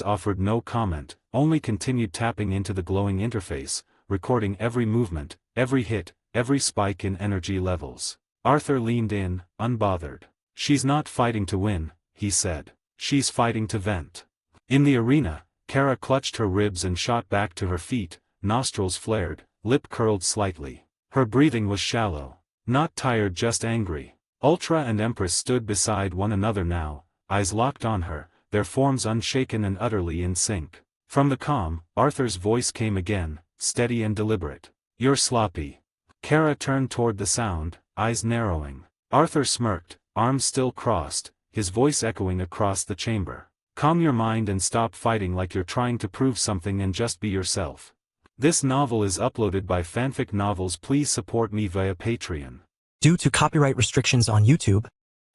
B: offered no comment, only continued tapping into the glowing interface, recording every movement, every hit, every spike in energy levels. Arthur leaned in, unbothered. "She's not fighting to win," he said. "She's fighting to vent." In the arena, Kara clutched her ribs and shot back to her feet, nostrils flared, lip curled slightly. Her breathing was shallow. Not tired, just angry. Ultra and Empress stood beside one another now, eyes locked on her, their forms unshaken and utterly in sync. From the comm, Arthur's voice came again, steady and deliberate. "You're sloppy." Kara turned toward the sound, eyes narrowing. Arthur smirked, arms still crossed, his voice echoing across the chamber. "Calm your mind and stop fighting like you're trying to prove something and just be yourself." This novel is uploaded by Fanfic Novels. Please support me via Patreon.
A: Due to copyright restrictions on YouTube,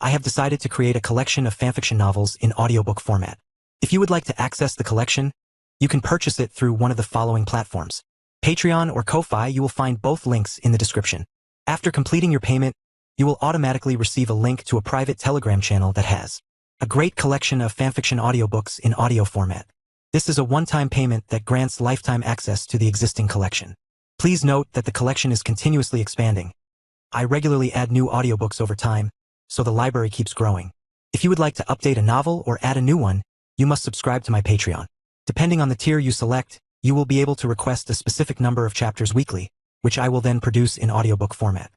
A: I have decided to create a collection of fanfiction novels in audiobook format. If you would like to access the collection, you can purchase it through one of the following platforms. Patreon or Ko-Fi. You will find both links in the description. After completing your payment, you will automatically receive a link to a private Telegram channel that has a great collection of fanfiction audiobooks in audio format. This is a one-time payment that grants lifetime access to the existing collection. Please note that the collection is continuously expanding. I regularly add new audiobooks over time, so the library keeps growing. If you would like to update a novel or add a new one, you must subscribe to my Patreon. Depending on the tier you select, you will be able to request a specific number of chapters weekly, which I will then produce in audiobook format.